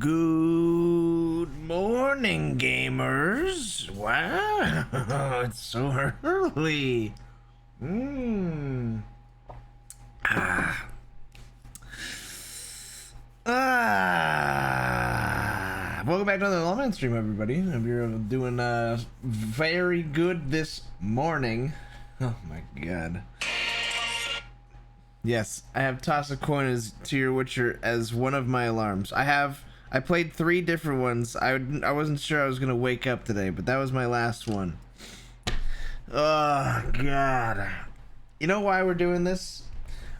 Good morning, gamers. Wow, it's so early. Welcome back to the Lawman stream, everybody. Hope you're doing very good this morning. Oh my god. Yes, I have toss a coin as to your Witcher as one of my alarms. I played 3 different ones. I wasn't sure I was gonna wake up today, but that was my last one. Oh god. You know why we're doing this?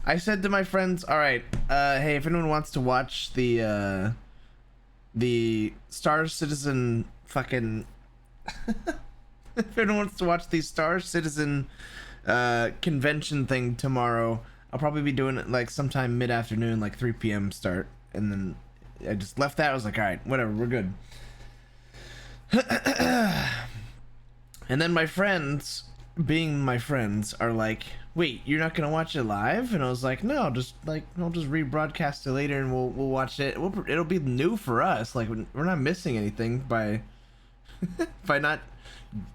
I said to my friends, all right, hey, if anyone wants to watch the Star Citizen fucking if anyone wants to watch the Star Citizen convention thing tomorrow, I'll probably be doing it like sometime mid-afternoon, like 3 p.m. start. And then I just left that. I was like, all right, whatever, we're good. And then my friends, being my friends, are like, wait, you're not gonna watch it live? And I was like, no, just like I'll just rebroadcast it later and we'll watch it. It'll be new for us. Like we're not missing anything by by not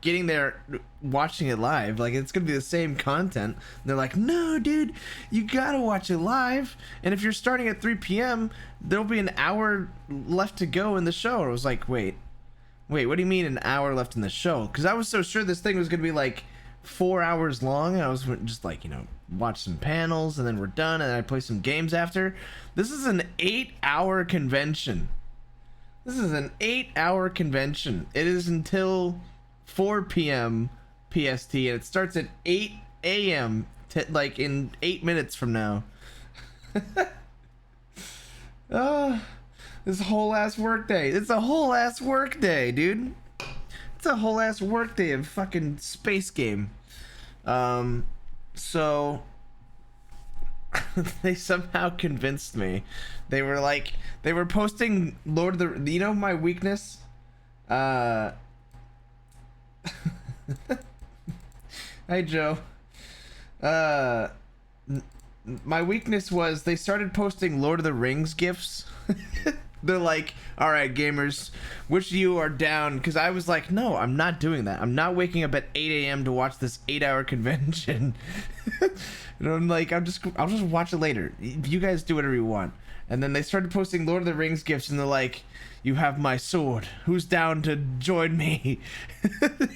getting there watching it live. Like it's gonna be the same content. And they're like, no dude, you gotta watch it live, and if you're starting at 3 p.m. there'll be an hour left to go in the show. I was like, wait, what do you mean an hour left in the show? Because I was so sure this thing was gonna be like 4 hours long, and I was just like, you know, watch some panels and then we're done, and then I'd play some games after. This is an 8-hour convention. This is an 8-hour convention. It is until 4 p.m. PST, and it starts at 8 a.m. like in 8 minutes from now. This whole ass work day. It's a whole ass work day, dude. It's a whole ass work day of fucking space game. So they somehow convinced me. They were posting Lord of the, you know, my weakness. Hi Joe. My weakness was they started posting Lord of the Rings gifs. They're like, all right, gamers, which of you are down? Because I was like, no, I'm not doing that. I'm not waking up at 8 a.m. to watch this 8-hour convention. And I'm like, I'll just watch it later. You guys do whatever you want. And then they started posting Lord of the Rings gifts, and they're like, you have my sword. Who's down to join me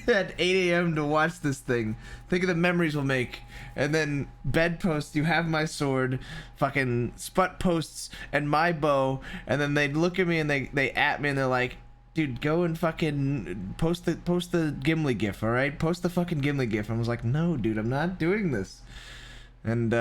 at 8 a.m. to watch this thing? Think of the memories we'll make. And then bedpost, you have my sword. Fucking sput posts and my bow. And then they'd look at me and they at me and they're like, dude, go and fucking post the Gimli gif, all right? Post the fucking Gimli gif. I was like, no, dude, I'm not doing this. And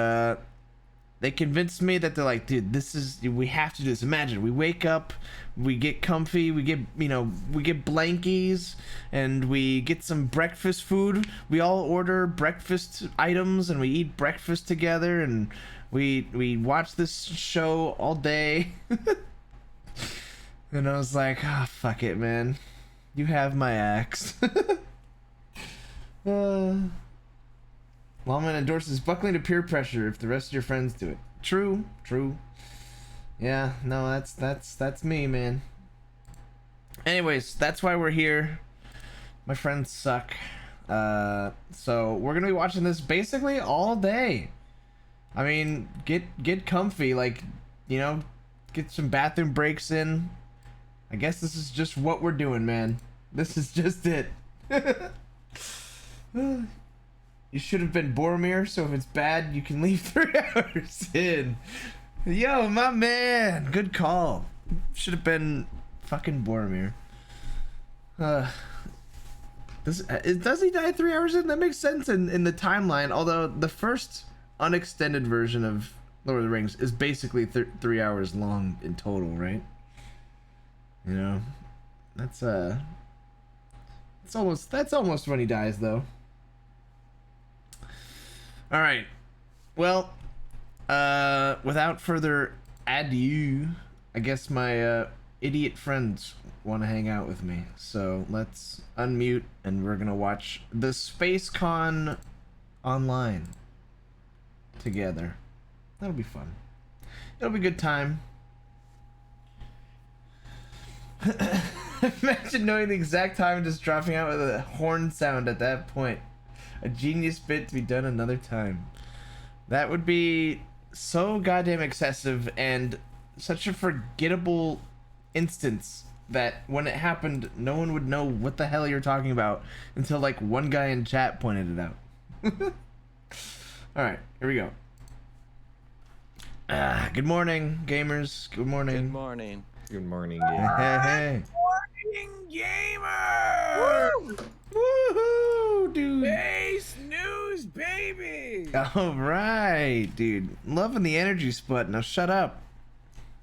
they convinced me that they're like, dude, we have to do this. Imagine we wake up, we get comfy, we get blankies, and we get some breakfast food. We all order breakfast items and we eat breakfast together, and we watch this show all day. And I was like, oh, fuck it, man. You have my axe. Lawman endorses buckling to peer pressure if the rest of your friends do it. True. Yeah, no, that's me, man. Anyways, that's why we're here. My friends suck. So we're gonna be watching this basically all day. I mean, get comfy, like, you know, get some bathroom breaks in. I guess this is just what we're doing, man. This is just it. You should have been Boromir, so if it's bad, you can leave 3 hours in. Yo, my man! Good call. Should have been fucking Boromir. Does he die 3 hours in? That makes sense in the timeline, although the first unextended version of Lord of the Rings is basically 3 hours long in total, right? You know? That's almost when he dies, though. All right, well, without further ado, I guess my idiot friends want to hang out with me, so let's unmute and we're gonna watch the SpaceCon online together. That'll be fun. It'll be a good time. Imagine knowing the exact time and just dropping out with a horn sound at that point. A genius bit to be done another time. That would be so goddamn excessive and such a forgettable instance that when it happened, no one would know what the hell you're talking about until like one guy in chat pointed it out. Alright, here we go. Good morning, gamers. Good morning. Good morning. Good morning, Hey. Morning, gamer! Woo! Woohoo, dude! Hey, snooze, baby! All right, dude. Loving the energy spot. Now shut up.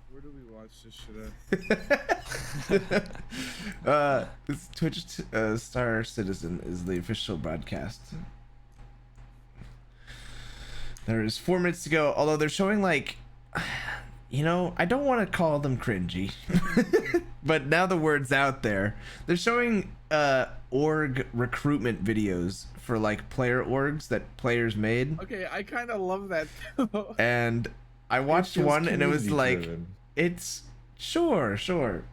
Where do we watch this shit at? This Twitch Star Citizen is the official broadcast. There is 4 minutes to go, although they're showing like, you know, I don't want to call them cringy, but now the word's out there. They're showing org recruitment videos for like player orgs that players made. Okay, I kind of love that. And I watched one and it was like, it's sure,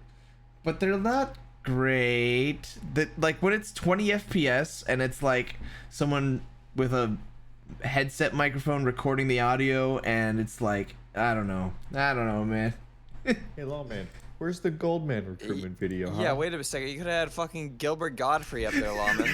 but they're not great. That like when it's 20 FPS and it's like someone with a headset microphone recording the audio and it's like, I don't know, man. Hey, Lawman, where's the Goldman recruitment video? Huh? Yeah, wait a second. You could have had fucking Gilbert Godfrey up there, Lawman.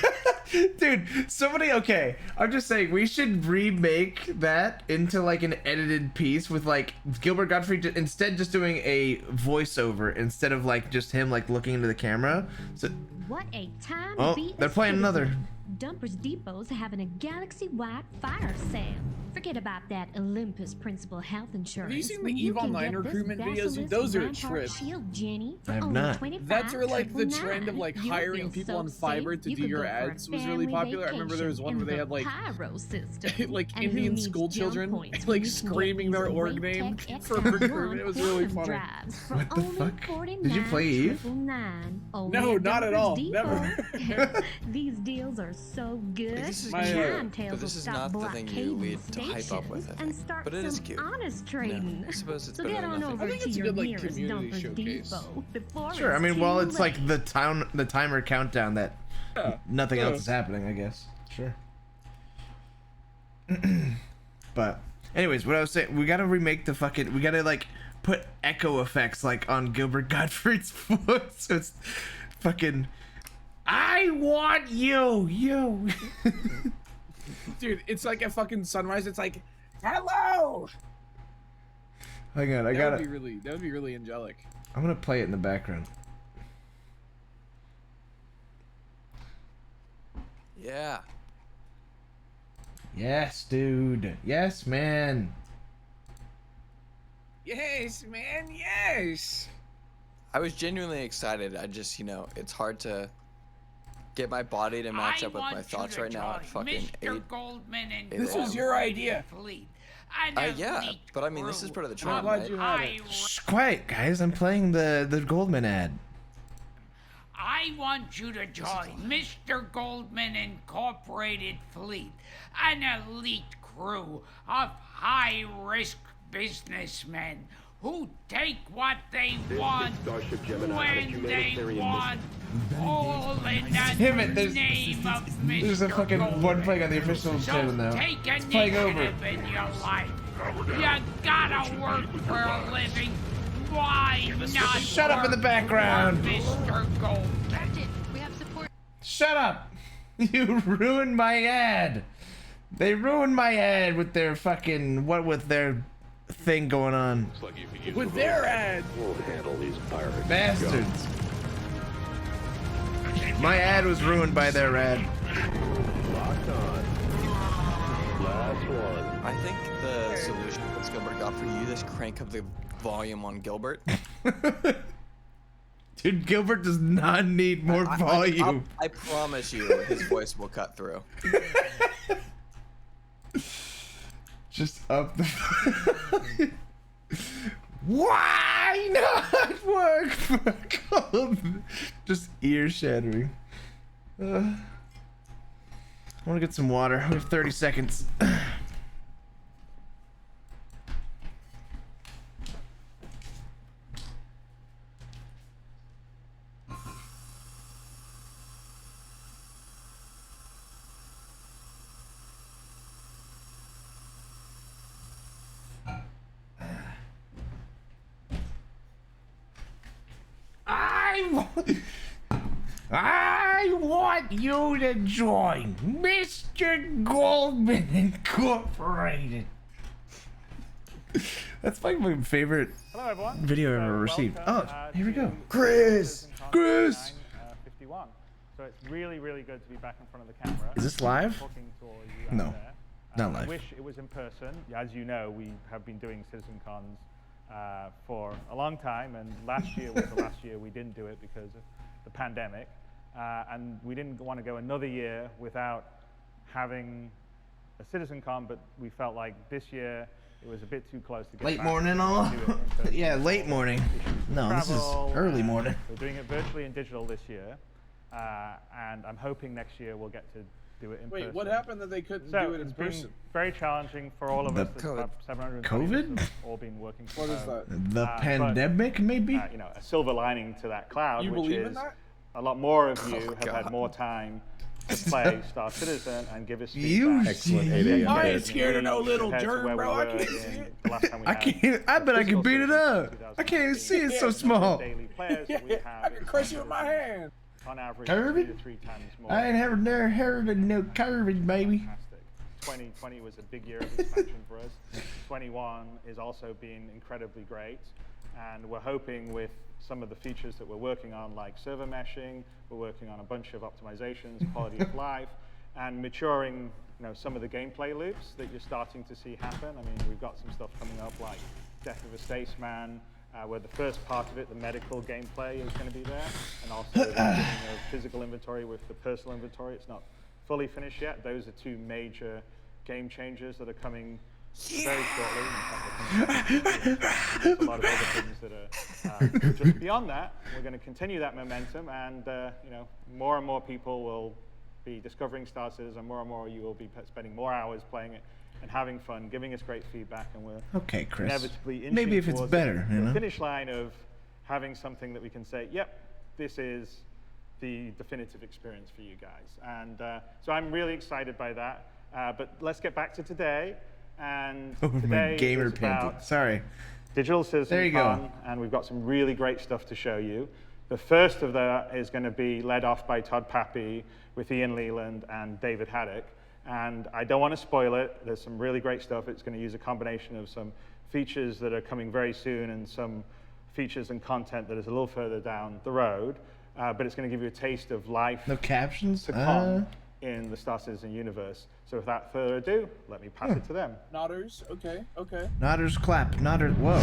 Dude, somebody, okay, I'm just saying we should remake that into like an edited piece with like Gilbert Godfrey instead just doing a voiceover instead of like just him like looking into the camera. So what a time oh, to be they're playing another. Dumpers Depot's having a galaxy-wide fire sale. Forget about that Olympus Principal health insurance. Have you seen the When you Evil can 9 get this recruitment videos? Basilisk Those are a Rampart trip. Shield, Jenny, for I have only not. That's where like the $25.99. trend of like You'll hiring feel people so on safe, Fiverr to you do could your go for a ads was really family popular. I remember there was one vacation where they in had the like Pyro system. like And who Indian needs school jump children points when like you can get screaming their these org Wave name Tech for XL1 recruitment. It was really quantum funny. drives for What the only fuck? Did you play Eve? $49.99. Only No, at not at Dumpers all. Depot. Never. These deals are so good. This is My, cute, Time tails but will this is stop not the thing you blockading lead to hype up with, I stations think. and start But it is some cute. honest No, trading. I suppose it's So better get than on nothing. over I think to it's a your good, like, nearest community Dumpers showcase. Depot before Sure, I it's mean, too well, it's like late. the timer countdown that nothing Yeah. else is happening, I guess. Sure. But anyways, what I was saying, we gotta remake the fucking, we gotta like put echo effects like on Gilbert Gottfried's voice, so it's fucking, I want you. Dude, it's like a fucking sunrise. It's like, hello. Hang on, That would be really angelic. I'm gonna play it in the background. Yeah. Yes, dude. Yes, man. Yes, man. Yes. I was genuinely excited. I just, you know, it's hard to get my body to match up with my thoughts right now at fucking Mr. Goldman and This was your idea. Fleet. Yeah, but I mean, this is part of the I'm charm, glad right? you had it. Shh, quiet, guys. I'm playing the Goldman ad. I want you to join Mr. Goldman Incorporated Fleet, an elite crew of high-risk businessmen who take what they want when they want, all in the Damn it, name of Mr. There's a fucking Goldman. one playing on the official So channel now. take It's playing over. initiative in your life. You gotta work for a living. Why not? Shut up in the work background. for Mr. Goldman. Shut up! You ruined my ad. They ruined my ad with their fucking with their thing going on. With their ad. Bastards. My ad was ruined by their ad. I think the solution is Gilbert Godfrey. You just crank up the volume on Gilbert. Dude, Gilbert does not need more volume. I promise you, his voice will cut through. Just up the. Why not work for Goldman? Just ear shattering. I want to get some water. We have 30 seconds. I want you to join Mr. Goldman Incorporated. That's like my favorite video I've ever received. Oh, here we go. Chris! 51. So it's really, really good to be back in front of the camera. Is this live? Talking to all of you No, out there. not live. I wish it was in person. As you know, we have been doing CitizenCons for a long time, and last year was the last year we didn't do it because of the pandemic. And we didn't want to go another year without having a CitizenCon, but we felt like this year it was a bit too close to get Late back morning, and all? do it in person. Yeah, late morning. No, this is Travel, early morning. We're doing it virtually and digital this year, and I'm hoping next year we'll get to do it in person. Wait, what happened that they couldn't So do it in it's been person? very challenging for all of The us. There's about 720 COVID? of us all been working from What is home. that? The pandemic, maybe? You know, a silver lining to that cloud, You which believe is in that? a lot more of you have God. had more time to play Star Citizen and give us You feedback. Excellent 8 a.m. I bed. ain't scared of no little Compared to germ, where bro. we I were can't see in it. the last time we I had can't. I bet I physical can beat it Citizen up. in I can't even see it. It's so the small. daily players that we have I can crush you with my hand. on average Kirby? 2 to 3 times more. I ain't never heard of no curving, baby. Fantastic. 2020 was a big year of expansion for us. 21 is also being incredibly great, and we're hoping with some of the features that we're working on, like server meshing, we're working on a bunch of optimizations, quality of life, and maturing, you know, some of the gameplay loops that you're starting to see happen. I mean, we've got some stuff coming up like Death of a Spaceman, where the first part of it, the medical gameplay, is going to be there, and also the beginning of physical inventory with the personal inventory. It's not fully finished yet. Those are 2 major game changers that are coming very shortly. In fact, there's a lot of other things that are just beyond that. We're going to continue that momentum, and you know, more and more people will be discovering Star Citizen. More and more you will be spending more hours playing it and having fun, giving us great feedback, and we're Okay, Chris. inevitably inching Maybe if it's towards better, the you know? finish line of having something that we can say, yep, this is the definitive experience for you guys. And so I'm really excited by that. But let's get back to today. And Oh, my today gamer is painting. about Sorry. Digital CitizenCon, There you go. and we've got some really great stuff to show you. The first of that is going to be led off by Todd Pappy with Ian Leland and David Haddock. And I don't want to spoil it. There's some really great stuff. It's going to use a combination of some features that are coming very soon and some features and content that is a little further down the road. But it's going to give you a taste of life No captions? to come in the Star Citizen universe. So without further ado, let me pass it to them. Nodders. Okay. Okay. Nodders clap. Nodders. Whoa.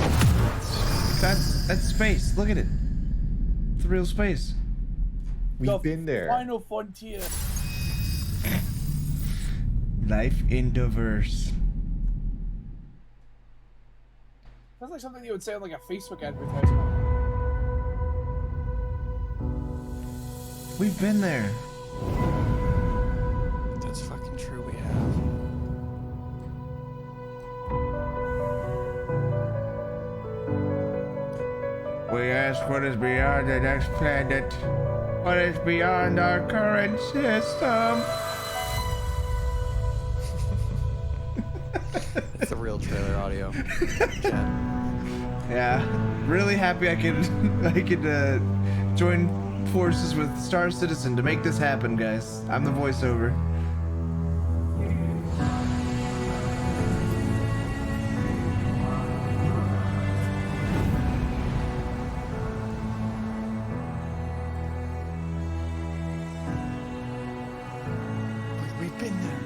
That's space. Look at it. It's real space. We've been there. Final frontier. Life in the verse. Sounds like something you would say on like a Facebook advertisement. We've been there. That's fucking true, we have. We ask what is beyond the next planet. What is beyond our current system? That's the real trailer audio. Chat. Yeah, really happy I could join forces with Star Citizen to make this happen, guys. I'm the voiceover. We've been there.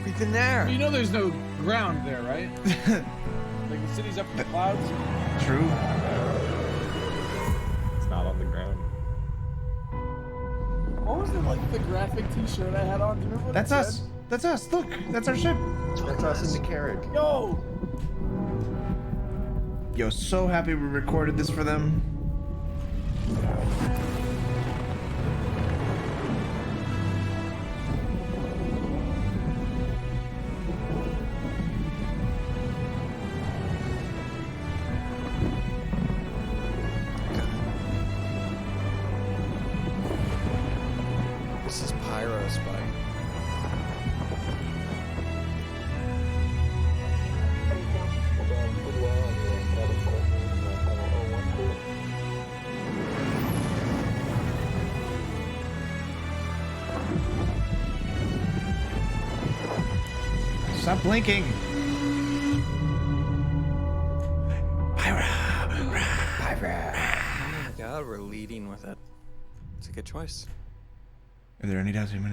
We've been there. You know there's no ground there, right? Like the city's up in the clouds. True. It's not on the ground. What was it like the graphic t-shirt I had on? Do you remember what That's it us. said? That's us. Look, that's our ship. That's us in the carriage. Yo! Yo, so happy we recorded this for them. This is Pyro Spike. Stop blinking. Pyro. Pyro. Oh my god, we're leading with it. It's a good choice. Are there any doubts? Hey, no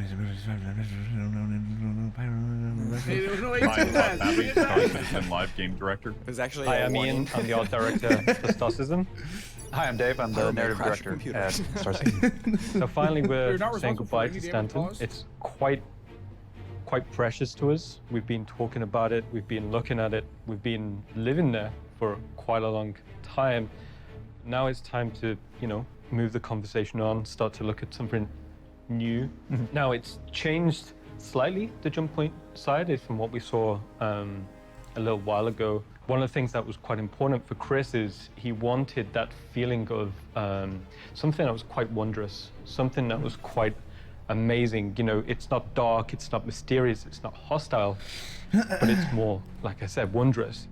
way Hi, to that. Abby, Star Citizen Live Game Director. It was actually Hi, a I'm warning. Ian. I'm the art director for Star Citizen. Hi, I'm Dave. I'm the Oh, narrative crash director computer. at Star Citizen. So finally, we're You're not saying responsible goodbye for to any damage Stanton. caused? It's quite precious to us. We've been talking about it. We've been looking at it. We've been living there for quite a long time. Now it's time to, move the conversation on, start to look at something new. Now it's changed slightly, the jump point side, is from what we saw a little while ago. One of the things that was quite important for Chris is he wanted that feeling of something that was quite wondrous, something that was quite amazing. It's not dark, it's not mysterious, it's not hostile, but it's more, like I said, wondrous.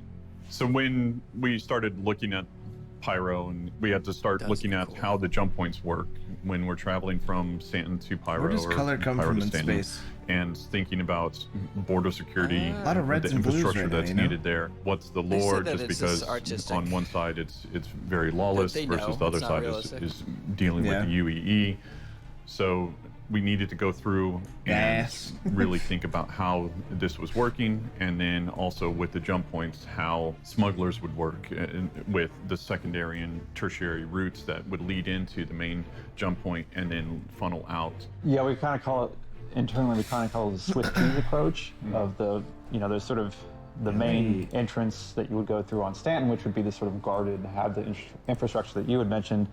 So when we started looking at Pyro, and we had to start looking at how the jump points work when we're traveling from Stanton to Pyro. Where does or color come Pyro from to in Stanton, space? and thinking about border security, A lot of reds the and blues infrastructure right now, that's you know? needed there. What's the They said lore? that Just it's because just artistic. on one side it's very lawless They versus know the other it's not side realistic. is dealing Yeah. with the UEE. So we needed to go through and Yes. really think about how this was working, and then also with the jump points, how smugglers would work with the secondary and tertiary routes that would lead into the main jump point and then funnel out. Yeah, we kind of call it, internally, we kind of call it the Swiss cheese approach of the, there's sort of the main entrance that you would go through on Stanton, which would be the sort of guarded, have the infrastructure that you had mentioned,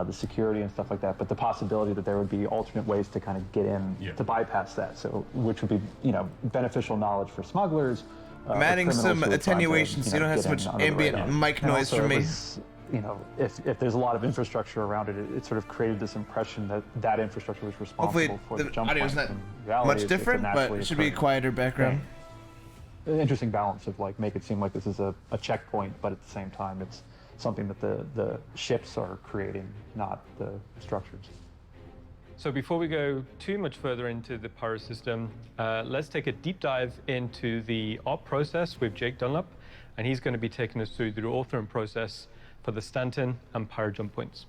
the security and stuff like that, but the possibility that there would be alternate ways to kind of get in to bypass that, so which would be beneficial knowledge for smugglers. I'm adding some attenuation so you don't have so much ambient mic noise from me. If there's a lot of infrastructure around it, it sort of created this impression that that infrastructure was responsible Hopefully for the jump audio's point. not In reality, much it's different, but naturally it should be a occurring quieter background. thing. An interesting balance of make it seem like this is a checkpoint, but at the same time it's something that the ships are creating, not the structures. So before we go too much further into the Pyro system, let's take a deep dive into the op process with Jake Dunlap, and he's going to be taking us through the authoring process for the Stanton and Pyro jump points.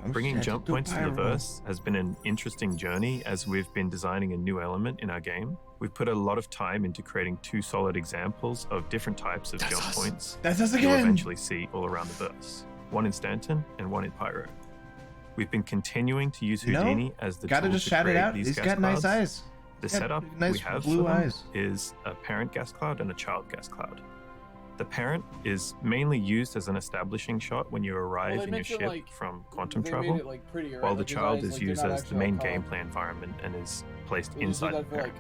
Bringing jump points to the verse has been an interesting journey as we've been designing a new element in our game. We've put a lot of time into creating two solid examples of different types of jump points That's us you'll again. eventually see all around the verse. One in Stanton and one in Pyro. We've been continuing to use Houdini as the Gotta tool just to shout it create out. these He's gas got nice clouds. eyes. The Got setup nice we have blue for them eyes. is a parent gas cloud and a child gas cloud. The parent is mainly used as an establishing shot when you arrive in your ship from quantum travel, while the child is used as the main gameplay environment and is placed inside the parent.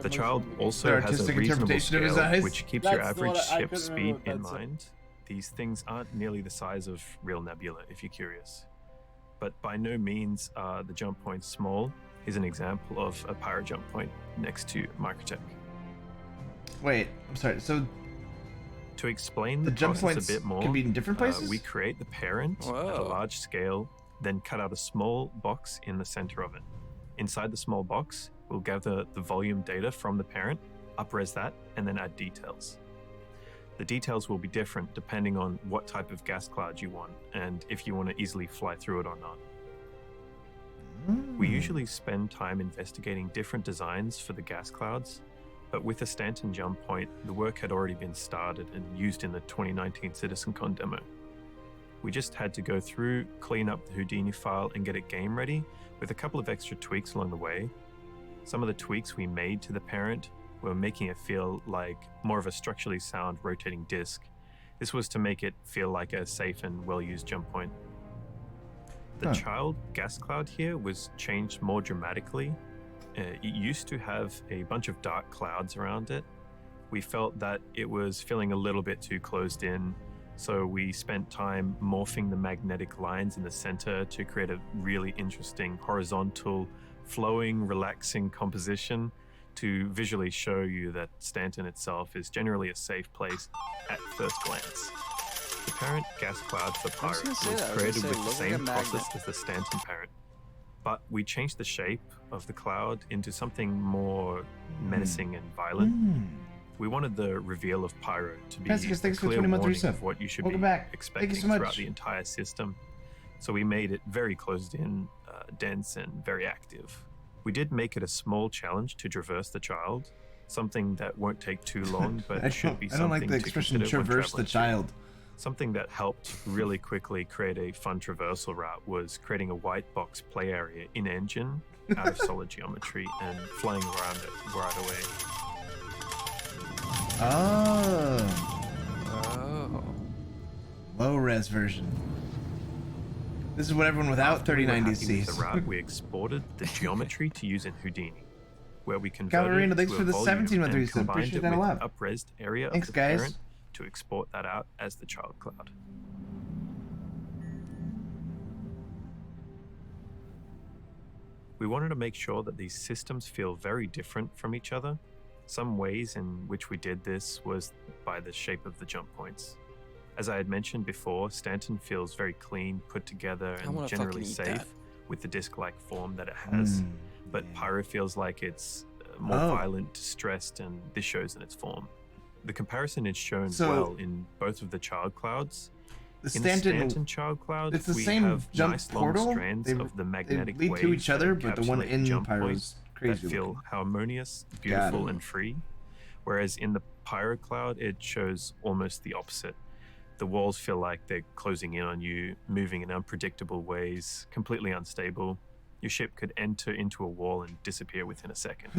The child also Their has a artistic reasonable interpretation of his scale, eyes. which keeps your average ship speed in mind. These things aren't nearly the size of real nebula, if you're curious. But by no means are the jump points small. Here's an example of a Pyro jump point next to Microtech. Wait, I'm sorry. So to explain the the jump process points a bit more, can be in different places? we create the parent at a Whoa. large scale, then cut out a small box in the center of it. Inside the small box, we'll gather the volume data from the parent, upres that, and then add details. The details will be different depending on what type of gas cloud you want and if you want to easily fly through it or not. We usually spend time investigating different designs for the gas clouds, but with the Stanton jump point, the work had already been started and used in the 2019 CitizenCon demo. We just had to go through, clean up the Houdini file and get it game ready with a couple of extra tweaks along the way. Some of the tweaks we made to the parent were making it feel like more of a structurally sound rotating disk. This was to make it feel like a safe and well-used jump point. The child gas cloud here was changed more dramatically. It used to have a bunch of dark clouds around it. We felt that it was feeling a little bit too closed in, so we spent time morphing the magnetic lines in the center to create a really interesting horizontal, flowing, relaxing composition to visually show you that Stanton itself is generally a safe place at first glance. The parent gas cloud for Pyro was created with the same process as the Stanton parent. but we changed the shape of the cloud into something more menacing and violent. We wanted the reveal of Pyro to be a clear warning of what you should be expecting throughout the entire system. So we made it very closed in, dense, and very active. We did make it a small challenge to traverse the child, something that won't take too long, but should be something to consider. I don't like the expression "traverse the child." Something that helped really quickly create a fun traversal route was creating a white box play area in engine out of solid geometry and flying around it right away. Oh. Low res version. This is what everyone without 3090 sees. The route we exported the geometry to use in Houdini, where we Cavalrino, converted thanks to for a the volume 1713 and sub. combined Appreciate it that a with lot. upresed area Thanks, of the guys. parent to export that out as the child cloud. We wanted to make sure that these systems feel very different from each other. Some ways in which we did this was by the shape of the jump points. As I had mentioned before, Stanton feels very clean, put together, and generally safe with the disc-like form that it has. But Pyro feels like it's more violent, distressed, and this shows in its form. The comparison is shown well in both of the child clouds. In the Stanton child cloud, it's the we same have jump nice long portal. strands of the magnetic they lead to waves each other, that but the one encapsulate in jump Pyro points is crazy that feel looking. harmonious, beautiful, and free. Whereas in the Pyro cloud, it shows almost the opposite. The walls feel like they're closing in on you, moving in unpredictable ways, completely unstable. Your ship could enter into a wall and disappear within a second.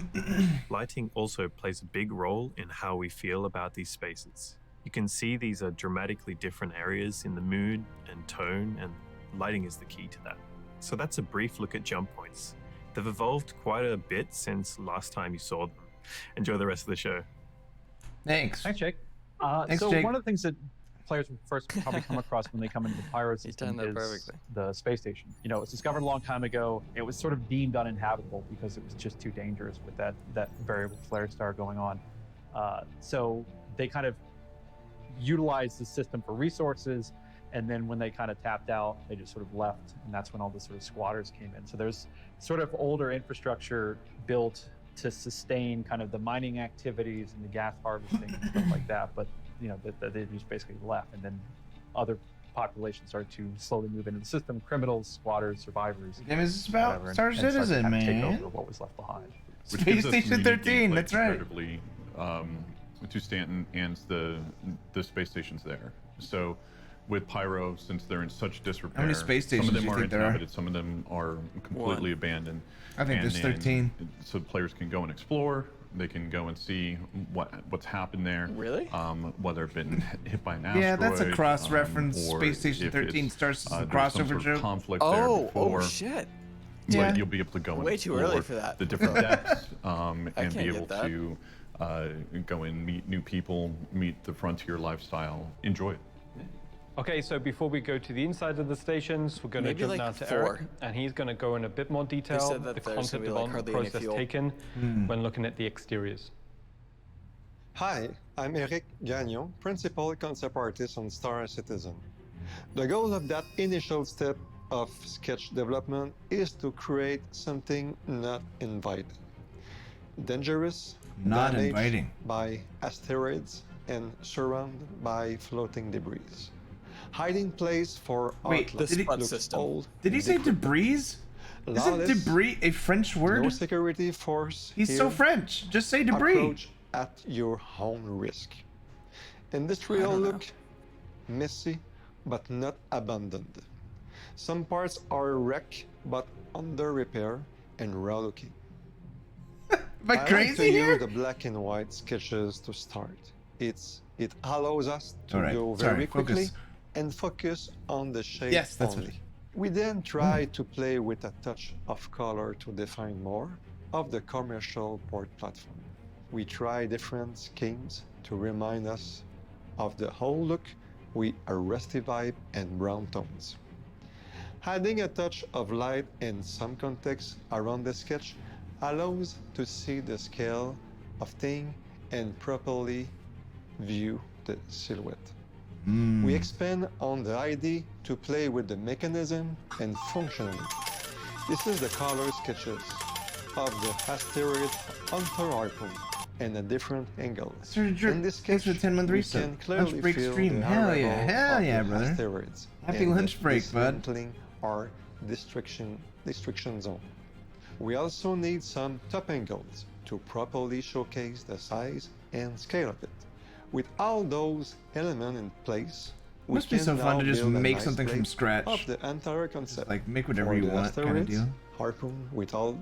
Lighting also plays a big role in how we feel about these spaces. You can see these are dramatically different areas in the mood and tone, and lighting is the key to that. So that's a brief look at jump points. They've evolved quite a bit since last time you saw them. Enjoy the rest of the show. Thanks. Thanks, Jake. Thanks, so Jake. one of the things that players will first probably come across when they come into the Pyro system is the space station. You know, it was discovered a long time ago. It was sort of deemed uninhabitable because it was just too dangerous with that variable flare star going on. So they kind of utilized the system for resources, and then when they kind of tapped out, they just sort of left, and that's when all the sort of squatters came in. So there's sort of older infrastructure built to sustain kind of the mining activities and the gas harvesting and stuff like that, but you know, they just basically left, and then other populations started to slowly move into the system: criminals, squatters, survivors. Game is about whatever, Star and started to Citizen, kind of man. take over what was left behind. Space Station 13, that's right. Comparatively, to Stanton and the space stations there. So with Pyro, since they're in such disrepair, how many space stations some of them do you are think there are? inhabited, some of them are completely abandoned. I think there's 13. So players can go and explore. They can go and see what's happened there. Really? Whether it's been hit by an asteroid. Yeah, that's a cross-reference. or Space Station if 13 it's, starts as a there's some crossover sort of joke. conflict there before. Oh shit. Yeah. But you'll be able to go and Way too early explore for that. the different depths and can't be get able that. to go and meet new people, meet the frontier lifestyle, enjoy it. Okay, so before we go to the inside of the stations, we're going to Maybe jump like now to 4. Eric, and he's going to go in a bit more detail said that the there's concept gonna be, like, development hardly any process fuel. taken when looking at the exteriors. Hi, I'm Eric Gagnon, Principal Concept Artist on Star Citizen. The goal of that initial step of sketch development is to create something not inviting. Dangerous, Not damaged inviting. by asteroids, and surrounded by floating debris. Hiding place for Wait, outlets did he- looks old, Did he say decrepit. debris? Isn't Lawless, debris a French word? no security force He's so here. French. Just say debris. Approach at your own risk. Industrial look, messy, but not abandoned. Some parts are wrecked, but under repair and raw looking. Am I I like crazy to here? use the black and white sketches to start. It allows us to All right, go sorry, very quickly focus. and focus on the shape Yes, that's only. what- We then try to play with a touch of color to define more of the commercial port platform. We try different schemes to remind us of the whole look with a rusty vibe and brown tones. Adding a touch of light and some context around the sketch allows to see the scale of thing and properly view the silhouette. We expand on the idea to play with the mechanism and functionality. This is the color sketches of the asteroid Hunter Harpoon and the different angles. In this sketch, for the 10-month we reset. can clearly Lunch break feel stream. the Hell yeah, arrival hell of yeah, the brother. asteroids Happy and lunch the break, bud. dismantling or destruction zone. We also need some top angles to properly showcase the size and scale of it. With all those elements in place, we Must be can so fun now to just build a make nice something from plate scratch. of the entire concept. Like make whatever For you the want, kind of asteroids, deal. Harpoon with all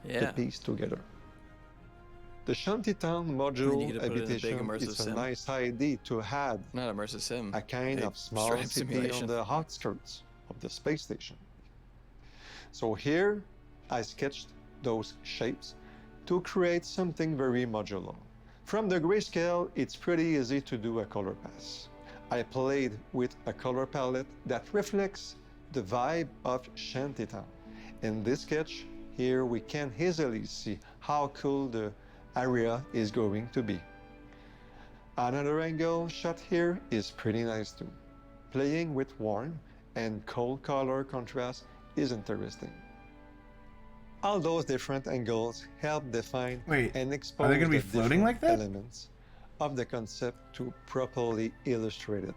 the Yeah. pieces together. The Shantytown We need module to put it in a big habitation immersive is a sim. nice idea to add Not immersive sim. a kind big of small stripe city simulation. on the outskirts of the space station. So here, I sketched those shapes to create something very modular. From the grayscale, it's pretty easy to do a color pass. I played with a color palette that reflects the vibe of Shantytown. In this sketch, here we can easily see how cool the area is going to be. Another angle shot here is pretty nice too. Playing with warm and cold color contrast is interesting. All those different angles help define and expose are they gonna be the floating different like that? elements of the concept to properly illustrate it.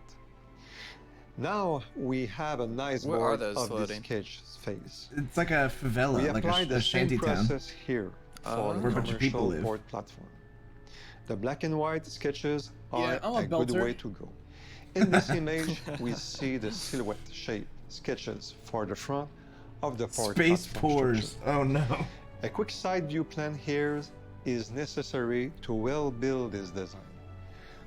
Now we have a nice Where are board those of floating? this sketch phase. It's like a favela, We like apply a the same shanty town. process here for the Where a bunch of people commercial live. port platform. The black and white sketches Yeah, are I'm a a good belter. way to go. In this image, we see the silhouette shape sketches for the front of the port Space platform pores. structure. Oh no. A quick side view plan here is necessary to well build this design.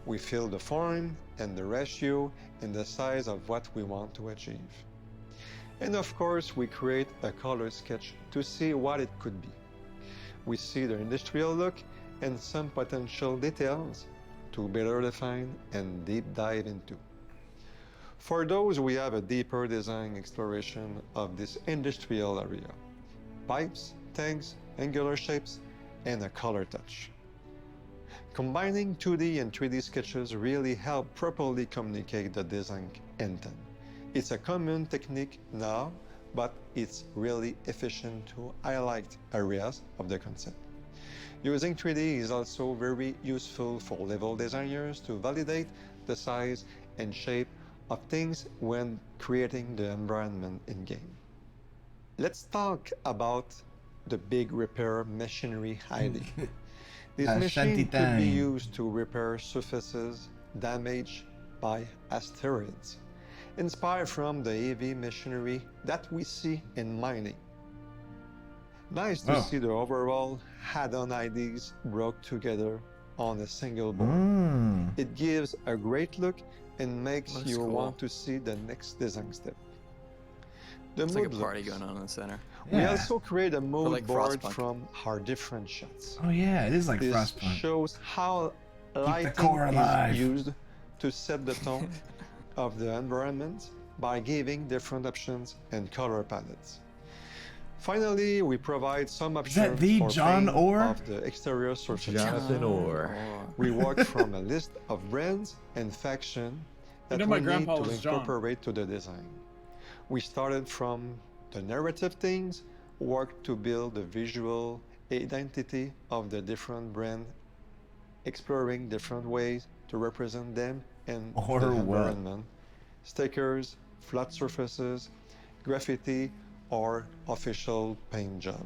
We fill the form and the ratio and the size of what we want to achieve. And of course, we create a color sketch to see what it could be. We see the industrial look and some potential details to better define and deep dive into. For those, we have a deeper design exploration of this industrial area. Pipes, tanks, angular shapes, and a color touch. Combining 2D and 3D sketches really help properly communicate the design intent. It's a common technique now, but it's really efficient to highlight areas of the concept. Using 3D is also very useful for level designers to validate the size and shape of things when creating the environment in-game. Let's talk about the big repair machinery hiding. This machine could be Shantytown. used to repair surfaces damaged by asteroids, inspired from the heavy machinery that we see in mining. Nice to see the overall add-on ideas brought together on a single board. It gives a great look and makes Looks you cool. want to see the next design step. The It's like a mood party looks. going on in the center. We Yeah. also create a mood like board Frostpunk. from our different shots. Oh yeah, it is like This Frostpunk. shows how lighting core alive. is used to set the tone of the environment by giving different options and color palettes. Finally, we provide some options the for John paint Orr? of the exterior surface. Jonathan Orr. We work from a list of brands and factions that know my we need grandpa to was John. incorporate to the design. We started from the narrative things, worked to build the visual identity of the different brands, exploring different ways to represent them and Or the what? environment. Stickers, flat surfaces, graffiti, or official paint job.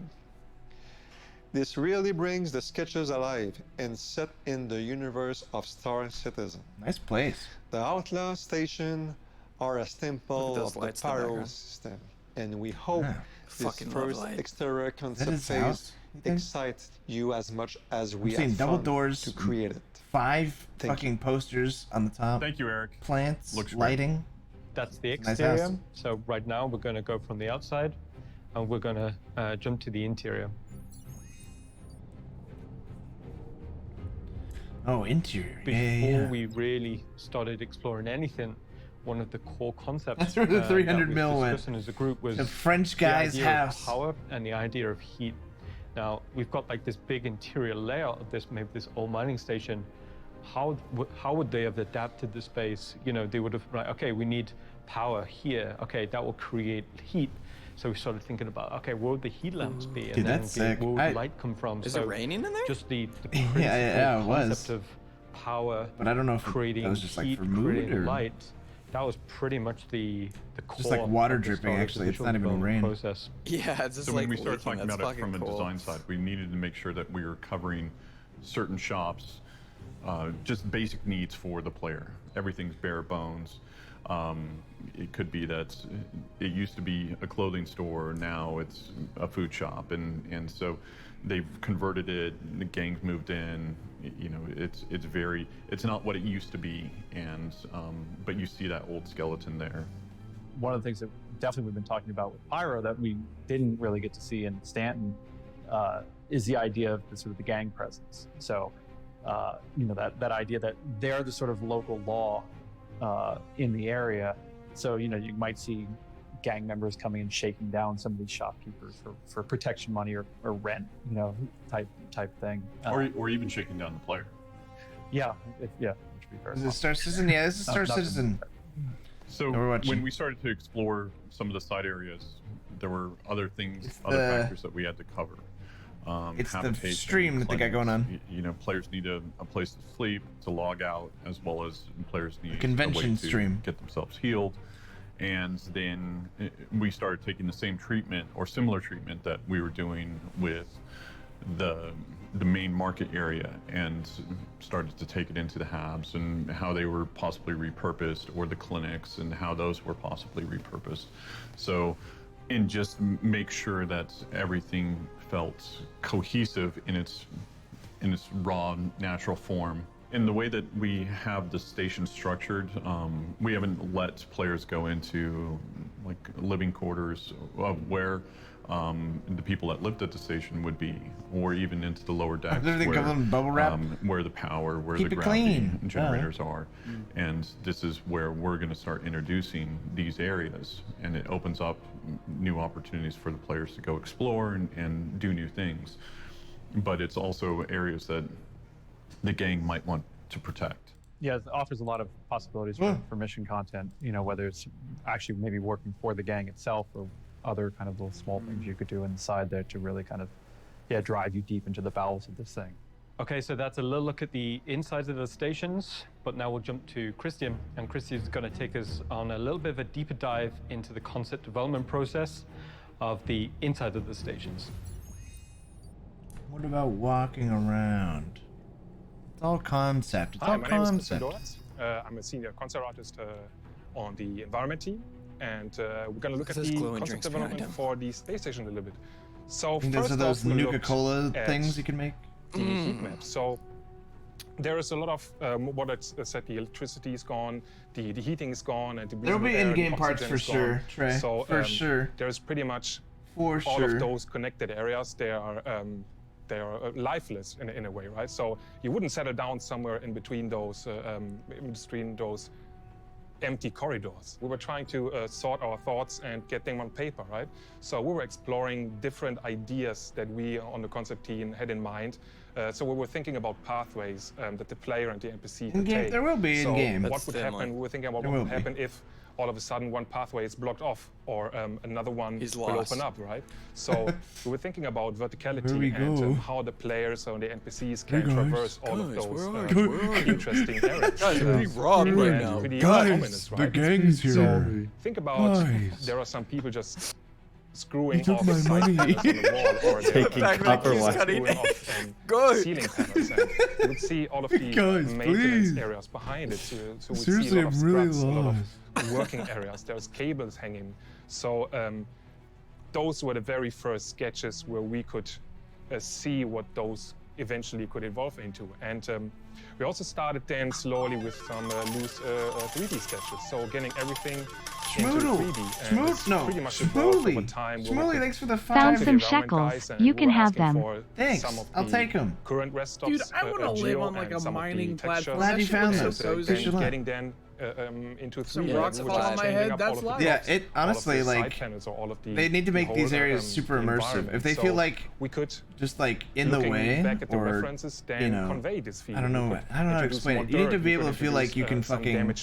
This really brings the sketches alive and set in the universe of Star Citizen. Nice place. The Outlaw Station are a staple those of the lights in the Pyro background. system, and we hope Yeah. this Fucking love first light. exterior That concept is phase house, you think? excites you as much as we seeing have double fun doors. to create it. 5 Thank fucking posters on the top. Thank you, Eric. Plants, Looks great. lighting. That's the Nice exterior. house. So right now we're going to go from the outside and we're going to jump to the interior. Oh, interior. Before Yeah, yeah, yeah. we really started exploring anything, one of the core concepts That's where the 300 that mil we've went. discussing as a group was The French guy's the idea house. of power and the idea of heat. Now we've got like this big interior layout of this, maybe this old mining station. How would they have adapted the space? You know, they would have like, okay, we need power here. Okay, that will create heat. So we started thinking about, okay, where would the heat lamps be? And Dude, then that's sick. where would light come from? Is so it raining in there? Just the Yeah, it was. concept of power, But I don't know if creating that was just like heat, for mood creating or light. That was pretty much the core. just like water of the dripping. Star Actually, it's visual not even development rain. process. Yeah, it's just So like when we started leaking. talking That's about it from a fucking cool. design side, we needed to make sure that we were covering certain shops, just basic needs for the player. Everything's bare bones. It could be that it used to be a clothing store, now it's a food shop, and so they've converted it. The gangs moved in. You know, it's not what it used to be, and but you see that old skeleton there. One of the things that definitely we've been talking about with Pyro that we didn't really get to see in Stanton is the idea of the sort of the gang presence. So, you know, that idea that they're the sort of local law in the area. So, you know, you might see gang members coming and shaking down some of these shopkeepers for protection money or rent, you know, type thing. Or even shaking down the player. Yeah, which would be fair. Is it Star Citizen? Yeah, this is Star Citizen. So when we started to explore some of the side areas, there were other things, other factors that we had to cover. It's the habitation, stream that they got going on. You know, players need a place to sleep, to log out, as well as players need convention a way to stream. get themselves healed. And then we started taking the same treatment or similar treatment that we were doing with the main market area, and started to take it into the hubs and how they were possibly repurposed, or the clinics and how those were possibly repurposed. So, and just make sure that everything felt cohesive in its raw, natural form. In the way that we have the station structured, we haven't let players go into like living quarters of where the people that lived at the station would be, or even into the lower decks where the power, where Keep the it gravity clean. generators are. And this is where we're going to start introducing these areas, and it opens up new opportunities for the players to go explore and do new things. But it's also areas that the gang might want to protect. Yeah, it offers a lot of possibilities for mission content, you know, whether it's actually maybe working for the gang itself or other kind of little small things you could do inside there to really kind of, drive you deep into the bowels of this thing. Okay, so that's a little look at the insides of the stations, but now we'll jump to Christian, and Christian's going to take us on a little bit of a deeper dive into the concept development process of the inside of the stations. What about walking around? It's all concept. It's Hi, all my name is concept. Procedural. I'm a senior concept artist on the environment team, and we're going to look at the concept development for the space station a little bit. So I think those are those Nuka-Cola things you can make. The heat map. So there is a lot of what I said. The electricity is gone, the heating is gone, and the There'll be in-game parts for sure, Trey. So for sure. There's pretty much all of those connected areas. They are lifeless in a way, right? So you wouldn't settle down somewhere in between those empty corridors. We were trying to sort our thoughts and get them on paper, right? So we were exploring different ideas that we on the concept team had in mind. So we were thinking about pathways that the player and the NPC could take. There will be in-game. So what would happen? We were thinking about what would happen if all of a sudden one pathway is blocked off, or another one will open up, right? So we were thinking about verticality and how the players or the NPCs can traverse all of those interesting areas. Guys, pretty raw right now. Pretty ominous, right? The gang's here. So think about there are some people just screwing off my money. on the wall, or taking copper screwing off ceiling panels, and you would see all of the maintenance areas behind it. So we see a lot of scraps, a lot of working areas. There's cables hanging. So those were the very first sketches where we could see what those eventually could evolve into. And we also started then slowly with some loose 3D sketches. So getting everything into 3D. And pretty much evolved over time. Schmooley, thanks for the Found $5. some shekels. You can have them. Thanks. I'll take them. Current rest stops. Dude, I want to live on like a mining platform. Glad you found those. Getting then into 3D. Some rocks fall on my head. That's life. Yeah, it honestly like they need to make these areas super immersive. If they feel like we could just like in the way, or you know, convey this feeling. I don't know how to explain it. You need to be able to feel like you can fucking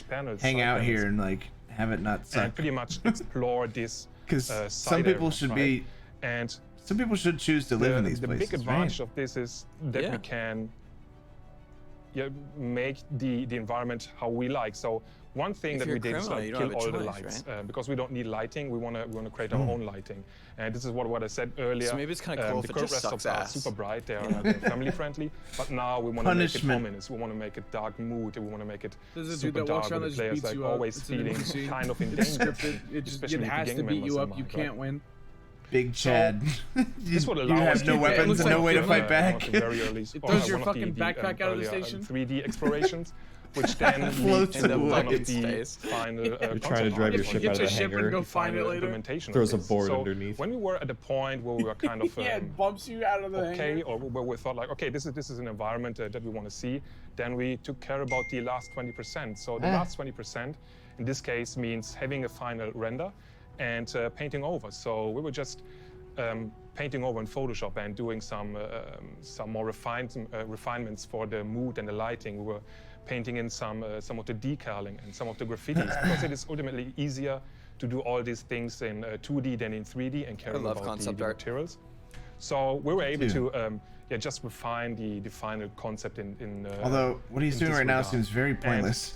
hang out here and like have it not suck. And pretty much explore this Because some people should be, and some people should choose to live in these places. The big advantage of this is that we can make the environment how we like. So one thing that we did is kill all the lights, because we don't need lighting. We want to create our own lighting, and this is what I said earlier. So maybe it's kind of cool if it just sucks are super bright. They're family friendly, but now we want to make it ominous. We want to make it dark mood. We want to make it super dark. The players like always feeling kind of in danger. It has to beat you up. You can't win. Big Chad. This would you allow have no weapons and no way to fight back. It throws your fucking backpack out of the station. 3D explorations, which then floats in the one away. of the final. You're trying to drive your ship out of the hangar. Go find it later. Throws a board underneath. When we were at the point where we were kind of it bumps you out of the hangar. or where we thought like, okay, this is an environment that we want to see, then we took care about the last 20%. So the last 20%, in this case, means having a final render and painting over. So we were just painting over in Photoshop and doing some more refinements for the mood and the lighting. We were painting in some of the decaling and some of the graffitis, because it is ultimately easier to do all these things in 2D than in 3D and care about the materials. So we were able to just refine the final concept in although what he's doing right now seems very pointless.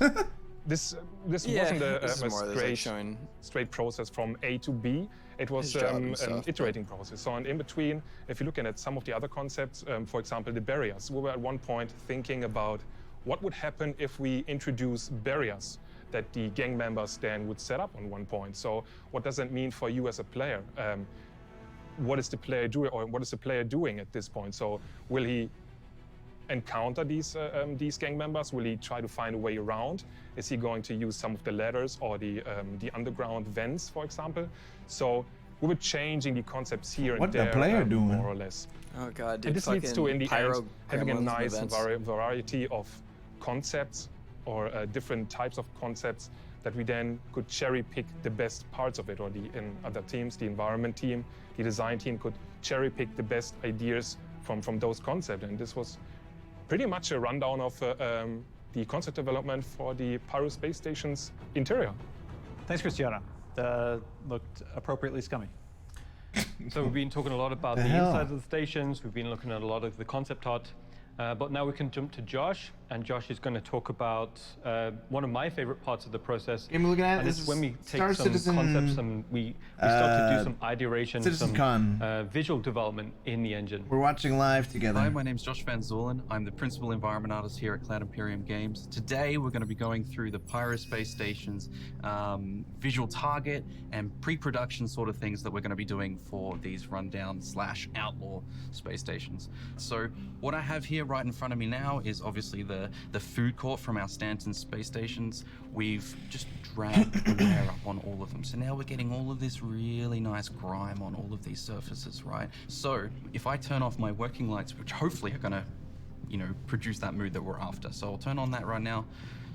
This wasn't a straight process from A to B. It was an iterating process. So in between, if you're looking at some of the other concepts, for example, the barriers, we were at one point thinking about what would happen if we introduce barriers that the gang members then would set up on one point. So what does that mean for you as a player? What is the player doing, or what is the player doing at this point? So will he encounter these gang members? Will he try to find a way around? Is he going to use some of the ladders or the underground vents, for example? So we were changing the concepts here and there, the player doing? More or less. Oh god, dude! And this leads to, in the Pyro end, having a nice variety of concepts or different types of concepts that we then could cherry pick the best parts of it, or in other teams, the environment team, the design team could cherry pick the best ideas from those concepts. And this was pretty much a rundown of the concept development for the Pyro space station's interior. Thanks, Christiana. That looked appropriately scummy. So we've been talking a lot about the inside of the stations. We've been looking at a lot of the concept art. But now we can jump to Josh, and Josh is going to talk about one of my favorite parts of the process. Game we're looking at, and this it's when we take Star some Citizen, concepts and we start to do some ideation, CitizenCon. some visual development in the engine. We're watching live together. Hi, my name's Josh Van Zorlen. I'm the principal environment artist here at Cloud Imperium Games. Today we're going to be going through the Pyro space station's visual target and pre-production sort of things that we're going to be doing for these rundown / outlaw space stations. So what I have here right in front of me now is obviously the food court from our Stanton space stations. We've just dragged the wear up on all of them. So now we're getting all of this really nice grime on all of these surfaces, right? So if I turn off my working lights, which hopefully are gonna, produce that mood that we're after. So I'll turn on that right now.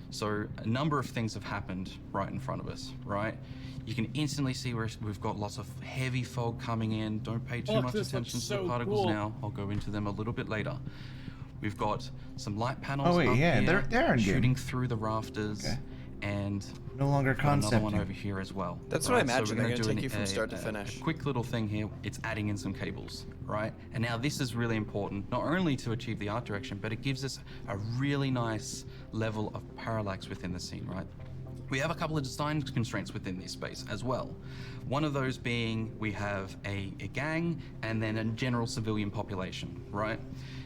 So a number of things have happened right in front of us, right? You can instantly see we've got lots of heavy fog coming in. Don't pay too much attention to the particles now. I'll go into them a little bit later. We've got some light panels up here they're shooting through the rafters, and no longer another one over here as well. That's what I imagine. They're going to take you from start to finish. A quick little thing here, it's adding in some cables, right? And now this is really important, not only to achieve the art direction, but it gives us a really nice level of parallax within the scene, right? We have a couple of design constraints within this space as well. One of those being we have a gang and then a general civilian population, right?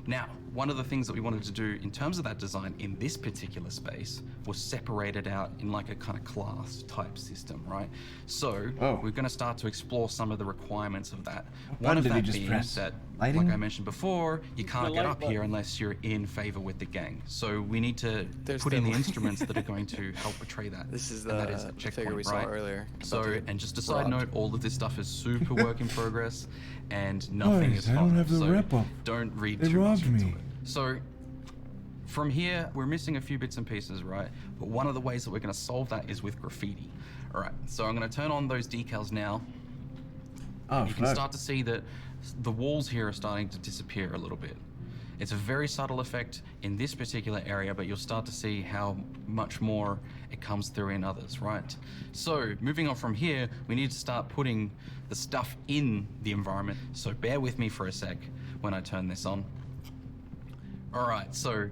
Now, one of the things that we wanted to do in terms of that design in this particular space was separate it out in like a kind of class type system, right? So we're going to start to explore some of the requirements of that. One of that being that, like I mentioned before, you can't get up here unless you're in favor with the gang. So we need to put in the instruments that are going to help portray that. This is and that is a figure we saw earlier. So, and just a side note, all of this stuff is super work in progress, and nothing is final. I don't have the rep up. Don't read too much into it. So from here, we're missing a few bits and pieces, right? But one of the ways that we're going to solve that is with graffiti. All right, so I'm going to turn on those decals now. You can start to see that the walls here are starting to disappear a little bit. It's a very subtle effect in this particular area, but you'll start to see how much more it comes through in others, right? So moving on from here, we need to start putting the stuff in the environment. So bear with me for a sec when I turn this on. All right, so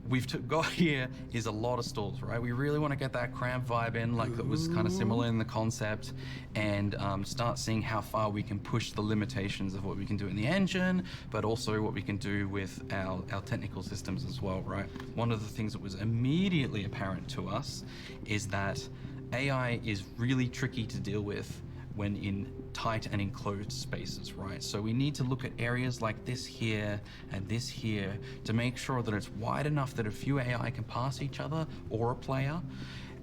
we've got here is a lot of stalls, right? We really want to get that cramp vibe in, like that was kind of similar in the concept, and start seeing how far we can push the limitations of what we can do in the engine, but also what we can do with our technical systems as well, right? One of the things that was immediately apparent to us is that AI is really tricky to deal with when in tight and enclosed spaces, right? So we need to look at areas like this here and this here to make sure that it's wide enough that a few AI can pass each other or a player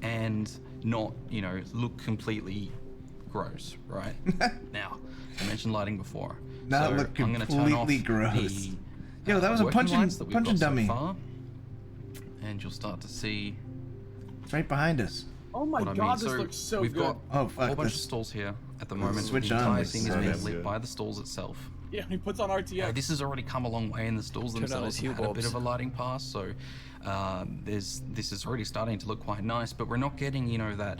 and not, you know, look completely gross, right? Now, I mentioned lighting before. Not look completely gross. Yo, that was a punching dummy. So far, and you'll start to see it's right behind us. Oh my god, this looks so we've good. got a whole bunch of stalls here at the moment. Switch the on. entire thing is being lit by the stalls itself. Yeah, he puts on RTX. This has already come a long way, and the stalls themselves have had a bit of a lighting pass, so this is already starting to look quite nice. But we're not getting, you know, that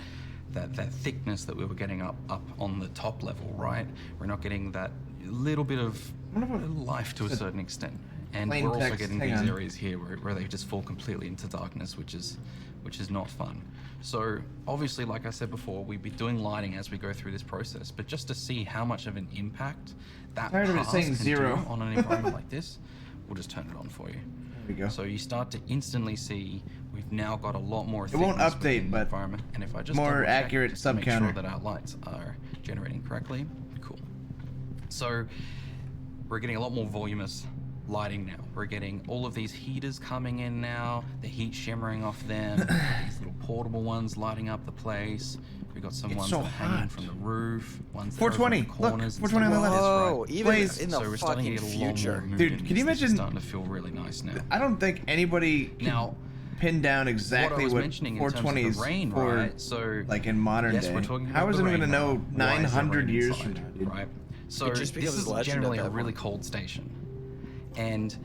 thickness that we were getting up on the top level, right? We're not getting that little bit of life to a certain extent, and we're also getting these areas here where they just fall completely into darkness, which is not fun. So obviously, like I said before, we'd be doing lighting as we go through this process, but just to see how much of an impact that pass can do on an environment like this, we'll just turn it on for you. There we go. So you start to instantly see we've now got a lot more it won't update, but environment. And if I just more accurate sub counter. Make sure that our lights are generating correctly. Cool. So we're getting a lot more voluminous lighting now. We're getting all of these heaters coming in now, the heat shimmering off them, these little portable ones lighting up the place. We've got some ones that are hanging from the roof, ones that are over in the corners. Look, 420 on the left. Oh, even Blaze. in the So we're starting to fucking get a lot future. more movement. Dude, can you imagine? It's starting to feel really nice now. I don't think anybody can pin down exactly what 420 is rain, for, right? So like in modern day. we're talking How about is the it going to rain know now. 900 years from now, dude? Right. So It just this becomes is legend generally at a that really point. cold station, and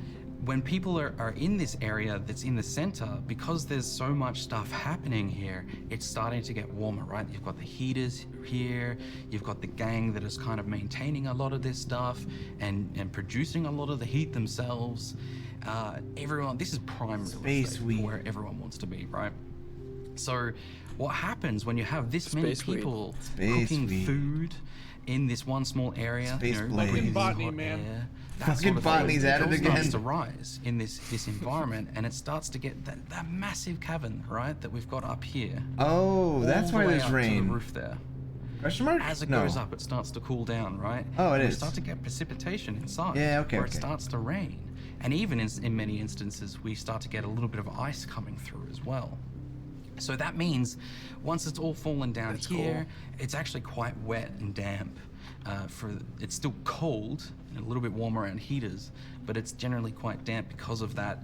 when people are in this area that's in the center, because there's so much stuff happening here, it's starting to get warmer, right? You've got the heaters here, you've got the gang that is kind of maintaining a lot of this stuff and producing a lot of the heat themselves. Everyone, this is prime real estate for where everyone wants to be, right? So what happens when you have this many people cooking food in this one small area, breathing botany, hot man. air, Fucking botany's at it again. Starts to rise in this environment, and it starts to get that massive cavern, right, that we've got up here. Oh, that's why there's rain. To the roof there. Question mark? As it No. goes up, it starts to cool down, right? Oh, it and is. We start to get precipitation inside. Yeah, okay, Where okay. it starts to rain, and even in many instances, we start to get a little bit of ice coming through as well. So that means once it's all fallen down here, it's actually quite wet and damp. It's still cold and a little bit warmer around heaters, but it's generally quite damp because of that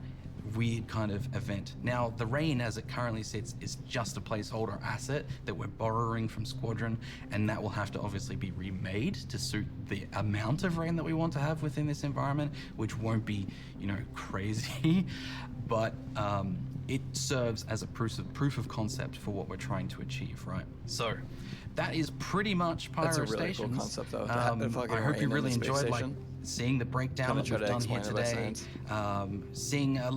weird kind of event. Now, the rain as it currently sits is just a placeholder asset that we're borrowing from Squadron, and that will have to obviously be remade to suit the amount of rain that we want to have within this environment, which won't be, crazy, but it serves as a proof of concept for what we're trying to achieve, right? So that is pretty much Pyro That's a really Stations. cool concept, though. I hope you really enjoyed seeing the breakdown that we've done here today,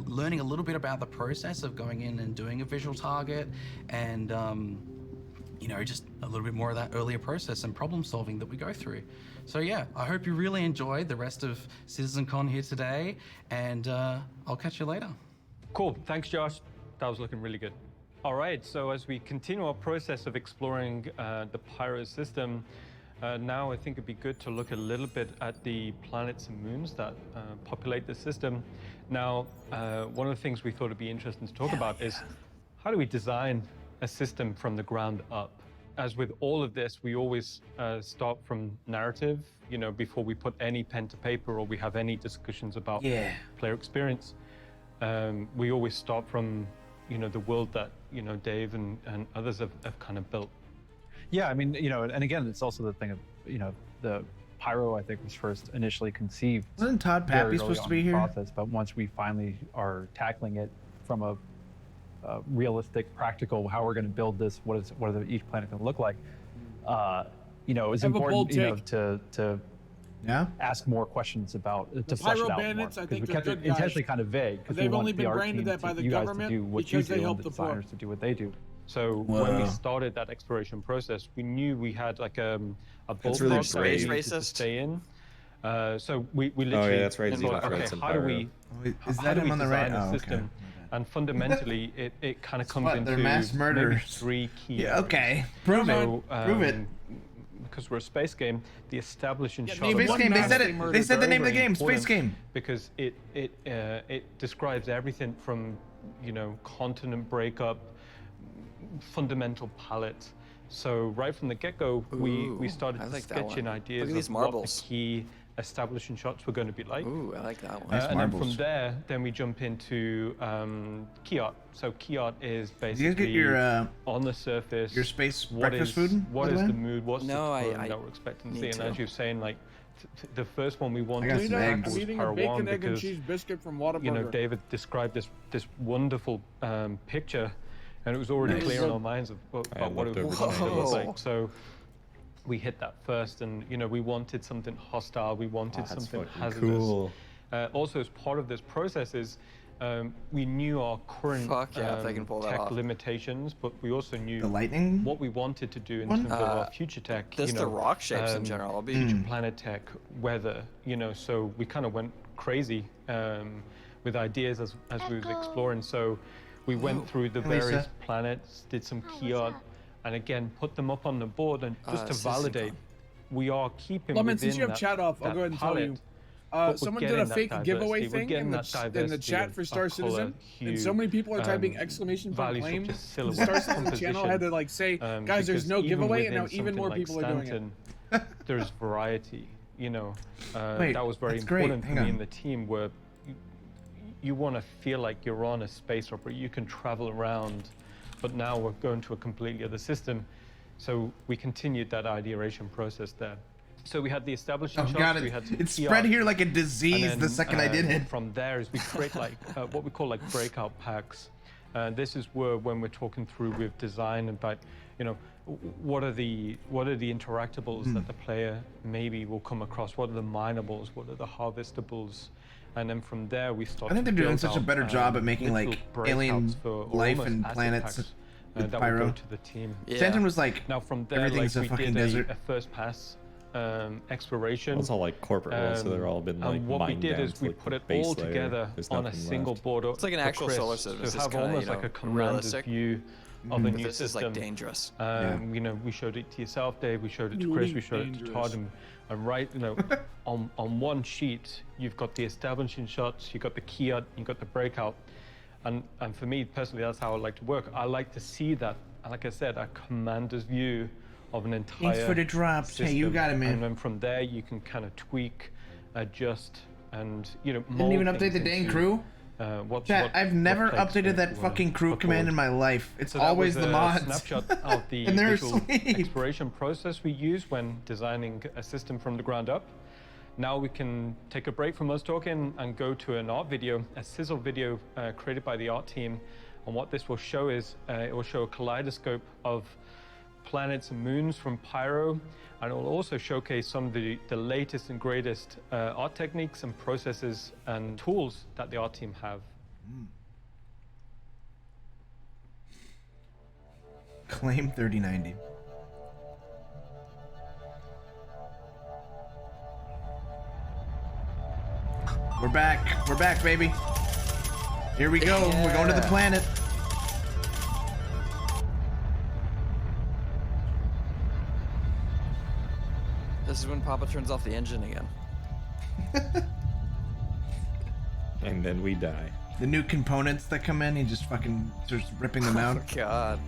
learning a little bit about the process of going in and doing a visual target, and just a little bit more of that earlier process and problem solving that we go through. So yeah, I hope you really enjoyed the rest of CitizenCon here today, and I'll catch you later. Cool, thanks Josh. That was looking really good. All right, so as we continue our process of exploring the Pyro system, now I think it'd be good to look a little bit at the planets and moons that populate the system. Now, one of the things we thought would be interesting to talk about is how do we design a system from the ground up? As with all of this, we always start from narrative, before we put any pen to paper or we have any discussions about player experience. We always start from, the world that, Dave and others have kind of built. Yeah, I mean, and again, it's also the thing of, the Pyro, I think, was first initially conceived. Wasn't Todd very Pappy early supposed on to be in the here? Process, but once we finally are tackling it from a realistic, practical, how we're going to build this, what are each planet going to look like? You know, it's Have a bold important, you know, to yeah, ask more questions about to flesh Pyro it out bandits, more. I 'Cause think we they're kept it good guys. intentionally kind of vague because we They've want only the been art branded team that by the you guys to government do what you because they do help and the the poor. designers to do what they do. So when we started that exploration process, we knew we had like a That's really ballpark that we brave. needed to stay in. So we Oh, literally yeah, that's right. thought, Zebra okay, Threads and how do Pyro. we Is how that do him we on the design right? a Oh, okay. system? And fundamentally, it kind of comes What, into they're mass maybe murderers. 3 key Yeah, areas. okay. Prove it. Prove it. Because we're a space game, the establishing shot. Space Game. They said it. They said the name of the game. Space Game. Because it describes everything from, you know, continent breakup, fundamental palette. So right from the get-go, we started I to like that sketch in one. ideas Look at these of what the marbles. key establishing shots were going to be like. Ooh, I like that one. And then from there, then we jump into key art. So key art is basically you guys get your on the surface. your space what breakfast is- food, What by the is way? the mood? What's No, the tone I that we're expecting to need see? And as to. you're saying, like the first one we wanted got to some crack eggs. was I'm eating a Pyro bacon, 1 egg, and because cheese biscuit from Whataburger. you know David described this wonderful picture, and it was already clear in our minds of about what it was going to look like. So we hit that first, and you know we wanted something hostile, we wanted something hazardous. Cool. Also, as part of this process is we knew our current Fuck yeah, if they can pull that tech off. limitations, but we also knew The lightning what we wanted to do in one? terms of our future tech. Just you the know, rock shapes in general. I'll be future planet tech, weather, you know, so we kind of went crazy with ideas as we was exploring. So we went through the Hey, Lisa. various planets, did some key art, and again put them up on the board, and just to validate, we are keeping Lawman, within since you have that, chat off, I'll that go ahead and tell you. palette, but we're Someone did getting a that fake diversity. giveaway We're thing getting in that the diversity chat of- for of Star colour, Citizen, hue, and so many people are typing exclamation point values of claim. just The silhouette, Star Citizen channel composition. had to like say, guys, there's Because no even giveaway, and within now even something more like people are doing it. Stanton, there's variety, you know. Wait, that was very that's great. important for Hang me on. and the team, where you want to feel like you're on a space opera. You can travel around, but now we're going to a completely other system. So we continued that ideation process there. So we had the establishing Oh shots, god, we had some it key spread art, here like a and disease then, the second I did it. From there is we create like what we call like breakout packs. This is where when we're talking through with design about, you know, what are the interactables that the player maybe will come across? What are the minables? What are the harvestables? And then from there we start. I think to they're doing build such a out, better job at making little like breakouts alien for life almost and asset planets packs, with that Pyro. will go to the team. Stanton was like, now from there, everything's like, a fucking we did desert. a first pass exploration. It's all like corporate ones, so they're all been like and what we mined did down is to, we like, put the it base all layer. together There's on a nothing single left. board. It's like an actual solar system. To It's just have kinda, almost you like know, a commander's realistic. view of the new This is like system. dangerous. You know, we showed it to yourself, Dave. We showed it to Chris. We showed it to Todd. And right, you know, on one sheet, you've got the establishing shots, you've got the key art, you've got the breakout. And for me personally, that's how I like to work. I like to see that, like I said, a commander's view of an entire Thanks for the drops. Hey, you system. got it, man. And then from there, you can kind of tweak, adjust, and you know. Didn't even mold update the things dang into, crew. Chat, I've never what takes updated me that to, fucking crew put command forward. in my life. It's So that always was the a mods. snapshot of the and they're visual asleep. exploration process we use when designing a system from the ground up. Now we can take a break from us talking and go to an art video, a sizzle video created by the art team. And what this will show is, it will show a kaleidoscope of planets and moons from Pyro, and it will also showcase some of the latest and greatest art techniques and processes and tools that the art team have. Claim 3090. We're back. We're back, baby. Here we go. We're going to the planet. This is when Papa turns off the engine again. And then we die. The new components that come in, he just fucking starts ripping them out. Oh god.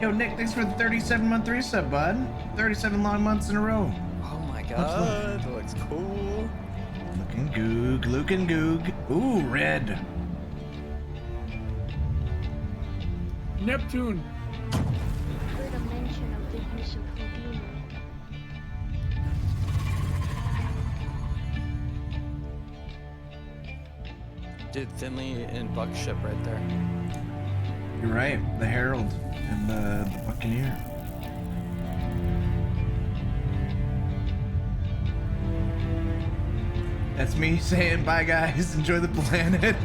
Yo, Nick, thanks for the 37-month resub, bud. 37 long months in a row. Oh my god, that looks cool. Looking goog, looking goog. Ooh, red. Neptune. Heard a mention of the use of Houdini. Dude, Finley and Buck ship right there. You're right. The Herald and the Buccaneer. That's me saying bye, guys. Enjoy the planet.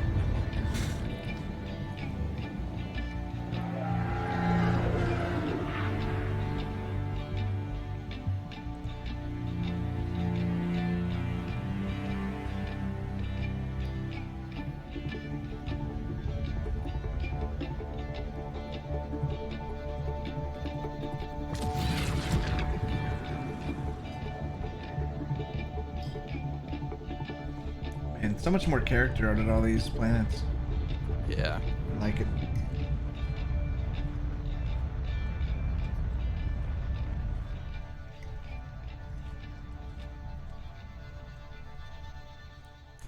Man, so much more character out of all these planets. Yeah. I like it.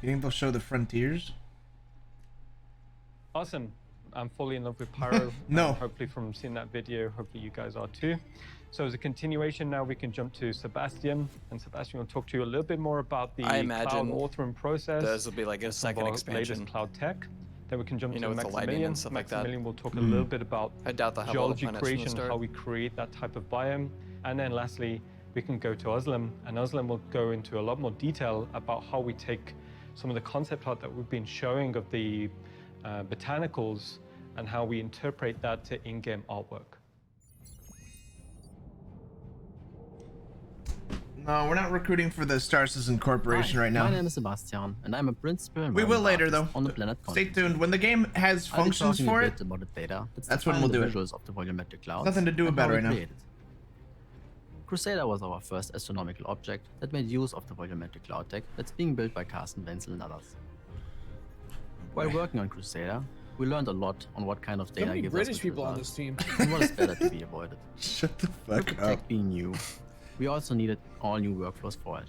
You think they'll show the frontiers? Awesome. I'm fully in love with Pyro. No. Hopefully from seeing that video, hopefully you guys are too. So as a continuation now, we can jump to Sebastian. And Sebastian will talk to you a little bit more about the I imagine cloud authoring process. this will be like a second expansion. Latest cloud tech. Then we can jump to with the lighting Maximilian. and stuff like that. Maximilian will talk a little bit about I doubt they'll have all the geology planets from the creation, start. how we create that type of biome. And then lastly, we can go to Özlem, and Özlem will go into a lot more detail about how we take some of the concept art that we've been showing of the botanicals and how we interpret that to in-game artwork. No, we're not recruiting for the Star Citizen Corporation right now. My name is Sebastian, and I'm a principal. We will later, though. On the planet Stay tuned. When the game has functions for it, about the data that's when we'll do it. Visuals of the volumetric clouds. Nothing to do about it right now. Crusader was our first astronomical object that made use of the volumetric cloud tech that's being built by Carsten Wenzel and others. While working on Crusader, we learned a lot on what kind of data gives British us people on results, this team. and what is better to be avoided. Shut the With fuck the up. tech being new, we also needed all new workflows for it.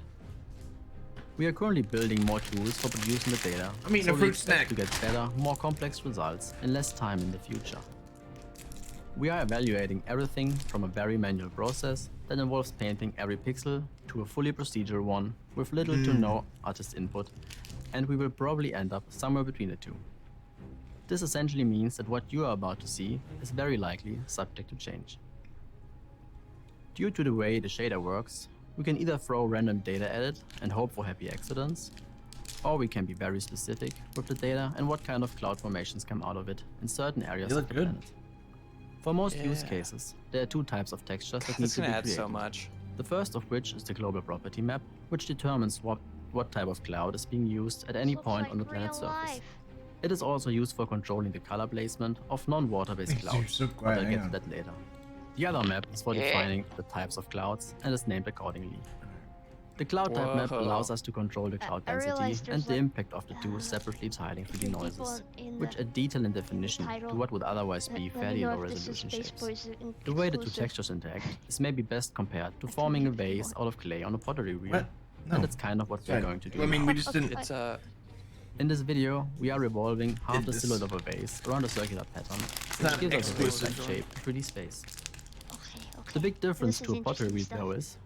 We are currently building more tools for producing the data, I'm eating so a we fruit expect snack. to get better, more complex results in less time in the future. We are evaluating everything from a very manual process that involves painting every pixel to a fully procedural one with little to no artist input, and we will probably end up somewhere between the two. This essentially means that what you are about to see is very likely subject to change. Due to the way the shader works, we can either throw random data at it and hope for happy accidents, or we can be very specific with the data and what kind of cloud formations come out of it in certain areas of the planet. For most use cases, there are two types of textures that need to be gonna add created. so much. The first of which is the global property map, which determines what type of cloud is being used at any point on the planet's surface. It is also used for controlling the color placement of non-water-based clouds, but I'll get to that later. The other map is for defining the types of clouds and is named accordingly. The cloud type map allows us to control the cloud density and the impact of the two separately tiling 3D noises, which add detail and definition to what would otherwise be fairly low-resolution shapes. The way the two textures interact is maybe best compared to forming a vase out of clay on a pottery wheel, and that's kind of what we're going to do. I mean, now. we just didn't. It's In this video, we are revolving half the silhouette of a vase around a circular pattern, which gives us a vase-like shape in 3D space. The big difference to a pottery wheel though is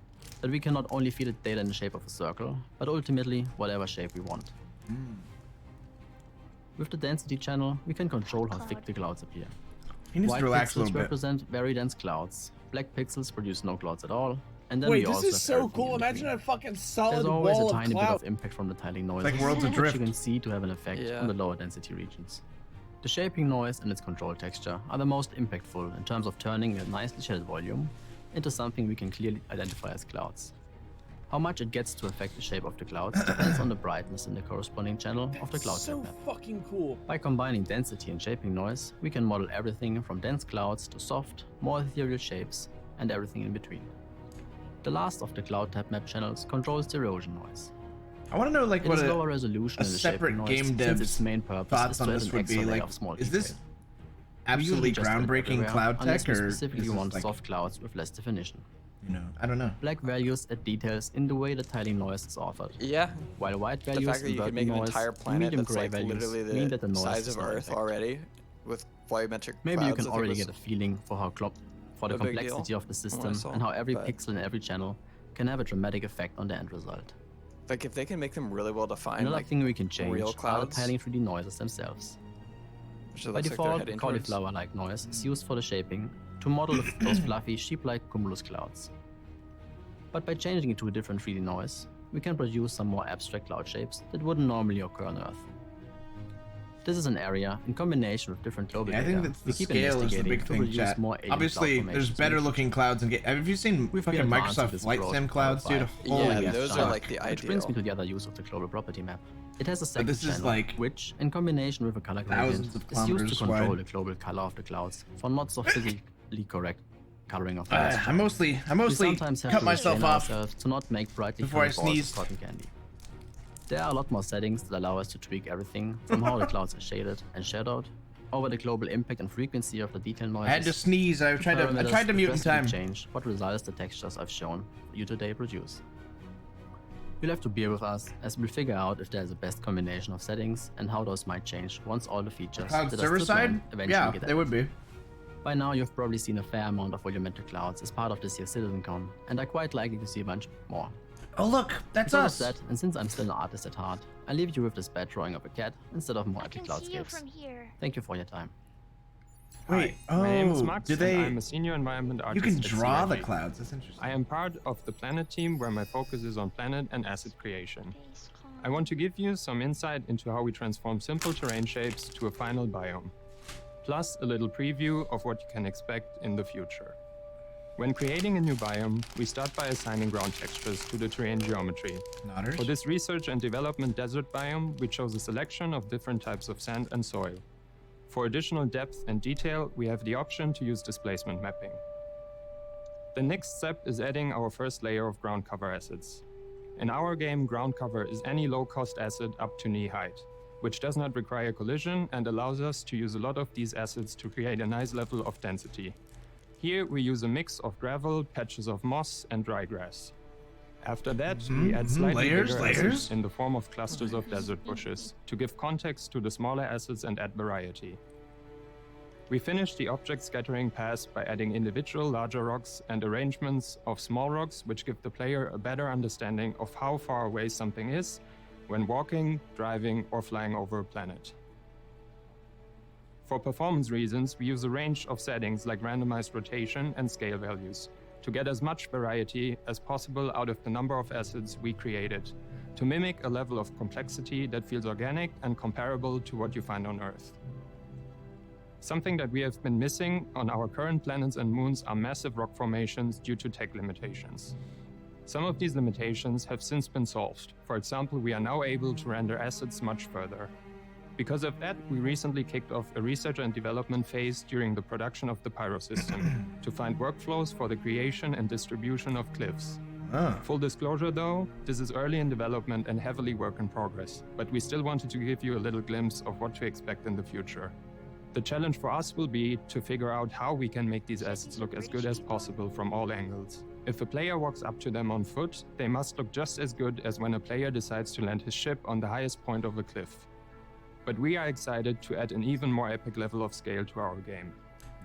that we can not only feed it data in the shape of a circle, but ultimately whatever shape we want. With the density channel, we can control how thick the clouds appear. He needs White to relax a pixels little bit. represent very dense clouds, black pixels produce no clouds at all, and then Wait, we this also is have so everything cool. in Imagine between. a fucking solid There's always wall a of tiny bit cloud. of impact from the tiling noises, Like Worlds which Adrift. you can see to have an effect on the lower density regions. The shaping noise and its control texture are the most impactful in terms of turning a nicely shaded volume into something we can clearly identify as clouds. How much it gets to affect the shape of the clouds depends on the brightness in the corresponding channel of the cloud So type map. fucking cool. By combining density and shaping noise, we can model everything from dense clouds to soft, more ethereal shapes, and everything in between. The last of the cloud type map channels controls the erosion noise. I want to know like It what is a lower resolution in the separate shaping noise, game since dev's its main purpose thoughts is to on add this an would be extra layer like, of small is this detail. absolutely We usually just do it groundbreaking everywhere, cloud unless tech, we or specifically is this want like, soft clouds with less definition. you know, I don't know. Black values add details in the way the tiling noise is authored. Yeah. While white The values fact that you invert can make an noise, entire planet medium that's gray like values literally mean the that the noise size is of not Earth affected. already with volumetric Maybe you clouds, can I think already was get a feeling for how the a big deal complexity of the from what I system saw, and how every but- pixel in every channel can have a dramatic effect on the end result. Like if they can make them really well defined, Another like thing we can change real are the clouds. tiling 3D noises themselves. Which it By looks like they're default, heading towards. cauliflower-like noise is used for the shaping to model those fluffy sheep-like cumulus clouds. But by changing it to a different 3D noise, we can produce some more abstract cloud shapes that wouldn't normally occur on Earth. This is an area, in combination with different global Yeah, I data, think that's the we keep scale is the investigating big to thing, produce chat. more alien Obviously, cloud there's formations better in the looking clouds. And have you seen We've fucking been advancing Microsoft this Flight approach Sim for clouds, dude? quite a Holy while. Yeah, those are like the Which brings me ideal. to the other use of the global property map. It has a second this is channel, like which, in combination with a color thousands gradient, of is used to kilometers control wide. the global color of the clouds for not so physically correct coloring of the rest. I mostly We sometimes have cut to myself restrain off ourselves to not make brightly before I colored balls of sneezed. cotton candy. There are a lot more settings that allow us to tweak everything from how the clouds are shaded and shadowed, over the global impact and frequency of the detail noises. I had to sneeze. I tried to parameters mute in that time. change what results the textures I've shown you today produce. You'll have to bear with us as we'll figure out if there's a best combination of settings and how those might change once all the features Cloud that server are still side? planned eventually Yeah, get they added. would be. By now you've probably seen a fair amount of volumetric clouds as part of this year's CitizenCon, and are quite likely to see a bunch more. Oh look, that's Because us. of that, and since I'm still an artist at heart, I leave you with this bad drawing of a cat instead of more I epic can see you cloudscapes. from here. Thank you for your time. Wait, My name is oh, Max, do and they? I'm a senior environment artist. You can at draw the CIG. clouds. That's interesting. I am part of the Planet team where my focus is on planet and asset creation. I want to give you some insight into how we transform simple terrain shapes to a final biome, plus a little preview of what you can expect in the future. When creating a new biome, we start by assigning ground textures to the terrain geometry. Nodders. For this research and development desert biome, we chose a selection of different types of sand and soil. For additional depth and detail, we have the option to use displacement mapping. The next step is adding our first layer of ground cover assets. In our game, ground cover is any low-cost asset up to knee height, which does not require collision and allows us to use a lot of these assets to create a nice level of density. Here we use a mix of gravel, patches of moss, and dry grass. After that, we add slightly bigger assets in the form of clusters of desert bushes to give context to the smaller assets and add variety. We finish the object scattering pass by adding individual larger rocks and arrangements of small rocks, which give the player a better understanding of how far away something is when walking, driving, or flying over a planet. For performance reasons, we use a range of settings like randomized rotation and scale values to get as much variety as possible out of the number of assets we created, to mimic a level of complexity that feels organic and comparable to what you find on Earth. Something that we have been missing on our current planets and moons are massive rock formations due to tech limitations. Some of these limitations have since been solved. For example, we are now able to render assets much further. Because of that, we recently kicked off a research and development phase during the production of the Pyro system to find workflows for the creation and distribution of cliffs. Full disclosure though, this is early in development and heavily work in progress, but we still wanted to give you a little glimpse of what to expect in the future. The challenge for us will be to figure out how we can make these assets look as good as possible from all angles. If a player walks up to them on foot, they must look just as good as when a player decides to land his ship on the highest point of a cliff. But we are excited to add an even more epic level of scale to our game.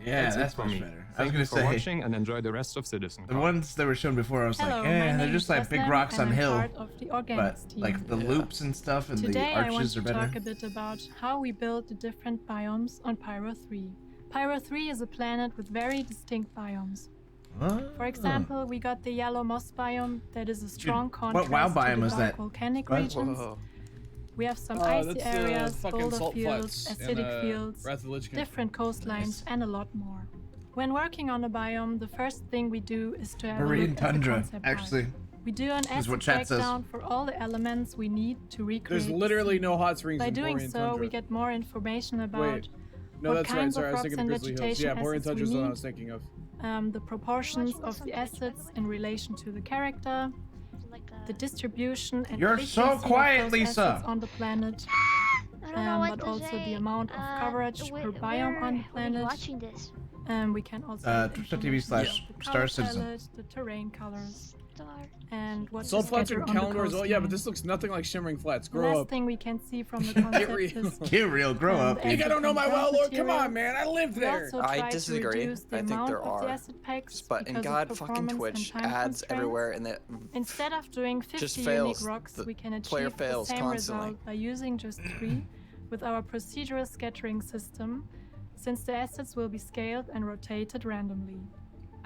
Yeah, it that's for much me. better. I was Thank gonna you for say watching and enjoy the rest of CitizenCon. the ones that were shown before. I was Hello, like, my they're name just is like big Rastar, rocks on and I'm hill, part of the but organics team. like the loops and stuff and Today the I want arches to are better. talk a bit about how we build the different biomes on Pyro 3. Pyro 3 is a planet with very distinct biomes. For example, we got the yellow moss biome that is a strong contrast what WoW to biome the is dark that? volcanic What? regions. Whoa. We have some icy that's areas, fucking boulder salt fields, flats in, acidic fields, Wrath of the Lich King. different coastlines, and a lot more. When working on a biome, the first thing we do is to have a Marine look at the tundra, concept art. actually. We do an is asset what chat says. breakdown for all the elements we need to recreate. There's the literally scene. no hot springs By in doing Borean so, Tundra. we get more information about Wait. No, what that's right. kinds Sorry, I of was rocks thinking and of Grizzly Hills. vegetation Yeah, Borean assets we Tundra's the one I need, was thinking of. the proportions of the assets in relation to the character, the distribution and You're efficiency so of quiet, those Lisa. assets on the planet, I don't know what but to also say. the amount of coverage per biome on the planet. Watching this. We can also add information about the Twitch.tv/StarCitizen. color palette, the terrain colors, and what Salt to flats scatter and on the calendar as well. Yeah, but coastline. this looks nothing like shimmering flats. The Grow last up. thing we can see from the concept is Get real, grow up. You don't know my well, Lord. Come on, man. I lived we there. also I try disagree. to reduce the I think amount there of the are. acid packs But in because God of fucking performance Twitch, and time ads constraints. everywhere, and that Instead of doing 50 just unique fails. rocks, The we can player achieve the fails same constantly. result by using just 3 with our procedural scattering system, since the assets will be scaled and rotated randomly.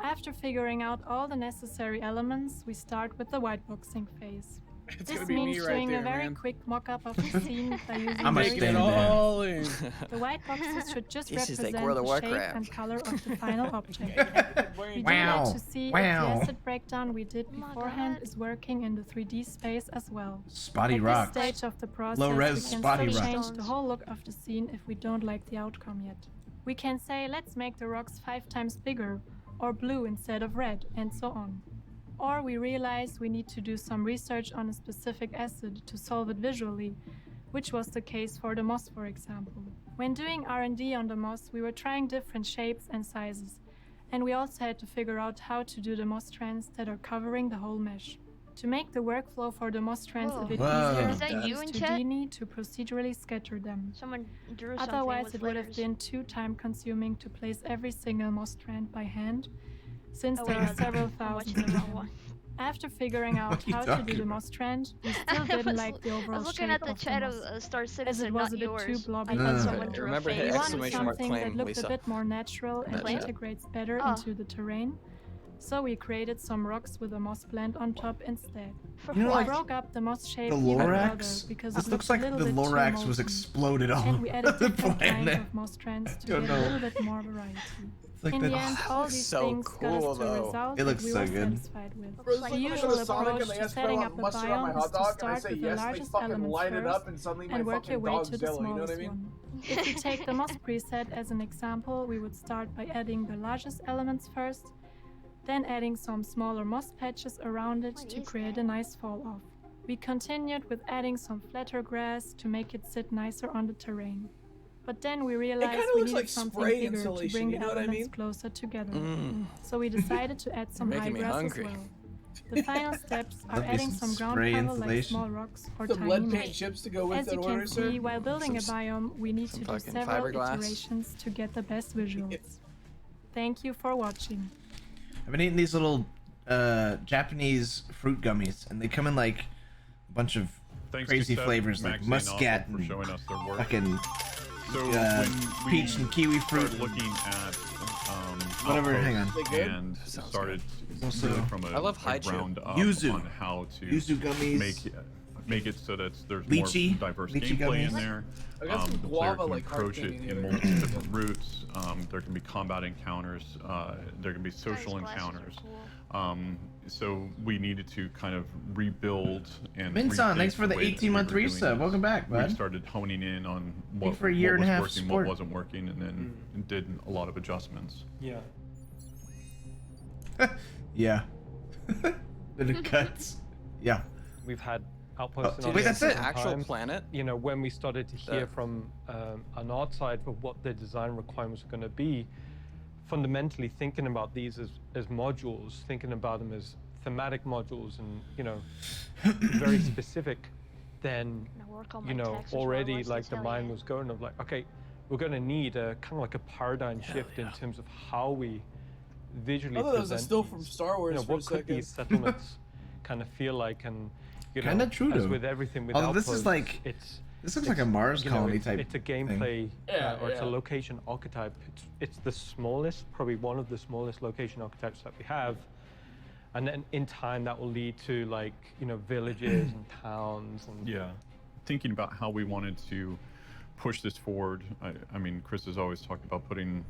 After figuring out all the necessary elements, we start with the whiteboxing phase. It's This gonna be me means right doing there, a very man. quick mock-up of the scene by using I'm very taking it simple all in. The white boxes should just This is like represent World of the shape Warcraft. and color of the final object. We do Wow. that to see if the Wow. acid breakdown we did beforehand is working in the 3D space as well. Spotty At rocks. this stage of the process, Low res we can spotty still rocks. change the whole look of the scene if we don't like the outcome yet. We can say, let's make the rocks 5 times bigger, or blue instead of red, and so on. Or we realize we need to do some research on a specific acid to solve it visually, which was the case for the moss, for example. When doing R&D on the moss, we were trying different shapes and sizes, and we also had to figure out how to do the moss strands that are covering the whole mesh. To make the workflow for the moss strands a bit easier, Is that we you in used chat? Houdini to procedurally scatter them. Someone drew something Otherwise, with it would have letters. been too time-consuming to place every single moss strand by hand, since Oh, there wait, are several I'm thousands watching of the wrong them. one. After figuring out What are you how to do talking the about? moss strand, we still I didn't was like the l- I overall was looking shape at the of chat the of moss, Star as it Citizen, was not a bit too yours. blobby. I thought Mm. someone drew a Remember, hit face. We wanted exclamation mark something that claim, looked Lisa. a bit more natural and That's it. integrates better Oh. into the terrain, so we created some rocks with a moss blend on top instead. For You know, We like, broke up the moss shape The even further Lorax? because This it looks looked like a the little bit too Lorax was molten. exploded all And we added over the different kinds planet. of moss strands to Don't get know. a little bit more variety. like In that- the end, all looks these so things got us cool, to a though. result It that looks we so were good. satisfied with. Bro, it's The like when I go usual to Sonic approach and they to ask for, setting like, up a mustard on my biome hot is to dog, and I start say with the yes, and they largest fucking element light it first up, and suddenly my and work fucking your way dog's to the jello, you know what I smallest mean? one. If you take the moss preset as an example, we would start by adding the largest elements first, then adding some smaller moss patches around it to create a nice fall off. We continued with adding some flatter grass to make it sit nicer on the terrain. But then we realized kinda we looks needed like something spray bigger to insulation, bring you know the what I elements mean? closer together. Mm. So we decided to add some You're high making me grass hungry. as well. The final steps are That'd be adding some some ground spray cover like insulation. small rocks or Some tiny lead moss. paint chips to go with As that you order, can sir? see, while building a Some biome, we need to do fucking several fiberglass. iterations to get the best visuals. Thank you for watching. I've been eating these little Japanese fruit gummies, and they come in like a bunch of Thanks crazy to Seth, flavors like Max, and muscat Oswald for showing us their work. fucking So when peach and kiwi fruit. started looking at Whatever, Outpost hang on. They good? and Sounds started Also- really from I love a haichu. ground up Yuzu. on how to Yuzu gummies. make it so that there's Lychee. more diverse Lychee gameplay gummies. in there. I got some The player guava, can like, heart approach it thingy in here. multiple different routes. There can be combat encounters. There can be social glasses are encounters. cool. So we needed to kind of rebuild and Minson, rethink thanks for the way that 18 month we were doing resub. this. Welcome back, We bud. started honing in on Thank you what, for a year what and a was half working, support. what wasn't working, and then did a lot of adjustments. Yeah. Yeah. Bit of cuts. Yeah. We've had outposts Oh, in wait, our that's game it? for Actual time. planet? You know, when we started to hear That- from an art side for what the design requirements are going to be, fundamentally thinking about these as modules, thinking about them as thematic modules and, you know, very specific, then, Gonna work on you my know, taxes while I already watch like this, the hell mind yeah. was going of like, okay, we're going to need a kind of like a paradigm shift in terms of how we visually I thought that was a present still these. from Star Wars You know, for a what could second. these settlements kind of feel like, and you know, Kinda true, as though. with everything with Although this is Outposts, like- This looks like a Mars you know, colony it's, type it's a thing. gameplay Yeah, or it's a yeah. location archetype. It's the smallest, probably one of the smallest location archetypes that we have, and then in time that will lead to like, you know, villages and towns and Yeah, thinking about how we wanted to push this forward. I mean, Chris has always talked about putting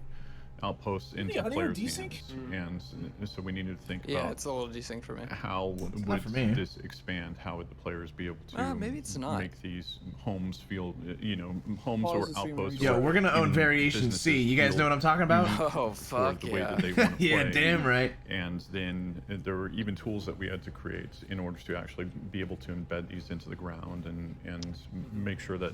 outposts into Yeah, are they on players' desync? hands, and so we needed to think Yeah, about it's a little desynced for me. how not would for me. this expand? How would the players be able to Maybe it's not. make these homes feel, you know, homes Pause or the stream outposts? Yo, or we're gonna own even Variation C. You guys businesses know what I'm talking about? unique Oh, for fuck the way yeah. that they want to Yeah, play. damn right. And then there were even tools that we had to create in order to actually be able to embed these into the ground and make sure that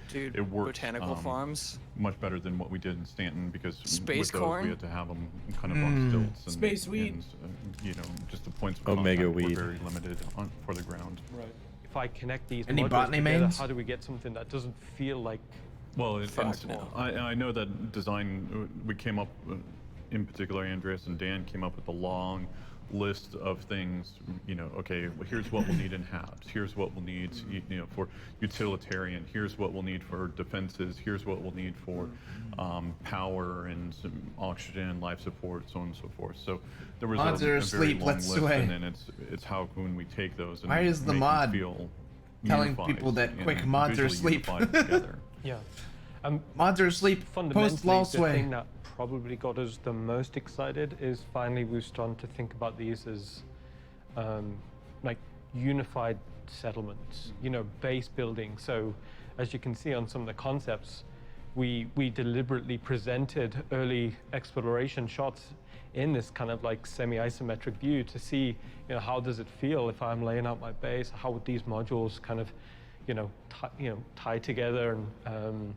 Dude, it worked botanical farms. much better than what we did in Stanton, because Space with those, corn? we had to have them kind of on stilts. And, Space weed. And, you know, just the points of Omega contact weed. were very limited for the ground. Right. If I connect these Any modules botany together, mains? how do we get something that doesn't feel like? Well, no. I know that design, we came up, in particular, Andreas and Dan came up with a long list of things, you know, okay, well, here's what we'll need in HABs, here's what we'll need, you know, for utilitarian, here's what we'll need for defenses, here's what we'll need for power and some oxygen, life support, so on and so forth. So there was Mods a are very asleep, long let's list, sway. and then it's how can we take those and Why is the make them mod feel telling unified people that and quick mods are visually asleep? unified together. Yeah. Mods are asleep. Post law The sway. thing that probably got us the most excited is finally we've started to think about these as like unified settlements, you know, base building. So as you can see on some of the concepts, we deliberately presented early exploration shots in this kind of like semi-isometric view to see, you know, how does it feel if I'm laying out my base? How would these modules kind of, tie together? And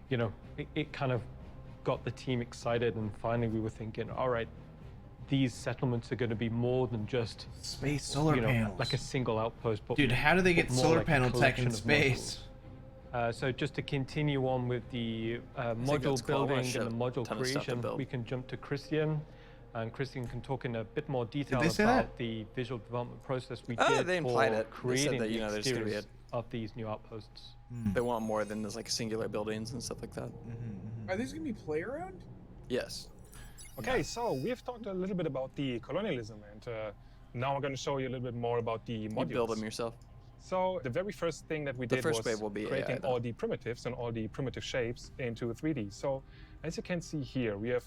you know, it kind of got the team excited. And finally, we were thinking, all right, these settlements are going to be more than just space solar panels, like a single outpost. But dude, how do they get more solar like a panel tech collection in of space? So just to continue on with the module building and the module creation, we can jump to Christian. And Christian can talk in a bit more detail about the visual development process we did they for implied it. They creating said that, you know, the there's gonna be exteriors of these new outposts. They want more than just like singular buildings and stuff like that. Are these gonna be play around? Yes. Okay, so we've talked a little bit about the colonialism, and now I'm going to show you a little bit more about the modules. You build them yourself. So the very first thing that we did was wave will be creating AI, all the primitives and all the primitive shapes into 3D. So as you can see here, we have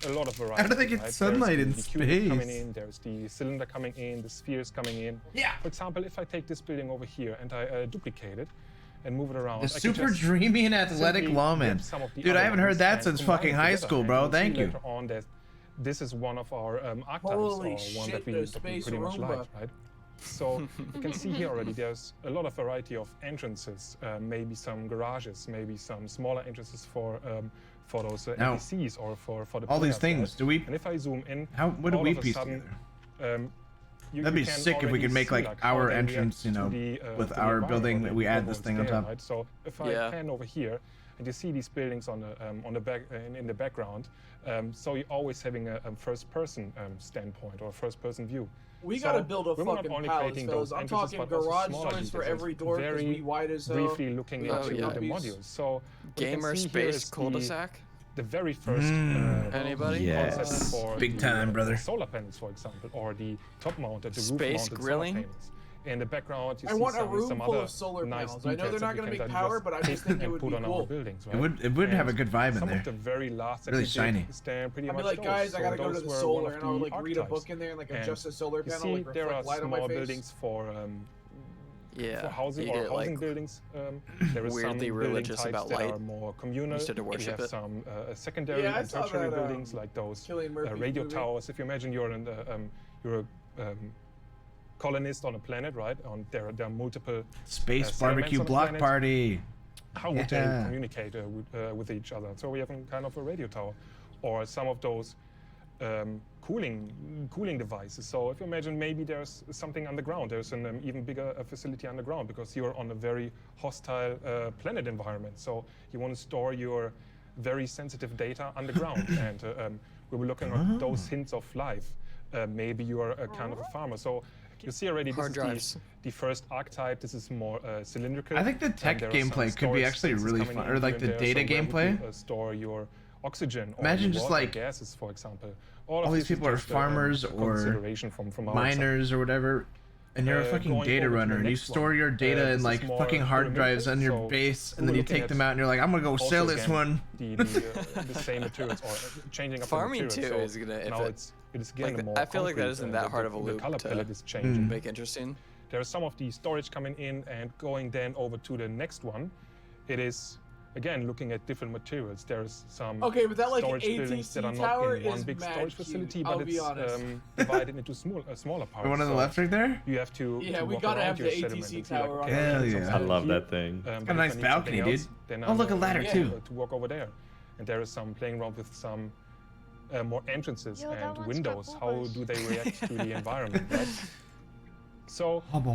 a lot of variety. How do they get sunlight in the cube coming space? in, there's the cylinder coming in, the spheres coming in. Yeah. For example, if I take this building over here and I duplicate it and move it around, The I can super just dreamy and athletic simply lawman. grab some of the Dude, I other haven't heard ones that and since combine fucking them high together. school, And bro. you'll see Thank you. later on that this is one of our archetypes, Holy or one shit, that we there's space pretty much Roomba. like, right? So you can see here already there's a lot of variety of entrances, maybe some garages, maybe some smaller entrances for those Now, NPCs or for the all these players, things, right? do we- And if I zoom in, what do all we of a piece sudden, That'd you be can sick if we already could make see, like how our they entrance, you know, react to the, with to the our environment building. or We the add this thing on scale, top. right? So if I pan over here and you see these buildings on the back in the background, so you're always having a first-person standpoint or first-person view. We So gotta build a we're not fucking only palace, creating fellas. those I'm entrances, talking but also garage smaller doors for details. every door, 'cause Very we wide as hell. briefly looking Oh, into yeah. the modules. So what you can Gamer see here space is cul-de-sac. the very first Anybody? concept for Big the, time, brother. solar panels, for example, or the top-mounted, the Space roof-mounted grilling? solar panels. In the background, you I see want a some room full other of solar nice panels. I know details they're that not we gonna can make then power, just but I take just think it and would put be on cool. our buildings, right? It would have a And good vibe in some there. of the very last that Really we did shiny. is there pretty I'd be much like, those. guys, I So gotta go to those the were solar, one of and I'll the like read a archetypes. book in there and like And adjust the solar you panel, see, like there are reflect light on my small face. buildings for Yeah, housing you or get, housing like, buildings. There is some weirdly building religious types about that light. are more communal. You start to We worship have it. some secondary Yeah, I and saw tertiary that, buildings like those Cillian Murphy's radio movie. towers. If you imagine you're a colonist on a planet, right? There are multiple Space settlements barbecue on a block planet. party. How would they Yeah. communicate with each other? So we have a kind of a radio tower, or some of those cooling devices. So if you imagine maybe there's something underground, there's an even bigger facility underground because you're on a very hostile planet environment. So you want to store your very sensitive data underground, and we were looking at those hints of life. Maybe you are a kind of a farmer. So you see already Hard this drives. is the first archetype. This is more cylindrical. I think the tech and there are some gameplay could be storage actually spaces really coming fun, in or like here the and data there. So where gameplay. would you, store your oxygen or Imagine your just water, like gases, for example. all of these this is people are just, farmers a or consideration from our side. miners or whatever, and you're a fucking going data over to the runner, and you next store one. your data This in is like more fucking hard pyramidal, drives on your so base, we and then were you looking take at them out, and you're like, I'm gonna go also sell this again one. The same materials or changing up Farming the too materials. is gonna. Now If it is again like, more I feel like that concrete, isn't that hard of a the loop color to palette is changing. make interesting. There is some of the storage coming in, and going then over to the next one, it is again looking at different materials. There is some Okay, but that, like, storage buildings ATC that are not tower in one is big mad storage cute, facility, I'll but be it's honest. divided into smaller parts. The one on the So left right there? You have to Yeah, to we walk gotta around have your the settlement ATC and see, like, tower okay, on Hell there's yeah. some I love here, that thing. Got a but if nice I need balcony, something else, dude. then Oh, I'm, look, a ladder, too. to walk over there, and there is some playing around with some more entrances Yo, that and one's windows. got How boogers. do they react to the environment, right? So Hubba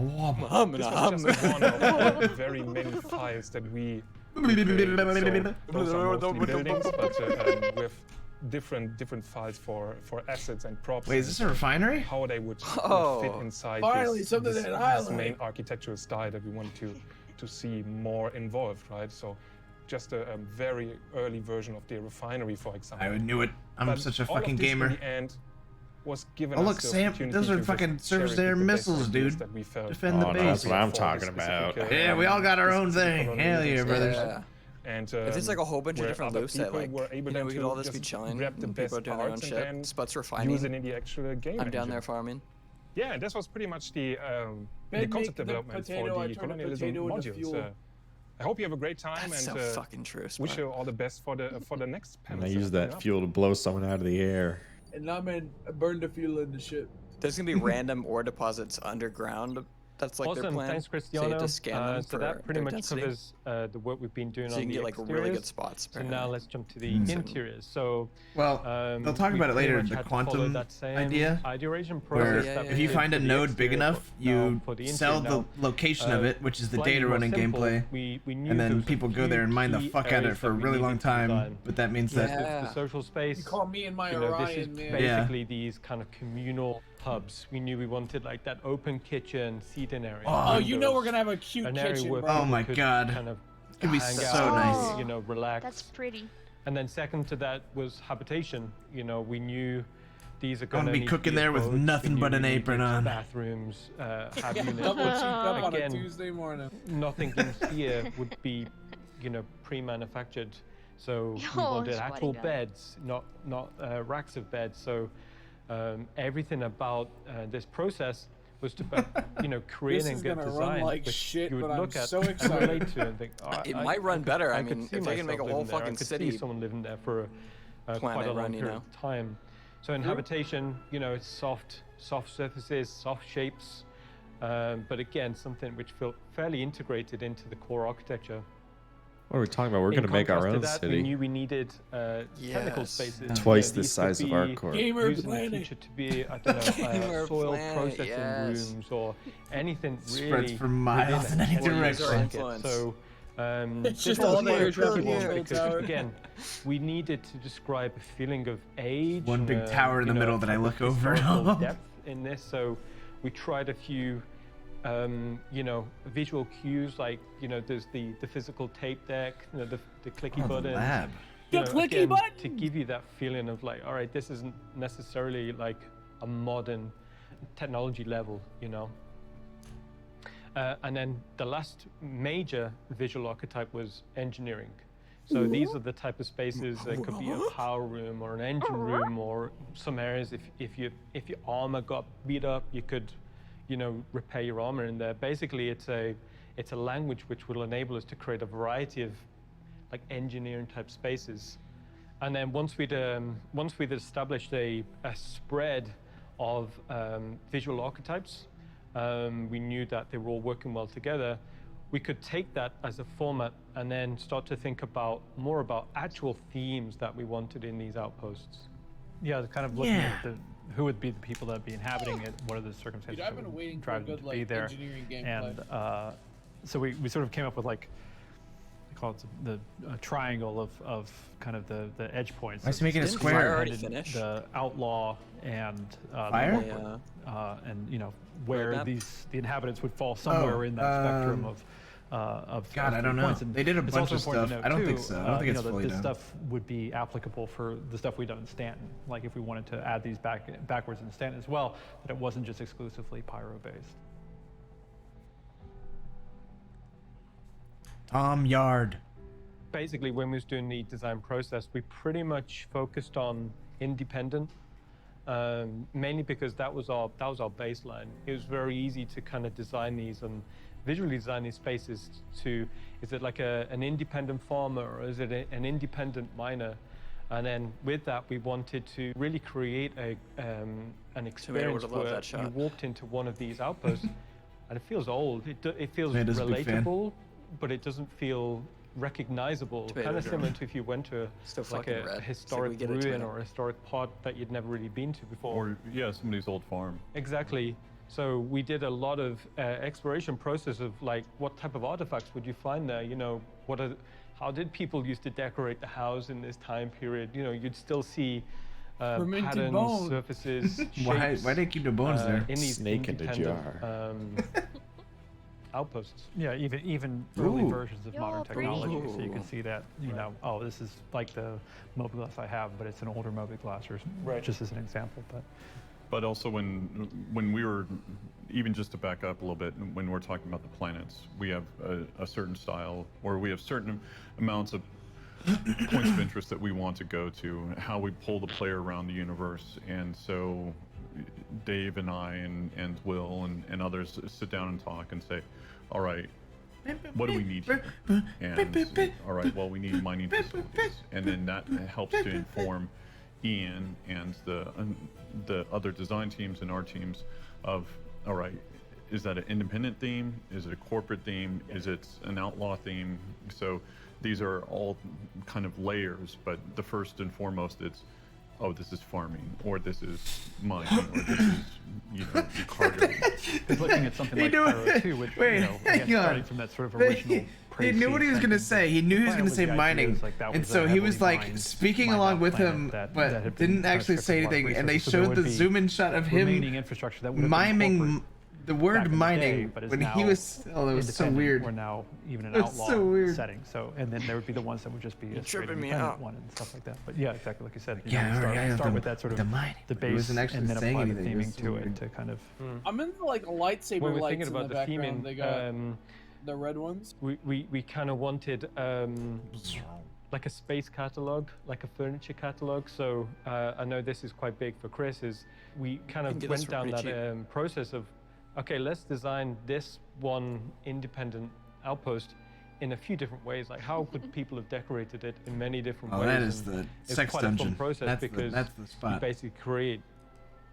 this was just one of the very many files that we created. So those are mostly buildings, but with different files for assets and props. Wait, is this a refinery? How they would fit inside Finally, this, something this, that this highlight. main architectural style that we want to see more involved, right? So just a very early version of the refinery, for example. I knew it. I'm But such a all of fucking this gamer. in the end was given Oh us look, the Sam, opportunity those to are just fucking surface cherry air pick the best missiles, ideas dude. that we felt Defend the Oh, no, base. that's what I'm for talking the about. specific, Yeah, we all got our own thing. specific Hell yeah, brothers. Yeah. And If there's like a whole bunch of where different other loops that people like, were able we to could all just be just chilling, grab the and best people are doing their own parts and shit. then Sput's refining. use it in the actual game. I'm down engine. there farming. Yeah, and this was pretty much the Make concept the development potato, I for the turn the colonialism potato into modules. fuel. I hope you have a great time, That's and so fucking true, wish Sput. you all the best for the next panel. And I use that fuel to blow someone out of the air. And Lawman burned the fuel in the ship. There's gonna be random ore deposits underground. That's like their Awesome, plan. thanks, So you Cristiano. have to scan them So for that pretty their much density. covers the work we've been doing So on you can the get like exteriors. really good spots. So now let's jump to the Mm. interiors. So, Well, they'll talk we about it pretty later, much the had to follow quantum that same idea, ideation where process that we if you did find a for the node big exterior, enough, but now you for the sell interior. the location of it, which is the slightly data more running simple. gameplay, We knew and there then was a people go few there and mine the key fuck at it areas for a that we really long needed to time. design. But that means This that is the social space. You call me and my You know, this Orion, is man. basically these kind of communal hubs. We knew we wanted like that open kitchen, seating area. Oh, you know windows, we're gonna have a cute an area kitchen, where bro. Oh people my could God. kind of It's gonna be hang so out, nice. You know, relax. That's pretty. And then second to that was habitation. You know, we knew these are I'm going gonna be cooking there with nothing but an apron on. Bathrooms, have units. Double cheeked up on a Again, Tuesday morning. nothing in here would be, you know, pre-manufactured. So we Oh, wanted sweaty actual guy. beds, not racks of beds. So everything about this process was to, you know, create This and is get gonna design run like which shit, you would but I'm look at so and excited. relate to and think, oh, It might run better. I could mean, see if they can make a myself whole living there. I fucking could city see someone living there for quite planet a long run, you period know. of time. So in habitation, you know, it's soft surfaces, soft shapes, but again, something which felt fairly integrated into the core architecture. What are we talking about? We're In going to make our contrast to own that, city. We knew we needed technical spaces. Twice the These size could of our be core. Gamer used in the planet. future to be, I don't know, Gamer soil planet, processing yes. rooms or anything really. Spreads for miles within in any it. Or user direction. input. So, It's this just was all the quite air a tricky traffic one control because, tower. again, we needed to describe a feeling of age. One big and, tower in the you know, middle that I type of look over. historical depth in this. So we tried a few you know, visual cues like, you know, there's the physical tape deck, you know, the clicky Oh, the buttons. lab. You The know, clicky again, button! to give you that feeling of like, all right, this isn't necessarily like a modern technology level, you know. And then the last major visual archetype was engineering. So these are the type of spaces that could be a power room or an engine room, or some areas if your armor got beat up, you could, you know, repair your armor in there. Basically, it's a language which will enable us to create a variety of like engineering type spaces. And then once we'd established a spread of visual archetypes, we knew that they were all working well together. We could take that as a format and then start to think more about actual themes that we wanted in these outposts. Yeah, kind of looking at who would be the people that would be inhabiting it, what are the circumstances Dude, I've that been would waiting for drive a them good to be like there. engineering gameplay. And so we sort of came up with like, they call it the triangle of kind of the edge points. Why is he making a Didn't square? Fire already finish? The outlaw and Fire? the Lord, and you know where Roadmap? the inhabitants would fall somewhere in that spectrum of God, I don't know. points. And They did a it's bunch also of important stuff. to I don't note, think too, so. I don't think you it's know, that fully this done. stuff would be applicable for the stuff we've done in Stanton. Like if we wanted to add these backwards in Stanton as well, that it wasn't just exclusively Pyro based. Yard. Basically, when we was doing the design process, we pretty much focused on independent, mainly because that was our baseline. It was very easy to kind of design these and visually design these spaces to, is it like an independent farmer or is it an independent miner? And then with that, we wanted to really create an experience would've loved where that shot. you walked into one of these outposts and it feels old. It feels Amanda's a big fan. relatable, but it doesn't feel recognizable, Tomato kind of drum. similar to if you went to Still like fucking a red. historic It's like we get a ruin tomato. or a historic pod that you'd never really been to before. Or yeah, somebody's old farm. Exactly. So we did a lot of exploration process of like, what type of artifacts would you find there? You know, how did people used to decorate the house in this time period? You know, you'd still see Fermented patterns, bone. surfaces, Why shapes, they keep the bones there? in these Snake in the independent, jar. Outposts. Yeah, even early Ooh. versions of modern technology. So you can see that, you know, oh, this is like the mobiGlass I have, but it's an older mobiGlass, or just as an example. But also when we were, even just to back up a little bit, when we're talking about the planets, we have a certain style, or we have certain amounts of points of interest that we want to go to, how we pull the player around the universe. And so Dave and I and Will and others sit down and talk and say, all right, what do we need here? And all right, well, we need mining facilities. And then that helps to inform Ian and the other design teams and our teams of, all right, is that an independent theme? Is it a corporate theme? Is it an outlaw theme? So these are all kind of layers, but the first and foremost, it's, oh, this is farming, or this is mining, or this is, you know, cargo. Because looking at something like Pyro 2, which, you know, again, starting from that sort of original He knew what he was gonna say. He knew he was gonna say mining, and so he was like speaking along with him, but didn't actually say anything. And they showed the zoom-in shot of him miming the word mining when he was. Oh, that was so weird. We're now even an That's outlaw so weird. setting. So, and then there would be the ones that would just be a straight tripping me independent out. one and stuff like that. But yeah, exactly like you said. You Yeah, know, yeah, start the- with that sort of the mining. the He base, wasn't actually and then saying apply the anything. It was theming so to it weird. to kind of. I'm into like lightsaber When we're lights thinking in the about the background. theming, They got the red ones. we kind of wanted like a space catalog, like a furniture catalog. So I know this is quite big for Chris. Is we kind You can of get this went for down pretty that process of, okay, let's design this one independent outpost in a few different ways. Like, how could people have decorated it in many different Oh, ways? that is And the it's sex quite a fun dungeon. process That's because the you spot. basically create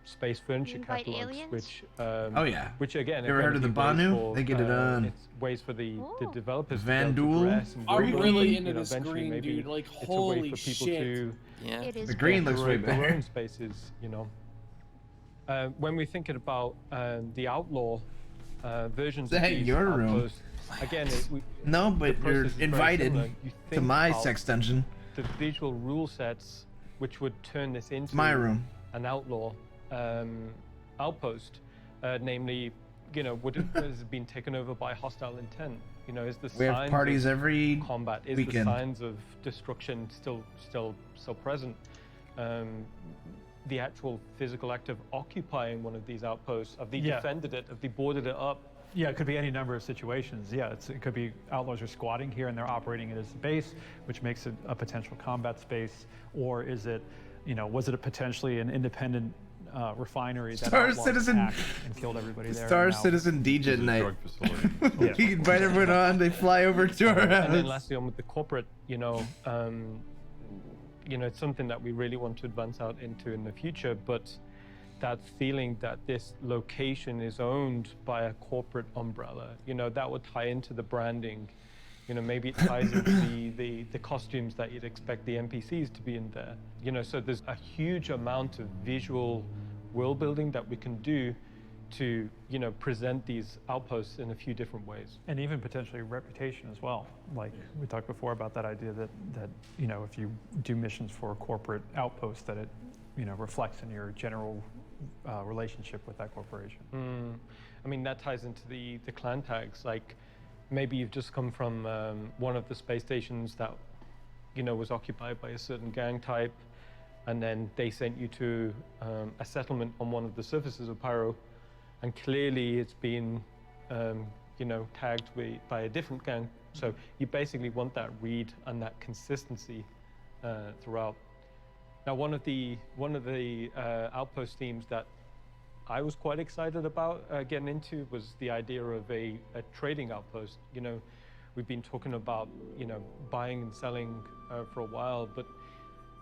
space furniture invite catalogs, aliens? which Oh, yeah. which again, You ever heard of the is ways Banu? for, They get it on. It's ways for the developers Van to be able to Duel? dress and I'm work really on, into you know, this eventually green, maybe dude. Like, it's a way holy for people shit. to Yeah. It is The green looks way create their better. own spaces, you know. When we're thinking about the outlaw versions Is of that these your room? outposts, again, No, the but you're process is very invited similar. You to think my about sex dungeon. the visual rule sets which would turn this into my room. an outlaw outpost, namely, you know, has it been taken over by hostile intent? You know, is the We have signs parties of every combat, is weekend. the signs of destruction still present? The actual physical act of occupying one of these outposts, have they defended it, have they boarded it up? Yeah, it could be any number of situations. Yeah, it could be outlaws are squatting here and they're operating it as a base, which makes it a potential combat space. Or is it, you know, was it potentially an independent refinery that Star outlaws Citizen- attacked and killed everybody there? Star and now- Citizen DJ night. Drug facility. We invite everyone on. They fly over to our And then house. lastly, on with the corporate, you know, it's something that we really want to advance out into in the future, but that feeling that this location is owned by a corporate umbrella, you know, that would tie into the branding. You know, maybe it ties into the costumes that you'd expect the NPCs to be in there. You know, so there's a huge amount of visual world building that we can do to, you know, present these outposts in a few different ways. And even potentially reputation as well. Like we talked before about that idea that you know, if you do missions for a corporate outpost, that it, you know, reflects in your general relationship with that corporation. I mean, that ties into the clan tags. Like, maybe you've just come from one of the space stations that, you know, was occupied by a certain gang type, and then they sent you to a settlement on one of the surfaces of Pyro, and clearly it's been, you know, tagged by a different gang. So you basically want that read and that consistency throughout. Now, one of the outpost themes that I was quite excited about getting into was the idea of a trading outpost. You know, we've been talking about, you know, buying and selling for a while, but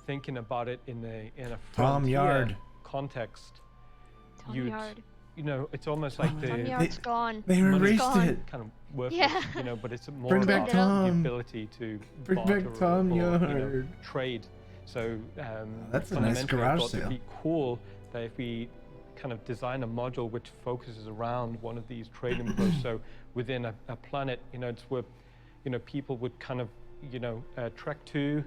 thinking about it in a Tom frontier Yard context, Tom Yard. you know, it's almost like The art's gone. They money's erased gone. it. kind of worthless, Yeah. you know, but it's more Bring about back Tom. the ability to Bring barter back Tom or, you know, Yard. trade. So That's a nice fundamentally, I garage thought sale. it'd be cool that if we kind of design a module which focuses around one of these trading posts. So within a planet, you know, it's where, you know, people would kind of, you know, trek to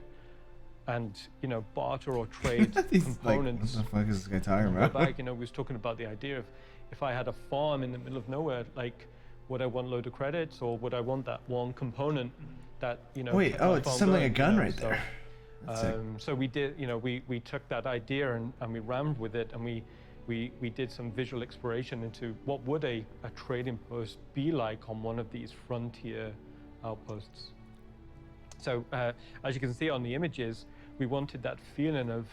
and, you know, barter or trade components. Like, what the fuck is this guy talking Go about? back, you know, we was talking about the idea of if I had a farm in the middle of nowhere, like, would I want a load of credits or would I want that one component that, you know? Wait, kept oh, my it's farm assembling a going, gun you know? right there. That's sick. So we did, you know, we took that idea and we ran with it, and we did some visual exploration into what would a trading post be like on one of these frontier outposts. So as you can see on the images, we wanted that feeling of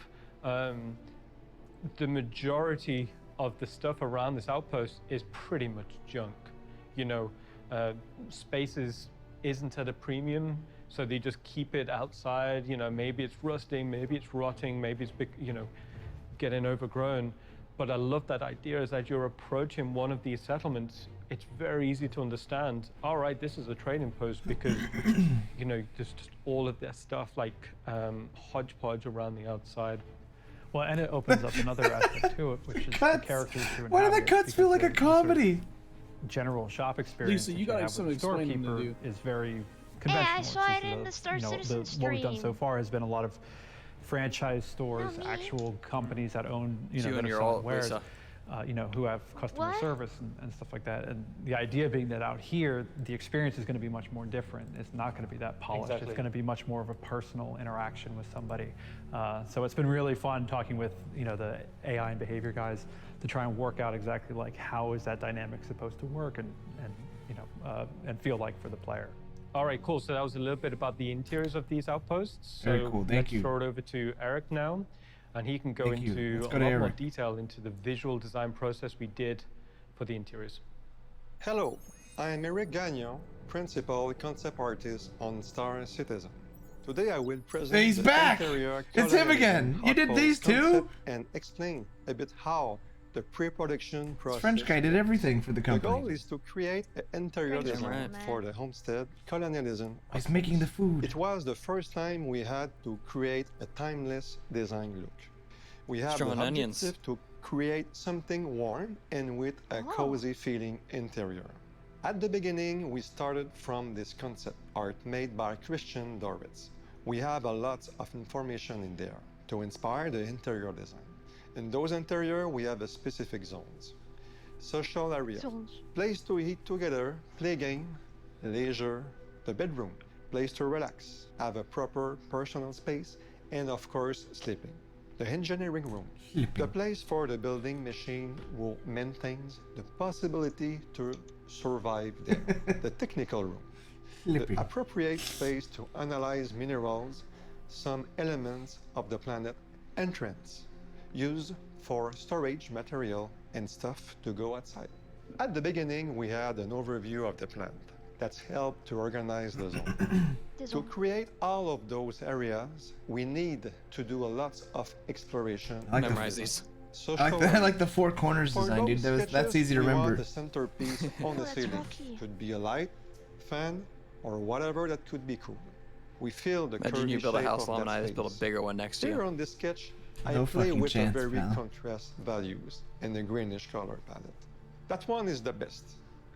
the majority of the stuff around this outpost is pretty much junk. You know, spaces isn't at a premium, so they just keep it outside. You know, maybe it's rusting, maybe it's rotting, maybe it's, you know, getting overgrown. But I love that idea is that you're approaching one of these settlements, it's very easy to understand, all right, this is a trading post because, you know, there's just all of their stuff like hodgepodge around the outside. Well, and it opens up another aspect to it, which is the characters who Why do the inhabit it, cuts feel because like a the sort of comedy? general shop experience Lisa, that you got have some with the explaining to storekeeper do. is very Hey, conventional. I saw It's it in just the Star you know, Citizen what we've done so stream. far has been a lot of franchise stores, Not me. actual companies that own, you It's know, you that and are your selling alt, wares, Lisa. you know, who have customer What? service and stuff like that. And the idea being that out here, the experience is going to be much more different. It's not going to be that polished. Exactly. It's going to be much more of a personal interaction with somebody. So it's been really fun talking with, you know, the AI and behavior guys to try and work out exactly like how is that dynamic supposed to work and you know, and feel like for the player. All right, cool. So that was a little bit about the interiors of these outposts. So Very cool, thank let's you. throw it over to Eric now, and he can go Thank you. into Let's a go to lot more Eric. detail into the visual design process we did for the interiors. Hello, I am Eric Gagnon, Principal Concept Artist on Star Citizen. Today I will present He's the back! interior It's him colorism again! You did Outpost these too? concept and explain a bit how the pre-production process. This French guy did everything for the The goal company. is to create an interior Thank you, design man. for the homestead colonialism. He's making the food. It was the first time we had to create a timeless design look. We have Strong the onions. objective to create something warm and with a cozy feeling interior. At the beginning, we started from this concept art made by Christian Dorwitz. We have a lot of information in there to inspire the interior design. In those interior, we have a specific zones. Social area, place to eat together, play game, leisure, the bedroom, place to relax, have a proper personal space, and of course, sleeping. The engineering room, the place for the building machine who maintains the possibility to survive there. The technical room, Sleeping. the appropriate space to analyze minerals, some elements of the planet entrance, used for storage material and stuff to go outside. At the beginning, we had an overview of the plant that's helped to organize the zone. To create all of those areas, we need to do a lot of exploration. I like Memorize these. I like the four corners For design, dude. those That's sketches, easy to we want remember. the centerpiece on the That's ceiling. rocky. Could be a light, fan, or whatever that could be cool. We feel the Imagine you curvy build a shape house, of Lawman, and that I just build a space. bigger one next to Here you. on this sketch, I No play fucking with chance, a very pal. contrast values and a greenish color palette. That one is the best.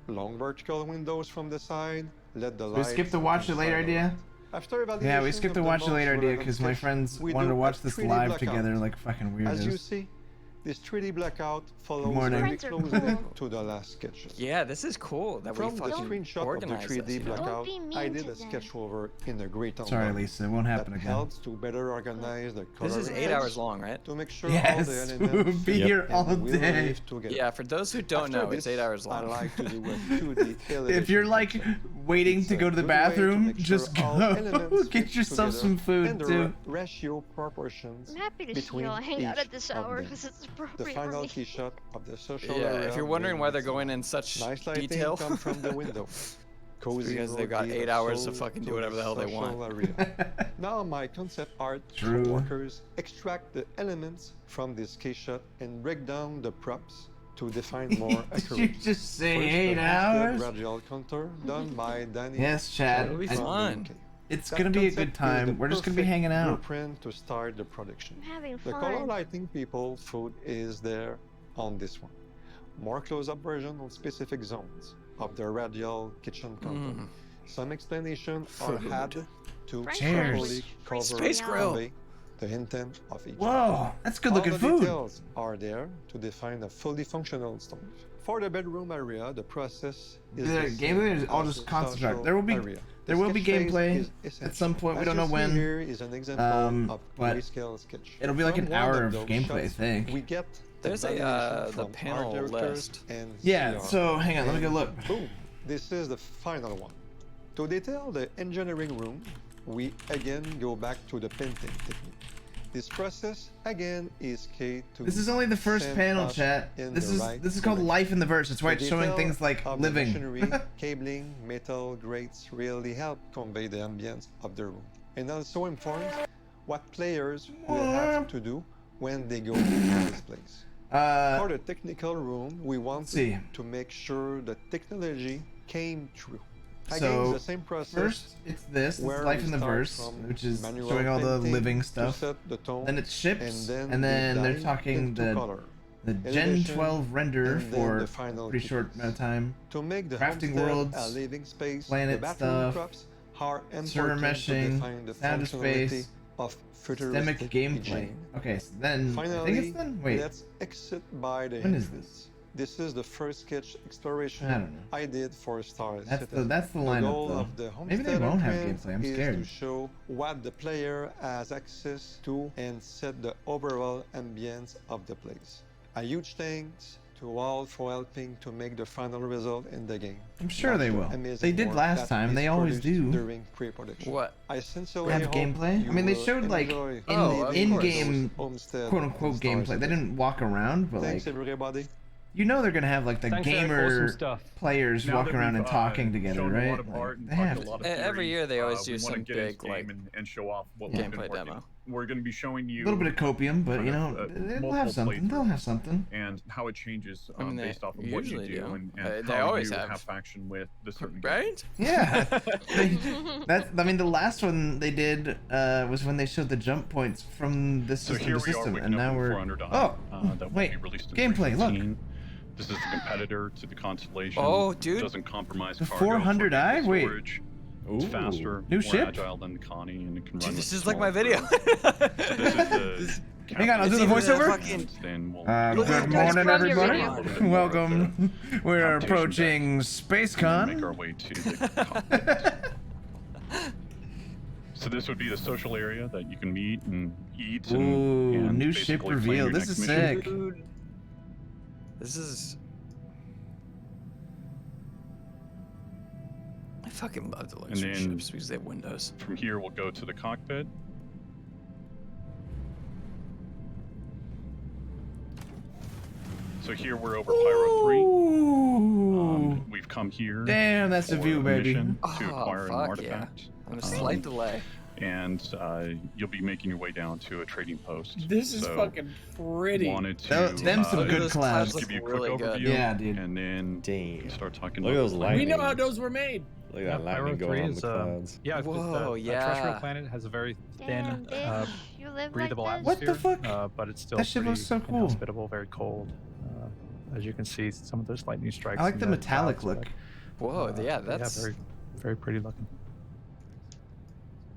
Long vertical windows from the side, let the We light. skipped the watch it later idea. After evaluation Yeah, we skipped the of watch it most later idea relevant because my sketch, friends we wanted do to a watch this 3D live blackout. together like fucking As you weirdos. see, this 3D blackout follows morning. very Friends are closely cool. to the last sketches. Yeah, this is cool that From we the fucking screenshot of the organized 3D this, you know? blackout, Don't be I mean did to a them. sketch over in a gray tone. Sorry, bar Lisa, it won't happen that again. helps to better organize the color. This is 8 hours long, right? To make sure Yes, all the we'll elements be fit here and all will day. live together. Yeah, for those who don't After know, it's this, 8 hours I long. like to do a 2D If you're like waiting It's to a go to the good way to bathroom, make just sure all go. elements Get fit yourself together some food and the too. ratio proportions I'm happy to between still hang out each at this of hour them. because it's The appropriate for final me. key shot of the social Yeah, area if you're wondering why they're brings going in such nice lighting detail, come from the window. Cozy because they've got road 8 lead hours to soul fucking do to whatever the hell they social want. area. Now my concept art True. workers extract the elements from this key shot and break down the props to define more accurately. You just say First, 8 the hours? radial counter done by Danny. Yes, Chad. It'll be fun. It's That gonna be a concept good is the time. We're just gonna be perfect hanging out. Blueprint to start the production. I'm having The fun. color lighting people food is there on this one. More close-up version on specific zones of the radial kitchen counter. Some explanation are Food. had to Cheers. properly cover Space grill. convey the intent of each. Whoa, that's good looking All the food. details are there to define a fully functional stove. For the bedroom area, the process is The gameplay is all just concentrate. There will be gameplay at some point. We don't know when. Here is an example of but grayscale sketch. it'll be like From an one hour of those gameplay, I shots, think. We get There's validation the from panel art directors list. and Yeah, CR. so hang on, let me go And look. Boom. This is the final one. To detail the engineering room, we again go back to the painting technique. This process again is key to. This is only the first send panel, us chat. in This the is right this is called direction. life in the verse. That's why The it's showing detail things like of living. The machinery, cabling, metal grates really help convey the ambience of the room, and also informs what players will have to do when they go to this place. For the technical room, we want see. to make sure the technology came true. Again, So the same process. first, it's this. It's where life we in the start verse, from which is manual showing all the painting living to stuff. set the tone, Then it's ships, and and then we they're dive talking into color, the Gen elevation, 12 render and then for the final a pretty short pieces. amount of time. To make the crafting homestead worlds, a living space, planet the bathroom stuff, props are server important to meshing, define the sound functionality space, of systemic futuristic gameplay. engineering. Okay, so then I Finally, think it's then. Wait, let's exit by the when is entrance. this? This is the first sketch exploration I don't know. I did for Star That's the Citizen. that's the The lineup goal though. of the Maybe they homestead won't have entrance gameplay. I'm is scared. to show what the player has access to and set the overall ambience of the place. A huge thanks to all for helping to make the final result in the game. I'm sure they That's the will. amazing They did work last that time. is They always produced do. during pre-production. What? I sincerely Have hope gameplay? you I mean, they will showed like enjoy in-game Homestead quote unquote Star gameplay. They Citizen. didn't walk around, but Thanks like everybody. you know they're gonna have like the Thanks, Eric. gamer Awesome stuff. players Now walking that around we've, and talking together, shown a right? lot of art and They talked have a to. lot of Every theory, year they always we do wanna some get into big, game like, and show off what we've been gameplay working. demo. We're going to be showing you A little bit of copium, but you know, kind of, they'll have something. They'll have something. and how it changes I mean, they based off of what you usually do do. and They how always you have. faction with the certain Right? Yeah. That's. I mean, the last one they did was when they showed the jump points from this So system here to we are system, waking and up now in we're. 400 Oh, that will wait. be released in Gameplay. Look. 315. This is the competitor to the Constellation. Oh, dude. It doesn't compromise The cargo, 400i. Wait. storage. It's faster, New more ship? agile than the Connie, and it can run Dude, this with is like my smaller video. crews. So this is the Hang on, I'll do the voiceover. Then we'll Good morning, everybody. Welcome. We're approaching make SpaceCon. our way to the cockpit. So this would be the social area that you can meet and eat and, Ooh, and new ship basically plan reveal. your This next is mission. sick. Dude. This is. I fucking love the luxury then- ships because they have windows. From here, we'll go to the cockpit. So here we're over Pyro 3. We've come here. Damn, that's a for view, baby. mission to Oh, acquire an fuck artifact. yeah. On a slight delay. And you'll be making your way down to a trading post. This is So fucking pretty. Wanted to Them some good those clouds. clouds give you a look quick really good. overview. Yeah, dude. And then Damn. start talking Look at about those the lightning. We know how those were made. Look at that Pyro lightning going 3 on is, the clouds. yeah, Whoa, a yeah. terrestrial planet has a very Damn, thin, bitch. You live breathable like this? What the atmosphere, fuck? but it's still That shit pretty looks so cool. inhospitable, very cold. As you can see, some of those lightning strikes. I like in the metallic clouds, look. Whoa, yeah, that's. very, very pretty looking.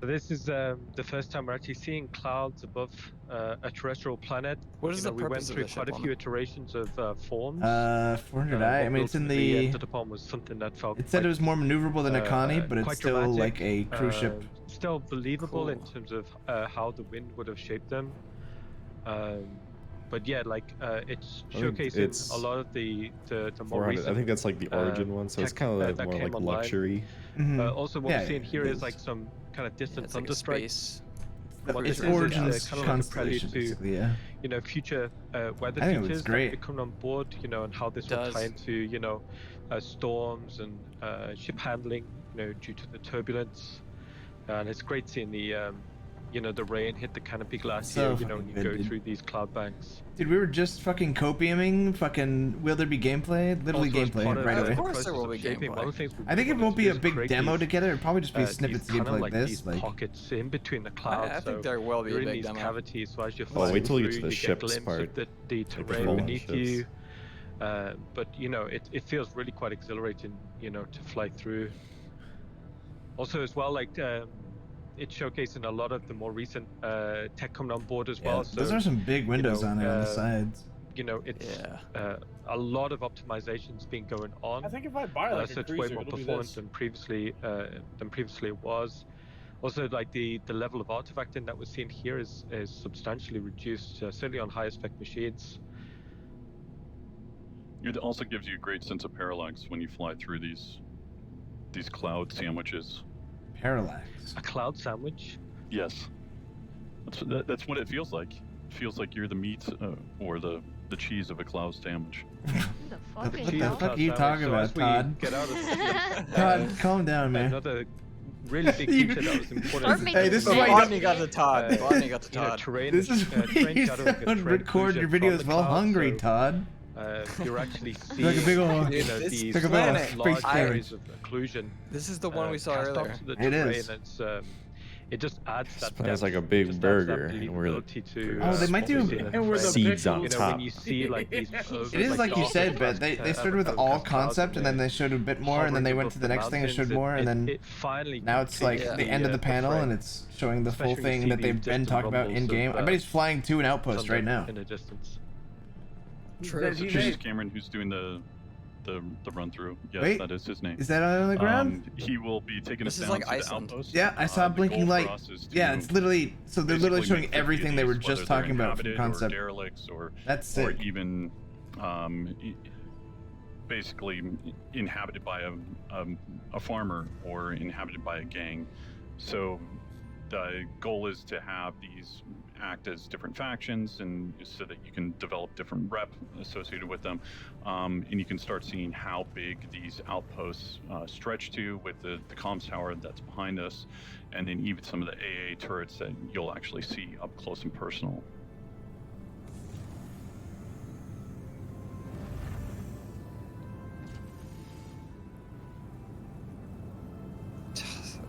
So this is the first time we're actually seeing clouds above a terrestrial planet. What is the We went purpose of through the quite ship a on few it? iterations of forms. 400i. I what mean, it's in ultimately the. ended upon was something that felt It said quite, it was more maneuverable than a Connie, but it's quite still dramatic, like a cruise ship. Still believable in Cool. terms of how the wind would have shaped them. But yeah, like it's I think showcasing it's a lot of the more 400. recent. I think that's like the origin one, so it's tech, kind of that more came like online. luxury. Also, what Yeah, we're seeing here it is is. like some kind of distant It's like a thunderstrikes. space. What It's this is Origins kind of like a prelude Constellation, to, basically, yeah. you know, future weather I think it features looks great. that come on board, you know, and how this will Does. tie into, you know, storms and ship handling, you know, due to the turbulence. And it's great seeing the you know, the rain hit the canopy glass So here, you know, fucking you good, go dude. through these cloud banks. Dude, we were just fucking copiuming. Fucking, will there be gameplay? Literally Also, as gameplay part of right the away. process of shaping, one of the things we I think it wanted won't to be do a is big create demo these, together. It'll probably just be these snippets of kind gameplay like this. these Like, pockets in between the clouds. I think so there will be a you're in big these demo. cavities, so as you're Oh, flying wait till you through, get to the you ships glimpse part. of the Like the terrain full-on beneath ships. you. But you know, it feels really quite exhilarating, you know, to fly through. Also, as well, like it's showcasing a lot of the more recent tech coming on board as well. So, those are some big windows on it on the sides. You know, it's a lot of optimizations been going on. I think if I buy like so a it's way cruiser, more it'll be performant this. than previously it was. Also, like the level of artifacting that we're seeing here is substantially reduced, certainly on higher spec machines. It also gives you a great sense of parallax when you fly through these cloud sandwiches. Parallax. A cloud sandwich? Yes. That's what it feels like. It feels like you're the meat or the cheese of a cloud sandwich. What the fuck are you talking about, Todd? Get out of Todd, calm down, man. Another really big feature that was important. Hey, this is why Bonnie got the Todd. Bonnie got the You know, Todd. terrain, This is why terrain you shadowing and terrain record your occlusion from videos the while cloud, hungry, so, Todd. You're actually seeing Like a big old, you know, This these like a big old planet. large space areas carriage. of occlusion. This is the one we saw cast earlier. onto the It terrain. is. It's, it just adds that It's depth, like a it big just adds burger, that and we're believability to, Oh, they might do- what we see in the And we're the terrain. seeds on You know, top. when you see like these It is like you said, but they started with all concept and then they showed a bit more and then they went to the next thing and showed more and then it finally now it's like Yeah. the end of the panel frame. and it's showing the full Especially when you thing see that they've these been distant talking about in rumbles game. of, I bet he's flying to an outpost thunder right now. in the distance. True. This is Cameron who's doing the run through. Yes, Wait, that is his name. Is that on the ground? He will be taking us This is down like to the Iceland. outpost. Yeah, I saw a The blinking goal for light. us is to Yeah, it's literally so they're literally basically showing make everything they were these, just whether they're talking about from inhabited concept. Or derelicts or That's sick. or even basically inhabited by a farmer or inhabited by a gang. So the goal is to have these act as different factions, and so that you can develop different rep associated with them, and you can start seeing how big these outposts stretch to with the comms tower that's behind us, and then even some of the AA turrets that you'll actually see up close and personal.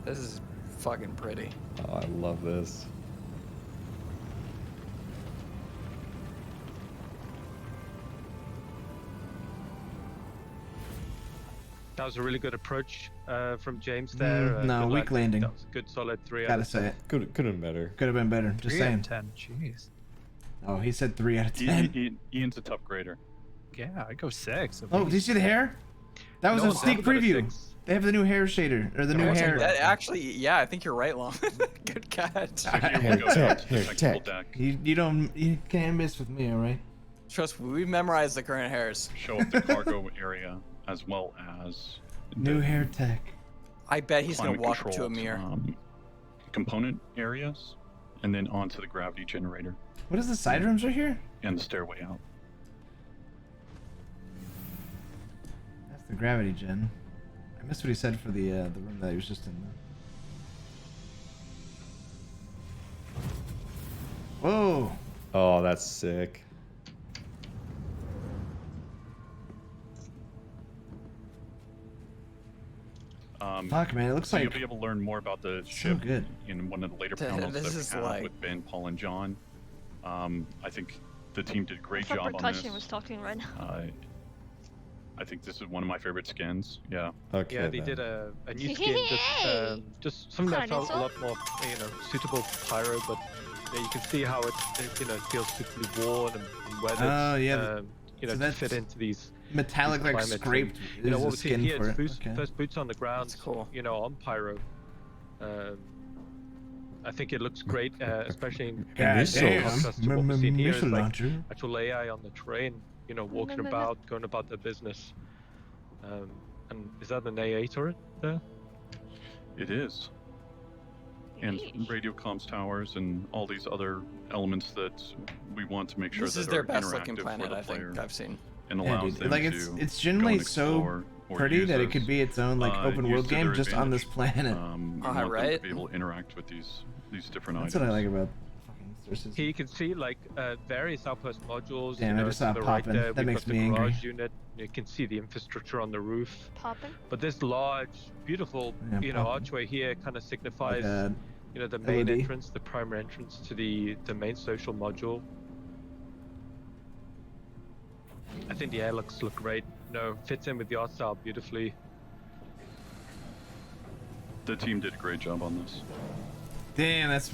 This is fucking pretty. Oh, I love this. That was a really good approach from James there. No, good weak landing. That was a good solid 3 out Gotta of say 10. it. Could have been better. Could have been better. Just 3 out saying. of 10. Jeez. Oh, he said 3 out of 10. Ian's a tough grader. Yeah, I go 6. Oh, did you see the hair? That was No, a sneak Sam got a preview. 6. They have the new hair shader or the new hair. That actually, yeah, I think you're right, Long. Good catch. You can't miss with me, all right? Trust me, we've memorized the current hairs. Show up the cargo area as well as New hair tech. I bet he's gonna climate walk up to a controlled, mirror. Component areas, and then onto the gravity generator What is the side rooms right here? and the stairway out. That's the gravity gen. I missed what he said for the room that he was just in. Whoa! Oh, that's sick. Fuck, man, it looks so like you'll be able to learn more about the so ship good. in one of the later This panels that is we have like- with Ben, Paul, and John. I think the team did a great I thought job on this. Percussion was talking right now. I think this is one of my favorite skins. Yeah. Okay. Yeah, they then. did a new skin, just something that felt a lot more, suitable for Pyro. But yeah, you can see how it feels suitably worn and weathered. Oh, yeah, to that's fit into these metallic, like climates. scraped. And, Is what the we're seeing skin here for is it. boots, Okay. first boots on the ground. That's cool. On Pyro. I think it looks great, especially in Goddamn. contrast to what we're seeing here. Is Missile like launcher. actual AI on the train, walking about, going about their business. And is that an AA turret there? It is. And radio comms towers and all these other elements that we want to make sure This that is their are best looking interactive planet for the I think player I've seen. and Yeah, allows dude. them Like to it's go generally and so explore or pretty use that it as, could be its own like open use world to their game just on this advantage. planet. We want them right? to be able to interact with these these different That's items. what I like about fucking Star Citizen. Here you can see like various outpost modules. Damn, I just saw to it the right popping. there, That we've makes got me the angry. garage unit. You can see the infrastructure on the roof. Popping? But this large, beautiful, Yeah, popping. archway here kind of signifies, Like the main LED. entrance, the primary entrance to the main social module. I think the air look great. Fits in with the art style beautifully. The team did a great job on this. Damn, that's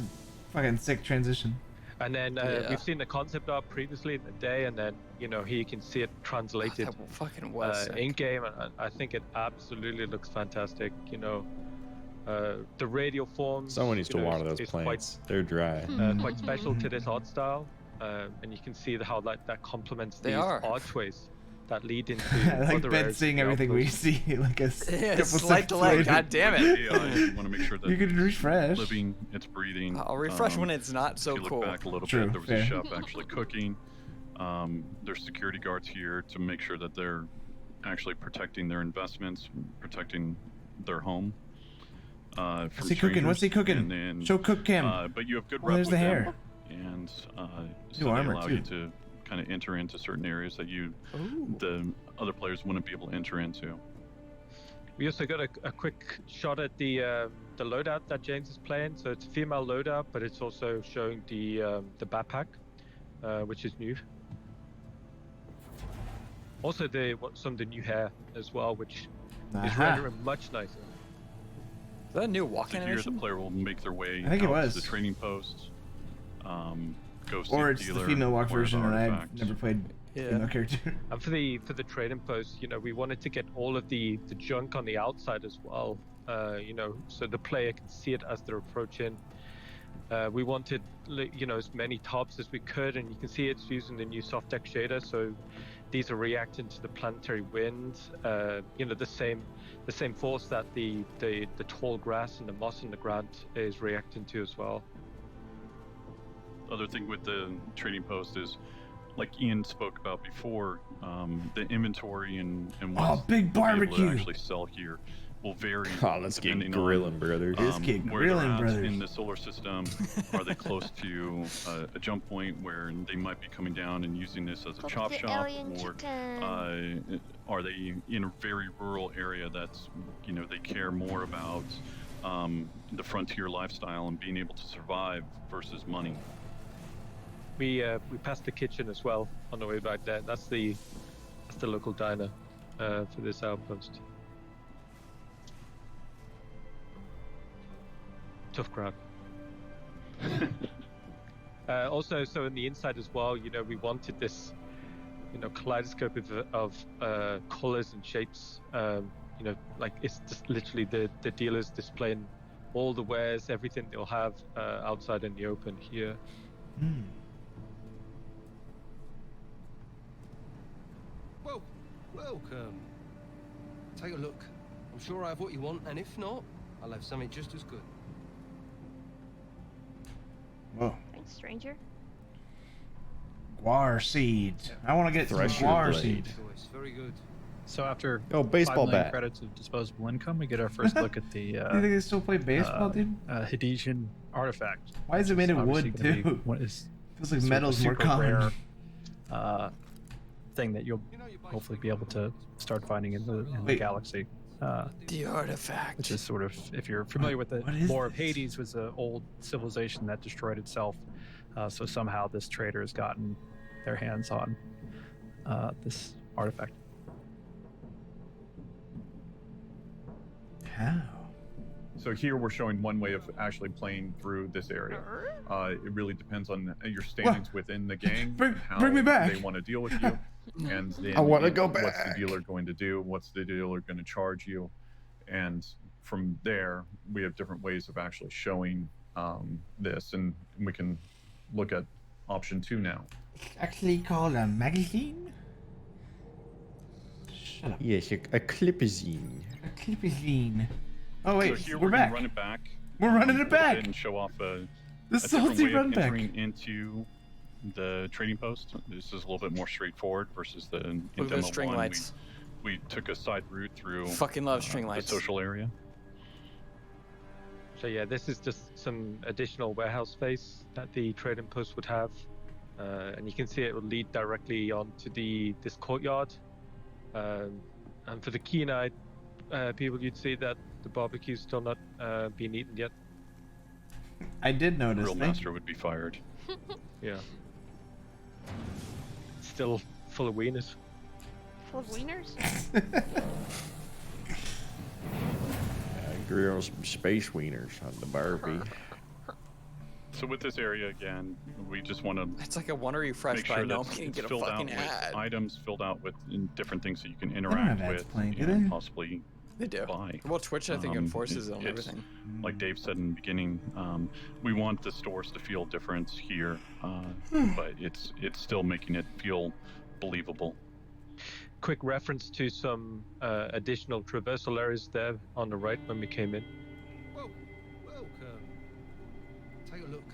fucking sick transition. And then we've seen the concept art previously in the day, and then here you can see it translated fucking was in game. And I think it absolutely looks fantastic. The radial forms. Someone needs to water those is plants. They're dry. Quite special to this art style, and you can see how that complements They these are. archways that lead into I like other Ben areas seeing of the everything we outpost. see like a couple slight seconds delay. later. God damn it. Yeah, I want to make sure that You can refresh. living, it's breathing. I'll refresh when it's not so if you cool. look back a little True, bit, there was fair. a chef actually cooking. There's security guards here to make sure that they're actually protecting their investments, protecting their home. From What's he cooking? What's he cooking? And then, Show cook cam. But you have good Oh, rep there's with the them, hair. and so New they armor, allow too. you to kind of enter into certain areas that the other players wouldn't be able to enter into. We also got a quick shot at the loadout that James is playing. So it's a female loadout, but it's also showing the backpack, which is new. Also, some of the new hair as well, which is rendering much nicer. Is that a new walk-in So here the animation? player will make their way I think it out was. to the training post. Go see Or the it's the dealer, female walk acquire the version, and I've artifact. never played female character. And for the trading post, we wanted to get all of the junk on the outside as well. So the player can see it as they're approaching. We wanted, as many tops as we could, and you can see it's using the new soft deck shader. So these are reacting to the planetary wind. The same force that the tall grass and the moss on the ground is reacting to as well. Other thing with the trading post is, like Ian spoke about before, the inventory and what's big we'll be able to barbecue. actually sell here will vary. Oh, let's get depending grilling, on, brothers. Let's get where grilling, they're at brothers. in the solar system. Are they close to a jump point where they might be coming down and using this as a chop the shop, alien or chicken. are they in a very rural area that's they care more about the frontier lifestyle and being able to survive versus money? We passed the kitchen as well on the way back there. That's the local diner for this outpost. Tough crowd. Also, so in the inside as well, we wanted this, kaleidoscope of colors and shapes. Like it's just literally the dealers displaying all the wares, everything they'll have outside in the open here. Welcome. Take a look. I'm sure I have what you want, and if not, I'll have something just as good. Whoa. Thanks, stranger. Guar seeds. I want to get some Thresher guar blade. seeds. Choice. Very good. So after Oh, baseball 5 million bat. credits of disposable income, we get our first look at the You think they still play baseball, dude? Hadesian artifact. Why is it made of obviously wood, gonna be too? What is Feels like sort of a metal's more super common. rare, thing that you'll hopefully be able to start finding in the galaxy. The artifact. Which is sort of, if you're familiar with the What is lore of Hades, was an old civilization that destroyed itself. So somehow this trader has gotten their hands on this artifact. How? So here we're showing one way of actually playing through this area. It really depends on your standings within the gang, how bring me back. they want to deal with you, and then I wanna go what's back. the dealer going to do, what's the dealer going to charge you, and from there we have different ways of actually showing this, and we can look at option 2 now. Actually called a magazine? Shut up. Yes, a clipazine. A clipazine. Oh wait, so here we're gonna back. run it back. We're running it Go ahead back. and show off a The different salty way of run back. entering into the trading post. This is a little bit more straightforward versus the in Look at demo those string 1. lights. We took a side route through Fucking love string lights. the social area. So yeah, this is just some additional warehouse space that the trading post would have, and you can see it will lead directly onto this courtyard. And for the keen-eyed people, you'd see that the barbecue's still not being eaten yet. I did notice. Real master would be fired. Yeah. Still full of wieners. Full of wieners? Grill some space wieners on the barbie. So with this area again, we just want to. It's like a Wonder Refresh, make but I sure know that I'm gonna it's get a filled out fucking with ad. items filled out with different things that you can don't interact have ads with playing, do and they? possibly They do. buy. Well, Twitch I think enforces it on it's- everything. Like Dave said in the beginning, we want the stores to feel different here, but it's still making it feel believable. Quick reference to some additional traversal areas there on the right when we came in. Well, welcome. Take a look.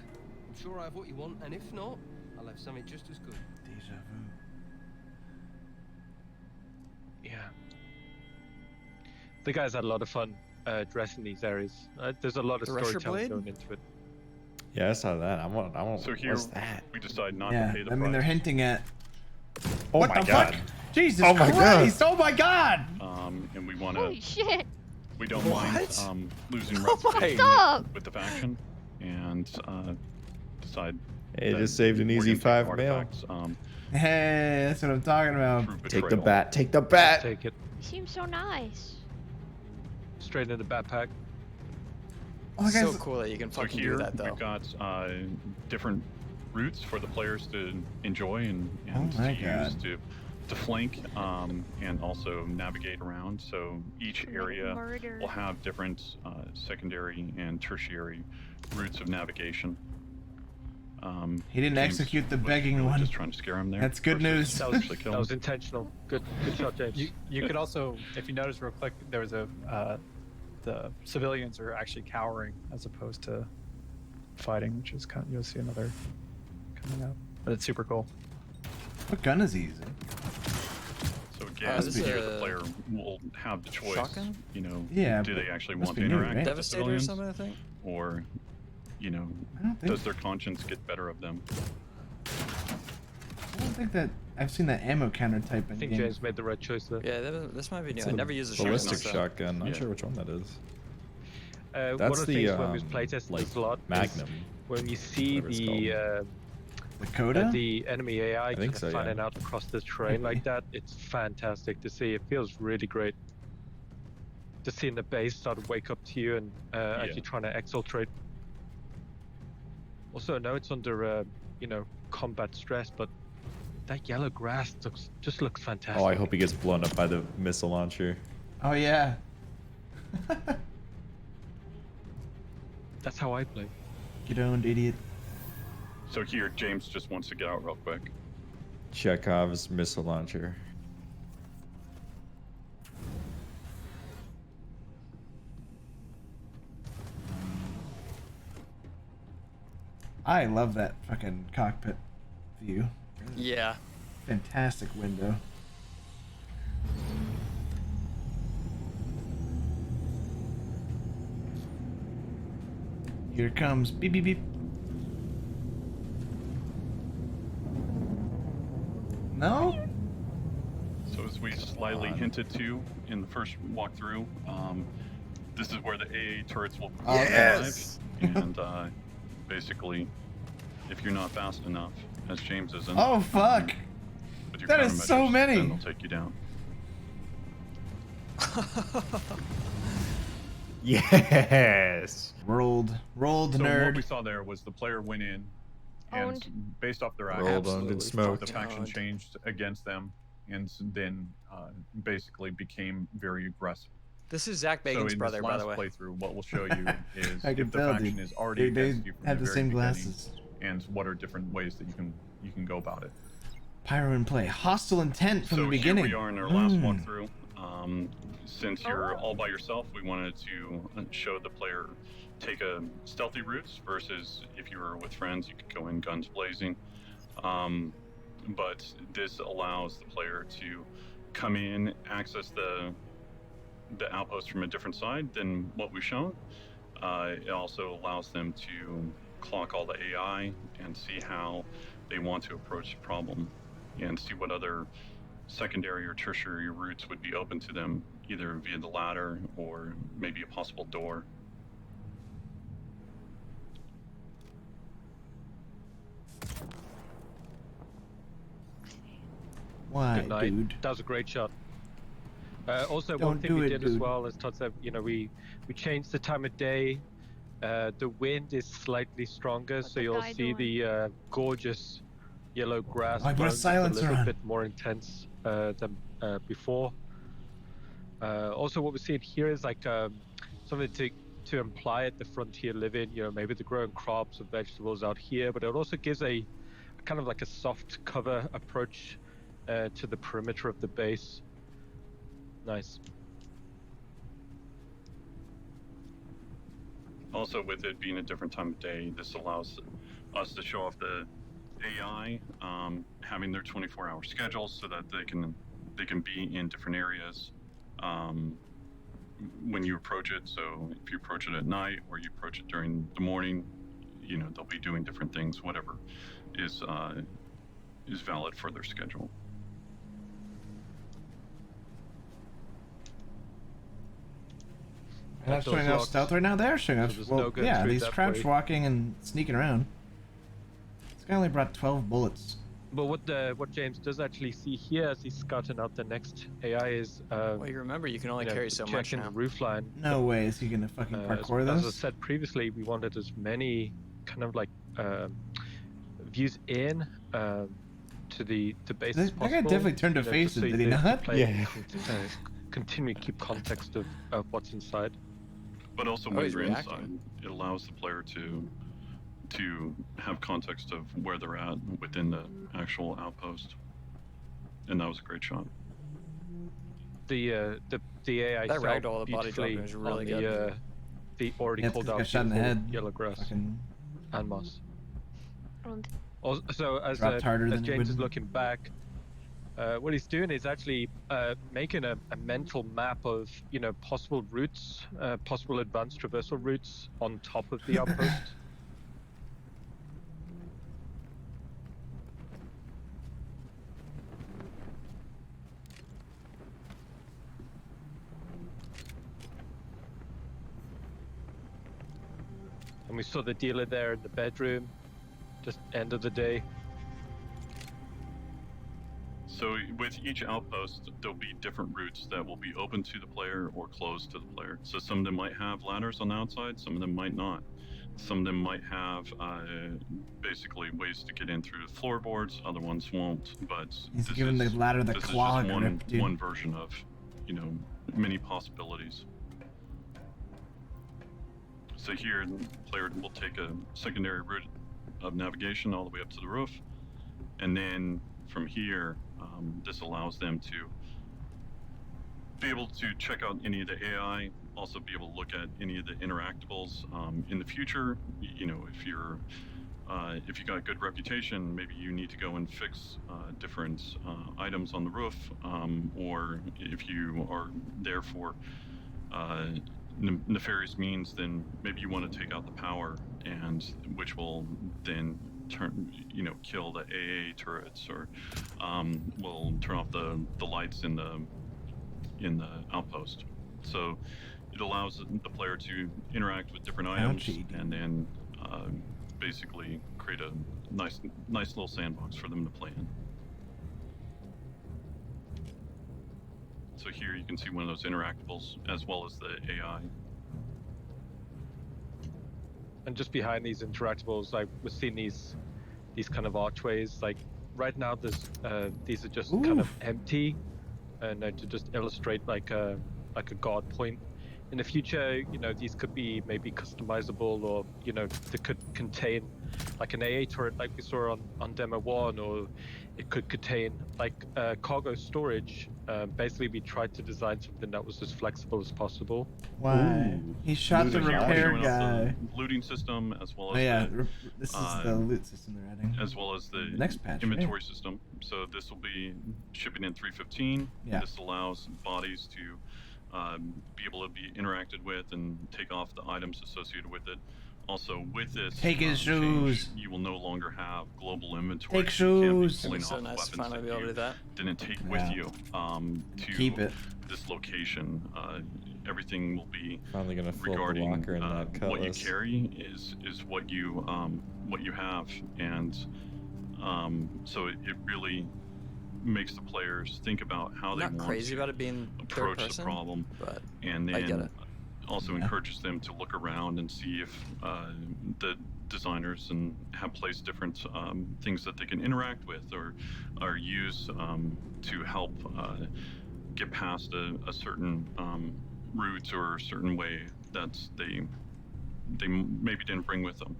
I'm sure I have what you want, and if not, I'll have something just as good. Deja vu. Yeah. The guys had a lot of fun dressing these areas. There's a lot of The Rusher storytelling blade? going into it. Yeah, I saw that. I want. So here What's that? we decide not Yeah, to pay the I mean price. they're hinting at. Oh what my the god. fuck? Jesus Oh my Christ! Oh my god! And we want Holy to. shit! We don't mind losing Oh my reputation God. with the faction, and decide. Hey, that just saved an we're easy gonna take 5 mil. artifacts, Hey, that's what I'm talking about. through Take the betrayal. bat. Take the bat. Take it Seems so nice. straight in the backpack. Oh, So guys, cool that you can So fucking here do that though. we've got different routes for the players to enjoy and Oh my to use to flank and also navigate around. So each area Murder. will have different secondary and tertiary routes of navigation. He didn't James execute the was begging really one. Just trying to scare him there. That's good versus news. actually kill That was him. intentional. Good shot, James. You could also, if you notice real quick, there was a the civilians are actually cowering as opposed to fighting, which is kind of, you'll see another coming up, but it's super cool. What gun is he using? So again, this is here a the player will have the choice. shotgun? You know, Yeah, do but they actually must want be to new, interact right? with the Devastator or civilians, something, I think. or you know, I don't think. does their conscience get better of them? I don't think that I've seen that ammo counter type I in think game. James made the right choice there. Yeah, this might be new. It's I a never used a shotgun. ballistic so- shotgun. Not Yeah. sure which one that is. One That's of the the things when we was playtesting like this a lot is Magnum. when you see whatever it's The Coda? the enemy AI I think kind so, of yeah. fanning out across the terrain like that, it's fantastic to see. It feels really great. Just seeing the base start to wake up to you and as you're trying to exfiltrate. Also, I know it's under combat stress, but that yellow grass just looks fantastic. Oh, I hope he gets blown up by the missile launcher. Oh yeah. That's how I play. Get owned, idiot. So here, James just wants to get out real quick. Chekhov's missile launcher. I love that fucking cockpit view. Yeah. Fantastic window. Here it comes. Beep beep beep. No? So as we slightly hinted to in the first walkthrough, this is where the AA turrets will Yes! arrive, and basically, if you're not fast enough, as James isn't, Oh fuck! with your That is so countermeasures, many! then they'll take you down. Yes. Rolled So what nerd. we saw there was the player went in, and Owned. based off their Rolled, actions, owned, and smoked. the faction changed against them, and then basically became very aggressive. This is Zach So Bagan's in brother, this by last the way. playthrough, what we'll show you is I if can the tell, faction dude. is already They against you from have the the very same beginning, glasses. and what are different ways that you can go about it. Pyro in play. Hostile intent from So the beginning. here we are in our last Hmm. walkthrough. Since you're all by yourself, we wanted to show the player take a stealthy routes versus if you were with friends, you could go in guns blazing. But this allows the player to come in, access the outpost from a different side than what we've shown. It also allows them to clock all the AI and see how they want to approach the problem and see what other secondary or tertiary routes would be open to them, either via the ladder or maybe a possible door. Why, Good night. dude? That was a great shot. Also, Don't one thing do we it, did as dude. well, as Todd said, we changed the time of day. The wind is slightly stronger, so you'll see the gorgeous yellow grass I put a grown just silencer little on. bit more intense than before. Also, what we're seeing here is like something to imply at the frontier living. Maybe they're growing crops or vegetables out here, but it also gives a kind of like a soft cover approach to the perimeter of the base. Nice. Also, with it being a different time of day, this allows us to show off the AI having their 24-hour schedules so that they can be in different areas when you approach it. So if you approach it at night or you approach it during the morning, they'll be doing different things, whatever is valid for their schedule. They're not showing off stealth right now. They're showing off. there's Well, no going yeah, through he's that crouch way. walking and sneaking around. This guy only brought 12 bullets. But what James does actually see here as he's scouting out the next AI is Well, you remember you can only carry so much checking now. the roof line. No way is he gonna fucking parkour As I this. said previously, we wanted as many kind of like views in to the base as That possible. guy definitely turned to just face so it, did he the not? player Yeah. can continue to keep context of what's inside. But also Oh, when he's you're reacting. inside, it allows the player to have context of where they're at within the actual outpost. And that was a great shot. The AI That cell ragdoll, the body beautifully dropping was really on good. the already Yeah, called 'cause he out got shot in the beautiful head. yellow grass Fucking and moss. And Also, as Dropped harder than he James is would. looking back, what he's doing is actually making a mental map of possible routes, possible advanced traversal routes on top of the outpost. And we saw the dealer there in the bedroom, just end of the day. So with each outpost, there'll be different routes that will be open to the player or closed to the player. So some of them might have ladders on the outside, some of them might not. Some of them might have basically ways to get in through the floorboards, other ones won't. But He's this giving the is- ladder the this is claw just grip, dude. one version of, many possibilities. So here, the player will take a secondary route of navigation all the way up to the roof, and then from here, this allows them to be able to check out any of the AI, also be able to look at any of the interactables in the future. If you're if you got a good reputation, maybe you need to go and fix different items on the roof, or if you are there for nefarious means, then maybe you want to take out the power, and which will then kill the AA turrets, or will turn off the lights in the outpost. So it allows the player to interact with different items and then basically create a nice little sandbox for them to play in. So here you can see one of those interactables as well as the AI. And just behind these interactables, like we're seeing these kind of archways. Like right now, there's these are just kind of empty, and to just illustrate like a guard point. In the future, these could be maybe customizable, or they could contain like an AA turret, like we saw on demo 1, or it could contain like cargo storage. Basically, we tried to design something that was as flexible as possible. Why? He shot the repair guy. Looting system, as well as Oh yeah, this is the loot system they're adding. as well as the next patch, inventory right? system. So this will be shipping in 315. Yeah. This allows bodies to be able to be interacted with and take off the items associated with it. Also, with this Take his shoes. change, you will no longer have global inventory. Take You can't be shoes. pulling It's so off nice to weapons finally that be able to you do that. didn't take with Yeah. you to Keep it. this location. Everything will be Finally gonna fill up the regarding locker in that what you cutlass. carry is what you have, and so it really makes the players think about how they I'm not want crazy to about it being third approach the person, problem, but and I get then it. also encourages them to look around and see if the designers and have placed different things that they can interact with or use to help get past a certain route or a certain way that they maybe didn't bring with them.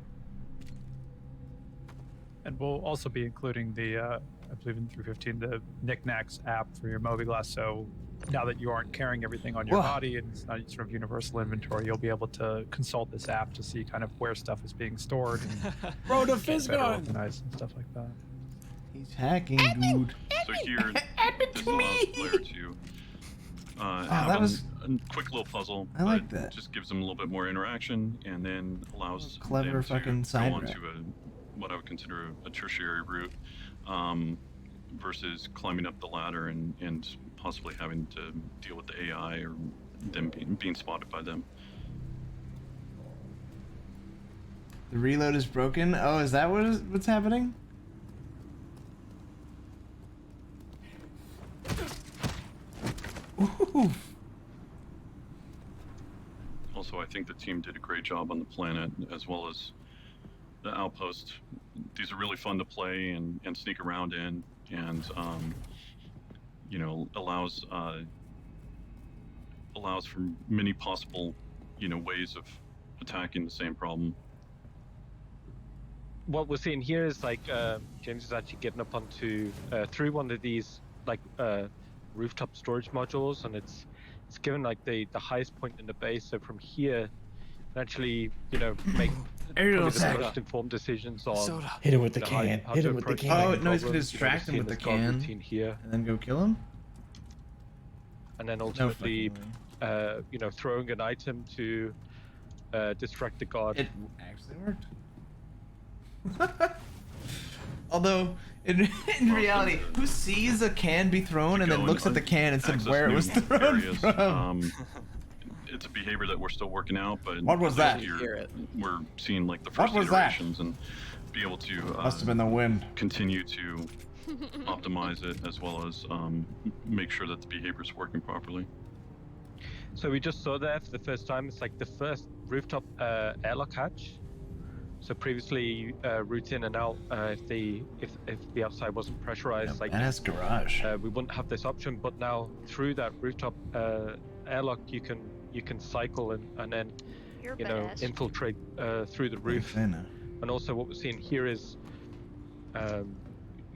And we'll also be including the, I believe in 315, the Knickknacks app for your Mobilglass. So now that you aren't carrying everything on your Whoa. body and it's not sort of universal inventory, you'll be able to consult this app to see kind of where stuff is being stored and Bro, the get fizz better gun. organized and stuff like that. He's hacking, dude. So here, this allows the player to have that was a quick little puzzle. I like but that. Just gives them a little bit more interaction, and then allows Clever them fucking to side go rep. onto what I would consider a tertiary route, versus climbing up the ladder and possibly having to deal with the AI or them being spotted by them. The reload is broken. Oh, is that what's happening? Ooh. Also, I think the team did a great job on the planet, as well as the outpost. These are really fun to play and sneak around in, and you know, allows for many possible, you know, ways of attacking the same problem. What we're seeing here is like James is actually getting up onto through one of these like rooftop storage modules, and it's given like the highest point in the base. So from here, actually, you know, make Aerial probably the attack. most informed decisions on Hit him with the you know, how- can. how Hit to him with the approach can. the Oh, no, he's gonna problem. distract him You know, with the this guard can. routine here, And then go kill him? and then No ultimately, fucking you know, throwing an item to distract the guard. It actually worked. Although, in reality, who sees a can be thrown and then looks at the can and said access where it new was thrown areas. from? It's a behavior that we're still working out, but What was that? We're seeing like the What first was that? iterations and be able to Must have been the wind. continue to optimize it, as well as make sure that the behavior is working properly. So we just saw there for the first time. It's like the first rooftop airlock hatch. So previously, route in and out, if the outside wasn't pressurized, like That's garage. we wouldn't have this option. But now through that rooftop airlock, you can cycle and then You're you know badass. infiltrate through the roof. I know. And also what we're seeing here is,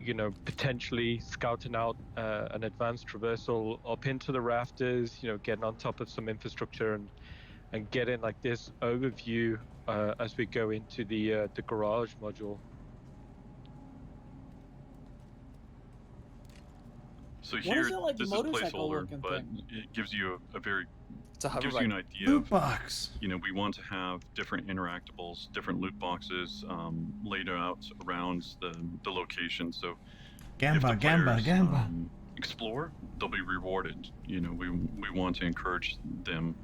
you know, potentially scouting out an advanced traversal up into the rafters. You know, getting on top of some infrastructure and getting like this overview as we go into the garage module. So What here, is that, like, this is motorcycle placeholder, looking but thing? it gives you a very a gives you an hoverbike. idea Loot of, box. you know, we want to have different interactables, different loot boxes laid out around the location. So if the Gamba, gamba, players, gamba. explore, they'll be rewarded. You know, we want to encourage them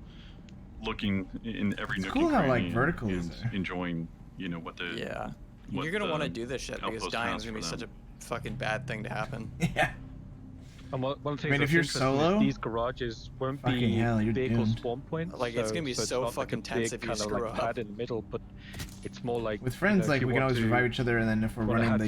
looking in every It's nook cool and how, like, cranny vertical and is there. enjoying, you know, what the Yeah. what You're gonna the want to do this shit because outpost dying's has gonna be for such them. a fucking bad thing to happen. Yeah. And one thing I mean, if you're solo, these garages won't fucking be hell, you're vehicle doomed. spawn points. Like, it's gonna be it's so not fucking like a tense big if you kind of screw like up. pad in the middle, but it's more like With friends, you know, like, if you we can want always to- revive each other, and then if we're wanna running have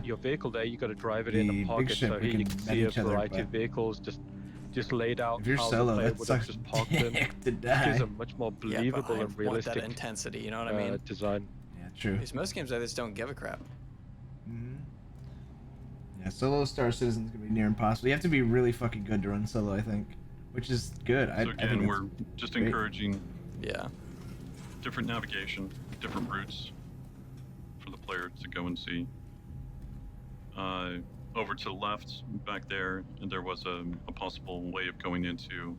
the your vehicle there, you got to drive it in the the big pocket. ship, So we here you can can met see a each other, variety but- of vehicles just laid out. If you're how solo, the player that would have sucks just parked in. dick to Gives die. a much more Yeah, but believable I and want realistic that intensity. You know what I mean? design. Yeah, true. Because most games like this don't give a crap. Yeah, solo Star Citizen's gonna be near impossible. You have to be really fucking good to run solo, I think, which is good. So I again, think we're that's just great. encouraging Yeah. different navigation, different routes for the player to go and see. Over to the left, back there, and there was a possible way of going into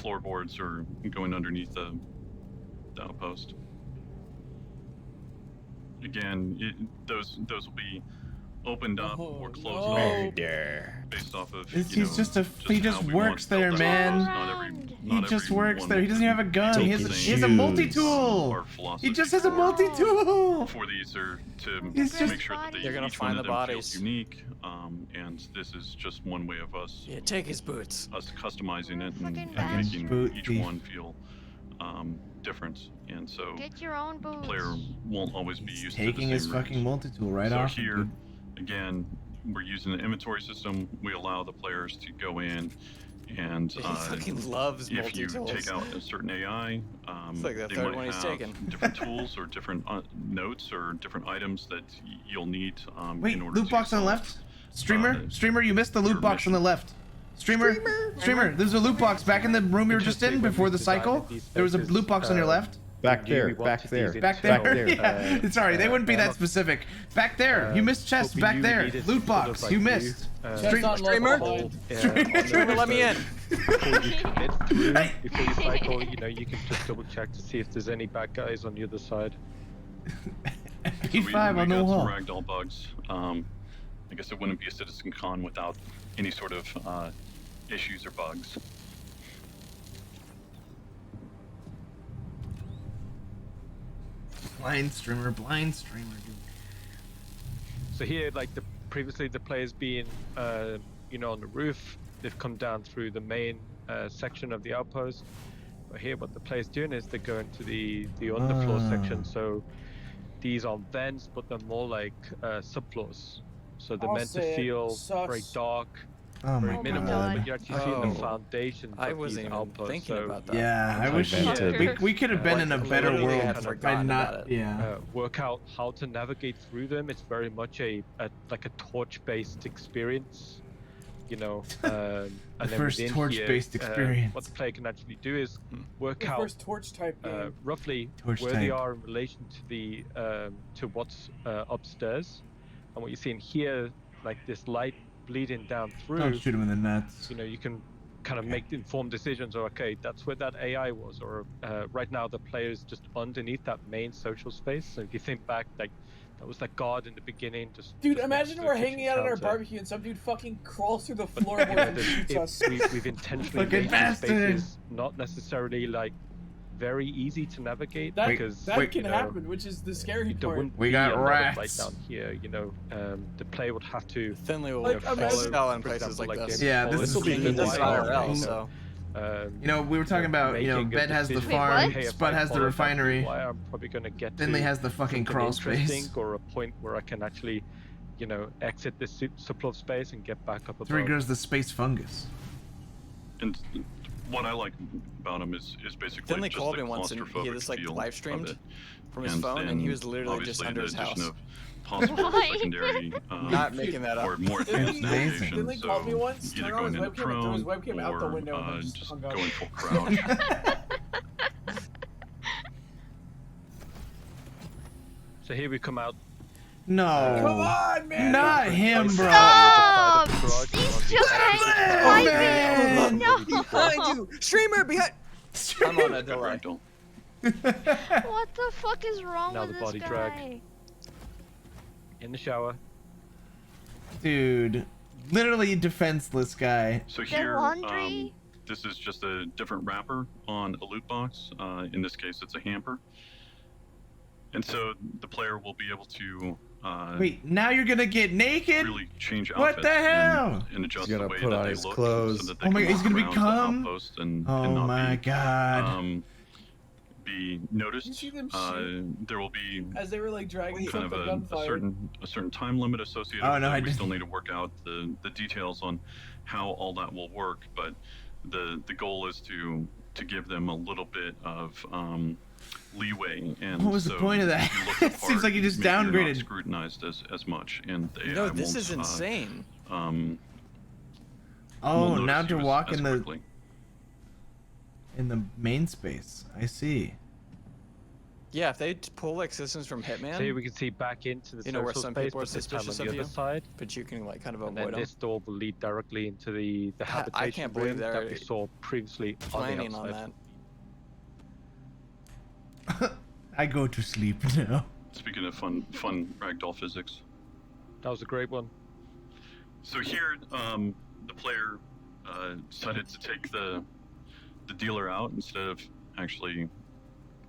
floorboards or going underneath the outpost. Again, those will be opened up or closed off based off of He just works there, man. He just works there. He doesn't even have a gun. He has a multi-tool. He just has a multi-tool. For these are to He's make sure that They're gonna each one find of the them bodies. feels unique, and this is just one way of us. Yeah, take his boots. Us customizing it and bats. making each one feel different, and so Get your own boots. the player won't always be used to Taking the his same fucking multi-tool right off. So here, again, we're using the inventory system. We allow the players to go in and He fucking loves if you multi-tools. take out a certain AI, It's like the they third might one he's have taken. different tools or different notes or different items that you'll need Wait, in order loot to box on the left. Streamer, you missed the loot box on the left. Streamer, there's a loot box back in the room you were just in before the cycle. There was a loot box on your left. Back there, back there. Back there. Yeah. Sorry, they wouldn't be that specific. Back there. You missed chest. Back there. Loot box. You missed. Streamer, let me in. Before you cycle, you can just double check to see if there's any bad guys on the other side. P5 on the got wall. some ragdoll bugs. I guess it wouldn't be a CitizenCon without any sort of issues or bugs. Blind streamer, dude. So here, like previously, the players being, on the roof, they've come down through the main section of the outpost. But here, what the players doing is they're going to the underfloor section. So these are vents, but they're more like subfloors. So they're meant to feel very dark. Very minimal, but you're actually seeing the foundations I of wasn't these even outposts. thinking about that. Yeah, I wish we could have been in a better world by not. Yeah. Work out how to navigate through them. It's very much like a torch-based experience, And then first within torch-based here, experience. what the player can actually do is work out first torch type game. Roughly Torch where they type. are in relation to the to what's upstairs, and what you're seeing here, like this light bleeding down through. Don't shoot him in the nuts. You can kind of make informed decisions. Or okay, that's where that AI was. Or right now the player is just underneath that main social space. So if you think back, like that was that guard in the beginning. Dude, just imagine next to we're the hanging out at our kitchen barbecue and some dude fucking crawls through the floorboards and shoots us. We've intentionally Fucking made these bastard. spaces not necessarily like very easy to navigate because That can happen, which is the scary there part. wouldn't We be got a lot of light rats. down here. The player would have to Finley will Like, follow in for places example, like this. Yeah, this will be He does the IRL, so. we were talking about, Ben has the farm, Spud has the refinery. I'm probably going to get Finley to has the fucking something crawl space. interesting or a point where I can actually, exit this subplot space and get back up above. Triggers the space fungus. And what I like about him is basically Finley just called the me once and he claustrophobic just like feel live of streamed it. from his phone and he was literally just obviously under the his addition house. of possible Why? secondary Not making that up. or more advanced navigation. Finley called me once, either turned on going his in the webcam and threw his prone webcam out the or window and then just just hung up. going full crouch. So here we come out. No. Come on, man! Not him, bro. Stop! He's just swiping! No! Behind you! Streamer behind! I'm on a delay. What the fuck is wrong Now with the this body guy? drag. In the shower. Dude, literally defenseless guy. So The here, laundry? this is just a different wrapper on a loot box. In this case, it's a hamper. And so the player will be able to Wait, now you're gonna get naked? really change What outfits the hell? and adjust He's the gonna way put that on they his look clothes. so that they Oh my can God, he's walk gonna around become- the outpost and Oh not my be, God. Be noticed. You see them shoot? There will be As they were like dragging kind of something a gunfire. certain time limit associated Oh, with no, it. I We didn't. still need to work out the details on how all that will work, but the goal is to give them a little bit of leeway. And What was the so point of that? you look It the seems part, like you just maybe you're not downgraded. scrutinized as much, and the No, AI this won't, is insane. Oh, won't now notice to you walk as in the quickly. main space. I see. Yeah, if they pull like systems from Hitman. So here we can see back into the where social some space, people are but this time suspicious on of the you, other side. but you can like kind of And avoid then them. this door will lead directly into the habitation I can't believe room they're that we saw previously planning on the on outside. that. I go to sleep now. Speaking of fun ragdoll physics. That was a great one. So here, the player decided to take the dealer out instead of actually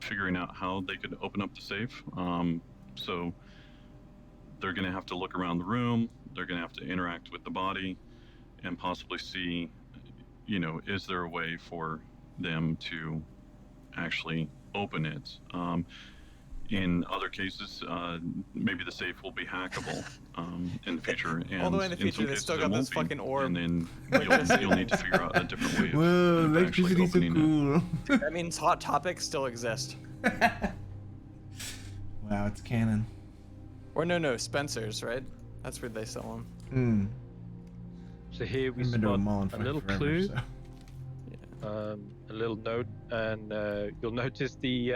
figuring out how they could open up the safe. So they're going to have to look around the room. They're going to have to interact with the body and possibly see, you know, is there a way for them to actually open it? In other cases, maybe the safe will be hackable in the future. And All the way in the future, some they cases still it got won't this be, fucking orb. And then you'll need to figure out a different way Whoa, of actually electricity's so opening it. cool. That means Hot Topics still exist. Wow, it's canon. Or no, Spencer's, right? That's where they sell them. So here we I've been to a spot mall in a little forever, clue, so. a little note, and you'll notice the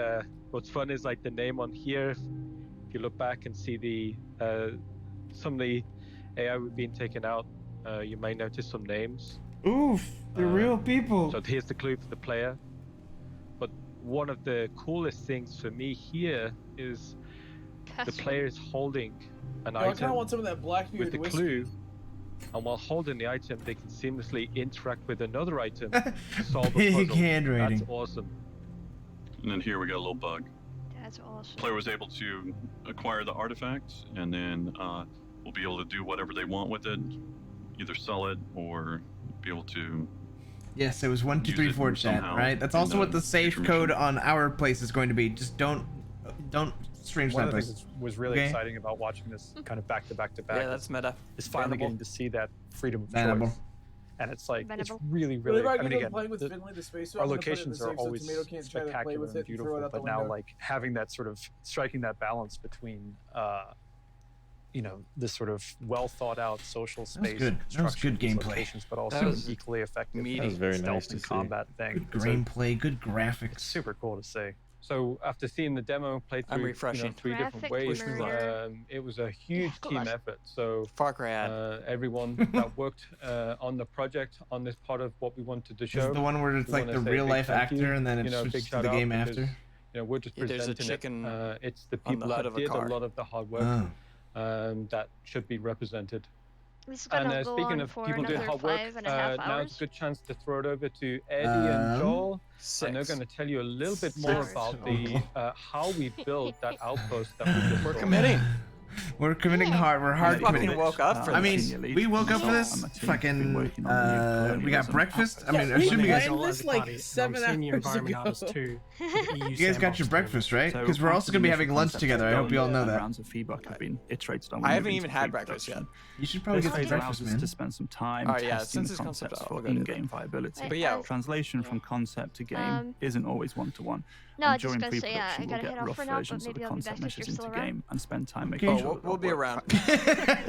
what's fun is like the name on here. If you look back and see the some of the AI we've been taken out, you may notice some names. Oof, they're real people. So here's the clue for the player. But one of the coolest things for me here is the player is holding an Yo, I kind item of want some of that Blackbeard with the whiskey. clue, and while holding the item, they can seamlessly interact with another item to solve a Big puzzle. handwriting. That's awesome. And then here we got a little bug. That's awesome. Player was able to acquire the artifact, and then we'll be able to do whatever they want with it, either sell it or be able to. Yes, it was 1, 2, 3, 4 chat, somehow right? That's in also the what the safe future code mission. on our place is going to be. Just don't stream One of the snipe things us. that was really Okay? exciting about watching this kind of back to back to back. Yeah, that's meta. Is finally Bannable. getting to see that freedom of Bannable. choice. And it's like, it's Bannable. really, Whenever really, I I get mean, done again, playing with Finley, the space suit, our I'm gonna put it in locations the are safe so always Tomato can't try to play spectacular with and it and throw beautiful, it out but the now window. like having that sort of, striking that balance between, you know, this sort of well thought out social space good. That was good construction of these gameplay. locations, but That also was an equally effective meaty. That was very stealth nice to and see. combat thing. Good gameplay, good graphics. Super cool to see. So after seeing the demo played I'm through refreshing. 3 different Graphic ways, murder. it was a huge team effort. So Far Cry ad. everyone that worked on the project on this part of what we wanted to Is show. it the one where it's we like wanna the say a real big life thank you, actor and then it you know, big switches to shout the out game because, after? You know, we're just Yeah, there's a presenting chicken it. It's the on the people hood that of a did a car. lot of the hard work that should be represented. This is And gonna go speaking on of for people doing another hard work, 5.5 now's a hours. good chance to throw it over to Eddie and Joel. And they're 6. going to tell you a little bit more Six. about the how we built that outpost that we just We're saw. committing. We're committing hard. We're hard fucking committing. woke up for I this. mean, we woke up for this. Fucking. We got breakfast. I mean, I assume you guys. planned this like 7 hours ago. You guys got your breakfast, right? Because we're also gonna be having lunch together. I hope you all know that. Rounds of feedback have been iterated on. I haven't even had breakfast yet. You should probably get some This breakfast, allows us man. to spend some time Alright, yeah, testing since it's concepts concept, for I'll go do that. in-game viability. But yeah. Translation from concept to game isn't always one-to-one. No, I And was just during gonna say, I pre-production, we'll gotta get head off rough for now, but versions of maybe the I'll be concept back if you're meshes still into around. game and spend time Okay. making Oh, sure we'll be around. The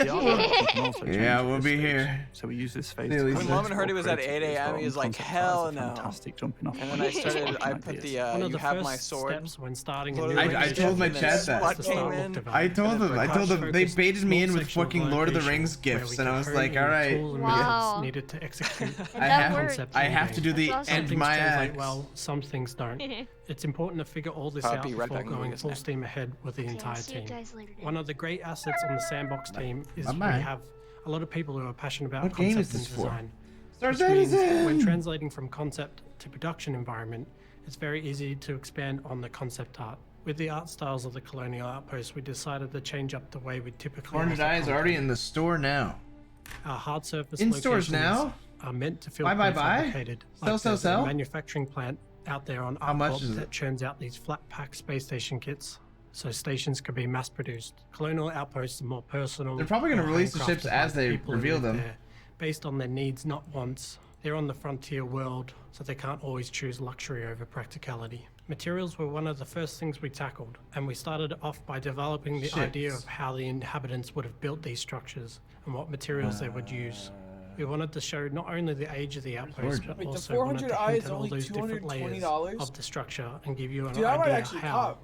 artwork can also change Yeah, at we'll this be stage. here. So we use this phase When to When concept Lawman heard it was at 8 creativity as a.m., well, he was and like, concept hell art is a no. fantastic jumping off And then I point started, for I making put the, ideas. One of you the have first my sword. steps when starting a Loaded new it I told my and then chat SWAT that. to start came with in. development. I told them. I told them they baited me in with Section of fucking Lord of the location Rings where gifts, we and I can was hone like, in all right. tools and Wow. methods needed to execute I that have, worked. concept I in have game. to do the That's awesome. end Some things my translate axe. well, some things don't. It's important to figure all this out be right before back in going Vegas full now. steam ahead with the Okay, I'll entire see you team. guys later then. One of the great assets on the sandbox team is we Bye-bye. have a lot of people who are passionate about What game concept is this and for? design. Star Which means Citizen! when translating from concept to production environment, it's very easy to expand on the concept art. With the art styles of the Colonial Outpost, we decided to change up the way we typically Horned offer Eye is already content. in the store now. Our hard surface In stores locations now? are meant to feel Buy. prefabricated. Sell, there's sell? a manufacturing plant out there on How much Outpost is that it? churns out these flat pack space station kits, so stations can be mass produced. Colonial Outposts are more personal. They're probably gonna more release the handcrafted ships by as the they people who reveal live them. there, based on their needs, not wants. They're on the frontier world, so they can't always choose luxury over practicality. Materials were one of the first things we tackled, and we started off by developing the idea of how the inhabitants would have built these structures and what materials they would use. We wanted to show not only the age of the outpost, but Wait, the also wanted 400 to I hint is at all only those different layers $220? of the structure and give you an Dude, I might idea actually how cop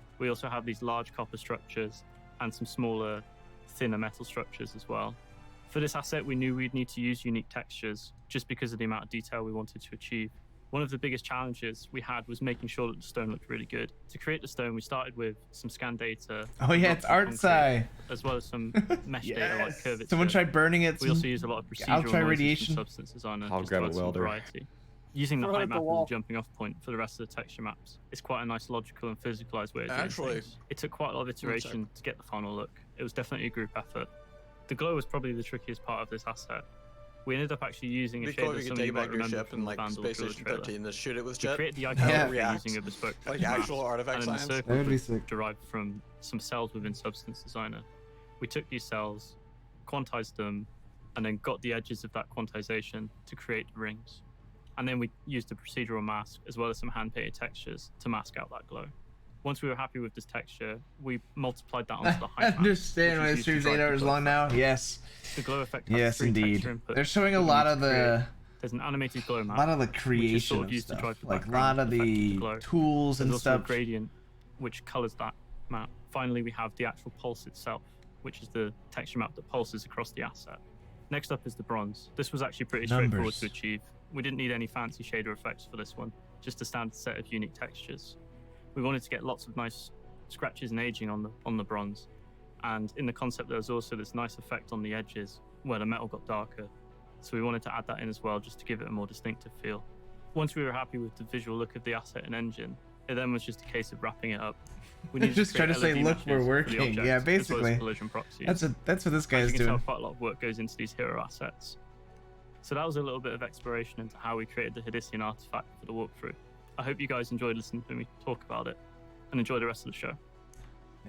We also have these large copper structures and some smaller, thinner metal structures as well. For this asset, we knew we'd need to use unique textures just because of the amount of detail we wanted to achieve. One of the biggest challenges we had was making sure that the stone looked really good. To create the stone, we started with some scan data. Oh yeah, it's ArtSci. As well as some mesh data like curvature. Someone tried burning it. We also use a lot of I'll procedural try noises radiation. from Substance Designer I'll just grab to a add some welder. variety. Using the Throw it height at the map as wall. a jumping off point for the rest of the texture maps is quite a nice logical and physicalized way of doing Actually- things. It took quite a lot of iteration to get the final look. It was definitely a group effort. The glow was probably the trickiest part of this asset. We ended up actually using a Be cool shader if you some could of take you it might back to your remember ship from and the like Vandal Space Driller Station trailer. 13 to shoot it with To jet. create the That icon, would we're react using a bespoke like texture actual map, artifact and then the science. circle That'd be was sick. derived from some cells within Substance Designer. We took these cells, quantized them, and then got the edges of that quantization to create rings. And then we used a procedural mask as well as some hand-painted textures to mask out that glow. Once we were happy with this texture, we multiplied that onto the height I map, understand which why was the used to series drive 8 the hours glow long now. Yes. The glow effect has Yes, 3 indeed. texture inputs They're showing a that we lot need of to create. the There's an animated glow map, lot of the which is creation sort of of used to stuff, drive the like a background lot of effect the glow. tools There's and also a stuff. gradient which colors that map. Finally, we have the actual pulse itself, which is the texture map that pulses across the asset. Next up is the bronze. This was actually pretty straightforward Numbers. to achieve. We didn't need any fancy shader effects for this one, just a standard set of unique textures. We wanted to get lots of nice scratches and aging on the bronze, and in the concept there was also this nice effect on the edges where the metal got darker, so we wanted to add that in as well just to give it a more distinctive feel. Once we were happy with the visual look of the asset and engine, it then was just a case of wrapping it up. We needed Just trying to create say, LED look, we're meshes for the working. object, Yeah, as well as basically. collision proxies. That's what this guy As is you can doing. tell, quite a lot of work goes into these hero assets. So that was a little bit of exploration into how we created the Hadesian artifact for the walkthrough. I hope you guys enjoyed listening to me talk about it, and enjoy the rest of the show.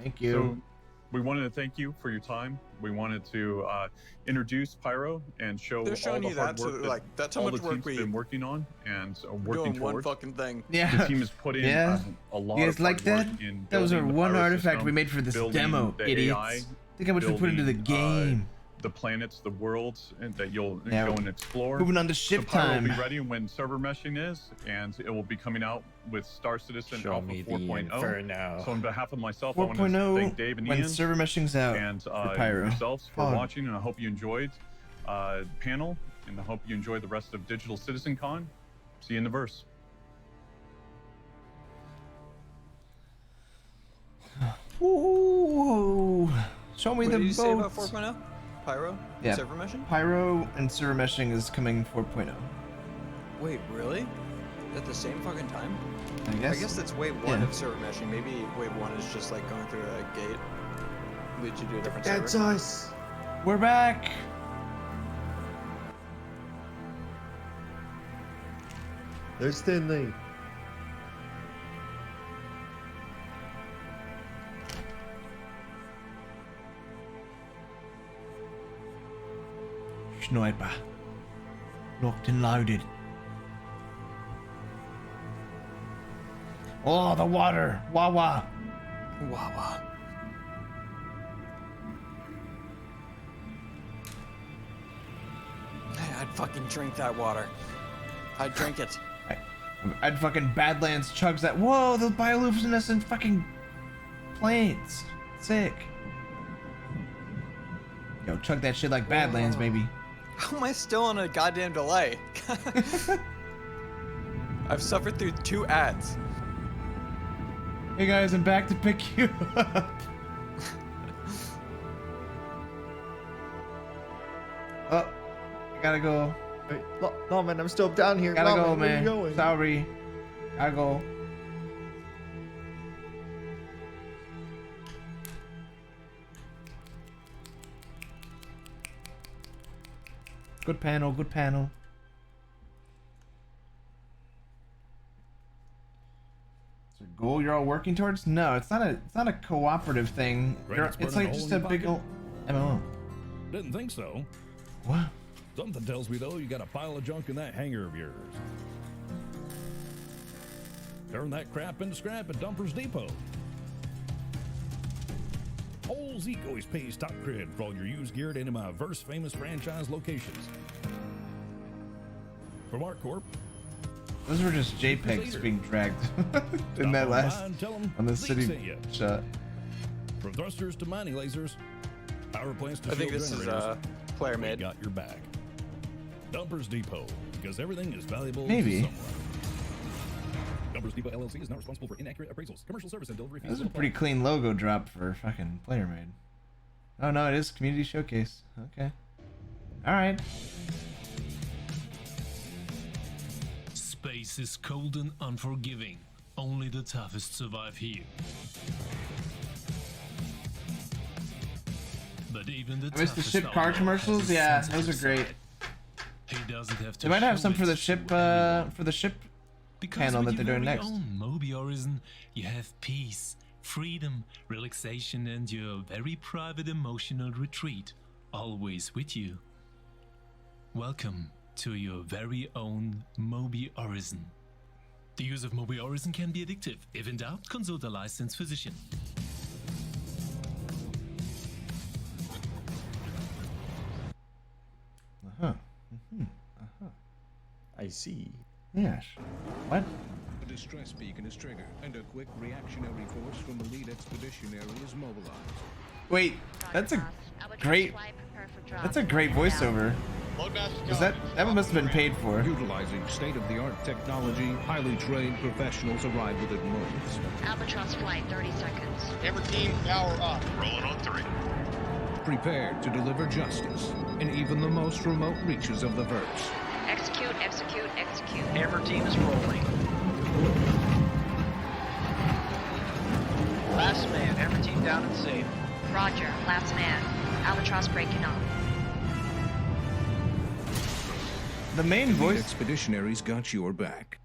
Thank you. So we wanted to thank you for your time. We wanted to introduce Pyro and show They're all showing the you hard that, work so, like, that's how all much the work team's we been working on and working doing one towards. fucking thing. Yeah. The team has put in Yeah. a lot You of guys like hard that? work in That was our building the one Pyro artifact system, we made for this building demo, the idiots. AI, Think how much we put into the building, game. The planets, the worlds that you'll Yeah, go and explore. moving on to ship so Pyro time. will be ready when server meshing is, and it will be coming out with Star Citizen Show Alpha me the 4.0. inferno. So on behalf of myself, I want to 4.0 thank Dave and when Ian server meshing's out and for Pyro. yourselves for Fun. watching, and I hope you enjoyed the panel, and I hope you enjoy the rest of Digital CitizenCon. See you in the verse. Ooh, show me What the did you say about boats. 4.0? Pyro? Yeah. Server meshing? Pyro and server meshing is coming 4.0. Wait, really? At the same fucking time? I guess. I guess that's wave 1 Yeah. of server meshing. Maybe wave 1 is just like going through a gate. Leads you to a different That's server. us. We're back. There's Finley. Sniper. Locked and loaded. Oh, the water. Wawa. Wawa. I'd fucking drink that water. I'd drink it. I'd fucking Badlands chugs that. Whoa, the bioluminescent fucking planes. Sick. Yo, chug that shit like Badlands, baby. How am I still on a goddamn delay? I've suffered through 2 ads. Hey guys, I'm back to pick you up. Oh, I gotta go. Wait, Lawman, I'm still down here. Gotta Lawman, go, where man. you going? Sorry. Gotta go. Good panel, good panel. Is there a goal you're all working towards? No, it's not a cooperative thing. Credits It's burning like a just hole a in your big old pocket? MMO. Didn't think so. What? Something tells me, though, you got a pile of junk in that hangar of yours. Turn that crap into scrap at Dumper's Depot. Old Zeke always pays top cred for all your used gear at any of my verse famous franchise locations. From ArtCorp, Those were just JPEGs being dragged in that last on the Zeke sent city you. shot. From thrusters to mining lasers, power plants to I think shield this is generators. player made. Got your back. Dumpers Depot, because everything is valuable Maybe. to someone. Dumpers Depot LLC is not responsible for inaccurate appraisals, commercial service, and delivery fees. This is a pretty clean logo drop for fucking player made. Oh no, it is community showcase. Okay. All right. Space is cold and unforgiving. Only the toughest survive here. But even the I missed the toughest ship car outlaw commercials. has a Yeah, sensitive those are great. side. He doesn't have to They might have show some for it the ship panel that they're doing next. Own Moby Horizon, you have peace, freedom, relaxation, and your very private emotional retreat, always with you. Welcome to your very own Moby Horizon. The use of Moby Horizon can be addictive. If in doubt, consult a licensed physician. Uh-huh. Mm-hmm. Uh-huh. I see. Yes. What? A distress beacon is triggered, and a quick reactionary force from the lead expeditionary is mobilized. Wait, that's a great voiceover. Is that one must have been paid for? Utilizing state-of-the-art technology, highly trained professionals arrive within moments. Albatross flight, 30 seconds. Every team, power up. Rolling on 3. Prepared to deliver justice in even the most remote reaches of the verse. Execute, execute, execute. Every team is rolling. Last man, every team down and safe. Roger, last man. Albatross breaking off. The main voice expeditionaries got your back.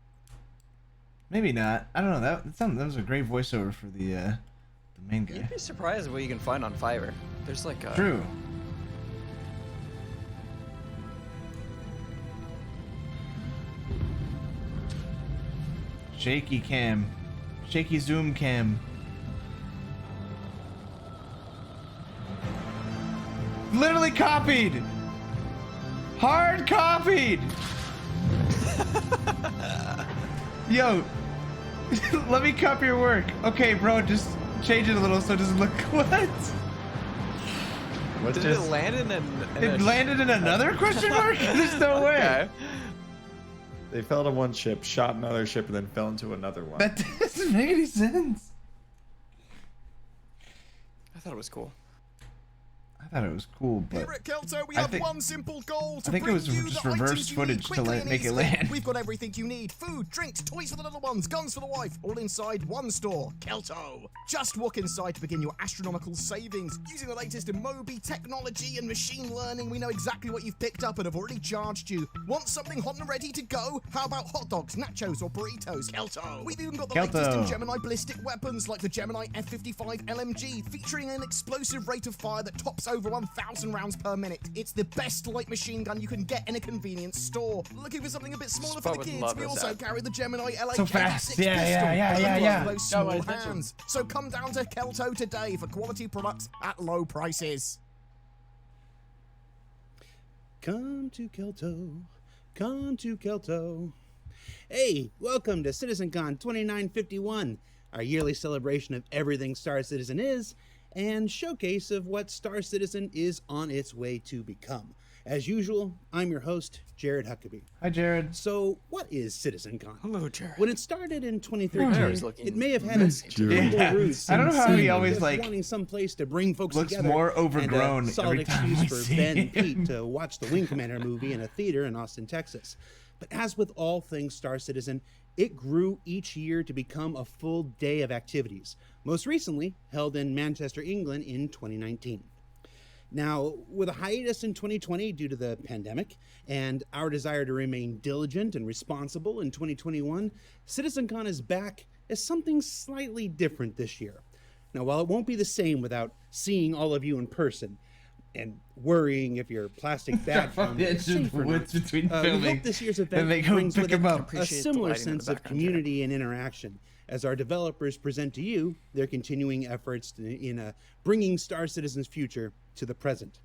Maybe not. I don't know. That was a great voiceover for the main guy. You'd be surprised what you can find on Fiverr. There's like a... True. Shaky cam. Shaky zoom cam. Literally copied! Hard copied! Yo, let me copy your work. Okay, bro, just change it a little so it doesn't look... What? Did it land in It landed in another question mark? There's no way. Okay. They fell to one ship, shot another ship, and then fell into another one. That doesn't make any sense. I thought it was cool. I thought it was cool, but Here at Kelto, we I have think- one simple goal to I think it bring was you just the reverse items you footage need to quickly and make it easily. land. We've got everything you need: food, drinks, toys for the little ones, guns for the wife, all inside one store, Kelto. Just walk inside to begin your astronomical savings. Using the latest in Moby technology and machine learning, we know exactly what you've picked up and have already charged you. Want something hot and ready to go? How about hot dogs, nachos, or burritos? Kelto. We've even got the latest in Kelto. Gemini ballistic weapons like the Gemini F-55 LMG, featuring an explosive rate of fire that tops over 1,000 rounds per minute. It's the best light machine gun you can get in a convenience store. Looking for something a bit smaller for the kids? We also carry the Gemini LA So fast. pistol. Yeah. Those small hands. So come down to Kelto today for quality products at low prices. Come to Kelto. Come to Kelto. Hey, welcome to CitizenCon 2951, our yearly celebration of everything Star Citizen is, and showcase of what Star Citizen is on its way to become. As usual, I'm your host, Jared Huckabee. Hi, Jared. So, what is CitizenCon? Hello, Jared. When it started in Jared's 2013, looking it may have had its Jared. humble roots. I don't know in how he seeing always, just like, wanting some place to bring folks looks together, more and overgrown a solid every time excuse we for see Ben and him. Pete to watch the Wing Commander movie in a theater in Austin, Texas. But as with all things Star Citizen, it grew each year to become a full day of activities, most recently held in Manchester, England in 2019. Now, with a hiatus in 2020 due to the pandemic and our desire to remain diligent and responsible in 2021, CitizenCon is back as something slightly different this year. Now, while it won't be the same without seeing all of you in person and worrying if your plastic bag found Yeah, is it's just safe or the not, woods between we filming, hope this year's event and they go brings pick with it him up. a Appreciate the similar lighting in the sense of background, community and interaction as our developers present to you their continuing efforts in bringing Star Citizen's future to the present.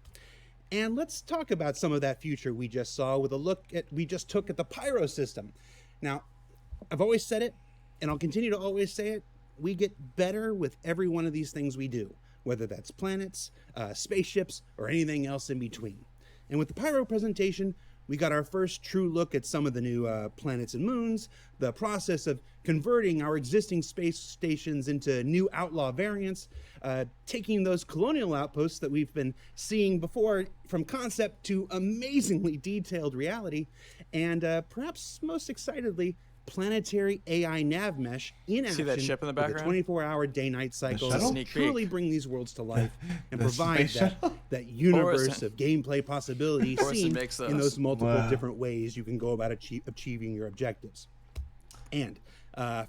And let's talk about some of that future we just saw with a look we just took at the Pyro system. Now, I've always said it, and I'll continue to always say it, we get better with every one of these things we do, whether that's planets, spaceships, or anything else in between. And with the Pyro presentation, we got our first true look at some of the new planets and moons, the process of converting our existing space stations into new outlaw variants, taking those colonial outposts that we've been seeing before from concept to amazingly detailed reality, and perhaps most excitedly, Planetary AI nav mesh in action. See that ship in the background? With a 24-hour day-night cycle shuttle? to Sneak truly peek. bring these worlds to life and The provide space that, shuttle? that universe Orison. of gameplay possibilities Orison seen makes in those. those multiple Wow. different ways you can go about achieving your objectives. And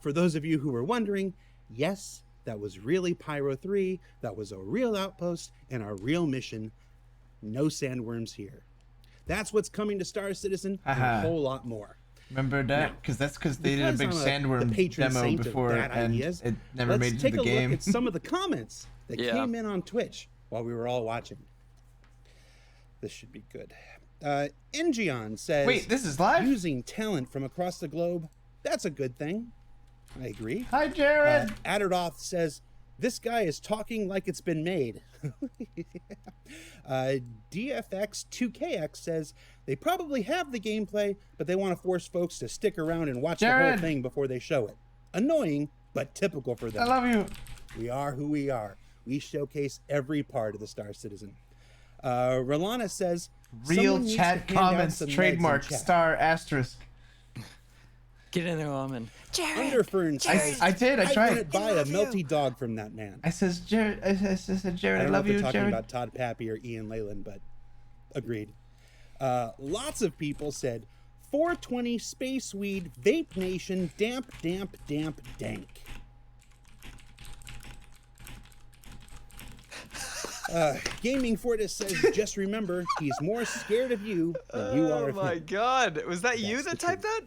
for those of you who were wondering, yes, that was really Pyro 3. That was a real outpost and a real mission. No sandworms here. That's what's coming to Star Citizen and Aha. a whole lot more. Remember that? Because that's because they did a big sandworm demo before, and it never made it to the Let's take a game. look at some of the comments that Yeah. came in on Twitch while we were all watching. This should be good. Engion says, Wait, this is live? Using talent from across the globe, that's a good thing. I agree. Hi, Jared. Adderdoth says, this guy is talking like it's been made. DFX2KX says, they probably have the gameplay, but they want to force folks to stick around and watch the whole Jared. thing before they show it. Annoying, but typical for them. I love you. We are who we are. We showcase every part of the Star Citizen. Rolana says, Real "Someone needs chat to hand out comments, some meds in trademark, chat." star, asterisk. Get in there, Lawman. Underfern says, I did, I tried. wouldn't buy a melty dog from that man. I says, Jared, I said, Jared, I don't love know if you, they're talking Jared. about Todd Pappy or Ian Leyland, but agreed. Lots of people said 420 Space Weed Vape Nation damp dank. Gaming Fortis says, just remember, he's more scared of you than you are Oh of my him. god. Was that you that typed that?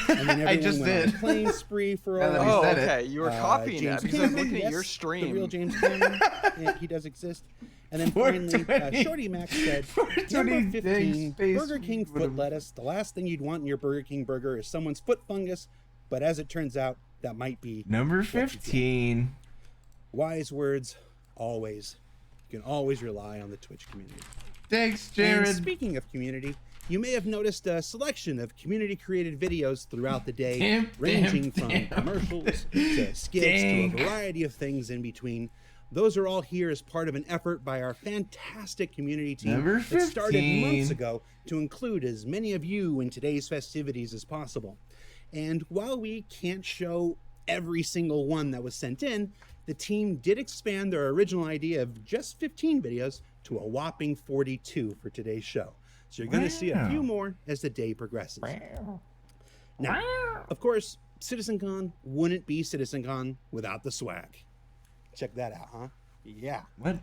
And then I everyone just went on a did. playing spree for Now a that he while. Oh, said it. okay. You were copying that James because I was Cameron, looking at your yes, stream. The real James Cameron, yeah, he does exist. And then finally, 420. Shorty Max said, 420 number 15, dang space Burger King weed foot would've- lettuce. The last thing you'd want in your Burger King burger is someone's foot fungus, but as it turns out, that might be Number what you get. 15. Wise words, always. You can always rely on the Twitch community. Thanks, And Jared. speaking of community, you may have noticed a selection of community-created videos throughout the day, Damn, ranging damn, from damn. commercials to skits Dang. to a variety of things in between. Those are all here as part of an effort by our fantastic community team Number that started 15. months ago to include as many of you in today's festivities as possible. And while we can't show every single one that was sent in, the team did expand their original idea of just 15 videos to a whopping 42 for today's show. So you're going to see a Wow. few more as the day progresses. Now, of course, CitizenCon wouldn't be CitizenCon without the swag. Check that out, huh? Yeah. What?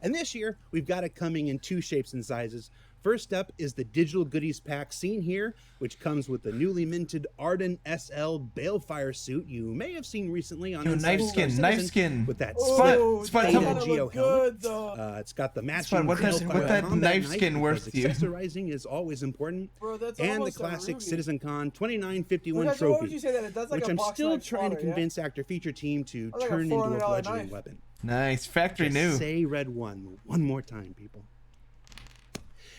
And this year, we've got it coming in two shapes and sizes. First up is the digital goodies pack seen here, which comes with the newly minted Arden SL Balefire suit you may have seen recently on Yo, Inside knife Star skin, knife Citizen skin. with that Spud, Spud, Beta tell me- Geo helmet. It's got the matching Spud, what that- Hellfire what that combat knife skin worth to you? because Accessorizing is always important. Bro, that's And the almost a classic Ruby. CitizenCon 2951 Look, why would trophy, you say that? It does like which a I'm box still knife trying to spotter, yeah? convince Actor Feature Team to That's like a turn into a $400 bludgeoning knife. weapon. Nice. Factory Just new. say Red one more time, people.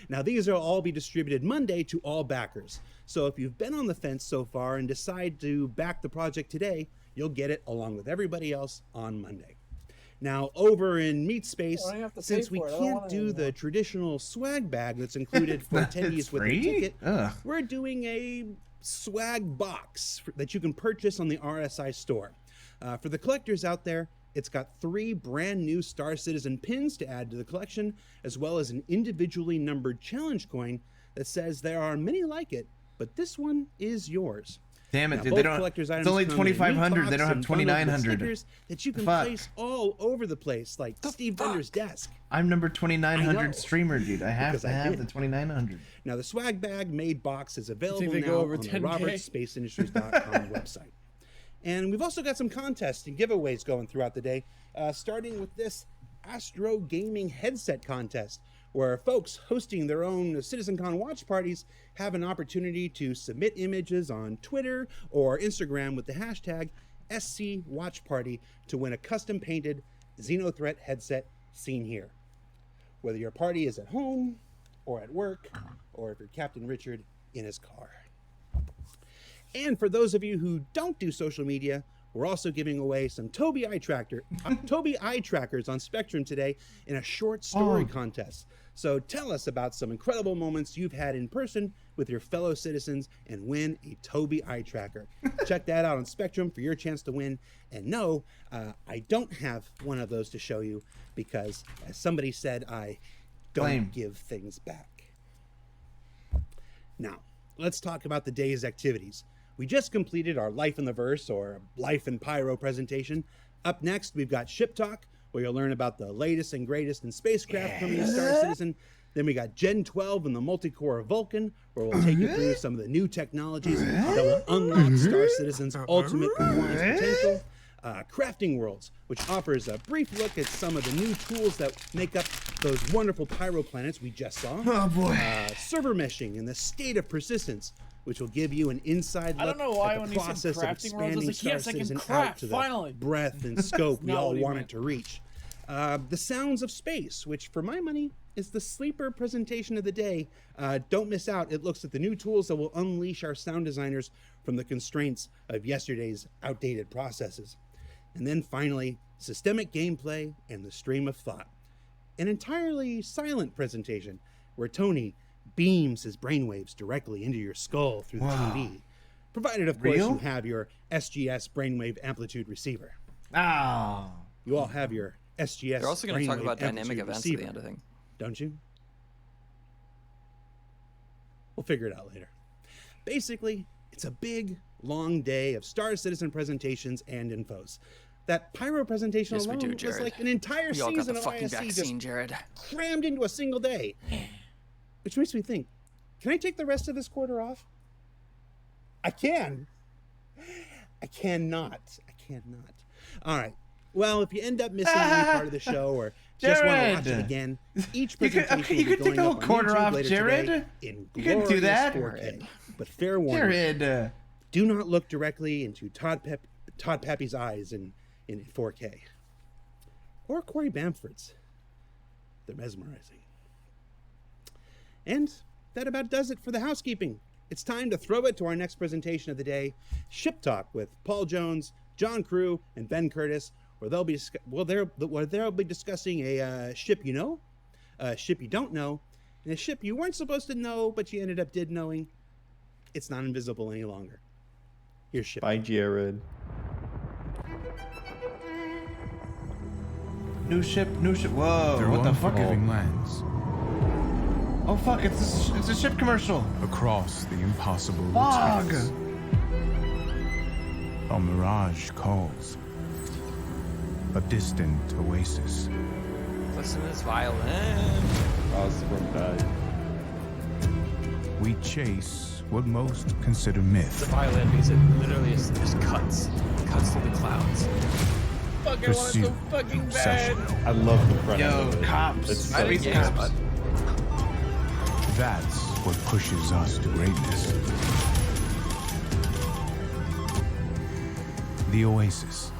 Now, these will all be distributed Monday to all backers. So if you've been on the fence so far and decide to back the project today, you'll get it along with everybody else on Monday. Now, over in Meat Space, Well, I have to since pay we for it. I don't can't want it do the traditional swag bag that's included for It's attendees with a free? ticket, Ugh. we're doing a swag box that you can purchase on the RSI store. For the collectors out there, it's got 3 brand new Star Citizen pins to add to the collection, as well as an individually numbered challenge coin that says there are many like it, but this one is yours. Damn it, Now, dude. both They don't. collectors' It's items only come in a neat 2,500. They box don't have and bundled with 2,900. stickers that you can Fuck. place all over the place, like Steve Bender's desk. I'm number I know. 2,900 streamer, dude. I have Because to I have did. the 2,900. Now, the swag bag made box is available they now go over on the 10K? robertspaceindustries.com website. And we've also got some contests and giveaways going throughout the day, starting with this Astro Gaming headset contest, where folks hosting their own CitizenCon watch parties have an opportunity to submit images on Twitter or Instagram with the hashtag SCWatchParty to win a custom-painted Xenothreat headset seen here. Whether your party is at home, or at work, or if you're Captain Richard, in his car. And for those of you who don't do social media, we're also giving away some Toby eye trackers on Spectrum today in a short story contest. So tell us about some incredible moments you've had in person with your fellow citizens and win a Toby eye tracker. Check that out on Spectrum for your chance to win. And no, I don't have one of those to show you because, as somebody said, I don't give things back. Now, let's talk about the day's activities. We just completed our Life in the Verse, or Life in Pyro presentation. Up next, we've got Ship Talk, where you'll learn about the latest and greatest in spacecraft coming to Star Citizen. Then we got Gen 12 and the multi-core of Vulkan, where we'll take you through some of the new technologies that will unlock Star Citizen's ultimate performance potential. Crafting Worlds, which offers a brief look at some of the new tools that make up those wonderful Pyro planets we just saw. Oh boy. Server meshing and the state of persistence, which will give you an inside look I don't know why at when the you said process of Crafting Worlds, I was expanding like, Star yes, I can Citizen out craft, to finally. the breadth and scope we Not all what he want meant. it to reach. The Sounds of Space, which for my money is the sleeper presentation of the day. Don't miss out. It looks at the new tools that will unleash our sound designers from the constraints of yesterday's outdated processes. And then finally, Systemic Gameplay and the Stream of Thought. An entirely silent presentation where Tony beams his brainwaves directly into your skull through the TV, provided, of course, you have your SGS brainwave amplitude receiver. You all have your SGS. They're also going to talk brainwave about dynamic amplitude events receiver, at the end, I think. don't you? We'll figure it out later. Basically, it's a big, long day of Star Citizen presentations and infos. That Pyro presentation Yes, we alone do, was Jared. like an entire We all got season the of fucking ISC vaccine, just Jared. crammed into a single day. Which makes me think, can I take the rest of this quarter off? I can. I cannot. All right. Well, if you end up missing any part of the show or just want to watch it again, each presentation will be going up on YouTube later today in glorious 4K. But fair warning, do not look directly into Todd Pappy's eyes in 4K. Or Corey Bamford's. They're mesmerizing. And that about does it for the housekeeping. It's time to throw it to our next presentation of the day, Ship Talk with Paul Jones, John Crew, and Ben Curtis, where they'll be discussing a ship you know, a ship you don't know, and a ship you weren't supposed to know, but you ended up did knowing. It's not invisible any longer. Here's Ship. Bye, Jared. New ship. Whoa, They're what the fuck? unforgiving lands. Oh fuck, it's a ship commercial. Across the impossible Fog. space. A mirage calls. A distant oasis. Listen to this violin. We chase what most consider myth. The violin because it literally just cuts through the clouds. Fuck, I want it so fucking bad. I love the front Yo, end of it. cops. It's so Space cool. cops. That's what pushes us to greatness. The oasis.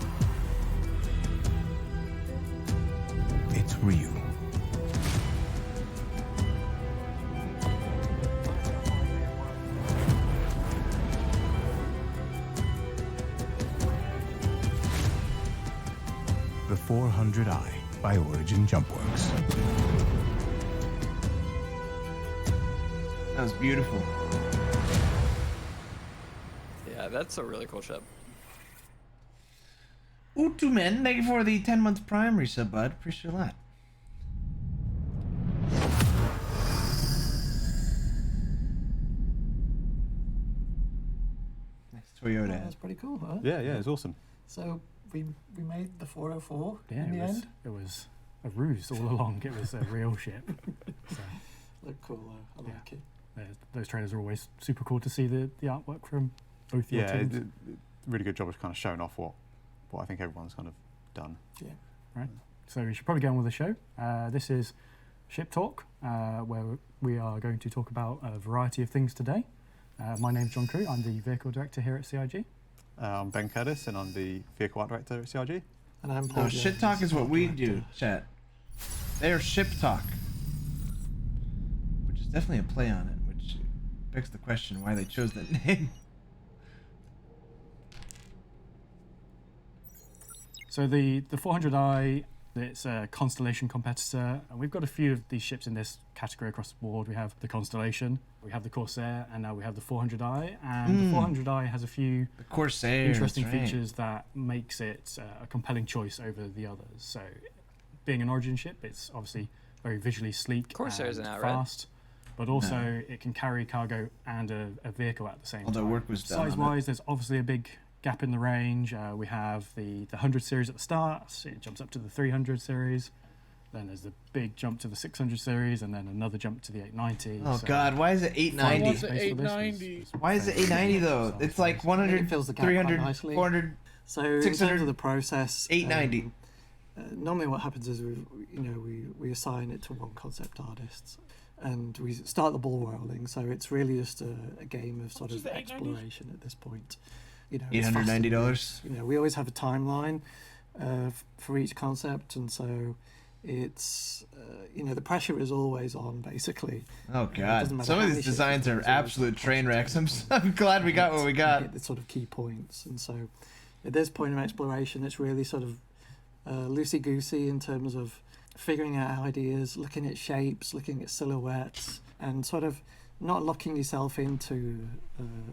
It's real. The 400i by Origin Jumpworks. That was beautiful. Yeah, that's a really cool ship. Utumen, thank you for the 10-month Prime resub, bud. Appreciate a lot. Nice Toyota. That's pretty cool, huh? Yeah, it's awesome. So we made the 404 Yeah, in the end. it was a ruse all along. It was a real ship. So, Look cool though. I like it. those trailers are always super cool to see the artwork from both your teams. Really good job of kind of showing off what I think everyone's kind of done. Yeah. Right. So we should probably get on with the show. This is Ship Talk, where we are going to talk about a variety of things today. My name's John Crew. I'm the Vehicle Director here at CIG. I'm Ben Curtis, and I'm the Vehicle Art Director at CIG. And I'm No, shit talk is what we do, chat. They are ship talk, which definitely a play on it, which begs the question why they chose that name. So the 400i, it's a Constellation competitor, and we've got a few of these ships in this category across the board. We have the Constellation, we have the Corsair, and now we have the 400i. And the 400i has a few interesting features that makes it a compelling choice over the others. So, being an Origin ship, it's obviously very visually sleek Corsair's and an outright. fast, but also it can carry cargo and a vehicle at the same time. Although work was done on it. Size-wise, there's obviously a big gap in the range. We have the 100 series at the start. It jumps up to the 300 series. Then there's the big jump to the 600 series, and then another jump to the 890. Oh God, why is it 890? Why was it 890? Why is it 890 though? It's like 100, It fills the gap 300, quite nicely. 400, So in 600, terms of the process, 890. Normally what happens is we assign it to one concept artist, and we start the ball rolling. So it's really just a game of sort of exploration at this point. It's $890. We always have a timeline for each concept, and so it's the pressure is always on, basically. Oh God, some of these designs are absolute train wrecks. I'm glad we got what we got. The sort of key points, and so at this point of exploration, it's really sort of loosey-goosey in terms of figuring out ideas, looking at shapes, looking at silhouettes, and sort of not locking yourself into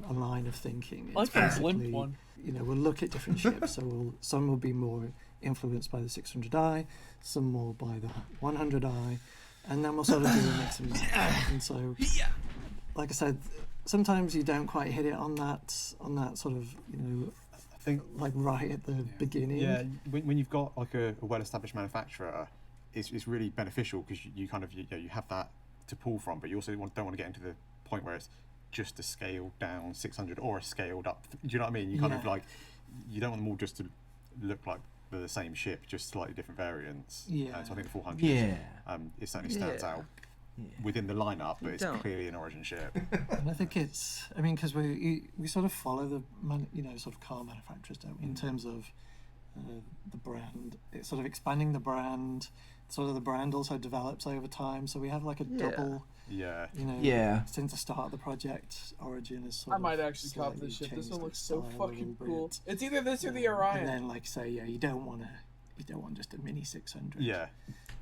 a line of thinking. Like a blimp one. We'll look at different ships. So some will be more influenced by the 600i, some more by the 100i, and then we'll sort of do a mix and match. And so, like I said, sometimes you don't quite hit it on that sort of I think like right at the beginning. Yeah, when you've got like a well-established manufacturer, it's really beneficial because you kind of you have that to pull from, but you also don't want to get into the point where it's just a scaled down 600 or a scaled up. Do you know what I mean? You kind of like, you don't want them all just to look like they're the same ship, just slightly different variants. Yeah. So I think the 400, it certainly stands out within the lineup, but it's clearly an Origin ship. And I think it's, because we sort of follow the sort of car manufacturers, don't we, in terms of the brand. It's sort of expanding the brand. Sort of the brand also develops over time, so we have like a double. Since the start of the project, Origin is sort of. I might actually cop this ship. This one looks so fucking cool. It's either this or the Orion. And then, like say, you don't want just a mini 600. Yeah.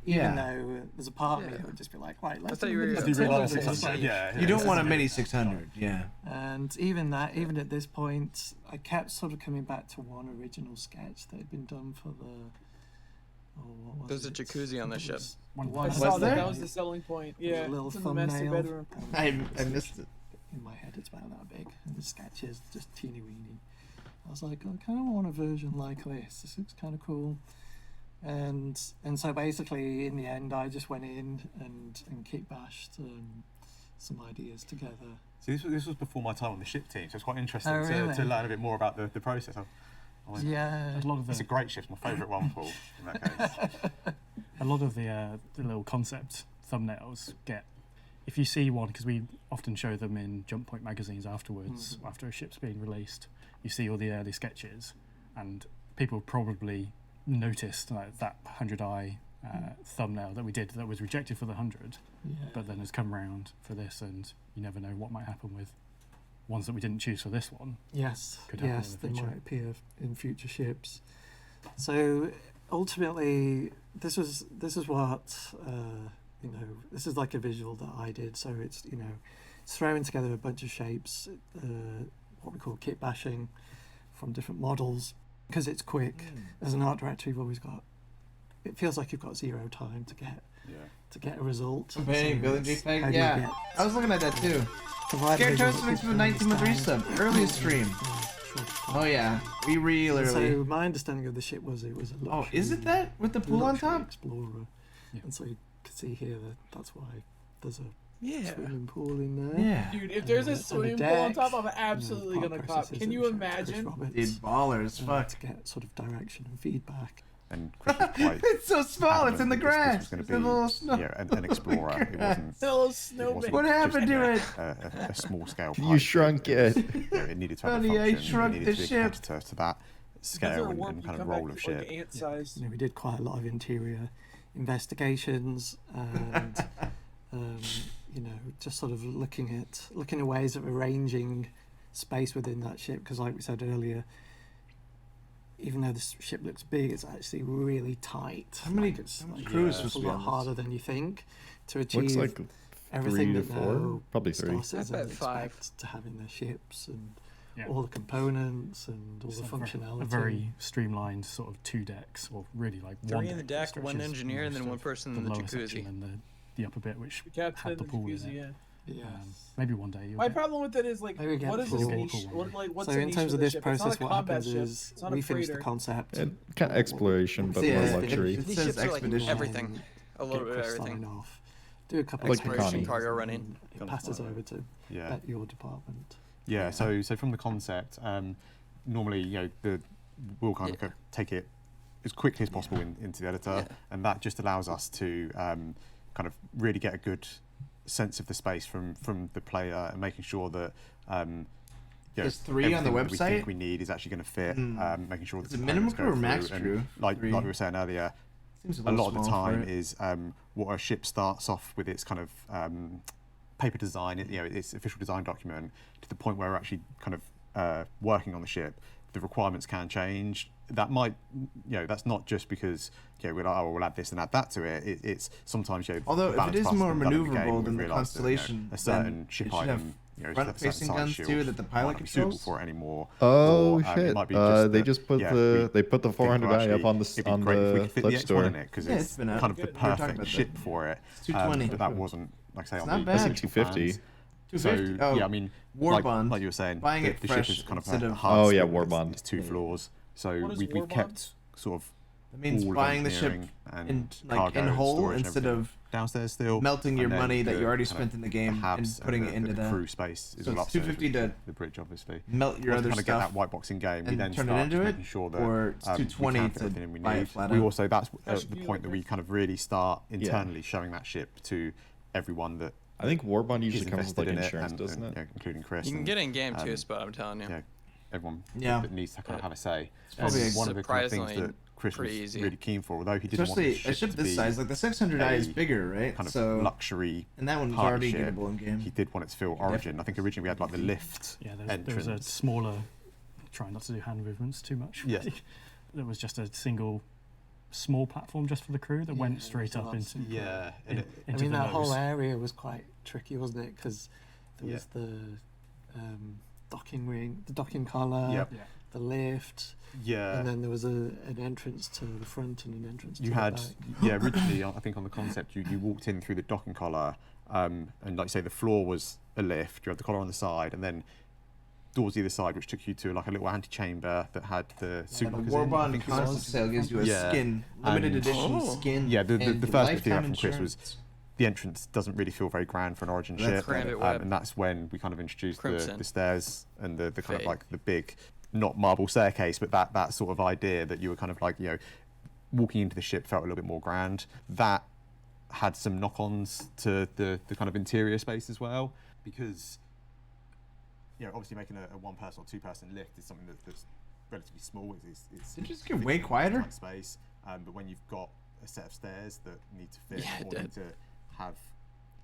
Even though there's a part of me that would just be like, right, let's do a 600. You don't want a mini 600. Yeah. And even at this point, I kept sort of coming back to one original sketch that had been done for the. There's a jacuzzi on the ship. I saw that was the selling point. Yeah, a little it's in the master thumbnail. bedroom. I missed it. In my head, it's about that big, and the sketch is just teeny weeny. I was like, I kind of want a version like this. This looks kind of cool. And so basically, in the end, I just went in and kick bashed some ideas together. So this was before my time on the ship team, so it's quite interesting really? to learn a bit more about the process. Yeah. It's a great ship. It's my favourite one, Paul, in that case. A lot of the little concept thumbnails get, if you see one, because we often show them in Jump Point magazines afterwards, after a ship's being released, you see all the early sketches, and people probably noticed that 100i thumbnail that we did that was rejected for the 100, but then has come around for this, and you never know what might happen with ones that we didn't choose for this one. Yes, could happen they in the future. might appear in future ships. So ultimately, this is what this is like a visual that I did. So it's it's throwing together a bunch of shapes, what we call kit bashing from different models, because it's quick. As an art director, you've always got. It feels like you've got zero time to get a result. Building JPEG. Yeah, I was looking at that too. Scared Toast mixed with 19-month resub. Earliest stream. Oh yeah, we really early. So my understanding of the ship was it was a luxury. Oh, is it that with the pool on top? Explorer. And so you can see here that's why there's a swimming pool in there. Yeah. Dude, if there's a swimming pool on top, I'm absolutely gonna cop. Can you imagine? Dude, ballers, fuck. To get sort of direction and feedback. And Chris was quite it's so small. It's in the grass. This was It's a little snow. an explorer. It wasn't. Little snowman. What happened to it? A small scale. You shrunk it. It needed to have Honey, a I function. shrunk it the needed to be ship. a competitor to that scale and kind of role of ship. We did quite a lot of interior investigations and just sort of looking at ways of arranging space within that ship, because like we said earlier, even though this ship looks big, it's actually really tight. How many crews it's a lot harder than you think to Looks achieve like everything 3 to that 4, now probably 3. Star Citizen expect to have in their ships, and all the components and all It's the a functionality. A very streamlined sort of 2 decks, or really like 1 3 in the deck, 1 engineer, and then 1 person in the lower jacuzzi. section and the upper bit, which The captain had the and the pool in jacuzzi, it. yeah. Maybe one day. My problem with it is like, Maybe get what is the this pool. niche? What's So the in niche terms of the this ship? It's not process, a what combat happens ship. is It's not a we finish the freighter. concept. And kind of exploration, but Yeah, more luxury. These ships are like everything. A little bit of everything. Off, do a couple Like of Exploration, Picani. cargo running. It passes over to Yeah. your department. Yeah, so from the concept, normally we'll kind of take it as quickly as possible into the editor, and that just allows us to kind of really get a good sense of the space from the player, and making sure that There's 3 on the everything that we website? think we need is actually going to fit. Making sure that Is it the minimum components crew or go max through, and crew? like 3. we were saying earlier, Seems a a little lot of the small for time it. is what a ship starts off with its kind of paper design, its official design document, to the point where we're actually kind of working on the ship. The requirements can change. That might, that's not just because we'll add this and add that to it. It's sometimes Although the if it is balance more passes done in the game, maneuverable we've than the realised that, Constellation, a certain then ship it should have item, front-facing guns too that the pilot might not be suitable controls? for it anymore. Oh or, shit! It might be They that, just put we the think, 400i actually, up on it'd be the great if we could fit the Pledge X1 store. in it, because Yeah, it's it's been out. kind of the We were talking perfect about ship that. for it. It's 220. But that wasn't, like I say, It's on not the bad. essential 250. plans. 250. So Oh, yeah, I mean, War Bond. like you were saying, Buying the it ship fresh is kind of instead a of- hard Oh, yeah, split, War it's- Bond. It's 2 floors, so What is we've War kept Bond? sort of That means all of buying the ship engineering and in cargo and whole storage and instead everything of downstairs still, melting your and then money that the you already kind spent of in the game the and habs putting and it into the the crew space is So all it's upstairs, 250 which is to the bridge, obviously. melt your Once other we kind of get stuff that white box in game, we and then turn it start into making it, sure that or it's we 220 can fit to everything we buy it need. flat We out? also, that's That should the be point that like we this. kind of really start internally showing that ship to everyone that I think War Bond is usually comes with invested like in insurance, it, doesn't and, it? including Chris. You can and, get in game too, but I'm telling you. everyone Yeah. that needs to kind of have a say. probably And one of the kind of things surprisingly that Chris was pretty easy. really keen for, although he didn't Especially want the a ship ship to this be size, like the 600i is a bigger, right? kind of So luxury and that one's party already ship. gettable in game. He did want it to feel Origin. I think originally we had like the lift Yeah, there entrance. was a smaller, trying not to do hand movements too much. Yeah. There was just a single small platform just for the crew that went straight up into Yeah, in, and I into mean, the that whole nose. area was quite tricky, wasn't it? Because there was the docking ring, the docking collar, Yep. the lift, Yeah. and then there was an entrance to the front and an entrance You to had, the back. yeah, originally, I think on the concept, you walked in through the docking collar, and like you say, the floor was a lift, you had the collar on the side, and then doors either side, which took you to like a little antechamber that had the suit the lockers War in, I Bond think it concept was. sale gives you a Yeah. skin, limited And- edition skin. Yeah, the and first bit lifetime from Chris was insurance. the entrance doesn't really feel very grand for an Origin That's ship, Gambit Web. and that's when we kind of introduced Crimson. the stairs and the kind of Fade. like the big, not marble staircase, but that sort of idea that you were kind of like, walking into the ship felt a little bit more grand. That had some knock-ons to the kind of interior space as well, because obviously making a one-person or two-person lift is something that's relatively small. It's Did it just get way quieter? tight space, but when you've got a set of stairs that need to fit Yeah, it or did. need to have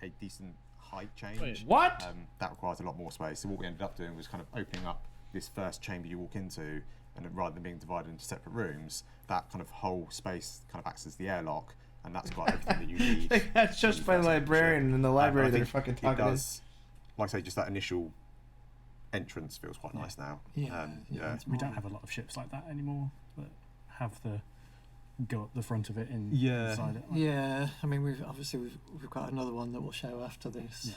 a decent height change, What? that requires a lot more space. So what we ended up doing was kind of opening up this first chamber you walk into, and then rather than being divided into separate rooms, that kind of whole space kind of acts as the airlock, and that's got everything that you need. That's just by the librarian in the library that are fucking talking. It does, like I say, just that initial entrance feels quite nice now. Yeah, We don't have a lot of ships like that anymore that have the go up the front of it inside it. Yeah, I mean, we've got another one that we'll show after this. Yeah.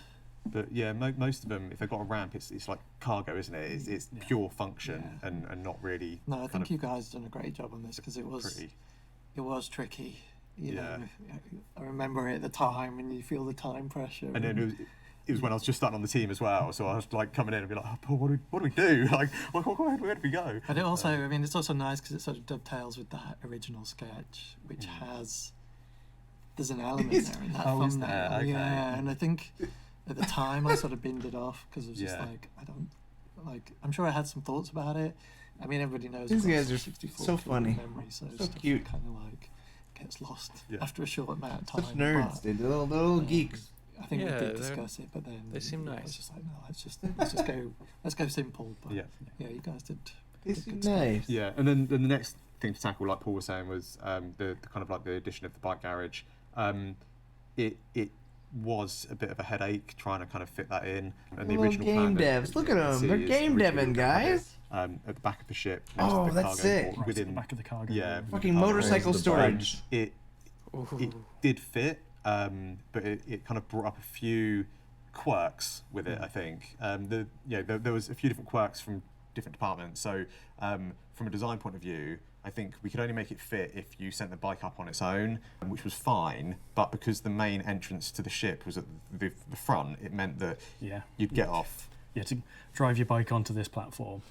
But yeah, most of them, if they've got a ramp, it's like cargo, isn't it? It's pure function and not really. No, I kind think of you guys done a great job on this, because it was tricky. You know, I remember it at the time, and you feel the time pressure. And then it was when I was just starting on the team as well, so I was like coming in and be like, oh, Paul, what do we do? Like, where do we go? But it also, I mean, it's also nice because it sort of dovetails with that original sketch, which has there's an element there in that thumbnail. Okay. Yeah, and I think at the time I sort of binned it off because I was just Yeah. like, I don't like. I'm sure I had some thoughts about it. I mean, everybody knows These across guys are 64 so kilobyte funny. memory, so So stuff cute. kind of like gets lost Yeah. after a short amount of time. Such nerds, but, dude. Little geeks. I think we did discuss it, but then they seem nice. I was just like, no, let's go simple. But yeah, you guys did. Nice. Yeah, and then the next thing to tackle, like Paul was saying, was the kind of like the addition of the bike garage. It was a bit of a headache trying to kind of fit that in. And the original game plan devs, look at them, they're game deving, guys. At the back of the ship. Oh, the that's cargo sick. port within the back of the cargo. Yeah, fucking motorcycle storage. It did fit, but it kind of brought up a few quirks with it. I think there was a few different quirks from different departments. So from a design point of view, I think we could only make it fit if you sent the bike up on its own, which was fine. But because the main entrance to the ship was at the front, it meant that you'd get off. Yeah, to drive your bike onto this platform,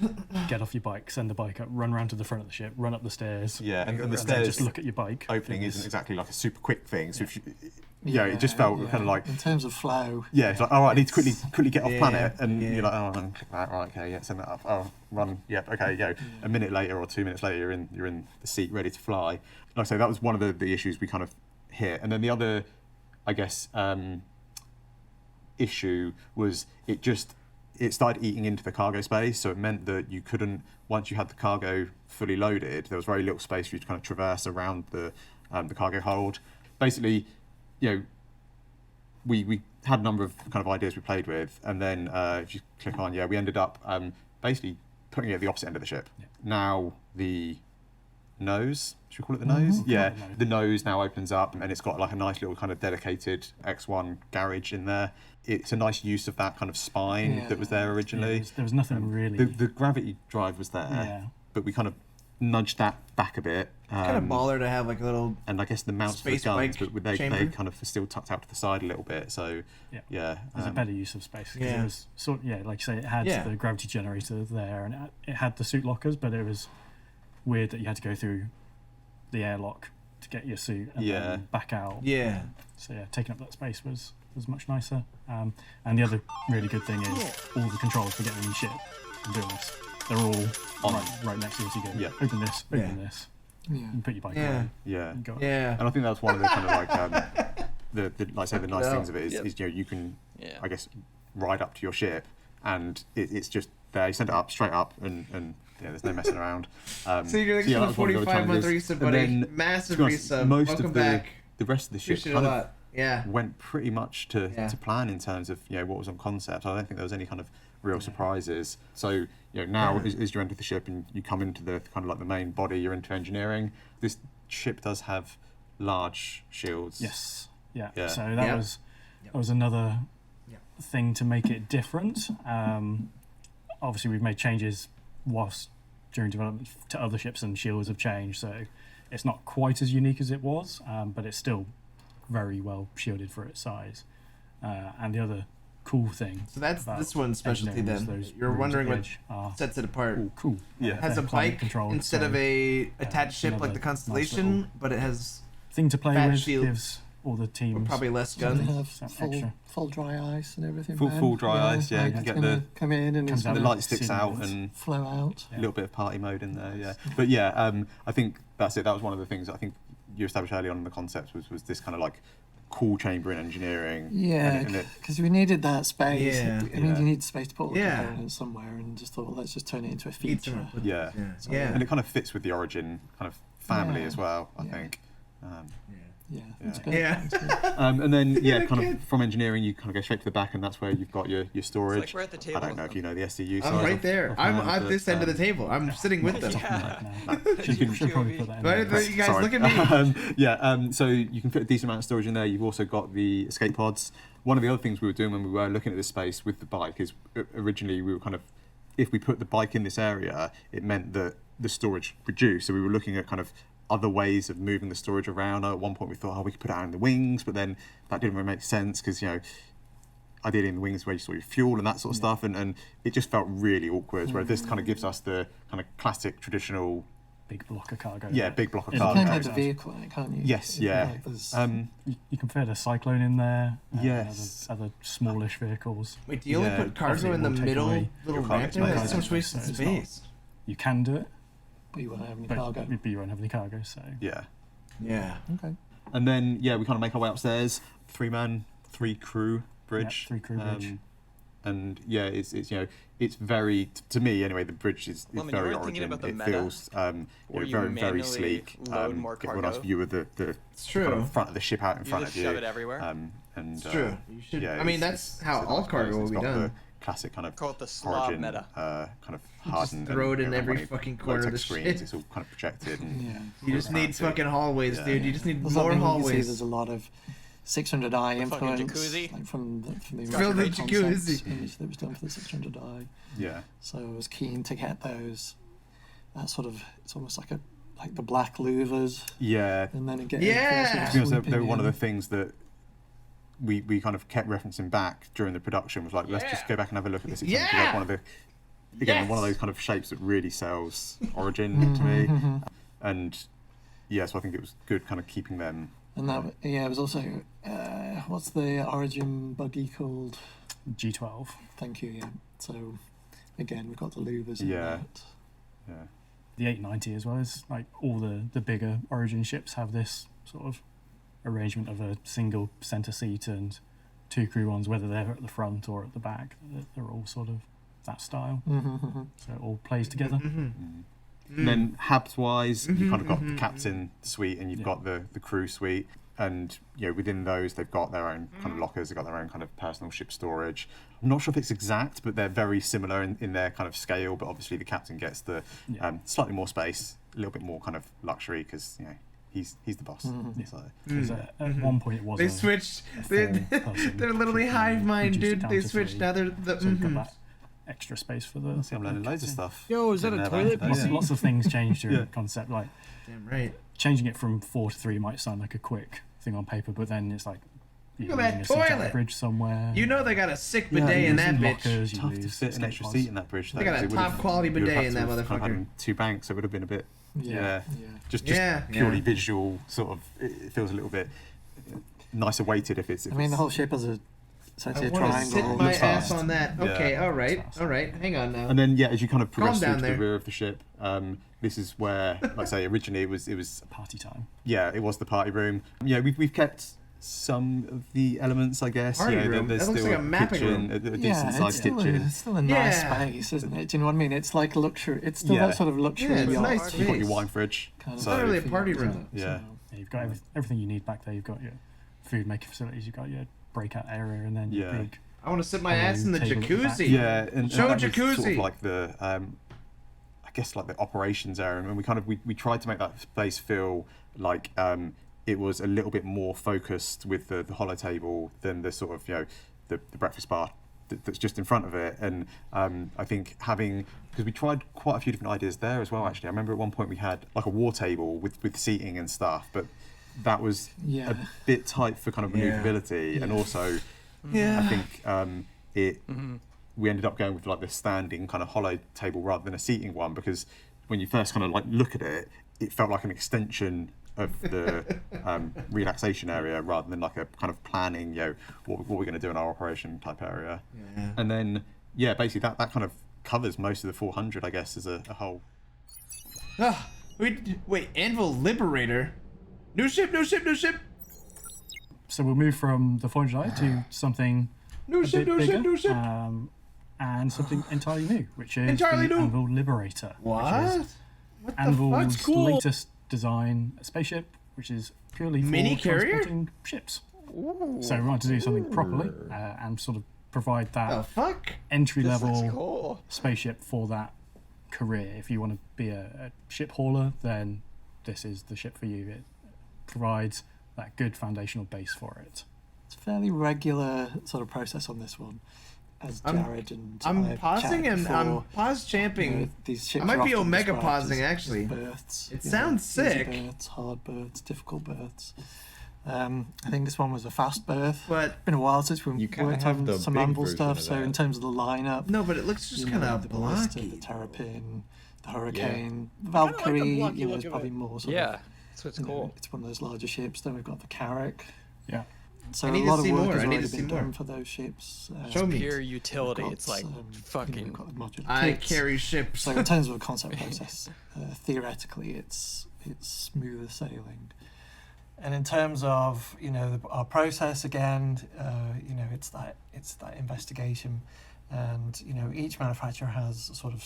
get off your bike, send the bike up, run around to the front of the ship, run up the stairs. Yeah, and the stairs, just look at your bike. Opening isn't exactly like a super quick thing. So if you, it just felt kind of like in terms of flow. Yeah, it's like, all right, I need to quickly get off planet, and you're like, oh, click that, right, okay, yeah, send that up. Oh, run, yep, okay, a minute later or 2 minutes later, you're in the seat ready to fly. Like I say, that was one of the issues we kind of hit, and then the other, I guess, issue was it started eating into the cargo space, so it meant that you couldn't, once you had the cargo fully loaded, there was very little space for you to kind of traverse around the cargo hold. Basically, we had a number of kind of ideas we played with, and then if you click on, we ended up basically putting it at the opposite end of the ship. Yeah. Now the nose, should we call it the nose? Yeah, the nose now opens up, and it's got like a nice little kind of dedicated X1 garage in there. It's a nice use of that kind of spine that was there originally. There was nothing really. The gravity drive was there, but we kind of nudged that back a bit. Kind of baller to have like a little. And I guess the mounts for the guns, but they kind of still tucked out to the side a little bit. So there's a better use of space. Yeah. It was like you say, it had the gravity generator there, and it had the suit lockers, but it was weird that you had to go through the airlock to get your suit and then back out. Yeah. So taking up that space was much nicer. And the other really good thing is all the controls for getting in ship and doing this. They're all right next to you as you go. Yeah. Open this, and put your bike on. Yeah. And go. And I think that's one of the kind of like the nice things of it is you can I guess ride up to your ship and it's just there. You send it up straight up and there's no messing around. So you're like a 45-month resub, buddy. Massive resub. Welcome back. The rest of the ship kind of went pretty much to plan in terms of what was on concept. I don't think there was any kind of real surprises. So now as you enter the ship and you come into the kind of like the main body, you're into engineering. This ship does have large shields. Yes. Yeah. So that was another thing to make it different. Obviously, we've made changes during development to other ships, and shields have changed. So it's not quite as unique as it was, but it's still very well shielded for its size. And the other cool thing. So that's this one's specialty then. You're wondering what sets it apart. Oh, cool. Yeah. It has a bike instead of a attached ship like the Constellation, nice but it has thing to play with. Gives all the teams but probably less guns. So they have full dry ice and everything. Full dry ice, you can get the come in and the light sticks out and flow out. A little bit of party mode in there, But I think that's it. That was one of the things I think you established early on in the concept was this kind of like cool chamber in engineering. Yeah, because we needed that space. I mean, you need space to put all the components somewhere, and just thought, well, let's just turn it into a feature. And it kind of fits with the Origin kind of family as well, I think. It's good. And then kind of from engineering you kind of go straight to the back, and that's where you've got your storage. It's like we're at the table. I don't know if you know the SCU side. I'm right there. I'm at this end of the table. I'm sitting with them. You should probably put that in. You guys look at me. So you can fit a decent amount of storage in there. You've also got the escape pods. One of the other things we were doing when we were looking at this space with the bike is originally we were kind of, if we put the bike in this area, it meant that the storage reduced. So we were looking at kind of other ways of moving the storage around. At one point we thought, we could put it out in the wings, but then that didn't really make sense because, ideally in the wings where you store your fuel and that sort of stuff, and it just felt really awkward, where this kind of gives us the kind of classic, traditional... Big block of cargo. Yeah, big block of cargo. You can have the vehicle in it, can't you? Yes, you can fit a Cyclone in there. Yes. Other smallish vehicles. Wait, do you only put cargo in the middle little ramp there? That's so much wasted space. You can do it. But you won't have any cargo. But you won't have any cargo, so... Yeah. Yeah. Okay. And then, we kind of make our way upstairs. 3-man 3 crew bridge. Yeah, 3 crew bridge. And yeah, it's it's very, to me anyway, the bridge is Lawman, very you weren't thinking Origin. about the It meta, feels where you very manually sleek. load more Get a nice cargo? view of the kind of front of the ship out in You front just of you. shove it everywhere? And It's true. You should. Yeah, I mean, it's that's how a all nice cargo place. will It's be got done. The classic kind of Call it the slob Origin, meta. kind of You hardened. just throw it in and every when it fucking low corner of tech the screens, ship. It's all kind of projected. And You just need fucking hallways, dude. You just need There's more something you can see hallways. there's a lot of 600i The fucking influence, jacuzzi. like from the Fill the original jacuzzi. concept image that was done for the 600i. Yeah. So I was keen to get those. That sort of, it's almost like the black louvers. Yeah. And then it gets. To be honest, they were one of the things that we kind of kept referencing back during the production. Was like, let's just go back and have a look at this. It's like one of the, again, one of those kind of shapes that really sells Origin to me. And yeah, so I think it was good kind of keeping them. And that, it was also, what's the Origin buggy called? G12. Thank you, yeah. So, again, we've got the louvers in Yeah. that. Yeah. The 890 as well is like all the bigger Origin ships have this sort of arrangement of a single center seat and 2 crew ones, whether they're at the front or at the back. They're all sort of that style. So it all plays together. And then Habs wise, you kind of got the captain suite and you've got the crew suite. And within those, they've got their own kind of lockers. They've got their own kind of personal ship storage. I'm not sure if it's exact, but they're very similar in their kind of scale. But obviously, the captain gets the slightly more space, a little bit more kind of luxury because he's the boss. So. At one point, it was. They switched. They're literally hive mind, dude. They switched. Now they're the. So you've got that extra space for the. I'm learning loads of stuff. Yo, is that a toilet? Lots of things changed during the concept. Like, damn right. Changing it from 4 to 3 might sound like a quick thing on paper, but then it's like look at that using a seat at toilet a bridge somewhere. You know they got a sick bidet in that bitch. Lockers, Tough to fit an extra seat in that bridge. They got a top quality bidet in that motherfucker. Had 2 banks, so it would have been a bit. Just Yeah. purely visual sort of. It feels a little bit nicer weighted if it's. I mean, the whole ship has a essentially I a want to triangle. sit my ass on that. Yeah. Okay, all right. Hang on now. And then as you kind of progress down through to the there. rear of the ship, this is where, like I say, originally it was party time. Yeah, it was the party room. Yeah, we've kept some of the elements, I guess. Party room? There's That looks still like a mapping kitchen, room. a decent sized kitchen. It's still a nice space, isn't it? Do you know what I mean? It's like luxury. It's still that sort of luxury. Yeah, it's yacht. nice You've got your space. wine fridge. Kind of It's not really a party room. Yeah. You've got everything you need back there. You've got your food making facilities. You've got your breakout area, and then your big. I want to sit my ass in the table at the back. jacuzzi. Yeah, and show that was jacuzzi. sort of like the, I guess like the operations area, and we tried to make that space feel like it was a little bit more focused with the hollow table than the sort of the breakfast bar that's just in front of it. And I think because we tried quite a few different ideas there as well. Actually, I remember at one point we had like a war table with seating and stuff, but that was a bit tight for kind of maneuverability, and also. I think we ended up going with like the standing kind of hollow table rather than a seating one, because when you first kind of like look at it, it felt like an extension of the relaxation area rather than like a kind of planning, what we're going to do in our operation type area. Yeah. And then basically that kind of covers most of the 400, I guess, as a whole. Wait, Anvil Liberator, new ship. So we'll move from the 400i to something New ship. and something entirely new, which is Entirely the new? Anvil Liberator. What? Which is What the Anvil's fuck's cool? latest design spaceship, which is purely for Mini carrier? transporting ships. So we wanted to do something properly and sort of provide that entry-level spaceship for that career. If you want to be a ship hauler, then this is the ship for you. It provides that good foundational base for it. It's a fairly regular sort of process on this one, as Jared I'm pausing and I'm pause champing. These ships I might are be often omega described pausing as actually. Berths, It you sounds know, easy sick. berths, hard berths, difficult berths. I think this one was a fast berth. But it's been a while since we kinda worked have on the some big Anvil version stuff. of So that. in terms of the lineup, No, but it looks just kind of the Ballista, blocky. the Terrapin, the Hurricane, the Valkyrie. Is probably more. Sort of, that's what's cool. It's one of those larger ships. Then we've got the Carrack. Yeah. So I a need to lot of see work more. has I need already to been see more. done for those ships. Show me. Pure utility. We've got, It's like fucking. we've got the modular I kits. carry ships. So in terms of a concept process, theoretically, it's smoother sailing. And in terms of our process again, it's that investigation, and each manufacturer has sort of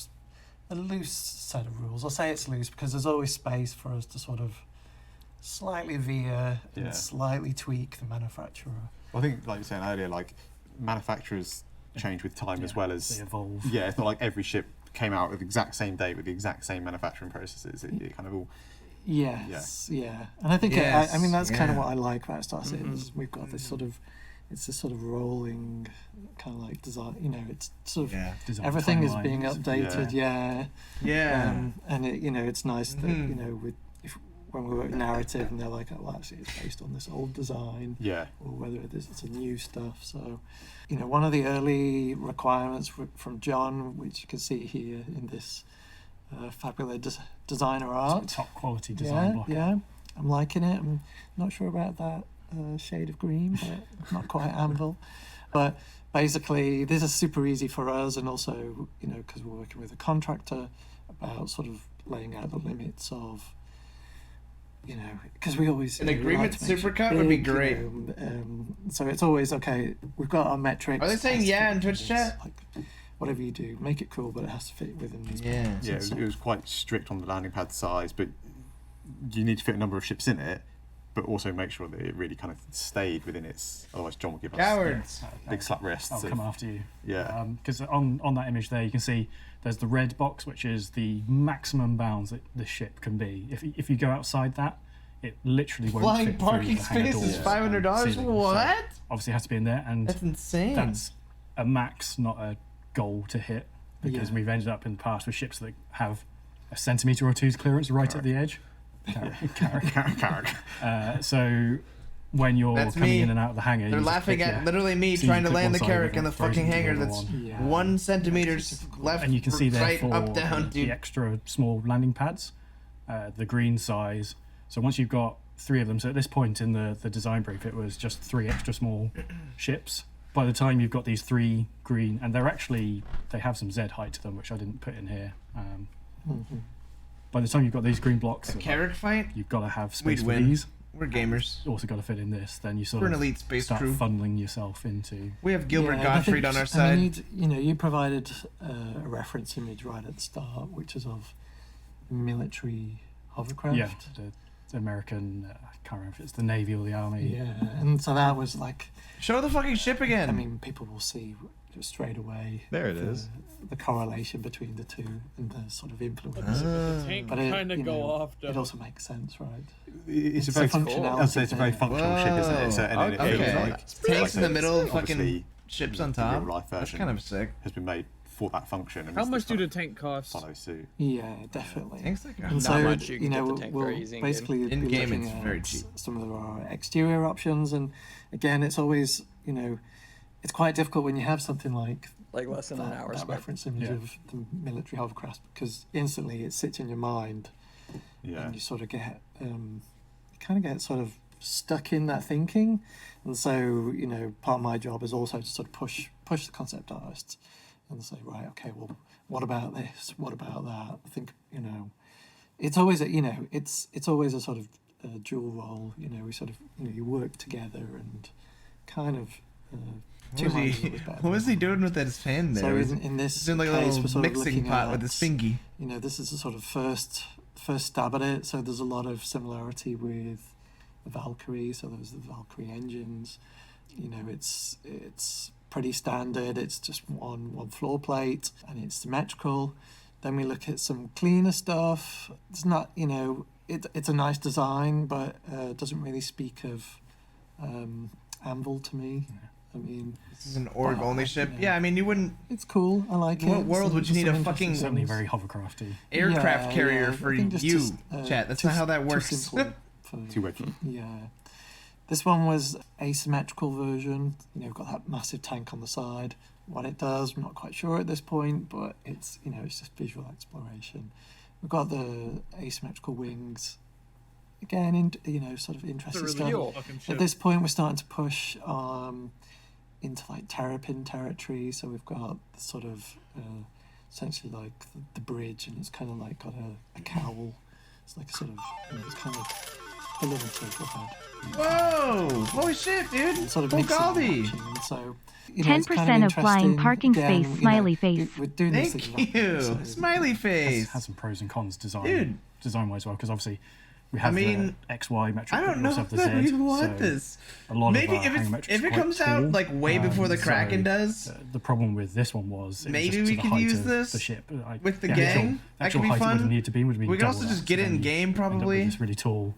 a loose set of rules. I'll say it's loose because there's always space for us to sort of slightly veer and slightly tweak the manufacturer. Well, I think, like you were saying earlier, like manufacturers change with time as well as they evolve. Yeah, it's not like every ship came out with the exact same date with the exact same manufacturing processes. It kind of all. Yes, yeah. And I think I mean that's kind of what I like about Star Citizen. Is we've got this sort of, it's this sort of rolling kind of like design. It's sort of everything is being updated. And it's nice that when we work narrative and they're like, oh, well, actually it's based on this old design. Or whether it's a new stuff. So, one of the early requirements from John, which you can see here in this. Fabulous designer art. Top quality design block. Yeah, I'm liking it. I'm not sure about that shade of green, but not quite Anvil. But basically, this is super easy for us, and also, because we're working with a contractor, about sort of laying out the limits of, because we always an agreement supercut would be great. So it's always okay. We've got our metrics. Are they saying in Twitch chat? Whatever you do, make it cool, but it has to fit within these. It was quite strict on the landing pad size, but you need to fit a number of ships in it, but also make sure that it really kind of stayed within its. Otherwise, John will give us big slap wrists. I'll come after you. Yeah. Because on that image there, you can see there's the red box, which is the maximum bounds that the ship can be. If you go outside that, it literally won't Flying fit parking through the space is $500. What? So obviously, it has to be in there, and that's insane. That's a max, not a goal to hit, because we've ended up in the past with ships that have a centimetre or two's clearance right at the edge. So when you're coming in and out of the hangar, they're laughing at literally me trying to land the carrick in the fucking hangar that's 1 centimeters left, and you can see there right, for up, down, the extra small landing pads, the green size. So once you've got 3 of them, so at this point in the design brief, it was just 3 extra small ships. By the time you've got these 3 green, and they have some Z height to them, which I didn't put in here. By the time you've got these green blocks, carrick fight, you've got to have space for win. these. We're gamers. Also got to fit in this. Then you sort We're of an elite space start crew. funneling yourself into. We have Gilbert Gottfried on our side. I mean, you provided a reference image right at the start, which is of military hovercraft. Yeah, the American. I can't remember if it's the Navy or the Army. Yeah, and so that was like. Show the fucking ship again. I mean, people will see just straight away. There it is. The correlation between the two and the sort of influence. The tank kind of go off. It also makes sense, right? It's a very functional. I'd say it's a very functional ship, isn't it? So, and tanks in the middle, fucking ships on top. The real life version That's kind of sick. Has been made for that function. And how much do the tank cost? Follow suit. Yeah, definitely. Tanks like and so, much. You can get the tank we'll very easy basically in be game. looking It's at very cheap. some of our exterior options, and again, it's always it's quite difficult when you have something like less than an hour. That reference image of the military hovercraft, because instantly it sits in your mind, and you sort of get sort of stuck in that thinking, and so part of my job is also to sort of push the concept artists and say, right, okay, well, what about this? What about that? I think it's always it's always a sort of dual role. We sort of you work together and kind of. What was he doing with his hand there? So in this he's doing like a case, little mixing pot with his fingy. This is a sort of first stab at it. So there's a lot of similarity with the Valkyrie. So there's the Valkyrie engines. It's pretty standard. It's just one floor plate and it's symmetrical. Then we look at some cleaner stuff. It's not it's a nice design, but it doesn't really speak of Anvil to me. I mean, this is an org only ship. Yeah, I mean, you wouldn't. It's cool. I like it. What world would you need a fucking certainly very hovercrafty aircraft carrier for you, chat? That's not how that works. Too wetty. Yeah, this one was asymmetrical version. We've got that massive tank on the side. What it does, I'm not quite sure at this point, but it's it's just visual exploration. We've got the asymmetrical wings. Again, sort of interesting stuff. At this point, we're starting to push into like terrapin territory. So we've got the sort of essentially like the bridge, and it's kind of like got a cowl. It's like a sort of it's kind of a little circle pad. Whoa! Holy shit, dude! Sort of Full mixing and Galdi. matching, and so, you know, it's 10% kind of flying interesting. parking Again, space, you know, smiley face. We're doing these things Thank rapidly, you, so, smiley face. Has some pros and cons Dude. design-wise, well, because obviously we have mean, the XY metric. I don't but we know also if have the I Z, even want so this. A lot Maybe of our hang metrics if it quite comes out tall, like way before the so, Kraken does. The problem with this one was it Maybe was just we to the could height use of this the ship. with the actual- gang. That actual could be height it would have fun. needed to be would have been We could also double just that, get so it in then game you end up with probably. this really tall.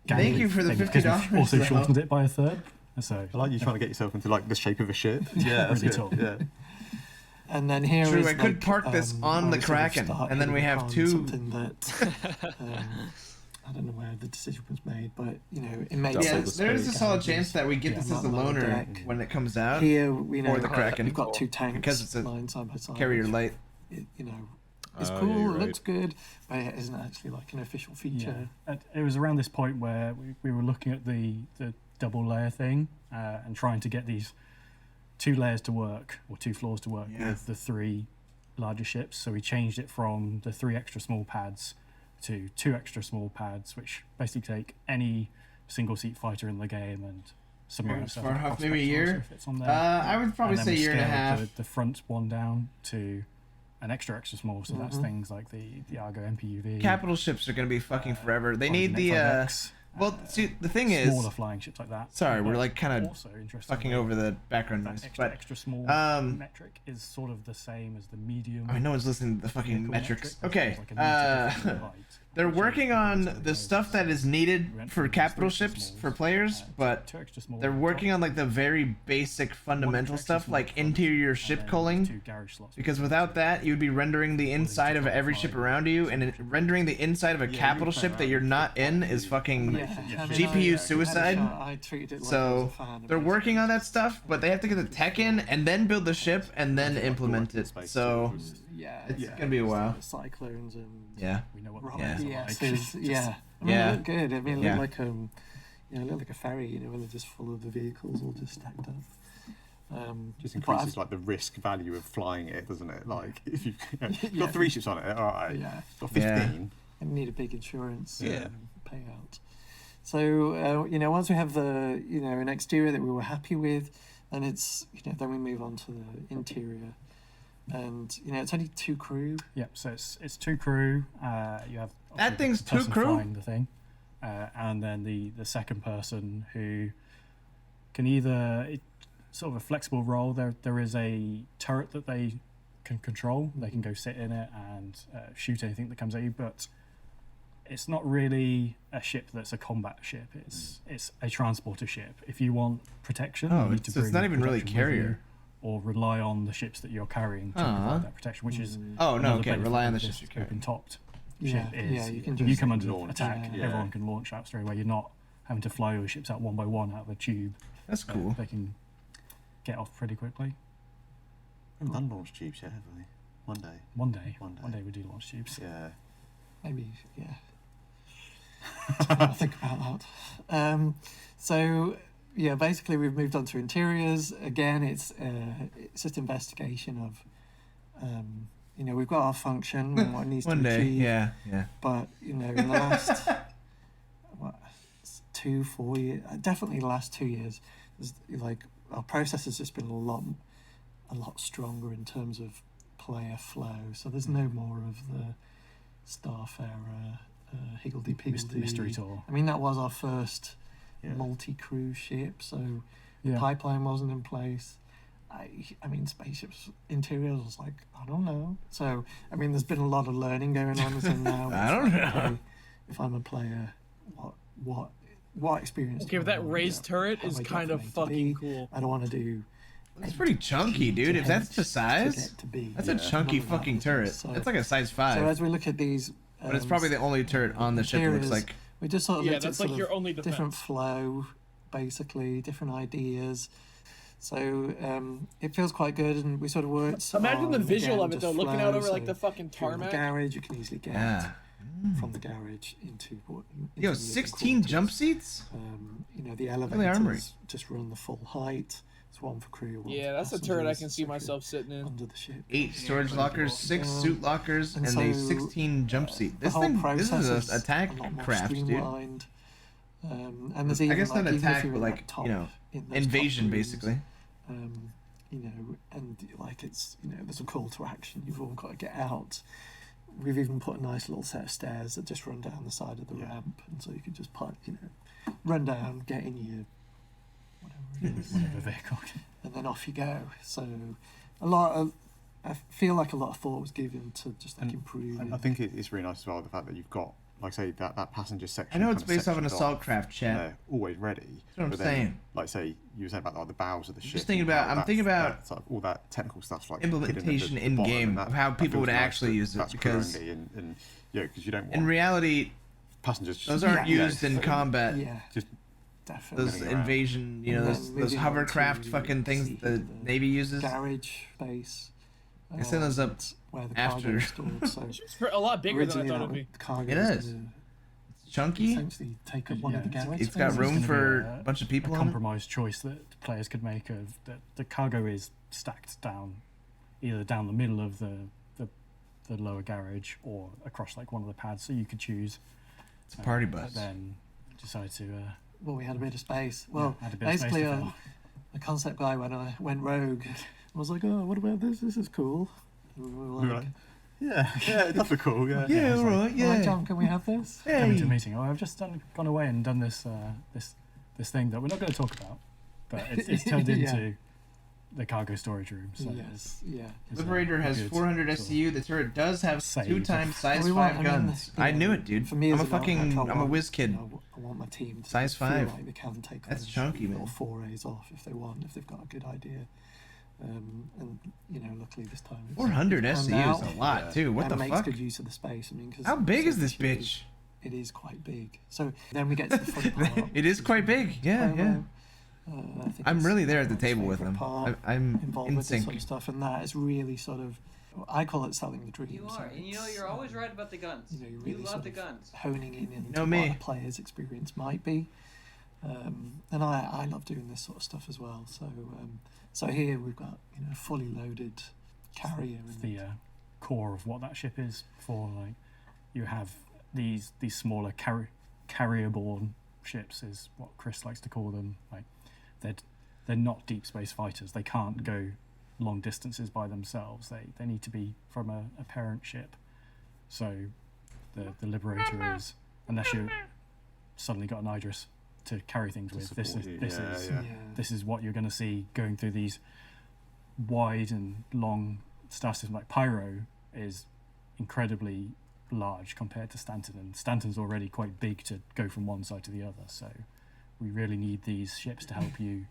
Thank you for the thing, because $50 we've also though. shortened it by a third. So I like you trying to get yourself into like the shape of a ship. Yeah, that's really good. tall. Yeah. And then here True, is I could like, park this on the where we sort of Kraken, start and then we hitting have upon two. Something that I don't know where the decision was made, but you know it makes Yeah, sense. there is a solid chance that we get Yeah, this as a on the loaner deck. when it comes out. Here, you know, or the Kraken. we've got two tanks because it's a lying side by side. carrier which, light. You know, it's Oh, cool. yeah, you're It looks right. good, but it isn't actually like an official feature. It was around this point where we were looking at the double layer thing and trying to get these 2 layers to work, or 2 floors to work with the 3 larger ships. So we changed it from the 3 extra small pads to 2 extra small pads, which basically take any single seat fighter in the game and submerge For half, maybe a year. On there. I would probably And then say we year and a scaled half. The front one down to an extra small, so that's Mhm. things like the Argo MPUV. Capital ships are gonna be fucking forever. They Prodigy need the X5X, well, see, the thing is, smaller flying ships like that. Sorry, we're But like kind of also interestingly, fucking over the background that noise, extra but small metric is sort of the same as the medium. I mean, no one's listening to the fucking vehicle metrics. metric, Okay, which is like a meter different height. they're working on the stuff that is needed for capital ships for players, but they're working on like the very basic fundamental stuff, like interior ship culling, because without that, you'd be rendering the inside of every ship around you, and rendering the inside of a capital ship that you're not in is fucking GPU suicide. I treated it like I was So a fan of they're working on that stuff, but they have to get the tech in and then build the ship and then implement it. So yeah, it's gonna be a while. Cyclones and yeah, we know what yeah. yeah. I mean, Yeah. it looked good. I mean, it Yeah. looked like you know, it looked like a ferry. You know, when they're just full of the vehicles all just stacked up. Just but increases like the risk value of flying it, doesn't it? Like if you've got 3 ships on it, all right. Yeah. Got 15. And need a big insurance Yeah. payout. So you know, once we have the an exterior that we were happy with, then then we move on to the interior, and it's only 2 crew. Yep. So it's 2 crew. You have That thing's the 2 person crew? flying the thing, and then the second person who can either sort of a flexible role. There is a turret that they can control. They can go sit in it and shoot anything that comes at you, but it's not really a ship that's a combat ship. It's a transporter ship. If you want protection, Oh, you need to so it's bring not even really protection with you, carrier. or rely on the ships that you're carrying to Uh-huh. provide that protection, which is Oh, no, another okay, benefit rely on of the this ships you're carrying. open-topped Yeah, ship is yeah, you can if you just come under launch. attack, Yeah. everyone can launch out straight away. You're not having to fly your ships out one by one out of a tube. That's cool. They can get off pretty quickly. We haven't done launch tubes yet, have we? One day. One day we do launch tubes. Yeah. Maybe, yeah. I think about that. So yeah, basically we've moved on to interiors. Again, it's just investigation of, we've got our function and what it needs One to day, achieve. yeah. But in the last 2-4 years, definitely the last 2 years, like our process has just been a lot stronger in terms of player flow. So there's no more of the Starfarer higgledy-piggledy Mystery tour. I mean, that was our first multi-crew ship, so the Yeah. pipeline wasn't in place. I mean, spaceships interiors was like, I don't know. So I mean, there's been a lot of learning going on. So now I don't know. okay, if I'm a player, what experience? Okay, do but I that want? raised turret How is do I get kind from of A to fucking B? cool. I don't want to do. It's pretty chunky, dude. If that's the size, get to B. that's a Yeah. chunky None of that. fucking turret. So- That's like a size 5. So as we look at these, but it's probably the only turret on the ship. It looks interiors, like. we just sort of Yeah, looked at that's like sort your of only different defense. flow, basically different ideas. So it feels quite good, and we sort of worked. Imagine the on, visual again, of it though, just looking flow, out over like so the fucking if you're in the tarmac. garage, you can easily get Yeah. from the garage into what. Yo, 16 jump seats? The Really elevators armory. just run the full height. It's one for crew. One Yeah, for that's a turret I passengers, can see myself sitting in. under the ship. 8 storage lockers, 6 suit lockers, and so a 16 jump seat. The This whole thing, this process is a attack a lot more craft, dude. streamlined. And there's even, I guess like, not even if attack, you're but in like, that top, you know, in those top invasion, rooms, basically. You know, and like it's, you know, there's a call to action. You've all got to get out. We've even put a nice little set of stairs that just run down the side of the ramp, and so you could just run down, get in your whatever vehicle, and then off you go. So I feel like a lot of thought was given to just like improve. And I think it's really nice as well the fact that you've got, like say, that passenger section. I know it's kind of based off an sectioned assault off, craft, chat. and they're always ready. That's what I'm but then, saying. Like say you were saying about like, the bows of the ship. Just thinking about, I'm thinking about sort of all that technical stuff, like implementation hidden at the bottom, in-game and that- of how that people feels would nice actually use it, that's because crew only and yeah, because you don't want in reality, passengers. those aren't used in combat. Yeah, just definitely. Those invasion, you know, And those then moving on hovercraft to fucking things the Navy uses. Garage base. I send those up where the after. cargo is stored. So It's a lot bigger than I originally thought that it'd be. the cargo It was is. gonna It's chunky. essentially take up one of the garage It's got spaces. room It's gonna for be a bunch of people a on it. compromise choice that players could make of that the cargo is stacked down, either down the middle of the lower garage or across like one of the pads, so you could choose. It's a party bus. But then decide to. Well, we had a bit of space. Well, had a bit of space basically, to fill. the concept guy went rogue. I was like, oh, what about this? This is cool. And we were We were like, yeah, that's cool. Yeah, Yeah, it's all right, "All yeah. right, John, can we have this? Coming to a meeting. Oh, I've just gone away and done this this thing that we're not going to talk about, but it's turned Yeah. into the cargo storage room. So Yes, yeah. it's Liberator has good 400 sort of SCU. The turret does have save 2 times size We 5 want- I mean, guns. you I know, knew it, dude. For me, I'm as a an fucking, outpost, I'm a whiz kid. I want my team to Size feel 5. like they can take That's those chunky, little man. forays off if they want, if they've got a good idea. And you know, luckily this time it's 400 panned SCU out, is a lot, too. What and the it makes fuck? good use of the space. I mean, 'cause How big is so this the ship bitch? It is quite big. So then we get to the fun part. It is quite big. Yeah, yeah. I think I'm it's really there at the my table with favourite them. part I'm involved in with this sort sync. of stuff, and that is really sort of, I call it selling the dream. You so are, and you know it's, you're always right about the guns. you know, you're You really love sort the of guns. honing in into know what me. a player's experience might be. And I love doing this sort of stuff as well. So so here we've got, you know, fully loaded carrier. And the core of what that ship is for. Like, you have these smaller carrier-borne ships, is what Chris likes to call them. Like, they're not deep space fighters. They can't go long distances by themselves. They need to be from a parent ship. So the Liberator is, unless you suddenly got an Idris to carry things with, this is what you're going to see going through these wide and long star systems. Like Pyro is incredibly large compared to Stanton, and Stanton's already quite big to go from one side to the other. So we really need these ships to help you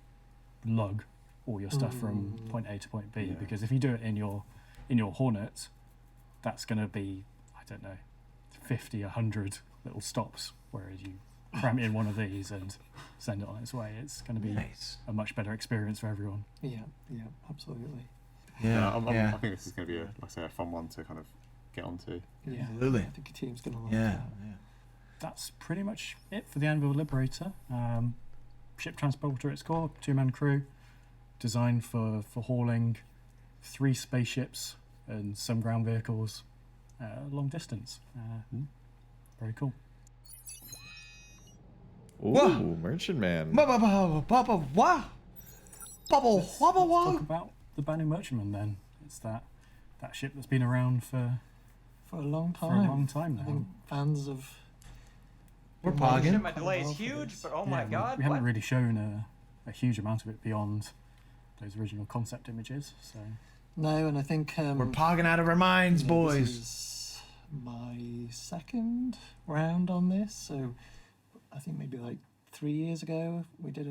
lug all your stuff from point A to point B. Because if you do it in your Hornet, that's going to be, I don't know, 50, 100 little stops. Whereas you cram it in one of these and send it on its way, it's going to be a much better experience for everyone. Yeah, absolutely. I think this is going to be like I say, a fun one to kind of get onto. Yeah, Absolutely. I think your team's going to like Yeah, that. yeah. That's pretty much it for the Anvil Liberator. Ship transporter at its core, 2-man crew, designed for hauling 3 spaceships and some ground vehicles long distance. Very cool. Ooh, Merchant Man. Let's talk about the Banu Merchantman then. It's that ship that's been around for a long time. For a long time now. I think fans of. We're pogging. My delay is huge, but oh my god. We haven't really shown a huge amount of it beyond those original concept images. So No, and I think we're pogging out of our minds, boys. This is my second round on this, so I think maybe like 3 years ago we did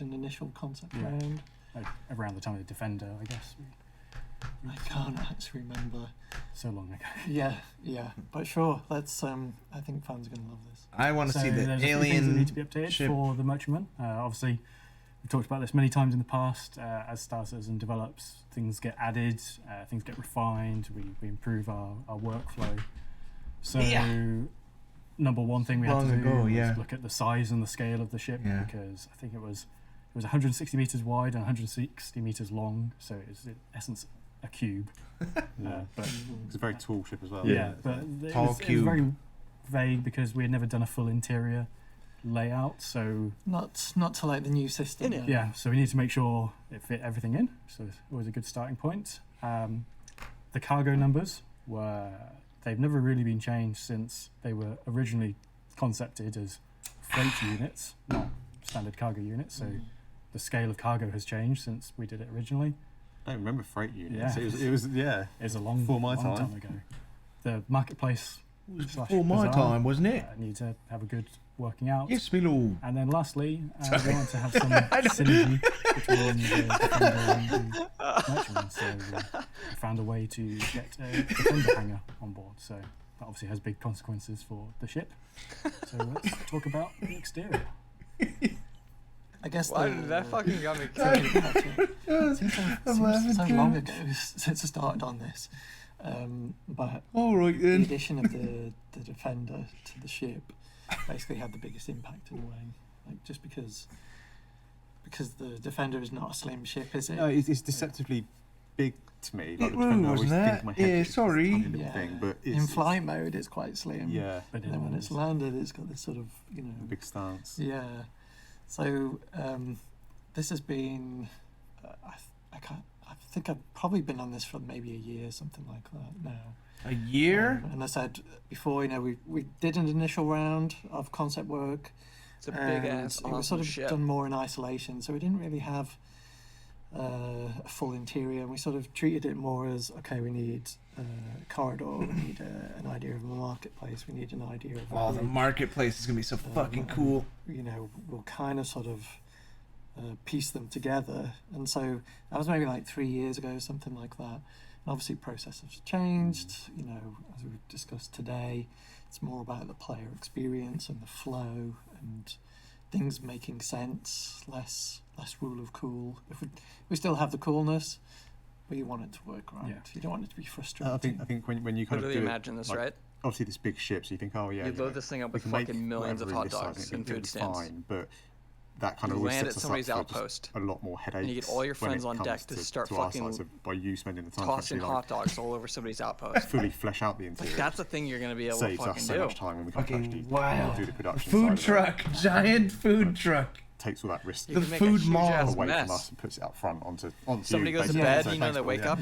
an initial concept round. Like around the time of the Defender, I guess. I can't actually remember. So long ago. Yeah, but sure. Let's. I think fans are going to love this. I want to see the there's alien a few things that need to be updated ship. for the Merchantman. Obviously, we've talked about this many times in the past. As Star Citizen develops, things get added, things get refined. We improve our workflow. So, number one thing we had to do was look at the size and the scale of the ship, because I think it was 160 meters wide and 160 meters long. So it's in essence a cube. But it's a very tall ship as well. Yeah, but it was very vague because we had never done a full interior. layout. So not to like the new system. Yeah, so we need to make sure it fit everything in. So it's always a good starting point. The cargo numbers they've never really been changed since they were originally concepted as freight units, not standard cargo units. So the scale of cargo has changed since we did it originally. I don't remember freight units. Yeah. It was It was a long time ago. The marketplace before my time, wasn't it? Need to have a good working out. Yes, me lord. And then lastly, we want to have some synergy between the Defender and the Merchantman. So we found a way to get a Defender hangar on board. So that obviously has big consequences for the ship. So let's talk about the exterior. I guess Why did that fucking got me killed? It seems so long ago since I started on this. But the addition of the Defender to the ship basically had the biggest impact in a way. Like just because the Defender is not a slim ship, is it? No, it's deceptively big to me. Like It the Defender, I was, always wasn't think it? in my head Yeah, it's sorry. a tiny little thing, but in flight mode, it's quite slim. Yeah. But then when it's landed, it's got this sort of big stance. Yeah. So this has been, I think I've probably been on this for maybe a year, something like that now. A year? And I said before, we did an initial round of concept work. It's a big ass It was sort of done more in isolation, so we didn't really have a full interior. We sort of treated it more as, okay, we need a corridor, we need an idea of a marketplace, we need an idea of Oh, the marketplace is going to be so fucking cool. We'll kind of sort of piece them together. And so that was maybe like 3 years ago, something like that. And obviously processes have changed, as we've discussed today. It's more about the player experience and the flow and things making sense, less rule of cool. If we still have the coolness, but you want it to work right. You don't want it to be frustrating. I think when you kind Literally of do imagine this, like, right? Obviously, this big ship, so you think, oh yeah, You load this thing up with fucking millions of hot dogs and food stands. Fine, but that kind of You always land at sets us somebody's up for outpost, just a lot more headaches. and you get all your friends on deck to start fucking by you spending the time tossing to hot dogs all over somebody's outpost. fully flesh out the interior. That's the thing you're gonna be able to Saves fucking us so do. much time when we can Fucking actually wow. do the production. Food side truck, of it. giant food truck. Takes all that risk. The food mall away mess. from us and puts it out front onto Somebody you, goes to basically. bed, So you know, thanks they for- wake up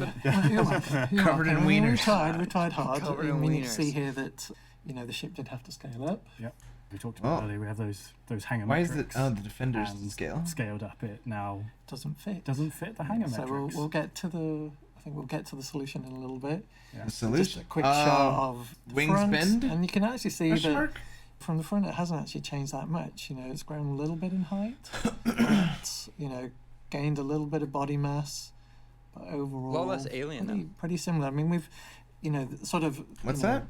and Covered in wieners. We tried hard. Covered I in mean, you can wieners. see here that the ship did have to scale up. Yep. We talked about earlier. We have those hangar Why is metrics. the Defender's and scale? Scaled up. It now doesn't fit the hangar so metrics. we'll get to the. I think we'll get to the solution in a little bit. Yeah. The solution? Just a quick shot of the wings front, bend? and you can actually see Question that mark? from the front it hasn't actually changed that much. It's grown a little bit in height. It's, gained a little bit of body mass, but overall, A lot less alien, pretty similar. I mean, we've, sort of. What's that?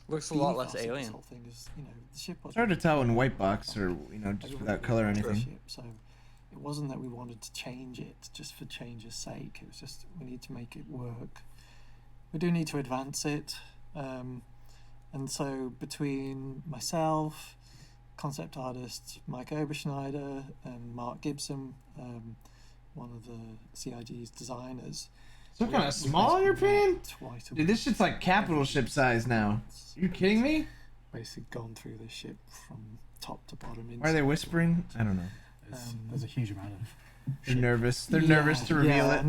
Looks a the lot ethos less of this alien. whole thing is, the ship It's hard to tell in white box or just without color or anything. ship, so it wasn't that we wanted to change it just for change's sake. It was just we need to make it work. We do need to advance it, and so between myself, concept artists Mike Oberschneider and Mark Gibson, one of the CID's designers. So kind of small, you're paying? Twice a Dude, this shit's like capital ship size now. You kidding me? Basically gone through this ship from top to bottom. Why are they whispering? I don't know. There's a huge amount of. They're nervous. They're nervous to reveal it.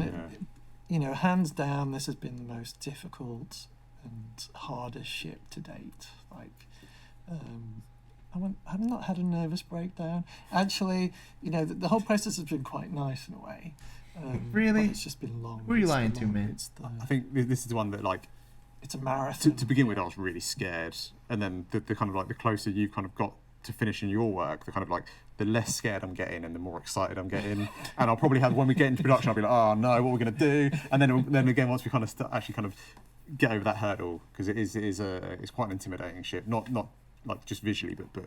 And hands down, this has been the most difficult and hardest ship to date. Like, I've not had a nervous breakdown. Actually, the whole process has been quite nice in a way. Really? But it's just been long. Who are you It's lying the to, long- man? It's the, I think this is the one that it's a marathon. to begin with, I was really scared, and then the kind of the closer you kind of got to finishing your work, the kind of the less scared I'm getting and the more excited I'm getting. And I'll probably have, when we get into production, I'll be like, oh no, what are we going to do? And then again, once we kind of actually kind of get over that hurdle, because it's quite an intimidating ship, not just visually, but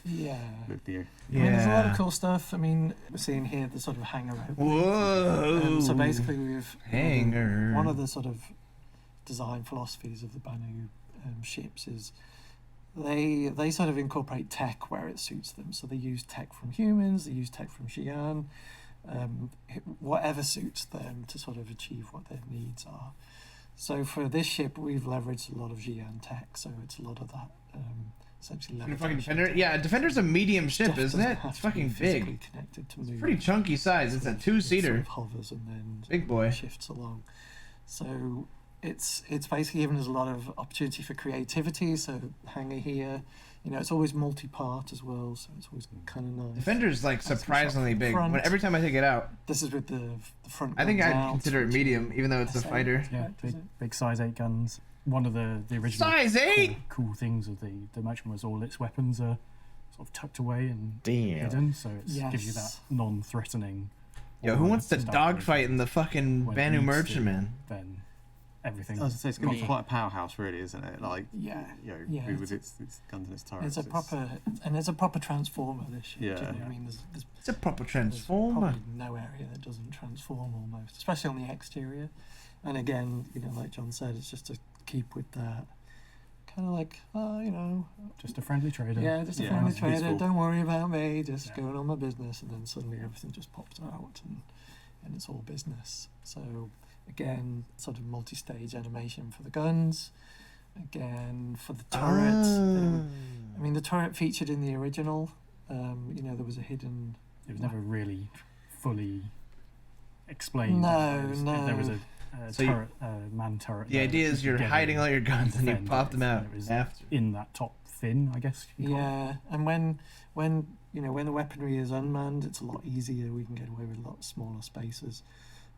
Yeah. the I mean, there's a lot of cool stuff. I mean, we're seeing here the sort of hangar opening. Whoa! So basically, we've Hangar. One of the sort of design philosophies of the Banu ships is they sort of incorporate tech where it suits them. So they use tech from humans, they use tech from Xi'an, whatever suits them to sort of achieve what their needs are. So for this ship, we've leveraged a lot of Xi'an tech. So it's a lot of that essentially Fucking levitation. Defender? Yeah, Defender's a medium ship, Stuff isn't doesn't it? have It's to be fucking physically big. connected to It's move. pretty chunky size. It's a It two-seater. sort of hovers and then Big boy. shifts along. So it's basically given us a lot of opportunity for creativity. So hangar here, you know, it's always multi-part as well, so it's always kind of nice. Defender's like That's the surprisingly shot big. front. Every time I take it out, This is with the front. I think guns I'd out, consider it which medium, is even though it's a SA, fighter. Yeah, correct, is big size 8 guns. One of the original Size 8? cool things of the Merchant was all its weapons are sort of tucked away and Damn. hidden, so it gives you that Yes. non-threatening. Yo, who aura wants to start with. dogfight in the fucking When it Banu needs Merchant, to, man? Then everything. I was gonna say, it's proper. quite a powerhouse, really, isn't it? Like, Yeah, you know, yeah, with its guns and its turrets. It's a proper, and it's a proper transformer. This ship. Yeah. Do you know what I mean, there's It's a proper there's transformer. probably no area that doesn't transform almost, especially on the exterior. And again, you know, like John said, it's just to keep with that kind of like, you know, Just a friendly trader. yeah, just a friendly it's trader. peaceful. Don't worry about me. Just going on my business, and then suddenly everything just pops out, and it's all business. So again, sort of multi-stage animation for the guns. Again, for the turret. I mean, the turret featured in the original. You know, there was a hidden. It was never really fully explained. No, There was no. a So you- turret, man turret. The there idea that is you you're could get hiding in all your guns and you defend pop with, them out and it was after. in that top fin, I guess. you call it. Yeah, and when you know, when the weaponry is unmanned, it's a lot easier. We can get away with a lot smaller spaces.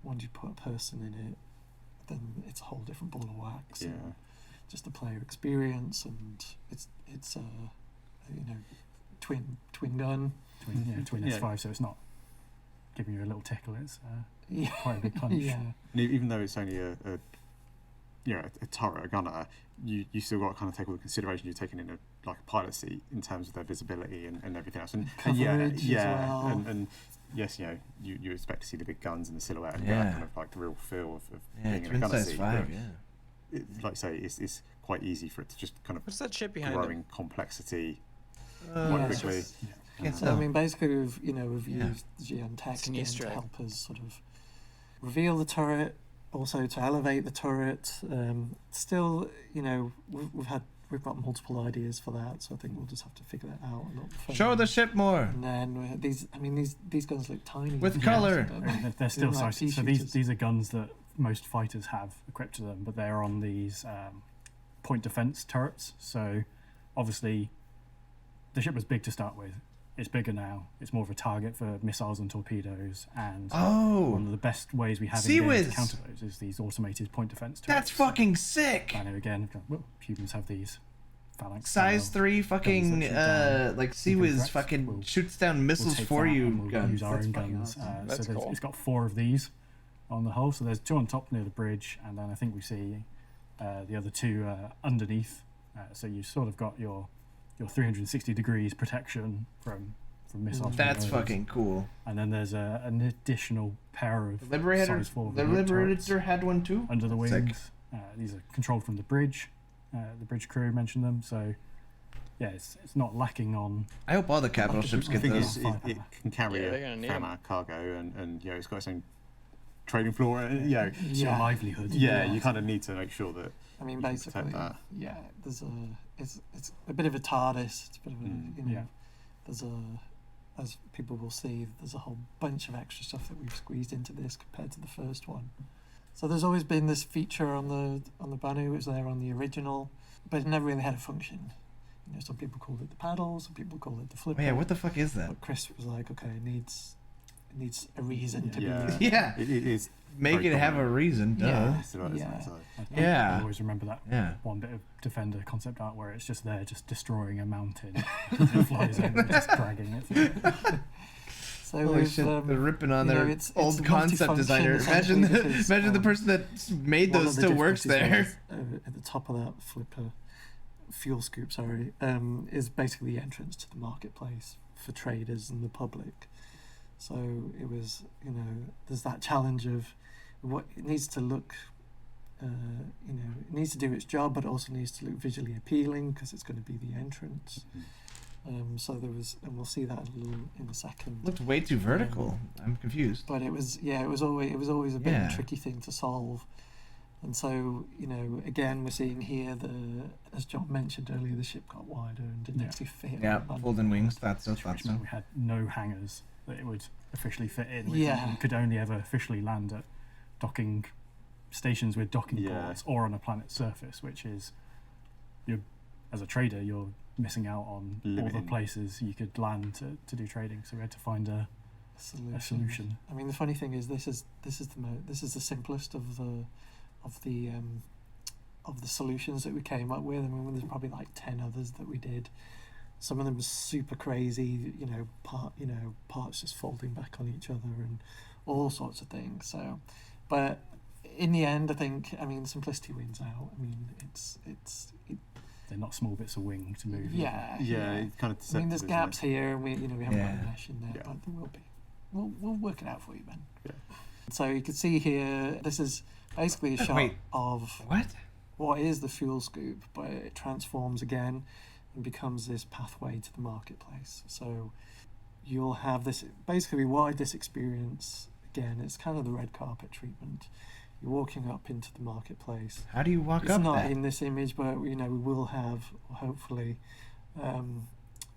Once you put a person in it, then it's a whole different ball of wax. Yeah. And just the player experience, and it's you know, twin gun. Twin Yeah. S5, so it's not giving you a little tickle. It's Yeah. quite a big punch. Yeah. And even though it's only a turret, a gunner, you still got to kind of take all the consideration. You're taking in a pilot seat in terms of their visibility and everything else. And Coverage as well. and yes, you know, you expect to see the big guns and the silhouette and Yeah. that kind of like the real feel of Yeah, being in a twin gunner size seat. 5, but yeah. like I say, it's quite easy for it to just kind of What's that ship behind growing complexity Yeah. quite quickly. So I mean, basically, we've Yeah. used Geon Tech It's an again Easter to egg. help us sort of reveal the turret, also to elevate the turret. Still, you know, we've got multiple ideas for that, so I think we'll just have to figure that out a lot further. Show the ship more. And then these guns look tiny With colour. I mean, they're still like sized. So pea-shooters. these are guns that most fighters have equipped to them, but they're on these point defense turrets. So obviously, the ship was big to start with. It's bigger now. It's more of a target for missiles and torpedoes. And one of the best ways we have in game to counter those is these automated point defense turrets. That's fucking sick. I know again. Well, humans have these phalanx. Size style 3 fucking guns that shoot down like even Sea-Wiz threats. fucking We'll- shoots down we'll missiles take for that you and we'll guns. use our That's own fucking guns. awesome. That's cool. It's got 4 of these on the hull. So there's 2 on top near the bridge, and then I think we see the other 2 underneath. So you've sort of got your 360 degrees protection from missiles. from That's those. fucking cool. And then there's an additional pair of Liberator, size 4 the remote turrets Liberator had one too. under the That's sick. wings. These are controlled from the bridge. The bridge crew mentioned them, so yeah, it's not lacking on. I hope all the capital ships I get think those. it can carry Yeah, they're gonna a need fair 'em. amount of cargo, and you know, it's got its own trading floor. And, you know, It's your livelihood. Yeah, you kind of need to make sure that. I mean, you can basically, protect that. yeah. It's a bit of a TARDIS. It's a bit of a you know. Yeah. There's as people will see, there's a whole bunch of extra stuff that we've squeezed into this compared to the first one. So there's always been this feature on the Banu. It was there on the original, but it never really had a function. You know, some people called it the paddle, some people called it the flipper. Oh, yeah, what the fuck is that? But Chris was like, okay, it needs a reason to be Yeah. used. Yeah. It is. Make very it have a dominant. reason, duh. Yeah. It's right, Yeah. isn't it? So- Yeah. I always remember that one bit of Defender concept art where it's just there, just destroying a mountain. It flies over, just dragging it. So Holy we've, shit, they're ripping on you know, their it's old concept multifunction designer. Imagine essentially because, imagine the person that made one those of the still works difficulties there. was, at the top of that flipper, fuel scoop, is basically the entrance to the marketplace for traders and the public. So it was, you know, there's that challenge of what it needs to look, you know, it needs to do its job, but it also needs to look visually appealing because it's going to be the entrance. So there was, and we'll see that in a second. Looked way too vertical. I'm confused. But it was always a bit of Yeah. a tricky thing to solve. And so, you know, again, we're seeing here as John mentioned earlier, the ship got wider and didn't actually fit. Yeah, folding wings. That's which meant we had no hangars that it would officially fit in. Yeah. We could only ever officially land at docking stations with docking ports or on a planet's surface, which is, as a trader, you're missing out on all the places you could land to do trading. So we had to find a solution. I mean, the funny thing is, this is the simplest of the solutions that we came up with. I mean, there's probably like 10 others that we did. Some of them were super crazy, parts just folding back on each other and all sorts of things. So, but in the end, I think, simplicity wins out. I mean, they're not small bits of wing to move. Yeah, it's kind of deceptive. I mean, there's gaps here, and we haven't got a mesh in there, Yeah. but there will be. We'll work it out for you, Ben. Yeah. So you can see here, this is basically a shot of what is the fuel scoop, but it transforms again and becomes this pathway to the marketplace. So you'll have this, basically we wanted this experience, again, it's kind of the red carpet treatment. You're walking up into the marketplace. How do you walk it's up not that? in this image, but we will have, hopefully,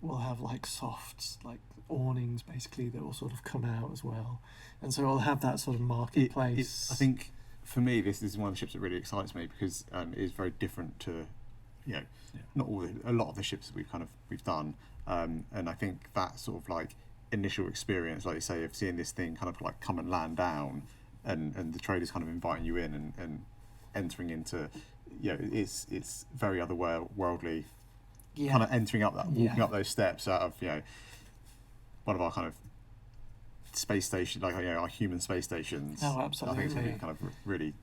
we'll have like softs, like awnings basically, that will sort of come out as well. And so we'll have that sort of marketplace. I think for me, this is one of the ships that really excites me because it is very different to, not a lot of the ships that we've done. And I think that sort of like initial experience, like you say, of seeing this thing kind of like come and land down, and the traders kind of inviting you in and entering into, it's very otherworldly. Yeah. Kind of entering up that, walking up those steps out of one of our kind of space station, like our human space stations. Oh, absolutely. I think it's going to be kind of really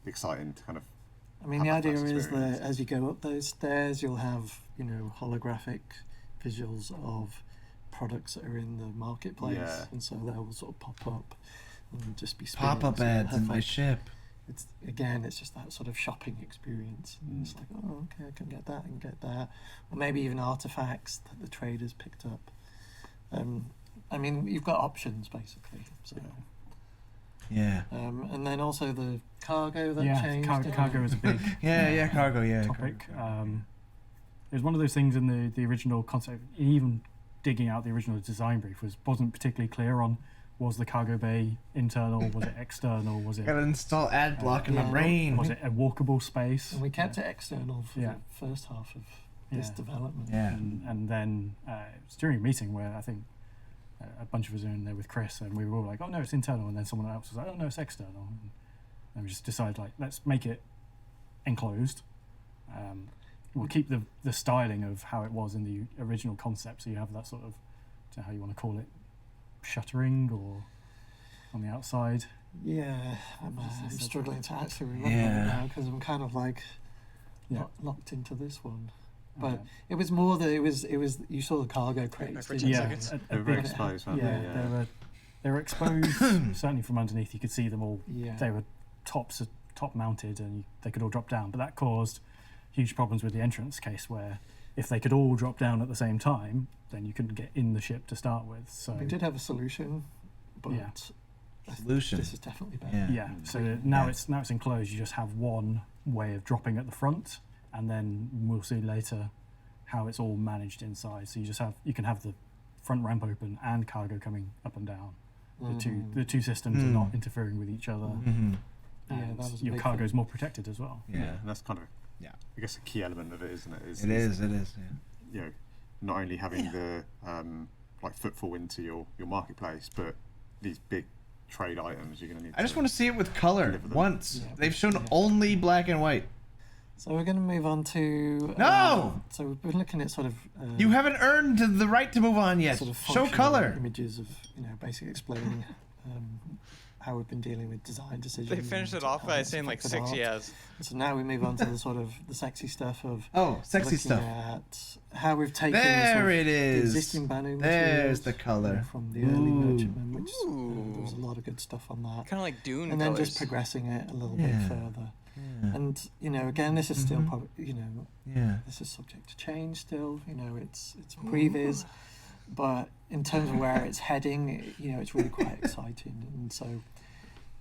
exciting to kind of. I mean, the idea is that as you go up those stairs, you'll have holographic visuals of products that are in the marketplace, and so they will sort of pop up and just be Pop-up ads in my ship. It's just that sort of shopping experience. And it's like, oh, okay, I can get that and get that, or maybe even artifacts that the traders picked up. I mean, you've got options basically. So. Yeah. And then also the cargo that changed. Cargo is a big cargo topic. It was one of those things in the original concept. Even digging out the original design brief wasn't particularly clear on. Was the cargo bay internal? Was it external? Was it? Gotta install ad block in my brain. Was it a walkable space? And we kept it external for the first half of this development. Yeah. And then it was during a meeting where I think a bunch of us were in there with Chris, and we were all like, "Oh no, it's internal," and then someone else was like, "Oh no, it's external." And we just decided, like, let's make it enclosed. We'll keep the styling of how it was in the original concept, so you have that sort of, I don't know how you want to call it, shuttering or on the outside. Yeah, I'm struggling to actually remember it now because I'm kind of like locked into this one. But it was more that it was you saw the cargo crates. For 10 seconds. They were very exposed, weren't they? They were exposed. Certainly from underneath, you could see them all. Yeah. They were top mounted, and they could all drop down. But that caused huge problems with the entrance case, where if they could all drop down at the same time, then you couldn't get in the ship to start with. So we did have a solution, but solution. This is definitely better. Yeah. So now it's enclosed. You just have one way of dropping at the front, and then we'll see later how it's all managed inside. So you can have the front ramp open and cargo coming up and down. The two systems are not interfering with each other. Mm-hmm. And that was a your big cargo is thing. more protected as well. Yeah, and that's kind of I guess a key element of it, isn't it? It is. Yeah. Not only having the like footfall into your marketplace, but these big trade items you're going to need. I just want to see it with color once. They've shown only black and white. So we're going to move on to No! So we've been looking at sort of. You haven't earned the right to move on yet. Sort of Show functional color. Images of basically explaining how we've been dealing with design decisions. They finished it off by saying like 6 years. So now we move on to the sort of the sexy stuff of sexy looking stuff. At how we've taken There it the is. existing Banu There's materials the color. from the early merchantmen, which there was a lot of good stuff on that. Kind of like Dune and then colors. just progressing it a little bit further. And again, this is still probably this is subject to change still. It's previs, but in terms of where it's heading, it's really quite exciting. And so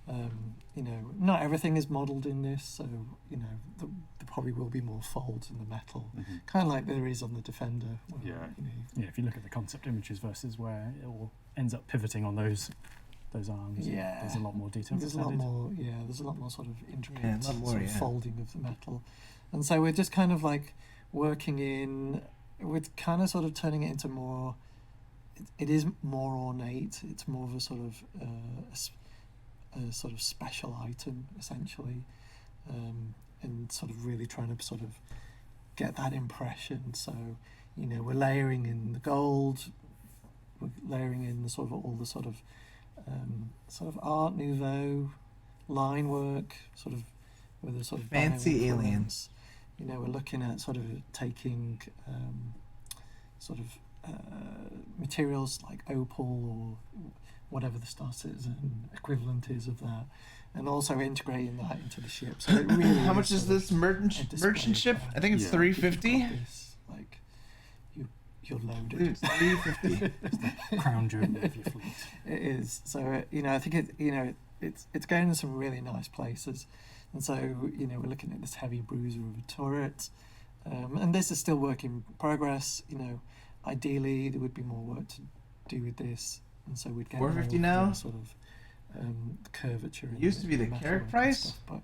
You know, not everything is modelled in this, so you know there probably will be more folds in the metal, kind of like there is on the Defender. Where, Yeah. you know, Yeah, if you look at the concept images versus where it all ends up pivoting on those arms, yeah, there's a lot more detail. There's a lot more. Yeah, there's a lot more sort of intricate Yeah, a lot more, sort of yeah. folding of the metal, and so we're just kind of like working in. We're kind of sort of turning it into more. It is more ornate. It's more of a sort of a sort of special item essentially, and sort of really trying to sort of get that impression. So, you know, we're layering in the gold, we're layering in the sort of all the sort of Art Nouveau line work, sort of with the sort of Fancy bio aliens. influence. You know, we're looking at sort of taking materials like opal or whatever the Star Citizen equivalent is of that, and also integrating that into the ship. So it really How much is this merchant ship? I think it's $350. Like you're loaded. Dude, it's $350. Crown jewel of your fleet. It is. So you know, I think it's going in some really nice places, and so you know we're looking at this heavy bruiser of a turret, and this is still work in progress. You know, ideally there would be more work to do with this, and so we'd get more of $450 the now? sort of curvature. It used to be the metal carrot and price. stuff, but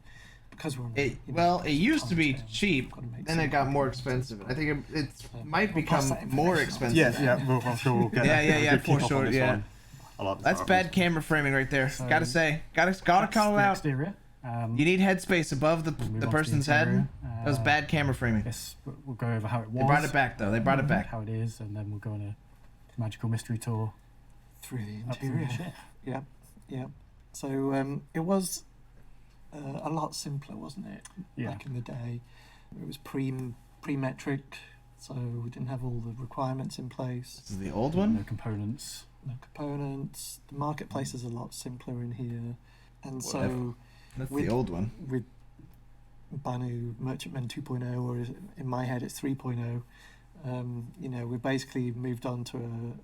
because we're on, It used to be cheap, then it got more expensive. I think it might become more expensive. Yeah, I'm sure we'll get yeah, for sure, yeah. That's bad camera framing right there. So Gotta say, gotta call it out. Exterior. You need headspace above the person's head. That was bad camera framing. Yes, we'll go over how it was. They brought it back though. They brought it back. How it is, and then we'll go on a magical mystery tour through the up through interior. the ship. Yeah. So it was a lot simpler, wasn't it? Yeah. Back in the day, it was pre-metric, so we didn't have all the requirements in place. This is the old one. No components. No components. The marketplace is a lot simpler in here, and Whatever. so That's with, the old one. With Banu Merchantman 2.0, or in my head it's 3.0. You know, we basically moved on to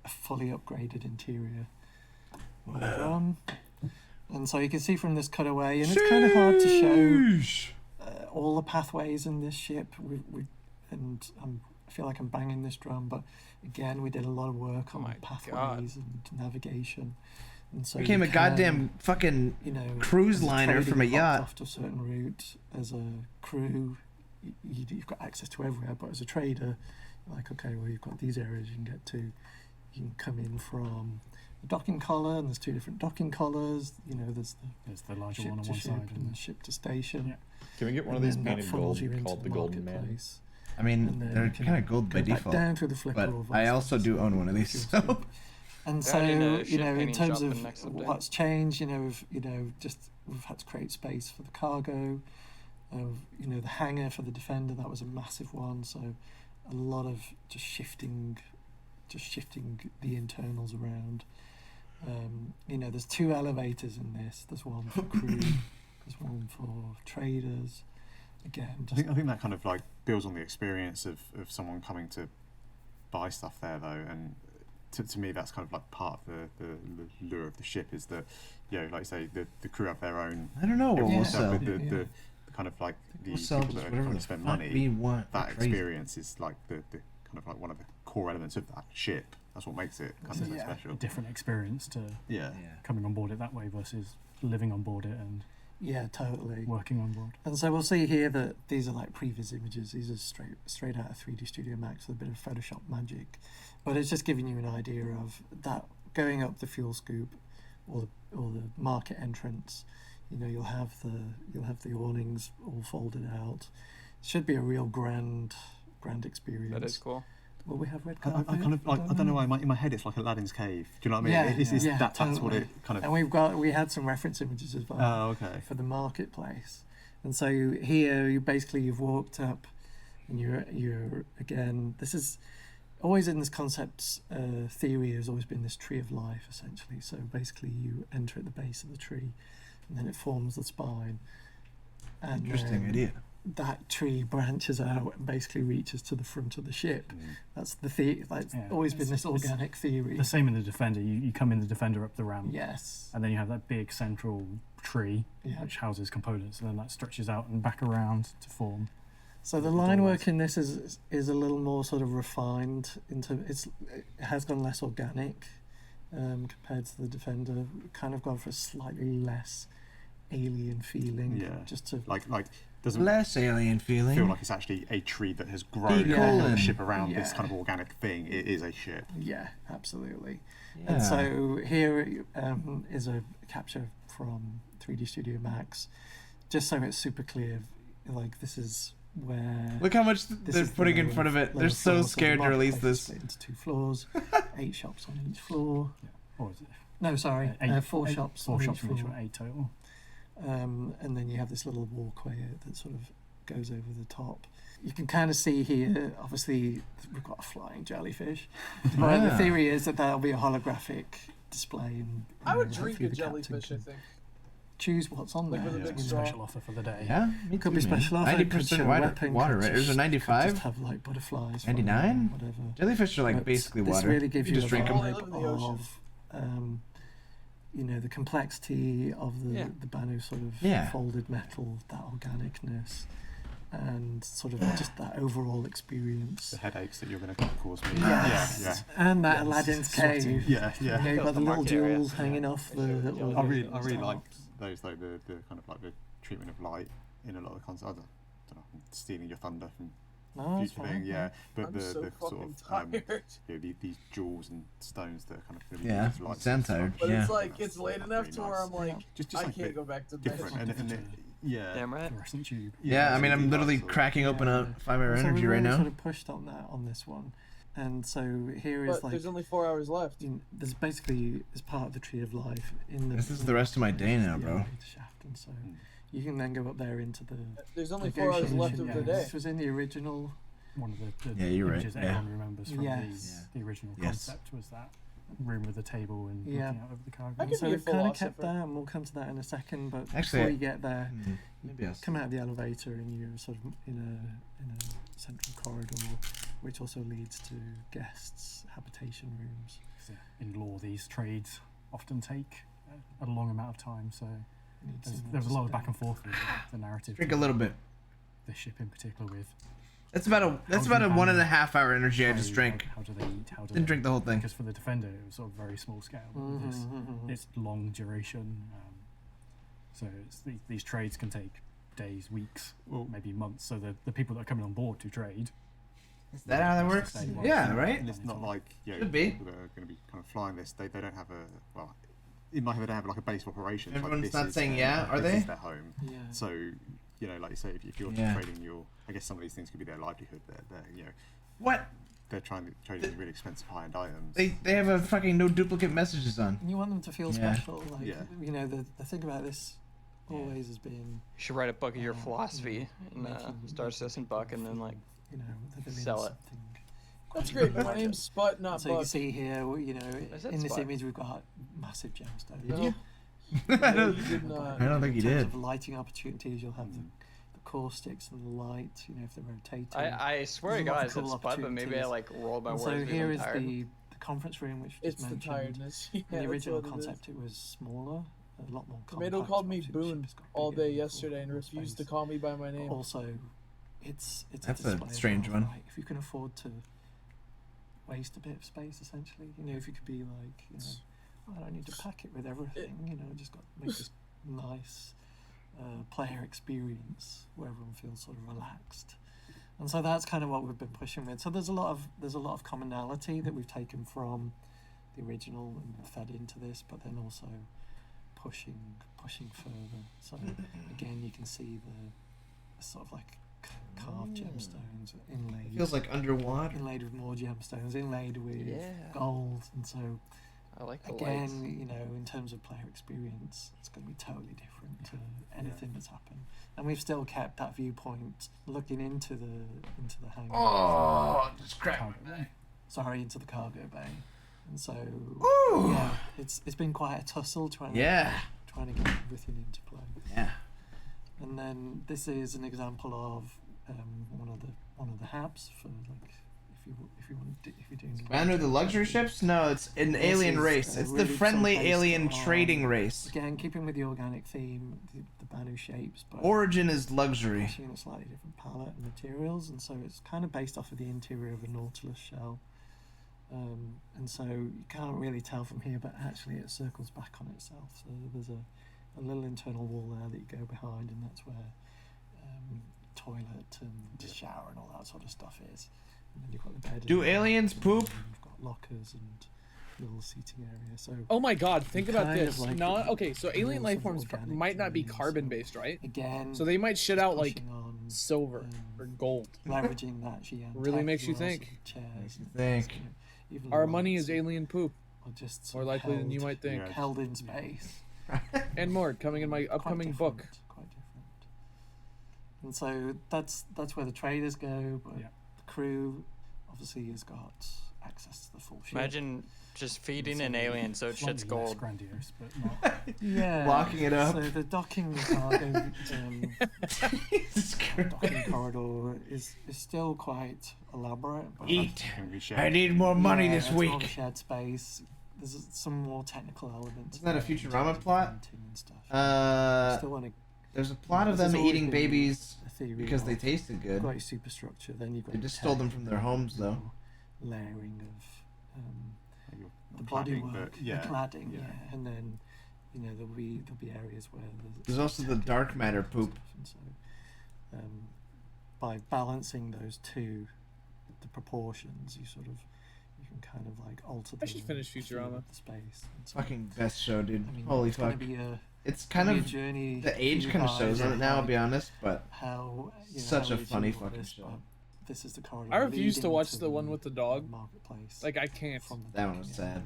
a fully upgraded interior. And so you can see from this cutaway, and it's kind of hard to show all the pathways in this ship. I feel like I'm banging this drum, but again, we did a lot of work on pathways and navigation. And so Became you a goddamn fucking cruise as a liner trader, from a you hopped yacht. off to a certain route. As a crew, you've got access to everywhere, but as a trader, you're like, okay, well, you've got these areas you can get to. You can come in from the docking collar, and there's two different docking collars. You know, there's the larger ship one on to one ship side, and the ship to station. Can we get one of And these then that painted funnels gold you into called the Golden Man? marketplace. I mean, And then they're you can kind of gold by go back default. down through the But flicker of I also do own one of these. So. And Yeah, so, I didn't know you ship know, in painting terms shop of in next update. what's changed, we've had to create space for the cargo. You know, the hangar for the Defender, that was a massive one. So, a lot of just shifting the internals around. You know, there's two elevators in this. There's one for crew. There's one for traders. Again, I think that kind of like builds on the experience of someone coming to buy stuff there, though, and to me that's kind of like part of the lure of the ship is that, you know, like you say, the crew have their own. I don't know what we'll sell. But the kind of like the We'll sell people just that are whatever trying the to spend fuck money. we want. That Crazy. experience is like the kind of like one of the core elements of that ship. That's what makes it kind of so special. A different experience to Yeah. coming on board it that way versus living on board it and totally working on board. And so we'll see here that these are like previs images. These are straight out of 3D Studio Max with a bit of Photoshop magic, but it's just giving you an idea of that going up the fuel scoop or the market entrance. You know, you'll have the awnings all folded out. It should be a real grand experience. That is cool. Will we have red I carpet? kind of like, I don't know why in my head it's like Aladdin's cave. Do you know what I mean? That's what it kind of. And we had some reference images as well. Oh, okay. For the marketplace, and so you've walked up, and you're again. This is always in this concept theory has always been this tree of life essentially. So basically, you enter at the base of the tree, and then it forms the spine. And Interesting idea. that tree branches out and basically reaches to the front of the ship. That's the like always been this organic theory. The same in the Defender. You come in the Defender up the ramp. Yes. And then you have that big central tree which houses components, and then that stretches out and back around to form. So the line work in this is a little more sort of refined. It has gone less organic compared to the Defender. Kind of gone for a slightly less alien feeling. Yeah. Just to like doesn't less alien feeling. Feel like it's actually a tree that has grown a ship around this kind of organic thing. It is a ship. Yeah, absolutely. Yeah. And so here is a capture from 3D Studio Max, just so it's super clear. Like this is where. Look how much they're putting in front of it. They're so scared to release this. Split into 2 floors, 8 shops on each floor. Yeah. Or is it? No, sorry, 4 shops. 4 shops on on each each floor. 8 total. And then you have this little walkway that sort of goes over the top. You can kind of see here, obviously, we've got a flying jellyfish. But the theory is that that'll be a holographic display. And, I would drink a jellyfish, I think. Choose what's on there. With a big special offer for the day. Yeah, it could be special offer. 90% water, right? There's a 95. Just have like butterflies. 99. Whatever. Jellyfish are like basically this water. This really gives you just a drink them. vibe of, you know, the complexity of the Banu sort of folded metal, that organicness, and sort of just that overall experience. The headaches that you're going to cause me. Yeah. And that Aladdin's cave. Yeah. You know, you've got the little jewels hanging off the. I really like those, like the kind of like the treatment of light in a lot of concepts. I don't know, I'm stealing your thunder from future thing, but I'm the so sort of these jewels and stones that are kind of really Yeah, light sound tired. But Yeah. it's like it's late enough to where I'm like, just I like can't go back to bed. different. Damn right. Fluorescent tube. Yeah, I mean, I'm literally cracking open a 5-hour So energy we right really now. sort of pushed on that on this one, and so here is But like there's only 4 hours left. there's basically as part of the Tree of Life in the. This is the rest of my day now, bro. Shaft, and so you can then go up there into the. There's only 4 hours left of the day. This was in the original. One of the Yeah, you're right. images Yeah. everyone remembers from Yes. the original Yes. concept was that room with the table and Yeah. looking out over the cargo. I And could so be a we've kind of kept philosopher. that, and we'll come to that in a second. But Actually, before you get there, maybe you I'll come out of the elevator and you're sort of in a central corridor, which also leads to guests' habitation rooms. So in law, these trades often take a long amount of time, so there's a lot of back and forth with the narrative. Drink a little bit. The ship in particular with. That's about a 1.5 hour energy I just drank. How do they eat? How do Didn't drink the whole thing. Because for the Defender, it was sort of very small scale. It's long duration. So these trades can take days, weeks, maybe months. So the people that are coming on board to trade. Is that how that works? Yeah, right? And it's not like Should be. people that are going to be kind of flying this. They don't have a in my head they don't have like a base of operations. Everyone's like, not this saying is, yeah, are this they? is their home. Yeah. So like you say, if you're trading I guess some of these things could be their livelihood. They're What? They're trading these really expensive high-end items. They have a fucking no duplicate messages on. And you want them to feel Yeah. special, like you know the thing about this always has been. You should write a book of your philosophy and start a Citizen Buck and then like you know the sell it. That's great. My name's Sput, not So you Buck. can see here, you know, said in this Sput. image we've got massive gemstones. Did you? I don't You did not. think you In terms did. of lighting opportunities, you'll have the core sticks and the light. You know, if they're rotating. I swear to There's a lot God, I of said cool Spud, but maybe I opportunities. like rolled my And words. so because here I'm is tired. the conference room, which It's just the mentioned. tiredness. Yeah, In the that's original what it is. concept, it was smaller, a lot more compact. Tomato called me obviously the Boone ship's got all bigger, day more yesterday and more refused to space. call me by my name. Also, it's That's a, a display as strange well, one. right? If you can afford to waste a bit of space, essentially, you know, if you could be like, you know, I don't need to pack it with everything, you know, just got to make this nice player experience where everyone feels sort of relaxed. And so that's kind of what we've been pushing with. So there's a lot of commonality that we've taken from the original and fed into this, but then also pushing further. So again, you can see the sort of like carved gemstones inlaid. Feels like underwater. Inlaid with more gemstones, inlaid with gold, and so I like the again, lights. you know, in terms of player experience, it's going to be totally different to anything that's happened. And we've still kept that viewpoint looking into the hangar. Oh, just crap. Sorry, into the cargo bay. And so yeah, it's been quite a tussle trying to get everything into play. Yeah. And then this is an example of one of the habs for like if you're doing. Banu, the luxury ships? No, it's an alien race. It's the friendly alien trading race. Again, keeping with the organic theme, the Banu shapes. But Origin is luxury. actually in a slightly different palette and materials, and so it's kind of based off of the interior of a Nautilus shell. And so you can't really tell from here, but actually it circles back on itself. So there's a little internal wall there that you go behind, and that's where toilet and shower and all that sort of stuff is. And then you've got the bed. Do aliens poop? You've got lockers and little seating area. So oh my God, think about kind this. of like Okay, so alien life forms might not be carbon based, right? Again, so they might shit out like silver or gold. Leveraging that really makes you think. Even our money is alien poop. Or just more likely than you might think. Held in space. And more coming in my upcoming book. Quite different. And so that's where the traders go, but the crew obviously has got access to the full ship. Imagine just feeding an alien so it shit's gold. Grandiose, but not. Yeah, locking it up. So the docking cargo, docking corridor is still quite elaborate. But Eat. I need more money this it's week. all shared space. There's some more technical elements. Isn't that a Futurama plot? Still want to. There's a plot of them eating babies because they tasted good. You've got your superstructure, then you've got They just stole them from their homes, though. Layering of the cladding, bodywork, but yeah, the cladding, yeah. And then there'll be areas where there's also the dark matter poop. And so, by balancing those two, the proportions, you can kind of like alter. I should finish Futurama. The space. Fucking best show, dude. I mean, Holy it's gonna fuck. be It's kind of a journey. the age kind of shows on it now. I'll be honest, but how such how a we funny do fucking this, show. but This is the corridor. I refuse to leading watch the one with the dog. Marketplace. Like I can't. That one was sad.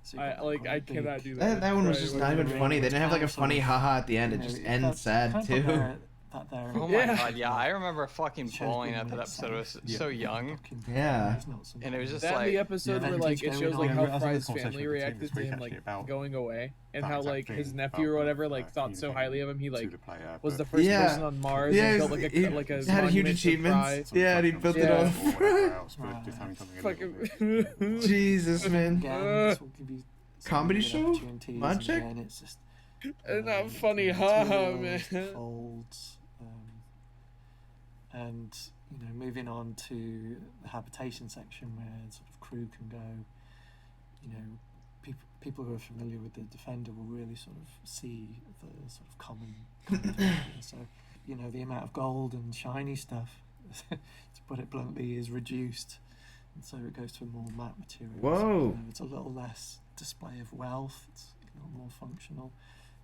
So I cannot do that. That one was just not even funny. They didn't have like a funny haha at the end. It just ends sad too. Oh my God, yeah, I remember fucking bawling at that episode. I was so young. Yeah. And it was just that like the episode where like it shows like how Fry's family reacted to him like going away, and how like his nephew or whatever like thought so highly of him. He like was the first person on Mars and built like a had huge achievements. Yeah, and he built it on. Fucking Jesus, man. Comedy show? Magic? It's not funny, haha, man. Folds, and moving on to the habitation section where sort of crew can go. People who are familiar with the Defender will really sort of see the sort of common theme. So, the amount of gold and shiny stuff, to put it bluntly, is reduced, and so it goes to a more matte material. Whoa! It's a little less display of wealth. It's a little more functional,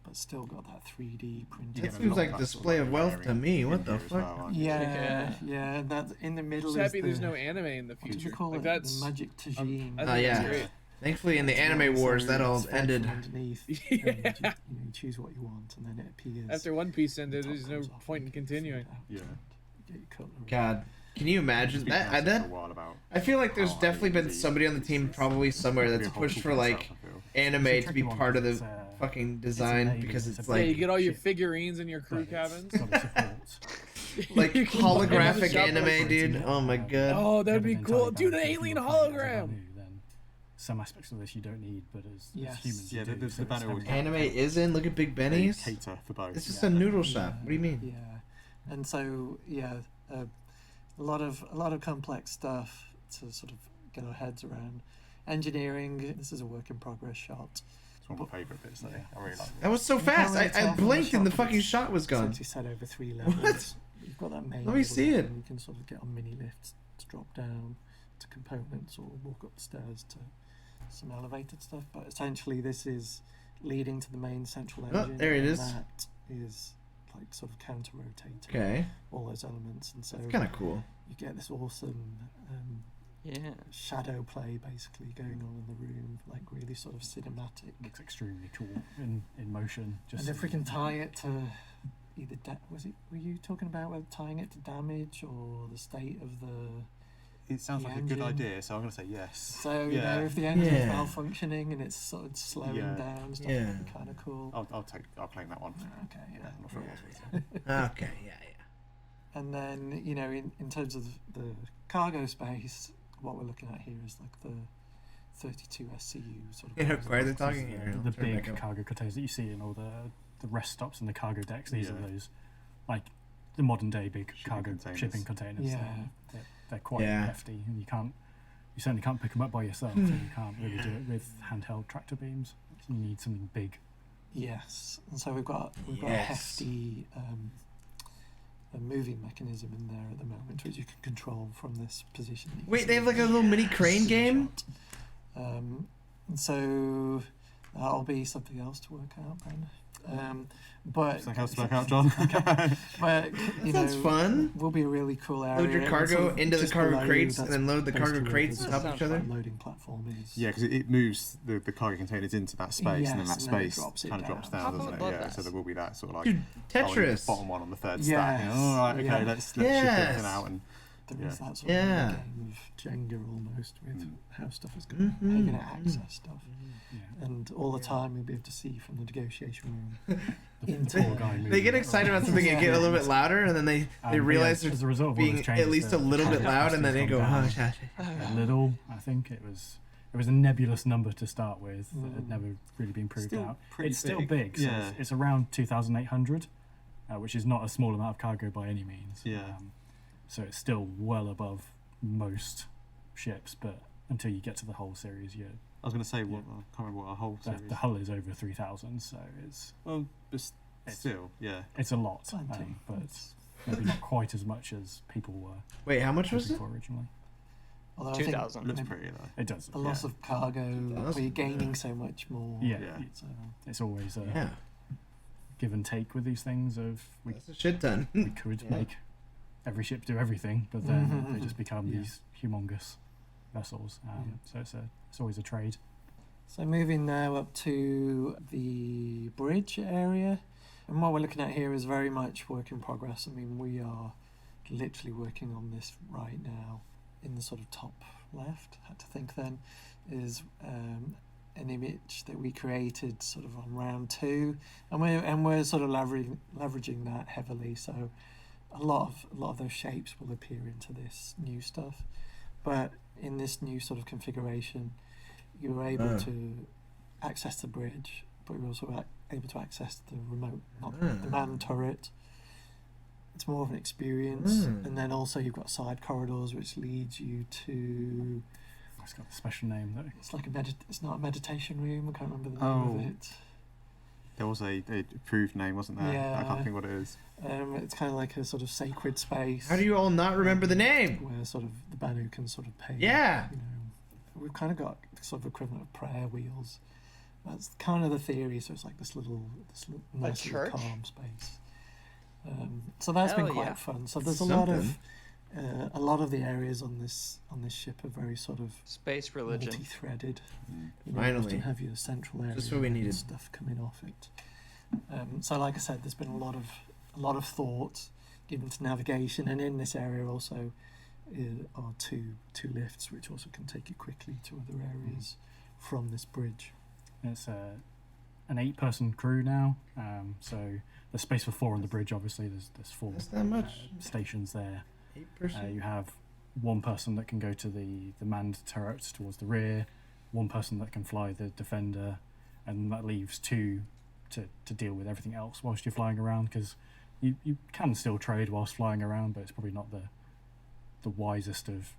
but still got that 3D printing. That seems like display of wealth to me. What the fuck? Yeah. That in the middle. I'm happy there's no anime in the future. What do you call like it? That's the magic tagine. Yeah. Great. Thankfully, in the anime wars, that all ended. Underneath, yeah. You choose what you want, and then it appears. After One Piece ended, there's no point in continuing. Yeah. God, can you imagine that? I feel like there's definitely been somebody on the team, probably somewhere, that's pushed for like anime to be part of the fucking design because it's like. Yeah, you get all your figurines in your crew cabins. Like holographic anime, dude. Oh my god. Oh, that'd be cool, dude! An alien hologram. Some aspects of this you don't need, but as humans, yeah, the Banu anime is in. Look at Big Benny's. Cater for both. It's just a noodle shop. What do you mean? Yeah, and so a lot of complex stuff to sort of get our heads around. Engineering. This is a work in progress shot. It's one of my favourite bits. There, I really like. That was so fast. I blinked and the fucking shot was gone. Since you said over 3 levels, you've got that main. Let me see it. And you can sort of get on mini lifts to drop down to components or walk upstairs to some elevated stuff, but essentially this is leading to the main central engine. Oh, there it is. That is like sort of counter-rotating all those elements, and so it's kind of cool. You get this awesome shadow play basically going on in the room, like really sort of cinematic. It's extremely cool in motion. And if we can tie it to either were you talking about tying it to damage or the state of the? It sounds like a good idea, so I'm going to say yes. So, if the engine's malfunctioning and it's sort of slowing down, stuff would be kind of cool. I'll claim that one. Okay, I'm not sure it was. Okay, yeah. And then, you know, in terms of the cargo space, what we're looking at here is like the 32 SCU sort of. Yeah, why are they talking here? The big cargo containers that you see in all the rest stops and the cargo decks. These are those, like, the modern day big shipping containers. Yeah. They're quite hefty, and you certainly can't pick them up by yourself, and you can't really do it with handheld tractor beams. You need something big. Yes, and so we've got a hefty a moving mechanism in there at the moment, which you can control from this position. Wait, they have like a little mini crane game? And so that'll be something else to work out, Ben. But something else to work out, John. But That's fun. Will be a really cool area. Load your cargo into the cargo crates, and then load the cargo crates on top of each other. Loading platform is. Yeah, because it moves the cargo containers into that space, and then that space kind of drops down, doesn't it? Yeah, so there will be that sort of like Tetris. Bottom one on the third stack. All right, okay, let's ship everything out and. There is that sort of game of Jenga almost with how stuff is going, how you're going to access stuff, and all the time you'll be able to see from the negotiation room. They get excited about something and get a little bit louder, and then they realize they're being at least a little bit loud, and then they go, "Oh, a little." I think it was a nebulous number to start with that had never really been proved out. It's still big. So it's around 2,800, which is not a small amount of cargo by any means. So it's still well above most ships, but until you get to the hull series, I was going to say, I can't remember what a hull series. The hull is over 3,000, so it's. Well, still, it's a lot, but maybe not quite as much as people were. Wait, how much was it originally? 2,000. Looks pretty though. It does. A loss of cargo, where you're gaining so much more. So it's always a give and take with these things. That's a shit ton. We could make every ship do everything, but then they just become these humongous vessels. So it's always a trade. So moving now up to the bridge area, and what we're looking at here is very much work in progress. I mean, we are literally working on this right now. In the sort of top left, had to think then, is an image that we created sort of on round 2, and we're sort of leveraging that heavily. So a lot of those shapes will appear into this new stuff, but in this new sort of configuration, you're able to access the bridge, but you're also able to access the remote, not the manned turret. It's more of an experience, and then also you've got side corridors, which leads you to. It's got a special name though. It's like it's not a meditation room. I can't remember the name of it. There was a approved name, wasn't there? Yeah. I can't think what it is. It's kind of like a sort of sacred space. How do you all not remember the name? Where sort of the Banu can sort of pay. Yeah. We've kind of got sort of equivalent of prayer wheels. That's kind of the theory. So it's like this nice little calm space. So that's been quite fun. So there's a lot of the areas on this ship are very sort of space religion, multi-threaded. Finally, you often have your central area. Just what we needed. Stuff coming off it. So, like I said, there's been a lot of thought given to navigation, and in this area also are two lifts, which also can take you quickly to other areas from this bridge. It's an 8-person crew now, so there's space for 4 on the bridge. Obviously, there's 4 stations there. 8%. You have 1 person that can go to the manned turret towards the rear, 1 person that can fly the defender, and that leaves 2 to deal with everything else whilst you're flying around, because you can still trade whilst flying around, but it's probably not the wisest of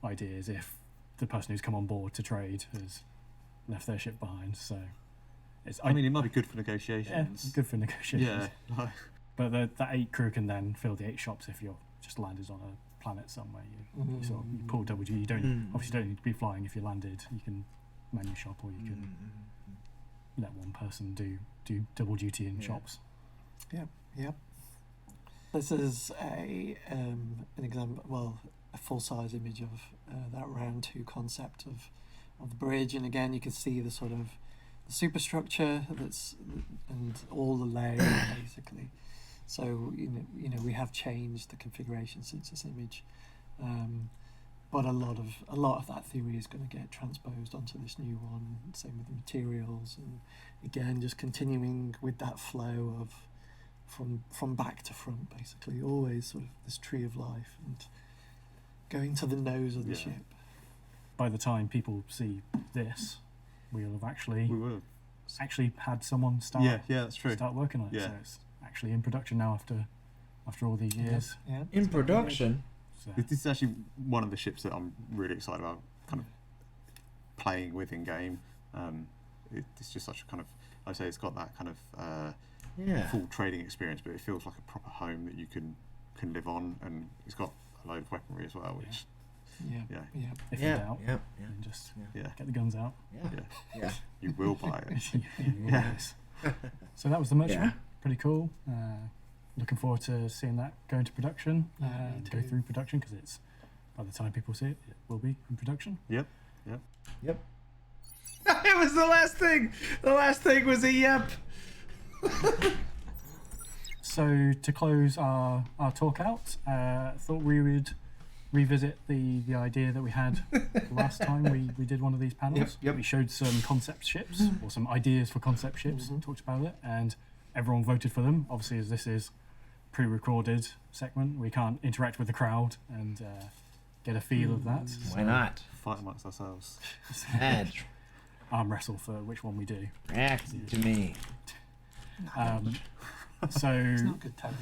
ideas if the person who's come on board to trade has left their ship behind. So I mean, it might be good for negotiations. Yeah, good for negotiations. Yeah. But that 8 crew can then fill the 8 shops if you're just landed on a planet somewhere. You sort of you pull WG. You obviously don't need to be flying if you landed. You can menu shop, or you can let 1 person do double duty in shops. Yep. This is an example. Well, a full-size image of that round 2 concept of the bridge, and again you can see the sort of the superstructure and all the layers basically. So you know we have changed the configuration since this image, but a lot of that theory is going to get transposed onto this new one. Same with the materials, and again just continuing with that flow of from back to front, basically. Always sort of this tree of life and going to the nose of the ship. By the time people see this, we'll have actually had someone start. Yeah, that's true. Start working on it. Yeah. So it's actually in production now after all these years. Yeah. In production. So, This is actually one of the ships that I'm really excited about, kind of playing with in game. It's just such a kind of, I'd say it's got that kind of full trading experience, but it feels like a proper home that you can live on, and it's got a load of weaponry as well, which if in doubt, then just get the guns out. Yeah. You will buy it. Yes. So that was the merchant. Pretty cool. Looking forward to seeing that go into production, go through production, because it's, by the time people see it, it will be in production. Yep. It was the last thing. The last thing was a yep. So to close our talk out, thought we would revisit the idea that we had last time we did one of these panels. Yep. We showed some concept ships, or some ideas for concept ships, talked about it, and everyone voted for them. Obviously, as this is pre-recorded segment, we can't interact with the crowd and get a feel of that. Why not? Fight amongst ourselves. Arm wrestle for which one we do. React to me. So It's not good, Tony.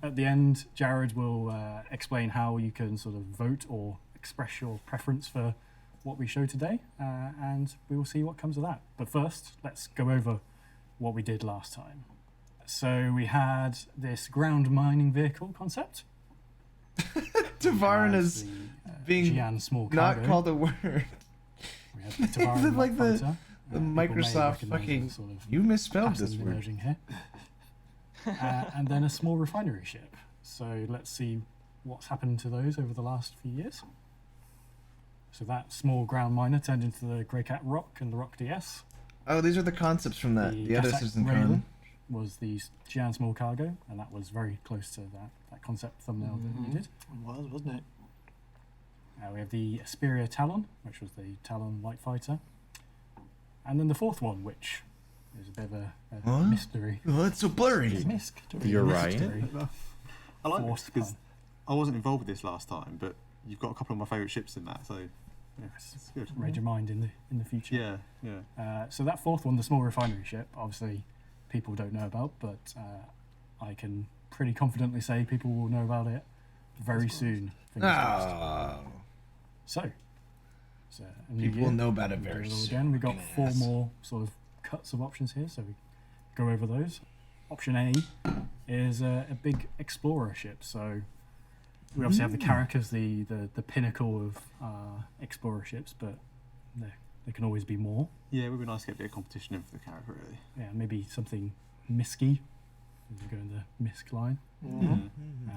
at the end, Jared will explain how you can sort of vote or express your preference for what we show today, and we will see what comes of that. But first, let's go over what we did last time. So we had this ground mining vehicle concept. Tavarin is being Gian small not cargo. called a word. We had the Tavarin like the fighter. Microsoft fucking. Sort of You misspelled this passive word. emerging here. And then a small refinery ship. So let's see what's happened to those over the last few years. So that small ground miner turned into the Grey Cat Rock and the Rock DS. Oh, these are the concepts from the other Gassac CitizenCon. Rail was the Gian small cargo, and that was very close to that concept thumbnail that we did. It was, wasn't it? We have the Asperia Talon, which was the Talon light fighter. And then the fourth one, which is a bit of a mystery. Oh, it's so blurry. You're right. I like Force this because I wasn't involved with this last time, but you've got a couple of my favourite ships in that, so yeah, it's good. Read your mind in the future. Yeah. So that fourth one, the small refinery ship, obviously people don't know about, but I can pretty confidently say people will know about it very soon. fingers crossed. So a new People year, will know about it very go soon. again. We've got Fucking 4 ass. more sort of cuts of options here, so we go over those. Option A is a big explorer ship. So we obviously have the Carrack as the pinnacle of explorer ships, but there can always be more. Yeah, it would be nice to get a bit of competition in for the character, really. Yeah, maybe something misky. We go in the misc line.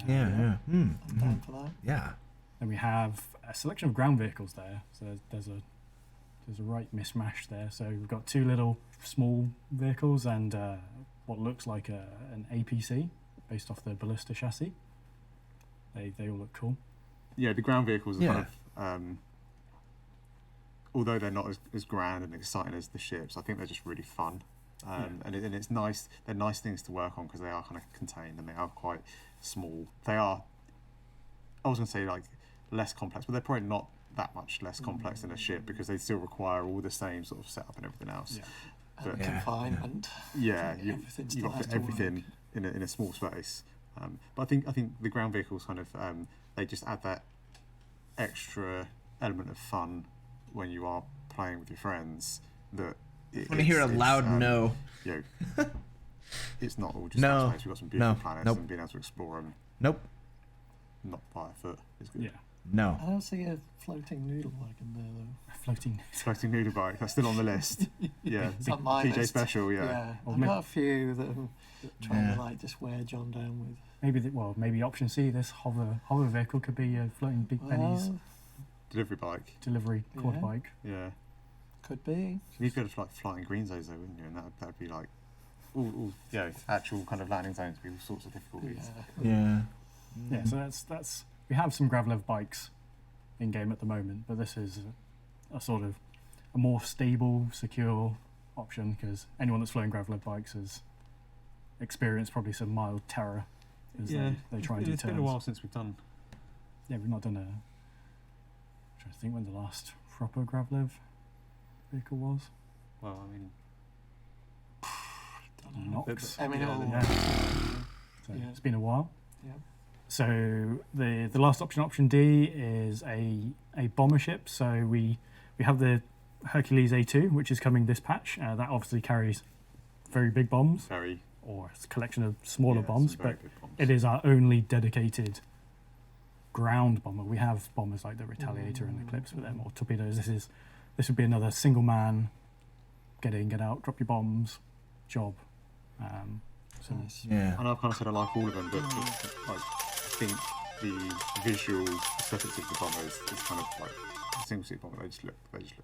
Yeah. I'm down for that. Yeah. Then we have a selection of ground vehicles there. So there's a right mismatch there. So we've got 2 little small vehicles and what looks like an APC based off the ballista chassis. They all look cool. Yeah, the ground vehicles are kind of, although they're not as grand and exciting as the ships, I think they're just really fun. And it's nice. They're nice things to work on because they are kind of contained and they are quite small. They are, I was going to say like less complex, but they're probably not that much less complex than a ship because they still require all the same sort of setup and everything else. And confinement. Yeah, Everything you still got to has fit to everything in a small space. But I think the ground vehicles kind of they just add that extra element of fun when you are playing with your friends. That I want to hear a loud no. You know, it's not all just No. space. We've got some beautiful No. planets Nope. and being able to explore them. Nope. Not by a foot is good. Yeah. No. I don't see a floating noodle wagon there though. Floating noodle bike. That's still on the list. Yeah. It's on my PJ list. special. Yeah. I've got a few that I'm trying to like just wear John down with. Maybe option C, this hover vehicle could be a floating Big Benny's Delivery bike. delivery quad Yeah. bike. Yeah. Could be. You'd go to like flying green zones though, wouldn't you? And that would be like all actual kind of landing zones with all sorts of difficulties. Yeah. Yeah, so that's we have some Gravlev bikes in game at the moment, but this is a sort of a more stable, secure option because anyone that's flying Gravlev bikes has experience probably some mild terror as they try and do It's turns. been a while since we've done. Yeah, we've not done a. I'm trying to think when the last proper Gravlev vehicle was. Well, I mean, Nox. I mean, So it's been a while. Yeah. So the last option D is a bomber ship. So we have the Hercules A2, which is coming this patch. That obviously carries very big bombs, or it's a collection of smaller bombs, but it is our only dedicated ground bomber. We have bombers like the Retaliator and Eclipse for them, or torpedoes. This would be another single man, get in, get out, drop your bombs, job. And I've kind of said I like all of them, but I think the visual aesthetics of the bomber is kind of like a single seat bomber. They just look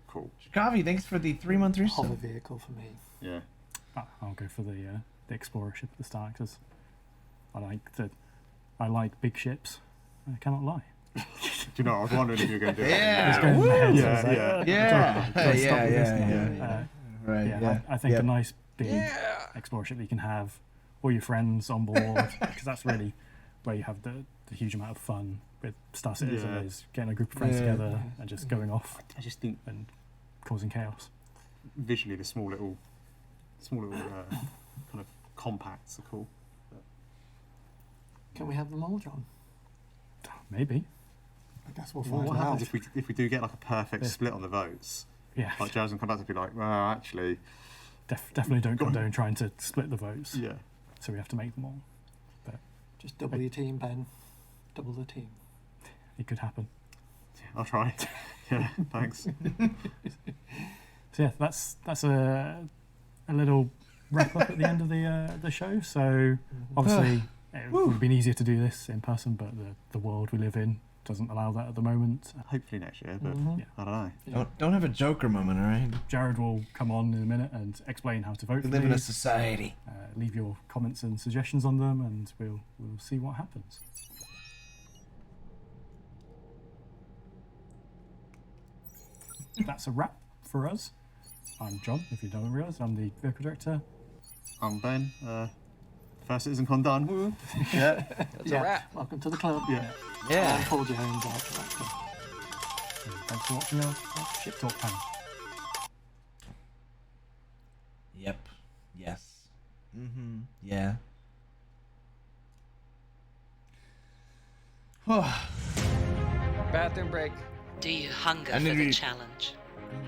cool. Shikavi, thanks for the 3-month resub. Hover vehicle for me. Yeah. I'll go for the explorer ship at the start because I like big ships. I cannot lie. Do you know? I was wondering if you were going to do that. I think a nice big explorer ship that you can have all your friends on board, because that's really where you have the huge amount of fun with Star Citizen is getting a group of friends together and just going off. I just think and causing chaos. Visually, the small little kind of compacts are cool. But Can we have them all, John? Maybe. I guess we'll find what out. happens if we do get like a perfect split on the votes? Yeah. Like Jazz and come back to be like, well, actually. Definitely don't condone trying to split the votes. Yeah. So we have to make them all. But just double your team, Ben. Double the team. It could happen. Yeah, I'll try. Yeah, thanks. So yeah, that's a little wrap up at the end of the show. So obviously it would have been easier to do this in person, but the world we live in doesn't allow that at the moment. Hopefully next year, but I don't know. Yeah. Don't have a Joker moment, all right? Jared will come on in a minute and explain how to vote. We live in a society. Leave your comments and suggestions on them, and we'll see what happens. That's a wrap for us. I'm John, if you don't realise. I'm the vehicle director. I'm Ben. First CitizenCon done. Woo. Yeah. That's a wrap. Welcome to the club. Yeah. I'm Paul Jones, art director. Thanks for watching our Ship Talk panel. Yep. Yes. Yeah. Bathroom break. Do you hunger for the challenge?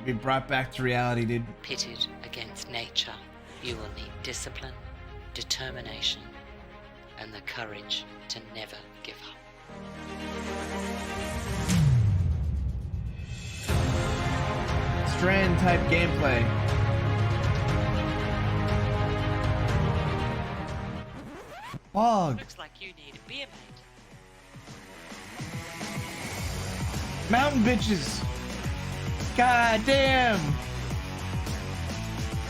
Be brought back to reality, dude. Pitted against nature, you will need discipline, determination, and the courage to never give up. Strand type gameplay. Bog. Looks like you need a beer, mate. Mountain bitches. God damn.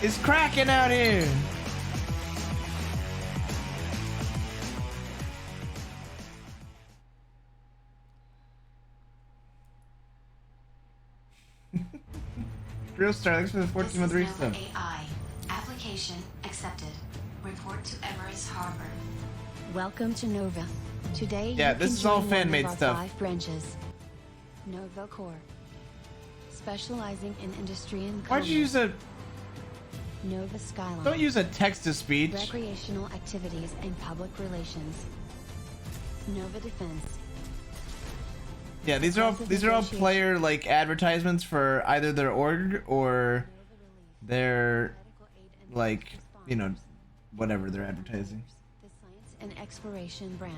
It's cracking out here. Real Star, thanks for the 14-month resub. AI. Application accepted. Report to Everest Harbor. Welcome to Nova. Today, Yeah, you this can is all join fan-made one of stuff. our 5 branches. Nova Core, specializing in industry and Why'd you use a... Nova Skyline. Don't use a text-to-speech. Recreational activities and public relations. Nova Defense. Yeah, these are all player like advertisements for either their org or their like, you know, whatever they're advertising. The Science and Exploration Branch.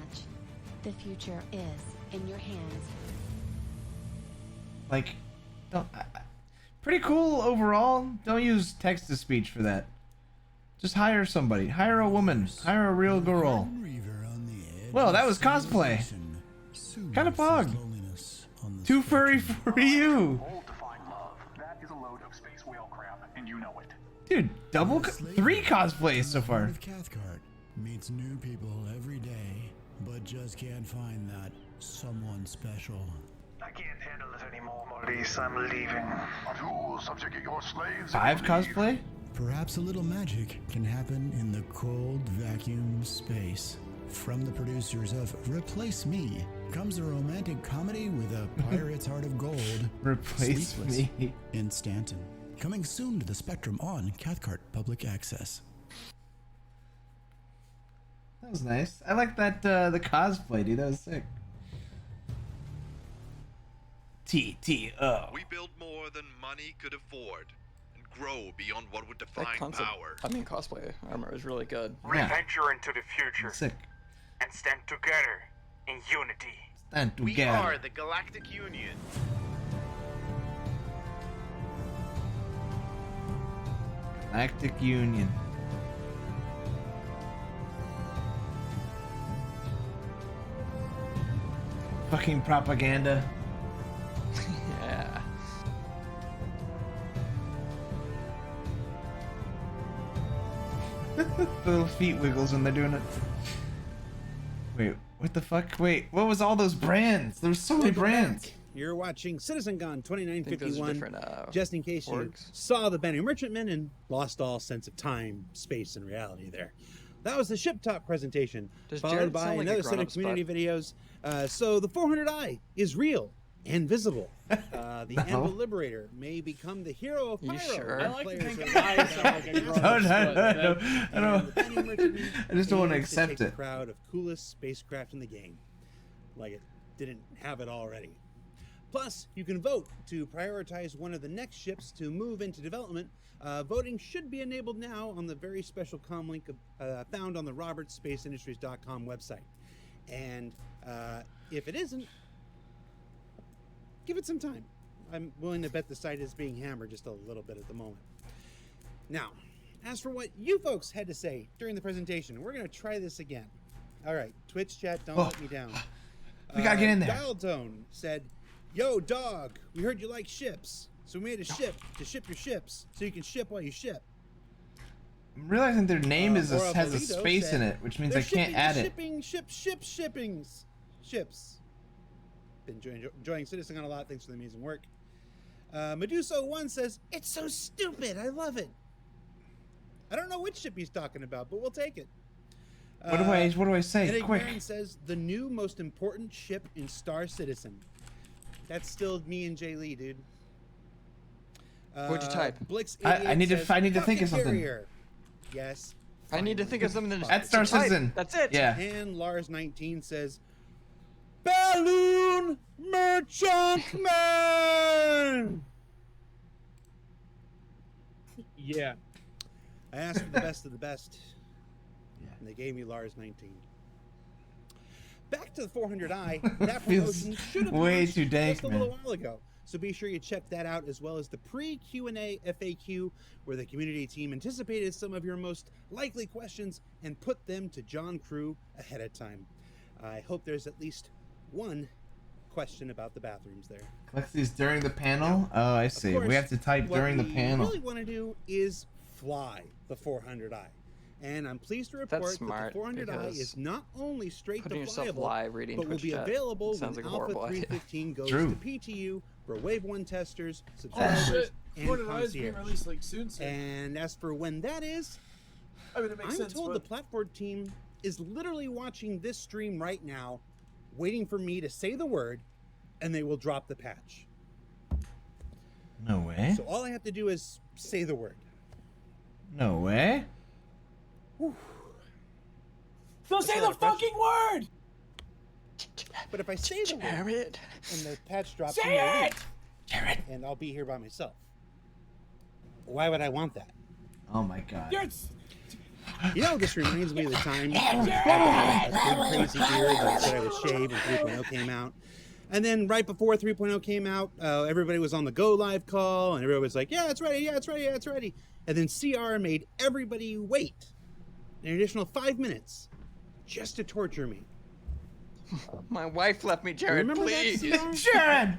The future is in your hands. Like, don't. Pretty cool overall. Don't use text to speech for that. Just hire somebody. Hire a woman. Hire a real girl. Well, that was cosplay. Kind of pog. Too furry for you. That is a load of space whale crap, and you know it. Dude, 3 cosplays so far. Cathcart meets new people every day, but just can't find that someone special. I can't handle it anymore, Maurice. I'm leaving. But who will subjugate your slaves? 5 cosplay? perhaps a little magic can happen in the cold vacuum space. From the producers of Replace Me comes a romantic comedy with a pirate's heart of gold. Replace Sleepless Me in Stanton. Coming soon to the Spectrum on Cathcart Public Access. That was nice. I like that the cosplay, dude. That was sick. TTO. We build more than money could afford and grow beyond what would define That concept, power. I mean, cosplay armor is really good. We venture into the future Sick. and stand together in unity. Stand We together. are the Galactic Union. Galactic Union. Fucking propaganda. Yeah. The little feet wiggles when they're doing it. Wait, what the fuck? Wait, what was all those brands? There was so many brands. You're watching CitizenCon I think those are 2951. different, Just in case you orgs. saw the Banu merchantman and lost all sense of time, space, and reality there. That was the ship top presentation, Does followed Jared by sound like a another set of grown-up's community butt? videos. So the 400i is real and visible. The No. Anvil Liberator may become the hero of You Pyro. sure? when I like to players think are I sound like a grown-up's No, no, butt, no, but no. that- I don't. And the Banu merchantman I just don't want to aims accept take it. the crowd of coolest spacecraft in the game, like it didn't have it already. Plus, you can vote to prioritize one of the next ships to move into development. Voting should be enabled now on the very special com link found on the robertsspaceindustries.com website. And if it isn't, give it some time. I'm willing to bet the site is being hammered just a little bit at the moment. Now, as for what you folks had to say during the presentation, we're going to try this again. All right, Twitch chat, don't let me down. We gotta get in there. Dial Tone said, "Yo, dog, we heard you like ships, so we made a ship to ship your ships, so you can ship while you ship." I'm realizing their name has a Bolito space in said, it, which means "They're I can't shipping, add it. shipping, ships. Been enjoying CitizenCon a lot. Thanks for the amazing work. Medusa1 says, "It's so stupid. I love it." I don't know which ship he's talking about, but we'll take it. What do I say? Nick Quick. Marin says, "The new most important ship in Star Citizen." That's still me and Jay Lee, dude. What'd you type? Blix I need to think of something. Carrier. Yes. I need to think of something to At Star to type. Citizen. That's it. Yeah. And Lars19 says, "Balloon Merchantman." Yeah. I asked for the best of the best, and they gave me Lars19. Back to the 400i, that Feels promotion should have way launched too dank, just a little man. while ago. So be sure you check that out, as well as the pre-Q&A FAQ, where the community team anticipated some of your most likely questions and put them to John Crew ahead of time. I hope there's at least one question about the bathrooms there. Collect these during the panel? Oh, I see. Of course, We have to type what during the we panel. really want to do is fly the 400i. And I'm pleased to report smart, that the 400i because is not only straight putting to yourself flyable, live reading but will Twitch be chat available sounds when like a Alpha horrible idea. 315 goes True. to PTU for Wave 1 testers, Oh subscribers, shit! and 400i is being concierge. released like soon. And as for when that is, I mean, it makes I'm sense. told but... the platform team is literally watching this stream right now, waiting for me to say the word, and they will drop the patch. No way. So all I have to do is say the word. No way. So say the fucking word! But if I say the word and the patch drops, Say in it! Jared. And I'll be here by myself. Why would I want that? Oh my god. You know, this reminds me of the time I had a big crazy beard that said I would shave when 3.0 came out. And then right before 3.0 came out, everybody was on the Go Live call, and everybody was like, "Yeah, it's ready, yeah, it's ready, yeah, it's ready." And then CR made everybody wait an additional 5 minutes just to torture me. My wife left me, Jared. Remember Please. that, CR? Jared!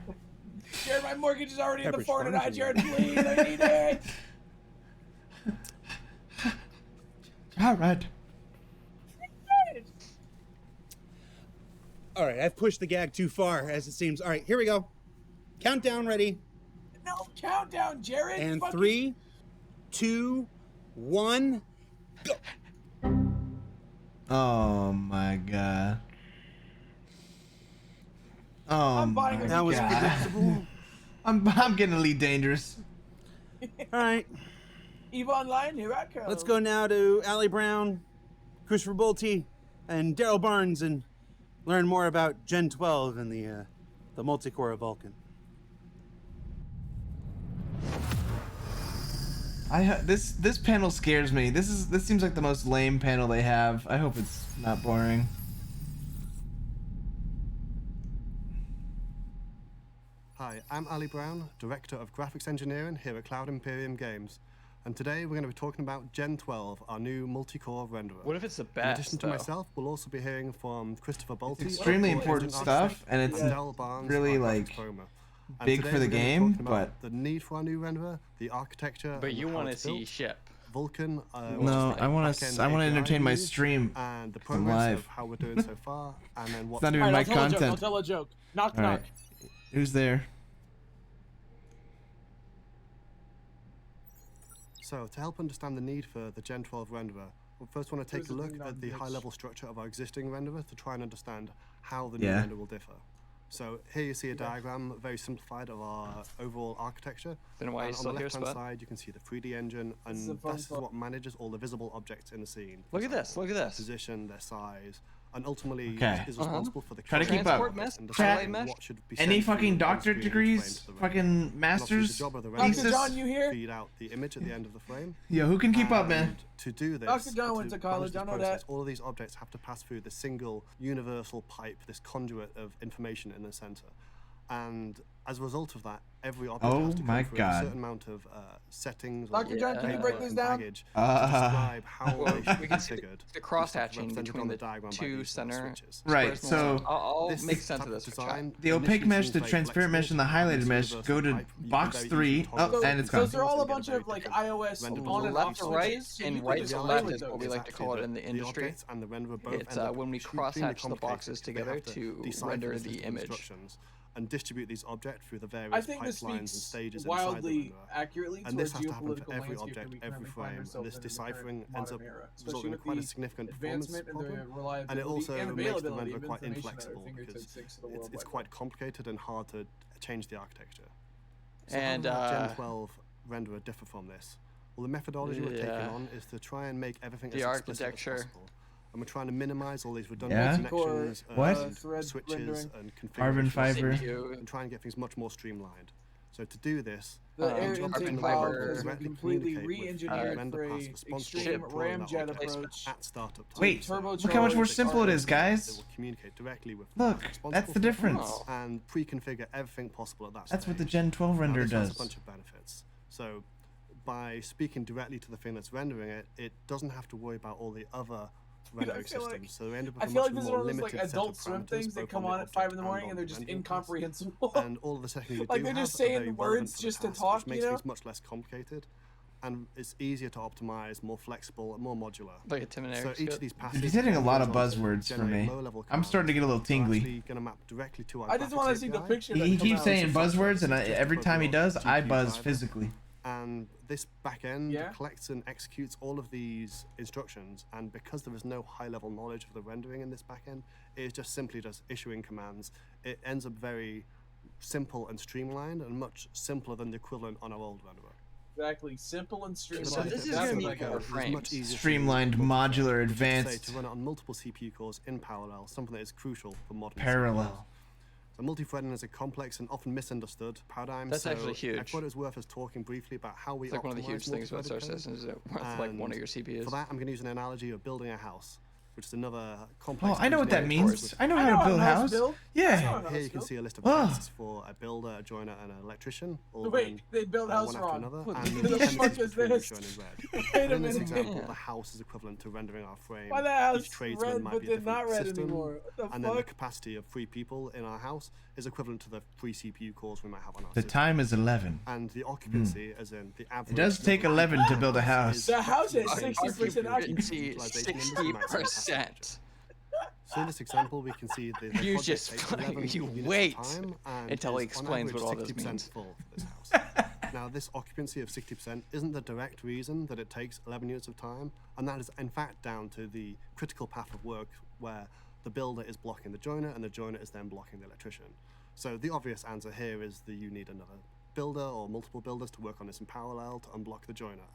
Jared, my mortgage is already in the Pepperidge 400i. Farms, Jared, please, I need it. Jared. All right, I've pushed the gag too far, as it seems. All right, here we go. Countdown ready. No countdown, Jared. And Fucking... 3, 2, 1, go. Oh my god. Oh my god. That was predictable. I'm getting a lead dangerous. All right. EVE Online, here I come. Let's go now to Allie Brown, Christopher Bolte, and Daryl Barnes and learn more about Gen 12 and the multi-core of Vulkan. This panel scares me. This seems like the most lame panel they have. I hope it's not boring. Hi, I'm Ali Brown, Director of Graphics Engineering here at Cloud Imperium Games. And today we're going to be talking about Gen 12, our new multi-core renderer. What if it's the best, In addition to though? myself, we'll also be hearing from Christopher Bolte. It's extremely important stuff, and it's really like big for the game, but the need for our new renderer, the architecture. But and you how want to it's see built, ship. Vulkan. No, I want to entertain my stream. And the I'm progress live. of how we're doing so far, and then what. It's not even my content. I'll tell a joke. Knock, All knock. right. Who's there? So, to help understand the need for the Gen 12 renderer, we'll first want to take a look at the high-level structure of our existing renderer to try and understand how the new Yeah. renderer will differ. So here you see a diagram, very simplified, of our overall architecture. Then why are you And on still the here, left-hand Spud? side, you can see the 3D engine, This is a and phone this is call. what manages all the visible objects in the scene. Look at this, look at this. Position, their size, and ultimately Okay. is responsible for the Try to keep transport up. mess and Chat. deciding what should be Any sent through fucking the doctorate on-screen frame degrees? to the renderer. Fucking And obviously masters? the job of the Dr. renderer John, you here? feed out the image at the end of the frame. Yo, who can keep up, man? And to do this, Dr. John went to manage college, this I know process, that. all of these objects have to pass through the single universal pipe, this conduit of information in the center. And as a result of that, every object Oh has to my come through God. a certain amount of settings. Dr. John, can you break this down? Baggage to describe how Well, they should we be can see configured. the cross-hatching represented between on the diagram by two these center switches. Right, so I'll This make sense type of this for chat. design the opaque initially mesh, seems the very transparent mesh, and the flexible, highlighted mesh universal go to pipe, you can box very 3. easily toggle Oh, and it's gone. Those are all a bunch of like iOS rendered on and left off to right switches, so you and can right just to play left with is what those. we like to call it in the industry. objects and the renderer both It's end up when we extremely cross-hatch the complicated boxes because they together have to decipher render these the different image. instructions and distribute these objects through the various I think this pipelines and speaks stages wildly inside the renderer. accurately to And our this has to happen for geopolitical every landscape object, that we every currently find frame, and ourselves this in the deciphering current ends up modern era, resulting especially in with quite a the significant performance advancement and problem, the and it reliability also and makes the availability renderer of quite information at our inflexible fingertips because thanks to the World it's Wide quite Web. complicated and hard to change the architecture. So And, how will Gen 12 renderer differ from this? Well, the methodology we're taking Yeah. on is to try and make everything The as explicit architecture. as possible. And we're trying to minimize all these redundant Yeah? connections, What? and switches, rendering. and Carbon configurations, fiber. and try and get things much more streamlined. So to do this, The air each object intake in the valve renderer has been directly completely communicate with the re-engineered render for a path responsible extreme for deploying that ramjet object approach. at startup time. Wait, So look how much more simple it is, They guys. will communicate directly with Look, responsible that's the for it difference. And pre-configure everything possible at that That's what the stage. Gen 12 Now, renderer this has does. a bunch of benefits. So by speaking directly to the thing that's rendering it, it doesn't have to worry about all the other rendering feel like- systems. So we end up with I a feel much like this is more one of those like limited set of Adult Swim parameters, things that both come on on the at 5 in object the morning and and they're on just the rendering path. incomprehensible. And all of the settings we Like do they're have just are very saying relevant words to the just to task, talk, which makes you know? things much less complicated. And it's easier to optimize, more flexible, and more modular. Like a Tim and So Eric's each good. of these passes He's hitting a lot of goes on to buzzwords for generate me. low-level I'm starting to get a little commands that are tingly. actually gonna map directly to our I just want to see the graphics picture. API. He that come keeps out. saying buzzwords, and every time he does, I buzz driver. physically. And this backend Yeah. collects and executes all of these instructions, and because there is no high-level knowledge of the rendering in this backend, it is just simply just issuing commands. It ends up very simple and streamlined, and much simpler than the equivalent on our old renderer. Exactly, simple and streamlined. So this is That's gonna what be I got. more It's much frames. easier to Streamlined, do multi-thread, modular, which is to say, advanced. to run it on multiple CPU cores in parallel, something that is crucial for modern Parallel. CPUs. So multi-threading is a complex and often misunderstood paradigm. That's so actually I huge. thought it was worth us talking briefly about how we It's like one of the optimize huge things about Star multi-threaded Citizen code. is it worth like one of And your CPUs. For that, I'm going to use an analogy of building a house, which is another complex. Oh, I know what that engineering means. process. I know how to build a house. Yeah. So here you can see a list of Oh. tasks for a builder, a joiner, and an electrician. All Wait, running, they built house one after wrong. another, What and the the fuck dependencies is between them this? shown in red. Wait a And in this minute. example, Yeah. the house is equivalent to rendering our frame. Why the house Each tradesman red might but be a then not different red system, anymore? What the and then the fuck? capacity of 3 people in our house is equivalent to the 3 CPU cores we might have on our The system. time is 11. And the occupancy, as in the average. It does take number of 11 to build a people house. is The house has occupancy 60% occupancy. utilization numbers and maximum capacity. 60%. So in this example, we can see the You project just takes 11 you units of wait time and until he is on explains average what all this 60% means. full for this house. Now, this occupancy of 60% isn't the direct reason that it takes 11 units of time, and that is in fact down to the critical path of work where the builder is blocking the joiner and the joiner is then blocking the electrician. So the obvious answer here is that you need another builder or multiple builders to work on this in parallel to unblock the joiner,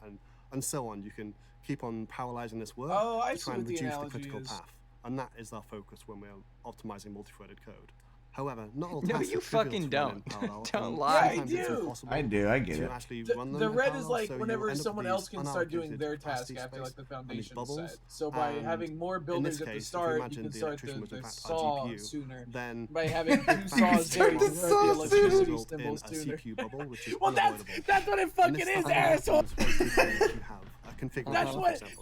and so on. You can keep on parallelizing this work to try and reduce the critical path, and that is our focus when we're optimizing multi-threaded code. However, not all tasks but you fucking don't. Don't lie. Yeah, I do. I get it. The red is like whenever someone else can start doing their task after like the foundation set. So by having more builders at the start, you can start the saw sooner. Then by having 2 saws there, you can start the electricity symbols sooner. Well, that's what it fucking is, asshole.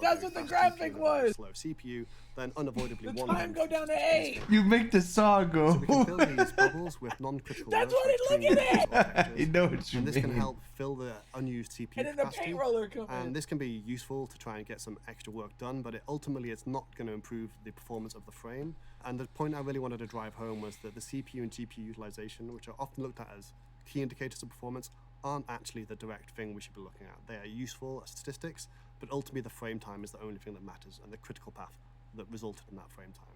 That's what the graphic was. Slow CPU, then unavoidably the time go down to 8. You make the saw go. So we can fill these bubbles with non-critical. That's what it look at it. You know what you and mean. this can help fill the unused CPU and then the capacity. paint roller comes and this can be useful to try and get some extra work done, but ultimately it's not going to improve the performance of the frame. And the point I really wanted to drive home was that the CPU and GPU utilization, which are often looked at as key indicators of performance, aren't actually the direct thing we should be looking at. They are useful as statistics, but ultimately the frame time is the only thing that matters, and the critical path that resulted in that frame time.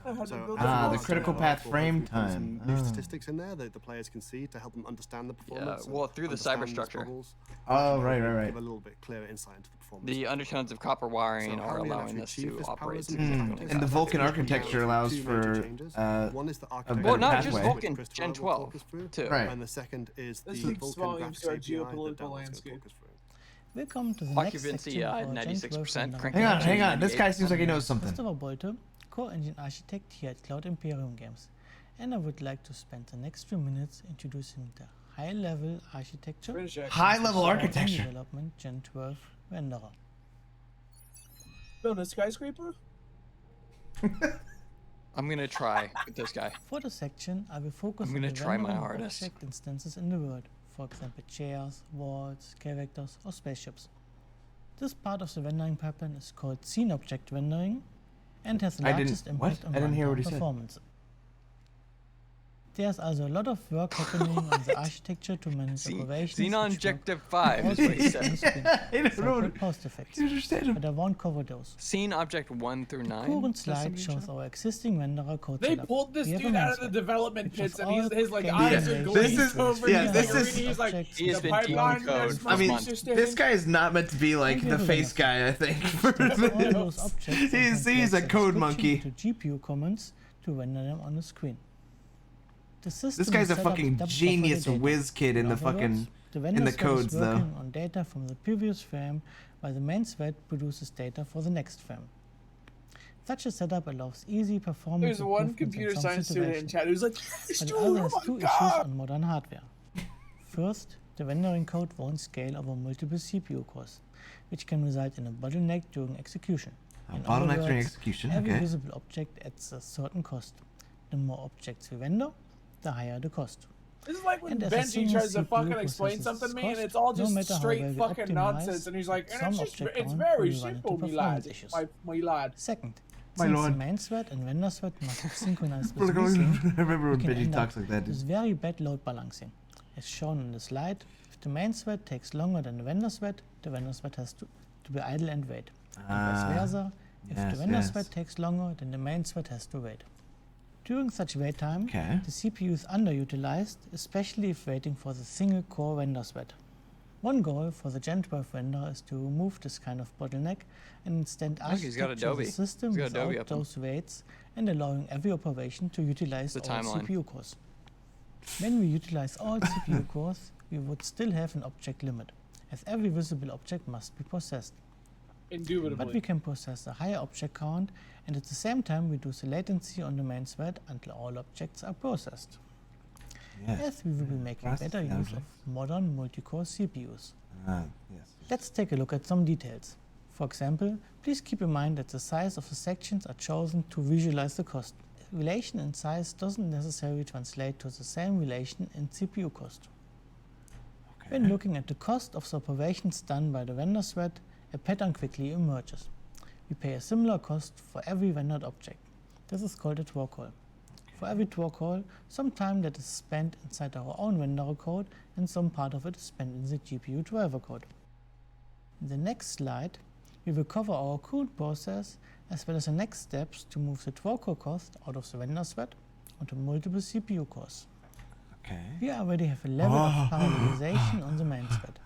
The critical path frame time. Some new statistics in there that the players can see to help them understand the performance. Yeah, well, through the cyberstructure. Oh, right. Give a little bit clearer insight into the performance. The undertones of copper wiring are allowing us to operate. And the Vulkan architecture allows for one is the well, not just Vulkan, Gen 12 too. Right. And the second is the Vulkan volumes to our geopolitical landscape. Willkommen to the occupancy next 96%. Hang on. This guy seems like he knows something. Christopher Bolte, co-engine architect here at Cloud Imperium Games, and I would like to spend the next few minutes introducing the high-level architecture. High-level architecture. Development Gen 12 renderer. Build a skyscraper? I'm gonna try with this guy. For the section, I will focus on the object instances in the world. For example, chairs, walls, characters, or spaceships. This part of the rendering pipeline is called scene object rendering and has the largest impact on runtime performance. There's also a lot of work happening on the architecture to manage operations. Scene objective 5 is what he said. Post effects, but I won't cover those. Scene object 1 through 9. The current slide shows our existing renderer code They setup. pulled this dude out of the development pits, and his like Yeah. eyes are glazed over. He's like he has been dealing code. I mean, this guy is not meant to be like the face guy. I think. He's a code monkey. To GPU commands to render them on the screen. This guy's a fucking genius whiz kid in the fucking in the codes though. On data from the previous frame, while the main thread produces data for the next frame. Such a setup allows easy performance. There's one computer science student in chat who's like, but it also has two issues on modern hardware. First, the rendering code won't scale over multiple CPU cores, which can result in a bottleneck during execution. In other Bottleneck during words, execution. Every Okay. visible object adds a certain cost. The more objects we render, the higher the cost. This is like when And as a Benji single tries to CPU fucking explain processes something to me, cost, and it's all no just matter how straight well we fucking optimize, nonsense, and he's like, and some it's just, object it's count very will run into simple, my performance lad. issues. My lad. Second, My since lord. the main thread and render thread must be synchronized I with vSync, remember when we can Benji end talks up like that. with very bad load balancing. As shown in the slide, if the main thread takes longer than the render thread has to be idle and wait. And vice versa, if the render thread takes longer, then the main thread has to wait. During such wait time, the CPU is underutilized, especially if waiting for the single core render thread. One goal for the Gen 12 render is to remove this kind of bottleneck and instead architecture the system without those waits and allowing every operation to utilize all CPU cores. When we utilize all CPU cores, we would still have an object limit, as every visible object must be processed. Indubitably. But we can process a higher object count and at the same time reduce the latency on the main thread until all objects are processed. As we will be making better use of modern multi-core CPUs. Let's take a look at some details. For example, please keep in mind that the size of the sections are chosen to visualize the cost. Relation in size doesn't necessarily translate to the same relation in CPU cost. When looking at the cost of the operations done by the render thread, a pattern quickly emerges. We pay a similar cost for every rendered object. This is called a draw call. For every TWOR call, some time that is spent inside our own renderer code and some part of it is spent in the GPU driver code. In the next slide, we will cover our current process as well as the next steps to move the TWOR core cost out of the render thread onto multiple CPU cores. Okay. We already have a level of parallelization on the main thread,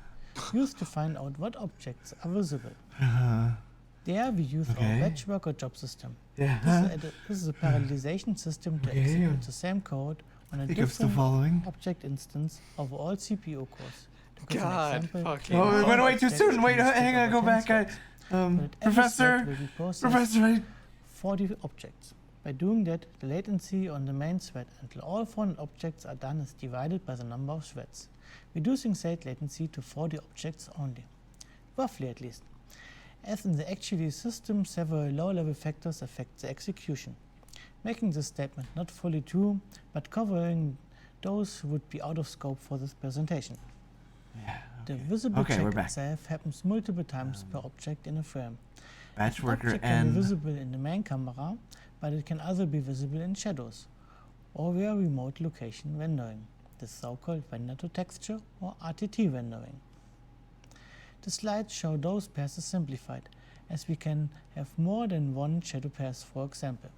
used to find out what objects are visible. There we use our batch worker job system. This is a parallelization system to execute the same code on a different object instance of all CPU cores. God, fucking. Oh, it went away too soon. Wait, hang on, go back. Professor, 40 objects. By doing that, the latency on the main thread until all 400 objects are done is divided by the number of threads, reducing state latency to 40 objects only. Roughly at least. As in the actual system, several low-level factors affect the execution, making this statement not fully true, but covering those who would be out of scope for this presentation. The visible check itself happens multiple times per object in a frame. Batch worker object can be visible in the main camera, but it can also be visible in shadows, or via remote location rendering, the so-called render-to-texture or RTT rendering. The slides show those pairs as simplified, as we can have more than one shadow pairs, for example.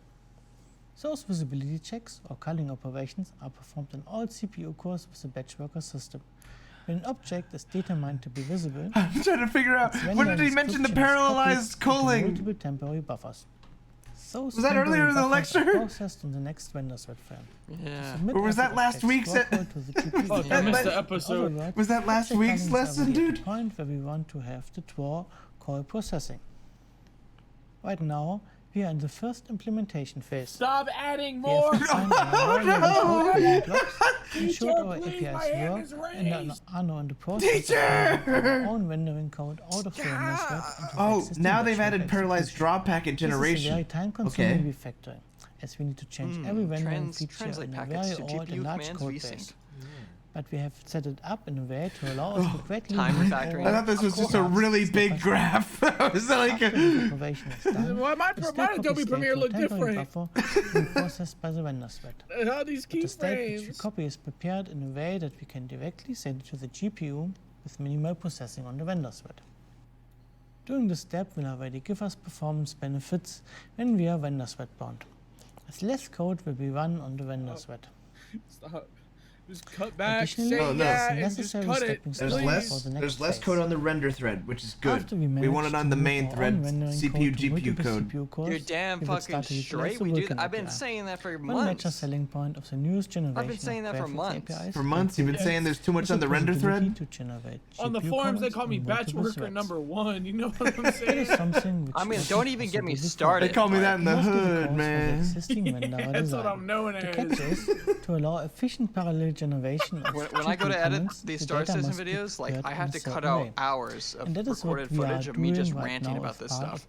Those visibility checks or culling operations are performed on all CPU cores with the batch worker system. When an object is determined to be visible, I'm trying to figure out, when did he mention the parallelized culling? Multiple temporary buffers. Was that earlier in the lecture? Processed on the next render thread frame. Yeah. Or was that last week's? I missed the episode. Was that last week's lesson, dude? The point where we want to have the TWOR call processing. Right now, we are in the first implementation phase. Stop adding more! We showed our APIs work and are now in the process of our own rendering code out of the render thread. Oh, now they've added parallelized draw packet generation. This is a very time-consuming refactoring, as we need to change every rendering feature in a very old and large code base. But we have set it up in a way to allow us to quickly I thought this was just a really big graph. I was like, why my Adobe Premiere look different? Processed by the render thread. How these keyframes? The state which we copy is prepared in a way that we can directly send it to the GPU with minimal processing on the render thread. Doing this step will already give us performance benefits when we are render thread bound, as less code will be run on the render thread. Stop. Just cut back, Additionally, and just cut it. There's less code on the render thread, which is good. We want it on the main thread, CPU, GPU code. You're damn fucking straight. We do that. I've been saying that for months. One major selling point of the newest generation. I've been saying that for months. For months, you've been saying there's too much on the render thread? On the forums, they call me batch worker #1. You know what I'm saying? I mean, don't even get me started. They call me that in the hood, man. That's what I'm known as. The catch is to allow efficient parallel generation of when I go to edit these Star Citizen videos, like I have to cut out hours of recorded footage of me just ranting about this stuff.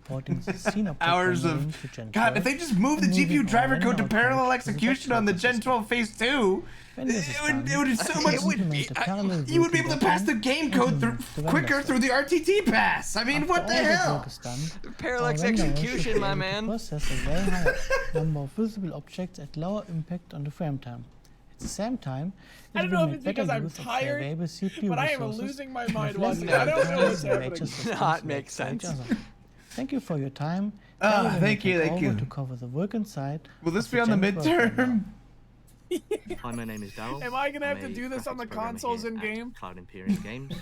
Hours of God, if they just move the GPU driver code to parallel execution on the Gen 12 Phase 2, it would be so much. You would be able to pass the game code quicker through the RTT pass. I mean, what the hell? Parallel execution, my man. Process a very high number of visible objects at lower impact on the frame time. At the same time, I don't know if it's because I'm tired, but I am losing my mind watching it. I don't know what's happening. Not make sense. Thank you for your time. Thank you. To cover the Vulkan side. Will this be on the midterm? Hi, my name is Daryl. Am I gonna have to do this on the consoles in game? Cloud Imperium Games.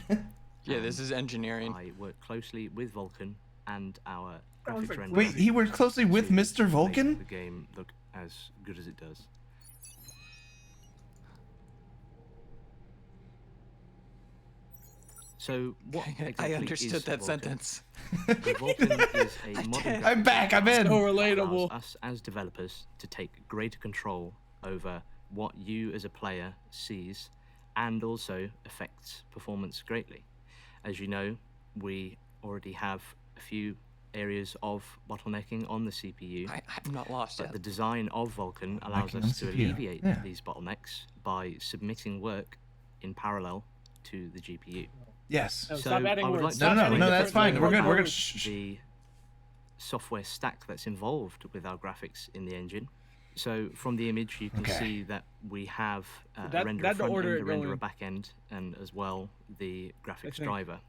Yeah, this is engineering. I work closely with Vulkan and our graphics renderer. Wait, he worked closely with Mr. Vulkan? The game look as good as it does. So what exactly I understood that sentence. Vulkan is a modern I'm back, I'm in. So relatable. Us as developers to take greater control over what you as a player sees and also affects performance greatly. As you know, we already have a few areas of bottlenecking on the CPU. I'm not lost but yet. the design of Vulkan allows us to alleviate these bottlenecks by submitting work in parallel to the GPU. Yes. No, so stop adding I would words. like to No, that's fine. We're good. We're good. The software stack that's involved with our graphics in the engine. So from the image, you can see that we have a renderer front end, a renderer back end, and as well the graphics driver.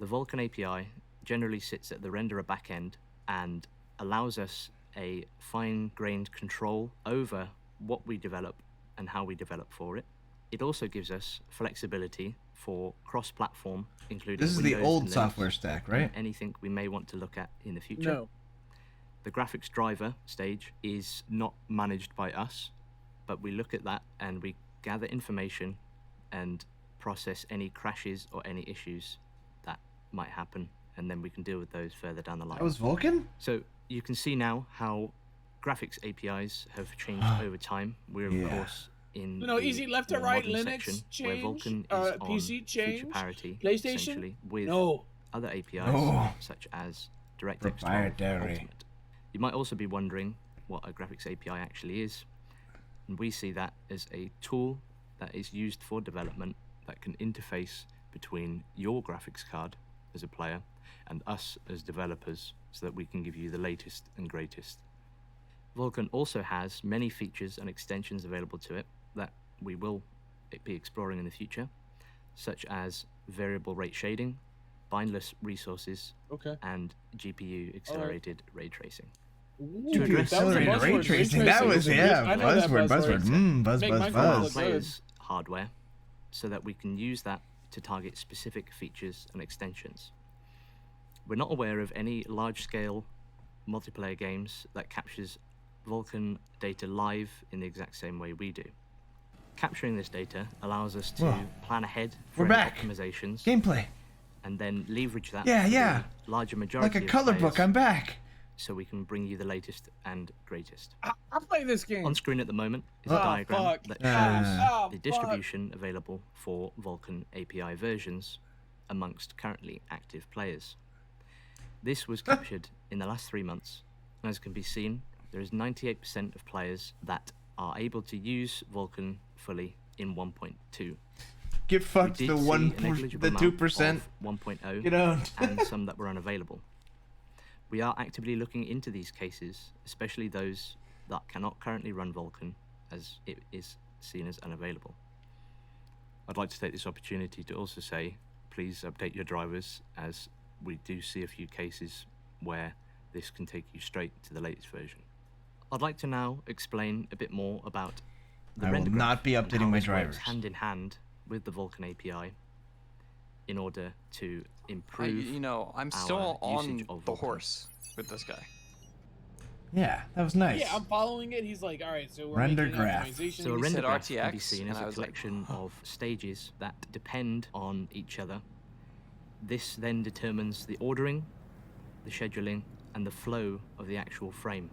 The Vulkan API generally sits at the renderer back end and allows us a fine-grained control over what we develop and how we develop for it. It also gives us flexibility for cross-platform, including This is Windows the old and Linux, software stack, right? and anything we may want to look at in the future. No. The graphics driver stage is not managed by us, but we look at that and we gather information and process any crashes or any issues that might happen, and then we can deal with those further down the line. That was Vulkan? So you can see now how graphics APIs have changed over time. We're of course in easy left to more right modern Linux section change, where Vulkan is PC on change, feature parity PlayStation essentially with no. other APIs such as DirectX 12 Ultimate. You might also be wondering what a graphics API actually is, and we see that as a tool that is used for development that can interface between your graphics card as a player and us as developers so that we can give you the latest and greatest. Vulkan also has many features and extensions available to it that we will be exploring in the future, such as variable rate shading, bindless resources, and GPU accelerated ray tracing. To address accelerated ray tracing, that was buzzword. Buzz. Players' hardware, so that we can use that to target specific features and extensions. We're not aware of any large-scale multiplayer games that captures Vulkan data live in the exact same way we do. Capturing this data allows us to plan ahead for optimizations. Gameplay. And then leverage that for the larger majority like a color book, I'm back. So we can bring you the latest and greatest. I'll play this game. On screen at the moment is a diagram that shows the distribution available for Vulkan API versions amongst currently active players. This was captured in the last 3 months, and as can be seen, there is 98% of players that are able to use Vulkan fully in 1.2. Get fucked, the 2%. 1.0 Get owned. and some that were unavailable. We are actively looking into these cases, especially those that cannot currently run Vulkan, as it is seen as unavailable. I'd like to take this opportunity to also say, please update your drivers, as we do see a few cases where this can take you straight to the latest version. I'd like to now explain a bit more about the render graph. I will not be updating my drivers. Hand in hand with the Vulkan API in order to improve. I'm still on the horse with this guy. Yeah, that was nice. Yeah, I'm following it. He's like, all right, so we're render making graph. optimization. So a He render said graph RTX, can be seen as and I a was like, collection of stages that depend on each other. This then determines the ordering, the scheduling, and the flow of the actual frame.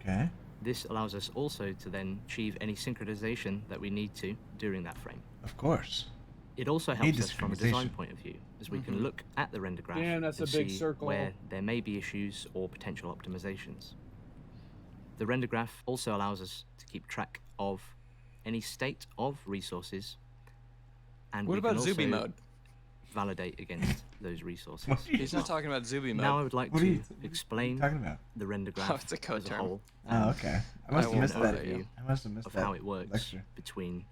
Okay. This allows us also to then achieve any synchronization that we need to during that frame. Of course. It also helps us from a design point of view, as we can look at the render graph Damn, that's and a big see circle. where there may be issues or potential optimizations. The render graph also allows us to keep track of any state of resources, and What we about can also Zuby mode? validate against those resources. He's not talking about Zuby mode. Now I would like What are to you explain talking about? the render graph Oh, it's a code as a term. whole. Oh, okay. I must have missed that. Overview I must have missed of that how it works lecture. between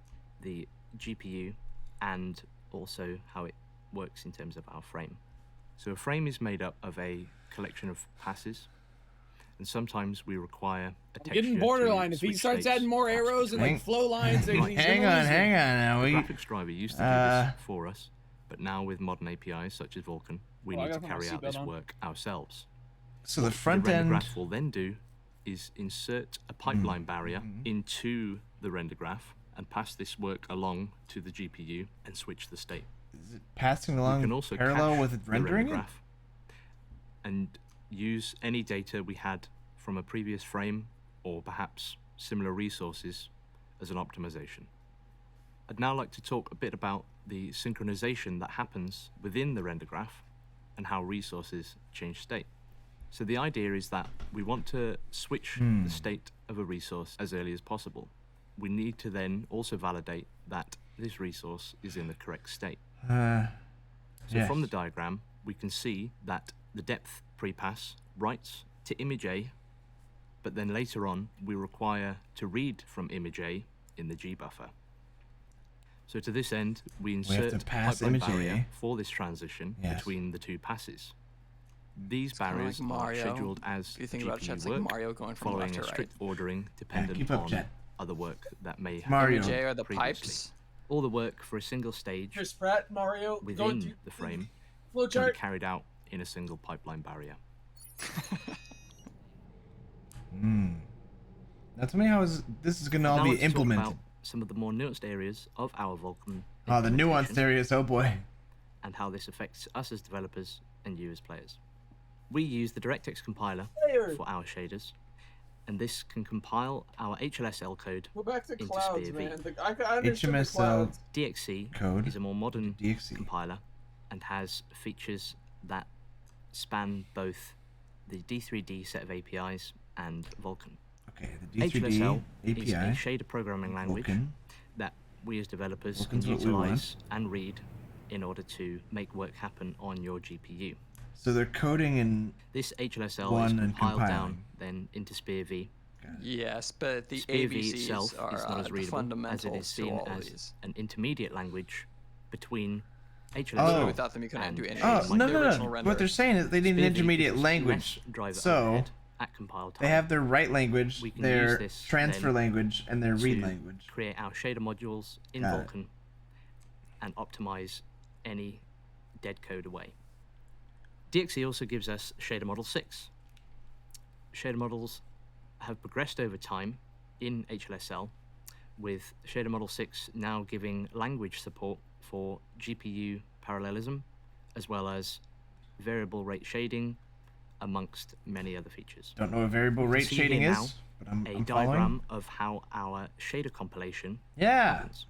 the GPU and also how it works in terms of our frame. So a frame is made up of a collection of passes, and sometimes we require a texture getting borderline. to If he switch starts states adding more arrows and like flow lines, then he's hang gonna on, lose hang me. on. Now The we graphics driver used to do this for us, but now with modern APIs such as Vulkan, we Oh, I need to gotta put my carry out this seatbelt on. work ourselves. So the What front the render end- graph will then do is insert a pipeline barrier into the render graph and pass this work along to the GPU and switch the state. Is it passing We along can also parallel cache with the rendering it? render graph and use any data we had from a previous frame or perhaps similar resources as an optimization. I'd now like to talk a bit about the synchronization that happens within the render graph and how resources change state. So the idea is that we want to switch the state of a resource as early as possible. We need to then also validate that this resource is in the correct state. So from the diagram, we can see that the depth prepass writes to image A but then later on we require to read from image A in the G buffer. So to this end, we insert to pass pipeline image barrier A. for this transition Yes. between the two passes. These It's kinda barriers like are Mario. scheduled as If you think about it, GPU it's like work, Mario going from following left a to strict right. ordering dependent keep up, on Jet. other work that may have Mario. been Image A are the previously. pipes. All the work for a single stage Chris Pratt, Mario, going within to the frame flow can be chart. carried out in a single pipeline barrier. Now tell me how this is gonna all Now be let's talk implemented. about some of the more nuanced areas of our Vulkan Oh, the nuanced implementation areas. Oh boy. and how this affects us as developers and you as players. We use the DirectX compiler for our shaders, and this can compile our HLSL code We're back to into clouds, SpearV. man. I understood the HMSL clouds. DXC code. is a more modern DXC. compiler and has features that span both the D3D set of APIs and Vulkan. Okay, the D3D HLSL API. is a shader programming language Vulkan. that we as developers Vulkan's can what we want. utilize and read in order to make work happen on your GPU. So they're coding in This HLSL one is and compiled down compiling. then into SpearV. Yes, but the SpearV ABCs itself are is not as the readable as fundamentals it is to seen all as these. an intermediate language between HLSL. Oh. Without them, you couldn't do anything. Oh, It's like no, the no, original no. render. What they're saying is they need an SpearV intermediate gives language. less driver So overhead at compile time. they have their write language, We can their use this transfer then language, and their read to language. create our shader modules in Got it. Vulkan and optimize any dead code away. DXC also gives us shader model 6. Shader models have progressed over time in HLSL, with shader model 6 now giving language support for GPU parallelism, as well as variable rate shading, amongst many other features. Don't know what variable You can rate see shading here is, now but I'm a following. diagram of how our shader compilation Yeah. happens.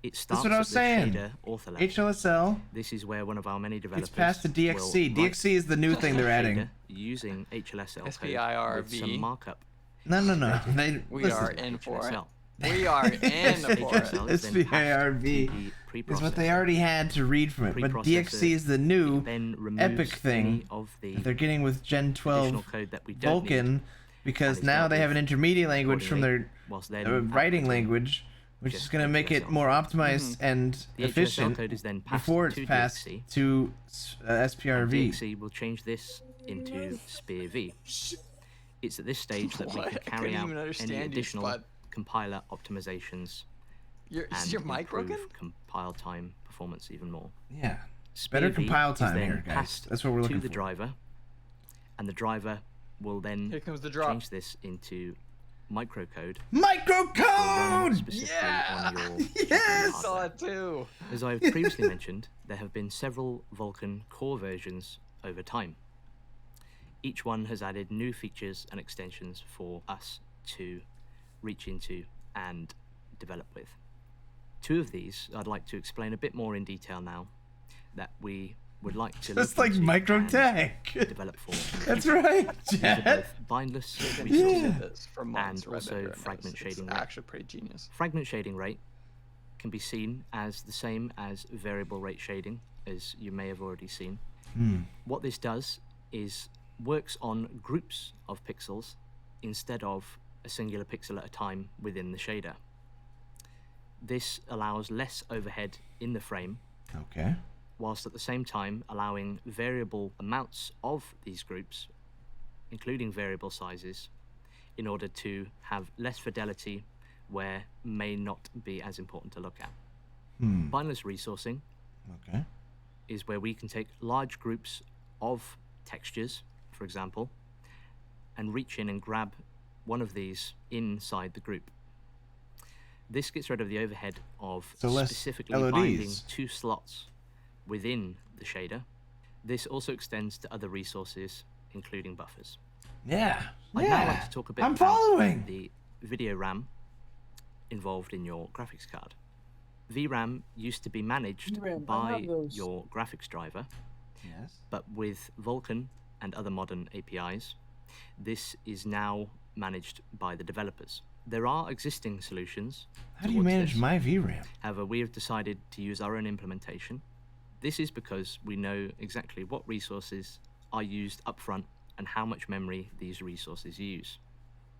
It starts That's what I was at the saying. shader author level. HLSL. This is where one of our many developers It's past the DXC. will write DXC is the new thing they're shader adding. using HLSL code SPIRV. with some markup. No, no, no. They, We listen. are in for it. HLSL. We are in for it. HLSL is then SPIRV is what they already had to read from it, but DXC is the new then removes epic thing any of the that they're getting with Gen 12 additional code that we don't Vulkan, need, because and is now dealt they have an with intermediate language from their accordingly, whilst then writing outputting language, which is just going to make it HLSL. more optimized and The HLSL efficient code is then passed before it's to passed DXC, to and SPRV. DXC will change this into SpearV. It's at this stage that we What? can I carry couldn't out even any understand you, additional Spud. compiler optimizations Is and your mic improve broken? compile time performance even more. Yeah. Better SpearV compile is time then here, guys. passed That's what we're looking to the for. driver, and the driver will then Here comes the drop. change this into microcode. Microcode! Specifically Yeah! on your Yes! I saw it too. As I've previously mentioned, there have been several Vulkan core versions over time. Each one has added new features and extensions for us to reach into and develop with. Two of these I'd like to explain a bit more in detail now that we would like to Just look like into Microtech. and develop for. That's right, These are Jet. both bindless They've been resources using this for months, and Red also Dead Redemption. fragment It's shading rate. actually pretty genius. Fragment shading rate can be seen as the same as variable rate shading, as you may have already seen. What this does is works on groups of pixels instead of a singular pixel at a time within the shader. This allows less overhead in the frame, Okay. whilst at the same time allowing variable amounts of these groups, including variable sizes, in order to have less fidelity where may not be as important to look at. Bindless resourcing Okay. is where we can take large groups of textures, for example, and reach in and grab one of these inside the group. This gets rid of the overhead of So less specifically LODs. binding two slots within the shader. This also extends to other resources, including buffers. Yeah. I'd now like to talk a bit I'm about following. the video RAM involved in your graphics card. VRAM used to be managed VRAM, I by have those. your graphics driver, Yes. but with Vulkan and other modern APIs, this is now managed by the developers. There are existing solutions. How do you towards manage this. my VRAM? However, we have decided to use our own implementation. This is because we know exactly what resources are used upfront and how much memory these resources use.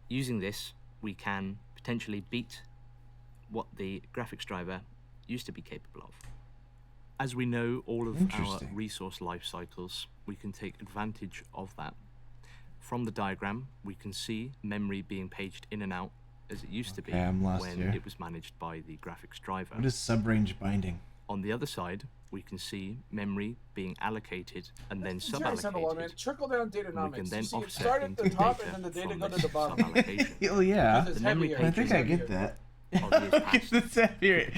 Using this, we can potentially beat what the graphics driver used to be capable of. As we know all of our resource life cycles, we can take advantage of that. From the diagram, we can see memory being paged in and out as it used to be when it was managed by the graphics driver. What is subrange binding? On the other side, we can see memory being allocated and then sub-allocated. Trickle down datanomics. We can then you see, it offset start at the top data and then the data from go to this the bottom. sub-allocation. Oh yeah, Because it's I think I get that. It's heavier.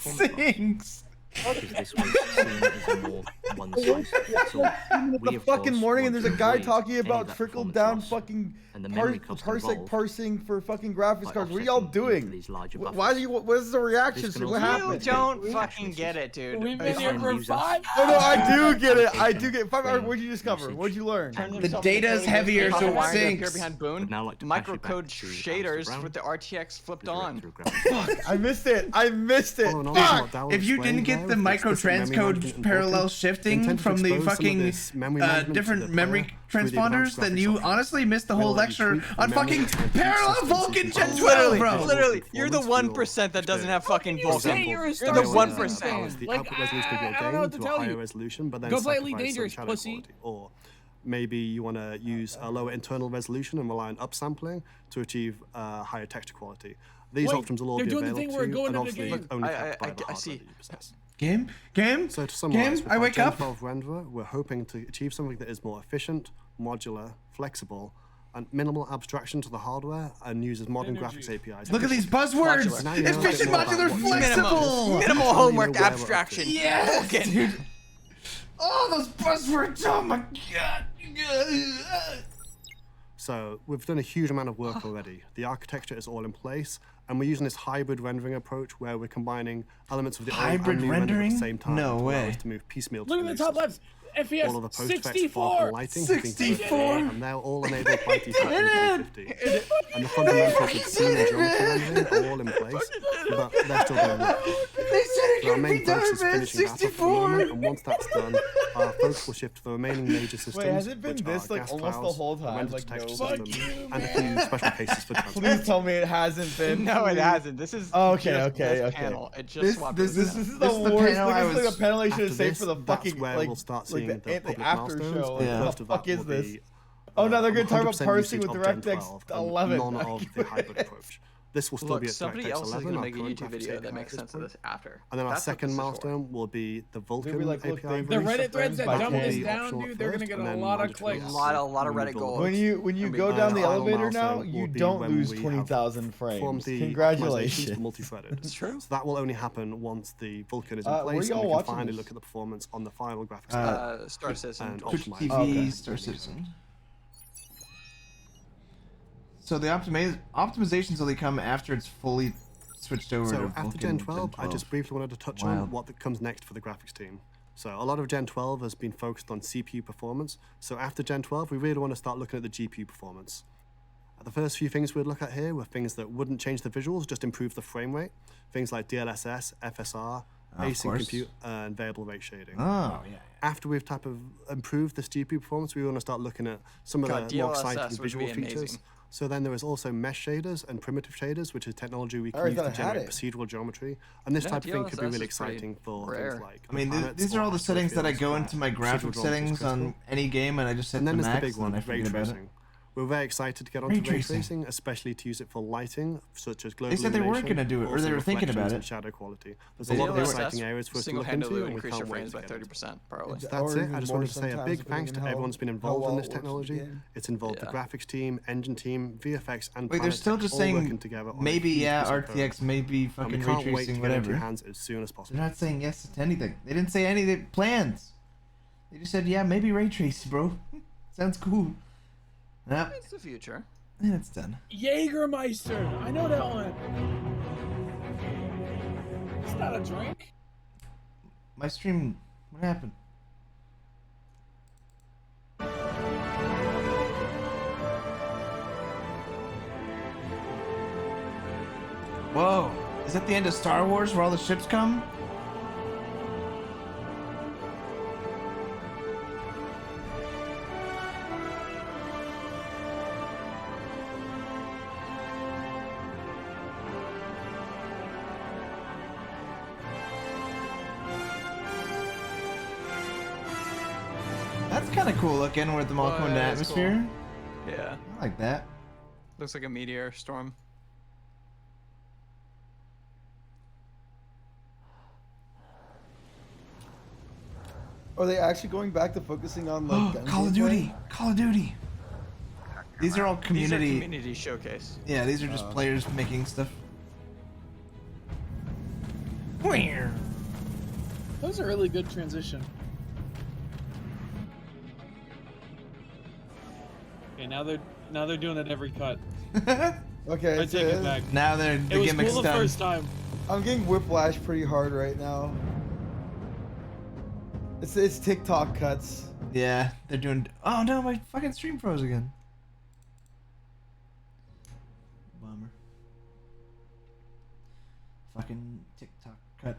Sings. Because this was seen as a more one-size fits all. The fucking morning, and there's a guy talking about trickle down fucking parsing for fucking graphics cards. What are y'all doing? Why do you? What is the reaction? What happened? You don't fucking get it, dude. We've been here for 5 hours. Oh no, I do get it. I do get 5 hours. What'd you discover? What'd you learn? The data's heavier, so it sinks. Here behind Boone, microcode shaders with the RTX flipped on. Fuck, I missed it. I missed it. Fuck. If you didn't get the micro transcode parallel shifting from the fucking different memory transponders, then you honestly missed the whole lecture on fucking parallel Vulkan Gen 12, bro. Literally, you're the 1% that doesn't have fucking Vulkan. You're the 1%. The output resolution of your game to a higher resolution, but then Go play Elite sacrifice some Dangerous, shadow pussy. quality. Or maybe you want to use a lower internal resolution and rely on upsampling to achieve higher texture quality. These options will all be available to you, and obviously only capped by the hardware that you possess. Game? So to summarize, with I our wake Gen up. 12 renderer, we're hoping to achieve something that is more efficient, modular, flexible, and minimal abstraction to the hardware, and uses modern graphics APIs. Look at these buzzwords. Efficient, modular, flexible. Minimal homework abstraction. Yes, dude. Oh, those buzzwords. Oh my god. So we've done a huge amount of work already. The architecture is all in place, and we're using this hybrid rendering approach where we're combining elements of the old and new render at the same time. No way. To move piecemeal. Look at the top left. FPS all of the post 64. lighting, 64. And they're all enabled by default 350. And the fundamentals of scene and geometry rendering are all in place, but they're still going on. So our main focus is finishing that up at the moment, and once that's done, our focus will shift to the remaining major systems. Wait, has it been which this are like gas almost the clouds, whole the time? render Like detection no. system, and a few special cases for transport. Please tell me it hasn't been. No, it hasn't. This is okay. panel. It just swapped. This is the worst. This is like a panel I should have saved for the fucking where like we'll start seeing the after show. Yeah. What the fuck is this? Oh no, they're gonna talk about parsing with DirectX 11. None of the hybrid approach. This will still Look, be at somebody DirectX else is 11. gonna our make a current YouTube graphics video that API makes at sense this of point. this after. And then our That's what second this is for. milestone will be the Vulkan like, look, API The release. Reddit threads that by dumb this Kenny. down, dude, they're gonna get and a then lot of mandatory clicks. A lot of Reddit gold. When you go down the elevator now, you don't lose 20,000 frames. Formed the Congratulations. optimizations for multi-threaded. It's true. So that will only happen once the Vulkan is in where place, y'all and we can watching finally this? look at the performance on the final graphics card. Star Citizen. And Twitch optimize. TV, Star Citizen. So the optimizations only come after it's fully switched over So to after Vulkan Gen 12, I just briefly wanted to touch on what comes next for the graphics team. So a lot of Gen 12 has been focused on CPU performance. So after Gen 12, we really want to start looking at the GPU performance. The first few things we'd look at here were things that wouldn't change the visuals, just improve the frame rate. Things like DLSS, FSR, async compute, and variable rate shading. Oh, yeah. After we've improved this GPU performance, we want to start looking at some of the more exciting visual features. So then there is also mesh shaders and primitive shaders, which is technology we can use to generate procedural geometry. And this type of thing could be really exciting for things like... I mean, these are all the settings that I go into my graphic settings on any game, and I just set and then the there's max, the big one, and I ray forget about it. tracing. We're very excited to get onto ray tracing, especially to use it for lighting, such as global They said they weren't illumination, going to do it, or also they were thinking about reflections and it. shadow quality. There's a lot of exciting areas for us to look into, and we increase your can't wait frames to by get into. 30%, probably. That's it. I just wanted to say a big thanks to everyone who's been involved in this technology. It's involved the graphics team, engine team, VFX, and Wait, they're still just saying maybe, maybe maybe fucking ray tracing, whatever. Your hands as soon as possible. They're not saying yes to anything. They didn't say any plans. They just said, yeah, maybe ray trace, bro. Sounds cool. Yep. It's the future. Yeah, it's done. Jägermeister. I know that one. It's not a drink. My stream, what happened? Whoa, is that the end of Star Wars where all the ships come? That's kind of cool looking with them all coming to atmosphere. Cool. Yeah. I like that. Looks like a meteor storm. Are they actually going back to focusing on like gun Call of gameplay? Duty? Call of Duty. These are all community. These are community showcase. Yeah, these are just players making stuff. That was a really good transition. Okay, now they're doing it every cut. Okay, I take it back. Now the gimmick's was cool the done. first time. I'm getting whiplash pretty hard right now. It's TikTok cuts. Yeah, they're doing. Oh no, my fucking stream froze again. Bummer. Fucking TikTok cut.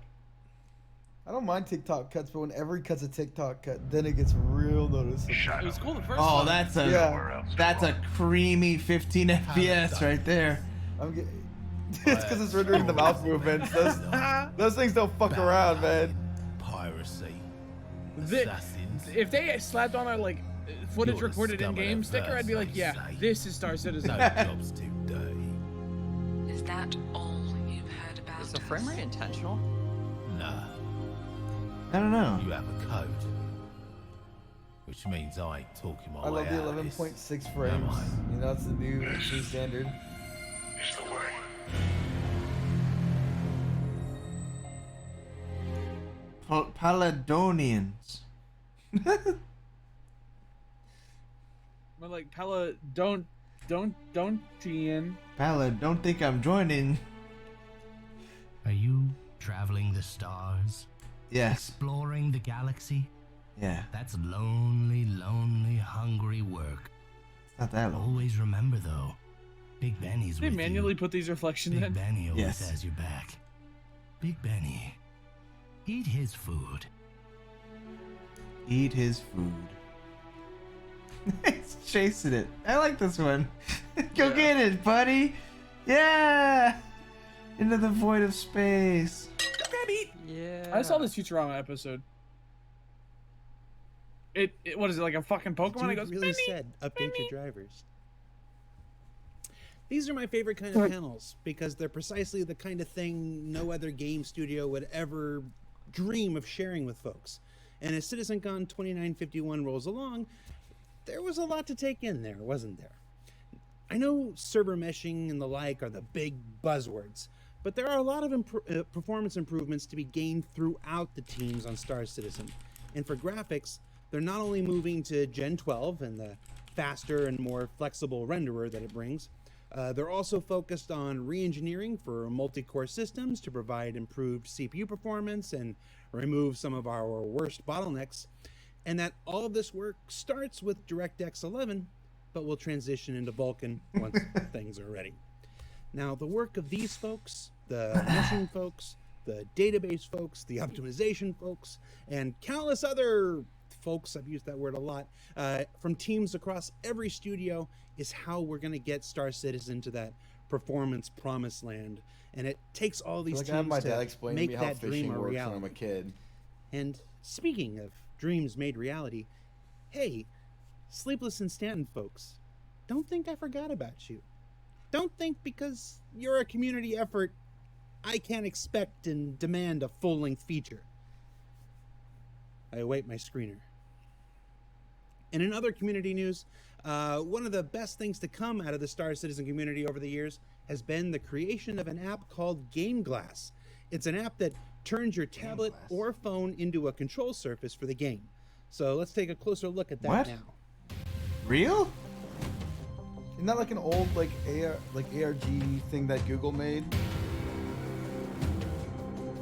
I don't mind TikTok cuts, but when every cut's a TikTok cut, then it gets real noticeable. It was cool the first Oh, time. that's a creamy 15 FPS right there. I'm getting. It's because it's rendering the mouth movements. Those things don't fuck around, man. Piracy. If they slapped on our like footage recorded in game sticker, I'd be like, yeah, this is Star Citizen. Is that all you've heard about? Is the frame rate intentional? Nah. I don't know. You have a code. Which means I ain't talking my I way love the out of this. 11.6 frames. You know, it's the new standard. Paladonians. But like Pella, don't, Ian. Pala, don't think I'm joining. Are you traveling the stars? Yes. Exploring the galaxy? Yeah. That's lonely, hungry work. It's not that long. Always remember though, Big Benny's They with manually you. put these reflections Big in. Benny always Yes. has your back. Big Benny, eat his food. Eat his food. It's chasing it. I like this one. Go get it, buddy. Yeah. Into the void of space. Yeah. I saw this Futurama episode. It what is it, like a fucking Pokemon? Dude It goes, really Benny, said, update Benny. your drivers. These are my favorite kind of panels because they're precisely the kind of thing no other game studio would ever dream of sharing with folks. And as CitizenCon 2951 rolls along, there was a lot to take in there, wasn't there? I know server meshing and the like are the big buzzwords, but there are a lot of performance improvements to be gained throughout the teams on Star Citizen. And for graphics, they're not only moving to Gen 12 and the faster and more flexible renderer that it brings, they're also focused on re-engineering for multi-core systems to provide improved CPU performance and remove some of our worst bottlenecks. And that all of this work starts with DirectX 11, but will transition into Vulkan once things are ready. Now, the work of these folks, the meshing folks, the database folks, the optimization folks, and countless other folks, I've used that word a lot, from teams across every studio is how we're going to get Star Citizen to that performance promised land. And it takes all these Like I had my teams dad to explain to make me how that dream fishing a works reality. when I'm a kid. And speaking of dreams made reality, hey, Sleepless in Stanton folks, don't think I forgot about you. Don't think because you're a community effort, I can't expect and demand a full-length feature. I await my screener. And in other community news, one of the best things to come out of the Star Citizen community over the years has been the creation of an app called Game Glass. It's an app that turns your tablet or phone into a control surface for the game. So let's take a closer look at that What? now. Real? Isn't that like an old like ARG thing that Google made?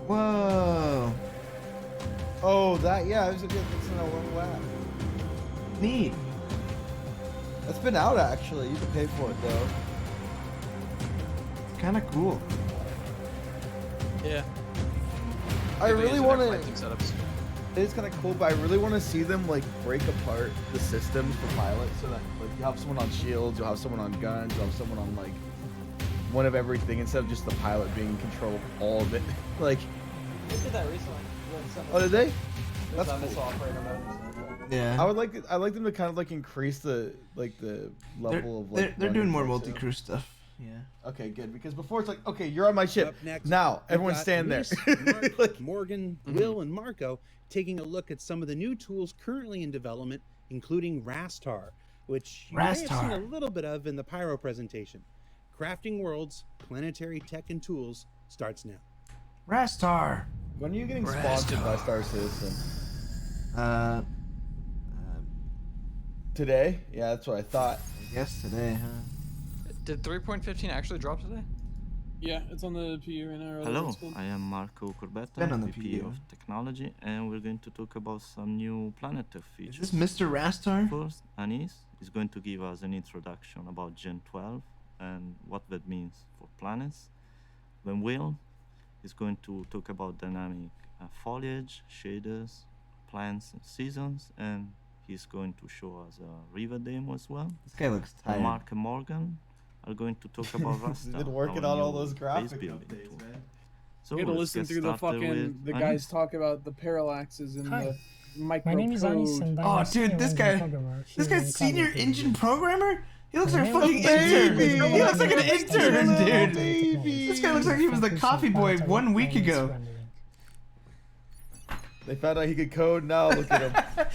Whoa. Oh, that yeah, it's an old app. Neat. That's been out actually. You can pay for it though. It's kind of cool. Yeah. I really want to. Setups. It's kind of cool, but I really want to see them like break apart the systems for pilots, so that like you have someone on shields, you'll have someone on guns, you'll have someone on like one of everything instead of just the pilot being in control of all of it. Like, They did that recently. oh, did they? That's That's on this cool. operator mode. Yeah. I like them to kind of like increase the level of like. They're doing more multi-crew stuff. Yeah. Okay, good. Because before it's like, okay, you're on my ship. Up next, Now we've everyone got stand there. Reese, Mark, Morgan, Will, and Marco taking a look at some of the new tools currently in development, including Rastar, which you may have seen a little bit of in the Pyro presentation. Crafting Worlds, Planetary Tech and Tools starts now. Rastar. When are you getting sponsored by Star Citizen? Today? Yeah, that's what I thought. I guess today, huh? Did 3.15 actually drop today? Yeah, it's on the PU right now. Hello, I am Marco Corbetta, VP of Technology, and we're going to talk about some new Planetary features. Is this Mr. Rastar? First, Anis is going to give us an introduction about Gen 12 and what that means for planets. Then Will is going to talk about dynamic foliage, shaders, plants, and seasons, and he's going to show us a river demo as well. This guy looks tired. Mark and Morgan are going to talk about Rastar. He's been working on all those graphic updates, man. So you gotta listen through the fucking guys talk about the parallaxes and the micro. My name is Anis, and oh, dude, this guy's senior engine programmer. He looks like a fucking intern. He looks like an intern, dude. This guy looks like he was the coffee boy 1 week ago. They found out he could code. Now look at him.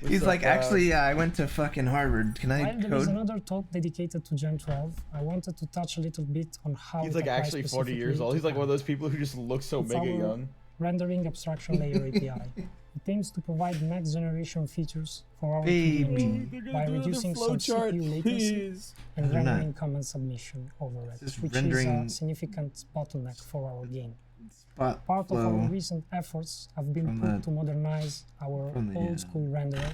He's like, actually, I went to fucking Harvard. Can I While there is code? another talk dedicated to Gen 12, I wanted to touch a little bit on how He's it like applies actually 40 years old. He's like one of those people who just look so It's mega our young. Rendering abstraction layer API. It aims to provide next generation features for our Baby. 2D engine by reducing some CPU latency and rendering command submission overhead, which is a significant bottleneck for our game. Part of our recent efforts have been put to modernize our old school renderer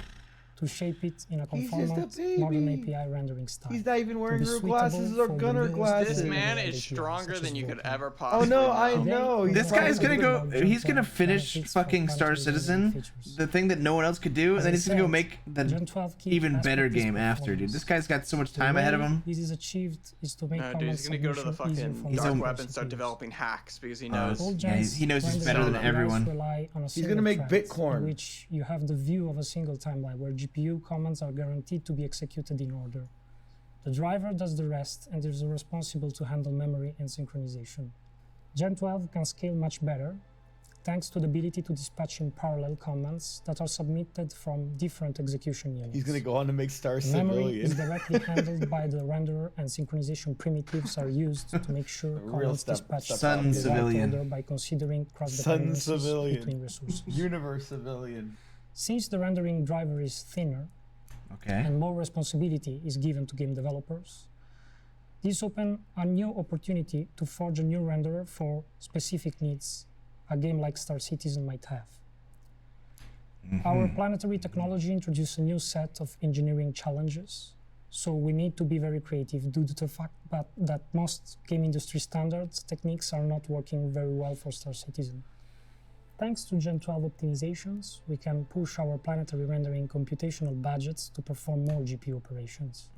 to shape it in a conformant modern API rendering style. He's not even wearing real glasses or gunner glasses. This man is stronger than you could ever possibly. Oh no, I know. This guy's gonna go. He's gonna finish fucking Star Citizen, the thing that no one else could do, and then he's gonna go make the even better game after, dude. This guy's got so much time ahead of him. This is achieved is to make No, dude, he's gonna go to the fucking dark web and start developing hacks because he knows. Yeah, he knows he's better than everyone. He's gonna make Bitcoin. In which you have the view of a single timeline where GPU commands are guaranteed to be executed in order. The driver does the rest and is responsible to handle memory and synchronization. Gen 12 can scale much better, thanks to the ability to dispatch in parallel commands that are submitted from different execution units. He's gonna go on to make Star The memory Civilian. is directly handled by the renderer, and synchronization primitives are used to make sure commands dispatch in the right order by considering cross-dependencies between resources. Universe Civilian. Since the rendering driver is thinner, and more responsibility is given to game developers, this opens a new opportunity to forge a new renderer for specific needs a game like Star Citizen might have. Our planetary technology introduced a new set of engineering challenges, so we need to be very creative due to the fact that most game industry standards techniques are not working very well for Star Citizen. Thanks to Gen 12 optimizations, we can push our planetary rendering computational budgets to perform more GPU operations.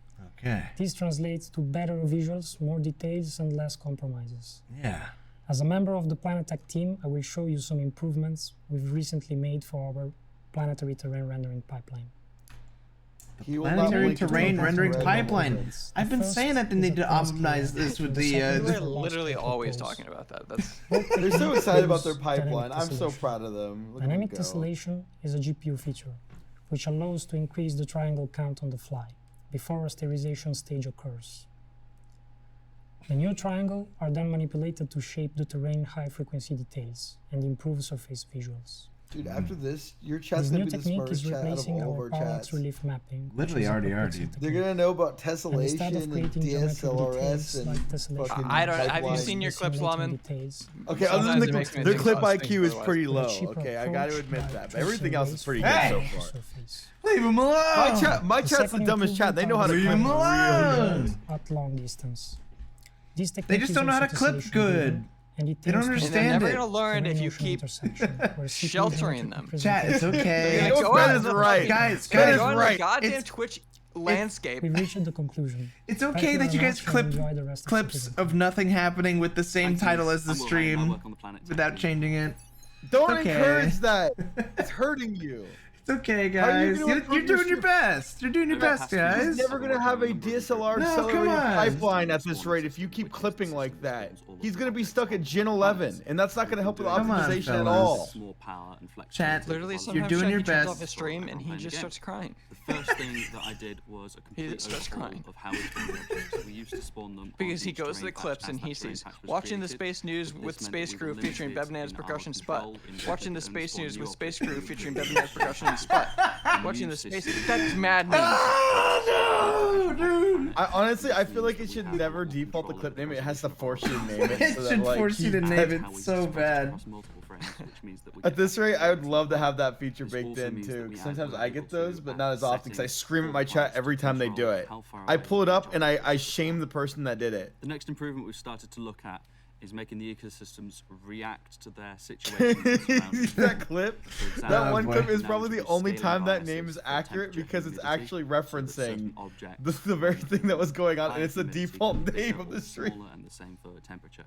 This translates to better visuals, more details, and less compromises. As a member of the Planetech team, I will show you some improvements we've recently made for our planetary terrain rendering pipeline. Planetary terrain rendering pipeline. I've been saying that they need to optimize this with the. We're literally always talking about that. That's. They're so excited about their pipeline. I'm so proud of them. Look Dynamic at them go. tessellation is a GPU feature, which allows to increase the triangle count on the fly before a sterilization stage occurs. The new triangle are then manipulated to shape the terrain high-frequency details and improve surface visuals. Dude, after this, your chat's gonna be the smartest chat out of all of our chats. Relief mapping, Literally already are, dude. They're gonna know about tessellation and DSLRS and fucking I don't. Have you seen your clips, Lawman? Okay, other than their clip IQ is pretty low. Okay, I gotta admit that. But everything else is pretty good so far. Leave him alone. My chat's the dumbest chat. They know how to clip real good. At long distance. They just don't know how to clip good. They don't understand it. They're never gonna learn if you keep sheltering them. Chat, it's okay. Ben is right. Guys, go is on right. the goddamn Twitch landscape. We've reached the conclusion. It's okay that you guys clip clips of nothing happening with the same title as the stream without changing it. Don't encourage that. It's hurting you. It's okay, guys. You're doing your best. You're doing your best, guys. He's never gonna have a DSLR accelerated on. pipeline at this rate if you keep clipping like that. He's gonna be stuck at Gen 11, and that's not gonna help with optimization at all. Chat, Literally, you're doing your he turns off best. his stream and he just starts crying. The first thing that I did was a complete overhaul of how we spawn objects. We used to spawn them because he goes to the clips and he sees watching the space news with Space Crew featuring Bebnan's percussion spot. Watching the space news with Space Crew featuring Bebnan's percussion and spot. Watching the space. That's maddening. No, dude. Honestly, I feel like it should never default the clip name. It has to force you to name it. It should force you to name it so bad. At this rate, I would love to have that feature baked in too. Sometimes I get those, but not as often because I scream at my chat every time they do it. I pull it up and I shame the person that did it. The next improvement we've started to look at is making the ecosystems react to their situation. That clip, that one clip is probably the only time that name is accurate because it's actually referencing the very thing that was going on, and it's the default name of the stream. And the same for temperature.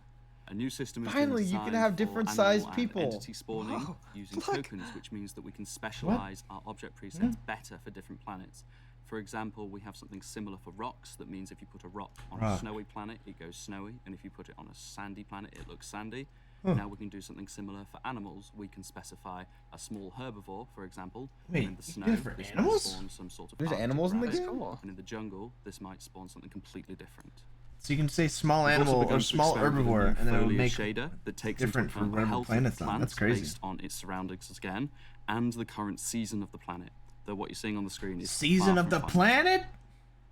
A new system is Finally, you can have different sized people. Entity spawning using tokens, which means that we can specialize our object presets better for different planets. For example, we have something similar for rocks. That means if you put a rock on a snowy planet, it goes snowy, and if you put it on a sandy planet, it looks sandy. Now we can do something similar for animals. We can specify a small herbivore, for example. Wait, in the snow, this animals? might spawn some sort of There's animals in the game? And in the jungle, this might spawn something completely different. So you can say small animal or small herbivore, and then it will make shader that takes different from whatever planet's on. That's crazy. Based on its surroundings again, and the current season of the planet. Though what you're seeing on the screen is season of the planet.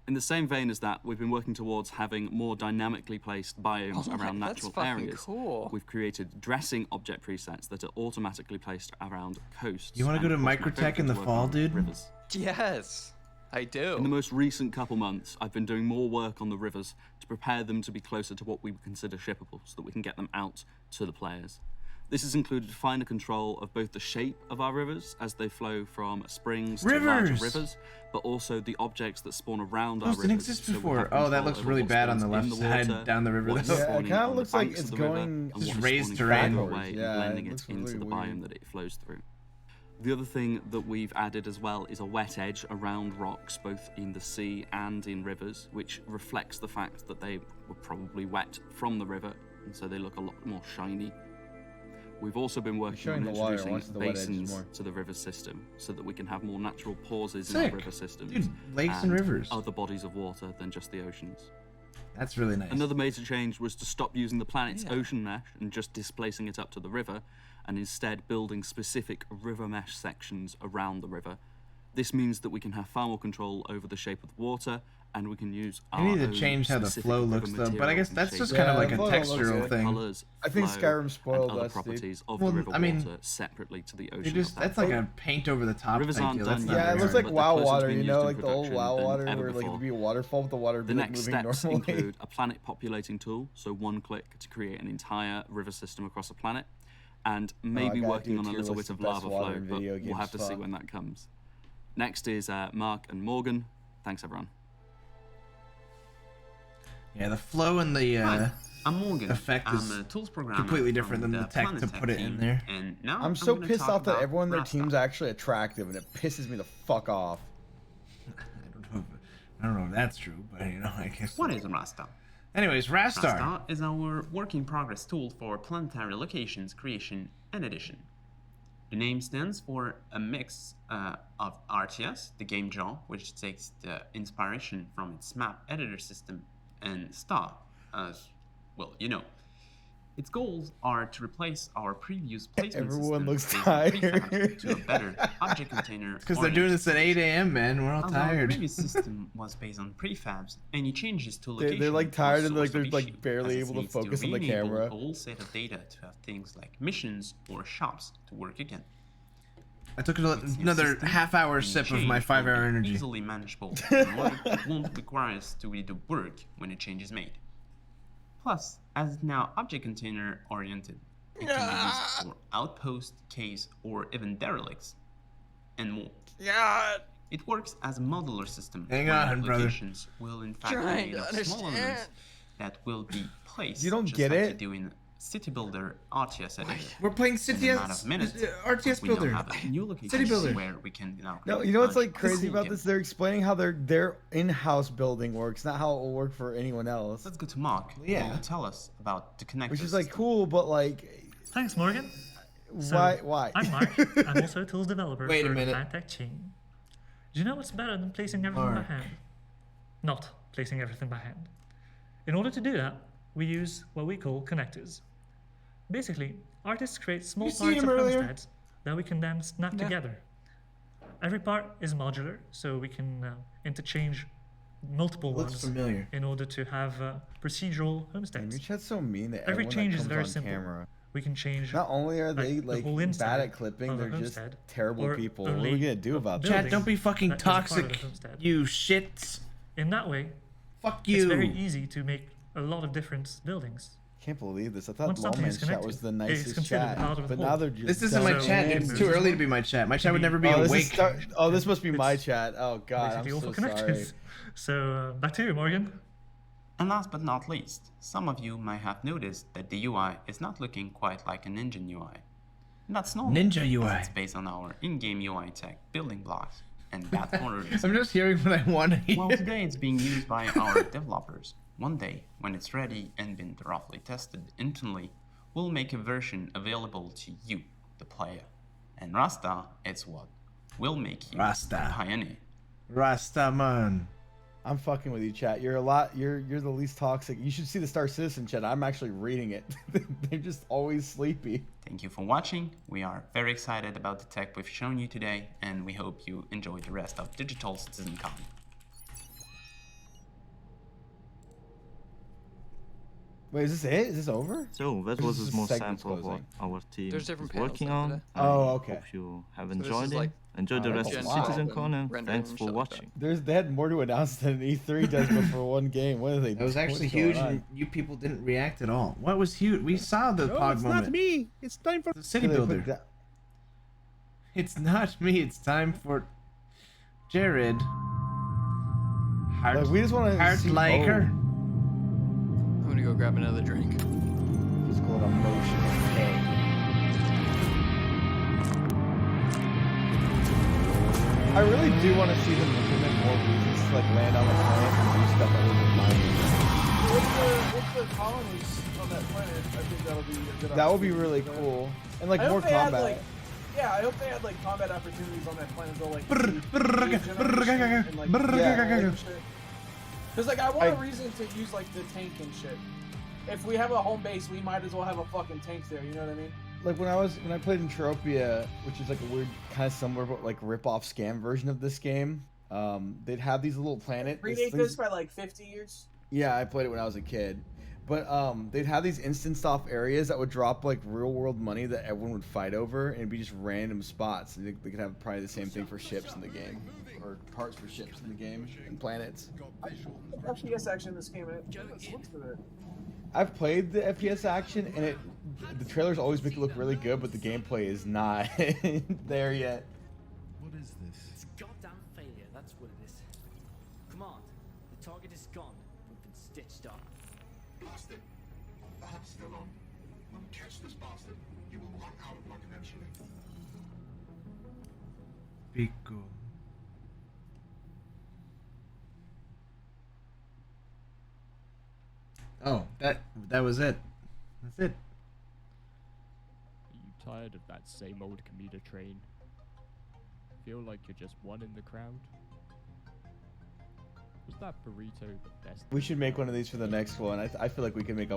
In the same vein as that, we've been working towards having more dynamically placed biomes around natural areas. Cool. We've created dressing object presets that are automatically placed around coasts. You want to go to Microtech in the fall, dude? Rivers. Yes, I do. In the most recent couple months, I've been doing more work on the rivers to prepare them to be closer to what we consider shippable, so that we can get them out to the players. This has included finer control of both the shape of our rivers as they flow from springs to larger rivers, but also the objects that spawn around our rivers. Didn't exist before. Oh, that looks really bad on the left side down the river. Yeah, it kind of looks like it's going just raised terrain. Blending it into the biome that it flows through. The other thing that we've added as well is a wet edge around rocks, both in the sea and in rivers, which reflects the fact that they were probably wet from the river, and so they look a lot more shiny. We've also been working on introducing basins to the river system so that we can have more natural pauses in our river systems. Dude, lakes and rivers. Other bodies of water than just the oceans. That's really nice. Another major change was to stop using the planet's ocean mesh and just displacing it up to the river, and instead building specific river mesh sections around the river. This means that we can have far more control over the shape of the water, and we can use our I need to change how the flow looks though, but I guess that's just kind of like a textural thing. Colors, I think Skyrim spoiled other us, properties of well, the river I mean, water separately to the ocean. That's like a paint over the top. Rivers aren't done yeah, it looks like WoW water, you know, like the old WoW water where like it'd be a waterfall with the water the next moving steps normally. include a planet populating tool, so one click to create an entire river system across a planet, and maybe working on a little bit of lava flow, but we'll have to see when that comes. Next is Mark and Morgan. Thanks, everyone. Yeah, the flow and the I'm Morgan. effect is I'm a tools programmer completely different than from the tech to put it in there. And now I'm so gonna pissed talk off that about everyone in their Rastar. team's actually attractive, and it pisses me the fuck off. I don't know if that's true, but you know, I guess. What is Rastar? Anyways, Rastar. Rastar is our work-in-progress tool for planetary locations, creation, and edition. The name stands for a mix of RTS, the game genre, which takes the inspiration from its map editor system, and Star, as, well, you know. Its goals are to replace our previous placement Everyone looks system tired. to a better object container. Because they're doing this at 8 a.m., man. We're all Our tired. previous system was based on prefabs. Any changes to location They're like tired and like they're source of like issue, barely as it able to needs focus on the re-enable camera. a whole set of data to have things like missions or shops to work again. I took another half-hour sip of my 5-hour energy. Easily manageable, and it won't require us to redo work when a change is made. Plus, as it's now object container oriented, it can be used for outpost, case, or even derelicts, and more. It works as a modular system. Hang where on, brother. locations will in fact be made of small elements that will be placed You don't just get like it? you do in City Builder RTS editor. We're playing In a matter of minutes, RTS we now Builder. have a new location City Builder. where we can now No, create you know what's a like crazy cool about game. this? They're explaining how their in-house building works, not how it will work for anyone else. Let's go to Mark. Yeah. Who will tell us about the connectors. Which is like cool, but like, Thanks, Morgan. why? I'm Mark. I'm also a tools developer Wait a for minute. Fantech Chain. Do you know what's better than placing everything by Mark. hand? Not placing everything by hand. In order to do that, we use what we call connectors. Basically, artists create small You see parts him of earlier? homesteads that we can then snap together. Every part is modular, so we can interchange multiple Looks ones familiar. in order to have procedural homesteads. Your chat's so mean that Every everyone change that is comes very on simple. camera. We can change. Not only are they the like whole bad inside at clipping, of a they're just homestead, terrible or people. What are only we gonna do a about building Chat, don't be fucking that is a part of the toxic. homestead. You shits. In that way, Fuck it's you. very easy to make a lot of different buildings. Can't believe this. I thought Once something is Lawman's chat connected, was the it's nicest considered chat, part of the but whole. now they're just. This isn't my dumb chat, dude. It's randoms. too early to be my chat. My chat would never be Oh, awake. this must be my chat. Oh god, I'm Basically all so for sorry. connectors. So back to you, Morgan. And last but not least, some of you might have noticed that the UI is not looking quite like an engine UI. And that's normal. Ninja as UI. It's based on our in-game UI tech building blocks, and that order is. I'm just hearing what I want to hear. Well, today it's being used by our developers. One day, when it's ready and been thoroughly tested internally, we'll make a version available to you, the player. And Rastar, it's what will make you Rastar. a pioneer. Rasta man. I'm fucking with you, chat. You're the least toxic. You should see the Star Citizen chat. I'm actually reading it. They're just always sleepy. Thank you for watching. We are very excited about the tech we've shown you today, and we hope you enjoy the rest of Digital CitizenCon. Wait, is this it? Is this over? So that Or was is a this small segment sample of what closing? our team There's is different panels working after on. that. I Oh, okay. hope you have So this enjoyed is it. like Enjoy the rest of Gen CitizenCon, and rendering thanks and for shit like that. watching. They had more to announce than E3 does, but for one game. What are they? That was actually what's going huge, on? and you people didn't react at all. What was huge? We saw the No, Pog it's moment. not me. It's time for The City So they put Builder. that- It's not me. It's time for Jared. Heart, Like, we just want to Heart see Liker. I'm gonna go grab another drink. Physical and emotional pain. I really do want to see them implement more reasons to like land on the planet and do stuff other than mining. With the colonies on that planet, I think that'll be a good That would be opportunity really for them. cool. And like I hope more they had, combat. like, yeah, I hope they had like combat opportunities on that planet though, like because like I want a reason to use like the tank and shit. If we have a home base, we might as well have a fucking tank there. You know what I mean? Like when I played Entropia, which is like a weird kind of similar but like rip-off scam version of this game, they'd have these little planets. Predate this by like 50 years. Yeah, I played it when I was a kid. But they'd have these instanced off areas that would drop like real world money that everyone would fight over, and it'd be just random spots. They could have probably the same thing for ships in the game, or parts for ships in the game and planets. FPS action in this game. Let's look for that. I've played the FPS action, and the trailers always make it look really good, but the gameplay is not there yet. What is this? It's goddamn failure, that's what it is. Command, the target is gone. We've been stitched up. Blast it. Perhaps still on. When we catch this bastard, you will run out of luck eventually. Pico. Oh, that was it. That's it. Are you tired of that same old commuter train? Feel like you're just one in the crowd? Was that burrito the best? We should make one of these for the next one. I feel like we can make a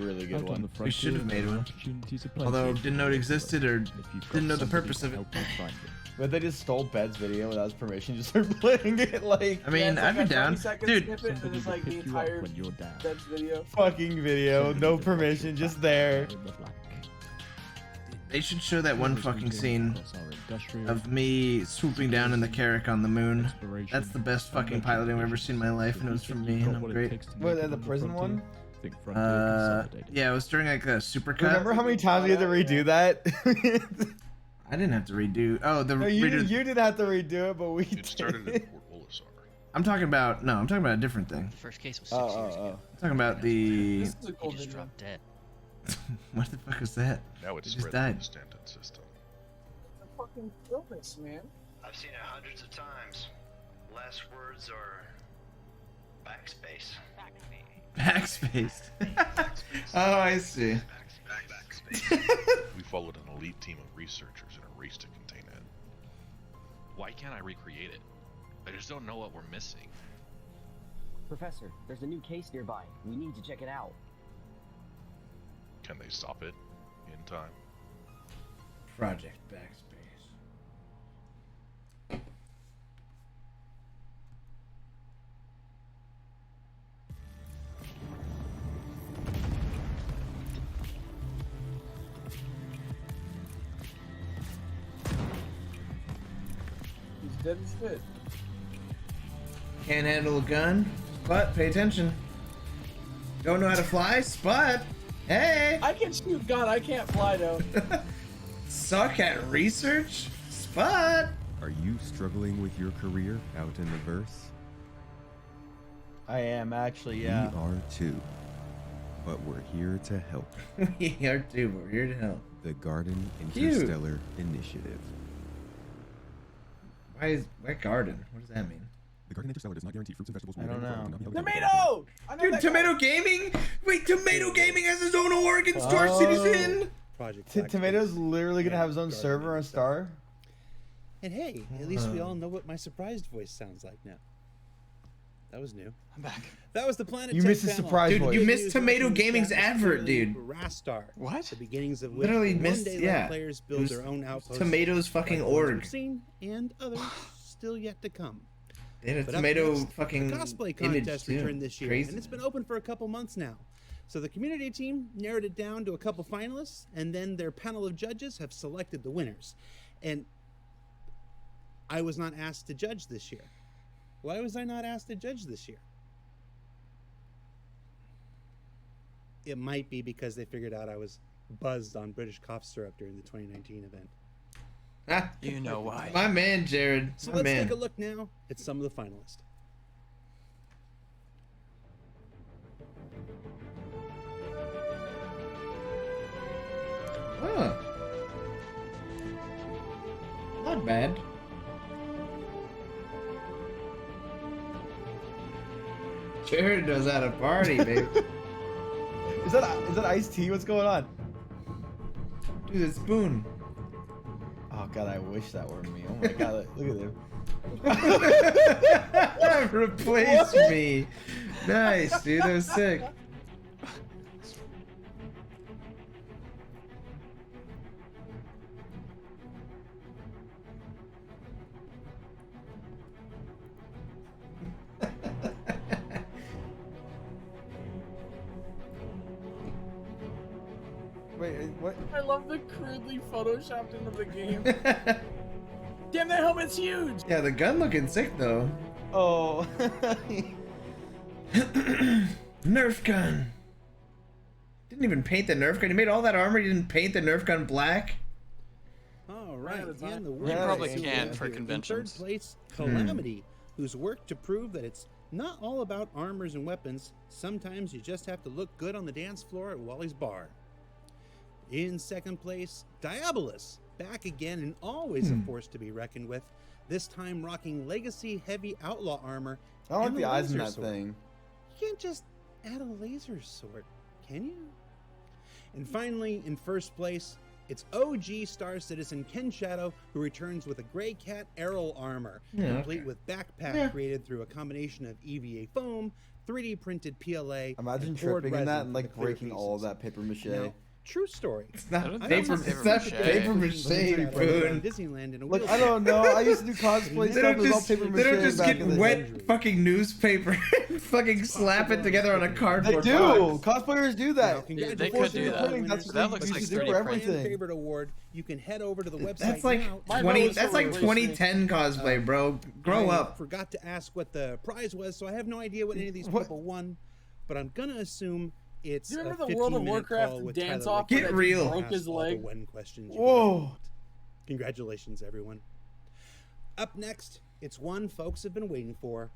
really good Out on one. the We should have made one. opportunities are plenty. Although didn't know it existed or If you've got didn't know the somebody purpose to of it. help you find it. But they just stole Bed's video without his permission, just started playing it like. I mean, I'd be down, dude. Snippet, and it's like the pick you up entire when you're down. Bed's video. Fucking video, no permission, just there. In the black. They should show that one fucking scene Across our industrial, of me swooping down in the Carrack on the moon. exploration, That's the best fucking piloting I've ever seen in my life, and it was from me, and I'm great. What, at the prison one? Think Frontier consolidated. Yeah, it was during like a supercut. Remember how many times we had to redo that? I didn't have to redo. Oh, the No, you redo. didn't have to redo it, but we did. It started in Port Olisar. I'm talking about I'm talking about a different thing. The first case was 6 years ago. I'm talking about the. This is a cool He just video. dropped dead. What the fuck was that? Now it's It just spread died. through the Stanton system. The fucking illness, man. I've seen it hundreds of times. Last words are backspace. Backspace. Oh, I see. We followed an elite team of researchers in a race to contain it. Why can't I recreate it? I just don't know what we're missing. Professor, there's a new case nearby. We need to check it out. Can they stop it in time? Project Backspace. He's dead as shit. Can't handle a gun, but pay attention. Don't know how to fly, Spud. Hey. I can shoot gun. I can't fly though. Suck at research, Spud. Are you struggling with your career out in the verse? I am actually, yeah. We are too, but we're here to help. We are too, but we're here to help. The Garden Cute. Interstellar Initiative. Why garden? What does that mean? The Garden Interstellar does not guarantee fruits and vegetables. I don't know. Tomato! Dude, Tomato Gaming? Wait, Tomato Gaming has his own Oregon Star Citizen? Tomato's literally gonna have his own server on Star? And hey, at least we all know what my surprised voice sounds like now. That was new. I'm back. That was the Planetary. You missed the surprise Dude, voice. you missed Tomato Gaming's advert, dude. Rastar. What? The beginnings of which Literally one missed, day yeah. let players It build was their own outposts. Tomato's fucking like the ones org. we've seen, and others still yet to come. They had a But up tomato next, fucking the cosplay image contest too. returned this year, Crazy. and it's been open for a couple months now. So the community team narrowed it down to a couple finalists, and then their panel of judges have selected the winners. And I was not asked to judge this year. Why was I not asked to judge this year? It might be because they figured out I was buzzed on British cough syrup during the 2019 event. You know why. My man, Jared. So My let's man. take a look now at some of the finalists. Huh. Not bad. Jared knows how to party, baby. Is that iced tea? What's going on? Dude, it's Spoon. Oh god, I wish that were me. Oh my god, look at him. Replace me. Nice, dude. That was sick. Wait, what? I love the crudely photoshopped into the game. Damn, that helmet's huge. Yeah, the gun looking sick though. Oh. Nerf gun. Didn't even paint the Nerf gun. He made all that armor. He didn't paint the Nerf gun black. All right, and the You winner probably is can for in conventions. third place, Calamity, whose work to prove that it's not all about armors and weapons. Sometimes you just have to look good on the dance floor at Wally's bar. In second place, Diabolus, back again and always a force to be reckoned with. This time rocking legacy heavy outlaw armor. I don't like and the a eyes in laser that sword. thing. You can't just add a laser sword, can you? And finally, in first place, it's OG Star Citizen Ken Shadow, who returns with a Grey Cat Errol armor, Yeah, complete okay. with backpack Yeah. created through a combination of EVA foam, 3D printed PLA, Imagine and poured tripping in that resin and for the like clear breaking all of pieces. that paper mache. Now, true story. It's not I paper. was It's not paper mache, Boone. Disneyland in a Look, wheelchair. I don't know. I used to do cosplay They stuff. don't It was all just, paper they don't mache just back get in the wet day. fucking newspaper and fucking slap it together on a They cardboard do. box. Cosplayers do that. Yeah, they could do that. That's what That they looks like used to do 3D for print. everything. Favorite award. You can head over to the website That's like now. 20. That's like 2010 cosplay, bro. Grow I up. forgot to ask what the prize was, so I have no idea what any of these people won. But I'm gonna assume it's Do you a remember the World of 15-minute Warcraft call with dance Tyler off Rickman Get to real. ask broke his all the leg? when questions you Whoa. want. Congratulations, everyone. Up next, it's one folks have been waiting for.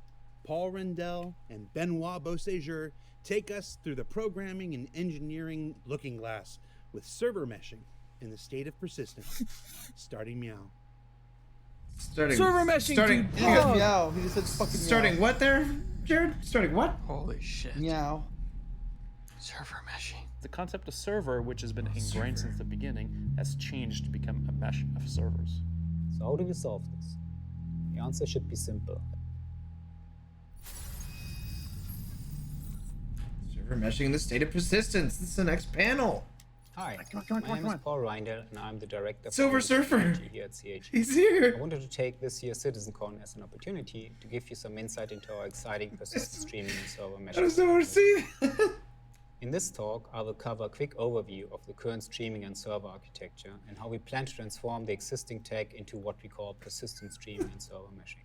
Paul Rendell and Benoit Beauséjour Take us through the programming and engineering looking glass with server meshing in the state of persistence. Starting meow. Server meshing, starting, dude. Meow. He just said fucking meow. Starting what there, Jared? Starting what? Holy shit. Meow. Server meshing. The concept of server, which has been ingrained since the beginning, has changed to become a mesh of servers. So how do we solve this? The answer should be simple. Server meshing in the state of persistence. This is the next panel. Hi, my name is Paul Reindl, and I'm the director of Silver Surfer. here at CH. He's here. I wanted to take this year's CitizenCon as an opportunity to give you some insight into our exciting persistent streaming and server meshing. I just don't want to see that. In this talk, I will cover a quick overview of the current streaming and server architecture and how we plan to transform the existing tech into what we call persistent streaming and server meshing.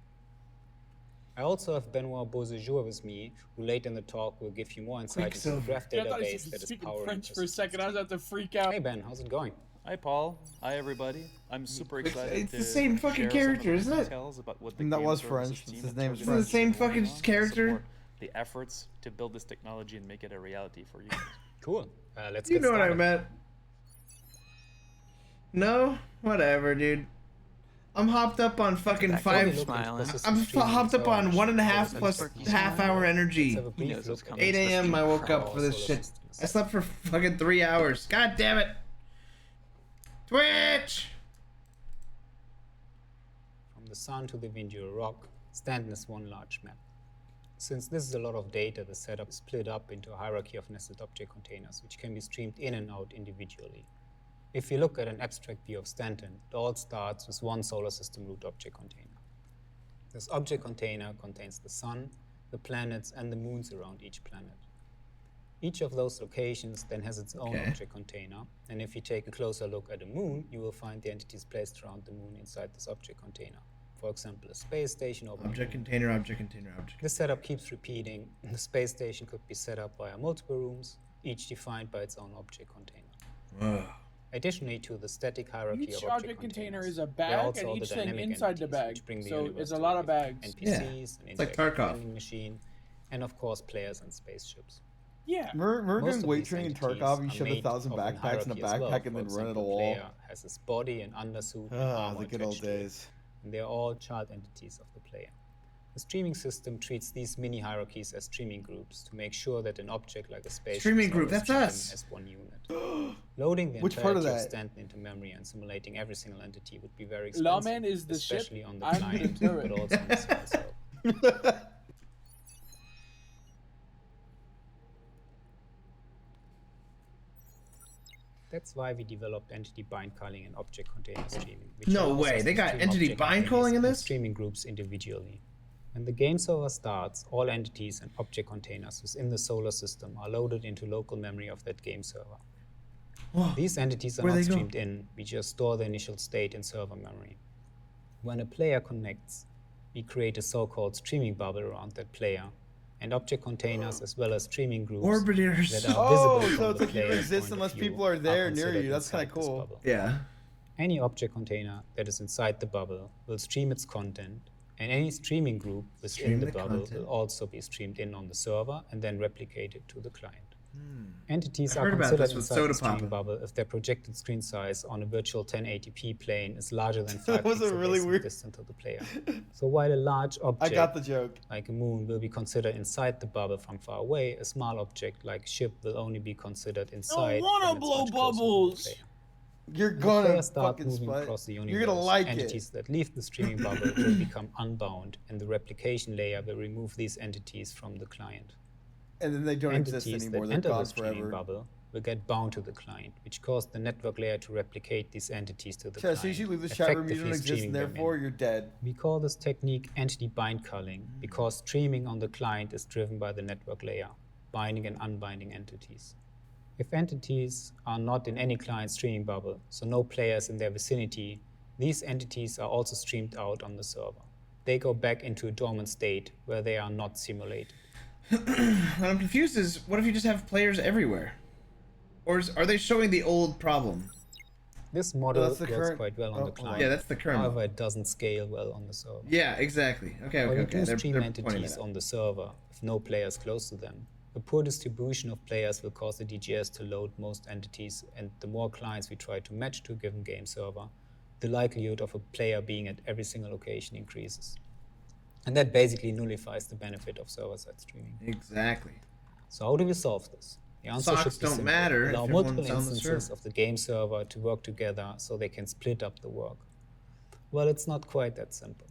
I also have Benoit Beausejour with me, who later in the talk will give you more insight into the graph database that is powering French for a second. I was about to freak out. Hey Ben, how's it going? Hi Paul. Hi everybody. I'm super excited. It's the same fucking character, isn't it? About what the That game was services French. team His at name is Target It's the same fucking to character. support the efforts to build this technology and make it a reality for you. Cool. Let's You get know started. what I meant. No? Whatever, dude. I'm hopped up on fucking I'm hopped up on 1.5 plus half-hour energy. 8 a.m. I woke up for this shit. I slept for fucking 3 hours. God damn it. Twitch! From the sun to the Ventura Rock, Stanton is one large map. Since this is a lot of data, the setup is split up into a hierarchy of nested object containers, which can be streamed in and out individually. If you look at an abstract view of Stanton, it all starts with one solar system root object container. This object container contains the sun, the planets, and the moons around each planet. Each of those locations then has its own object container, and if you take a closer look at a moon, you will find the entities placed around the moon inside this object container. For example, a space station or Object container, object container, object. This setup keeps repeating. The space station could be set up via multiple rooms, each defined by its own object container. Whoa. Additionally to the static hierarchy Each of object container is a bag, and each thing dynamic inside the entities, bag. which bring the So universe it's a to lot of life. bags. NPCs, an It's like interactive Tarkov. vending machine, and of course players and spaceships. Yeah. Remember Most doing of weight these training in entities Tarkov? You are shove made 1,000 of an backpacks in a hierarchy as well. backpack and then For run it a example, wall. player has his body and undersuit and armor The good old attached to it, days. and they are all child entities of the player. The streaming system treats these mini hierarchies as streaming groups to make sure that an object like a space Streaming group, that's us. as one unit. Loading the Which part of entirety that? Stanton into memory and simulating every single entity would be very expensive, Lawman is the ship. especially on the I'm the client, turret. but also on the server side. That's why we developed entity bind calling and object container streaming. Which No allows way, us they to got stream entity object bind containers calling in and this? streaming groups individually. When the game server starts, all entities and object containers within the solar system are loaded into local memory of that game server. Whoa. These entities are Where not they go? streamed in, we just store the initial state in server memory. When a player connects, we create a so-called streaming bubble around that player, and object containers as well as streaming groups Orbiters. that are visible from so it's the like you player's exist point of unless view people are there near considered you. That's kind of inside this cool. bubble. Yeah. Any object container that is inside the bubble will stream its content, and any streaming group within Stream the the bubble content. will also be streamed in on the server and then replicated to the client. Entities I are heard about considered this with inside Soda the streaming Papa. bubble if their projected screen size on a virtual 1080p plane is larger than 5 That was a pixels really weird- distant to the player. So while a large object I got the joke. like a moon will be considered inside the bubble from far away, a small object like a ship will only be considered inside. wanna when it's blow much closer to the bubbles. player. You're When gonna players start fucking moving split. across the universe, You're gonna like entities it. that leave the streaming bubble will become unbound, and the replication layer will remove these entities from the client. And then they don't Entities exist anymore. that They're enter gone the streaming forever. bubble will get bound to the client, which caused the network layer to replicate these entities to the Chat, client. as soon as you leave the chat room, you effectively don't exist, streaming and them in. therefore you're dead. We call this technique entity bind culling because streaming on the client is driven by the network layer, binding and unbinding entities. If entities are not in any client streaming bubble, so no players in their vicinity, these entities are also streamed out on the server. They go back into a dormant state where they are not simulated. What I'm confused is, what if you just have players everywhere? Or are they showing the old problem? This model that's the works current- quite well on the oh, client. Yeah, that's the current However, it doesn't scale well on the server. Yeah, exactly. Okay, When okay, you okay. do stream They're pointing entities that out. on the server, if no players close to them, A poor distribution of players will cause the DGS to load most entities, and the more clients we try to match to a given game server, the likelihood of a player being at every single location increases. And that basically nullifies the benefit of server-side streaming. Exactly. So how do we solve this? The answer Socks should be don't simple. matter Allow if multiple everyone's on the instances server. of the game server to work together so they can split up the work. Well, it's not quite that simple.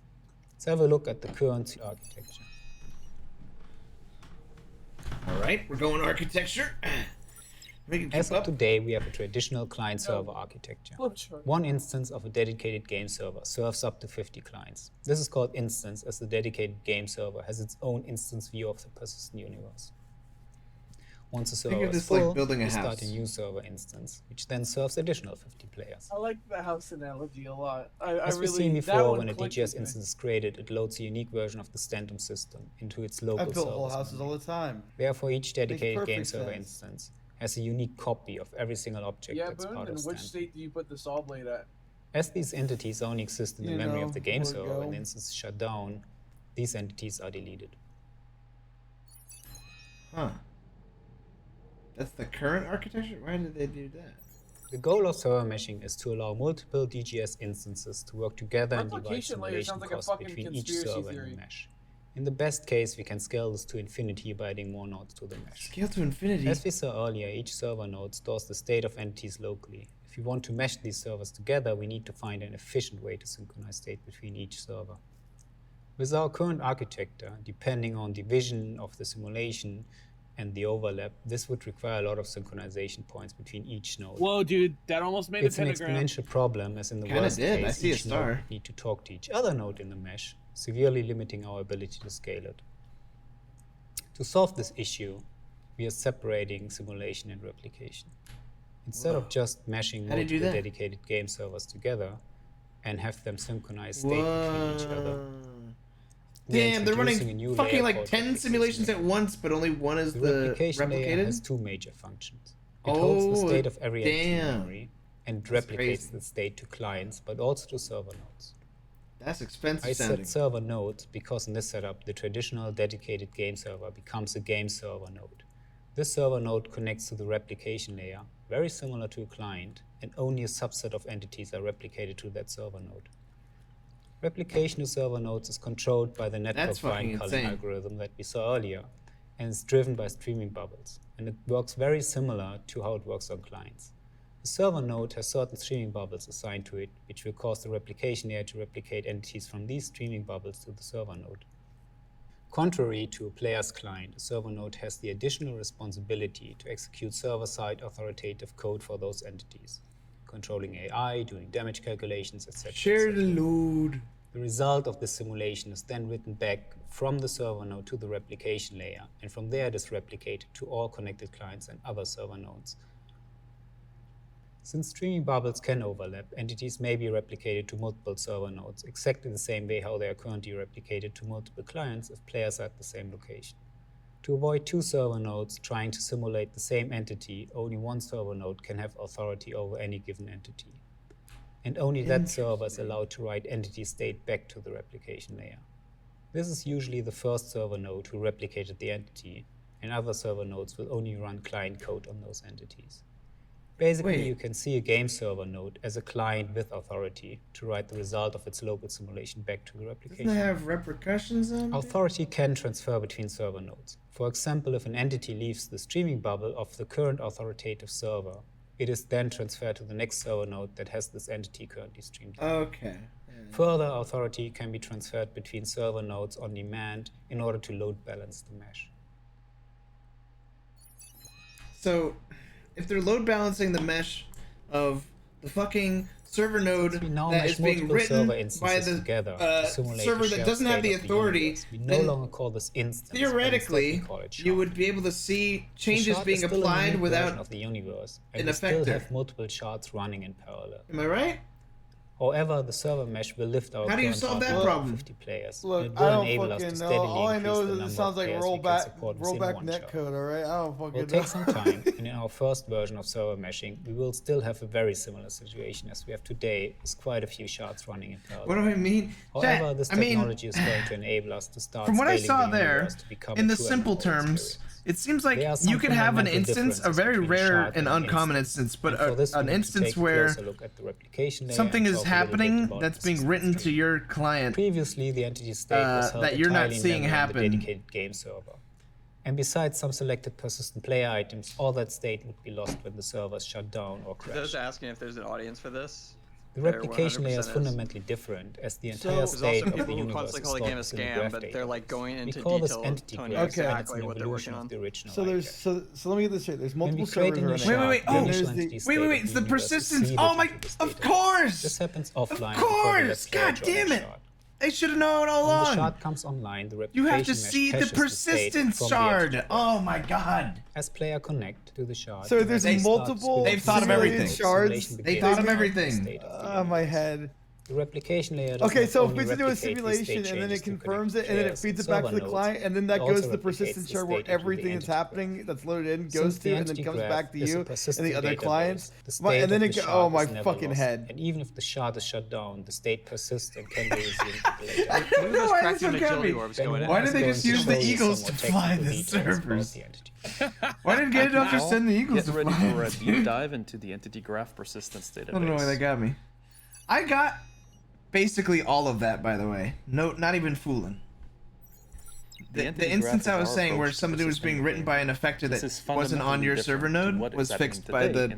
Let's have a look at the current architecture. All right, we're going architecture. As of today, we have a traditional client-server architecture. One instance of a dedicated game server serves up to 50 clients. This is called instance, as the dedicated game server has its own instance view of the persistent universe. Once a server is full, we start a new server instance, which then serves additional 50 players. I like the house analogy a lot. As we've seen before, when a DGS instance is created, it loads a unique version of the standard system into its local I built service whole houses memory. all the time. Therefore, each dedicated game perfect server sense. instance has a unique copy of every single object Yeah, that's Boone, part of and which standard. state do you put the saw blade at? As these entities only exist in the memory of the game where to server when go. the instance is shut down, these entities are deleted. Huh. That's the current architecture? Why did they do that? The goal of server meshing is to allow multiple DGS instances to work together and divide Replication layer simulation sounds like a costs fucking between each conspiracy server theory. and the mesh. In the best case, we can scale this to infinity by adding more nodes to the mesh. Scale to infinity? As we saw earlier, each server node stores the state of entities locally. If we want to mesh these servers together, we need to find an efficient way to synchronize state between each server. With our current architecture, depending on the vision of the simulation and the overlap, this would require a lot of synchronization points between each node. Whoa, dude, that almost made It's a an pentagram. exponential problem, as in the Kinda worst did. I case, see a each star. node would need to talk to each other node in the mesh, severely limiting our ability to scale it. To solve this issue, we are separating simulation and replication. Instead of just meshing How do you do multiple that? dedicated game servers together and have them synchronize state between each other, we are Damn, they're introducing a running new fucking layer like called 10 replication simulations layer. at once, but only one is The the replication layer replicated? has two major functions. It holds the Oh, state of every entity in damn. memory and That's replicates crazy. the state to clients, but also to server nodes. That's expensive I sounding. said server nodes because in this setup, the traditional dedicated game server becomes a game server node. This server node connects to the replication layer, very similar to a client, and only a subset of entities are replicated to that server node. Replication to server nodes is controlled by the network That's fucking bind culling insane. algorithm that we saw earlier, and is driven by streaming bubbles, and it works very similar to how it works on clients. The server node has certain streaming bubbles assigned to it, which will cause the replication layer to replicate entities from these streaming bubbles to the server node. Contrary to a player's client, a server node has the additional responsibility to execute server-side authoritative code for those entities, controlling AI, doing damage calculations, etc. Share the load. The result of this simulation is then written back from the server node to the replication layer, and from there it is replicated to all connected clients and other server nodes. Since streaming bubbles can overlap, entities may be replicated to multiple server nodes, exactly the same way how they are currently replicated to multiple clients if players are at the same location. To avoid two server nodes trying to simulate the same entity, only one server node can have authority over any given entity. And only that server is allowed to write entity state back to the replication layer. This is usually the first server node who replicated the entity, and other server nodes will only run client code on those entities. Basically, Wait. you can see a game server node as a client with authority to write the result of its local simulation back to the replication. Doesn't it have repercussions on it? Authority can transfer between server nodes. For example, if an entity leaves the streaming bubble of the current authoritative server, it is then transferred to the next server node that has this entity currently streamed. Okay. Further, authority can be transferred between server nodes on demand in order to load balance the mesh. So, if they're load balancing the mesh of the fucking server node Now that mesh is being multiple written server by instances the together to simulate server the that shared doesn't have state the of authority, universe. We no then longer call this instance. but theoretically, instead we call it shard. you would be able to see The changes shard being is still a applied unique version without of the universe, and an we still effector. have multiple shards running in parallel. Am I right? However, the server mesh will lift our How do you current solve that hardware to problem? 50 players. Look, and it I will don't enable us fucking to know. steadily All I increase know the is it number sounds of like players we can support within rollback one shard. netcode, alright? I don't fucking know. It will take some time, and in our first version of server meshing, we will still have a very similar situation as we have today, with quite a few shards running in parallel. What do I mean? However, Chat, this I mean, technology is going to enable us to start from what I scaling saw the there, universe to become in a the true simple MMO terms, experience. it seems like There are some you could have an fundamental instance, a differences very between rare shard and and uncommon instance. instance, but And for this, we an need to instance take a where closer look at the replication layer something and is talk a little bit happening about that's the being persistence written to tree. your client Previously, the entity state was held that you're not entirely in seeing memory on happen. the dedicated game server. And besides some selected persistent player items, all that state would be lost when the servers shut down or For those crash. asking if there's an audience for this, The there replication layer is 100% fundamentally different, as the So entire there's state also of the people who universe constantly is call the game a stored within scam, graph but they're like going we into call this detail, entity telling you graph, exactly an what they're evolution working on. of the original So there's idea. so let me get this straight. There's multiple When we create servers a new running. shard, wait, the oh, initial there's the- entity state wait, of it's the universe is persistence. seeded Oh my, into the state of course, This happens offline. of before the course. left player God joins damn the it. shard. They should have known all When the along. shard comes online, the You have to replication mesh see the caches state persistence from the shard. entity. Oh my god. As player connect to the shard, So there's they start multiple spinning They've thought of simulated everything. shards. Simulation They begins thought of to everything. the state of the My universe. head. The replication layer does Okay, not so if only we do a replicate the simulation state and then changes it to confirms connect it and then it players feeds and it back to server the client and then nodes, that it goes also to the replicates persistence the chart where state into the everything that's entity happening that's loaded in Since goes the to and then entity comes graph back to is a you and persistent the other database, clients. the state And then of it the go, shard oh my is never fucking lost. head. And even if the shard is shut down, the state persists and can be resumed later. Look at those Why cracked is it so agility crappy? orbs going in. Why did they Going just to use the show you eagles some to more fly technical the details about servers? the entity. Why didn't Gatedog just send the eagles Get to ready fly? for a deep dive into the entity graph persistence database. I don't know why they got me. I got basically all of that, by the way. No, not even fooling. The instance I was saying where somebody was being written by an effector that wasn't on your server node was fixed by the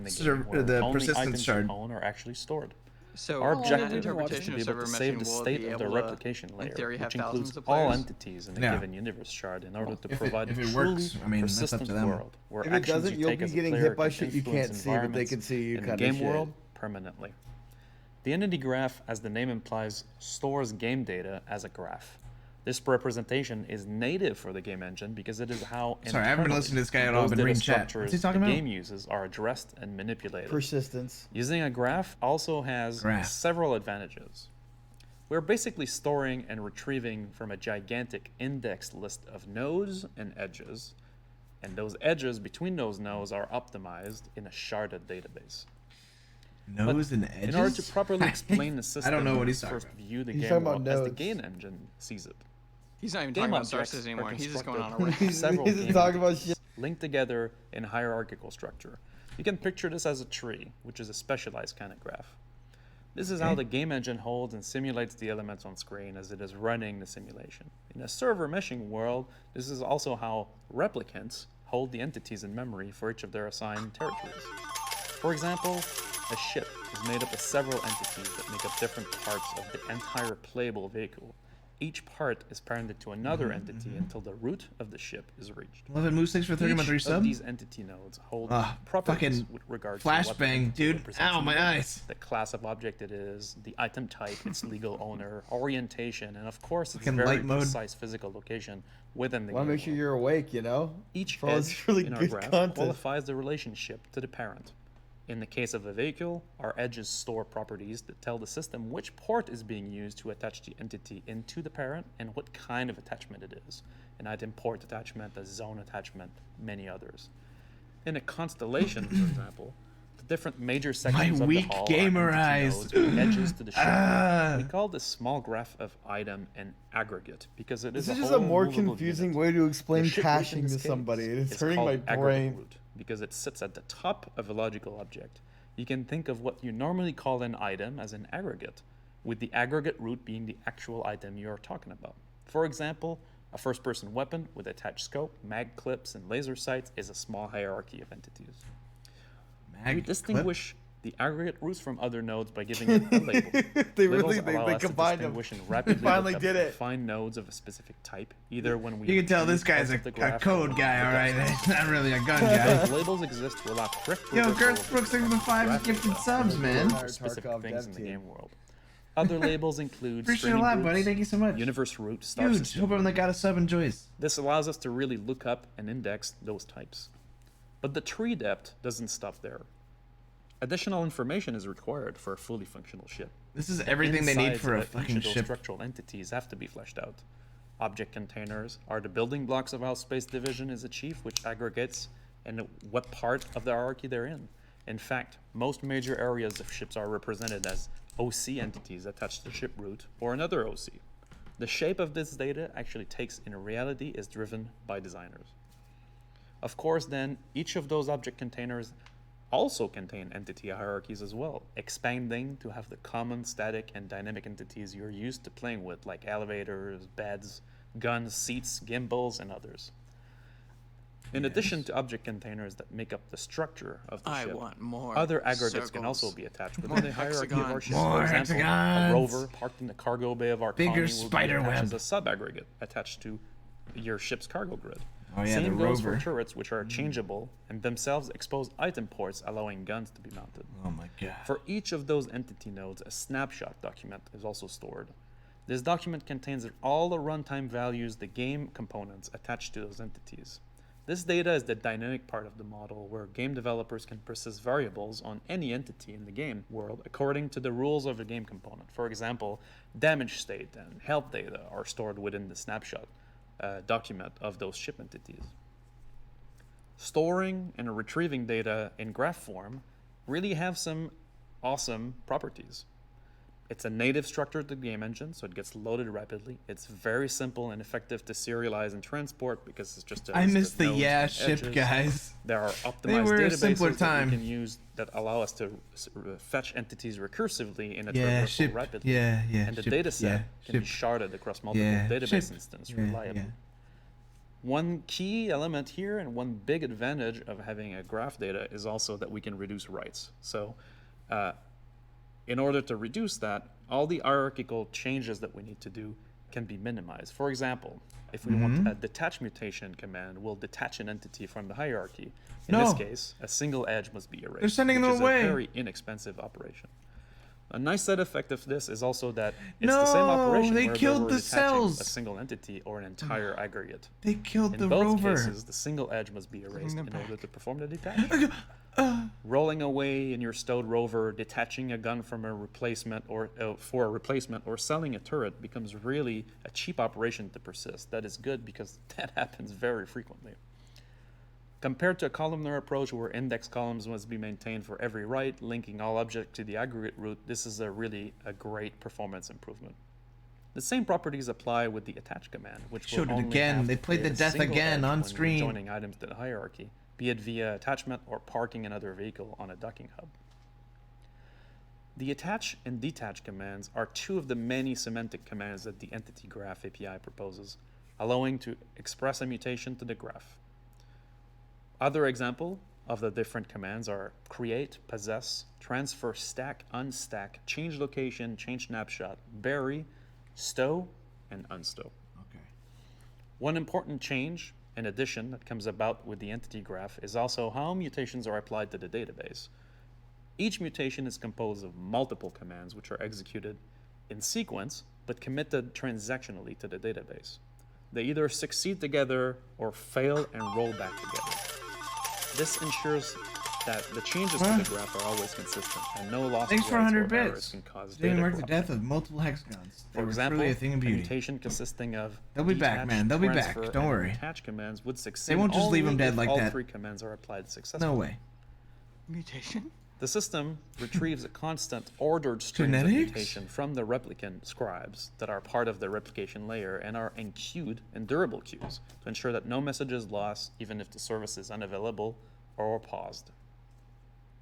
persistence shard. Are actually stored. So Our that objective is interpretation to of be able server to save meshing the will state be of the able to, replication layer, in theory, have which includes thousands of all players. entities in a Yeah. given universe shard in order to If provide it a works, truly I mean, that's up persistent to them. world where If it actions doesn't, you you'll take be as a getting player hit by can shit you can't influence see, but they environments can see you in the kinda game shit. world permanently. The entity graph, as the name implies, stores game data as a graph. This representation is native for the game engine because it is how Sorry, I haven't been internally listening to this guy at all. those I've been data reading chat. structures What's he talking the about? game uses are addressed and manipulated. Persistence. Using a graph also has several advantages. We're basically storing and retrieving from a gigantic indexed list of nodes and edges, and those edges between those nodes are optimized in a sharded database. Nodes and edges? In order to properly explain the system, I don't know what he's we talking first about. view the He's game talking about world as the nodes. game engine sees it. He's not even Game talking about objects sources are anymore. He's just going on a constructed rant. from several He's game talking about entities linked together in hierarchical structure. You can picture this as a tree, which is a specialized kind of graph. This is how the game engine holds and simulates the elements on screen as it is running the simulation. In a server meshing world, this is also how replicants hold the entities in memory for each of their assigned territories. For example, a ship is made up of several entities that make up different parts of the entire playable vehicle. Each part is parented to another entity until the root of the ship is reached. Love it, Moose. Thanks for 30 month Each resub. of these entity nodes hold properties fucking with regard to what the flashbang, entity dude. represents Ow, in my the game, eyes. the class of object it is, the item type, its legal owner, orientation, and of course its Fucking very light mode. precise physical location within the Want game to make sure world. you're awake, you know? Each For all this edge really in our good graph content. qualifies the relationship to the parent. In the case of a vehicle, our edges store properties that tell the system which port is being used to attach the entity into the parent and what kind of attachment it is. An item port attachment, a zone attachment, many others. In a constellation, for example, the different major sections of weak the hull gamer are entity eyes. nodes with edges to the ship. Ah. We call this small graph of item an aggregate because it is This is a just a whole more movable confusing unit. way to explain The ship root in caching this to case somebody. It's is hurting called my aggregate brain. root because it sits at the top of a logical object. You can think of what you normally call an item as an aggregate, with the aggregate root being the actual item you are talking about. For example, a first-person weapon with attached scope, mag clips, and laser sights is a small hierarchy of entities. We distinguish the aggregate roots from other nodes by giving it a label. They Labels really- they allow us to combined them. distinguish and rapidly finally look up did it. defined nodes of a specific type, either when we You can tell this retrieve guy's parts a of the graph code from guy, the alright? depth He's not really a gun Those guy. labels exist to allow quick Yo, reversal Girth of Brooks, thanks for the 5 gifted subs, man. for specific things in the game world. Other labels include Appreciate it a streaming lot, groups, buddy. Thank you so much. universe root, star Huge. system. Hope everyone that got a sub enjoys. This allows us to really look up and index those types. But the tree depth doesn't stop there. Additional information is required for a fully functional ship. This is everything they need Insides for a of each fucking of those ship. structural entities have to be fleshed out. Object containers are the building blocks of how space division is achieved, which aggregates and what part of the hierarchy they're in. In fact, most major areas of ships are represented as OC entities attached to ship root or another OC. The shape of this data actually takes in reality is driven by designers. Of course, then, each of those object containers also contain entity hierarchies as well, expanding to have the common static and dynamic entities you're used to playing with, like elevators, beds, guns, seats, gimbals, and others. In addition to object containers that make up the structure of the ship, other aggregates can also be attached within the hierarchy of our ship. For example, a rover parked in the cargo bay of our colony will be attached as a sub-aggregate attached to your ship's cargo grid. Oh yeah, Same the goes rover. for turrets, which are changeable and themselves expose item ports, allowing guns to be mounted. Oh my god. For each of those entity nodes, a snapshot document is also stored. This document contains all the runtime values, the game components attached to those entities. This data is the dynamic part of the model where game developers can persist variables on any entity in the game world according to the rules of the game component. For example, damage state and health data are stored within the snapshot document of those ship entities. Storing and retrieving data in graph form really have some awesome properties. It's a native structure to the game engine, so it gets loaded rapidly. It's very simple and effective to serialize and transport because it's just a I list miss of the nodes yeah and ship edges. guys. There are They optimized were a databases simpler that time. we can use that allow us to fetch entities recursively in a Yeah, traversal ship. rapidly. Yeah, yeah, And the ship. data set Yeah, can be ship. sharded across multiple Yeah, database ship. instances Yeah, reliably. yeah. One key element here and one big advantage of having a graph data is also that we can reduce writes. So in order to reduce that, all the hierarchical changes that we need to do can be minimized. For example, if we want a detach mutation command, we'll detach an entity from the hierarchy. In this case, a single edge must be erased, They're sending which them is away. a very inexpensive operation. A nice side effect of this is also that it's the same operation they whether killed we're the detaching cells. a single entity or an entire aggregate. They killed In the both rover. cases, the single edge must be erased them in order to perform the detach. Rolling away in your stowed rover, detaching a gun from a replacement or for a replacement, or selling a turret becomes really a cheap operation to persist. That is good because that happens very frequently. Compared to a columnar approach where index columns must be maintained for every write, linking all objects to the aggregate root, this is really a great performance improvement. The same properties apply with the attach command, which Showed will it only again. have They to played create the a death single again edge on when you're screen. joining items to the hierarchy, be it via attachment or parking another vehicle on a docking hub. The attach and detach commands are two of the many semantic commands that the Entity Graph API proposes, allowing to express a mutation to the graph. Other examples of the different commands are create, possess, transfer, stack, unstack, change location, change snapshot, bury, stow, and unstow. Okay. One important change and addition that comes about with the entity graph is also how mutations are applied to the database. Each mutation is composed of multiple commands which are executed in sequence but committed transactionally to the database. They either succeed together or fail and roll back together. This ensures that the changes to the graph are always consistent and no loss Thanks of for writes 100 or errors bits. can cause Today data marked the corruption. death of multiple hexagons. They For were example, truly a thing of beauty. mutation consisting of They'll be back, detach, man. They'll be back. transfer, Don't and worry. attach commands would succeed. They won't just leave only them dead if like all that. three commands are applied successfully. No way. Mutation? The system retrieves a constant ordered string of Genetics? mutation from the replicant scribes that are part of the replication layer and are enqueued in durable queues to ensure that no message is lost even if the service is unavailable or paused.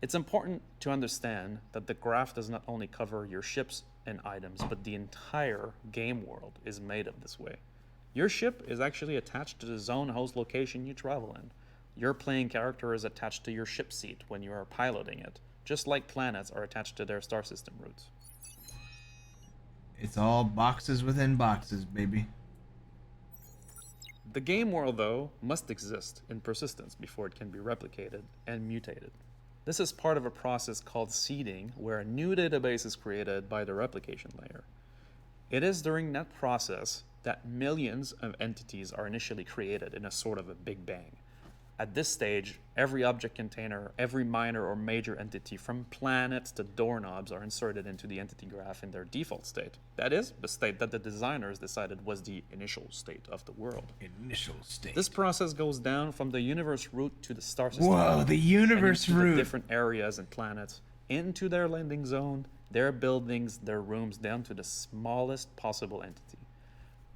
It's important to understand that the graph does not only cover your ships and items, but the entire game world is made of this way. Your ship is actually attached to the zone host location you travel in. Your playing character is attached to your ship seat when you are piloting it, just like planets are attached to their star system routes. It's all boxes within boxes, baby. The game world, though, must exist in persistence before it can be replicated and mutated. This is part of a process called seeding, where a new database is created by the replication layer. It is during that process that millions of entities are initially created in a sort of a big bang. At this stage, every object container, every minor or major entity from planets to doorknobs are inserted into the entity graph in their default state. That is, the state that the designers decided was the initial state of the world. Initial state. This process goes down from the universe root to the star system. Whoa, the universe and into root. The different areas and planets, into their landing zone, their buildings, their rooms, down to the smallest possible entity.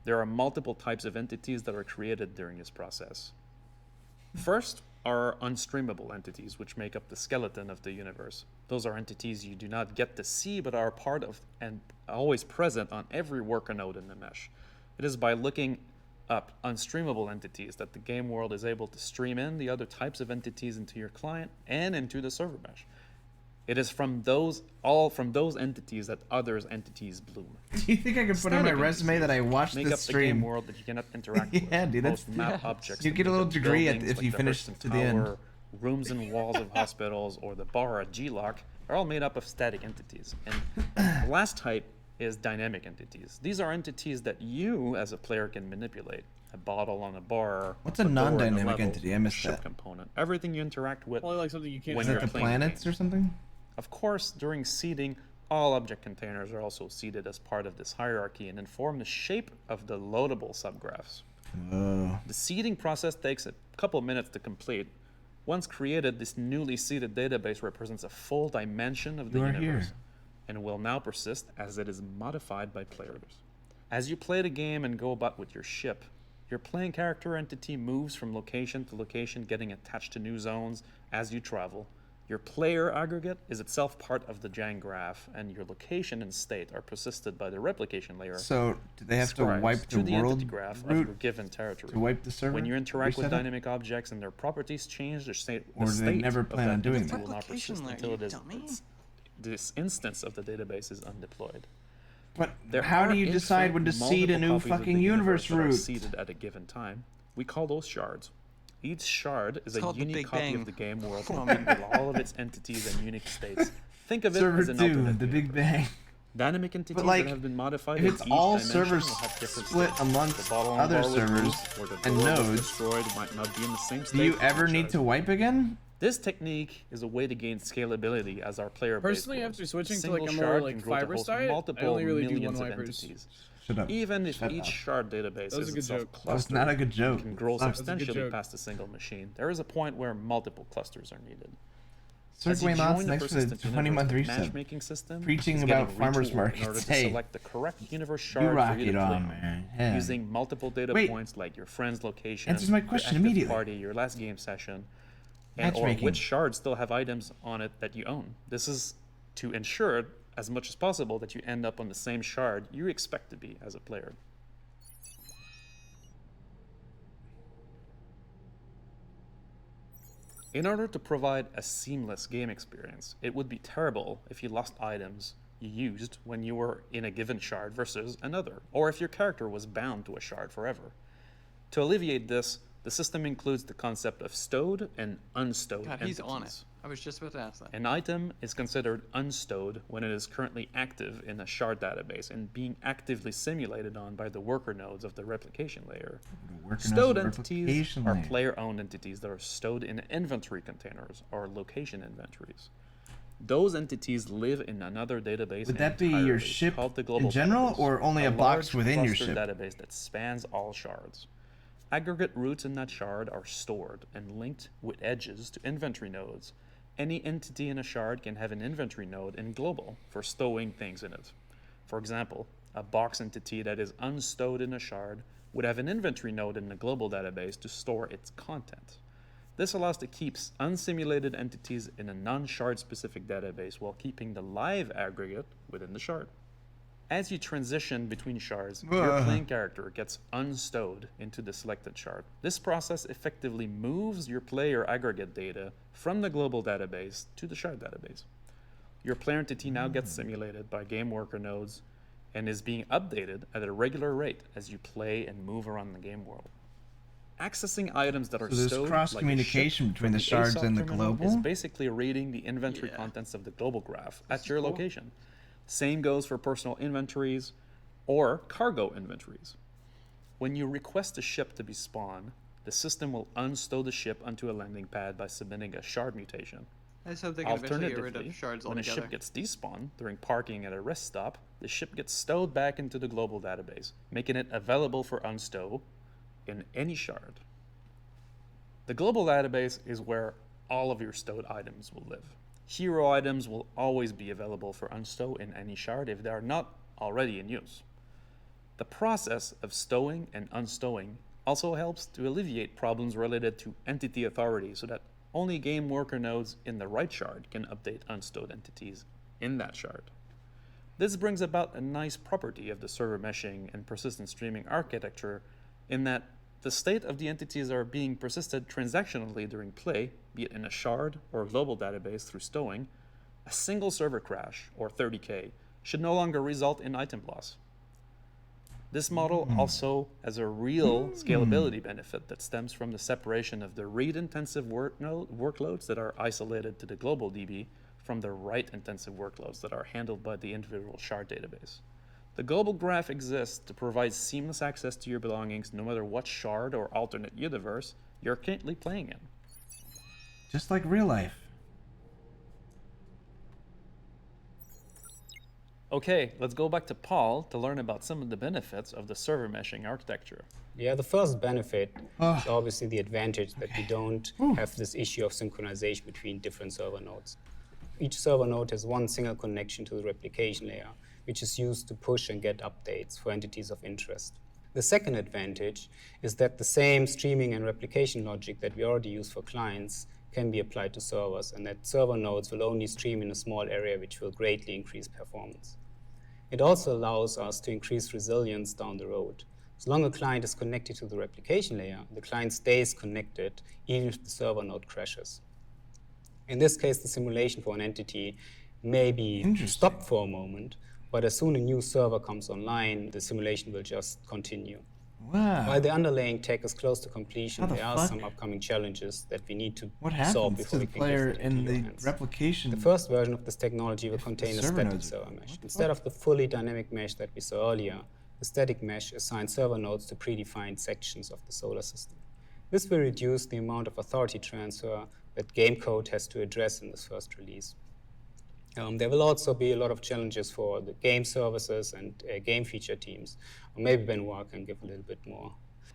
There are multiple types of entities that are created during this process. First are unstreamable entities, which make up the skeleton of the universe. Those are entities you do not get to see, but are part of and always present on every worker node in the mesh. It is by looking up unstreamable entities that the game world is able to stream in the other types of entities into your client and into the server mesh. It is from those entities that others entities bloom. Do you think I could put on my resume that I watched make this up the stream? game world that you cannot interact with. Yeah, dude, that's Most map objects. You get a little degree buildings, if you the finish Hurston to the end. Tower, rooms and walls of hospitals, or the bar at G-Lock are all made up of static entities. And the last type is dynamic entities. These are entities that you, as a player, can manipulate. A bottle on a bar. What's a non-dynamic entity? I missed ship that. Component. Everything you interact with. Probably like something you can't. Is that the planets or something? Of course, during seeding, all object containers are also seeded as part of this hierarchy and inform the shape of the loadable subgraphs. The seeding process takes a couple minutes to complete. Once created, this newly seeded database represents a full dimension of the universe and will now persist as it is modified by players. As you play the game and go about with your ship, your playing character entity moves from location to location, getting attached to new zones as you travel. Your player aggregate is itself part of the Jang graph, and your location and state are persisted by the replication layer. So, do they have to wipe the entity world graph root of your given territory? to wipe the server? When you interact with Reset it? dynamic objects and their properties change, their state, Or do they never plan on doing that? will not persist until it is this instance of the database is undeployed. But There how do are you decide when to infinite seed a multiple new copies of fucking the universe that are root? seeded at a given time. We call those shards. Each shard is It's a called the unique Big copy Bang. of the game world with all of its entities and unique states. Think of it Server as an 2, alternate the Big Bang. Dynamic entities But like, that have been modified if in it's each all dimension servers will have different split states. amongst The bottle on the other bar was servers moved, or the and door was nodes, destroyed might not be in the same state do you as ever the need shard. to wipe again? This technique is a way to gain scalability as our player base Personally, grows. after switching to Single like a more shard like can grow to fibrous host diet, I multiple only really do one millions of wipers. entities. Shut up. Even if Shut each up. shard database That was is a good itself joke. clustered, That's not a good joke. it can grow Stop. substantially joke. past a single machine. There is a point where multiple clusters are needed. Sir As you Dwayne Lots, join the thanks for the persistent 20-month universe, the reset. matchmaking system Preaching is about getting farmers retooled in order markets. to Hey, select the correct universe you shard rock for you it to play on, on, man. Yeah. using multiple data Wait. points like your friend's location, Answers my your question active immediately. party, your last game session, and or Matchmaking. which shards still have items on it that you own. This is to ensure as much as possible that you end up on the same shard you expect to be as a player. In order to provide a seamless game experience, it would be terrible if you lost items you used when you were in a given shard versus another, or if your character was bound to a shard forever. To alleviate this, the system includes the concept of stowed and unstowed God, he's entities. on it. I was just about to ask that. An item is considered unstowed when it is currently active in a shard database and being actively simulated on by the worker nodes of the replication layer. Stowed entities are player-owned entities that are stowed in inventory containers or location inventories. Those entities live in another database. Would that be your entirely ship called the global in general, database, or only a box large within your clustered ship? database that spans all shards. Aggregate roots in that shard are stored and linked with edges to inventory nodes. Any entity in a shard can have an inventory node in global for stowing things in it. For example, a box entity that is unstowed in a shard would have an inventory node in the global database to store its content. This allows to keep unsimulated entities in a non-shard specific database while keeping the live aggregate within the shard. As you transition between shards, your playing character gets unstowed into the selected shard. This process effectively moves your player aggregate data from the global database to the shard database. Your player entity now gets simulated by game worker nodes and is being updated at a regular rate as you play and move around the game world. Accessing items that are So there's stowed, cross-communication like a ship between the from shards ASOC and the terminal, global? is basically reading the inventory contents of the global graph at your location. Same goes for personal inventories or cargo inventories. When you request a ship to be spawned, the system will unstow the ship onto a landing pad by submitting a shard mutation. I just hope they can eventually get rid of shards when altogether. a ship gets despawned during parking at a rest stop, the ship gets stowed back into the global database, making it available for unstow in any shard. The global database is where all of your stowed items will live. Hero items will always be available for unstow in any shard if they are not already in use. The process of stowing and unstowing also helps to alleviate problems related to entity authority so that only game worker nodes in the right shard can update unstowed entities in that shard. This brings about a nice property of the server meshing and persistent streaming architecture in that the state of the entities that are being persisted transactionally during play, be it in a shard or a global database through stowing, a single server crash, or 30K, should no longer result in item loss. This model also has a real scalability benefit that stems from the separation of the read-intensive workloads that are isolated to the global DB from the write-intensive workloads that are handled by the individual shard database. The global graph exists to provide seamless access to your belongings no matter what shard or alternate universe you're currently playing in. Just like real life. Okay, let's go back to Paul to learn about some of the benefits of the server meshing architecture. Yeah, the first benefit is obviously the advantage that we don't have this issue of synchronization between different server nodes. Each server node has one single connection to the replication layer, which is used to push and get updates for entities of interest. The second advantage is that the same streaming and replication logic that we already use for clients can be applied to servers, and that server nodes will only stream in a small area, which will greatly increase performance. It also allows us to increase resilience down the road. As long as a client is connected to the replication layer, the client stays connected even if the server node crashes. In this case, the simulation for an entity may be stopped for a moment, but as soon as a new server comes online, the simulation will just continue. Wow. While the underlying tech is close to completion, there are some upcoming challenges that we need to solve before we can player in the replication? The first version of this technology will contain a static server mesh. Instead of the fully dynamic mesh that we saw earlier, the static mesh assigns server nodes to predefined sections of the solar system. This will reduce the amount of authority transfer that game code has to address in this first release. There will also be a lot of challenges for the game services and game feature teams. Or maybe Benoit can give a little bit more.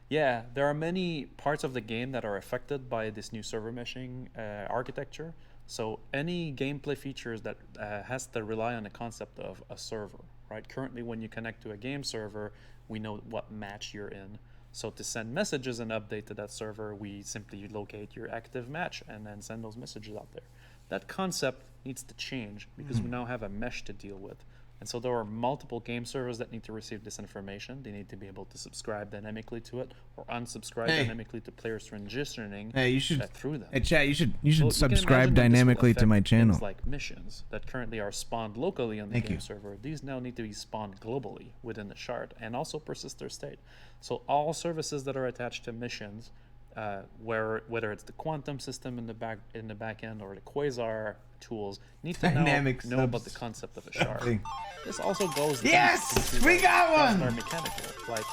Yeah, there are many parts of the game that are affected by this new server meshing architecture. So any gameplay features that has to rely on the concept of a server, right? Currently, when you connect to a game server, we know what match you're in. So to send messages and update to that server, we simply locate your active match and then send those messages out there. That concept needs to change because we now have a mesh to deal with. And so there are multiple game servers that need to receive this information. They need to be able to subscribe dynamically to it or unsubscribe dynamically to players transitioning through them. Hey, chat, you should So subscribe dynamically to my channel. Things like missions that currently are spawned locally on the game server. These now need to be spawned globally within the shard and also persist their state. So all services that are attached to missions, whether it's the quantum system in the back end or the quasar tools, need to know about the concept of a shard. This also goes we got one. Mechanical, like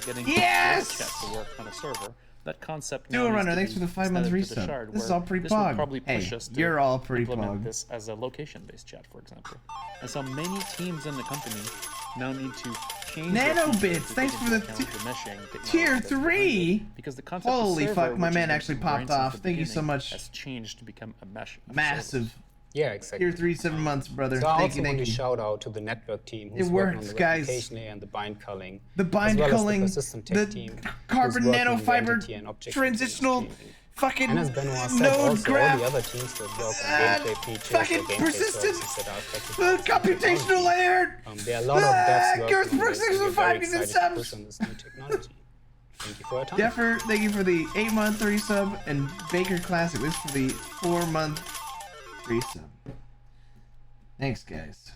getting chat to work on a server. That concept. Dual Runner, thanks for the 5-month resub. This is all pretty pog. Hey, you're all pretty implement pog. This as a location-based chat, for example. And so many teams in the company now need to change. Nanobits, thanks for the tier 3. Because the concept Holy of server, fuck, my man actually popped off. Thank you so beginning, much. Has changed to become a mesh. Massive. Yeah, exactly. Tier 3, 7 months, brother. So I thank also you, want thank to you. shout out to the network team It who's working on works, the guys. replication layer and the bind culling. The bind as well culling, as the persistent tech team carbon who's working on the nanofiber entity and object transitional fucking and as Benoit said, node also graph. all the other teams that work on gameplay features fucking or gameplay persistent services that are affected by computational layer. there are a lot of devs working Gareth on Brooks, this, and we're 615 very gives it excited to subs. push on this new technology. Thank you for your time. Deffer, thank you for the 8-month resub, and Baker Classic, this for the 4-month resub. Thanks, guys.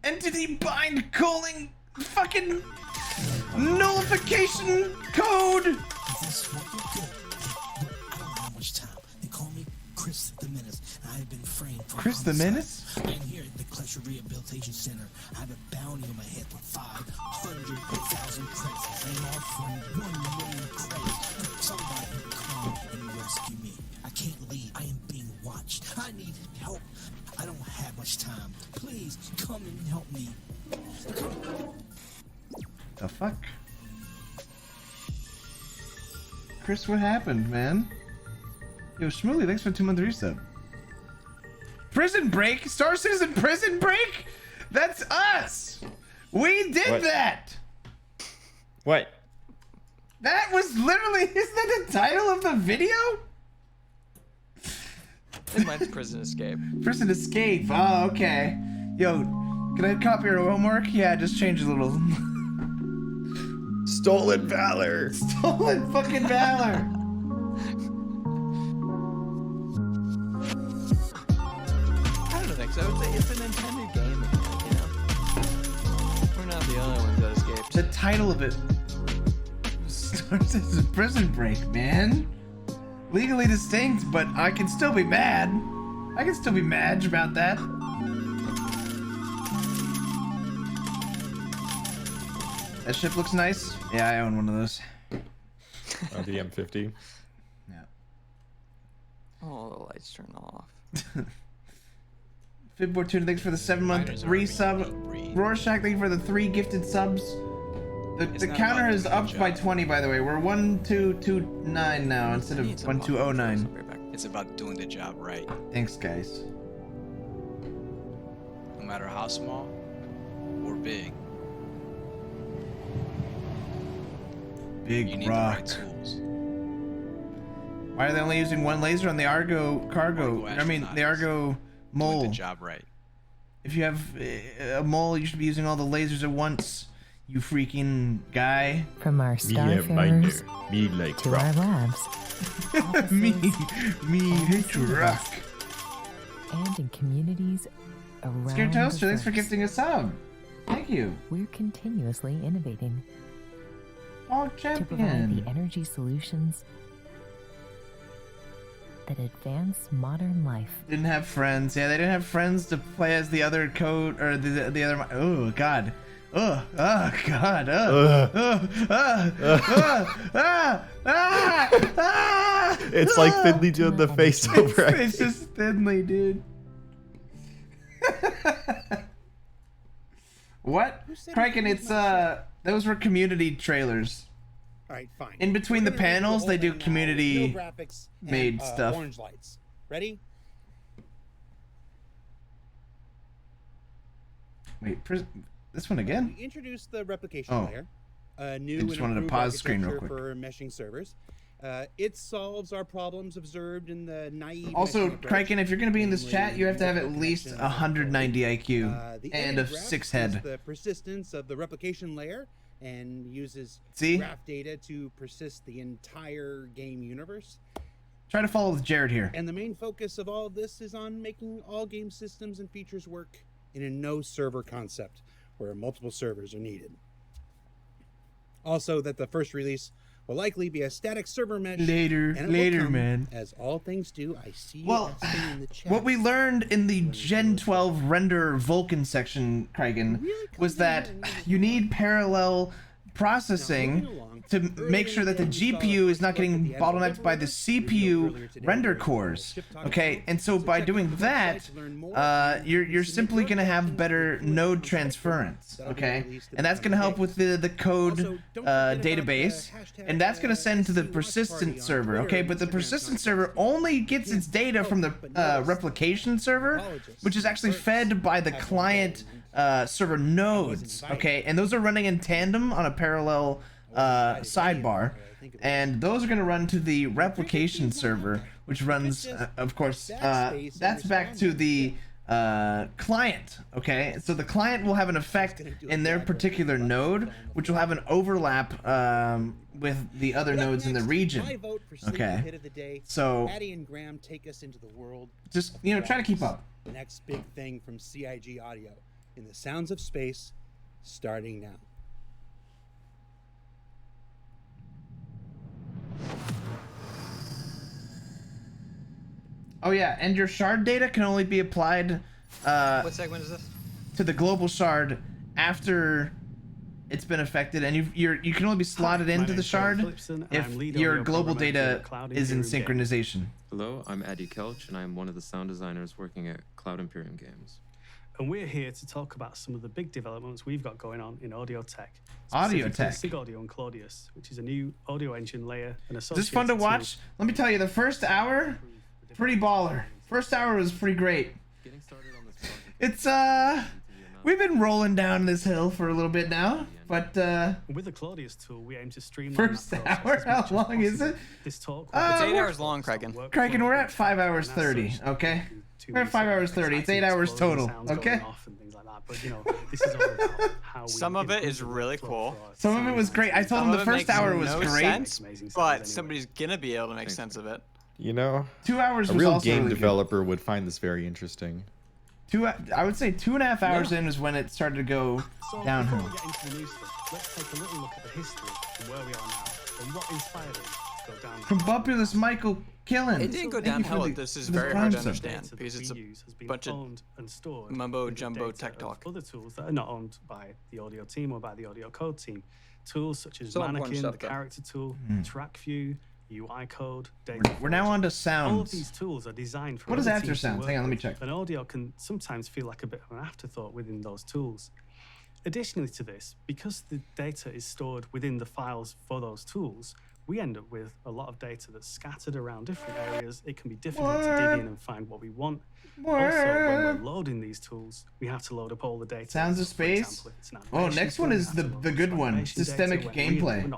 Entity bind calling fucking nullification code. This is what you do. I don't have much time. They call me Chris the Menace. I I've been framed for Chris the homicide. Menace? I'm here at the Clutcher Rehabilitation Center. I have a bounty on my head for 500,000 credits. And all from 1 million credits. Somebody come and rescue me. I can't leave. I am being watched. I need help. I don't have much time. Please come and help me. The fuck? Chris, what happened, man? Yo, Shmooly, thanks for 2-month resub. Prison Break? Star Citizen Prison Break? That's us! We did What? that! What? That was literally, isn't that the title of the video? And mine's Prison Escape. Prison Escape, oh, okay. Yo, can I copy your homework? Yeah, just change a little. Stolen Valor! Stolen fucking Valor! I don't think so. It's an intended game, you know? We're not the only ones that escaped. The title of it starts as a Prison Break, man. Legally distinct, but I can still be mad. I can still be mad about that. That ship looks nice. Yeah, I own one of those. The M50. Yeah. Oh, the lights turn off. Fibbortuna, thanks for the 7-month resub. Rorschach, thank you for the 3 gifted subs. The counter is upped by 20, by the way. We're 1229 now instead of 1209. It's about doing the job right. Thanks, guys. No matter how small or big. Big you need rock. the right tools. Why are they only using one laser on the Argo cargo? I mean, the Argo mole. Doing the job right. If you have a mole, you should be using all the lasers at once. You freaking guy. From our starfarers Me like to our labs. me hate rock. And in communities around Scared Toaster, thanks for the gifting a sub. Thank you. We're continuously innovating Oh, to provide champion. the energy solutions that advance modern life. Didn't have friends. Yeah, they didn't have friends to play as the other code or the other. Oh God. Oh God. It's like Finley doing the face over. It's just Finley, dude. What? Kraken, it's those were community trailers. All right, fine. In between the panels, they do community No graphics and, made stuff. Orange lights. Ready? Wait, this one again? We introduced the replication Oh. layer. A new I just and wanted to improved pause the screen real architecture quick. for meshing servers. It solves our problems observed in the naive. Also, meshing approach. Kraken, if you're going to be in this chat, you have to have at Namely, least connection 190 IQ The and a image graph 6 is head. the persistence of the replication layer and uses See? graph data to persist the entire game universe. Try to follow with Jared here. And the main focus of all of this is on making all game systems and features work in a no server concept where multiple servers are needed. Also, that the first release will likely be a static server mesh. Later, and it will later, come, man. As all things do, I see you Well, asking in the chat. what we learned in the Gen 12 render Vulkan section, Kraken, was that you need parallel processing to make sure that the GPU is not getting bottlenecked by the CPU render cores. Okay, and so by doing that, you're simply going to have better node transference. Okay, and that's going to help with the code database, and that's going to send to the persistent server. Okay, but the persistent server only gets its data from the replication server, which is actually fed by the client server nodes. Okay, and those are running in tandem on a parallel sidebar, and those are going to run to the replication server, which runs of course that's back to the client. Okay, so the client will have an effect in their particular node, which will have an overlap with the other nodes in the region. Okay, so Patty and Graham take us into the world. just try to keep up. The next big thing from CIG Audio in the sounds of space, starting now. Oh yeah, and your shard data can only be applied What segment is this? to the global shard after it's been affected, and you can only be slotted into the shard if your global data is in synchronization. Hello, I'm Eddie Kelch, and I'm one of the sound designers working at Cloud Imperium Games. And we're here to talk about some of the big developments we've got going on in audio tech. Audio tech. SIG Audio and Claudius, which is a new audio engine layer and Is this fun to watch? Let me tell you, the first hour, pretty baller. First hour was pretty great. It's we've been rolling down this hill for a little bit now, but with the Claudius tool, we aim to streamline first hour. How long is it? This talk. It's 8 hours long, Kraken. Kraken, we're at 5 hours 30. Okay, we're at 5 hours 30. It's 8 hours total. Okay. But you know, this is all about how we some of it is really cool. Some of it was great. I told him the first hour was great. Sense, but somebody's gonna be able to make sense of it. You know, 2 hours. A was real also game really developer good. Would find this very interesting. I would say 2.5 hours in is when it started to go downhill. Before we get into the new stuff, let's take a little look at the history and where we are now and what inspired it to go downhill. From Bupulus Michael Killen. It didn't go downhill. This is very hard to understand because it's a bunch of mumbo jumbo tech talk. Other tools that are not owned by the audio team or by the audio code team. Tools such as Mannequin, the character tool, track view, UI code, data. We're now on to sounds. All of these tools are designed for. What is after sounds? Hang on, let me check. An audio can sometimes feel like a bit of an afterthought within those tools. Additionally to this, because the data is stored within the files for those tools, we end up with a lot of data that's scattered around different areas. It can be difficult to dig in and find what we want. Also, when we're loading these tools, we have to load up all the data. Sounds of Space. Oh, next one is the good one. Systemic gameplay.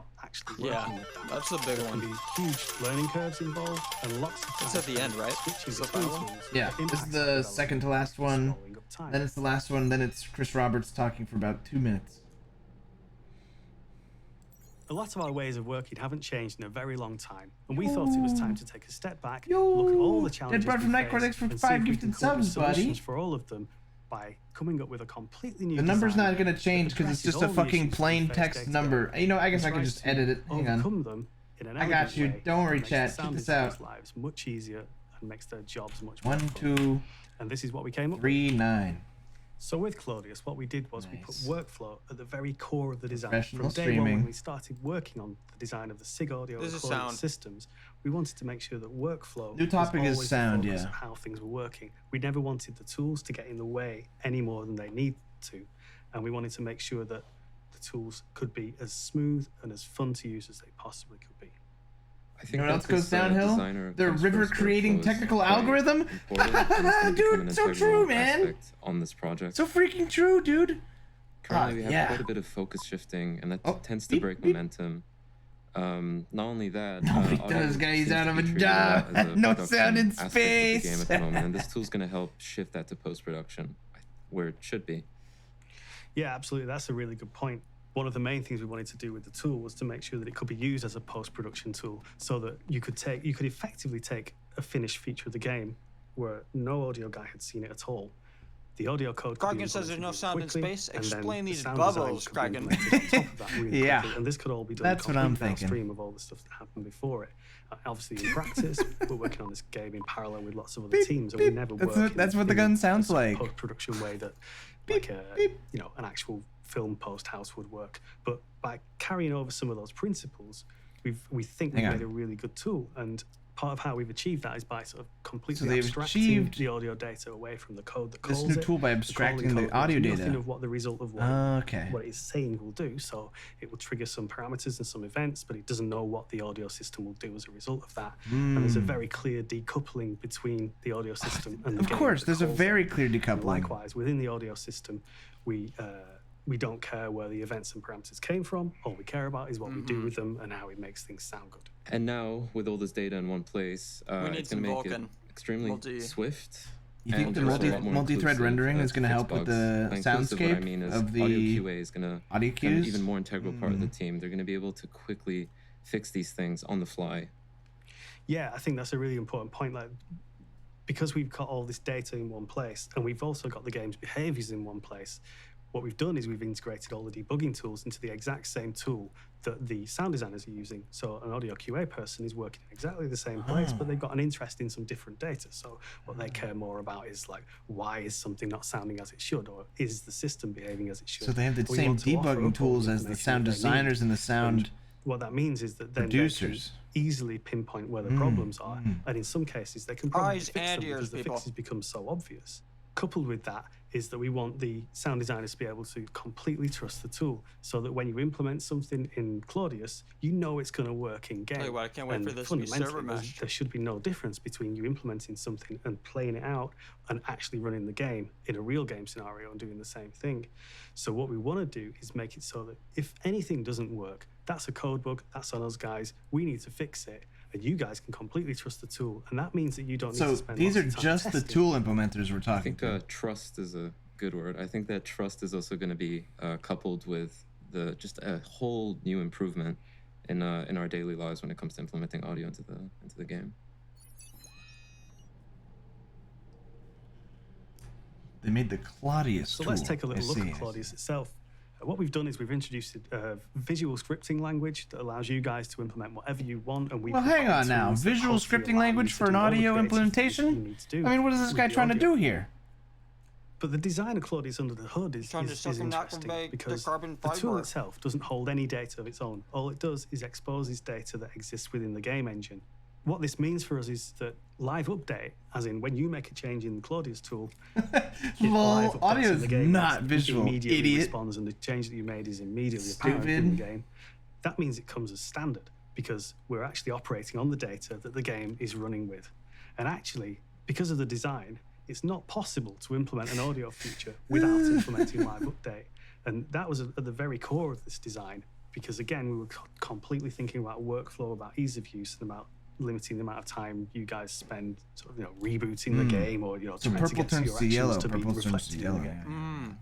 Yeah, that's the big one. Huge learning curves involved and lots of. It's at the end, right? Yeah, this is the second to last one. Then it's the last one. Then it's Chris Roberts talking for about 2 minutes. A lot of our ways of working haven't changed in a very long time, and we thought it was time to take a step back, look at all the challenges we face, for and 5 gifted subs, buddy. For all of them by coming up with a completely new. The number's not going to change because it's just a fucking plain text number. You know, I guess I can just edit it. Hang on. Them in an I got you. Don't worry, chat. Check this out. Lives much easier and makes their jobs much 1, 2, and this is what we came up 3, 9. So with Claudius, what we did was we put workflow at the very core of the design. Professional From day one, when we started working on the design of the SIG Audio and Claudius systems, we wanted to make sure that workflow New topic is sound, yeah. of how things were working. We never wanted the tools to get in the way any more than they need to, and we wanted to make sure that the tools could be as smooth and as fun to use as they possibly could be. I think you know what else goes downhill? The river creating technical algorithm? Dude, so true, man! On this project. So freaking true, dude! Currently, we have quite a bit of focus shifting, and that tends to break momentum. Not only that, no, he does, guys. He's out of a job. No sound in space. Game at the moment, and this tool's going to help shift that to post-production, where it should be. Yeah, absolutely. That's a really good point. One of the main things we wanted to do with the tool was to make sure that it could be used as a post-production tool, so that you could effectively take a finished feature of the game where no audio guy had seen it at all. The audio code. Kraken says there's no sound in space. Explain these bubbles, Kraken. Yeah, and this could all be done. That's what I'm thinking. Downstream of all the stuff that happened before it. Obviously, in practice, we're working on this game in parallel with lots of other teams, and we never work. That's what the gun sounds like. Post-production way that, like you know, an actual film post house would work. But by carrying over some of those principles, we think we made a really good tool. And part of how we've achieved that is by sort of completely abstracting the audio data away from the code that calls this new tool by abstracting the audio data. Nothing of what the result of what it is saying will do. So it will trigger some parameters and some events, but it doesn't know what the audio system will do as a result of that. And there's a very clear decoupling between the audio system and the game. Of course, there's a very clear decoupling. And likewise, within the audio system, we don't care where the events and parameters came from. All we care about is what we do with them and how it makes things sound good. And now, with all this data in one place, it's going to make it extremely swift. You think the multi-thread rendering is going to help with the soundscape of the audio QA is going to audio become an even more integral part of the team. They're going to be able to quickly fix these things on the fly. Yeah, I think that's a really important point. Like, because we've got all this data in one place, and we've also got the game's behaviors in one place, what we've done is we've integrated all the debugging tools into the exact same tool that the sound designers are using. So an audio QA person is working in exactly the same place, but they've got an interest in some different data. So what they care more about is like, why is something not sounding as it should, or is the system behaving as it should? So they have the We same want to offer debugging up all tools the as the information sound that they designers need. and the sound And what that means is that then producers. they can easily pinpoint where the problems are, and in some cases they can probably Eyes fix them and ears, because the people. fixes become so obvious. Coupled with that is that we want the sound designers to be able to completely trust the tool, so that when you implement something in Claudius, you know it's going to work in game. Tell you what, I can't wait And for this to be server fundamentally, mesh. there should be no difference between you implementing something and playing it out and actually running the game in a real game scenario and doing the same thing. So what we want to do is make it so that if anything doesn't work, that's a code bug, that's on us guys, we need to fix it, and you guys can completely trust the tool, and that means that you don't need So to spend these lots are of time just the testing. tool implementers we're I talking think trust is a good word. I think that trust is also going to be coupled with just a whole new improvement in our daily lives when it comes to implementing audio into the game. They made the Claudius So tool. let's take a little look I at Claudius itself. What we've done is we've introduced a visual scripting language that allows you guys to implement whatever you want, and we Well, hang provide on now. tools that Visual hopefully scripting allow language you to for an do all the audio creative things that you implementation? need to do I mean, what is this with guy the trying to audio. do here? But the design of Claudius under the hood is Trying to suck and not interesting convey the because carbon the tool fiber. itself doesn't hold any data of its own. All it does is exposes data that exists within the game engine. What this means for us is that live update, as in when you make a change in the Claudius tool, Lol, audio is not visual, immediately idiot. responds, and the change that you made is immediately apparent in the game. That means it comes as standard because we're actually operating on the data that the game is running with. And actually, because of the design, it's not possible to implement an audio feature without implementing live update. And that was at the very core of this design, because again, we were completely thinking about workflow, about ease of use, and about limiting the amount of time you guys spend sort of, rebooting the game, or So trying to purple get turns your to actions yellow. to be Purple turns to reflected in the yellow. game.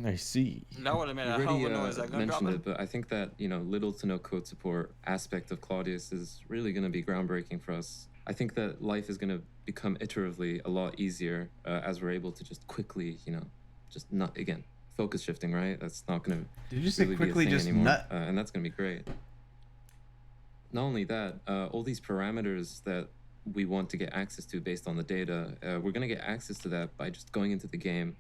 I see. That would have made You a hell of a already noise. That gun mentioned dropping. it, but I think that little to no code support aspect of Claudius is really going to be groundbreaking for us. I think that life is going to become iteratively a lot easier as we're able to just quickly, just not again focus shifting, right? That's not going to Did you say really quickly be a thing just anymore, nut? and that's going to be great. Not only that, all these parameters that we want to get access to based on the data, we're going to get access to that by just going into the game,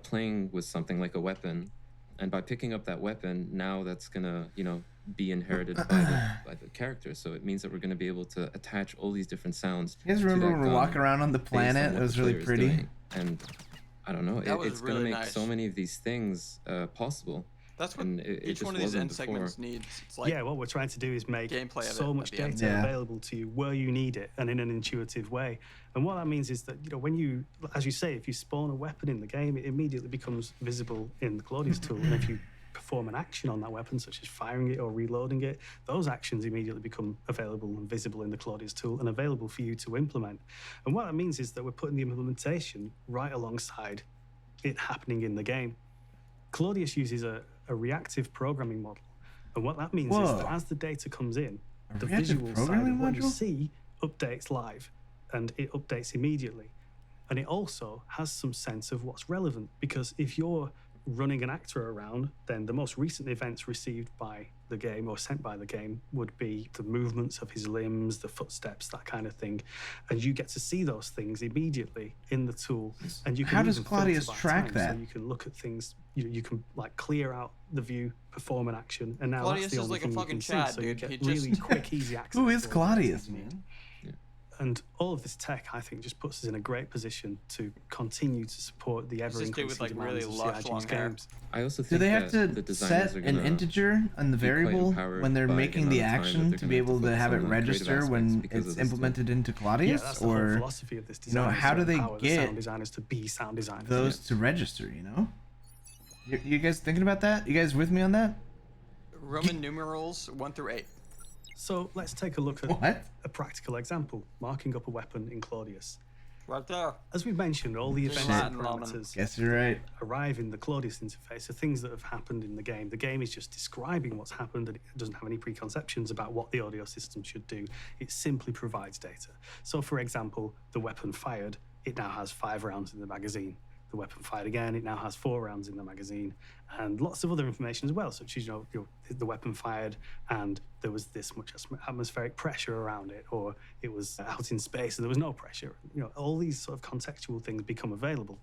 playing with something like a weapon, and by picking up that weapon, now that's going to, be inherited by the character. So it means that we're going to be able to attach all these different sounds. You guys remember when we were walking around on the planet? It was really pretty. And I don't know, That was it's going really to make nice. so many of these things possible. That's what And it each just one of these wasn't end before. segments needs. It's like Yeah, what we're trying to do is make gameplay of so it much at the end. data Yeah. available to you where you need it and in an intuitive way. And what that means is that, when you, as you say, if you spawn a weapon in the game, it immediately becomes visible in the Claudius tool. And if you perform an action on that weapon, such as firing it or reloading it, those actions immediately become available and visible in the Claudius tool and available for you to implement. And what that means is that we're putting the implementation right alongside it happening in the game. Claudius uses a reactive programming model. And what that means is that as the data comes in, the reactive visual side programming of what you module? see updates live, and it updates immediately. And it also has some sense of what's relevant, because if you're running an actor around, then the most recent events received by the game or sent by the game would be the movements of his limbs, the footsteps, that kind of thing. And you get to see those things immediately in the tool. And you can How does even Claudius filter by track time, that? So you can look at things, you can like clear out the view, perform an action, and now Claudius that's the is only like a thing you fucking can see. Chad, So you dude. get He really just- quick, easy access. Who is to all the data Claudius, you need. man? And all of this tech, I think, just puts us in a great position to continue to support the It's this dude ever-increasing with, like, demands really of lush long CIG's hair. games. I also think Do they have that to the designers set are an gonna integer on the be quite variable empowered when they're by making amount the of time that action they're to gonna be have to able to focus have it on the creative register aspects when because it's of this implemented into Yeah, Claudius? that's the whole Or philosophy of this design. is how to do they empower the get sound designers to be sound designers? those to register? You guys thinking about that? You guys with me on that? Roman numerals 1 through 8. So let's take a look at What? a practical example, marking up a weapon in Claudius. Right there. As we've mentioned, all the events Shit. and parameters Guess you're right. arrive in the Claudius interface are things that have happened in the game. The game is just describing what's happened, and it doesn't have any preconceptions about what the audio system should do. It simply provides data. So, for example, the weapon fired, it now has 5 rounds in the magazine. the weapon fired again. It now has 4 rounds in the magazine, and lots of other information as well, such as the weapon fired and there was this much atmospheric pressure around it, or it was out in space and there was no pressure. All these sort of contextual things become available,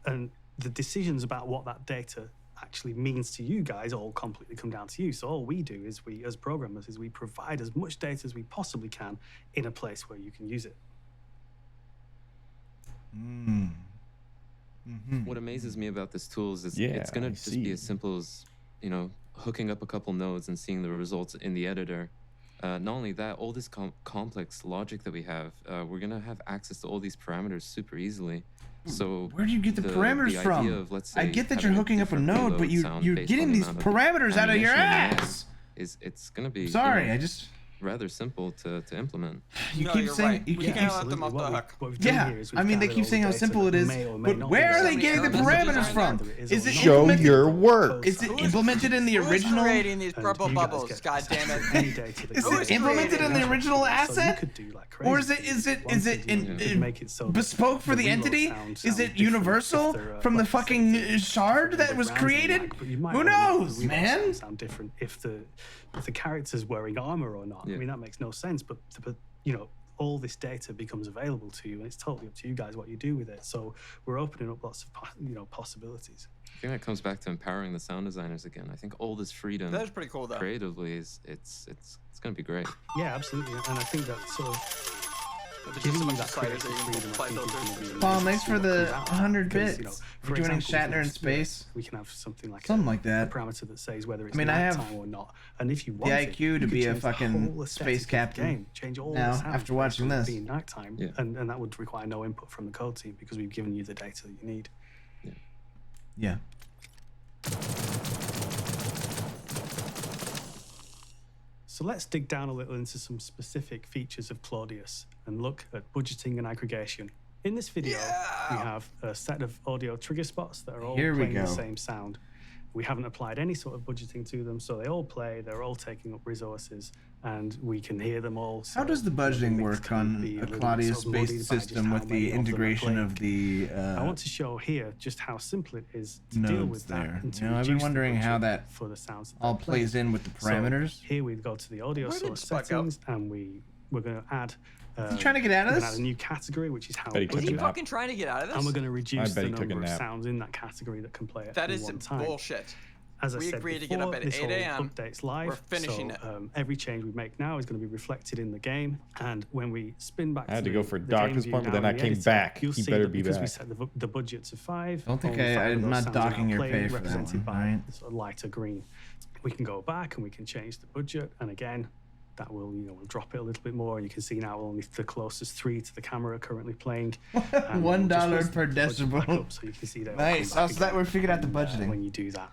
and the decisions about what that data actually means to you guys all completely come down to you. So all we do is we, as programmers, is we provide as much data as we possibly can in a place where you can use it. What amazes me about this tool is it's going to just be as simple as, hooking up a couple nodes and seeing the results in the editor. Not only that, all this complex logic that we have, we're going to have access to all these parameters super easily. So where do you get the parameters idea from? Of, let's I say, get that you're hooking up a node, but you're getting these parameters out of your ass. It's going to be sorry, I just rather simple to implement. You keep saying you can't let them off the hook. Yeah, I mean they keep saying how simple it is, but where are they getting the parameters from? Is it show your work? Is it implemented in the original? Who's creating these purple bubbles? God damn it! Is it implemented in the original asset, or is it bespoke for the entity? Is it universal from the fucking shard that was created? Who knows, man? Sound different if the character's wearing armor or not. I mean, that makes no sense, but all this data becomes available to you, and it's totally up to you guys what you do with it. So we're opening up lots of possibilities. I think that comes back to empowering the sound designers again. I think all this freedom that is pretty cool, though. Creatively it's going to be great. Yeah, absolutely, and I think that sort of giving you that creative freedom. Paul, thanks for the 100 bits. For joining Shatner in space. We can have something like that. A parameter that says whether it's I nighttime or not. And if you want the IQ to be a fucking space captain change all now the sound after watching this. Being nighttime, and that would require no input from the code team because we've given you the data that you need. Yeah. So let's dig down a little into some specific features of Claudius and look at budgeting and aggregation. In this video, we have a set of audio trigger spots that are all playing the same sound. We haven't applied any sort of budgeting to them, so they all play, they're all taking up resources, and we can hear them all. How does the budgeting work on a Claudius-based system with the integration of the I want to show here just how simple it is to deal with that. And I've been wondering how that for the sounds all plays in with the parameters. So here we go to the audio source settings, and we're going to add. Is he trying to get out of this? Add a new category, which is how. Is he fucking trying to get out of this? And we're going to reduce the number of sounds in that category that can play at that is one time. Bullshit. As I we said agreed before, to get up at this 8 a.m. updates live. We're finishing it. Every change we make now is going to be reflected in the game, and when we spin back, I had to go for a doctor's appointment, but then I came back. He better be back. Because we set the budget to 5. Don't think I'm not docking your pay for that represented one, by right? sort of lighter green. We can go back and we can change the budget, and again, that will we'll drop it a little bit more. You can see now only the closest 3 to the camera currently playing. $1 per decibel. So you can see nice. So that we're figuring out the budgeting when you do that.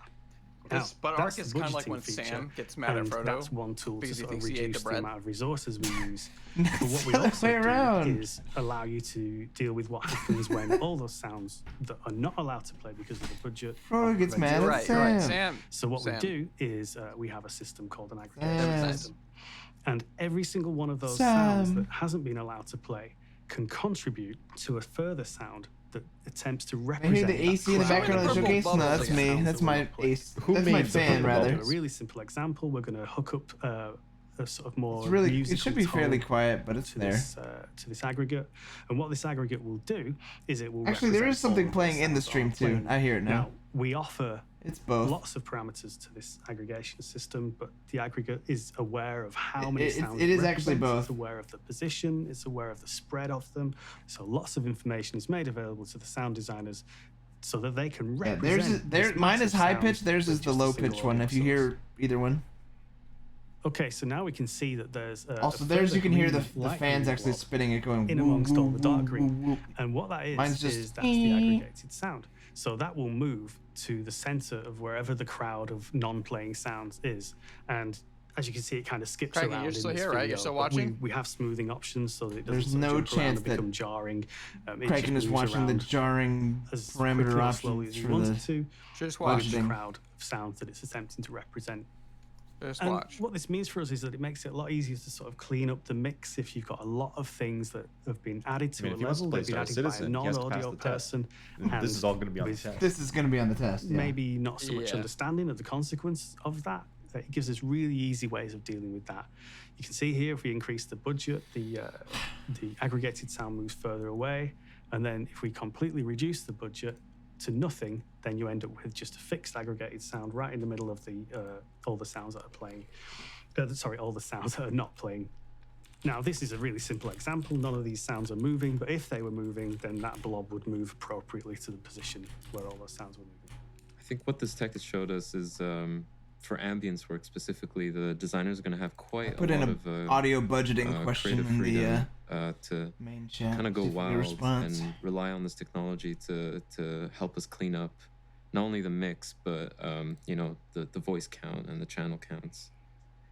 But Arc is kind of like when Sam gets mad at Frodo. That's one tool to sort of reduce the amount of resources we use. But what we also do is allow you to deal with what happens when all those sounds that are not allowed to play because of the budget. Frodo gets mad at Sam. Right, Sam. So what we do is we have a system called an aggregator system. And every single one of those sounds that hasn't been allowed to play can contribute to a further sound that attempts to represent. I hear the AC in the background of the showcase. No, that's me. That's my AC. That's my fan, rather. A really simple example. We're going to hook up a sort of more. It's really. It should be fairly quiet, but it's there. To this aggregate, and what this aggregate will do is it will. Actually, there is something playing in the stream too. I hear it now. We offer. It's both. Lots of parameters to this aggregation system, but the aggregate is aware of how many sounds it is actually both. It's aware of the position, it's aware of the spread of them. So lots of information is made available to the sound designers so that they can represent. Mine is high pitch, theirs is the low pitch one, if you hear either one. Okay, so now we can see that there's also theirs you can hear the fans actually spinning it going in amongst all the dark green. And what that is, that's the aggregated sound. So that will move to the center of wherever the crowd of non-playing sounds is. And as you can see, it kind of skips around. You're still in this here, video, right? You're still watching? We have smoothing options so that it doesn't There's no chance that become jarring. Kraken is watching the jarring parameter options for the just watch the crowd of sounds that it's attempting to represent. Just And watch. what this means for us is that it makes it a lot easier to sort of clean up the mix if you've got a lot of things that have been added to I mean, a if he wants to level, play they've been Star added Citizen, by a he has to pass non-audio the test. person. This is all going to be on the with test. This is going to be on the test. Yeah. maybe not so much Yeah. understanding of the consequence of that. It gives us really easy ways of dealing with that. You can see here, if we increase the budget, the aggregated sound moves further away. And then if we completely reduce the budget to nothing, then you end up with just a fixed aggregated sound right in the middle of the all the sounds that are playing. All the sounds that are not playing. Now, this is a really simple example. None of these sounds are moving, but if they were moving, then that blob would move appropriately to the position where all those sounds were moving. I think what this tech has showed us is for ambience work specifically, the designers are going to have quite a lot of audio budgeting question creative in freedom the to main chat. kind of go Different wild response. and rely on this technology to help us clean up not only the mix but you know, the voice count and the channel counts.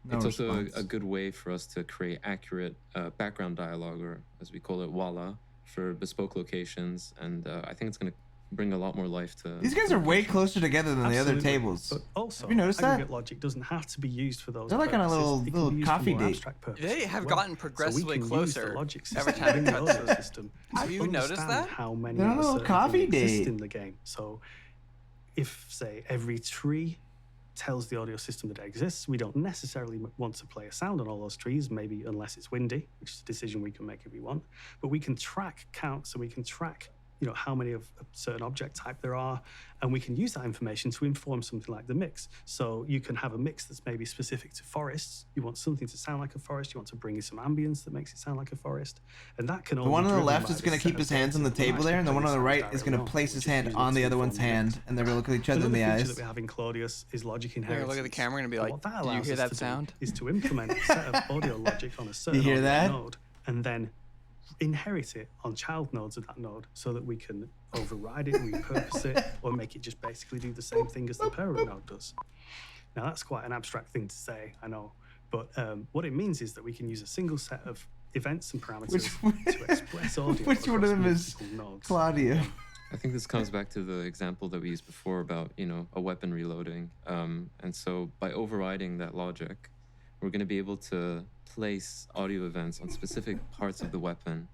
No It's also response. a good way for us to create accurate background dialogue, or as we call it, walla, for bespoke locations, and I think it's going to bring a lot more life to. These guys are way closer together than the other Absolutely. tables. But also, Have you noticed that? aggregate logic doesn't have to be used for those They're like on a purposes. little- It can little be used for coffee more date. abstract purposes They as have well. gotten progressively so we can closer use the logic every system time in it the cuts audio us. system Have to you noticed understand that? how many They're on a of the little certain coffee things exist date. in the game. So if, say, every tree tells the audio system that it exists, we don't necessarily want to play a sound on all those trees, maybe unless it's windy, which is a decision we can make if we want. But we can track count, so we can track, you know, how many of a certain object type there are, and we can use that information to inform something like the mix. So you can have a mix that's maybe specific to forests. You want something to sound like a forest. You want to bring in some ambience that makes it sound like a forest, and that can. The all one be on the driven left by is this going to set keep of his hands on the data that will table there, and the actually one on the play right sound is going to direct place his which is hand used on the to other one's inform the mix. hand, and they're going to look at each other in Another the feature eyes. that we have in Claudius is logic You're inheritance. gonna look at the camera and be like, What that "Do you allows hear us that to do sound?" is to implement a set of audio logic on a certain hear audio that? node, and then inherit it on child nodes of that node, so that we can override it, repurpose it, or make it just basically do the same thing as the parent node does. Now that's quite an abstract thing to say, I know, but what it means is that we can use a single set of events and parameters to express audio. Which one of them is Claudio? I think this comes back to the example that we used before about, you know, a weapon reloading. And so by overriding that logic, we're going to be able to place audio events on specific parts of the weapon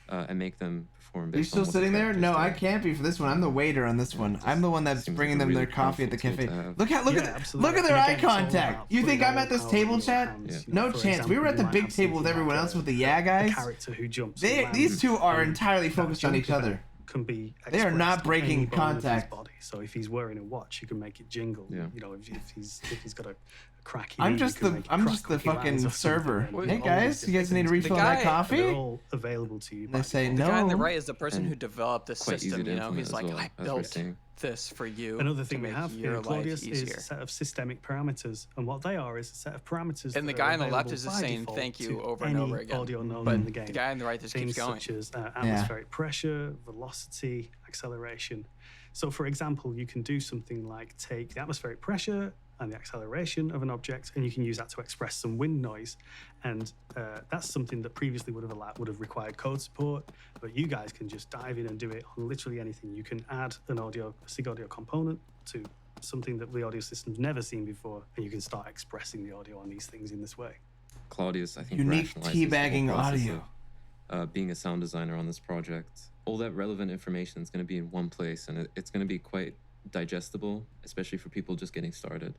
and make them perform Are you based on still what the sitting there? character's No, I doing. can't be for this one. I'm the waiter on this one. I'm the one that's seems bringing like a them their really coffee at the powerful cafe. tool to have. Look at Yeah, look absolutely. at their And eye again, it's all contact. about You think putting I'm at this all table, your chat? hands. No For chance. We example, were at the you might big have table with something everyone like else with the yeah guys. A character who jumps. They, and these two are lands, entirely that focused on jump each other. event Can be They are not expressed breaking any bone of his contact. body. So if he's wearing a watch, you can make it jingle. Yeah. You know, if he's got a cracky. I'm knee, just you can the make it I'm crack just the when he lands fucking or something. server. And Hey all guys, these you guys need to different refill The my guy- coffee? They're all available to you. They say The no. guy on the right is the person who developed the Quite easy system. to You know, implement he's as like, well, I as we're built seeing. this for you. Another to thing we make have your in Claudius life is easier. a set of systemic parameters, and what they are is a set of parameters. And the that guy are on the left available is just by saying default thank you to over and any over again. audio node But in the game. the guy on the right just Things keeps going. such as atmospheric pressure, velocity, acceleration. So, for example, you can do something like take the atmospheric pressure and the acceleration of an object, and you can use that to express some wind noise. And that's something that previously would have required code support, but you guys can just dive in and do it on literally anything. You can add a SIG audio component to something that the audio system's never seen before, and you can start expressing the audio on these things in this way. Claudius, I think, Unique rationalizes the whole teabagging process audio. of, being a sound designer on this project. All that relevant information is going to be in one place, and it's going to be quite digestible, especially for people just getting started.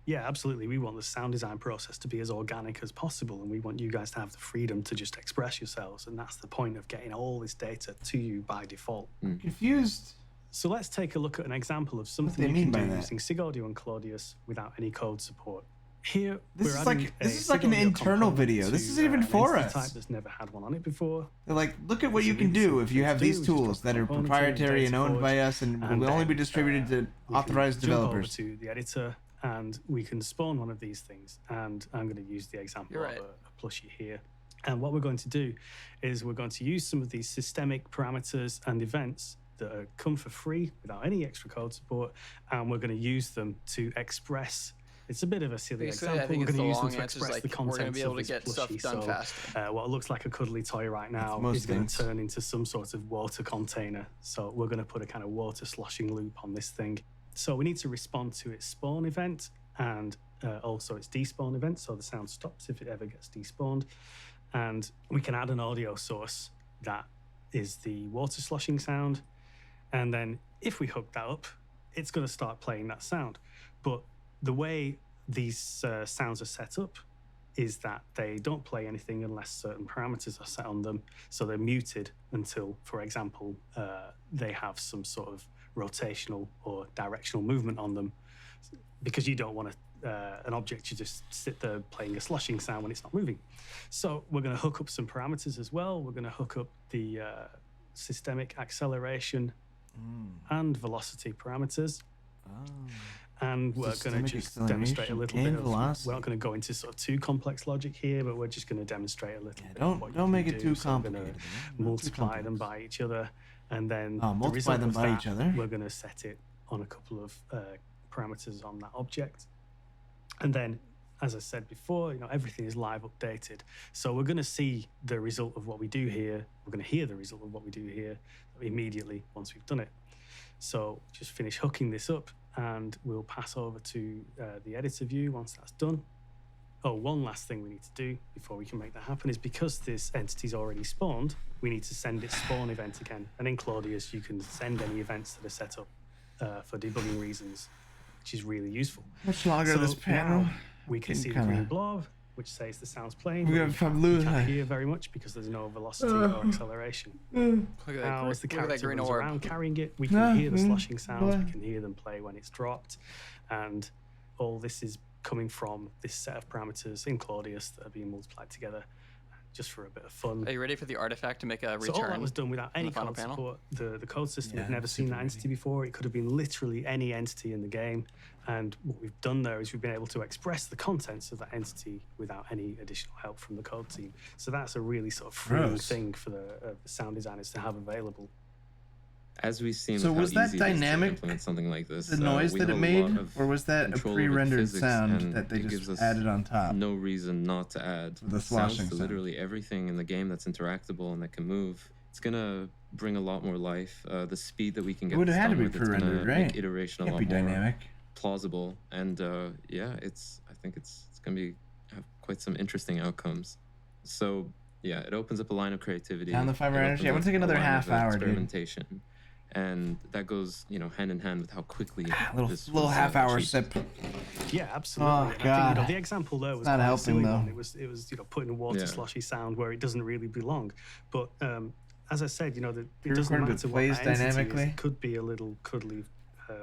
Yeah, absolutely. We want the sound design process to be as organic as possible, and we want you guys to have the freedom to just express yourselves, and that's the point of getting all this data to you by default. Confused. So let's take a look at an example of something they you mean can by do that? using SIG Audio and Claudius without any code support. Here, This we're is like- adding this a is like SIG an audio internal component video. This to, isn't even an for entity us. Type that's never had one on it before. They're like, look at what It's you a can really do simple if you thing have to these do. Just drop tools the that are component in proprietary and owned by DataForge, us and will and only be then, distributed to we can authorized jump over developers. to the editor, and we can spawn one of these things. And I'm going to use the example You're of right. a plushie here. And what we're going to do is we're going to use some of these systemic parameters and events that come for free without any extra code support, and we're going to use them to express. It's a bit of a silly Basically, example. I think we're it's going to the use them long to answer is express like, the we're contents going to be able of to this get stuff plushie. done So, faster. what looks like a cuddly toy right now most is going things. to turn into some sort of water container. So we're going to put a kind of water sloshing loop on this thing. So we need to respond to its spawn event, and also its despawn event, so the sound stops if it ever gets despawned. And we can add an audio source that is the water sloshing sound, and then if we hook that up, it's going to start playing that sound. But the way these sounds are set up is that they don't play anything unless certain parameters are set on them, so they're muted until, for example, they have some sort of rotational or directional movement on them, because you don't want an object to just sit there playing a sloshing sound when it's not moving. So we're going to hook up some parameters as well. We're going to hook up the systemic acceleration and velocity parameters. And we're going to just demonstrate a little bit of, velocity. we're not going to go into sort of too complex logic here, but we're just going to demonstrate a little bit of what you don't can make it do. too So we're going complicated. to multiply them by each other, and then the multiply result them of by that, each other. we're going to set it on a couple of parameters on that object. And then, as I said before, everything is live updated. So we're going to see the result of what we do here. We're going to hear the result of what we do here immediately once we've done it. So just finish hooking this up, and we'll pass over to the editor view once that's done. Oh, one last thing we need to do before we can make that happen is, because this entity's already spawned, we need to send its spawn event again. And in Claudius, you can send any events that are set up for debugging reasons, which is really useful. Much longer so this panel. Now we can see the green blob, which says the sound's playing. We can't hear very much because there's no velocity or acceleration. Now, as the character runs around carrying it, we can hear the sloshing sounds. We can hear them play when it's dropped, and all this is coming from this set of parameters in Claudius that are being multiplied together, just for a bit of fun. Are you ready for the artifact to make a return? So all that was done without any code support. The code system had never seen that entity before. It could have been literally any entity in the game. And what we've done there is we've been able to express the contents of that entity without any additional help from the code team. So that's a really sort of freeing thing for the sound designers to have available. As we've seen, so was that dynamic? Implement something like this. The noise that it made, or was that a pre-rendered sound that they just added on top? No reason not to add the sloshing sounds to literally everything in the game that's interactable and that can move. It's gonna bring a lot more life. The speed that we can get. It would have had to be with, pre-rendered, right? Make iteration a lot more dynamic, plausible, and yeah, I think it's gonna have quite some interesting outcomes. So yeah, it opens up a line of creativity. Down the fiber energy. I want to take another half hour, experimentation. Dude. And that goes, hand in hand with how quickly little half-hour sip. Yeah, absolutely. Oh God! I think, the example there was not helping though. It was putting a water sloshy sound where it doesn't really belong. But as I said, it doesn't matter what that entity is. It could be a little cuddly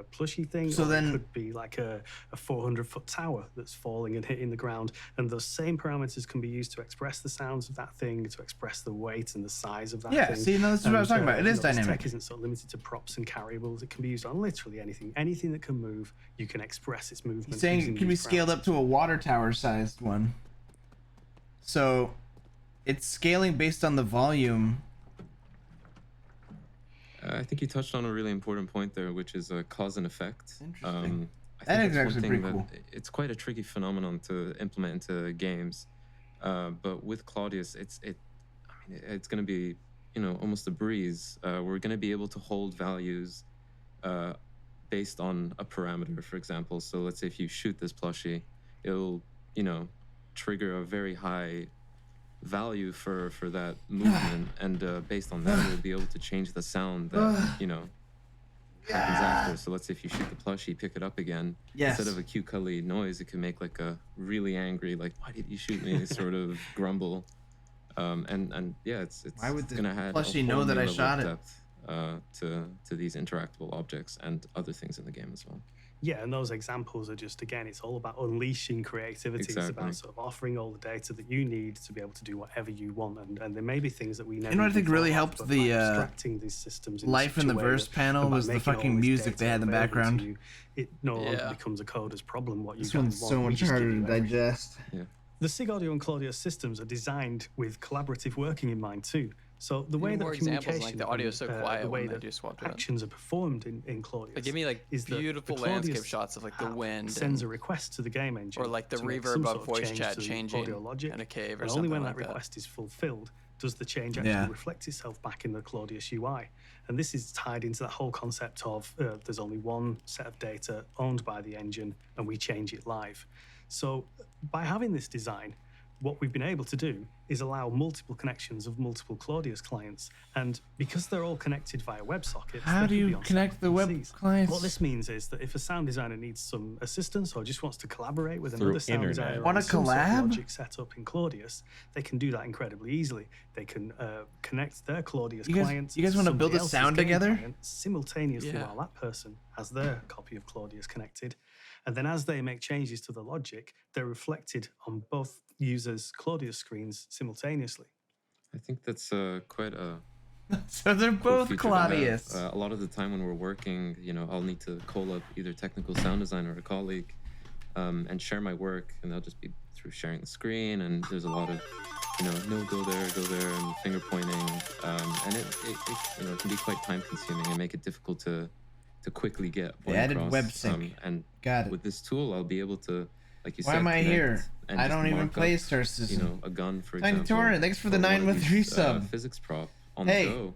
plushy thing, so or then it could be like a 400-foot tower that's falling and hitting the ground, and those same parameters can be used to express the sounds of that thing, to express the weight and the size of that thing. Yeah, see, this is what I was talking about. It is dynamic. Tech isn't sort of limited to props and carryables. It can be used on literally anything that can move. You can express its movement. He's saying it can be scaled up to a water tower sized one, so it's scaling based on the volume. I think you touched on a really important point there, which is cause and effect. Interesting. I think that's actually pretty cool. It's quite a tricky phenomenon to implement into games, but with Claudius, it's going to be, almost a breeze. We're going to be able to hold values based on a parameter, for example. So let's say if you shoot this plushie, it'll, trigger a very high value for that movement, and based on that we'll be able to change the sound that happens after. So let's say if you shoot the plushie, pick it up again, instead of a cute cuddly noise, it can make like a really angry, like, why did you shoot me, sort of grumble. And yeah, it's why would the gonna add plushie know that I shot it to these interactable objects and other things in the game as well. Yeah, and those examples are just, again, it's all about unleashing creativity. Exactly. It's about sort of offering all the data that you need to be able to do whatever you want. And there may be things that we never. You know what I think really helped the abstracting these systems in life in the verse panel was the fucking music they had in the background. It no longer becomes a coder's problem. What you this one's so much harder to digest. Yeah. The SIG Audio and Claudius systems are designed with collaborative working in mind too. So the way that communication, like the audio is so quiet, the way that actions are performed in Claudius, give me like beautiful landscape shots of like the wind. Sends a request to the game engine, or like the reverb of voice chat changing audio logic, in a cave, or and something only when like that request is fulfilled does the change actually reflect itself back in the Claudius UI? And this is tied into that whole concept of there's only one set of data owned by the engine, and we change it live. So by having this design, what we've been able to do is allow multiple connections of multiple Claudius clients. And because they're all connected via WebSockets, how do you connect the web clients? What this means is that if a sound designer needs some assistance or just wants to collaborate with another sound designer, want to collab, logic set up in Claudius, they can do that incredibly easily. They can connect their Claudius clients. You guys want to build a sound together simultaneously while that person has their copy of Claudius connected. And then as they make changes to the logic, they're reflected on both users' Claudius screens simultaneously. I think that's quite a so they're both feature Claudius. A lot of the time when we're working, I'll need to call up either technical sound designer or a colleague and share my work, and they'll just be through sharing the screen, and there's a lot of no, go there, and finger pointing, and it can be quite time consuming and make it difficult to quickly get a point added across. web sync. And got it. With this tool, I'll be able to, like you Why said, am I here? and I just don't even mark play up, Star Citizen. A gun, for Tiny example. Torrent, thanks for the or one of 913 these, sub. Physics prop on the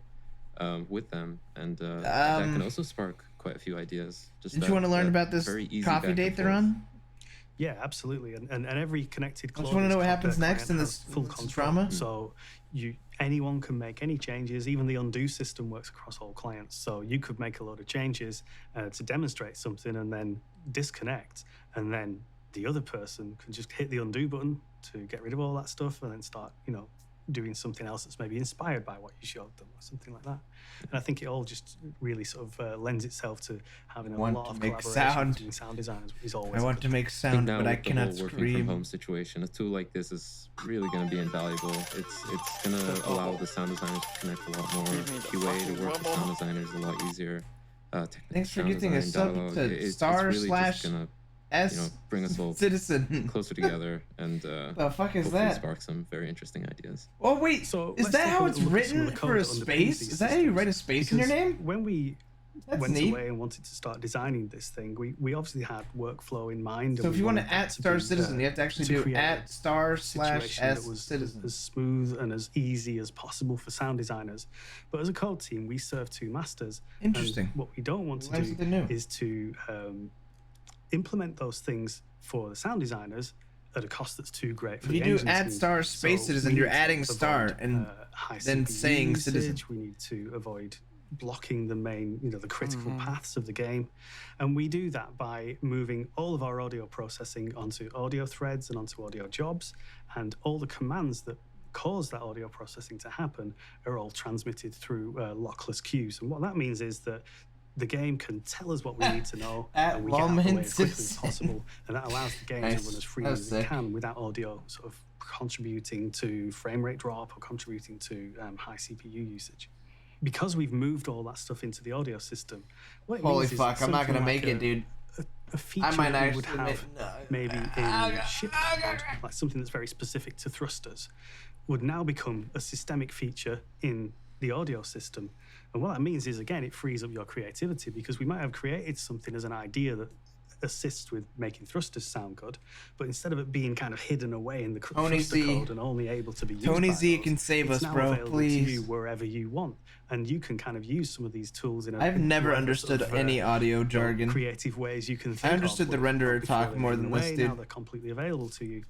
go with them, and that can also spark quite a few ideas. Did you want to learn about this coffee date they're on? Yeah, absolutely. And every connected I just want to know what happens next in this full drama. So anyone can make any changes. Even the undo system works across all clients. So you could make a load of changes to demonstrate something and then disconnect, and then the other person can just hit the undo button to get rid of all that stuff and then start, doing something else that's maybe inspired by what you showed them or something like that. And I think it all just really sort of lends itself to having a lot of collaboration between sound designers. Is always I want to make sound, but I cannot scream. Working from home situation, a tool like this is really going to be invaluable. It's going to allow the sound designers to connect a lot more. QA to work with sound designers a lot easier. Thanks for getting a sub to */ bring us all Citizen closer together and the fuck is hopefully that? Spark some very interesting ideas. Oh wait, so is that how it's written for a space? Is that how you write a space in your name? When we went neat. away and wanted to start designing this thing, we obviously had workflow in mind. So if you want to @*Citizen, you have to actually do @*/ that was Citizen. as smooth and as easy as possible for sound designers. But as a code team, we serve two masters. Interesting. And what we don't want to do is to implement those things for the sound designers at a cost that's too great for if you the do engine @*Space Citizen, you're adding star and then saying usage. Citizen. We need to avoid blocking the main, the critical paths of the game. And we do that by moving all of our audio processing onto audio threads and onto audio jobs, and all the commands that cause that audio processing to happen are all transmitted through lockless queues. And what that means is that the game can tell us what we need to know, and we get out of the way as quickly as possible, and that allows the game to run as freely as it can without audio sort of contributing to frame rate drop or contributing to high CPU usage. Because we've moved all that stuff into the audio system, what it Holy means fuck, is I'm not gonna something make like it, dude. A feature I might that we would actually have maybe in ship code, like something that's very specific to thrusters, would now become a systemic feature in the audio system. And what that means is, again, it frees up your creativity, because we might have created something as an idea that assists with making thrusters sound good, but instead of it being kind of hidden away in the thruster code and only able to be used Tony by Z those, can save it's us, now bro, available please. to you wherever you want, and you can kind of use some of these tools in I've never understood any audio jargon. Creative ways you can think I understood the renderer talk more than this, Now dude. they're completely available to you,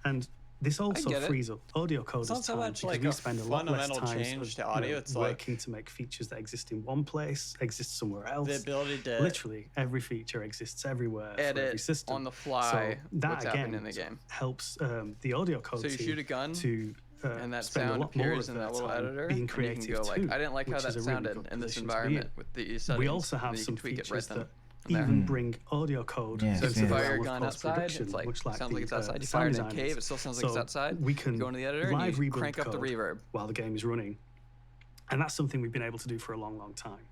and this also get it. frees up audio coders' It's not so time, much because like we a spend a lot less fundamental time change to audio. It's like working to make features that exist in one place exist somewhere else. the ability to Literally every feature exists everywhere for every edit system on the fly So that what's again happening in the game. helps the audio code So you team shoot a gun, to and that spend a sound lot more appears of in that their little time editor, being and you creative can go like, too, I didn't like how which that is a really sounded good in this position to be environment in. with these settings. We also and have then you some can tweak it features right that then. even bring audio code Yeah, So if you into fire the your realm of gun outside, post-production, it's like much like sounds like the, it's outside. You sound fire it in a designers. cave, it still sounds like it's So outside. we can You go into the editor live and you rebuild crank up the code reverb. while the game is running, and that's something we've been able to do for a long, long time.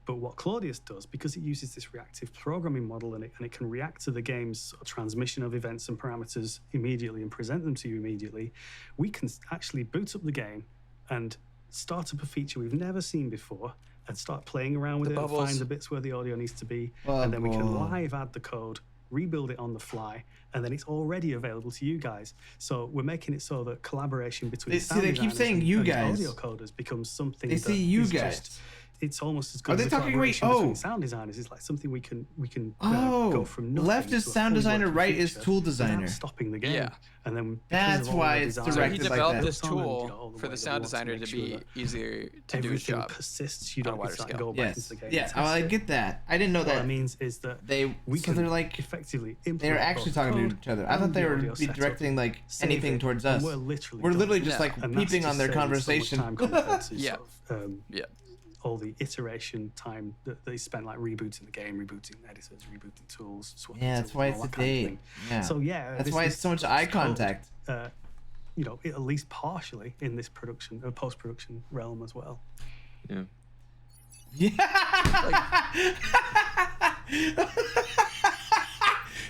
But what Claudius does, because it uses this reactive programming model and it can react to the game's sort of transmission of events and parameters immediately and present them to you immediately, we can actually boot up the game and start up a feature we've never seen before and start playing around with it and find the bits where the audio needs to be, and then we can live add the code rebuild it on the fly, and then it's already available to you guys. So we're making it so that collaboration between sound they keep designers saying and you guys. audio coders becomes something They that see you is guys. just, it's almost as good Are they as a talking collaboration right? between Oh. sound designers. It's like something we can Oh, go from nothing left is to a sound fully designer, working right is feature tool without designer. stopping the game. Yeah. And then That's why it's So directed he like developed that. this tool all the for way the that sound we want to designer make to sure be that easier to do his everything job. persists. You on a don't wider get to like, scale. go back into the game. Yes. and Oh, I test it. get that. I didn't know What that. that means is that they we so can they're like effectively they're implement actually both talking code to each other. I thought and they the were audio be setup, directing like save anything it, towards and us. We're literally We're literally done. just like And that's peeping on their saving so much conversation. time compared to Yeah. sort of, all the iteration time that they spent like rebooting the game, rebooting editors, rebooting tools, swapping Yeah, that's tools, why and it's all a that kind of date. thing. Yeah. So yeah, That's this why is it's so much code, eye contact. At least partially in this production, post-production realm as well. Yeah.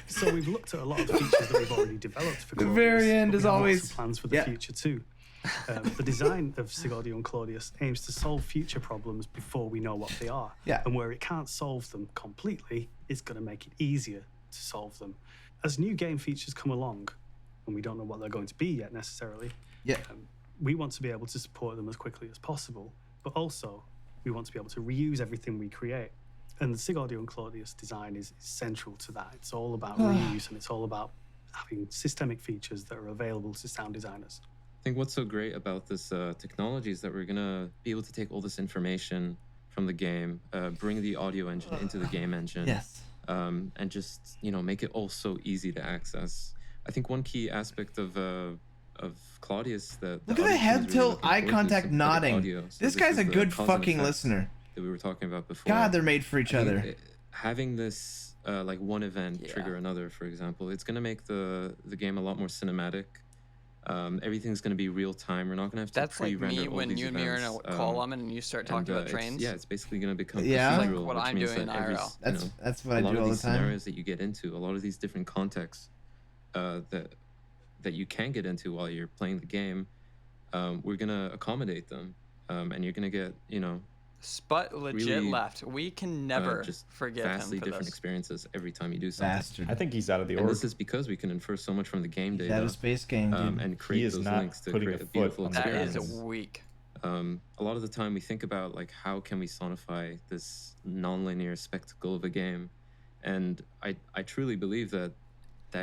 So we've looked at a lot of features that we've already developed for The Claudius, very end but is we have always- lots of plans for the future too. The design of Sigaudio and Claudius aims to solve future problems before we know what they are. Yeah. And where it can't solve them completely, it's going to make it easier to solve them. As new game features come along, and we don't know what they're going to be yet necessarily, we want to be able to support them as quickly as possible, but also we want to be able to reuse everything we create. And the Sigaudio and Claudius design is central to that. It's all about reuse, and it's all about having systemic features that are available to sound designers. I think what's so great about this technology is that we're gonna be able to take all this information from the game, bring the audio engine into the game engine, Yes. And just make it all so easy to access. I think one key aspect of Claudius that Look at the head tilt, eye contact, nodding. This guy's is a the good cause and fucking effect listener. that we were talking about before. God, they're made for each I think other. having this like one event trigger another, for example, it's gonna make the game a lot more cinematic. Everything's gonna be real time. We're not gonna have to That's like pre-render me all when these you and me are in a events. call, Lawman, and you start talking about trains. It's basically gonna become Yeah. procedural, Like what which I'm means doing that in every, IRL. That's what I a lot do of all the these time. scenarios that you get into, a lot of these different contexts that you can get into while you're playing the game, we're gonna accommodate them, and you're gonna get Sput legit really, left. We can never just forgive him vastly for different this. experiences every time you do something. Bastard. I think he's out of the And org. this is because we can infer so much from the game He's data. out of space game, dude. And create is those not links to putting create a a foot beautiful on the That experience. is weak. A lot of the time we think about like how can we sonify this non-linear spectacle of a game, and I truly believe that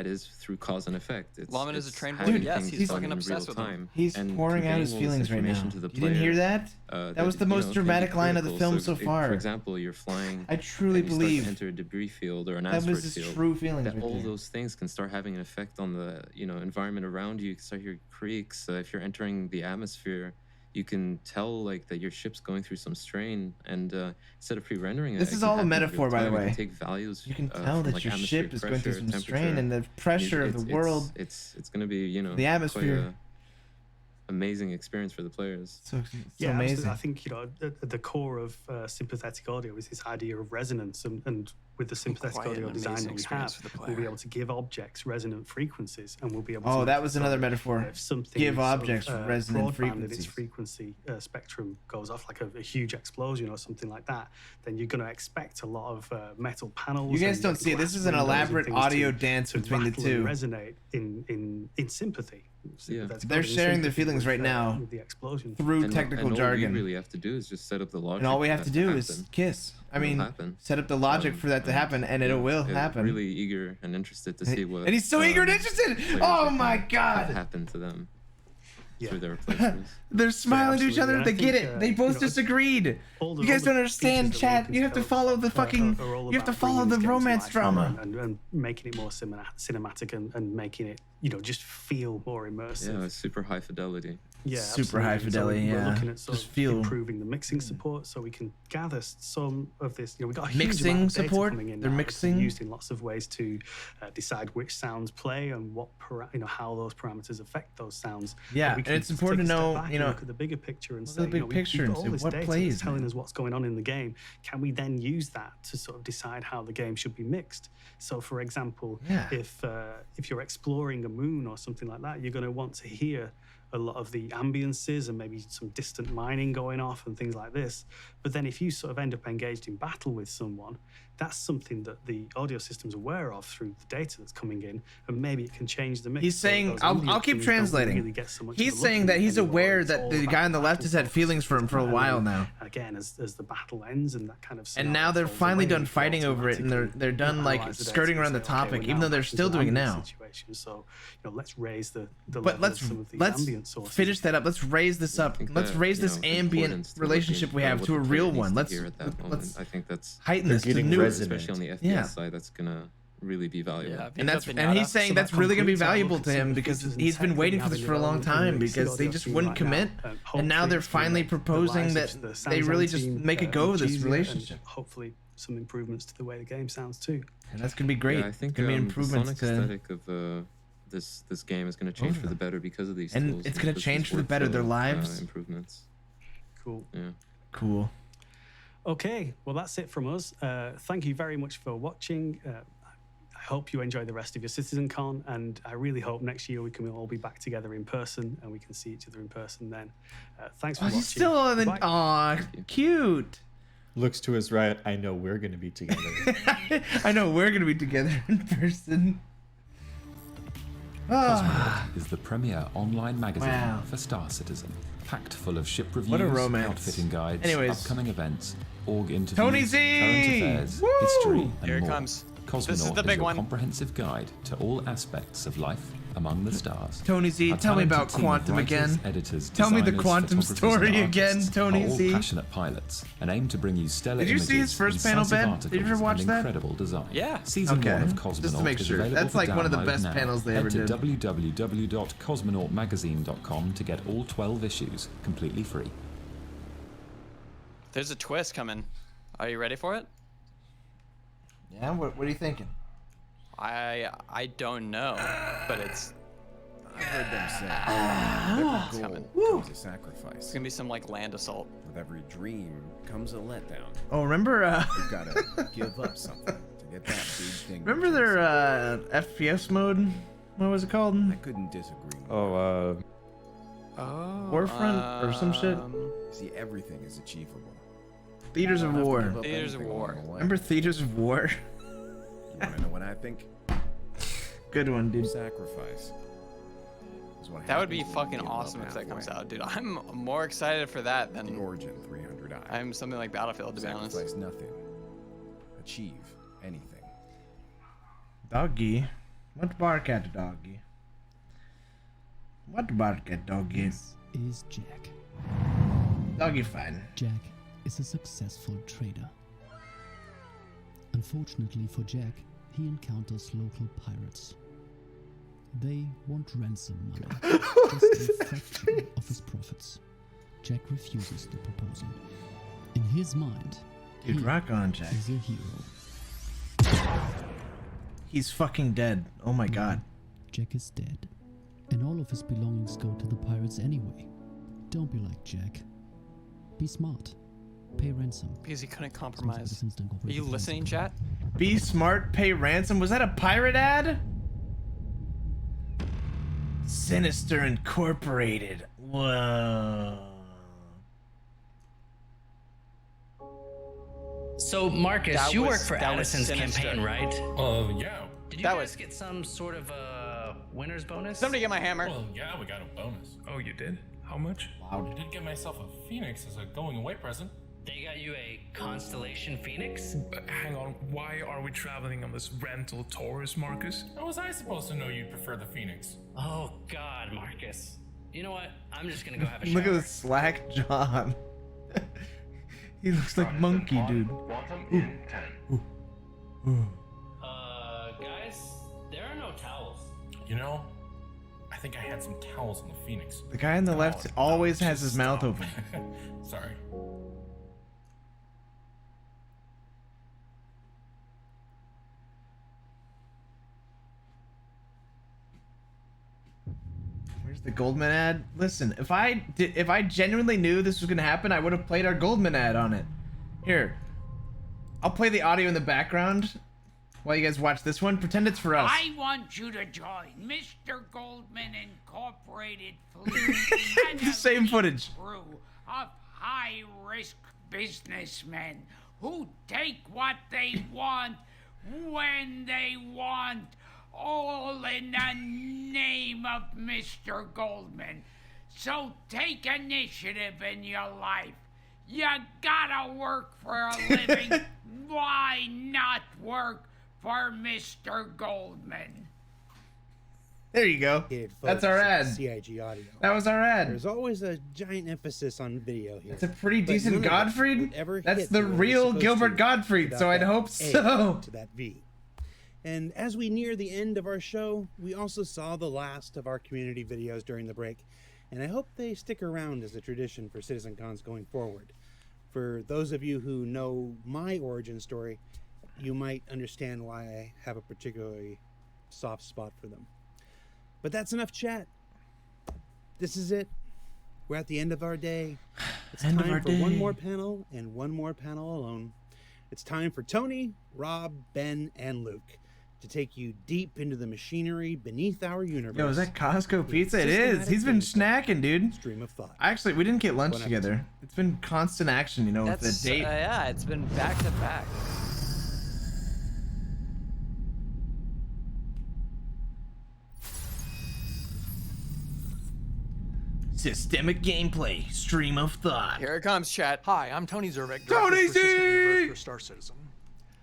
is through cause and effect. Lawman is a it's trained having boy. Yes, things he's done fucking in obsessed real with him. time He's and pouring out his conveying all this feelings right now. information to the You didn't hear player, that? That was the most can be dramatic line of the critical. film So so if, far. for example, you're flying. I truly and you start believe to enter a debris field or an that asteroid was his field. true feelings That right all there. those things can start having an effect on the environment around you. You can start hearing creaks. If you're entering the atmosphere, you can tell like that your ship's going through some strain, and instead of pre-rendering it, This it is can all a happen in metaphor, real by the time. You way. can take values. You can tell from, that like, your atmospheric ship is going through pressure, some strain, temperature. and the pressure of the world. It's going to be the atmosphere. amazing experience for the players. So Yeah, amazing. absolutely. I think at the core of sympathetic audio is this idea of resonance, and with the sympathetic Quite audio an design amazing that we experience have, for the we'll be player. able to give objects resonant frequencies, and we'll be able to. Oh, that was sort another of, metaphor. if something Give sort of, objects resonant broadband at its frequencies. frequency spectrum goes off like a huge explosion or something like that, then you're going to expect a lot of metal panels. You guys and don't see it. This glass is an windows and elaborate things audio to dance between the rattle two. and resonate in sympathy. Sympathetic They're audio in sharing their sympathy feelings with, right now with the explosion. through And technical all jargon. we really have to do is just set up the logic. And all we have for to that do happen. is kiss. I It'll mean, happen. set up the logic for that to happen, and it will happen. Really eager and interested to see what. And he's so eager and interested. players Oh are my gonna God! have happened to them through their They're playthroughs. smiling to each other. absolutely. They And I get think, it. They both disagreed. all the- You guys all the don't understand, features that we're chat. looking You have to for follow the fucking. are all You have to about follow bringing the this game to romance life drama. and making it more cinematic and making it just feel more immersive. Yeah, super high fidelity. Yeah, Super high absolutely. fidelity, So we're yeah. looking at sort Just of feel- improving the mixing support, so we can gather some of this. We've got a huge Mixing amount of data support? coming in They're now that's mixing? used in lots of ways to decide which sounds play and what how those parameters affect those sounds. Yeah, But we and can it's important take to a step know, back you and know, look at the bigger picture and look at say, the big picture we've and got say, all this what data plays, that's telling man? us what's going on in the game. Can we then use that to sort of decide how the game should be mixed? So, for example, Yeah. if you're exploring a moon or something like that, you're going to want to hear a lot of the ambiances and maybe some distant mining going off and things like this. But then if you sort of end up engaged in battle with someone, that's something that the audio system's aware of through the data that's coming in, and maybe it can change the mix. He's saying, those I'll ambient keep things don't translating. really get so much He's of a look saying in that he's anymore. aware It's that all the about guy on the left has had battle feelings for him for a and while then, now. Again, as the battle ends and that kind of And now they're finally done fighting over it, and they're done like skirting around the topic, even though they're still doing it now. So, let's raise the But level let's of some of the ambient sources. finish that up. Let's raise this up. Let's raise this ambient relationship we have to a real one. Let's I think that's heighten this to new, especially on the FPS side. That's gonna really be valuable. And he's saying that's really going to be valuable to him because he's been waiting for this for a long time because they just wouldn't commit, and now they're finally proposing that they really just make a go of this relationship. Hopefully some improvements to the way the game sounds too. And that's going to be great. Yeah, I think gonna be improvements the sonic aesthetic of this game is going to change for the better because of these tools. And it's going to change for the better their lives. Improvements. Cool. Yeah. Cool. Okay, well that's it from us. Thank you very much for watching. I hope you enjoy the rest of your CitizenCon, and I really hope next year we can all be back together in person and we can see each other in person then. Thanks for watching. He's still on the... Aw, cute. Looks to his right. I know we're going to be together. I know we're going to be together in person. Cosmonaut is the premier online magazine for Star Citizen, packed full of ship reviews, outfitting guides, upcoming events, org interviews, Tony Z! current affairs, Woo! history, and Here it more. comes. Cosmonaut This is the big your one. comprehensive guide to all aspects of life among the stars. Tony Z, A tell me about talented team of Quantum writers, again. Editors, Tell me the designers, Quantum photographers, story and again, artists Tony are all Z. passionate pilots and aim to bring you stellar Did you see his images, first panel, incisive Ben? Did you ever articles, watch and that? incredible design. Yeah. Season 1 of Cosmonaut Just to make is sure. available That's for like one of the download best now. panels they Head ever to did. www.cosmonautmagazine.com to get all 12 issues completely free. There's a twist coming. Are you ready for it? Yeah, what are you thinking? I don't know, but it's... I've heard them say It's coming. comes a sacrifice. It's gonna be some like land assault. With every dream comes a letdown. Oh, remember You've gotta give up something to get that big thing. remember their FPS mode? What was it called? I couldn't disagree more. Warfront or some shit? See, everything is achievable. Theaters of War. Theaters of War. Remember Theaters of War? You wanna know what I think? Good one, dude. Sacrifice. is what That would be happens when you fucking give up awesome if that comes halfway. out, dude. I'm more excited for that than The Origin 300i. I'm something like Battlefield, to be honest. Sacrifice nothing. Achieve anything. Doggy. What bark at, doggy? What bark at, doggy? This is Jack. Doggy fine. Jack is a successful trader. Unfortunately for Jack, he encounters local pirates. They want ransom money, just a fraction of his profits. Jack refuses the proposal. In his mind, Dude, he rock on, Jack. is a hero. He's fucking dead. Oh my god. Jack is dead, and all of his belongings go to the pirates anyway. Don't be like Jack. Be smart. Pay ransom. Because he couldn't compromise. Are you listening, chat? Be smart, pay ransom. Was that a pirate ad? Sinister Incorporated. Whoa. So, Marcus, That you was- work for that was Addison's sinister. campaign, right? Yeah. Did you That guys was- get some sort of a winner's bonus? Somebody get my hammer. Well, yeah, we got a bonus. Oh, you did? How much? I did get myself a phoenix as a going away present. They got you a Constellation Phoenix? Hang on, why are we traveling on this rental Taurus, Marcus? How was I supposed to know you'd prefer the phoenix? Oh, God, Marcus. You know what? I'm just gonna go have a shower. Look at the slack John. He looks like Monkey, dude. Guys, there are no towels. You know, I think I had some towels on the phoenix. The guy on the left always has his mouth open. Sorry. Where's the Goldman ad? Listen, if I genuinely knew this was gonna happen, I would have played our Goldman ad on it. Here, I'll play the audio in the background while you guys watch this one. Pretend it's for us. I want you to join Mr. Goldman Incorporated fleet and The same footage. crew of high-risk businessmen who take what they want when they want, all in the name of Mr. Goldman. So take initiative in your life. You gotta work for a living. Why not work for Mr. Goldman? There you go. That's our ad. CIG audio. That was our ad. There's always a giant emphasis on video here. It's a pretty decent Gottfried. That's the real Gilbert Gottfried, so I'd hope so. To that V. And as we near the end of our show, we also saw the last of our community videos during the break, and I hope they stick around as a tradition for CitizenCons going forward. For those of you who know my origin story, you might understand why I have a particularly soft spot for them. But that's enough chat. This is it. We're at the end of our day. It's time for one more panel and one more panel alone. It's time for Tony, Rob, Ben, and Luke to take you deep into the machinery beneath our universe. Yo, is that Costco pizza? It is. He's been snacking, dude. Stream of thought. Actually, we didn't get lunch together. It's been constant action, you know, with the date. Yeah, it's been back to back. Systemic gameplay, stream of thought. Here it comes, chat. Hi, I'm Tony Zervik, Tony Director for System Universe for Star Citizen.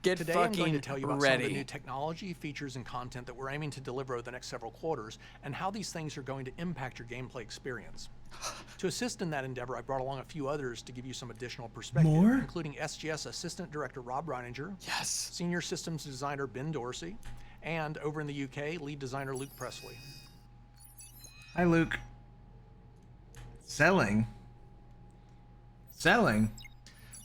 Today I'm going to tell you about some of the new technology, features, and content that we're aiming to deliver over the next several quarters, and how these things are going to impact your gameplay experience. To assist in that endeavor, I brought along a few others to give you some additional perspective, including SGS Assistant Director Rob Reininger, Senior Systems Designer Ben Dorsey, and over in the UK, Lead Designer Luke Presley. Hi, Luke. Selling.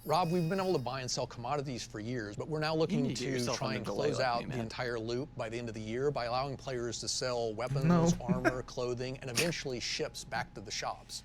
Rob, we've been able to buy and sell commodities for years, but we're now looking to try and close out the entire loop by the end of the year by allowing players to sell weapons, armor, clothing, and eventually ships back to the shops.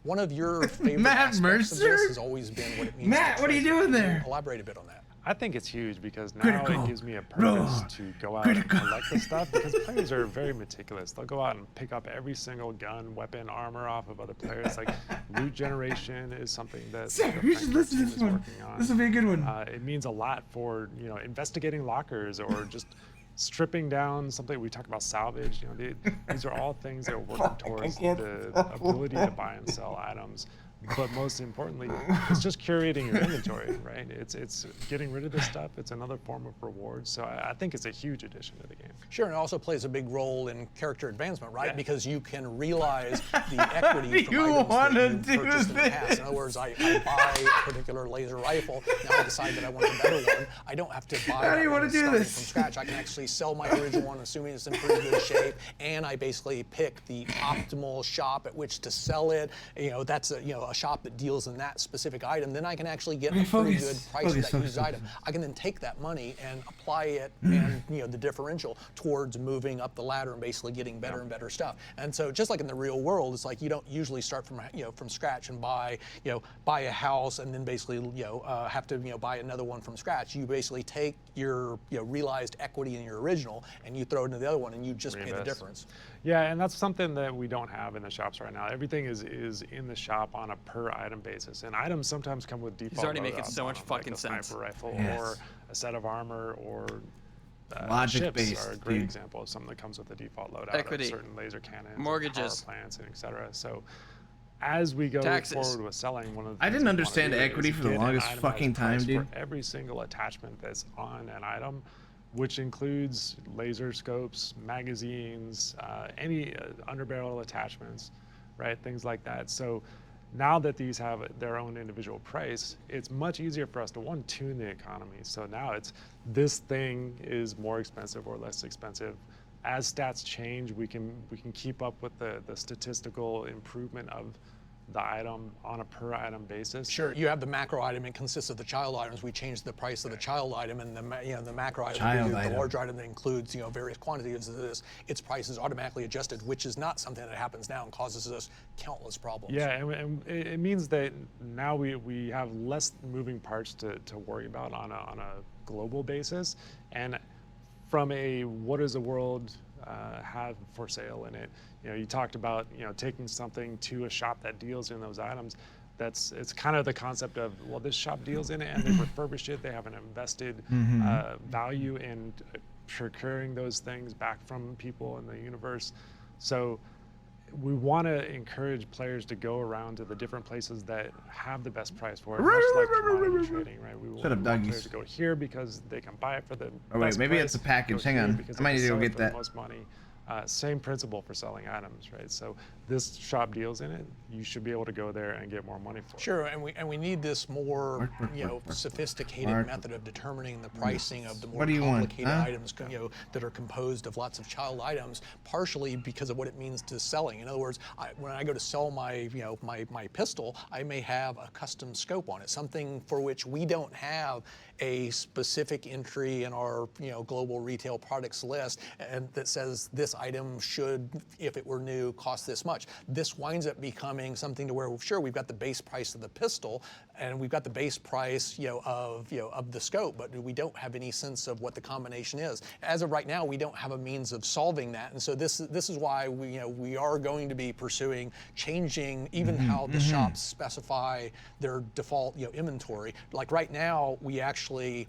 One of your favorite aspects of this has always been what it means Matt, what are you doing there? Elaborate a bit on that. I think it's huge because now it gives me a purpose to go out and collect the stuff, because players are very meticulous. They'll go out and pick up every single gun, weapon, armor off of other players. Like loot generation is something that you should listen to this one. This will be a good one. It means a lot for, you know, investigating lockers or just stripping down something. We talk about salvage. You know, these are all things that are working towards the ability to buy and sell items. But most importantly, it's just curating your inventory, right? It's getting rid of this stuff. It's another form of reward. So I think it's a huge addition to the game. Sure, and it also plays a big role in character advancement, right? Yeah. Because you can realize the equity from items that you purchased in the past. In other words, I buy a particular laser rifle. Now I decide that I want a better one. I don't have to buy How do you want to do this? From scratch. I can actually sell my original one, assuming it's in pretty good shape, and I basically pick the optimal shop at which to sell it. You know, that's a shop that deals in that specific item. Then I can actually get a pretty good price for that used item. I can then take that money and apply it and the differential towards moving up the ladder and basically getting better and better stuff. And so just like in the real world, it's like you don't usually start from scratch and buy a house and then basically have to buy another one from scratch. You basically take your realized equity in your original and you throw it into the other one and you just pay the difference. Yeah, and that's something that we don't have in the shops right now. Everything is in the shop on a per item basis, and items sometimes come with default. He's already making so much fucking sense. Sniper rifle or a set of armor or logic ships based are a great example of something that comes with the default loadout. Equity, certain laser cannons, mortgages, power plants, and etc. So as we go forward with selling, one of the I didn't understand equity for the longest fucking time, dude. For every single attachment that's on an item, which includes laser scopes, magazines, any underbarrel attachments, right? Things like that. So now that these have their own individual price, it's much easier for us to tune the economy. So now it's this thing is more expensive or less expensive. As stats change, we can keep up with the statistical improvement of the item on a per item basis. Sure, you have the macro item. It consists of the child items. We changed the price of the child item, and the macro item, the larger item that includes various quantities of this. Its price is automatically adjusted, which is not something that happens now and causes us countless problems. Yeah, and it means that now we have less moving parts to worry about on a global basis, and from a what does the world have for sale in it. You talked about taking something to a shop that deals in those items. it's kind of the concept of, well, this shop deals in it and they refurbish it. They have an invested value in procuring those things back from people in the universe. So we want to encourage players to go around to the different places that have the best price for it, much like commodity trading, right? We want players to go here because they can buy it for the best maybe price, it's a package. go Hang here on, because I might they need to can go sell it get for the that. most money. Same principle for selling items, right? So this shop deals in it. You should be able to go there and get more money for it. Sure, and we need this more, sophisticated method of determining the pricing of the more complicated items, that are composed of lots of child items, partially because of what it means to selling. In other words, when I go to sell my, my pistol, I may have a custom scope on it, something for which we don't have a specific entry in our, global retail products list, and that says this item should, if it were new, cost this much. This winds up becoming something to where, sure, we've got the base price of the pistol, and we've got the base price, of the scope, but we don't have any sense of what the combination is. As of right now, we don't have a means of solving that, and so this is why we are going to be pursuing changing even how the shops specify their default inventory. Like right now, we actually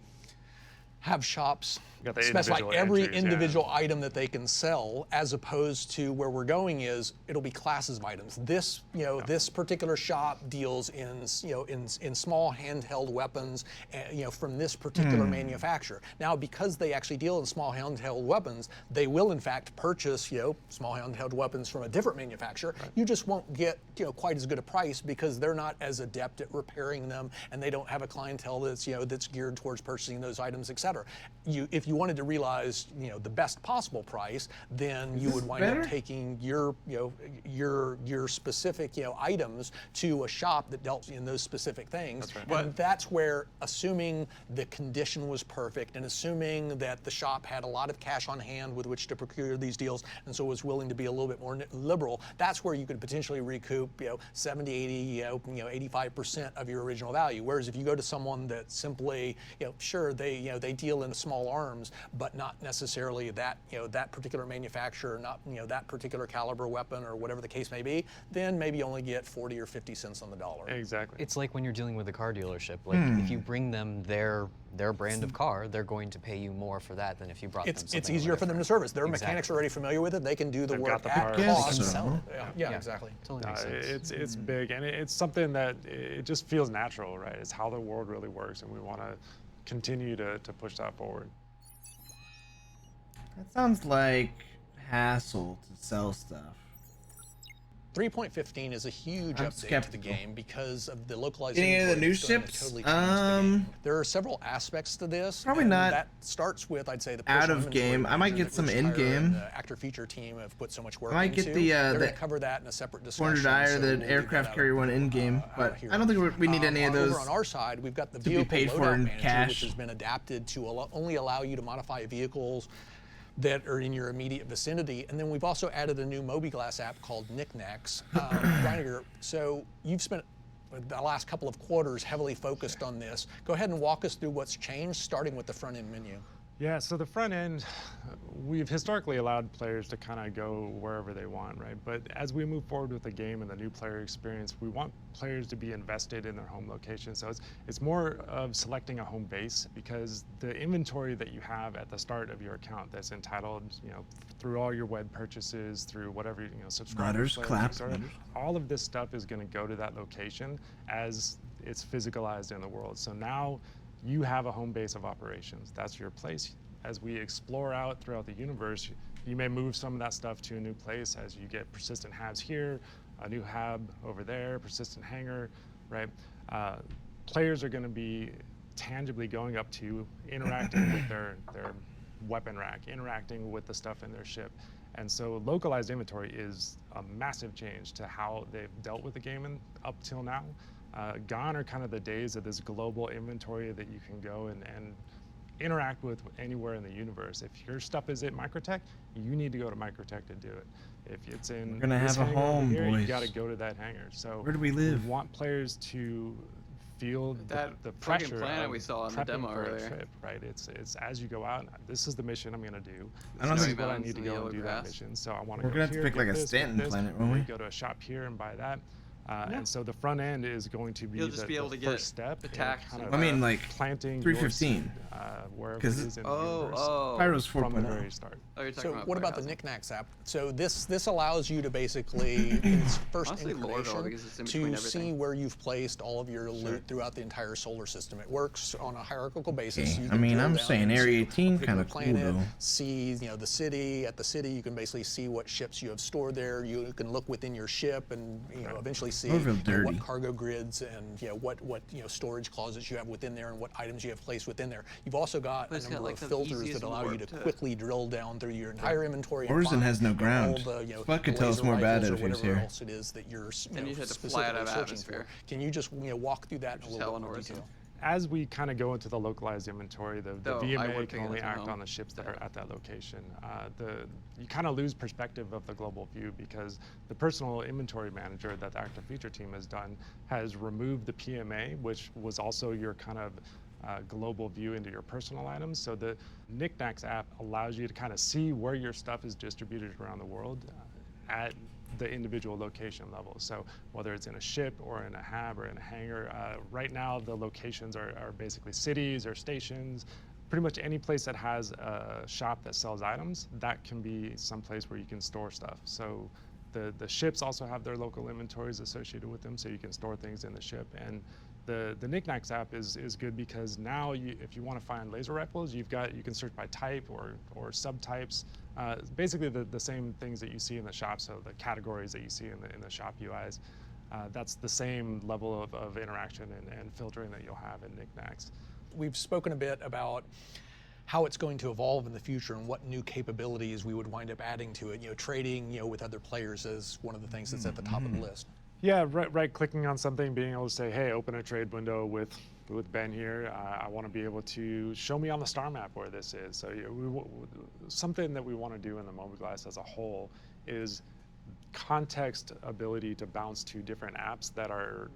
have shops specify every individual item that they can sell, as opposed to where we're going is it'll be classes of items. This this particular shop deals in in small handheld weapons, from this particular manufacturer. Now, because they actually deal in small handheld weapons, they will in fact purchase small handheld weapons from a different manufacturer. Right. You just won't get quite as good a price because they're not as adept at repairing them, and they don't have a clientele that's that's geared towards purchasing those items, etc. If you wanted to realize the best possible price, then you would wind up taking your your specific items to a shop that dealt in those specific things. That's right. And that's where, assuming the condition was perfect and assuming that the shop had a lot of cash on hand with which to procure these deals and so was willing to be a little bit more liberal, that's where you could potentially recoup 70, 80, 85% of your original value. Whereas if you go to someone that simply sure they deal in small arms, but not necessarily that that particular manufacturer, not that particular caliber weapon or whatever the case may be, then maybe only get 40 or 50 cents on the dollar. Exactly. It's like when you're dealing with a car dealership. Like if you bring them their brand of car, they're going to pay you more for that than if you brought them something. It's easier for them to service. Their mechanics are already familiar with it. They can do the work at cost and sell it. Yeah, exactly. Totally makes sense. It's big, and it's something that it just feels natural, right? It's how the world really works, and we want to continue to push that forward. That sounds like hassle to sell stuff. 3.15 is a huge update to the game because of the localized. Any of the new ships? There are several aspects to this. Probably not. That starts with, I'd say, the out of game. I might get some in game. The actor feature team have put so much work into. I might get They're going to cover that in a separate discussion. 400 the aircraft carrier one in game, but I don't think we need any of those. Over on our side, we've got the to vehicle be paid for in cash, which has been adapted to only allow you to modify vehicles that are in your immediate vicinity. And then we've also added a new mobiGlass app called Knickknacks. Reiniger, so you've spent the last couple of quarters heavily focused on this. Go ahead and walk us through what's changed, starting with the front end menu. Yeah, so the front end, we've historically allowed players to kind of go wherever they want, right? But as we move forward with the game and the new player experience, we want players to be invested in their home location. So it's more of selecting a home base, because the inventory that you have at the start of your account that's entitled, through all your web purchases, through whatever, subscribers, all of this stuff is going to go to that location as it's physicalized in the world. So now you have a home base of operations. That's your place. As we explore out throughout the universe, you may move some of that stuff to a new place as you get persistent halves here, a new hab over there, persistent hangar, right? Players are going to be tangibly going up to, interacting with their weapon rack, interacting with the stuff in their ship. And so localized inventory is a massive change to how they've dealt with the game up till now. Gone are kind of the days of this global inventory that you can go and interact with anywhere in the universe. If your stuff is at Microtech, you need to go to Microtech to do it. If it's in we're gonna have a home, here, boys. You got to go to that hangar. So where do we live? We want players to feel the pressure planet we saw in the demo earlier. Trip, right? It's as you go out. This is the mission I'm going to do. I don't think what I need to go and do that mission. So I want to. We're gonna have to pick like a Stanton planet, won't we? Go to a shop here and buy that. And so the front end is going to be You'll just be able to get first step. attacks. Kind of, I mean, like planting 315. wherever it is in the universe. Pyro's from the 4.0. very start. So what about the knickknacks app? So this allows you to basically, in its first Honestly, Lorville, incarnation, because it's in between to everything. see where you've placed all of your loot throughout the entire solar system. It works on a hierarchical basis. Okay. You I can mean, drill I'm down saying into Area a 18 particular kind of cool planet, though. See, the city. At the city, you can basically see what ships you have stored there. You can look within your ship and eventually see what cargo grids and what storage closets you have within there and what items you have placed within there. You've also got a number of filters that allow you to quickly drill down through your entire inventory. Orson has no ground. Spud could tell us more about it if he was here. Else it is that you're And you had to fly out of atmosphere. Can you just walk through that in a little bit more detail? As we kind of go into the localized inventory, the VMA can only act home. on the ships that are at that location. You kind of lose perspective of the global view because the personal inventory manager that the active feature team has done has removed the PMA, which was also your kind of global view into your personal items. So the Knickknacks app allows you to kind of see where your stuff is distributed around the world at the individual location level. So whether it's in a ship or in a hab or in a hangar, right now the locations are basically cities or stations. Pretty much any place that has a shop that sells items, that can be some place where you can store stuff. So the ships also have their local inventories associated with them, so you can store things in the ship. And the Knickknacks app is good because now if you want to find laser rifles, you can search by type or subtypes. Basically the same things that you see in the shop, so the categories that you see in the shop UIs. That's the same level of interaction and filtering that you'll have in Knickknacks. We've spoken a bit about how it's going to evolve in the future and what new capabilities we would wind up adding to it. Trading with other players is one of the things that's at the top of the list. Yeah, right-clicking on something, being able to say, hey, open a trade window with Ben here. I want to be able to show me on the star map where this is. So something that we want to do in the Mobiglass as a whole is context ability to bounce to different apps that are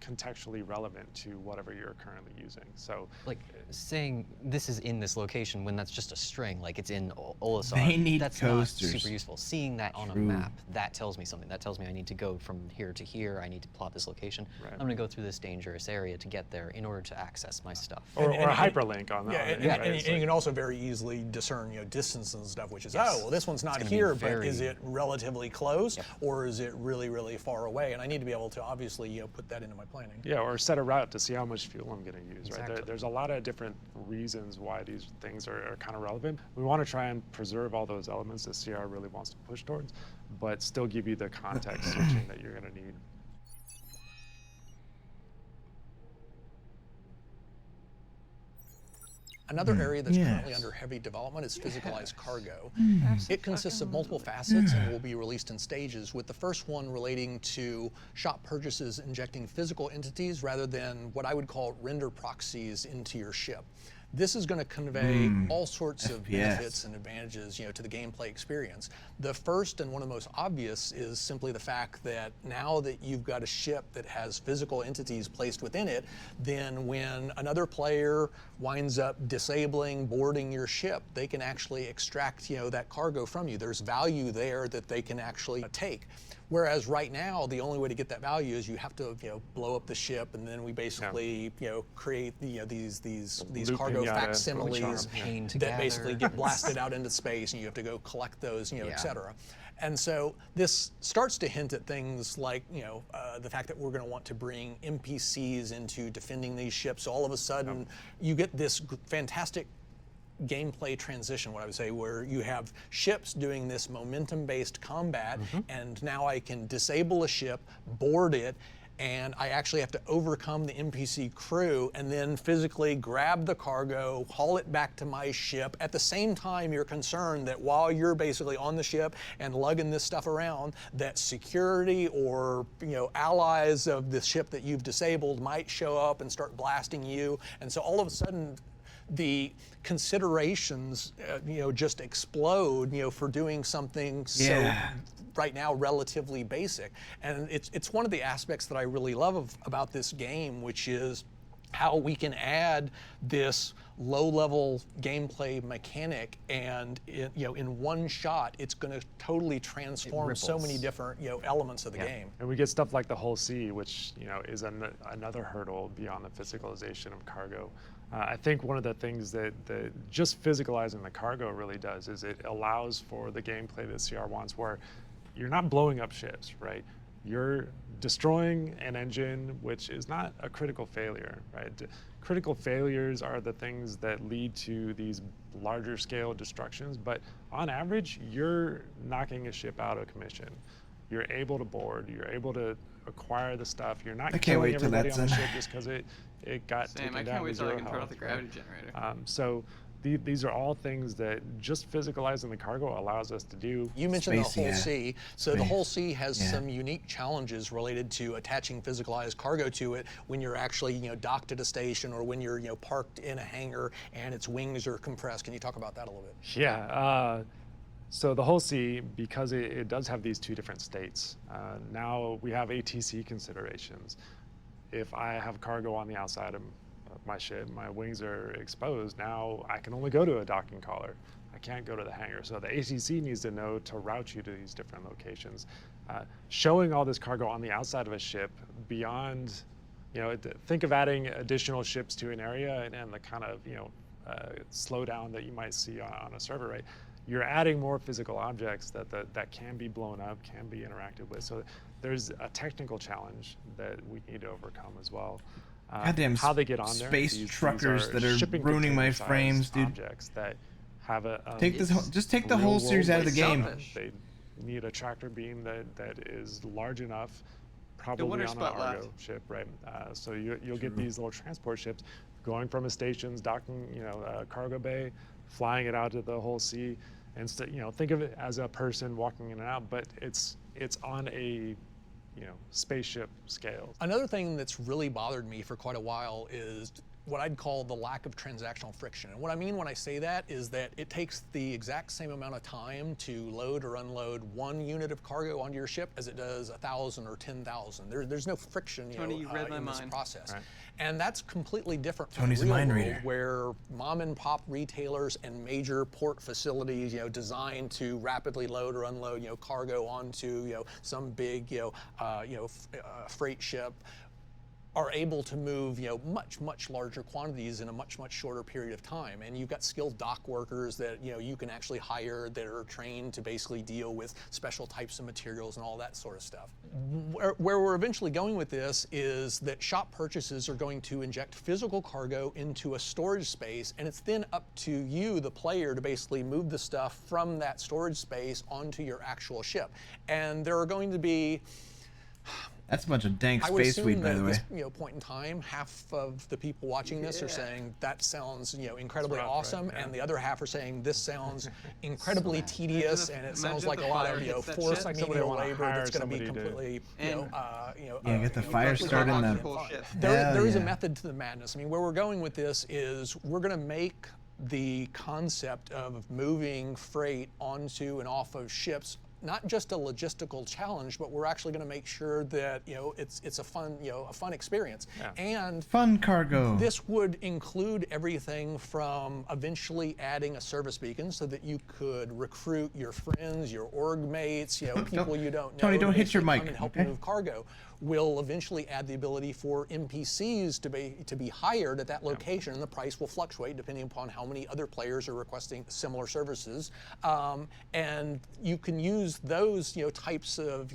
contextually relevant to whatever you're currently using. So like saying this is in this location when that's just a string, like it's in Olisar. They need that's coasters. Not super useful. Seeing that on a map, that tells me something. That tells me I need to go from here to here. I need to plot this location. Right. I'm going to go through this dangerous area to get there in order to access my stuff. Or a hyperlink on that. And you can also very easily discern distance and stuff, which is, this one's not here, but is it relatively close or is it really, really far away? And I need to be able to obviously put that into my planning. Yeah, or set a route to see how much fuel I'm going to use, Exactly. right? There's a lot of different reasons why these things are kind of relevant. We want to try and preserve all those elements that CR really wants to push towards, but still give you the context switching that you're going to need. Another area that's currently under heavy development is physicalized cargo. It consists of multiple facets and will be released in stages, with the first one relating to shop purchases injecting physical entities rather than what I would call render proxies into your ship. This is going to convey all sorts of benefits and advantages, to the gameplay experience. The first and one of the most obvious is simply the fact that now that you've got a ship that has physical entities placed within it, then when another player winds up disabling, boarding your ship, they can actually extract, that cargo from you. There's value there that they can actually take. Whereas right now, the only way to get that value is you have to, blow up the ship, and then we basically, create these cargo facsimiles that basically get blasted out into space, and you have to go collect those, et cetera. And so this starts to hint at things like, the fact that we're going to want to bring NPCs into defending these ships. So all of a sudden, you get this fantastic gameplay transition, what I would say, where you have ships doing this momentum-based combat, and now I can disable a ship, board it, and I actually have to overcome the NPC crew and then physically grab the cargo, haul it back to my ship. At the same time, you're concerned that while you're basically on the ship and lugging this stuff around, that security or allies of the ship that you've disabled might show up and start blasting you. And so all of a sudden, the considerations, just explode, for doing something so right now relatively basic. And it's one of the aspects that I really love about this game, which is how we can add this low-level gameplay mechanic, and in one shot, it's going to totally transform so many different elements of the game. And we get stuff like the whole sea, which is another hurdle beyond the physicalization of cargo. I think one of the things that just physicalizing the cargo really does is it allows for the gameplay that CR wants, where you're not blowing up ships, right? You're destroying an engine, which is not a critical failure, right? Critical failures are the things that lead to these larger scale destructions, but on average, you're knocking a ship out of commission. You're able to board, you're able to acquire the stuff, you're not killing everybody on the ship just because it got taken down to 0 health. I can't wait till I can turn off the gravity generator. So these are all things that just physicalizing the cargo allows us to do. You mentioned the whole sea. So the whole sea has some unique challenges related to attaching physicalized cargo to it when you're actually docked at a station, or when you're parked in a hangar and its wings are compressed. Can you talk about that a little bit? Yeah. So the whole sea, because it does have these two different states, now we have ATC considerations. If I have cargo on the outside of my ship, my wings are exposed, now I can only go to a docking collar. I can't go to the hangar. So the ATC needs to know to route you to these different locations. Showing all this cargo on the outside of a ship beyond, think of adding additional ships to an area and the kind of, slowdown that you might see on a server, right? You're adding more physical objects that can be blown up, can be interacted with. So there's a technical challenge that we need to overcome as well. Goddamn how they get on there. Space truckers that are ruining my frames, dude. Objects that have a just take the whole series out of the game. They need a tractor beam that is large enough, probably on an Argo ship, right? So you'll get these little transport ships going from a station's docking, a cargo bay, flying it out to the whole sea, and think of it as a person walking in and out, but it's on a spaceship scale. Another thing that's really bothered me for quite a while is what I'd call the lack of transactional friction. And what I mean when I say that is that it takes the exact same amount of time to load or unload 1 unit of cargo onto your ship as it does 1,000 or 10,000. There's no friction Tony, in this process. Right. And that's completely different from Tony's the real a mind world, reader. where mom and pop retailers and major port facilities, designed to rapidly load or unload, cargo onto, some big, freight ship, are able to move, much larger quantities in a much shorter period of time. And you've got skilled dock workers that, you can actually hire that are trained to basically deal with special types of materials and all that sort of stuff. Where we're eventually going with this is that shop purchases are going to inject physical cargo into a storage space, and it's then up to you, the player, to basically move the stuff from that storage space onto your actual ship. And there are going to be, that's a bunch of dank space weed, by the way. At this point in time, half of the people watching this are saying that sounds incredibly awesome, right? And the other half are saying this sounds incredibly tedious, and it sounds like a lot of forced menial labor that's going to be completely get the fire started in the there is a method to the madness. I mean, where we're going with this is we're going to make the concept of moving freight onto and off of ships not just a logistical challenge, but we're actually going to make sure that it's a fun experience. And fun cargo. This would include everything from eventually adding a service beacon so that you could recruit your friends, your org mates, people you don't know. Tony, don't hit your mic. Come and help you move cargo. We'll eventually add the ability for NPCs to be hired at that location, and the price will fluctuate depending upon how many other players are requesting similar services. And you can use those types of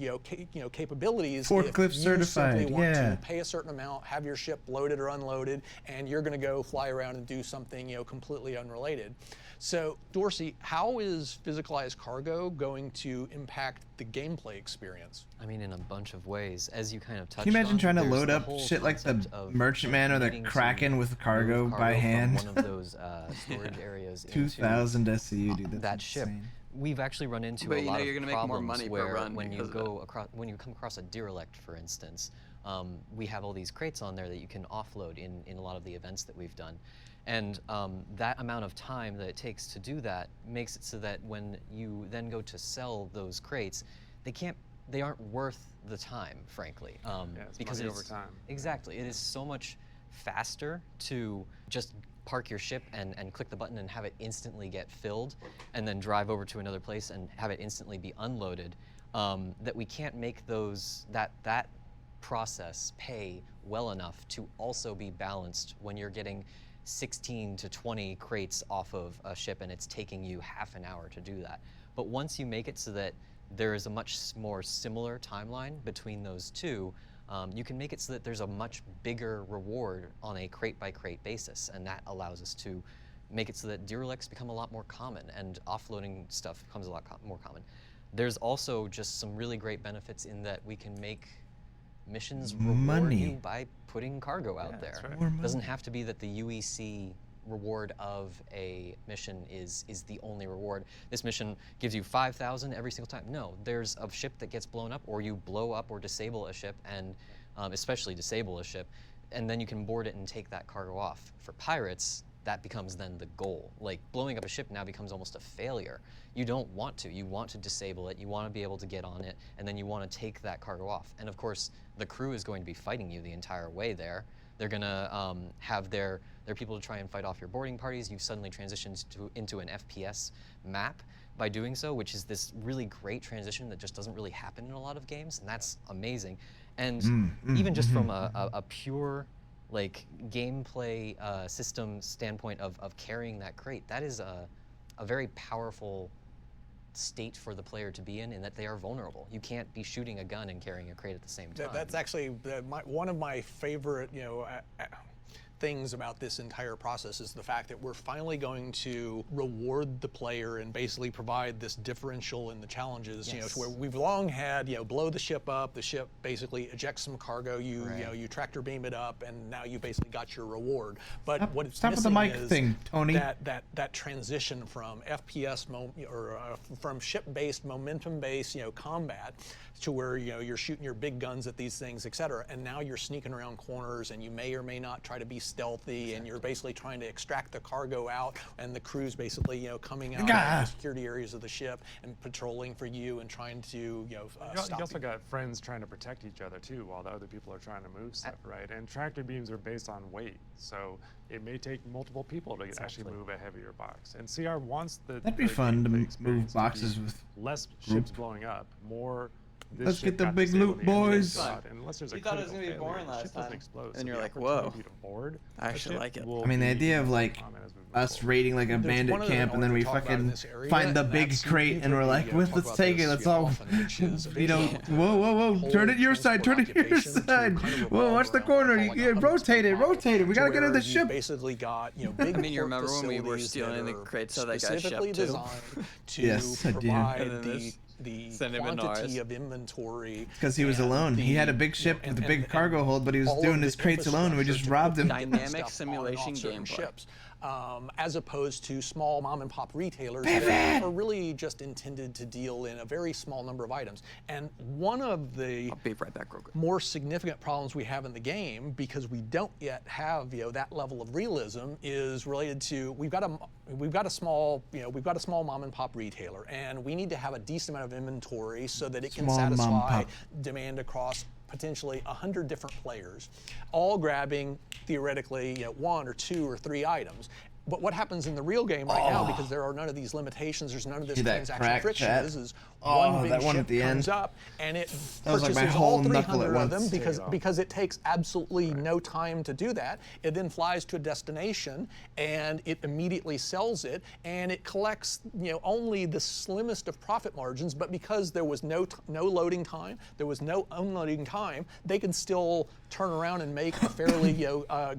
capabilities forklift if you certified. simply want to pay a certain amount, have your ship loaded or unloaded, and you're going to go fly around and do something completely unrelated. So, Dorsey, how is physicalized cargo going to impact the gameplay experience? I mean, in a bunch of ways, as you kind of touched on. Can you imagine trying to load the up whole shit like the concept of Merchantman or the Kraken with cargo by from hand? one of those storage areas 2,000 SCU, dude. That's that ship. insane. We've actually run into But a lot you're of gonna problems make more money where per run when you because of go across, when you come across a derelict, for instance, we have all these crates on there that you can offload in a lot of the events that we've done. And that amount of time that it takes to do that makes it so that when you then go to sell those crates, they aren't worth the time, frankly, it's because money it's over time. Exactly, it is so much faster to just park your ship and click the button and have it instantly get filled, and then drive over to another place and have it instantly be unloaded, that we can't make that process pay well enough to also be balanced when you're getting 16 to 20 crates off of a ship and it's taking you half an hour to do that. But once you make it so that there is a much more similar timeline between those two, you can make it so that there's a much bigger reward on a crate by crate basis, and that allows us to make it so that derelicts become a lot more common and offloading stuff becomes a lot more common. There's also just some really great benefits in that we can make missions reward you by putting cargo out there. It doesn't have to be that the UEC reward of a mission is the only reward. This mission gives you 5,000 every single time. No, there's a ship that gets blown up, or you blow up or disable a ship, and especially disable a ship, and then you can board it and take that cargo off. For pirates, that becomes then the goal. Like, blowing up a ship now becomes almost a failure. You don't want to. You want to disable it, you want to be able to get on it, and then you want to take that cargo off. And of course, the crew is going to be fighting you the entire way there. They're gonna have their people to try and fight off your boarding parties. You've suddenly transitioned into an FPS map by doing so, which is this really great transition that just doesn't really happen in a lot of games, and that's amazing. And even just from a pure like gameplay system standpoint of carrying that crate, that is a very powerful state for the player to be in that they are vulnerable. You can't be shooting a gun and carrying a crate at the same time. That's actually one of my favorite, things about this entire process is the fact that we're finally going to reward the player and basically provide this differential in the challenges. Yes. Where we've long had, blow the ship up, the ship basically ejects some cargo, you tractor beam it up, and now you basically got your reward. But what it's stop with the missing mic is thing, Tony. that transition from FPS from ship-based, momentum-based, combat to where you're shooting your big guns at these things, etc. And now you're sneaking around corners, and you may or may not try to be stealthy, and you're basically trying to extract the cargo out, and the crew's basically coming out of the security areas of the ship and patrolling for you and trying to stop you also got friends trying to protect each other too, while the other people are trying to move stuff, right? And tractor beams are based on weight, so it may take multiple people to actually move a heavier box. And CR wants that'd be fun to move boxes with less ships blowing up, more. Let's get the big loot, boys. Unless there's a you thought it was gonna be boring last time, and you're like, "Whoa!" I actually like it. I mean, the idea of like us raiding like a bandit camp, and then we fucking find the big crate, and we're like, let's take it. Let's all, whoa, turn it your side, turn it your side. Whoa, watch the corner. You rotate it. We gotta get in the ship. Basically got big. I mean, you remember when we were stealing the crates out of that guy's ship too? Yes, I do. The quantity of inventory. Because he was alone. He had a big ship with a big cargo hold, but he was doing his crates alone, and we just robbed him. Dynamic simulation gameplay. As opposed to small mom-and-pop retailers that are really just intended to deal in a very small number of items. And one of the more significant problems we have in the game, because we don't yet have that level of realism, is related to we've got a small mom-and-pop retailer, and we need to have a decent amount of inventory so that it can satisfy demand across potentially 100 different players, all grabbing theoretically 1 or 2 or 3 items. But what happens in the real game right now, because there are none of these limitations, there's none of this transaction friction, is one big ship comes up and it purchases all 300 of them because it takes absolutely no time to do that. It then flies to a destination and it immediately sells it, and it collects only the slimmest of profit margins. But because there was no loading time, there was no unloading time, they can still turn around and make a fairly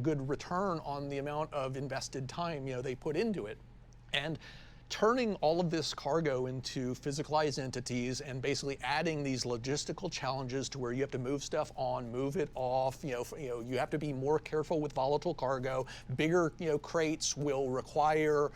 good return on the amount of invested time they put into it. And turning all of this cargo into physicalized entities and basically adding these logistical challenges to where you have to move stuff on, move it off, you have to be more careful with volatile cargo. Bigger crates will require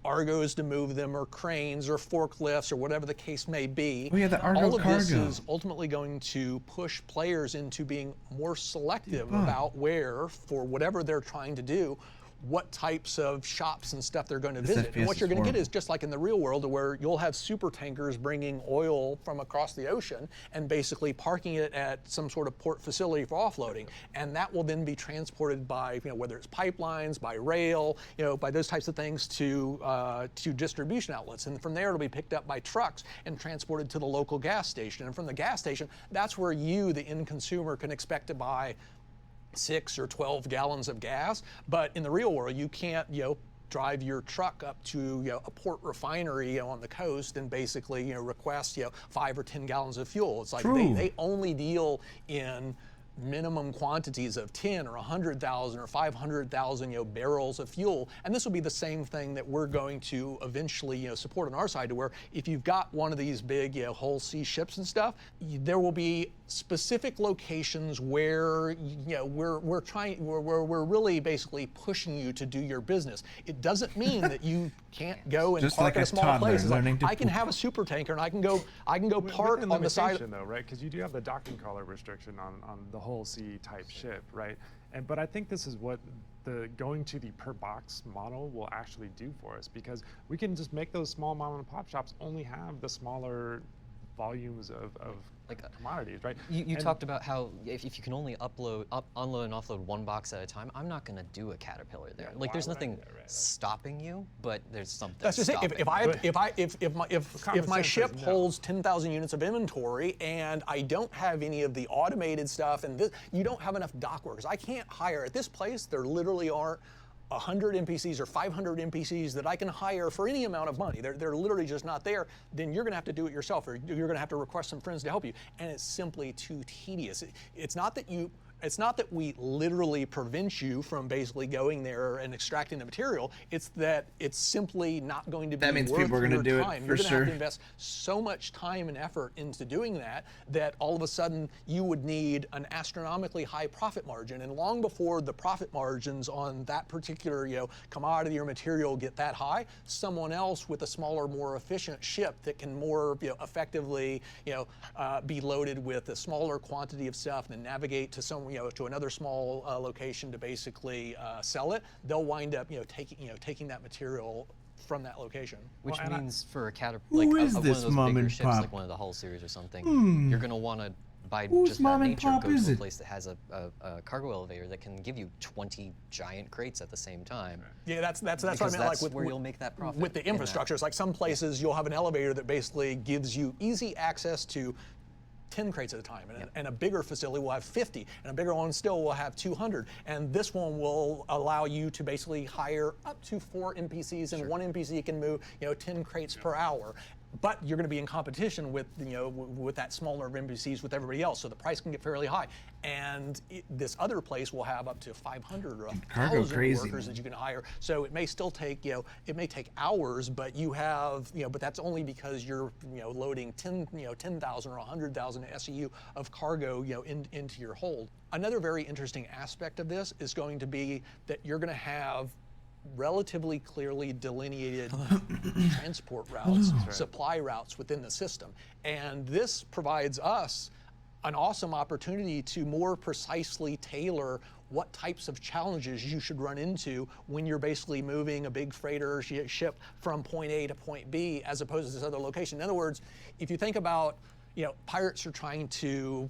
Argos to move them, or cranes, or forklifts, or whatever the case may be. Oh yeah, the Argo all of cargo. This is ultimately going to push players into being more selective about where, for whatever they're trying to do, what types of shops and stuff they're going to visit. And what you're going to get is just like in the real world, where you'll have super tankers bringing oil from across the ocean and basically parking it at some sort of port facility for offloading, and that will then be transported by, whether it's pipelines, by rail, by those types of things to distribution outlets, and from there it'll be picked up by trucks and transported to the local gas station, and from the gas station, that's where you, the end consumer, can expect to buy 6 or 12 gallons of gas. But in the real world, you can't, drive your truck up to a port refinery on the coast and basically request 5 or 10 gallons of fuel. It's like they only deal in minimum quantities of 10 or 100,000 or 500,000 barrels of fuel, and this will be the same thing that we're going to eventually support on our side, to where if you've got one of these big whole sea ships and stuff, there will be specific locations where we're really basically pushing you to do your business. It doesn't mean that you can't go and just park like in a small place. I can poop. have a super tanker and I can go park Within on the side. though, right? Because you do have the docking collar restriction on the whole sea type ship, right? But I think this is what the going to the per box model will actually do for us, because we can just make those small mom and pop shops only have the smaller volumes of commodities, right? You talked about how if you can only unload and offload one box at a time, I'm not going to do a Caterpillar there. Yeah, there's nothing stopping you, but there's something. That's just stopping it. If my ship holds 10,000 units of inventory and I don't have any of the automated stuff, and you don't have enough dock workers, I can't hire at this place. There literally aren't 100 NPCs or 500 NPCs that I can hire for any amount of money. They're literally just not there. Then you're going to have to do it yourself, or you're going to have to request some friends to help you, and it's simply too tedious. It's not that we literally prevent you from basically going there and extracting the material. It's that it's simply not going to be That means worth people are going to do time. it You're for going to sure. have to invest so much time and effort into doing that all of a sudden you would need an astronomically high profit margin. And long before the profit margins on that particular commodity or material get that high, someone else with a smaller, more efficient ship that can more effectively be loaded with a smaller quantity of stuff and then navigate to to another small location to basically sell it, they'll wind up taking that material from that location. Which means for a Caterpillar, Who like is one this of those mom bigger and ships, pop? like one of the Hull series or something, Hmm. you're going to want to, by Whose just mom that and nature, pop go is to a it? place that has a cargo elevator that can give you 20 giant crates at the same time. Yeah, that's what I Because meant. Like that's with where you'll make that profit. with the in that. infrastructure. It's like some places you'll have an elevator that basically gives you easy access to 10 crates at a time, and a bigger facility will have 50, and a bigger one still will have 200, and this one will allow you to basically hire up to 4 NPCs, and one NPC can move 10 crates per hour. But you're going to be in competition with with that smaller of NPCs with everybody else, so the price can get fairly high. And this other place will have up to 500 or 1,000 workers that you can hire. So it may still take it may take hours, but you have but that's only because you're loading 10,000 or 100,000 SEU of cargo into your hold. Another very interesting aspect of this is going to be that you're going to have relatively clearly delineated transport routes, supply routes within the system. And this provides us an awesome opportunity to more precisely tailor what types of challenges you should run into when you're basically moving a big freighter ship from point A to point B as opposed to this other location. In other words, if you think about pirates are trying to,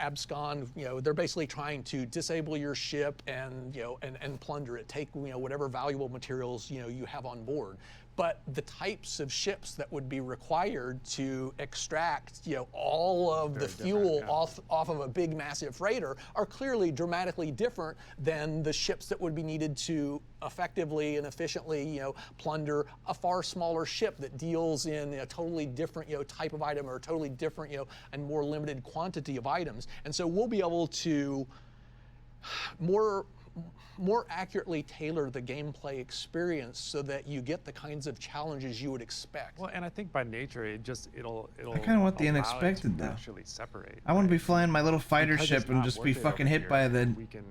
abscond. They're basically trying to disable your ship and, and plunder it. Take, whatever valuable materials, you have on board. But the types of ships that would be required to extract, all of the fuel off of a big, massive freighter are clearly dramatically different than the ships that would be needed to effectively and efficiently, plunder a far smaller ship that deals in a totally different, type of item or a totally different, and more limited quantity of items. And so we'll be able to more accurately tailor the gameplay experience so that you get the kinds of challenges you would expect. Well, and I think by nature it'll I kind of want the allow it unexpected to though. actually separate. I want to be flying my little fighter Because ship it's and not just be worth it fucking over hit here, by the we can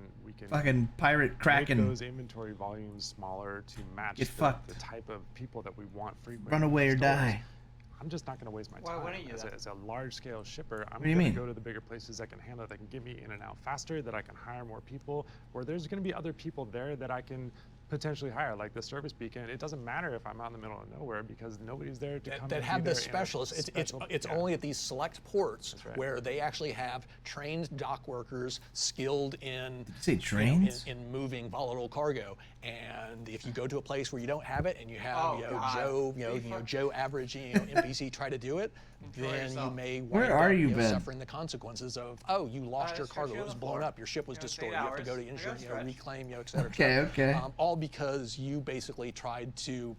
fucking pirate make kraken. those inventory volumes smaller to match Get fucked. the type of people that we want frequent. Run away or stores. die. I'm just not going to waste my Why time. wouldn't you As a large-scale shipper, I'm What do you going to mean? go to the bigger places that can handle it, that can get me in and out faster, that I can hire more people, where there's going to be other people there that I can potentially hire, like the service beacon. It doesn't matter if I'm out in the middle of nowhere because nobody's there to come that and have be the there in a specialists. It's yeah. only at these select ports right. where they actually have trained dock workers skilled in say trained? in moving volatile cargo. And if you go to a place where you don't have it and you have Oh, God. Joe Joe average NPC try to try to do it, then you may wind Where are up you, Ben? suffering the consequences of you lost your cargo, it was blown up, your ship was destroyed, you have to go to insurance, reclaim, et cetera, et cetera. Okay. All because you basically tried to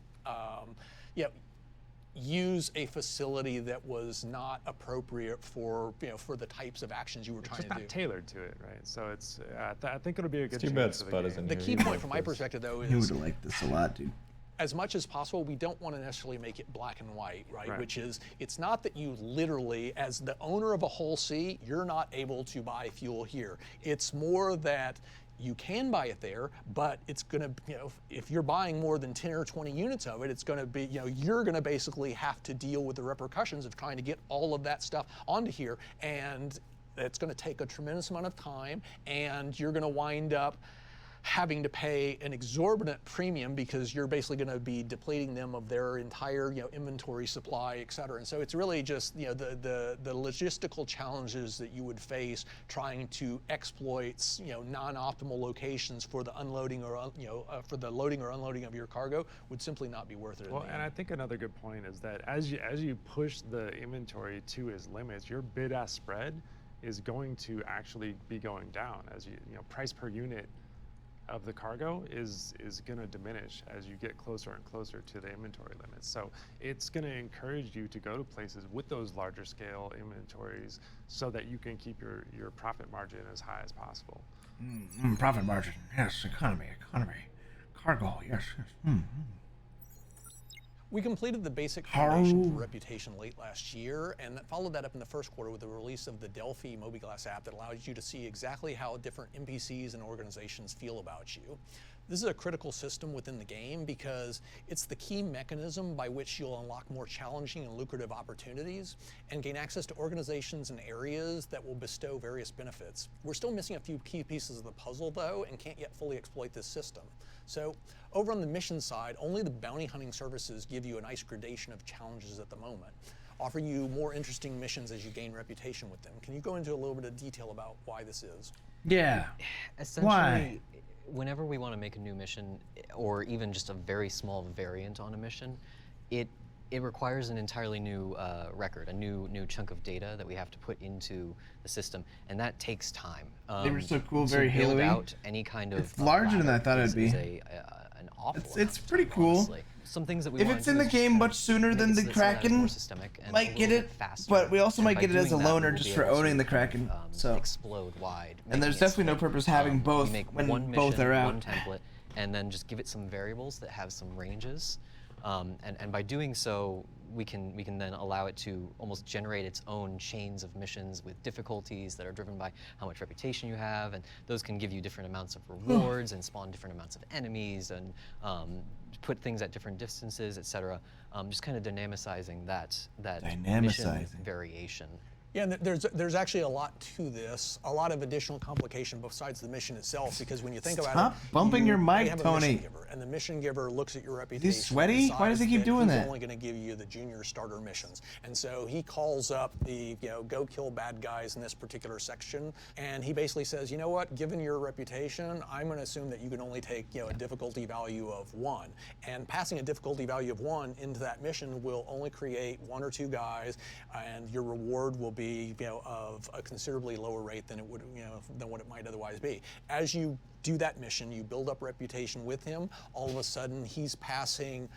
use a facility that was not appropriate for for the types of actions you were trying It's to just do. not tailored to it, right? So it's I think it'll be a good too change bad for the Spud game. isn't The here. key He'd point like from my this. perspective, though, He would is have liked this a lot, dude. as much as possible, we don't want to necessarily make it black and white, right? Right. Which is, it's not that you literally, as the owner of a whole sea, you're not able to buy fuel here. It's more that you can buy it there, but it's going to, if you're buying more than 10 or 20 units of it, it's going to be, you're going to basically have to deal with the repercussions of trying to get all of that stuff onto here. And it's going to take a tremendous amount of time, and you're going to wind up having to pay an exorbitant premium because you're basically going to be depleting them of their entire inventory supply, et cetera. And so it's really just the logistical challenges that you would face trying to exploit non-optimal locations for the unloading or for the loading or unloading of your cargo would simply not be worth it. Well, and I think another good point is that as you push the inventory to its limits, your bid-ask spread is going to actually be going down as price per unit of the cargo is going to diminish as you get closer and closer to the inventory limits. So it's going to encourage you to go to places with those larger scale inventories so that you can keep your profit margin as high as possible. Profit margin, yes. Economy. Cargo, yes. We completed the basic foundation for Reputation late last year, and followed that up in the first quarter with the release of the Delphi Mobiglass app that allows you to see exactly how different NPCs and organizations feel about you. This is a critical system within the game because it's the key mechanism by which you'll unlock more challenging and lucrative opportunities and gain access to organizations and areas that will bestow various benefits. We're still missing a few key pieces of the puzzle, though, and can't yet fully exploit this system. So over on the mission side, only the bounty hunting services give you a nice gradation of challenges at the moment, offer you more interesting missions as you gain reputation with them. Can you go into a little bit of detail about why this is? Yeah. Essentially, Why? Whenever we want to make a new mission, or even just a very small variant on a mission, it requires an entirely new record, a new chunk of data that we have to put into the system, and that takes time. They were so cool, to very build Halo-y. out any kind of It's larger than I thought it'd be. An awful It's pretty cool. honestly. Some things that we If want it's to in do the is just game kind much of sooner make than it the so that it's Kraken, more systemic and a might little get bit it, faster. but we also And might by get it as a doing that, loner we'll just be for able owning to, the Kraken. So explode wide. And there's definitely no purpose having both we make when one both mission, are out. one template, and then just give it some variables that have some ranges. And by doing so, we can then allow it to almost generate its own chains of missions with difficulties that are driven by how much reputation you have, and those can give you different amounts of rewards and spawn different amounts of enemies and put things at different distances, etc. Just kind of dynamicizing that mission variation. Yeah, and there's actually a lot to this, a lot of additional complication besides the mission itself, because when you think about it, Stop bumping your mic, have a Tony. mission giver, and the mission giver looks at your reputation. Is he sweaty? Why does he keep doing that? He's only going to give you the junior starter missions, and so he calls up the go kill bad guys in this particular section, and he basically says, you know what, given your reputation, I'm going to assume that you can only take a difficulty value of 1, and passing a difficulty value of 1 into that mission will only create 1 or 2 guys, and your reward will be of a considerably lower rate than it would than what it might otherwise be. As you do that mission, you build up reputation with him. All of a sudden, he's passing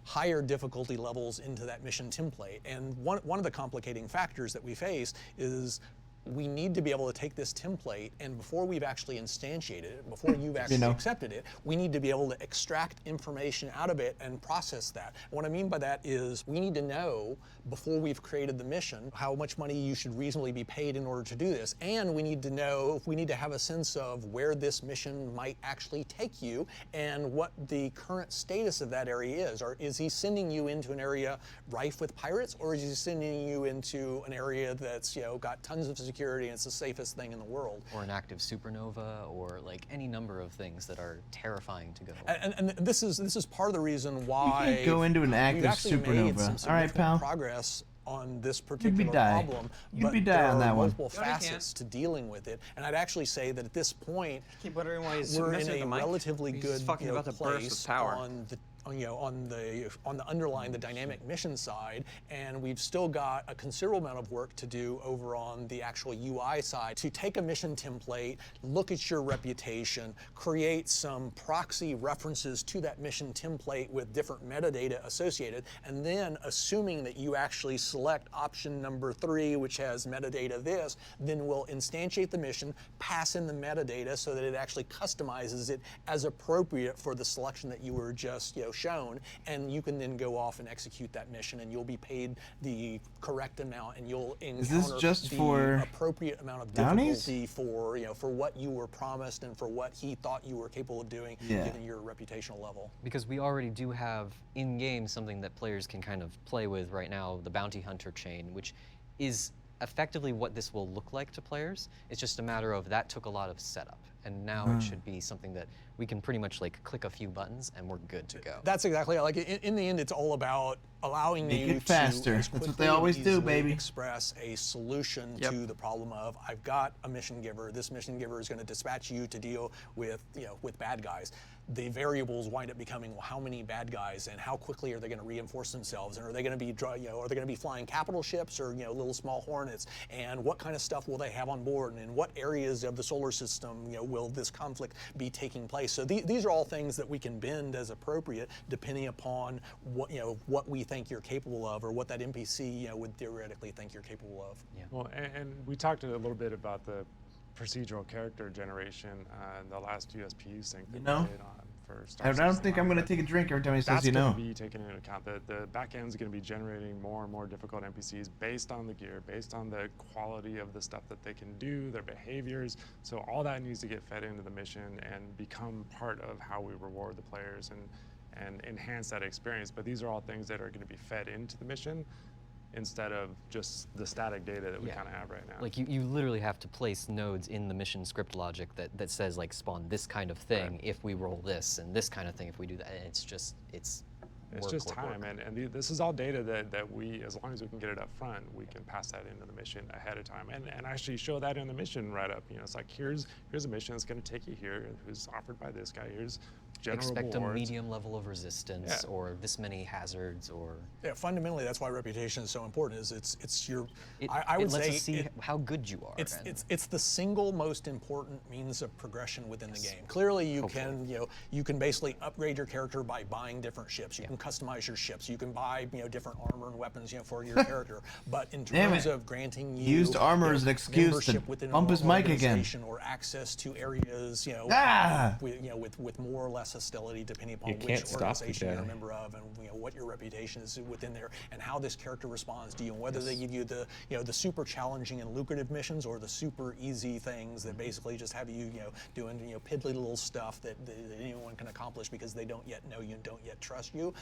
higher difficulty levels into that mission template. And one of the complicating factors that we face is we need to be able to take this template, and before we've actually instantiated it, before you've actually accepted it, we need to be able to extract information out of it and process that. What I mean by that is we need to know, before we've created the mission, how much money you should reasonably be paid in order to do this. And we need to know, if we need to have a sense of where this mission might actually take you and what the current status of that area is. Or is he sending you into an area rife with pirates, or is he sending you into an area that's, you know, got tons of security and it's the safest thing in the world? Or an active supernova, or like any number of things that are terrifying to go. And this is part of the reason why you can't go into an active supernova. All right, pal. Progress on this particular problem, You'd be there die on are that one. multiple facets to dealing with it. And I'd actually say that at this point, we're in a relatively good place on the underlying the dynamic mission side, and we've still got a considerable amount of work to do over on the actual UI side to take a mission template, look at your reputation, create some proxy references to that mission template with different metadata associated, and then assuming that you actually select option number 3, which has metadata this, then we'll instantiate the mission, pass in the metadata so that it actually customizes it as appropriate for the selection that you were just shown, and you can then go off and execute that mission, and you'll be paid the correct amount, and you'll encounter the appropriate amount of difficulty for what you were promised and for what he thought you were capable of doing, given your reputational level. Because we already do have in-game something that players can kind of play with right now, the bounty hunter chain, which is effectively what this will look like to players. It's just a matter of that took a lot of setup, and now it should be something that we can pretty much like click a few buttons and we're good to go. That's exactly like in the end, it's all about allowing you it faster. to That's what they always do, baby. Express a solution to the problem of I've got a mission giver. This mission giver is going to dispatch you to deal with with bad guys. The variables wind up becoming, well, how many bad guys and how quickly are they going to reinforce themselves, and are they going to be are they going to be flying capital ships or little small hornets, and what kind of stuff will they have on board, and in what areas of the solar system will this conflict be taking place? So these are all things that we can bend as appropriate depending upon what we think you're capable of, or what that NPC would theoretically think you're capable of. Yeah. Well, and we talked a little bit about the procedural character generation and the last USPU sync that we did on for Star I don't think I'm going to take a drink every time he says That's going to be taken into account. The back end is going to be generating more and more difficult NPCs based on the gear, based on the quality of the stuff that they can do, their behaviors. So all that needs to get fed into the mission and become part of how we reward the players and enhance that experience. But these are all things that are going to be fed into the mission instead of just the static data that we kind of have right now. Like you literally have to place nodes in the mission script logic that says like spawn this kind of thing if we roll this, and this kind of thing if we do that. And it's just work, time. And this is all data that we, as long as we can get it up front, we can pass that into the mission ahead of time and actually show that in the mission right up. It's like here's a mission that's going to take you here, who's offered by this guy. Here's general expect rewards. a medium level of resistance or this many hazards or fundamentally that's why reputation is so important. Is it's your I would say us see how good you are. It's the single most important means of progression within the game. Clearly you can basically upgrade your character by buying different ships. You can customize your ships. You can buy different armor and weapons for your character. But in terms of granting you used armor as an excuse to bump his mic again, or access to areas with more or less hostility depending upon which organization you're a member of, and what your reputation is within there, and how this character responds to you, and whether they give you the super challenging and lucrative missions or the super easy things that basically just have you doing piddly little stuff that anyone can accomplish because they don't yet know you and don't yet trust you.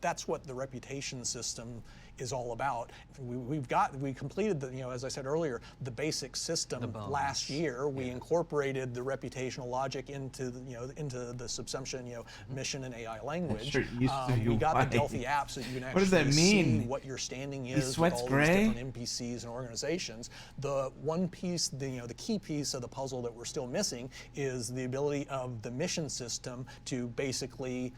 That's what the reputation system is all about. We completed as I said earlier, the basic system last year. We incorporated the reputational logic into the subsumption mission and AI language. We got the Delphi app so you can actually see what your standing is with all these different NPCs and organizations. The one piece, the key piece of the puzzle that we're still missing is the ability of the mission system to basically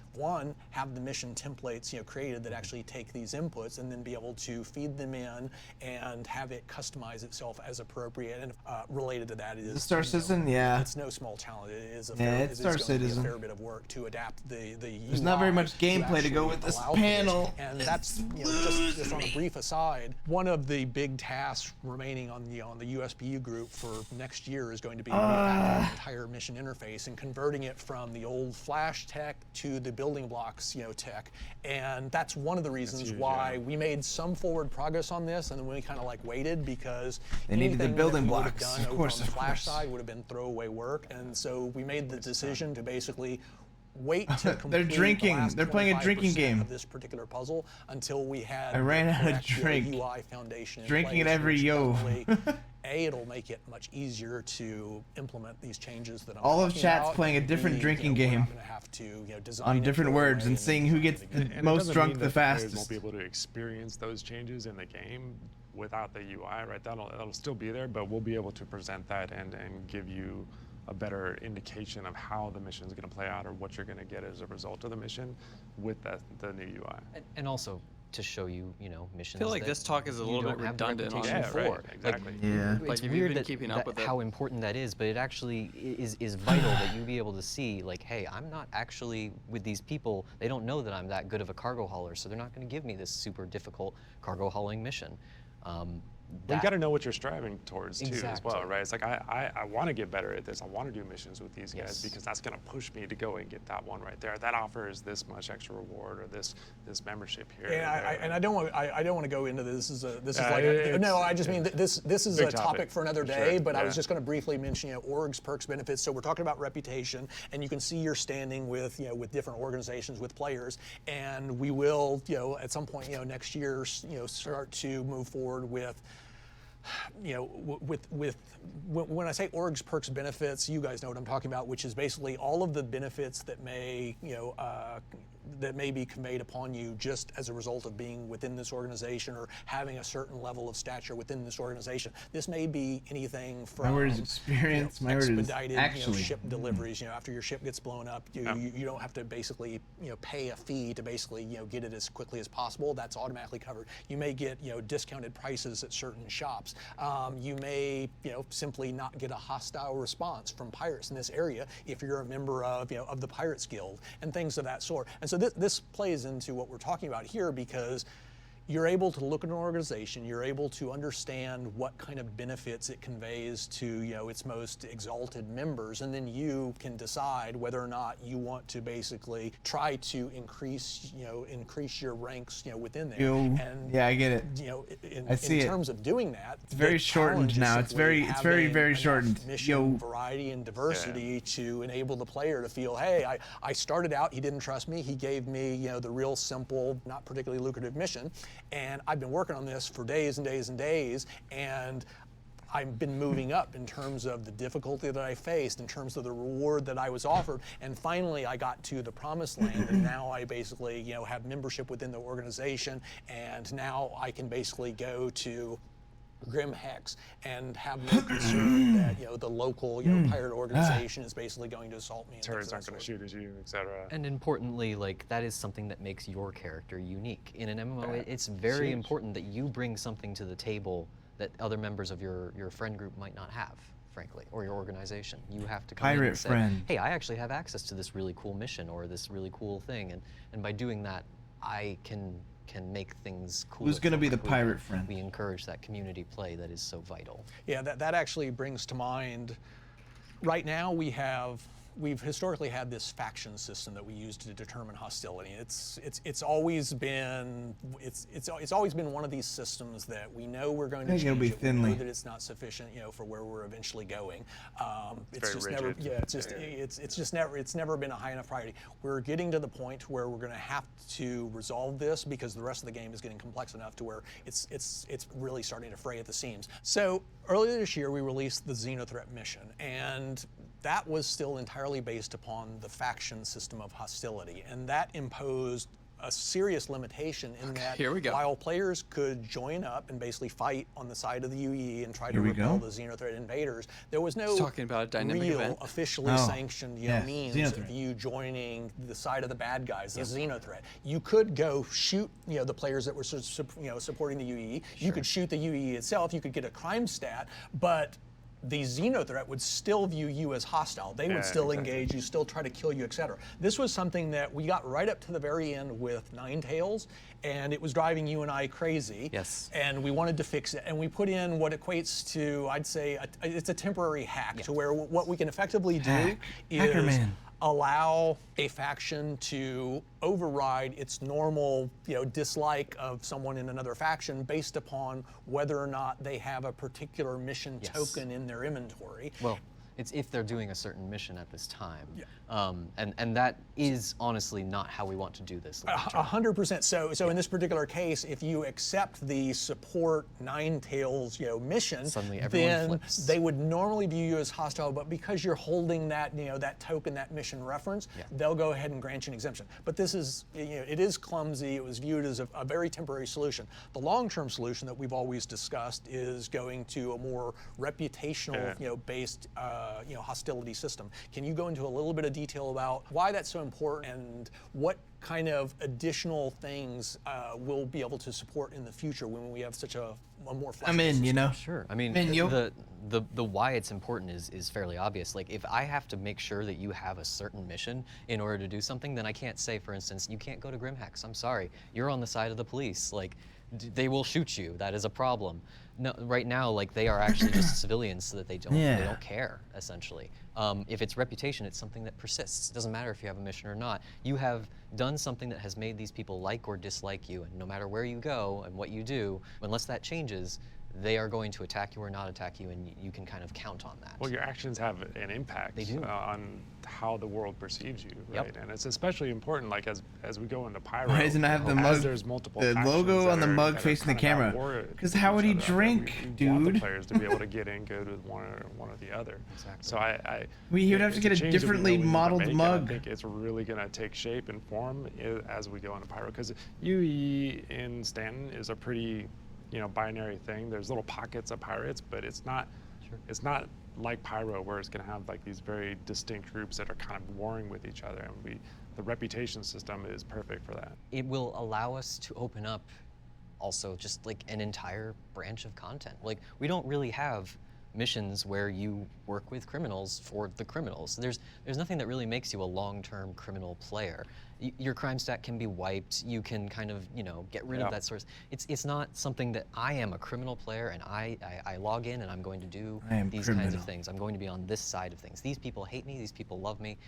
have the mission template templates, created that actually take these inputs and then be able to feed them in and have it customize itself as appropriate. And related to that is Star Citizen, yeah. It's no small challenge. It is a it's Star Citizen. a fair bit of work to adapt the There's not very much gameplay to go with this panel. And that's just on a brief aside. One of the big tasks remaining on the USPU group for next year is going to be refactoring the entire mission interface and converting it from the old Flash tech to the building blocks tech. And that's one of the reasons why we made some forward progress on this, and then we kind of like waited because they needed the building blocks. Done over on the Flash side would have been throwaway work, and so we made the decision to basically wait to complete They're drinking. the last They're playing a drinking 25% game. of this particular puzzle until we had I ran out of drink. UI foundation in Drinking place, at every which yo. definitely, it'll make it much easier to implement these changes that I'm All of talking chat's about. playing a different drinking we're game not gonna have to, design on it different the words way and seeing who gets the And most it doesn't drunk mean the that players fastest. won't be able to experience those changes in the game without the UI, right? That'll still be there, but we'll be able to present that and give you a better indication of how the mission is going to play out or what you're going to get as a result of the mission with the new UI. And also to show you, missions. I feel like this talk is a little bit redundant on right, exactly. It's like, weird been keeping up with it. how important that is, but it actually is vital that you be able to see, like, hey, I'm not actually with these people. They don't know that I'm that good of a cargo hauler, so they're not going to give me this super difficult cargo hauling mission. You got to know what you're striving towards too, as Exactly. well, right? It's like I want to get better at this. I want to do missions with these guys because that's going to push me to go and get that one right there. That offers this much extra reward or this membership here. And I don't want to go into this. This is a topic for another day. Sure, but I was just going to briefly mention orgs, perks, benefits. So we're talking about reputation, and you can see your standing with with different organizations, with players, and we will at some point next year start to move forward with. When I say orgs, perks, benefits, you guys know what I'm talking about, which is basically all of the benefits that may, that may be conveyed upon you just as a result of being within this organization or having a certain level of stature within this organization. This may be anything from My word is experience. My word is expedited actually. ship deliveries. After your ship gets blown up, you don't have to basically pay a fee to basically get it as quickly as possible. That's automatically covered. You may get discounted prices at certain shops. You may simply not get a hostile response from pirates in this area if you're a member of of the Pirates Guild and things of that sort. And so this plays into what we're talking about here because you're able to look at an organization, you're able to understand what kind of benefits it conveys to its most exalted members, and then you can decide whether or not you want to basically try to increase your ranks within there. Yeah, I get it. I see in terms of doing that, it's very shortened now. It's very shortened. Mission variety and diversity to enable the player to feel, hey, I started out, he didn't trust me, he gave me the real simple, not particularly lucrative mission. And I've been working on this for days and days and days, and I've been moving up in terms of the difficulty that I faced, in terms of the reward that I was offered, and finally I got to the promised land, and now I basically have membership within the organization, and now I can basically go to Grim Hex and have no concern that the local pirate organization is basically going to assault me. Turrets aren't going to shoot at you, etc. And importantly, like that is something that makes your character unique. In an MMO, it's very important that you bring something to the table that other members of your friend group might not have, frankly, or your organization. You have to come in and say, hey, I actually have access to this really cool mission or this really cool thing, and by doing that, I can make things cool. Who's going to be the pirate friend? We encourage that community play that is so vital. Yeah, that actually brings to mind, right now we've historically had this faction system that we use to determine hostility. It's always been one of these systems that we know we're going to change it. We know that it's not sufficient, for where we're eventually going. It's never been a high enough priority. We're getting to the point where we're going to have to resolve this because the rest of the game is getting complex enough to where it's really starting to fray at the seams. So earlier this year we released the Xenothreat mission, and that was still entirely based upon the faction system of hostility, and that imposed a serious limitation in that here we go. while players could join up and basically fight on the side of the UE and try to Here we repel go. the Xenothreat invaders, there was no Talking about a dynamic real event. officially sanctioned means Xenothreat. of you joining the side of the bad guys, the Xenothreat. You could go shoot the players that were supporting the UE. You could shoot the UE itself. You could get a crime stat, but the Xenothreat would still view you as hostile. They would still engage you, still try to kill you, etc. This was something that we got right up to the very end with Ninetales, and it was driving you and I crazy. Yes. And we wanted to fix it, and we put in what equates to, I'd say, it's a temporary hack to where what we can effectively do is allow a faction to override its normal, dislike of someone in another faction based upon whether or not they have a particular mission token in their inventory. Well, it's if they're doing a certain mission at this time. And that is honestly not how we want to do this. 100%. So in this particular case, if you accept the support Ninetales, mission, Suddenly everyone then flips. they would normally view you as hostile, but because you're holding that, that token, that mission reference, they'll go ahead and grant you an exemption. But this is, it is clumsy. It was viewed as a very temporary solution. The long-term solution that we've always discussed is going to a more reputational, based, hostility system. Can you go into a little bit of detail about why that's so important and what kind of additional things we'll be able to support in the future when we have such a more flexible I'm in, system? Sure. I mean, the why it's important is fairly obvious. Like, if I have to make sure that you have a certain mission in order to do something, then I can't say, for instance, you can't go to Grimhex. I'm sorry. You're on the side of the police. Like, they will shoot you. That is a problem. No, right now, like, they are actually just civilians, so that they don't care, essentially. If it's reputation, it's something that persists. It doesn't matter if you have a mission or not. You have done something that has made these people like or dislike you, and no matter where you go and what you do, unless that changes, they are going to attack you or not attack you, and you can kind of count on that. Well, your actions have an impact on how the world perceives you, right? Yep. And it's especially important, like as we go into Pyro. Why doesn't it have the mug, there's multiple the logo on the mug facing the camera? Because how would he drink, we want the dude? players to be able to get in good with one or the other. Exactly. So he would have to get a differently modeled mug. I think it's really going to take shape and form as we go into Pyro, because UE in Stanton is a pretty binary thing. There's little pockets of pirates, but it's not like Pyro, where it's going to have like these very distinct groups that are kind of warring with each other, and the reputation system is perfect for that. It will allow us to open up also just like an entire branch of content. Like, we don't really have missions where you work with criminals for the criminals. There's nothing that really makes you a long-term criminal player. Your crime stat can be wiped. You can kind of, get rid of that source. It's not something that I am a criminal player and I log in and I'm going to do these kinds of things. I'm going to be on this side of things. These people hate me. These people love me.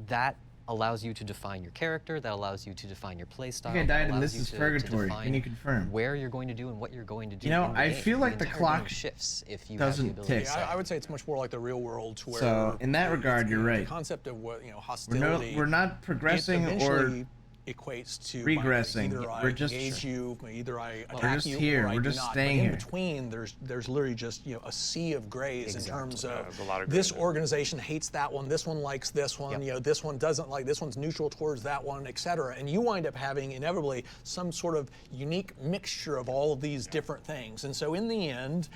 That allows you to define your character. That allows you to define your play style. I think I died and this is purgatory. Can you confirm? Where you're going to do and what you're going to do. I feel like the clock shifts if you doesn't have the ability. tick. I would say it's much more like the real world, to where. So in that regard, you're right. The concept of what hostility. We're not progressing or equates to regressing. Either We're I just engage you, either I we're attack just you, here. or I We're do just not. staying But in here. between, there's literally just a sea of grays in terms of there's a lot of this organization hates that one, this one likes this one, Yep. this one doesn't like this one's neutral towards that one, etc. And you wind up having inevitably some sort of unique mixture of all of these different things. And so in the end,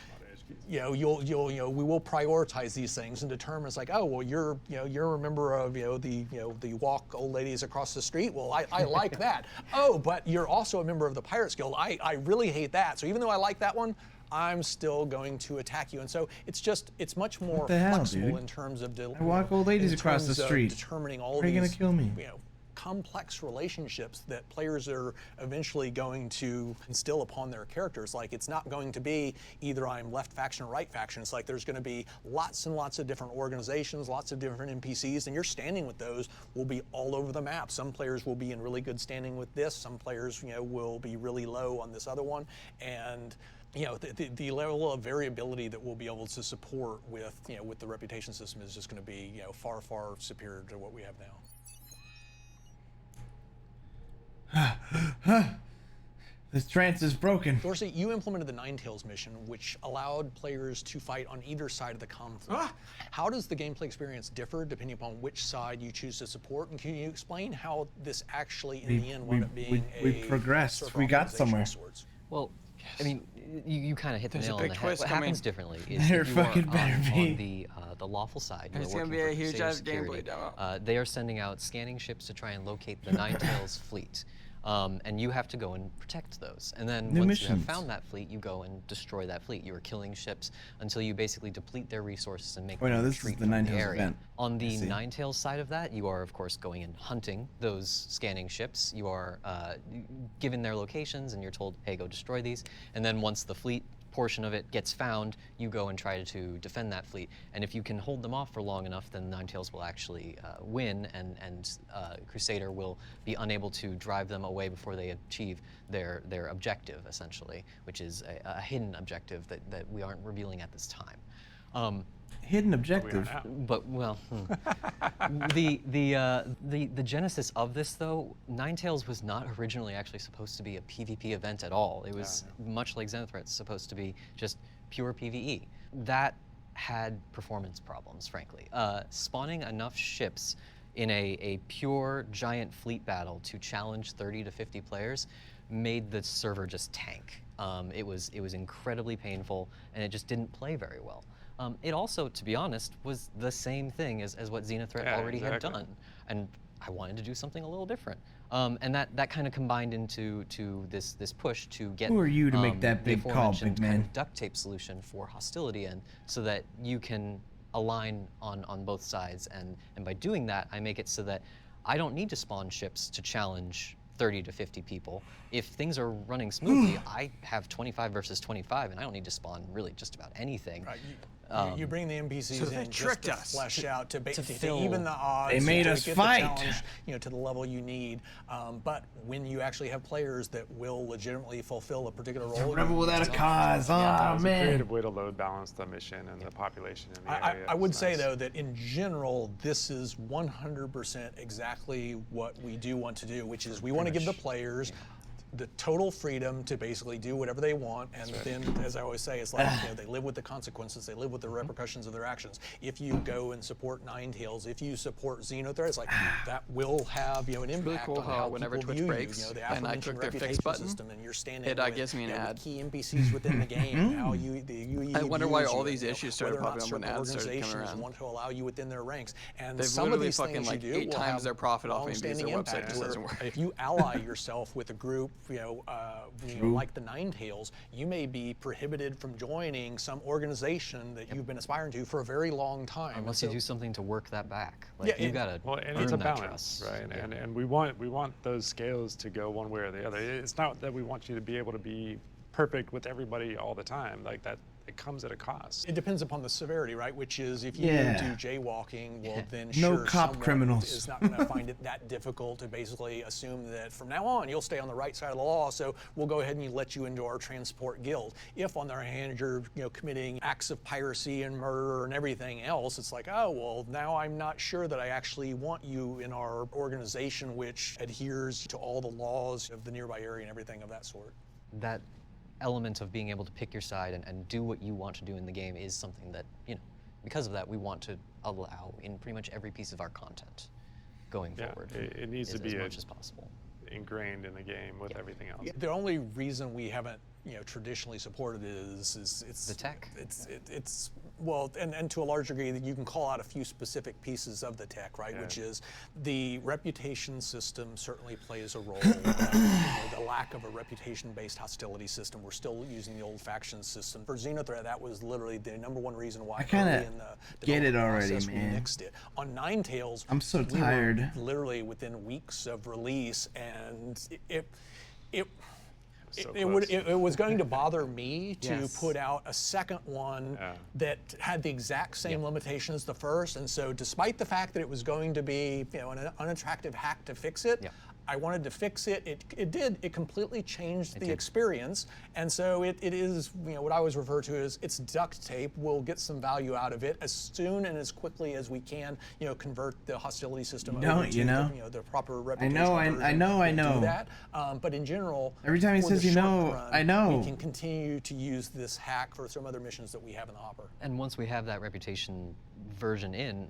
we will prioritize these things and determine, it's like, oh, well, you're a member of the walk old ladies across the street. Well, I like that. Oh, but you're also a member of the Pirates Guild. I really hate that. So even though I like that one, I'm still going to attack you. And so it's much more flexible in terms of I walk old ladies across the street. Determining all Are you these gonna kill me? complex relationships that players are eventually going to instill upon their characters. Like, it's not going to be either I'm left faction or right faction. It's like there's going to be lots and lots of different organizations, lots of different NPCs, and your standing with those will be all over the map. Some players will be in really good standing with this. Some players, will be really low on this other one. And the level of variability that we'll be able to support with with the reputation system is just going to be far, far superior to what we have now. This trance is broken. Dorsey, you implemented the Ninetales mission, which allowed players to fight on either side of the conflict. How does the gameplay experience differ depending upon which side you choose to support? And can you explain how this actually, in the end, wound up being we progressed. sort of We got optimization somewhere. of sorts? Well, I mean, you kind of hit the There's a nail on big the head. twist What coming. happens differently is There if you fucking are better on be. the lawful side, It's you're gonna working be a for huge Crusader ass security. gameplay demo. They are sending out scanning ships to try and locate the Ninetales fleet. And you have to go and protect those. And then New once you have missions. found that fleet, you go and destroy that fleet. You are killing ships until you basically deplete their resources and make Wait, them no, this is retreat the from Ninetales area. event. On I the see. Ninetales side of that, you are of course going and hunting those scanning ships. You are given their locations and you're told, hey, go destroy these. And then once the fleet portion of it gets found, you go and try to defend that fleet. And if you can hold them off for long enough, then Ninetales will actually win, and Crusader will be unable to drive them away before they achieve their objective, essentially, which is a hidden objective that we aren't revealing at this time. Hidden objective. But well, the genesis of this though, Ninetales was not originally actually supposed to be a PvP event at all. It was much like Xenothreat, supposed to be just pure PvE. That had performance problems, frankly. Spawning enough ships in a pure giant fleet battle to challenge 30 to 50 players made the server just tank. It was incredibly painful, and it just didn't play very well. It also, to be honest, was the same thing as what Xenothreat already had done, and I wanted to do something a little different. And that kind of combined into this push to get Who are you to make that the big call, aforementioned big man? kind of duct tape solution for hostility in, so that you can align on both sides, and by doing that, I make it so that I don't need to spawn ships to challenge 30 to 50 people. If things are running smoothly, I have 25 versus 25, and I don't need to spawn really just about anything. Right. You bring the NPCs So they in just tricked to us. flesh out, to fill- even the odds. They made to us get fight. The challenge, to the level you need. But when you actually have players that will legitimately fulfill a particular role, Rebel without a it's cause. Yeah, Oh it's a man. creative way to load balance the mission and the population in the area. I would It's say nice. though that in general, this is 100% exactly what we do want to do, which is we want to give the players the total freedom to basically do whatever they want, and then, as I always say, it's like they live with the consequences, they live with the repercussions of their actions. If you go and support Ninetales, if you support Xenothreat, it's like that will have an impact really cool on how how whenever people Twitch view breaks you. The and I aforementioned click their fix reputation button, system, and you're standing it with, gives me an with ad. key NPCs within the game. How you I wonder why views all you, these issues started whether or not popping up when certain ads started coming organizations around. want to allow you within their ranks, and They've some of literally these fucking things like you do 8 will times have their profit off maybe long-standing their website impact just where doesn't work. if you ally yourself with a group, like the Ninetales, you may be prohibited from joining some organization that you've been aspiring to for a very long time. Unless And you so- do something to work that back. Like Yeah, you gotta And earn it's a that balance, trust. right? Yeah. And we want those scales to go one way or the other. It's not that we want you to be able to be perfect with everybody all the time. Like that, it comes at a cost. It depends upon the severity, right? Which is if you Yeah. do jaywalking, well then No sure, cop someone criminals. is not going to find it that difficult to basically assume that from now on you'll stay on the right side of the law. So we'll go ahead and let you into our transport guild. If on the other hand you're committing acts of piracy and murder and everything else, it's like, oh well, now I'm not sure that I actually want you in our organization, which adheres to all the laws of the nearby area and everything of that sort. That element of being able to pick your side and do what you want to do in the game is something that, because of that, we want to allow in pretty much every piece of our content going forward. It needs to as be much as possible. Ingrained in the game with everything else. The only reason we haven't, traditionally supported is it's the tech. It's well, and to a large degree, that you can call out a few specific pieces of the tech, right? Yeah. Which is the reputation system certainly plays a role. The lack of a reputation-based hostility system. We're still using the old faction system. For Xenothreat, that was literally the #1 reason why I kinda early in the get it development already, process we man. nixed it. On Ninetales, I'm so we were tired. literally within weeks of release, and it So it was going to bother me to Yes. put out a second one that had the exact same limitations as the first, and so despite the fact that it was going to be an unattractive hack to fix it, I wanted to fix it. It completely changed the experience. And so it is, what I always refer to as it's duct tape. We'll get some value out of it as soon and as quickly as we can, convert the hostility system over to the proper replication. I know. Do that. But in general, every time he says I know. We can continue to use this hack for some other missions that we have in the hopper. And once we have that reputation version in,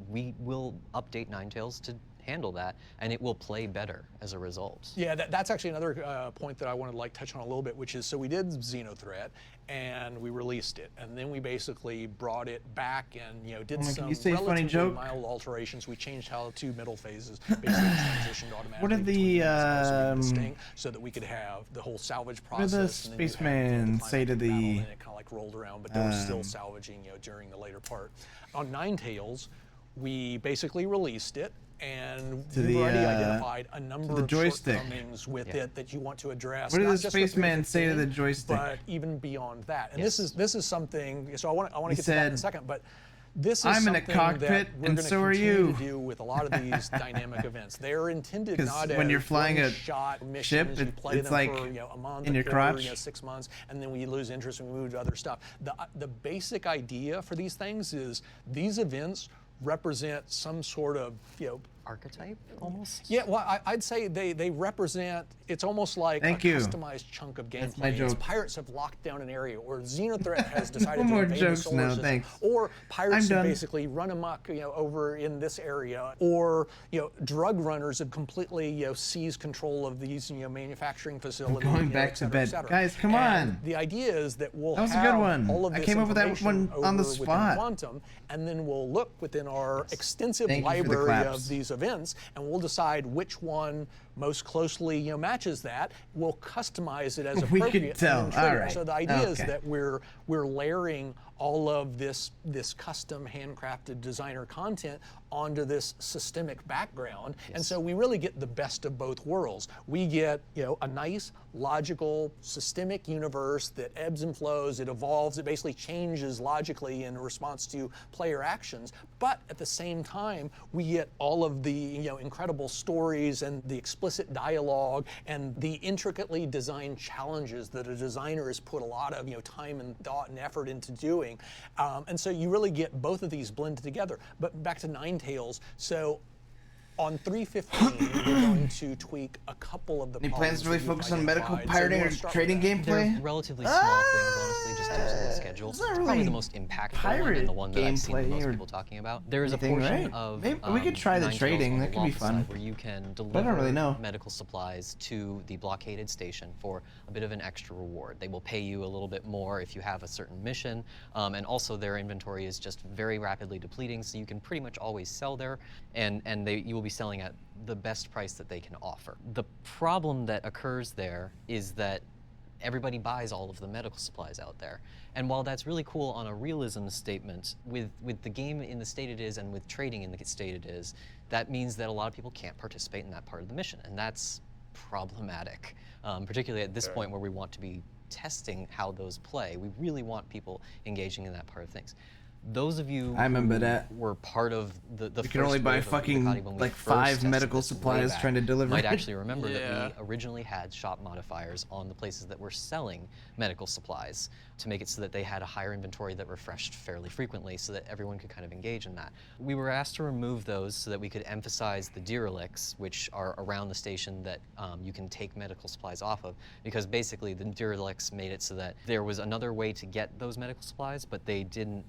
we will update Ninetales to handle that, and it will play better as a result. Yeah, that's actually another point that I wanted to touch on a little bit, which is, so we did Xenothreat, and we released it, and then we basically brought it back and did some relatively mild alterations. We changed how 2 middle phases basically transitioned automatically. What did the so that we could have the whole salvage what process. did the spaceman say to the? And it kind of rolled around, but they were still salvaging during the later part. On Ninetales, we basically released it. And we've already identified a number of shortcomings with it that you want to address. What did the spaceman say to the joystick? But even beyond that, and this is something. So I want to get to that in a second, but this is I'm in a something cockpit, that we're and going to so are continue you. to do with a lot of these dynamic events. They are intended not as when you're flying a shot ship, missions. You play it's them like for a month, in your crotch. 6 months, and then we lose interest and we move to other stuff. The basic idea for these things is these events represent some sort of archetype almost. Yeah, well, I'd say they represent. It's almost like a customized chunk of gameplay. Pirates have locked down an area, or Xenothreat has decided to invade the solar system, or pirates have basically run amok, over in this area, or drug runners have completely seized control of these manufacturing facilities. I'm going back to bed, guys. Come on. The idea is that we'll that was have a good one. all of this I came up with that one on the spot. Quantum, and then we'll look within our extensive library of these events, and we'll decide which one most closely matches that. We'll customize it as appropriate. We could tell. All right. So the idea is that we're layering all of this custom handcrafted designer content onto this systemic background. And so we really get the best of both worlds. We get a nice, logical, systemic universe that ebbs and flows, it evolves, it basically changes logically in response to player actions. But at the same time, we get all of the incredible stories and the explicit dialogue and the intricately designed challenges that a designer has put a lot of time and thought and effort into doing. And so you really get both of these blended together. But back to Ninetales, so on 3.15, we're going to tweak a couple of the Any plans to really focus on medical pirating or trading gameplay? They're relatively small things, honestly, just due to the schedule. It's not really probably the most impactful one and the one that I've seen the most people talking about. There is a portion of Maybe we could try the trading. That could be fun. Where you can I don't really know. deliver medical supplies to the blockaded station for a bit of an extra reward. They will pay you a little bit more if you have a certain mission, and also their inventory is just very rapidly depleting, so you can pretty much always sell there, and you will be selling at the best price that they can offer. The problem that occurs there is that everybody buys all of the medical supplies out there. And while that's really cool on a realism statement, with the game in the state it is and with trading in the state it is, that means that a lot of people can't participate in that part of the mission, and that's problematic, particularly at this point where we want to be testing how those play. We really want people engaging in that part of things. Those of you who were part of the we could only buy fucking like 5 medical supplies trying to deliver. Might actually remember that we originally had shop modifiers on the places that were selling medical supplies to make it so that they had a higher inventory that refreshed fairly frequently so that everyone could kind of engage in that. We were asked to remove those so that we could emphasize the derelicts, which are around the station that you can take medical supplies off of, because basically the derelicts made it so that there was another way to get those medical supplies, but they didn't.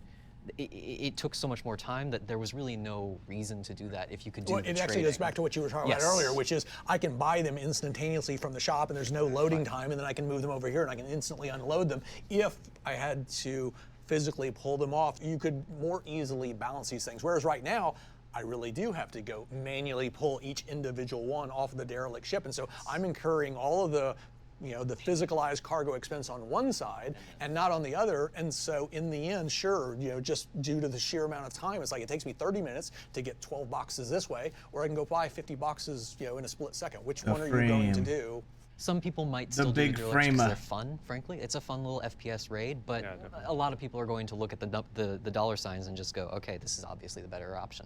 It took so much more time that there was really no reason to do that if you could do the it actually goes back to what you were talking about earlier, which is I can buy them instantaneously from the shop and there's no loading time, and then I can move them over here and I can instantly unload them. If I had to physically pull them off, you could more easily balance these things. Whereas right now, I really do have to go manually pull each individual one off of the derelict ship, and so I'm incurring all of the the physicalized cargo expense on one side and not on the other. And so in the end, sure, just due to the sheer amount of time, it's like it takes me 30 minutes to get 12 boxes this way, or I can go buy 50 boxes, in a split second. Which one are you going to do? Some people might still do the derelicts because they're fun, frankly. It's a fun little FPS raid, but a lot of people are going to look at the dollar signs and just go, okay, this is obviously the better option.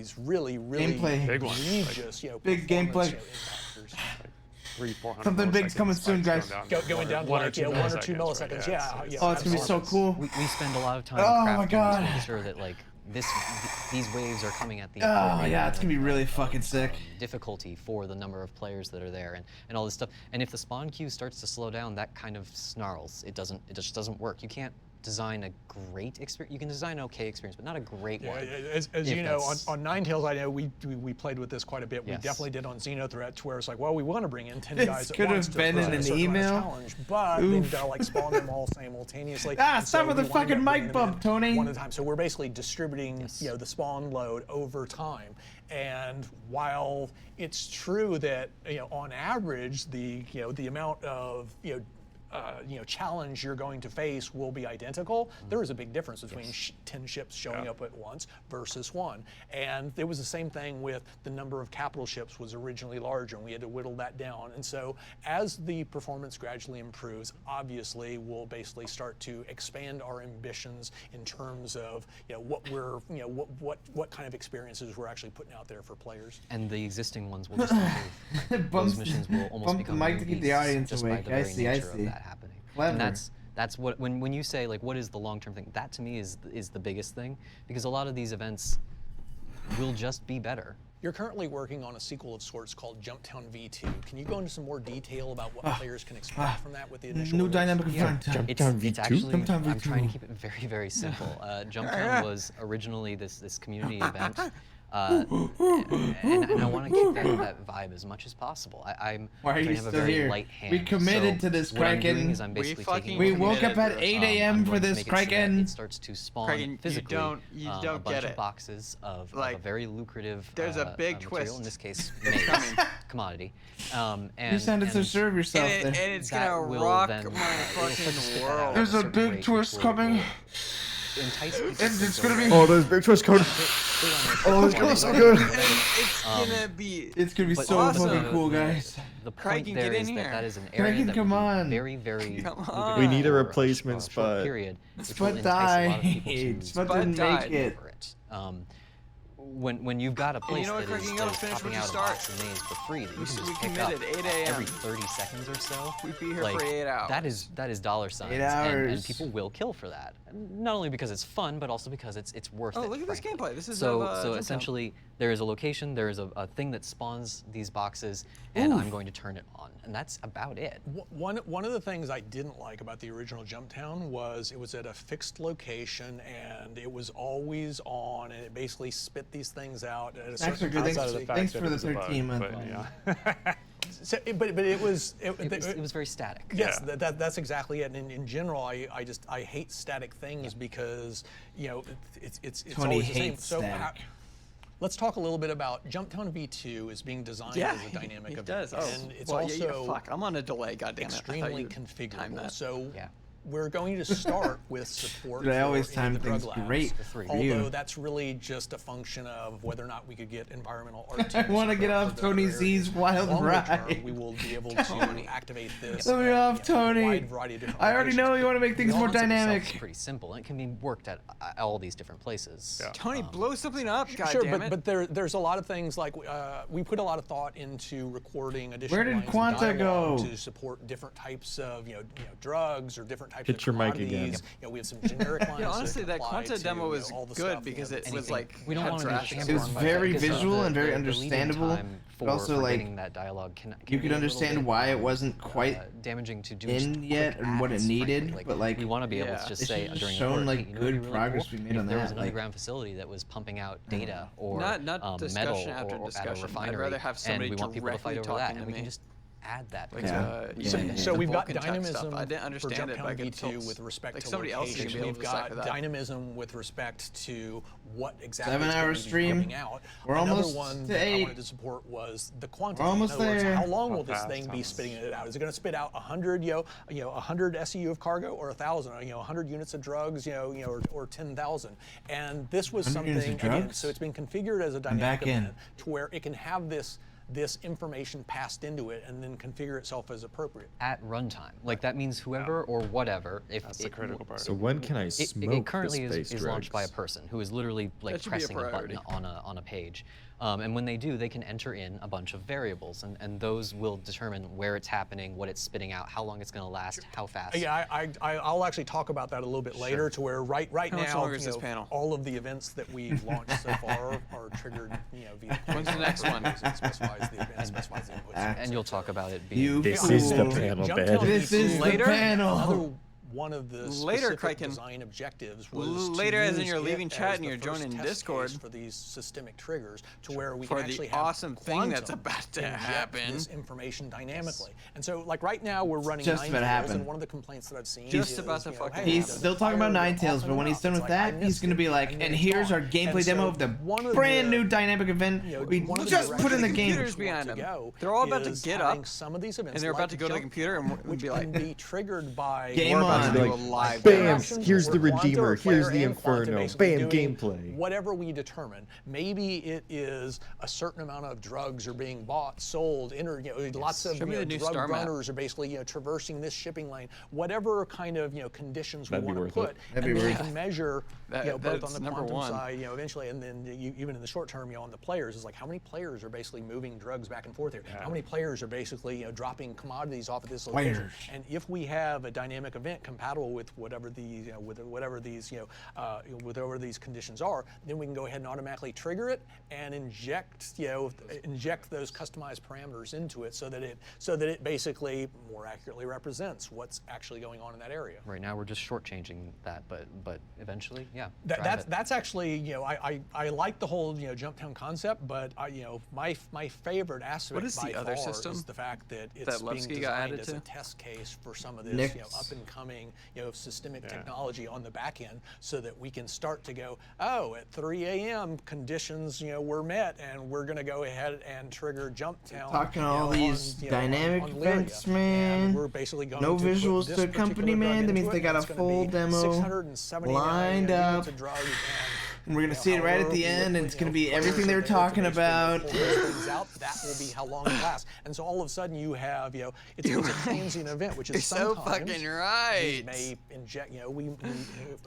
these really Gameplay. egregious, Big gameplay. performance, impactors. 300-400 Something big's millisecond coming soon, spikes guys. Going down to 1 or like 2 1 or 2 milliseconds, milliseconds. right? Yeah. Oh, it's gonna be so cool. We spend a lot of time Oh my crafting God. to make sure that like these waves are coming at the Oh appropriate yeah, it's gonna be really fucking sick. difficulty for the number of players that are there and all this stuff. And if the spawn queue starts to slow down, that kind of snarls. It just doesn't work. You can't design a great experience. You can design an okay experience, but not a great one. As you know, on Ninetales, I know we played with this quite a bit. We Yes. definitely did on Xenothreat, where it's like, well, we want to bring in 10 This guys at could once have to been in present a an certain amount of email. challenge, but then you gotta like spawn them all simultaneously. Ah, And stop with the we wind fucking up bringing mic them in bump, Tony. One at a time. So we're basically distributing, the spawn load over time. And while it's true that on average the amount of challenge you're going to face will be identical, there is a big difference between 10 ships showing up at once versus 1. And it was the same thing with the number of capital ships was originally larger, and we had to whittle that down. And so as the performance gradually improves, obviously we'll basically start to expand our ambitions in terms of what we're what kind of experiences we're actually putting out there for players. And the existing ones will just improve. Those missions will almost become the mic to keep the audience just awake. by the very I nature see. of that happening. Clever. And that's what when you say like what is the long-term thing, that to me is the biggest thing, because a lot of these events will just be better. You're currently working on a sequel of sorts called Jumptown V2. Can you go into some more detail about what players can expect from that with the initial New events? dynamic of Jumptown. It's actually, Jumptown I'm V2. trying to keep it very, very simple. Jumptown was originally this community event, and I want to keep that vibe as much as possible. I'm Why are trying you to have a still very here? light hand. We committed so to this, what I'm doing Kraken. is I'm basically taking We what woke up at committed, 8 I'm a.m. for going to this, make it so that Kraken. it starts to spawn Kraken, physically you a don't bunch get of it. boxes of Like, a very lucrative there's a big material, twist in this case, that's maize, coming. commodity. You sounded so sure of yourself there. And it's that gonna will rock then- my it'll start to spit fucking that out world. at There's a certain big rate, twist which will coming. entice people And to it's go gonna be. there. Oh, there's big twist coming. Oh, it's gonna be so good. It's gonna be. It's gonna be But so also, fucking cool, guys. The point Kraken, there get in is here. that is an area Kraken, that come will be on. very, very Come lucrative on. We need a for replacement short spot. period, which will Spud entice a lot of people died. to Spud Spud didn't died. make it. over it. When you've got a place know what, that is Kraken, you gotta finish popping what you out a start. box of maize for free that you can We just pick up committed, 8 a.m. every 30 seconds or so, We'd be here like, for 8 hours. that is dollar signs, 8 and hours. people will kill for that. And not only because it's fun, but also because it's worth Oh, it. look at this frankly. gameplay. This is so of, so Jumptown. essentially there is a location, there is a thing that spawns these boxes, and I'm going to turn it on, and that's about it. One of the things I didn't like about the original Jumptown was it was at a fixed location and it was always on, and it basically spit these things out at a Thanks certain for, outside of the fact thanks that for it the was a bug, 13 month but, one. yeah. So, but it was It was very static. Yes, that's exactly it. And in general, I hate static things because it's Tony always the same. hates So static. let's talk a little bit about Jumptown V2 is being designed as a dynamic event, does. and it's well, also fuck. I'm on a delay. Goddamn it. I thought extremely you timed configurable. that. So we're going to start with support Dude, I always for time Into the Drug things Labs, great for you. although that's really just a function of whether or not we could get environmental art I want to get off Tony Z's wild Longer term, ride. we will be able to activate this. Let me off, Tony. Wide variety of different I already know you want to make things more dynamic. It's pretty simple, and it can be worked at all these different places. Tony, blow something up, Sure, goddammit. but there's a lot of things like we put a lot of thought into recording additional Where did lines of Quanta dialogue go? to support different types of drugs or different types Hit of your mic commodities. again. We have some generic lines. Honestly, that Quanta demo was all the good stuff, because it was Anything. like We don't had want to drafts. be It was very visual and very the lead-in understandable, time but for also like getting that dialogue can you be could a little understand bit, why it wasn't quite damaging to do in yet and what it ads, needed, frankly. but like we want to be able to just it say should've during shown, a port, like, hey, you know good what'd be really progress cool? we made on If there was that, an like- underground facility that was pumping out data or Not metal discussion after or at a discussion. refinery, I'd rather have somebody and we want people to directly fight over that, talking and to we can me. just add that. Like, So we've got Vulkan tech dynamism stuff. I didn't understand for it, but I Jumptown could V2 tell- with respect like to somebody else should location. be able We've to decipher got that. dynamism with respect to what exactly 7 is hour going to be stream. coming out. We're Another almost one to that I 8. wanted to support was the quantity. We're almost In other words, there. how long will How this fast, thing how be much? spitting it out? Is it going to spit out 100, 100 SEU of cargo, or 1,000, 100 units of drugs, or 10,000? And this was 100 units of something. Again, drugs? so it's been configured as a I'm dynamic back in. event to where it can have this this information passed into it and then configure itself as appropriate. At runtime. Like that means whoever or whatever. If That's the critical part. So when can I smoke it currently the space is launched by a drugs? person who is literally like That should be a pressing a button priority. on a page. And when they do, they can enter in a bunch of variables, and those will determine where it's happening, what it's spitting out, how long it's going to last, how fast. Yeah, I'll actually talk about that a little bit later. To where right How much now, longer is this panel? all of the events that we've launched so far are triggered, via. When's the next one? It specifies the event, specifies the inputs. And you'll talk about it being. You This is the fool. panel Jumptown bed. This is the Later? panel. Another one of the Later, specific Kraken. design objectives was Later, to as in use you're it leaving as chat and the you're first joining test Discord. case for these systemic triggers, to where we For can the actually have awesome thing that's quantum about to inject happen. this information dynamically. And so, like right now, we're running Just 9 about to tails, happen. and one of the complaints that I've seen Just is, about to fucking hey, He's does still it talking about fire Ninetales, often but when he's enough? done It's with like, I that, he's missed gonna be it, like, and and then it's here's gone. our gameplay And demo so of the one of brand the- new dynamic event we one of the just put in the directions game. Computers we want behind to them. go They're all about to is get having up, some of these events, and they're about like to go to the jump, computer and which be can like, be triggered by Game we're about on. to do a Like, live bam, demo. here's the Where Quanta Redeemer, or here's the Player and Quanta Inferno, basically bam, doing gameplay. Whatever we determine. Maybe it is a certain amount of drugs are being bought, sold, lots of Show me the new drug star map. runners are basically traversing this shipping lane. Whatever kind of conditions we That'd be want to worth it. put, That'd and be then we worth can measure That- both that's on the number quantum one. side, eventually, and then even in the short term, on the players, is like how many players are basically moving drugs back and forth here? How many players are basically dropping commodities off of this location? Players. And if we have a dynamic event compatible with whatever these whatever these conditions are, then we can go ahead and automatically trigger it and inject those customized parameters into it so that it basically more accurately represents what's actually going on in that area. Right now, we're just shortchanging that, but eventually, yeah. drive it. That's actually I like the whole Jumptown concept, but my favorite aspect What is the by other far system is the fact that it's that being Levski got designed added as to? a test case for some of this Nix. up and coming systemic technology on the back end, so that we can start to go, oh, at 3 a.m. conditions were met, and we're going to go ahead and trigger Jumptown. Talking all these dynamic on Lyria. events, man. And we're basically going No to put visuals this to accompany, particular drug man. That means into they it, got and a it's gonna full be demo 679 lined units up. of drug, And we're gonna see it right at the end, and it's gonna be everything they were talking about. That will be how long it lasts. And so all of a sudden you have, it's a transient event, which is You're so sometimes fucking right. we may inject, if we can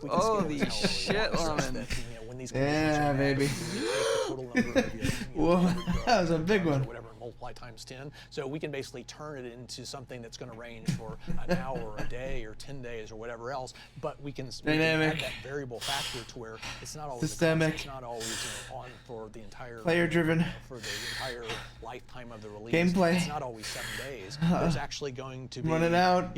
Holy scale it, shit, Lawman. when these Yeah, conditions are met, baby. we take the total number of, Whoa, that was a big drugs or one. whatever, multiply times 10. So we can basically turn it into something that's going to range for an hour, or a day, or 10 days, or whatever else. But we can Dynamic. add that variable factor to where it's not always Systemic. It's not always on for the entire Player-driven. for the entire lifetime of the release. Gameplay. It's not always 7 days. There's actually going to be Running out.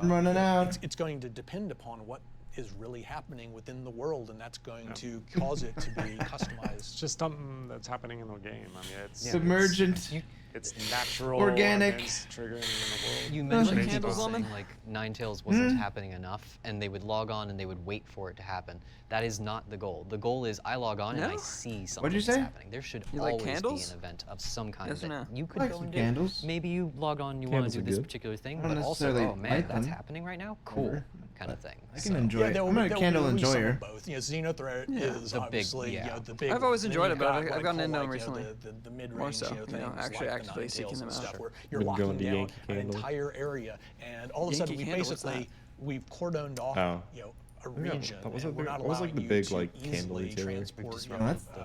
Running out. It's going to depend upon what is really happening within the world, and that's going to cause it to be customized. It's just something that's happening in the game. I mean, it's Submergent. It's natural. Organic. events triggering in the world. You mentioned Like candles, saying, Lawman? like Ninetales wasn't happening enough, and they would log on and they would wait for it to happen. That is not the goal. The goal is I log on and I No? see something What'd you that's say? happening. There should You like always candles? be an event of some kind Yes or that no? you could Like go some and do. candles. Maybe you log on, you want Candles to do are this good. particular thing, I don't but also, necessarily oh man, light that's them. happening right now. Cool, kind of thing. I So- can enjoy it. I'm a candle enjoyer. Both. Xenothreat is The big- obviously yeah. the big. I've always one. enjoyed Then it, but you've got I've what I gotten into call, them recently. The mid-range More so, things, actually like the actively Ninetales seeking them and out. stuff, where you're Been locking going to down Yankee an Candle. entire area, and all of a Yankee sudden we Candle, what's basically we've cordoned off, Oh. a Yeah, region, that was and a we're big- not that was like allowing the you big, to like, candle easily retailer. transport,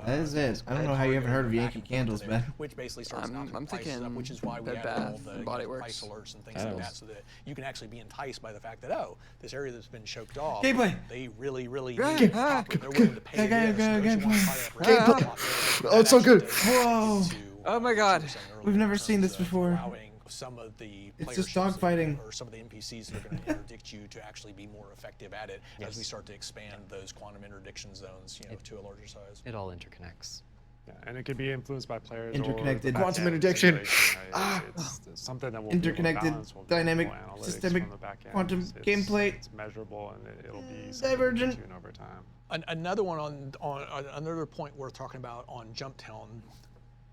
That is it. I don't know how you haven't heard of Yankee Candles, man. which basically starts I'm knocking prices up, thinking which is why we Bed have all Bath the and Body price Works. alerts and things like that, so that you can actually be enticed by the fact that, oh, this area that's been choked off, Gameplay. they really Yeah, need ah, copper. They're willing to pay this. Don't you want to buy that rare Gameplay. copper? Oh, it's so That good. actually Whoa. does to, Oh my God. what you were saying earlier We've never in seen terms this of before. allowing some of the It's player just ships dogfighting. or some of the NPCs that are going to interdict you to actually be more effective at it as we start to expand those quantum interdiction zones, to a larger size. It all interconnects. Yeah, and it can be influenced by players. Interconnected. Or the Quantum back-end interdiction. situation, right? It's something that will Interconnected, be able to balance, we'll be able to dynamic, analytics systemic, from the back end. quantum It's gameplay. It's measurable, and it'll be something Divergent. to tune over time. Another one on another point worth talking about on Jumptown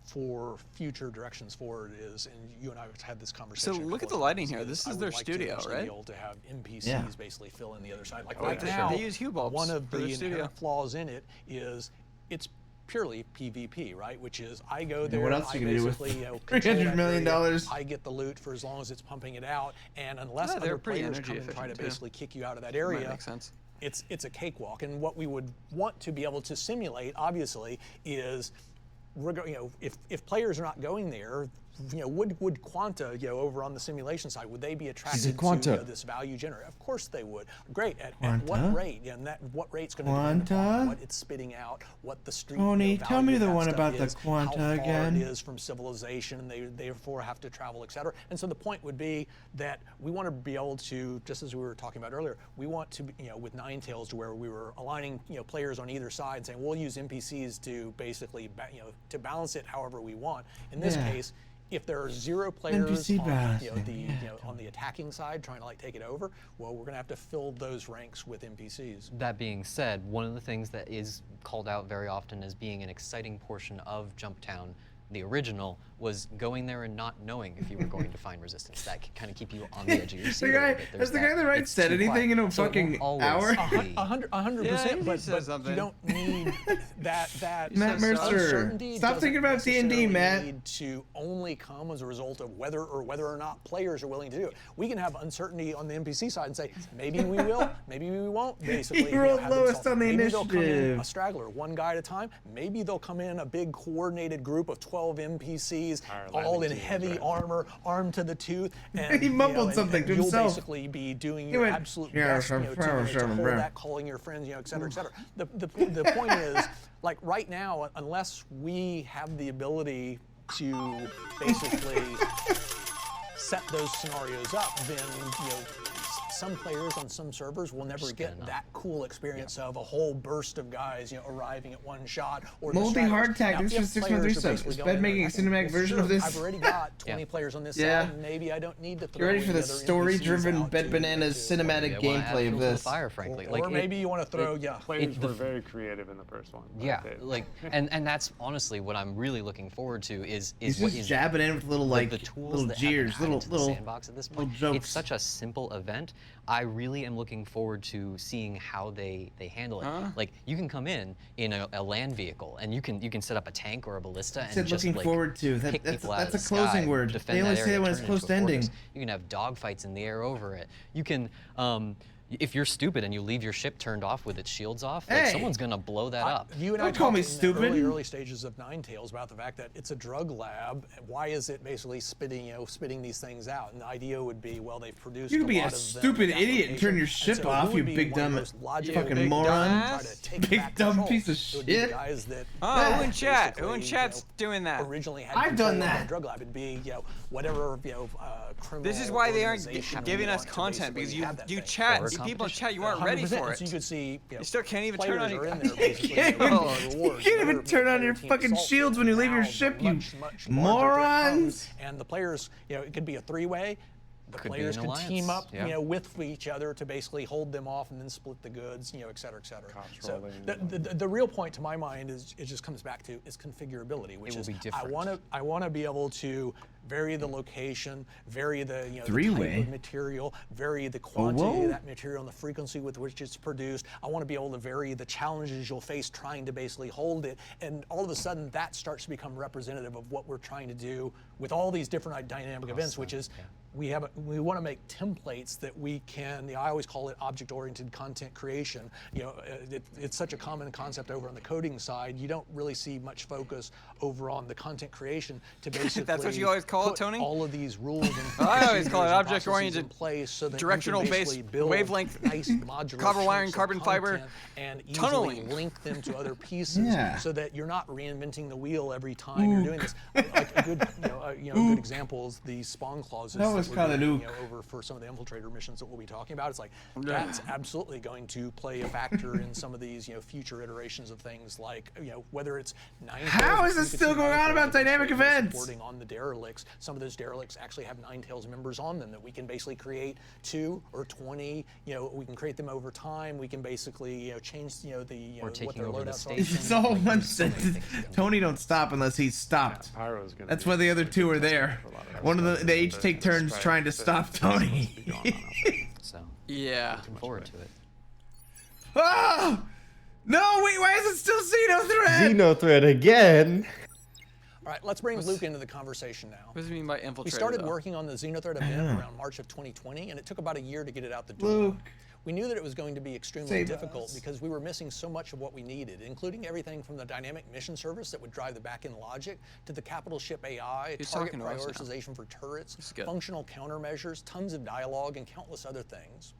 for future directions forward is, and you and I have had this conversation. So a look at couple the of lighting times, here. This I is would their like studio, to actually right? Be able to have NPCs Yeah. basically fill in the other side. Like Oh, right yeah. now, They use hue bulbs one of for the their studio. inherent flaws in it is it's purely PvP, right? Which is I go there, what else I are you gonna do with basically control $300 that million? area, I get the loot for as long as it's pumping it out, and unless they're other pretty players energy come and try to efficient, too. basically kick you out of that area, Might make sense. it's a cakewalk. And what we would want to be able to simulate, obviously, is if players are not going there, would Quanta, over on the simulation side, would they be attracted to this value generator? Of course they would. Great. At what rate? And what rate's going to depend upon what it's spitting out, what the street Tony, tell me the one about the is, Quanta how again. far it is from civilization, and they therefore have to travel, etc. And so the point would be that we want to be able to, just as we were talking about earlier, we want to, with Ninetales, to where we were aligning, players on either side, and saying we'll use NPCs to basically, to balance it however we want. In this case, if there are 0 players on the attacking side trying to take it over, well, we're going to have to fill those ranks with NPCs. That being said, one of the things that is called out very often as being an exciting portion of Jumptown, the original, was going there and not knowing if you were going to find resistance. That can kind of keep you on the edge of your seat. Has the guy that writes said anything in a fucking hour? 100%, but you don't need that Matt Mercer, uncertainty. stop thinking about D&D, Matt. Need to only come as a result of whether or not players are willing to do it. We can have uncertainty on the NPC side and say maybe we will, maybe we won't. Basically, he rolled lowest on the maybe initiative. They'll come in a straggler, one guy at a time. Maybe they'll come in a big coordinated group of 12 NPCs, all in heavy armor, armed to the tooth. And, he mumbled something to you'll himself. You'll basically be doing your absolute best to hold that, calling your friends, et cetera, et cetera. The point is, right now, unless we have the ability to basically set those scenarios up, then some players on some servers will never get that cool experience of a whole burst of guys, arriving at one shot. Or Moldy Hardtack, this is 6 months research. Is Bed making a cinematic version of this? I've already got 20 players on this side. Maybe I don't need to throw. You ready for the story-driven Bed Bananas cinematic gameplay of this? Fire, frankly. Or maybe you want to throw, Players were very creative in the first one. Yeah, and that's honestly what I'm really looking forward to is what just is jabbing in with little the tools little that jeers, have little sandbox at this point. jokes. It's such a simple event. I really am looking forward to seeing how they handle it. You can come in a land vehicle, and you can set up a tank or a ballista and just looking forward to. That's a closing word. Defend they only that say area, that when it's turn it close into to a ending. fortress. You can have dogfights in the air over it. You can. If you're stupid and you leave your ship turned off with its shields off, someone's gonna blow that up. You and I talked in the early stages of Ninetales about the fact that it's a drug lab. Why is it basically spitting these things out? And the idea would be, well, they've produced. You could be a stupid idiot and turn your ship off, you big dumb fucking moron. Big dumb piece of shit. Who in chat? Who in chat's doing that? Originally had I've done that. Drug lab. It'd be whatever criminal. This is why they aren't giving us content, because you chat. People in chat, you aren't ready for it. So you could see, you still can't even turn on your. You can't even turn on your fucking shields when you leave your ship, you morons. And the players, it could be a 3-way. The players could team up, with each other to basically hold them off and then split the goods, et cetera, et cetera. So the real point to my mind is it just comes back to is configurability, which is I want to be able to vary the location, vary the the type of material, vary the quantity of that material and the frequency with which it's produced. I want to be able to vary the challenges you'll face trying to basically hold it, and all of a sudden that starts to become representative of what we're trying to do with all these different dynamic events, which is we want to make templates that we can. I always call it object-oriented content creation. It's such a common concept over on the coding side. You don't really see much focus over on the content creation to basically. That's what you always call it, Tony. All of these rules and I always call it object-oriented, place so that directional-based wavelength, nice modular copper wire and carbon fiber, and easily tunneling. link them to other pieces, so that you're not reinventing the wheel every time you're doing this. Like a good, good example is the spawn clauses. Over for some of the infiltrator missions that we'll be talking about. It's like that's absolutely going to play a factor in some of these future iterations of things, like whether it's 9. How is this still going on about dynamic events? Supporting on the derelicts. Some of those derelicts actually have Ninetales members on them that we can basically create 2 or 20. We can create them over time. We can basically change what their loadouts are. It's all one sentence. Tony don't stop unless he's stopped. That's why the other 2 are there. One of they each take turns trying to stop Tony. So yeah, looking forward to it. Ah! No, wait, why is it still Xenothreat? Xenothreat again. All right, let's bring Luke into the conversation now. What does it mean by infiltrator? We started though? working on the Xenothreat event around March of 2020, and it took about a year to get it out the door. Luke. We knew that it was going to be extremely Save difficult us. because we were missing so much of what we needed, including everything from the dynamic mission service that would drive the back-end logic to the capital ship AI, He's target talking to us now. prioritization for turrets, This is good. functional countermeasures, tons of dialogue, and countless other things.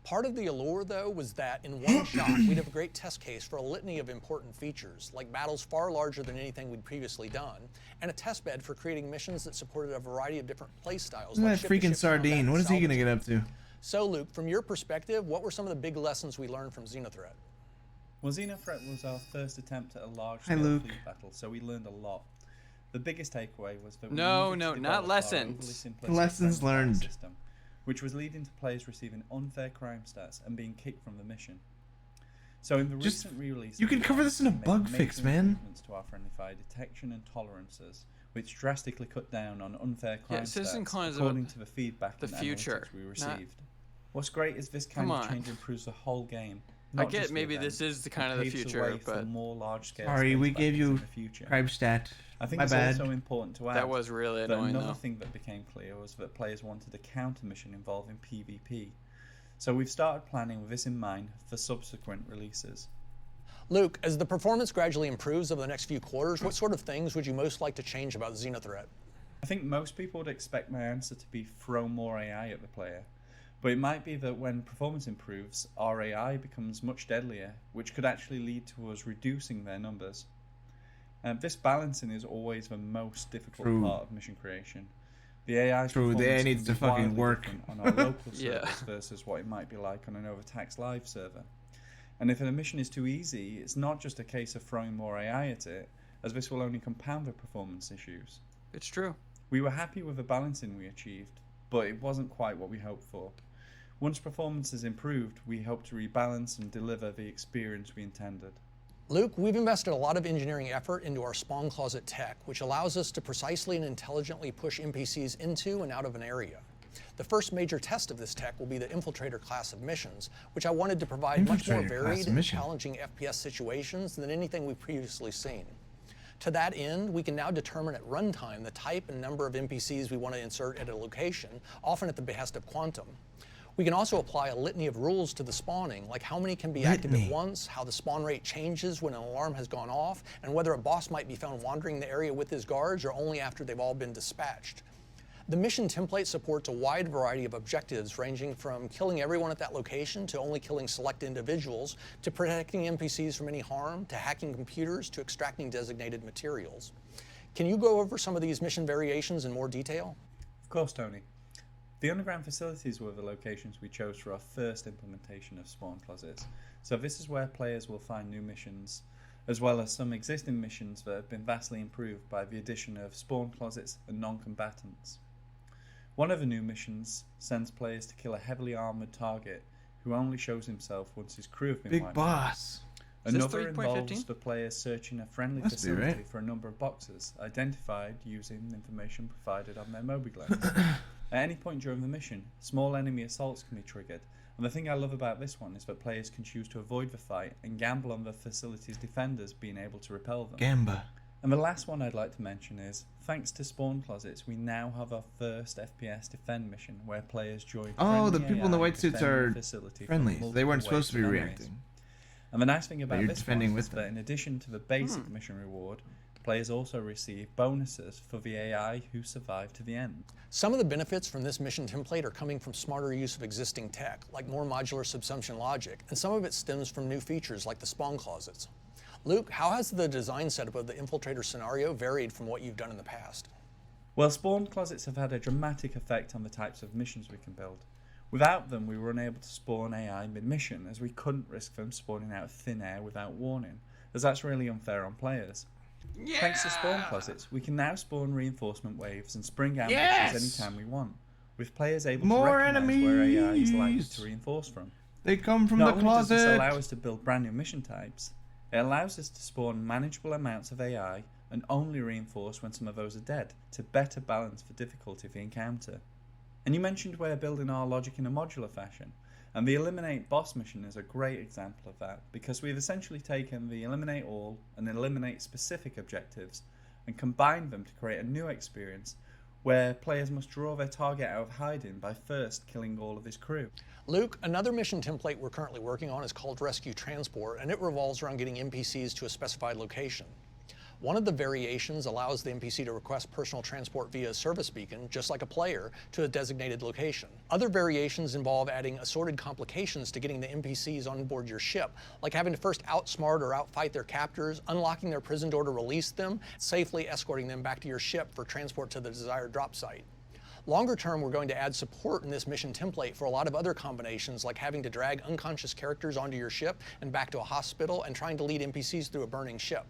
Part of the allure, though, was that in one shot, we'd have a great test case for a litany of important features, like battles far larger than anything we'd previously done, and a test bed for creating missions that supported a variety of different play styles. Look Like at that ship-to-ship freaking sardine. combat What is he and gonna get up to? So, Luke, from your perspective, what were some of the big lessons we learned from Xenothreat? Well, Xenothreat was our first attempt at a Hi, large-scale Luke. fleet battle, so we learned a lot. The biggest takeaway was that No, we needed no, to not develop our lessons. overly simplistic Lessons friendly fire learned. system, which was leading to players receiving unfair crime stats and being kicked from the mission. So in the Just- recent re-release, you can of cover this in a we made bug major fix, man. improvements to our friendly fire detection and tolerances, which drastically cut down on unfair crime CitizenCon stats is according about to the feedback the and future, analytics we not- received. What's great is this kind Come of on. change improves the whole game. I not get just the maybe event. this is the kind It of the paves future, way for but more large-scale Sorry, we space gave battles you in the future. Cribstat. I think My it's bad. also important to add That was really that annoying, another though. thing that became clear was that players wanted a counter mission involving PvP. So we've started planning with this in mind for subsequent releases. Luke, as the performance gradually improves over the next few quarters, what sort of things would you most like to change about Xenothreat? I think most people would expect my answer to be throw more AI at the player. But it might be that when performance improves, our AI becomes much deadlier, which could actually lead to us reducing their numbers. This balancing is always the most difficult True. part of mission creation. The AI True, the AI performance needs can to be fucking wildly work. different on our local Yeah. servers versus what it might be like on an overtaxed live server. And if a mission is too easy, it's not just a case of throwing more AI at it, as this will only compound the performance issues. it's true. We were happy with the balancing we achieved, but it wasn't quite what we hoped for. Once performance is improved, we hope to rebalance and deliver the experience we intended. Luke, we've invested a lot of engineering effort into our spawn closet tech, which allows us to precisely and intelligently push NPCs into and out of an area. The first major test of this tech will be the Infiltrator class of missions, which I wanted to provide much more Infiltrator class varied of and mission. challenging FPS situations than anything we've previously seen. To that end, we can now determine at runtime the type and number of NPCs we want to insert at a location, often at the behest of Quantum. We can also apply a litany of rules to the spawning, like how many can be active at once, how the spawn rate changes when an alarm has gone off, and whether a boss might be found wandering the area with his guards or only after they've all been dispatched. The mission template supports a wide variety of objectives, ranging from killing everyone at that location to only killing select individuals, to protecting NPCs from any harm, to hacking computers, to extracting designated materials. Can you go over some of these mission variations in more detail? Of course, Tony. The underground facilities were the locations we chose for our first implementation of spawn closets, so this is where players will find new missions, as well as some existing missions that have been vastly improved by the addition of spawn closets and non-combatants. One of the new missions sends players to kill a heavily armoured target who only shows himself once his crew have been Big wiped boss. out. Is this Another 3.15? involves the players searching a friendly Must be, facility right? for a number of boxes identified using information provided on their mobile lens. At any point during the mission, small enemy assaults can be triggered, and the thing I love about this one is that players can choose to avoid the fight and gamble on the facility's defenders being able to repel them. Gamba. And the last one I'd like to mention is, thanks to spawn closets, we now have our first FPS defend mission where players join. Oh, the friendly people in the AI white suits defending are the facility from friendly. They weren't multiple supposed to be waves of enemies. reacting. And the nice thing But about you're this defending one with is that in addition to the basic mission reward, players also receive bonuses for the AI who survive to the end. Some of the benefits from this mission template are coming from smarter use of existing tech, like more modular subsumption logic, and some of it stems from new features like the spawn closets. Luke, how has the design setup of the Infiltrator scenario varied from what you've done in the past? Well, spawn closets have had a dramatic effect on the types of missions we can build. Without them, we were unable to spawn AI mid-mission, as we couldn't risk them spawning out of thin air without warning, as that's really unfair on players. Yeah! Thanks to spawn closets, we can now spawn reinforcement waves and spring ambushes Yes! anytime we want, with players able More to recognise where AI is likely enemies! to reinforce from. They come from Not the only does this closet. allow us to build brand new mission types, it allows us to spawn manageable amounts of AI and only reinforce when some of those are dead, to better balance the difficulty of the encounter. And you mentioned we're building our logic in a modular fashion, And the Eliminate Boss mission is a great example of that, because we've essentially taken the Eliminate All and Eliminate Specific objectives and combined them to create a new experience where players must draw their target out of hiding by first killing all of his crew. Luke, another mission template we're currently working on is called Rescue Transport, and it revolves around getting NPCs to a specified location. One of the variations allows the NPC to request personal transport via a service beacon, just like a player, to a designated location. Other variations involve adding assorted complications to getting the NPCs on board your ship, like having to first outsmart or outfight their captors, unlocking their prison door to release them, safely escorting them back to your ship for transport to the desired drop site. Longer term, we're going to add support in this mission template for a lot of other combinations, like having to drag unconscious characters onto your ship and back to a hospital, and trying to lead NPCs through a burning ship.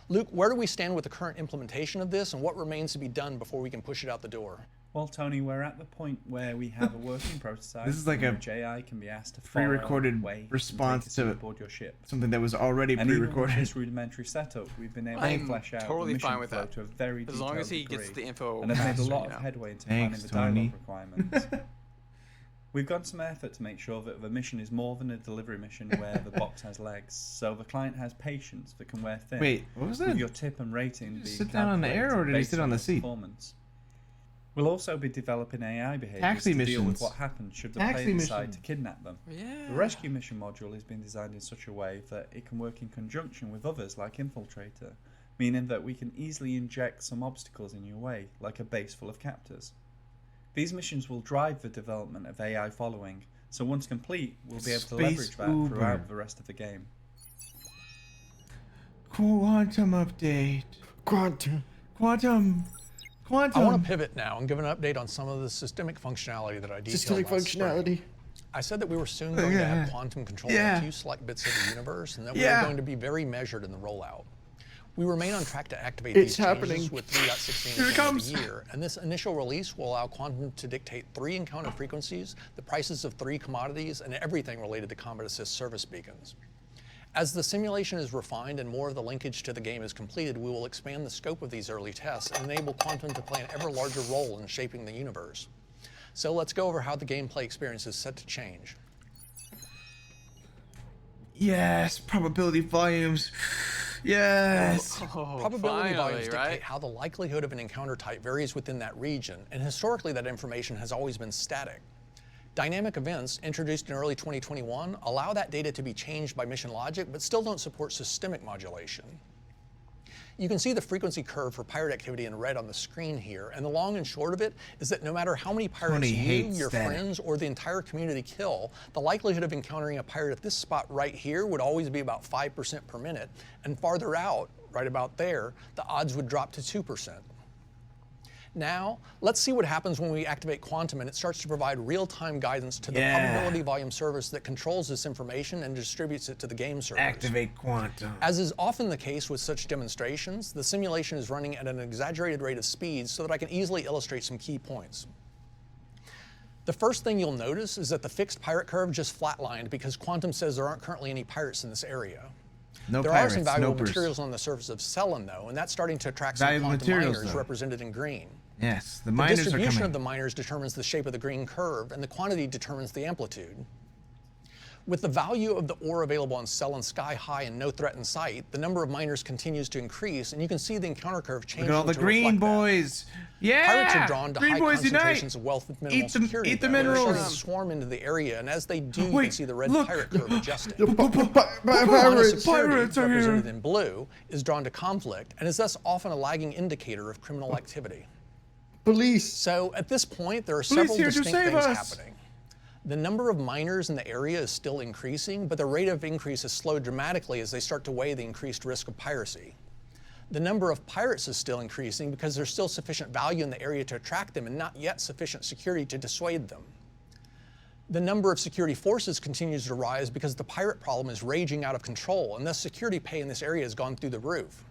Luke, where do we stand with the current implementation of this, and what remains to be done before we can push it out the door? Well, Tony, we're at the point where we have a working prototype. This is like a JI can be asked to pre-recorded response to aboard your ship. Something that was already pre-recorded. Even with this rudimentary setup, we've been able to flesh out the mission flow to a very detailed as long as he degree, gets the info. and have made a lot of headway into planning the dialogue requirements. We've gone some effort to make sure that the mission is more than a delivery mission where the box has legs, so the client has patience that can wear thin. Wait, what was that? With your tip and rating being sit down on the air, or did he sit on the seat? We'll also be developing AI behaviors Taxi to deal with missions. what happens should the Taxi player decide mission. to kidnap them. Yeah. The rescue mission module has been designed in such a way that it can work in conjunction with others like Infiltrator, meaning that we can easily inject some obstacles in your way, like a base full of captors. These missions will drive the development of AI following, so once complete, we'll be able to leverage that throughout the rest of the game. Quantum update. Quantum. I want to pivot now and give an update on some of the systemic functionality that I detailed last spring. I said that we were soon going to add quantum control in a few select bits of the universe, and that we were going to be very measured in the rollout. We remain on track to activate these changes with 3.16 at the end of the year, and this initial release will allow Quantum to dictate 3 encounter frequencies, the prices of 3 commodities, and everything related to combat assist service beacons. As the simulation is refined and more of the linkage to the game is completed, we will expand the scope of these early tests and enable Quantum to play an ever larger role in shaping the universe. So let's go over how the gameplay experience is set to change. Yes, probability volumes. Yes. Probability volumes dictate how the likelihood of an encounter type varies within that region, and historically that information has always been static. Dynamic events, introduced in early 2021, allow that data to be changed by mission logic, but still don't support systemic modulation. You can see the frequency curve for pirate activity in red on the screen here, and the long and short of it is that no matter how many pirates you, your friends, or the entire community kill, the likelihood of encountering a pirate at this spot right here would always be about 5% per minute, and farther out, right about there, the odds would drop to 2%. Now, let's see what happens when we activate Quantum and it starts to provide real-time guidance to the probability volume service that controls this information and distributes it to the game servers. Activate Quantum. As is often the case with such demonstrations, the simulation is running at an exaggerated rate of speed so that I can easily illustrate some key points. The first thing you'll notice is that the fixed pirate curve just flatlined because Quantum says there aren't currently any pirates in this area. There are some valuable materials on the surface of Cellin, though, and that's starting to attract some quantum miners represented in green. Yes, the miners are coming. The distribution of the miners determines the shape of the green curve, and the quantity determines the amplitude. With the value of the ore available on Cellin sky high and no threat in sight, the number of miners continues to increase, and you can see the encounter curve changing. Look at all the green boys. Yeah! Pirates are drawn to green high boys concentrations unite. of wealth with minimal security. Eat the minerals. They're starting to swarm into the area, and as they do, you can see the red pirate curve adjusting. Pirates are represented here. in blue, is drawn to conflict, and is thus often a lagging indicator of criminal activity. Police. So at this point, there are several here to distinct save things us. happening. The number of miners in the area is still increasing, but the rate of increase has slowed dramatically as they start to weigh the increased risk of piracy. The number of pirates is still increasing because there's still sufficient value in the area to attract them and not yet sufficient security to dissuade them. The number of security forces continues to rise because the pirate problem is raging out of control, and thus security pay in this area has gone through the roof.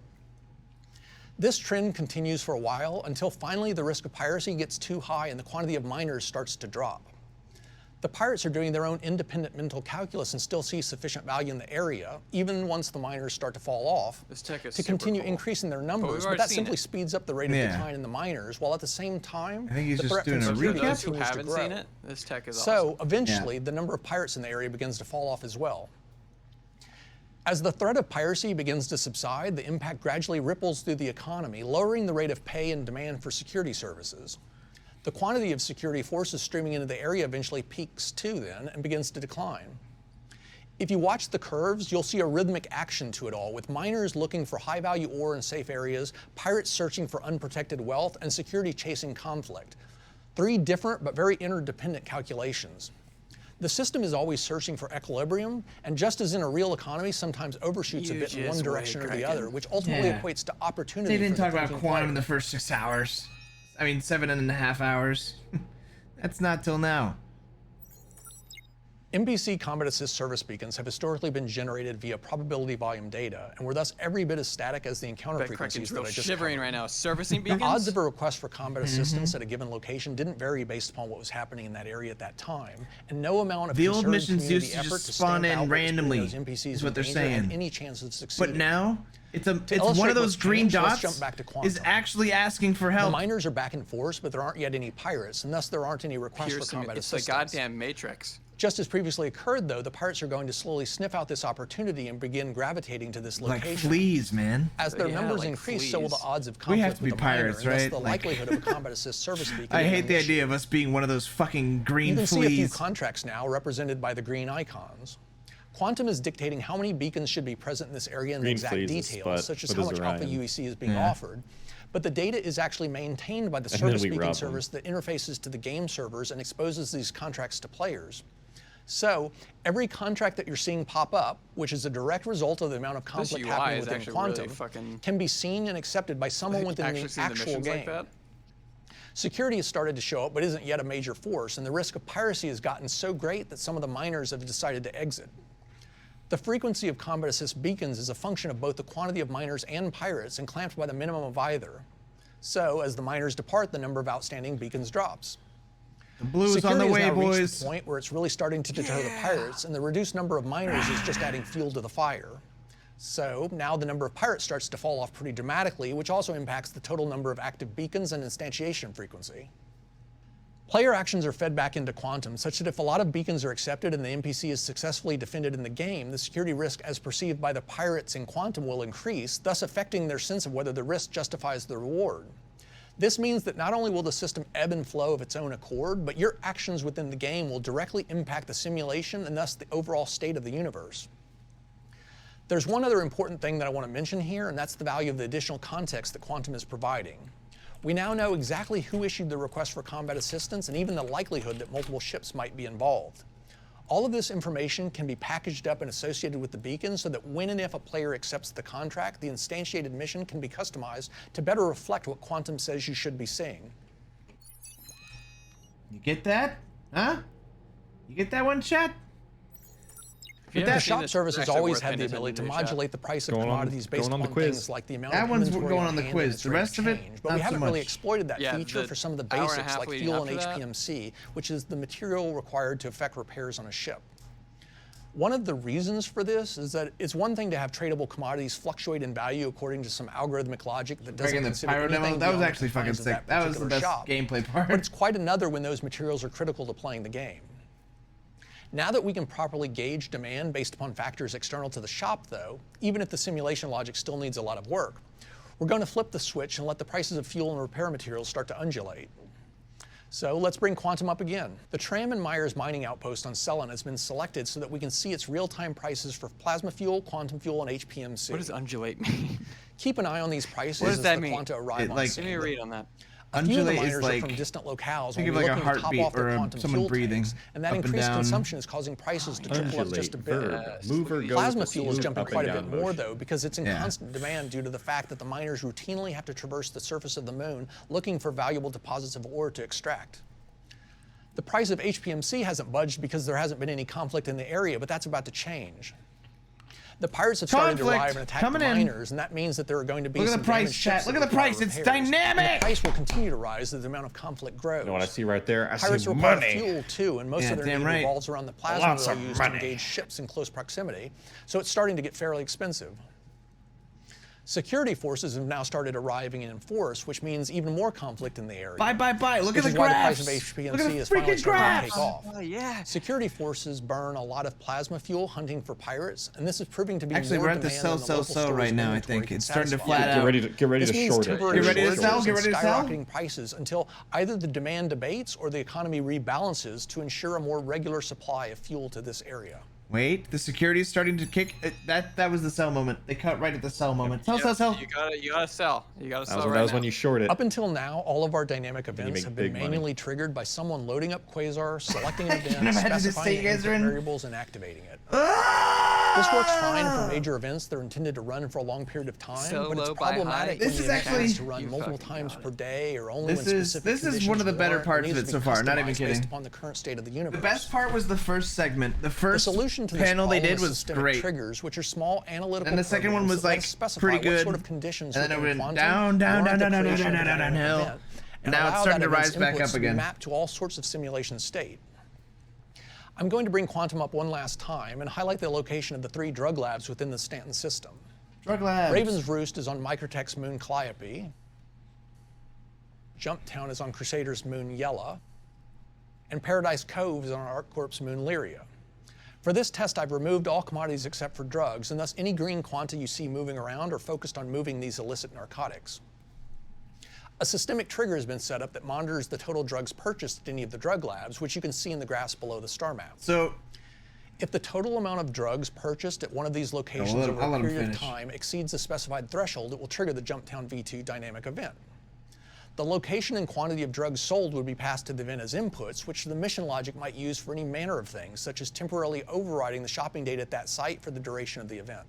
This trend continues for a while until finally the risk of piracy gets too high and the quantity of miners starts to drop. The pirates are doing their own independent mental calculus and still see sufficient value in the area, even once the miners start to fall off, to continue increasing their numbers, but that simply speeds up the rate of decline in the miners, while at the same time, I think he's the just threat doing from a security recap. Those who continues to haven't grow. seen it, this tech is So awesome. eventually, the number of pirates in the area begins to fall off as well. As the threat of piracy begins to subside, the impact gradually ripples through the economy, lowering the rate of pay and demand for security services. The quantity of security forces streaming into the area eventually peaks too then and begins to decline. If you watch the curves, you'll see a rhythmic action to it all, with miners looking for high-value ore in safe areas, pirates searching for unprotected wealth, and security chasing conflict. 3 different but very interdependent calculations. The system is always searching for equilibrium, and just as in a real economy, sometimes overshoots a bit in one direction or the other, which ultimately equates to opportunity. They didn't for the talk about thinking quantum player. in the first 6 hours. I mean, 7.5 hours. That's not till now. NPC combat assist service beacons have historically been generated via probability volume data, and were thus every bit as static as the encounter frequencies that I just shivering covered. right now. Servicing beacons? The odds of a request for combat assistance at a given location didn't vary based upon what was happening in that area at that time, and no amount of The old concerted missions community used to effort just to spawn stamp in out what was putting randomly, those NPCs is what in they're danger had saying. any chance of succeeding. But now, it's one illustrate of those what's green changed, let's dots jump back to is quantum. actually asking for help. The miners are back in force, but there aren't yet any pirates, and thus there aren't any requests for combat It's assistance. the goddamn Matrix. Just as previously occurred, though, the pirates are going to slowly sniff out this opportunity and begin gravitating to this Like location. fleas, man. As their numbers increase, so will the odds of We conflict have to be with the miner, pirates, and thus right? the Like- likelihood of a combat assist service beacon. I hate the diminishing. idea of us being one of those fucking green You can see a few fleas. contracts now represented by the green icons. Quantum is dictating how many beacons should be present in this area and the Green exact fleas is details, spot such as with how his much alpha Orion. UEC is being Yeah. offered. But the data is actually maintained by the And then service we beacon rob them. service that interfaces to the game servers and exposes these contracts to players. So every contract that you're seeing pop up, which is a direct result of the amount of conflict UI happening is within actually Quantum, really fucking- can be seen and accepted by someone within Actually the seen the actual missions game. like that? Security has started to show up, but isn't yet a major force, and the risk of piracy has gotten so great that some of the miners have decided to exit. The frequency of combat assist beacons is a function of both the quantity of miners and pirates, and clamped by the minimum of either. So, as the miners depart, the number of outstanding beacons drops. The blue is on Security the has way, now reached boys. the point where it's really starting to deter the pirates, and the reduced number of miners is just adding fuel to the fire. So now the number of pirates starts to fall off pretty dramatically, which also impacts the total number of active beacons and instantiation frequency. Player actions are fed back into Quantum, such that if a lot of beacons are accepted and the NPC is successfully defended in the game, the security risk as perceived by the pirates in Quantum will increase, thus affecting their sense of whether the risk justifies the reward. This means that not only will the system ebb and flow of its own accord, but your actions within the game will directly impact the simulation and thus the overall state of the universe. There's one other important thing that I want to mention here, and that's the value of the additional context that Quantum is providing. We now know exactly who issued the request for combat assistance and even the likelihood that multiple ships might be involved. All of this information can be packaged up and associated with the beacon so that when and if a player accepts the contract, the instantiated mission can be customized to better reflect what Quantum says you should be seeing. You get that? Huh? You get that one, chat? The shop service has always had the ability to modulate the price of commodities based on things like the amount That of one's inventory going on on the hand quiz. and its The rate rest of it, change. But not we so haven't really much. exploited that Yeah, feature the for some of the hour and a basics half like leading fuel up and to that? HPMC, which is the material required to effect repairs on a ship. One of the reasons for this is that it's one thing to have tradable commodities fluctuate in value according to some algorithmic logic that doesn't Bringing the consider Pyro demo, anything that was beyond the actually fucking confines of sick. That was the particular best shop. gameplay part. But it's quite another when those materials are critical to playing the game. Now that we can properly gauge demand based upon factors external to the shop, though, even if the simulation logic still needs a lot of work, we're going to flip the switch and let the prices of fuel and repair materials start to undulate. So let's bring Quantum up again. The Tram and Myers mining outpost on Cellin has been selected so that we can see its real-time prices for plasma fuel, quantum fuel, and HPMC. What does undulate mean? Keep an eye on these prices What does as that the mean? Quanta arrive on like- scene. Give me a read on that. A few of the Undulate is miners are like- from distant locales think and of will like be a looking to top heartbeat off their or quantum someone fuel breathing tanks, and that up and increased down. consumption is causing prices to trickle up just a bit. Mover goes Plasma to fuel is move jumping up and quite a down bit more, motion. though, because it's in Yeah. constant demand due to the fact that the miners routinely have to traverse the surface of the moon looking for valuable deposits of ore to extract. The price of HPMC hasn't budged because there hasn't been any conflict in the area, but that's about to change. The pirates have started to arrive and attack the miners, and that means that there are going to be some damaged ships. Look at the price, it's dynamic! And the price will continue to rise as the amount of conflict grows. You know what I see right there? I Pirates see require money. fuel too, and most of their need revolves around the plasma they'll use to engage ships in close proximity, so it's starting to get fairly expensive. Security forces have now started arriving in force, which means even more conflict in the area. Buy. Look at the graphs. graphs. The price of HPMC Look at the is finally freaking starting to graphs. take off. Oh, yeah. Security forces burn a lot of plasma fuel hunting for pirates, and this is proving to be Actually, more we're at the demand sell right now, I think. It's starting to flat out. Get ready to short it. Get ready to sell, get ready to sell. Skyrocketing prices until either the demand abates or the economy rebalances to ensure a more regular supply of fuel to this area. Wait, the security is starting to kick. That was the sell moment. They cut right at the sell moment. Sell. You gotta sell. You gotta sell right That was now. when you short it. Up until now, all of our dynamic events have been manually triggered by someone loading up Quasar, selecting an event, specifying input variables, and activating it. This works fine for major events that are intended to run for a long period of time, but it's problematic when the event has to run multiple times per day or only when specific This is one of the better parts of it so far. Not even kidding. Based upon the current state of the universe. The best part was the first segment. The first solution to panel they this did problem was is systemic great. triggers, which are small analytical And the second one programs was that let like us specify pretty what good. sort of conditions And then it within went quantum down warrant the creation of a downhill. dynamic event, and Now it's allow starting that to rise event's back inputs up to be again. mapped to all sorts of simulation state. I'm going to bring quantum up one last time and highlight the location of the 3 drug labs within the Stanton system. Drug labs. Raven's Roost is on Microtech's moon Calliope. Jumptown is on Crusader's moon Yella. And Paradise Cove is on ArcCorp's moon Lyria. For this test, I've removed all commodities except for drugs, and thus any green quanta you see moving around are focused on moving these illicit narcotics. A systemic trigger has been set up that monitors the total drugs purchased at any of the drug labs, which you can see in the graphs below the star map. So, if the total amount of drugs purchased at one of these locations over a period of time exceeds the specified threshold, it will trigger the Jumptown V2 dynamic event. The location and quantity of drugs sold would be passed to the event as inputs, which the mission logic might use for any manner of things, such as temporarily overriding the shopping data at that site for the duration of the event.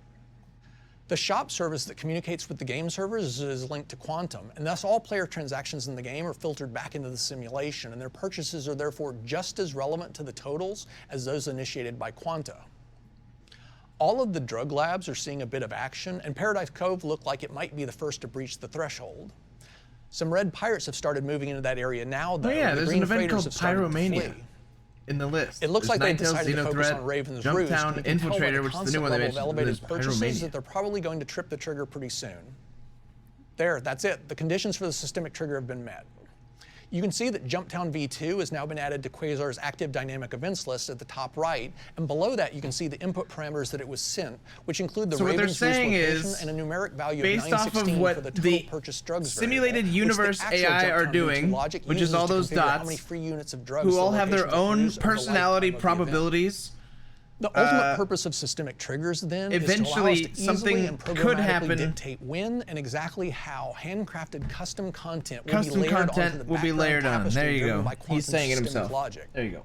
The shop service that communicates with the game servers is linked to Quantum, and thus all player transactions in the game are filtered back into the simulation, and their purchases are therefore just as relevant to the totals as those initiated by Quanta. All of the drug labs are seeing a bit of action, and Paradise Cove looked like it might be the first to breach the threshold. Some red pirates have started moving into that area now, though. Oh yeah, and the there's green an event freighters called have started to Pyromania flee. in the list. It looks There's like they Ninetales, decided to focus Xenothreat, on Raven's Roost, Jumptown, and you can tell by Infiltrator, the which is the constant new one they level of mentioned. elevated is purchases Pyromania. that they're probably going to trip the trigger pretty soon. There, that's it. The conditions for the systemic trigger have been met. You can see that Jumptown V2 has now been added to Quasar's active dynamic events list at the top right, and below that you can see the input parameters that it was sent, which include the So what they're Raven's Roost saying location is, and a numeric value of based off 916 of what for the total the purchased drugs simulated variable, universe which the actual AI are Jumptown V2 doing, logic which is uses all to those configure how dots, many free units of drugs who the all have their location will own use over the personality lifetime of the event. probabilities. The ultimate purpose of systemic triggers, then, Eventually, is to allow us to something easily and could programmatically happen. dictate when and exactly how handcrafted custom content will Custom be layered onto the content will be background layered on. tapestry There you driven go. by He's quantum saying it systemic himself. Logic. There you go.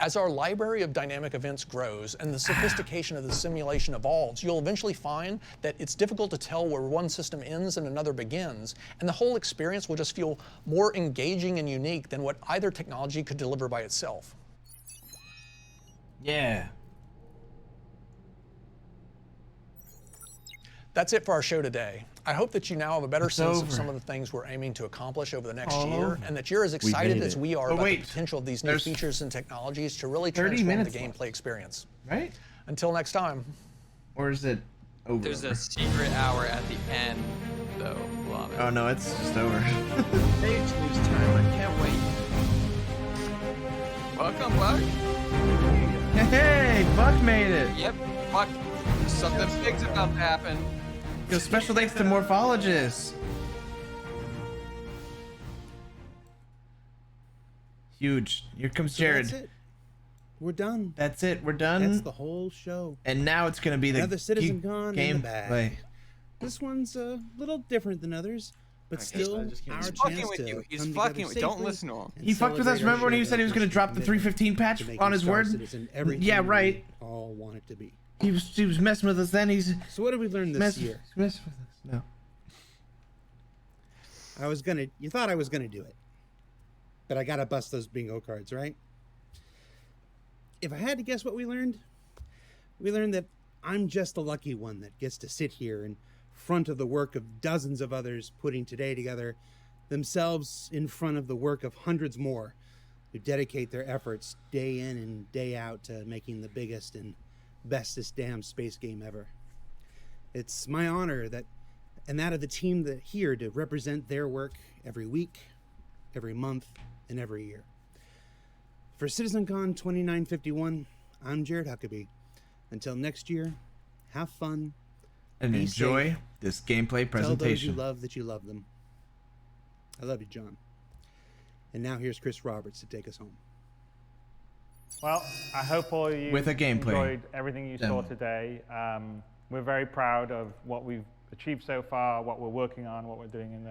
As our library of dynamic events grows and the sophistication of the simulation evolves, you'll eventually find that it's difficult to tell where one system ends and another begins, and the whole experience will just feel more engaging and unique than what either technology could deliver by itself. Yeah. That's it for our show today. I hope that you now have a better sense of over. some of the things we're aiming to accomplish over the next All year, over. and that you're as excited made as it. we are Oh, about wait. the potential of these new There's features and technologies to really 30 transform the minutes gameplay left. experience. Right? Until next time. Or is it over? There's a secret hour at the end, though, Lawman. Oh no, it's just over. Page news time. I can't wait. Welcome, Buck. Hey, Buck made it. Yep, Buck. Something big's about to happen. Yo, special thanks to Morphologists. Huge. Here comes Jared. That's it. We're done. That's it. We're done. That's the whole show. And now it's gonna be the Another CitizenCon in the game bag. play. This one's a little different than others, but still our He's chance fucking with to you. He's come fucking together with you. Don't safely listen to him. and He fucked with us. celebrate our Remember when he shared said he was gonna efforts drop and the 315 patch to making on his Star word? Citizen everything Yeah, right. we all want it to be. He was messing with us then. He's So what did we learn this year? Messing with us. No. You thought I was gonna do it, but I gotta bust those bingo cards, right? If I had to guess what we learned that I'm just the lucky one that gets to sit here in front of the work of dozens of others putting today together, themselves in front of the work of hundreds more who dedicate their efforts day in and day out to making the biggest and bestest damn space game ever. It's my honor that, and that of the team that here to represent their work every week, every month, and every year. For CitizenCon 2951, I'm Jared Huckabee. Until next year, have fun and enjoy this gameplay presentation. Tell those you love that you love them. I love you, John. And now here's Chris Roberts to take us home. Well, I hope all of you with a gameplay enjoyed everything you saw today. We're very proud of what we've achieved so far, what we're working on, what we're doing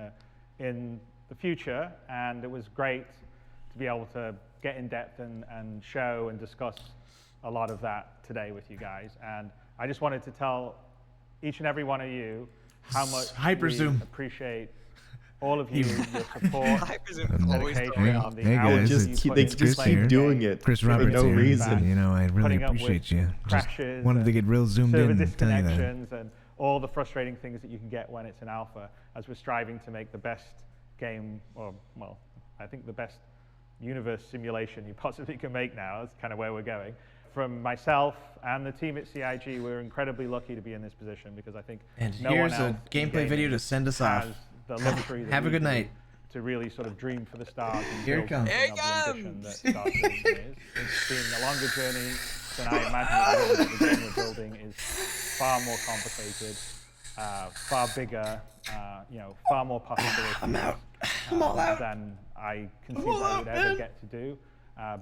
in the future, and it was great to be able to get in depth and show and discuss a lot of that today with you guys. And I just wanted to tell each and every one of you how much we appreciate all of you, your support, dedication, the hours they just keep doing it Chris for Roberts no here. reason. You know, I really appreciate you. Just wanted to get real zoomed in and tell you that. And all the frustrating things that you can get when it's an alpha, as we're striving to make the best game, or well, I think the best universe simulation you possibly can make now. That's kind of where we're going. From myself and the team at CIG, we're incredibly lucky to be in this position because I think no one else here's a gameplay video to send us off. The luxury that have a good night. To really sort of dream for the stars. And Here it comes. Here it comes. It's been a longer journey than I imagined. The game we're building is far more complicated, far bigger, far more possibilities. I'm out. I'm all out. Than I conceived I would ever get to do.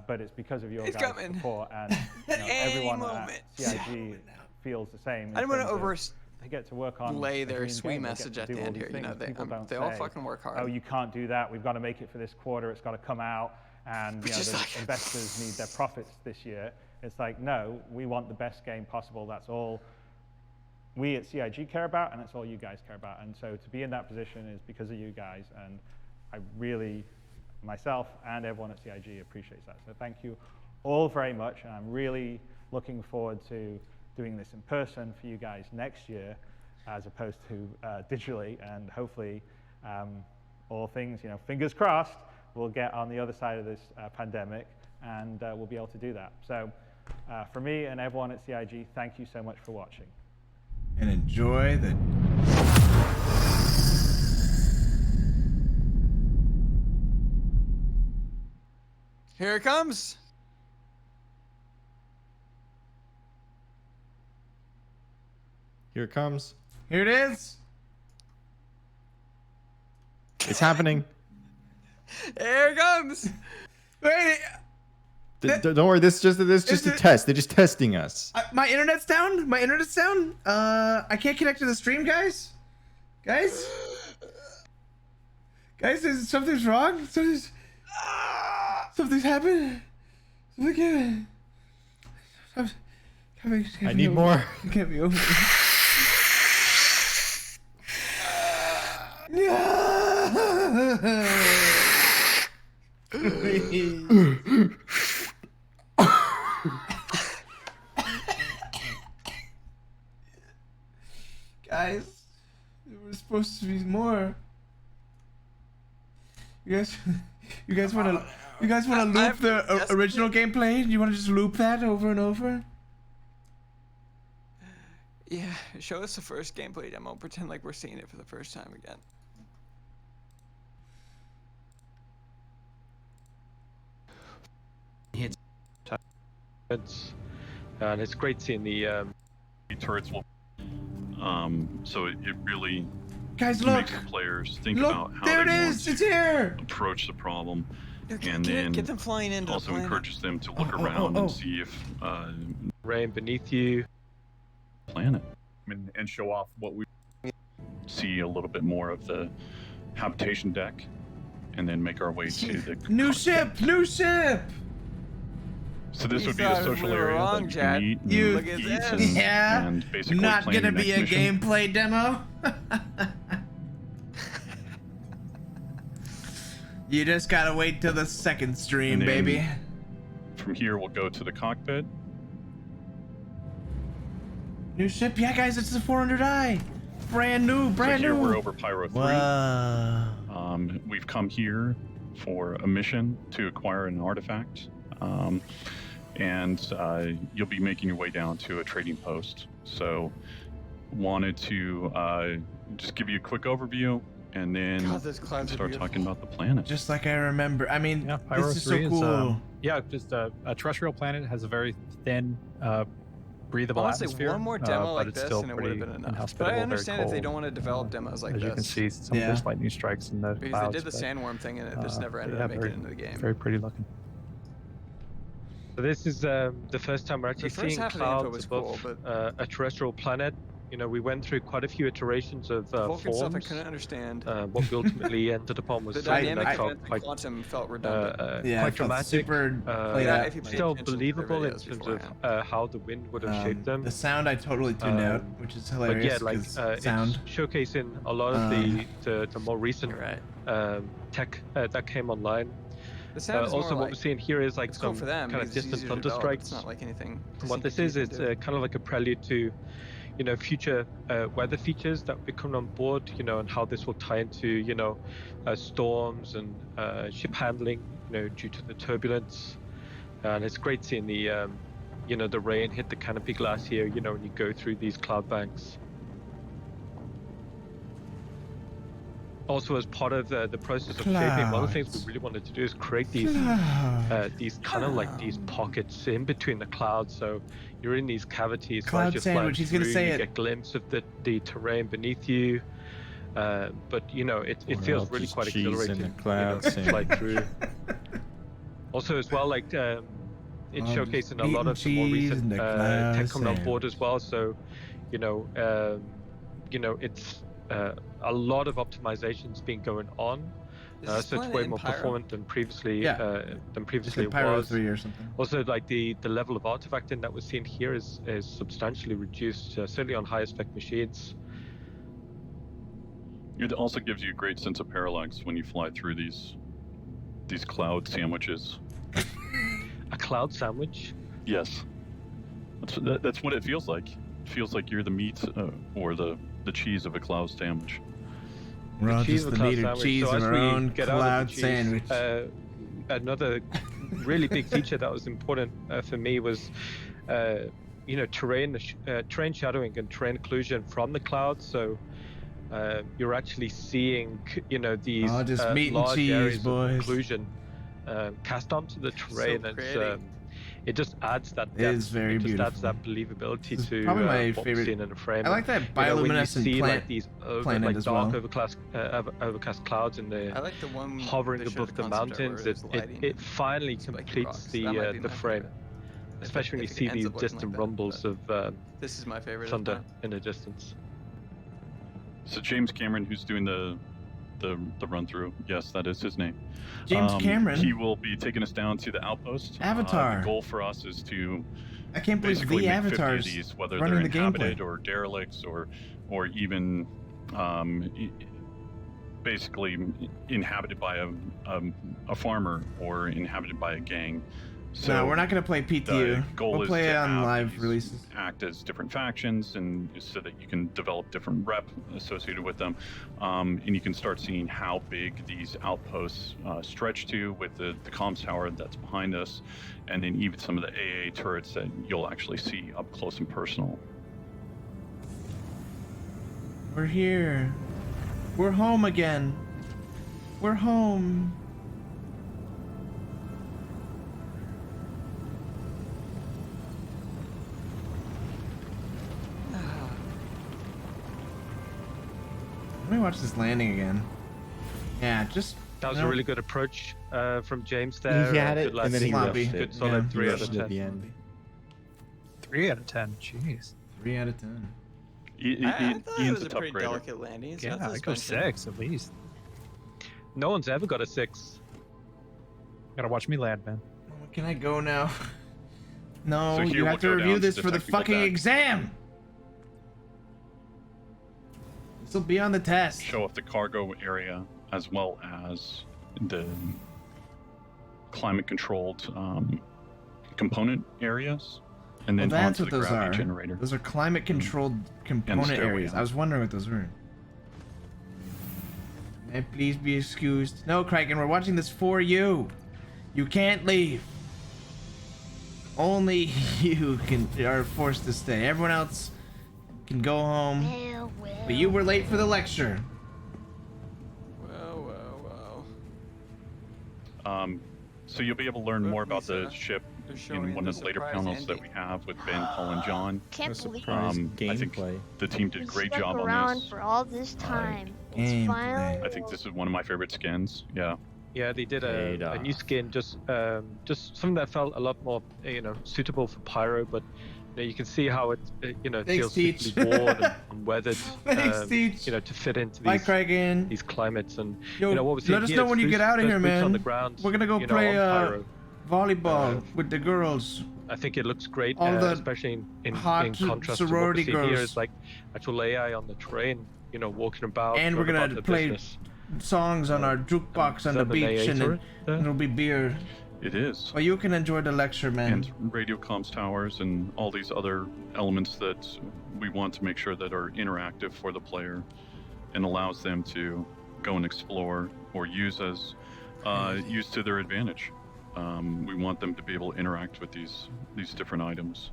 But it's because of your guys' support, and everyone at CIG feels the same. I don't want to they get to work on lay their sweet message at the end here. You know, they all fucking work hard. Oh, you can't do that. We've got to make it for this quarter. It's got to come out, and the investors need their profits this year. It's like, no, we want the best game possible. That's all we at CIG care about, and that's all you guys care about. And so to be in that position is because of you guys, and I really, myself and everyone at CIG appreciates that. So thank you all very much, and I'm really looking forward to doing this in person for you guys next year, as opposed to digitally, and hopefully all things, fingers crossed, we'll get on the other side of this pandemic, and we'll be able to do that. So for me and everyone at CIG, thank you so much for watching. And enjoy the... Here it comes. Here it comes. Here it is. It's happening. Here it comes. Wait. Don't worry. This is just a test. They're just testing us. My internet's down. I can't connect to the stream, guys. Guys, something's wrong. Something's happened. I need more. It can't be over. Guys, there was supposed to be more. You guys want to loop the original gameplay? You want to just loop that over and over? Yeah, show us the first gameplay demo. Pretend like we're seeing it for the first time again. And it's great seeing the turrets will. So it really guys, look, makes the players think look, about how there they it want is. It's here. Approach the problem, and then get them flying into also the planet. encourages them to look around and see if rain beneath you, planet, and show off what we see a little bit more of the habitation deck, and then make our way to the new ship. So this would be a social area that you can eat and eat and basically not plan gonna your be next a mission. gameplay demo. You just gotta wait till the second stream, And then baby. From here, we'll go to the cockpit. New ship? Yeah, guys, it's the 400i. Brand new. So here we're over Pyro 3. Wow. We've come here for a mission to acquire an artifact. And you'll be making your way down to a trading post. So wanted to just give you a quick overview and then start talking about the planet. Just like I remember. I mean, yeah, Pyro this is 3 so cool. Is just a terrestrial planet. It has a very thin, breathable Honestly, atmosphere. one more demo like but it's this still and it would have pretty been enough. But inhospitable, I very understand if they cold. don't want to develop demos like As this. you can see, some of there's lightning strikes in the Because clouds. they did the sandworm thing and it just never ended up making it into the game. Very pretty looking. So this is the first time we're actually The first seeing half of the info clouds was above cool, but a terrestrial planet. You know, we went through quite a few iterations of Vulkan stuff I forms. couldn't understand. What we ultimately ended upon was The something dynamic that felt event quite, quantum felt redundant. Yeah, quite it felt dramatic. super played out. if you paid Still attention to the believable in videos terms beforehand. of how the wind would have shaped them. The sound I totally tuned out, which is hilarious. But yeah, like 'cause sound. it's showcasing a lot of the more recent tech that came online. The sound is also, more what like, we're seeing here is like it's cool some for them kind of because it's distant easier to thunder develop. strikes. It's not like anything. And what this is, it's kind of like a prelude to, you know, future weather features that will be coming on board, you know, and how this will tie into, you know, storms and ship handling, you know, due to the turbulence. And it's great seeing the, you know, the rain hit the canopy glass here, you know, when you go through these cloud banks. Also, as part of the process of shaping, one of the things we really wanted to do is create these kind of like these pockets in between the clouds. So you're in these cavities. Cloud as you're sandwich, flying he's gonna through, say you it. get a glimpse of the terrain beneath you. But you know, it feels really quite exhilarating. In the cloud to fly through. Also, as well, like it's showcasing a lot of the more recent tech coming on board as well. So, you know, it's a lot of optimizations been going on. So it's way more performant than previously it Pyro was. 3 or something. Also, like the level of artifacting that we're seeing here is substantially reduced, certainly on higher spec machines. It also gives you a great sense of parallax when you fly through these cloud sandwiches. A cloud sandwich? Yes. That's what it feels like. It feels like you're the meat or the cheese of a cloud sandwich. We're all just the meat or cheese of our own cloud sandwich. Another really big feature that was important for me was, you know, terrain shadowing and terrain occlusion from the clouds. So you're actually seeing, you know, these just meat and large cheese, areas boys. of occlusion cast onto the terrain. So it just adds that depth. It is very just beautiful. adds that believability to probably my what favorite. we're seeing in a frame. I like that when you bioluminescent see planet, like these planet like as dark well. overcast clouds and I like the one hovering they showed above the the concept art mountains. where it's lighting It finally spiky completes rocks. That might be the my frame, favorite. especially when you If it see ends these up looking distant like that, rumbles of This is my favorite. thunder in the distance. So James Cameron, who's doing the run through, yes, that is his name. James Cameron? He will be taking us down to the outpost. Avatar. The goal for us is to I can't believe basically the make 50 of avatars these, whether running they're the inhabited gameplay. or derelicts or even basically inhabited by a farmer or inhabited by a gang. So no, we're not going to play PTU. the goal We'll is play to it on have live these releases. act as different factions, and so that you can develop different rep associated with them, and you can start seeing how big these outposts stretch to with the comms tower that's behind us, and then even some of the AA turrets that you'll actually see up close and personal. We're here. We're home again. We're home. Let me watch this landing again. Yeah, just... That was you know, a really good approach from James there. He had it, Good and then he last- rushed good it. solid Yeah, 3 he out of rushed it at 10. the end. 3 out of 10. Jeez. 3 out of 10. I thought it Ian's was a a tough pretty grader. delicate landing. So Yeah, that's I go suspension. 6 at least. No one's ever got a 6. Gotta watch me land, man. Can I go now? No, So here you we'll have to go review down to this the for the technical fucking deck. exam! This will be on the test. Show off the cargo area as well as the climate-controlled component areas. And then that's onto what the those gravity are. generator. Those are climate-controlled component stairway areas. up. I was wondering what those were. May I please be excused? No, Kraken, we're watching this for you. You can't leave. Only you are forced to stay. Everyone else can go home. But you were late for the lecture. So you'll be able to learn more about the ship in one of the later panels that we have with Ben, Paul, and John. Can't believe I think the team did a great job on this. for all this time. It's finally. I think this is one of my favorite skins. Yeah. Yeah, they did a new skin, just something that felt a lot more, suitable for Pyro. But you can see how it, feels particularly worn and weathered, to fit into these climates. And Yo, what we're seeing let us here know is when you get out of those here, boots man. on the ground, We're gonna go on play Pyro. volleyball with the girls. I think it looks great, All the especially in hot contrast to what sorority we see here girls. is like actual AI on the train, walking about. And we're going about gonna their play business. songs on our jukebox on the beach, and it'll be beer. It is. Well, you can enjoy the lecture, man. And radio comms towers and all these other elements that we want to make sure that are interactive for the player and allows them to go and explore or use to their advantage. We want them to be able to interact with these different items.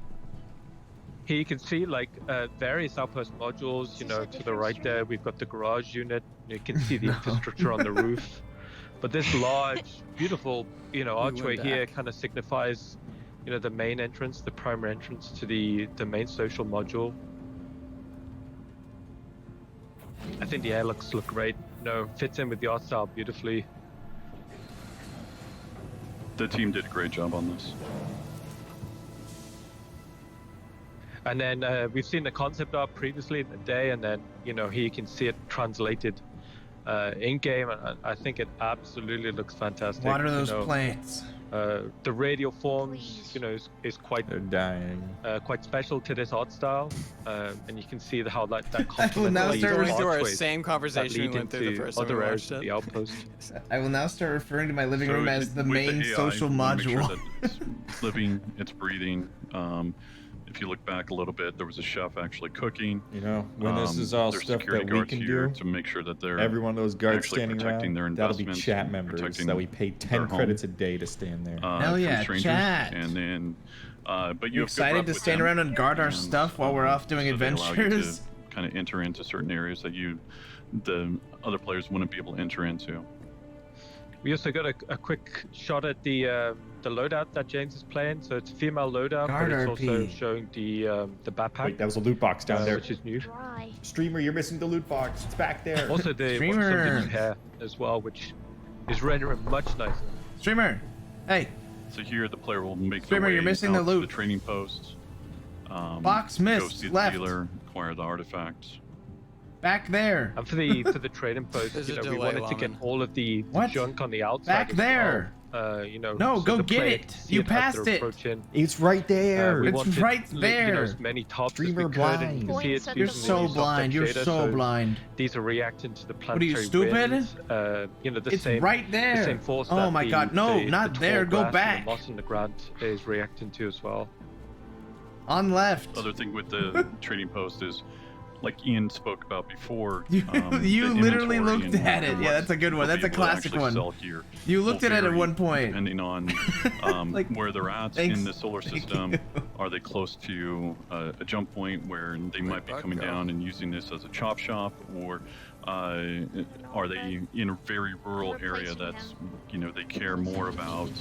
Here you can see various outpost modules, to the right there we've got the garage unit. You can see the infrastructure on the roof. But this large, beautiful, archway here kind of signifies, the main entrance, the primary entrance to the main social module. I think the air look great, fits in with the art style beautifully. The team did a great job on this. And then we've seen the concept art previously in the day, and then here you can see it translated in game, and I think it absolutely looks fantastic. What are those plates? The radial forms, is quite quite special to this art style, and you can see how that complements these archways same conversation that we went through the first time we other watched areas of the outpost. I will now start referring to my living room as the with main AI, social we wanna make module. sure that it's living, it's breathing. If you look back a little bit, there was a chef actually cooking. When this is all there's stuff security that we guards can here do, to make sure that they're every one of those guards actually standing protecting around, their that'll be investments, chat members protecting that we pay 10 their home, credits a day to stand there. Hell yeah, from strangers. chat. And then, but you You have good excited rep to with stand them, around and guard our stuff while we're off doing so they allow you adventures? to kind of enter into certain areas that the other players wouldn't be able to enter into. We also got a quick shot at the loadout that James is playing. So it's a female loadout, Guard but it's also RP. showing the backpack. Wait, that was a loot box down there. Which is new. Streamer, you're missing the loot box. It's back there. Also the some of the new hair as well, which is rendering much nicer. Streamer, hey. So here the player will make Streamer, their way you're missing the out to loot. the training post. Box Go missed, see the left. dealer, acquire the artifacts. Back there. And for the trading post, There's a we delay, wanted to get Lawman. all of the What? junk on the outside. Back as there. Well. No, so go the get player it. can see You as passed they're it. approaching. It's right there. We It's wanted, right there. as many tops Streamer as we could, and you can blind. see it's You're using so the blind. You're shader, so blind. These are reacting to the What are you, planetary stupid? winds. The It's same, right there. The same force Oh that my God, no, not the there. tall Go grass back. And the moss on the ground is reacting to as well. On left. Other thing with the trading post is, like Ian spoke about before. You the literally inventory looked and at it. Yeah, that's a good one. what That's a people classic actually one. sell here You looked will at it at vary one point. depending on where they're at Thanks. in the solar system. Are they close to a jump point where they might be coming down and using this as a chop shop, or are they in a very rural area that's they care more about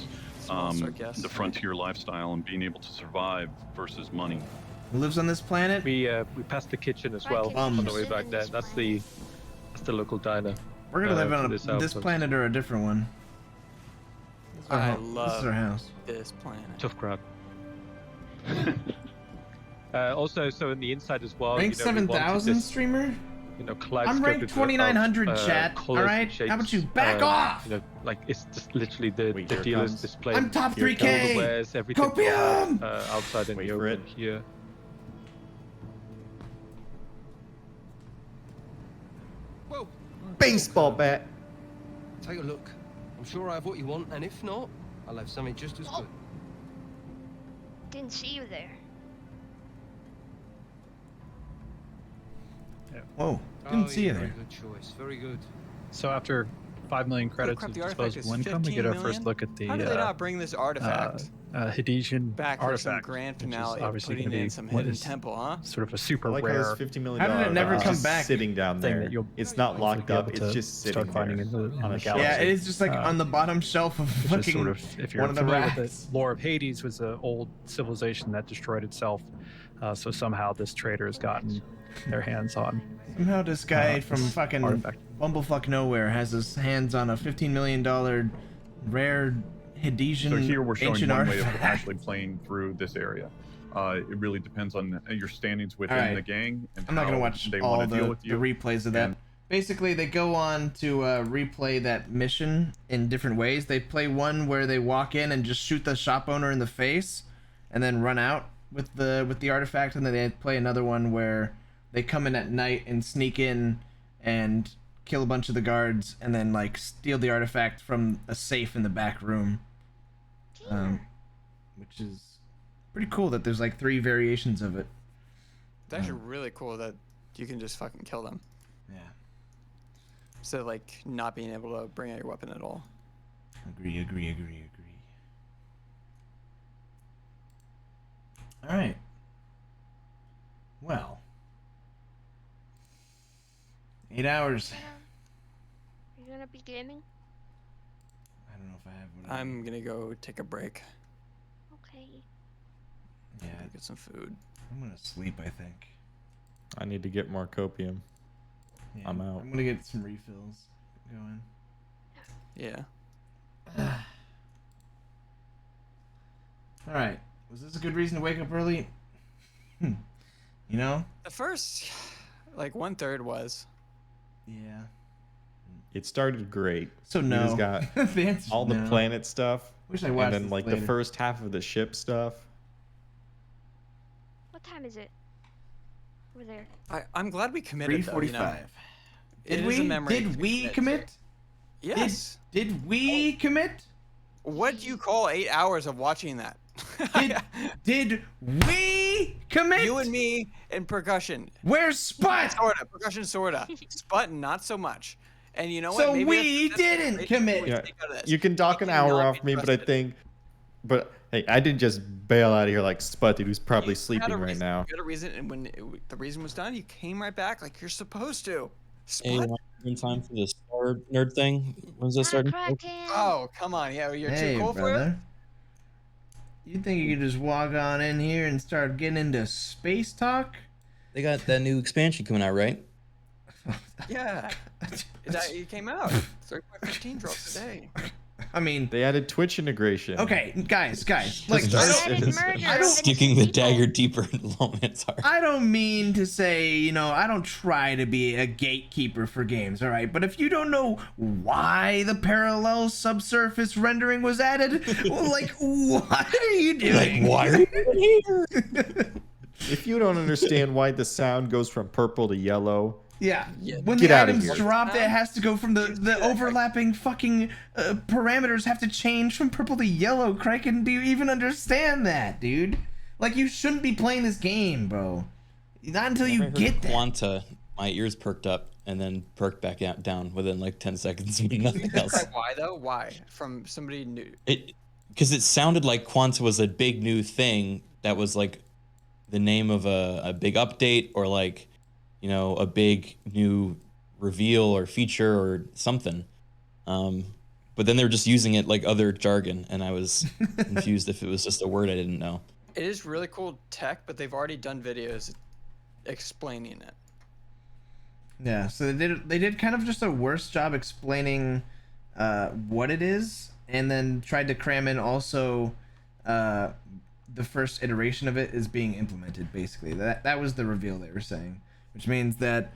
the frontier lifestyle and being able to survive versus money? Who lives on this planet? We passed the kitchen as well on the way back there. That's the local diner. We're gonna live on this this planet or a different one. This is our I home. This is love our house. this planet. Tough crowd. Also, so in the inside as well. Rank we wanted 7,000 this, streamer? kaleidoscope I'm ranked of 2,900, chat. colours All and right, shapes. how about you back off? Like it's just literally the Wait, here it dealer's comes. display. I'm top Here it 3K. comes. Wares, everything Copium! outside in Wait the for open here. Well, Baseball bat. take a look. I'm sure I have what you want, and if not, I'll have something just as good. Didn't see you there. Whoa, didn't see you Very there. good choice. Very good. So after 5 million credits crap, of the artifact disposable is income, we get 15 our first million? look at the How do they not bring this artifact Hadesian back for some artifact, grand which is finale of obviously putting going to in be some what hidden is temple, huh? sort of a super I like how rare. this $50 million How did it never come just back? sitting down thing there. that you'll It's not hopefully locked be up. able It's to just sitting start finding there in the on a galaxy. shelf. Yeah, it is just like on the bottom shelf of Which is fucking sort of, if you're one of the familiar with racks. the lore of Hades, was an old civilization that destroyed itself. So somehow this trader has gotten their hands on. Somehow this guy from fucking artifact. bumblefuck nowhere has his hands on a $15 million rare Hadesian So here we're showing ancient one way of artifact. actually playing through this area. It really depends on your standings within Alright. the gang and I'm not gonna how watch they all want to deal the with you. replays of that. And Basically, they go on to replay that mission in different ways. They play one where they walk in and just shoot the shop owner in the face, and then run out with the artifact. And then they play another one where they come in at night and sneak in and kill a bunch of the guards, and then like steal the artifact from a safe in the back room. Which is pretty cool that there's like 3 variations of it. It's actually really cool that you can just fucking kill them. Yeah. Instead of like not being able to bring out your weapon at all. Agree. All right. Well. 8 hours. Are you gonna be gaming? I don't know if I have one. I'm gonna go take a break. Okay. Yeah, Get some food. I'm gonna sleep, I think. I need to get more copium. Yeah, I'm out. I'm gonna get some refills going. Yeah. All right. Was this a good reason to wake up early? You know? The first, like 1/3 was. Yeah. It started great. So We no. just got The answer's all the no. planet stuff. Wish I watched And then this like later. the first half of the ship stuff. What time is it? Over there. I'm glad we committed. 3:45. Though, you know? Did It is we? a memory Did to we commit? Yes. Did we commit? What do you call 8 hours of watching that? Did we commit? You and me and percussion. Where's Sput? Sorta. Percussion sorta. Sput not so much. And you know what? So Maybe we that's the didn't great commit. we Yeah, take out of this. you can dock an hour off me, but I think, but hey, I didn't just bail out of here like Spud, dude, who's probably You sleeping had a right reason, now. You had a reason, and when the reason was done, you came right back like you're supposed to. Hey, Sput. in time for the Star Nerd thing. When's that starting? Oh, come on. Yeah, you're Hey, too cool for it? brother. You think you could just walk on in here and start getting into space talk? They got that new expansion coming out, right? Yeah. It came out. 3.15 drops today. I mean, they added Twitch integration. Okay, guys, like Sticking the dagger deeper into Lawman's heart. I don't mean to say, you know, I don't try to be a gatekeeper for games, all right? But if you don't know why the parallel subsurface rendering was added, well, like, what are you doing? Like, why are you here? If you don't understand why the sound goes from purple to yellow, Yeah, when get the out of items here. drop, it has to go from the overlapping fucking parameters have to change from purple to yellow. Kraken, do you even understand that, dude? Like, you shouldn't be playing this game, bro. Not until you get that. Quanta, my ears perked up and then perked back down within like 10 seconds. Nothing else. Why though? Why? From somebody new. Because it sounded like Quanta was a big new thing that was like the name of a big update or like, you know, a big new reveal or feature or something. But then they were just using it like other jargon, and I was confused if it was just a word I didn't know. It is really cool tech, but they've already done videos explaining it. Yeah, so they did kind of just a worse job explaining what it is, and then tried to cram in also the first iteration of it is being implemented. Basically, that was the reveal they were saying, which means that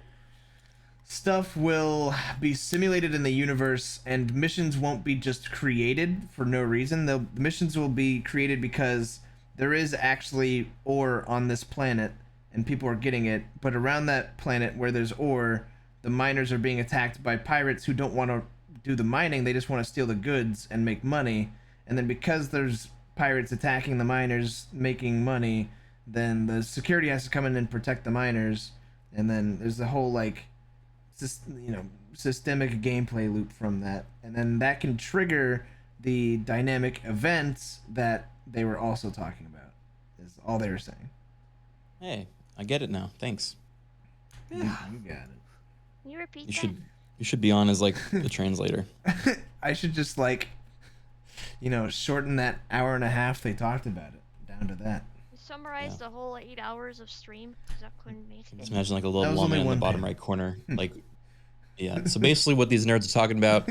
stuff will be simulated in the universe, and missions won't be just created for no reason. The missions will be created because there is actually ore on this planet, and people are getting it. But around that planet where there's ore, the miners are being attacked by pirates who don't want to do the mining. They just want to steal the goods and make money. And then because there's pirates attacking the miners making money, then the security has to come in and protect the miners. and then there's the whole like, systemic gameplay loop from that, and then that can trigger the dynamic events that they were also talking about. Is all they were saying. Hey, I get it now. Thanks. You got it. Can you repeat You should be on as like the translator. I should just like, shorten that hour and a half they talked about it down to that. Summarize the whole 8 hours of stream, because I couldn't make it. Just imagine like a little That was only Lawman in the one bottom panel. right corner. Like, yeah. So basically, what these nerds are talking about,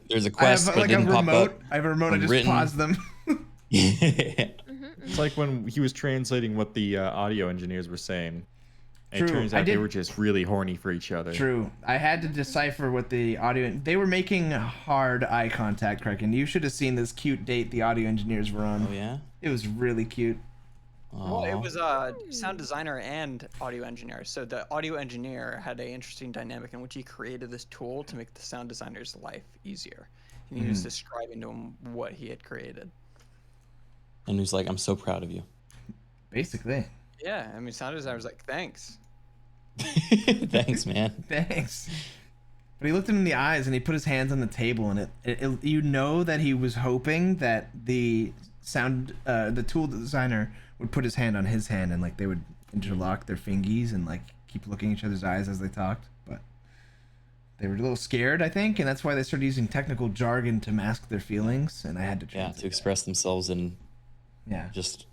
there's a quest, I have but like it didn't a pop remote. up. I have a remote. I just Unwritten. pause them. It's like when he was translating what the audio engineers were saying. And True, it turns I out they did- were just really horny for each other. True. I had to decipher what the audio. They were making hard eye contact, Kraken. You should have seen this cute date the audio engineers were on. Oh yeah. It was really cute. Well, it was sound designer and audio engineer. So the audio engineer had an interesting dynamic in which he created this tool to make the sound designer's life easier. And he was describing to him what he had created. And he's like, "I'm so proud of you." Basically. Yeah, I mean, sound designer was like, thanks. Thanks, man. Thanks. But he looked him in the eyes and he put his hands on the table, and it you know that he was hoping that the tool designer would put his hand on his hand and like they would interlock their fingies and like keep looking each other's eyes as they talked. But they were a little scared, I think, and that's why they started using technical jargon to mask their feelings, and I had to translate to express themselves in just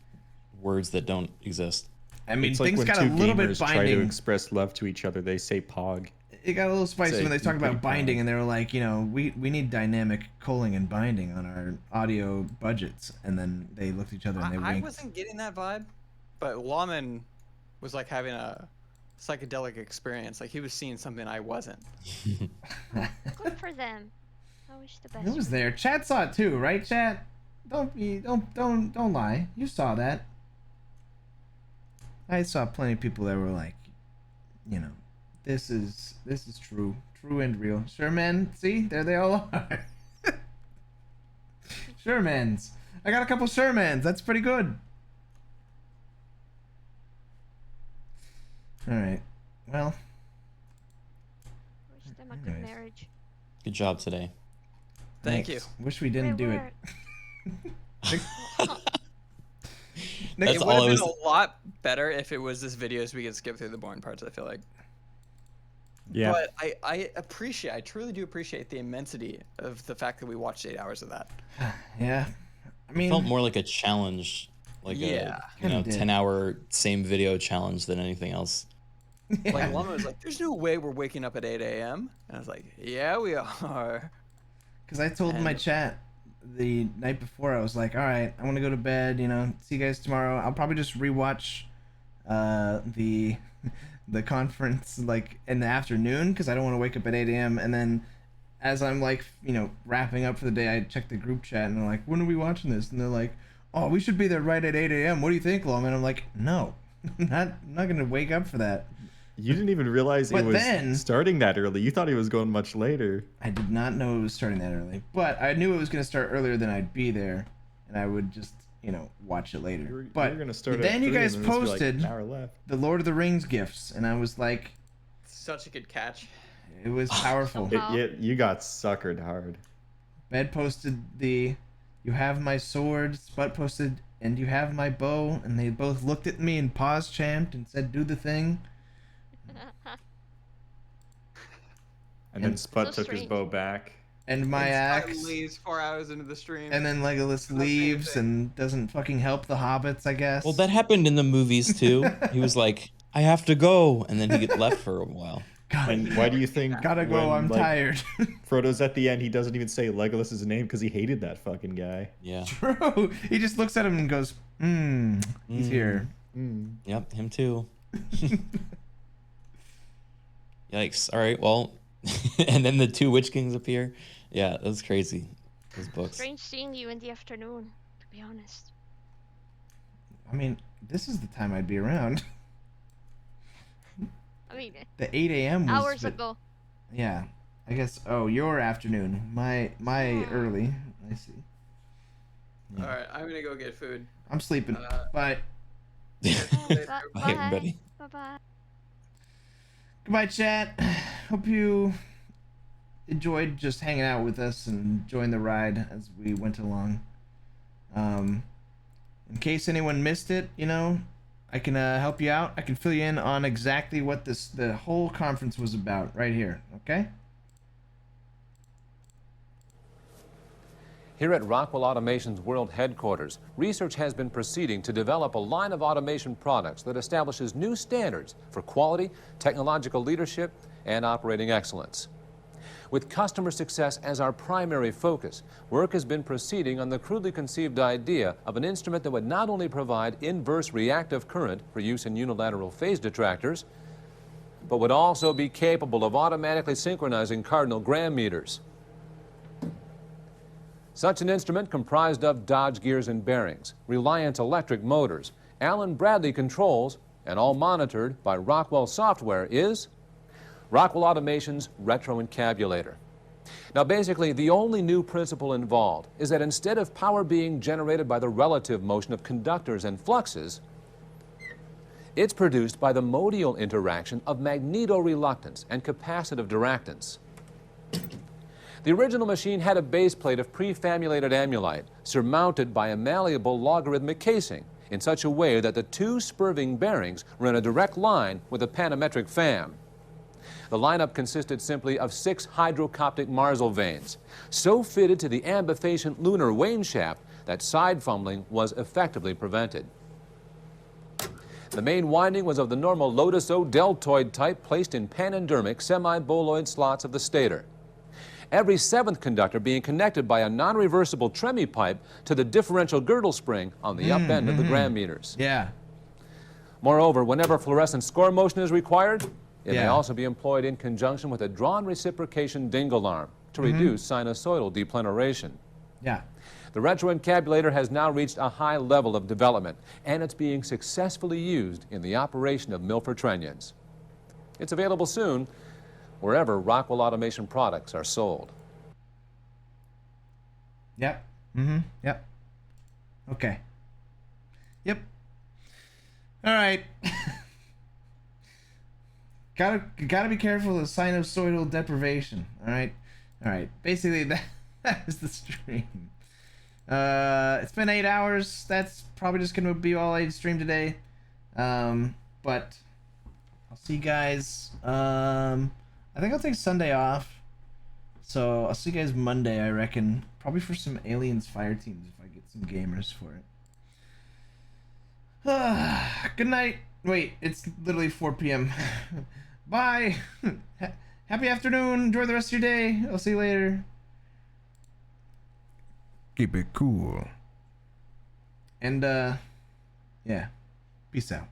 words that don't exist. I mean, it's like things when got a two little bit gamers try to binding. express love to each other, they say pog. It got a little spicy Say when they talked about complete binding, pog. and they were like, we need dynamic culling and binding on our audio budgets, and then they looked at each other and they I winked. wasn't getting that vibe, but Lawman was like having a psychedelic experience. Like he was seeing something I wasn't. Good for them. I wish the best. It was for there. Chat saw it too, right? Chat, don't lie. You saw that. I saw plenty of people that were like, this is true and real. Sure, man. See, there they all are. Shermans. I got a couple Shermans. That's pretty good. All right. Well. Wish them a good anyways. marriage. Good job today. Thank you. Wish we didn't do it. That's It would all have I been was. a lot better if it was this video so we could skip through the boring parts, I feel like. Yeah. But I truly do appreciate the immensity of the fact that we watched 8 hours of that. Yeah. I mean, It felt more like a challenge, like Yeah. a Kinda did. 10-hour same video challenge than anything else. Like Lawman was like, "There's no way we're waking up at 8 a.m." And I was like, "Yeah, we are." Because I told my chat the night before, I was like, all right, I want to go to bed, see you guys tomorrow. I'll probably just rewatch the conference like in the afternoon because I don't want to wake up at 8 a.m. And then as I'm like, wrapping up for the day, I check the group chat and they're like, when are we watching this? And they're like, oh, we should be there right at 8 a.m. What do you think, Lawman? I'm like, no, I'm not going to wake up for that. You didn't even realize But it was then- starting that early. You thought it was going much later. I did not know it was starting that early, but I knew it was going to start earlier than I'd be there, and I would just, watch it later. But gonna start at then you 3 guys and then it's gonna be like posted an hour left. the Lord of the Rings gifts, and I was like, Such a good catch. it was powerful. You got suckered hard. Bed posted the, you have my sword, Sput posted, and you have my bow, and they both looked at me and pause champed and said, do the thing. And then And- Spud So took his strange. bow back. And my Scott axe. leaves 4 hours into the stream. And then Legolas leaves and doesn't fucking help the hobbits, I guess. Well, that happened in the movies too. He was like, "I have to go," and then he get left for a while. And why do you think? Gotta go, I'm tired. Frodo's at the end. He doesn't even say Legolas' name because he hated that fucking guy. Yeah. True. He just looks at him and goes, he's here. Yep, him too. Yikes. All right, well, and then the two Witch Kings appear. Yeah, that was crazy. Those books. Strange seeing you in the afternoon, to be honest. I mean, this is the time I'd be around. I mean, The 8 a.m. was hours but- ago. Yeah, I guess. Oh, your afternoon. My early. I see. All right, I'm gonna go get food. I'm sleeping. Bye. Bye. Bye, everybody. Bye-bye. Goodbye, chat. Hope you enjoyed just hanging out with us and enjoying the ride as we went along. In case anyone missed it, you know, I can help you out. I can fill you in on exactly what the whole conference was about right here, okay? Here at Rockwell Automation's world headquarters, research has been proceeding to develop a line of automation products that establishes new standards for quality, technological leadership, and operating excellence. With customer success as our primary focus, work has been proceeding on the crudely conceived idea of an instrument that would not only provide inverse reactive current for use in unilateral phase detractors, but would also be capable of automatically synchronizing cardinal gram meters. Such an instrument comprised of Dodge gears and bearings, Reliant electric motors, Allen Bradley controls, and all monitored by Rockwell software is Rockwell Automation's retroencabulator. Now basically, the only new principle involved is that instead of power being generated by the relative motion of conductors and fluxes, it's produced by the modial interaction of magnetoreluctance and capacitive diractance. The original machine had a base plate of prefamulated amulite surmounted by a malleable logarithmic casing in such a way that the two spurving bearings were in a direct line with a panometric fam. The lineup consisted simply of 6 hydrocoptic Marsal vanes, so fitted to the ambifacient lunar wane shaft that side fumbling was effectively prevented. The main winding was of the normal Lotus-O deltoid type placed in panendermic semi-boloid slots of the stator. Every 7th conductor being connected by a non-reversible Tremi pipe to the differential girdle spring on the up end of the gram meters. Yeah. Moreover, whenever fluorescent score motion is required, it may also be employed in conjunction with a drawn reciprocation dingle arm to reduce sinusoidal depleneration. Yeah. The retroencabulator has now reached a high level of development, and it's being successfully used in the operation of Milford trunnions. It's available soon wherever Rockwell Automation products are sold. Yep. Yep. Okay. Yep. All right. Gotta be careful of sinusoidal deprivation. All right. Basically, that is the stream. It's been 8 hours. That's probably just gonna be all I stream today. But I'll see you guys. I think I'll take Sunday off. So I'll see you guys Monday, I reckon. Probably for some Aliens Fire Teams if I get some gamers for it. Good night. Wait, it's literally 4 p.m. Bye. Happy afternoon. Enjoy the rest of your day. I'll see you later. Keep it cool. And, yeah. Peace out.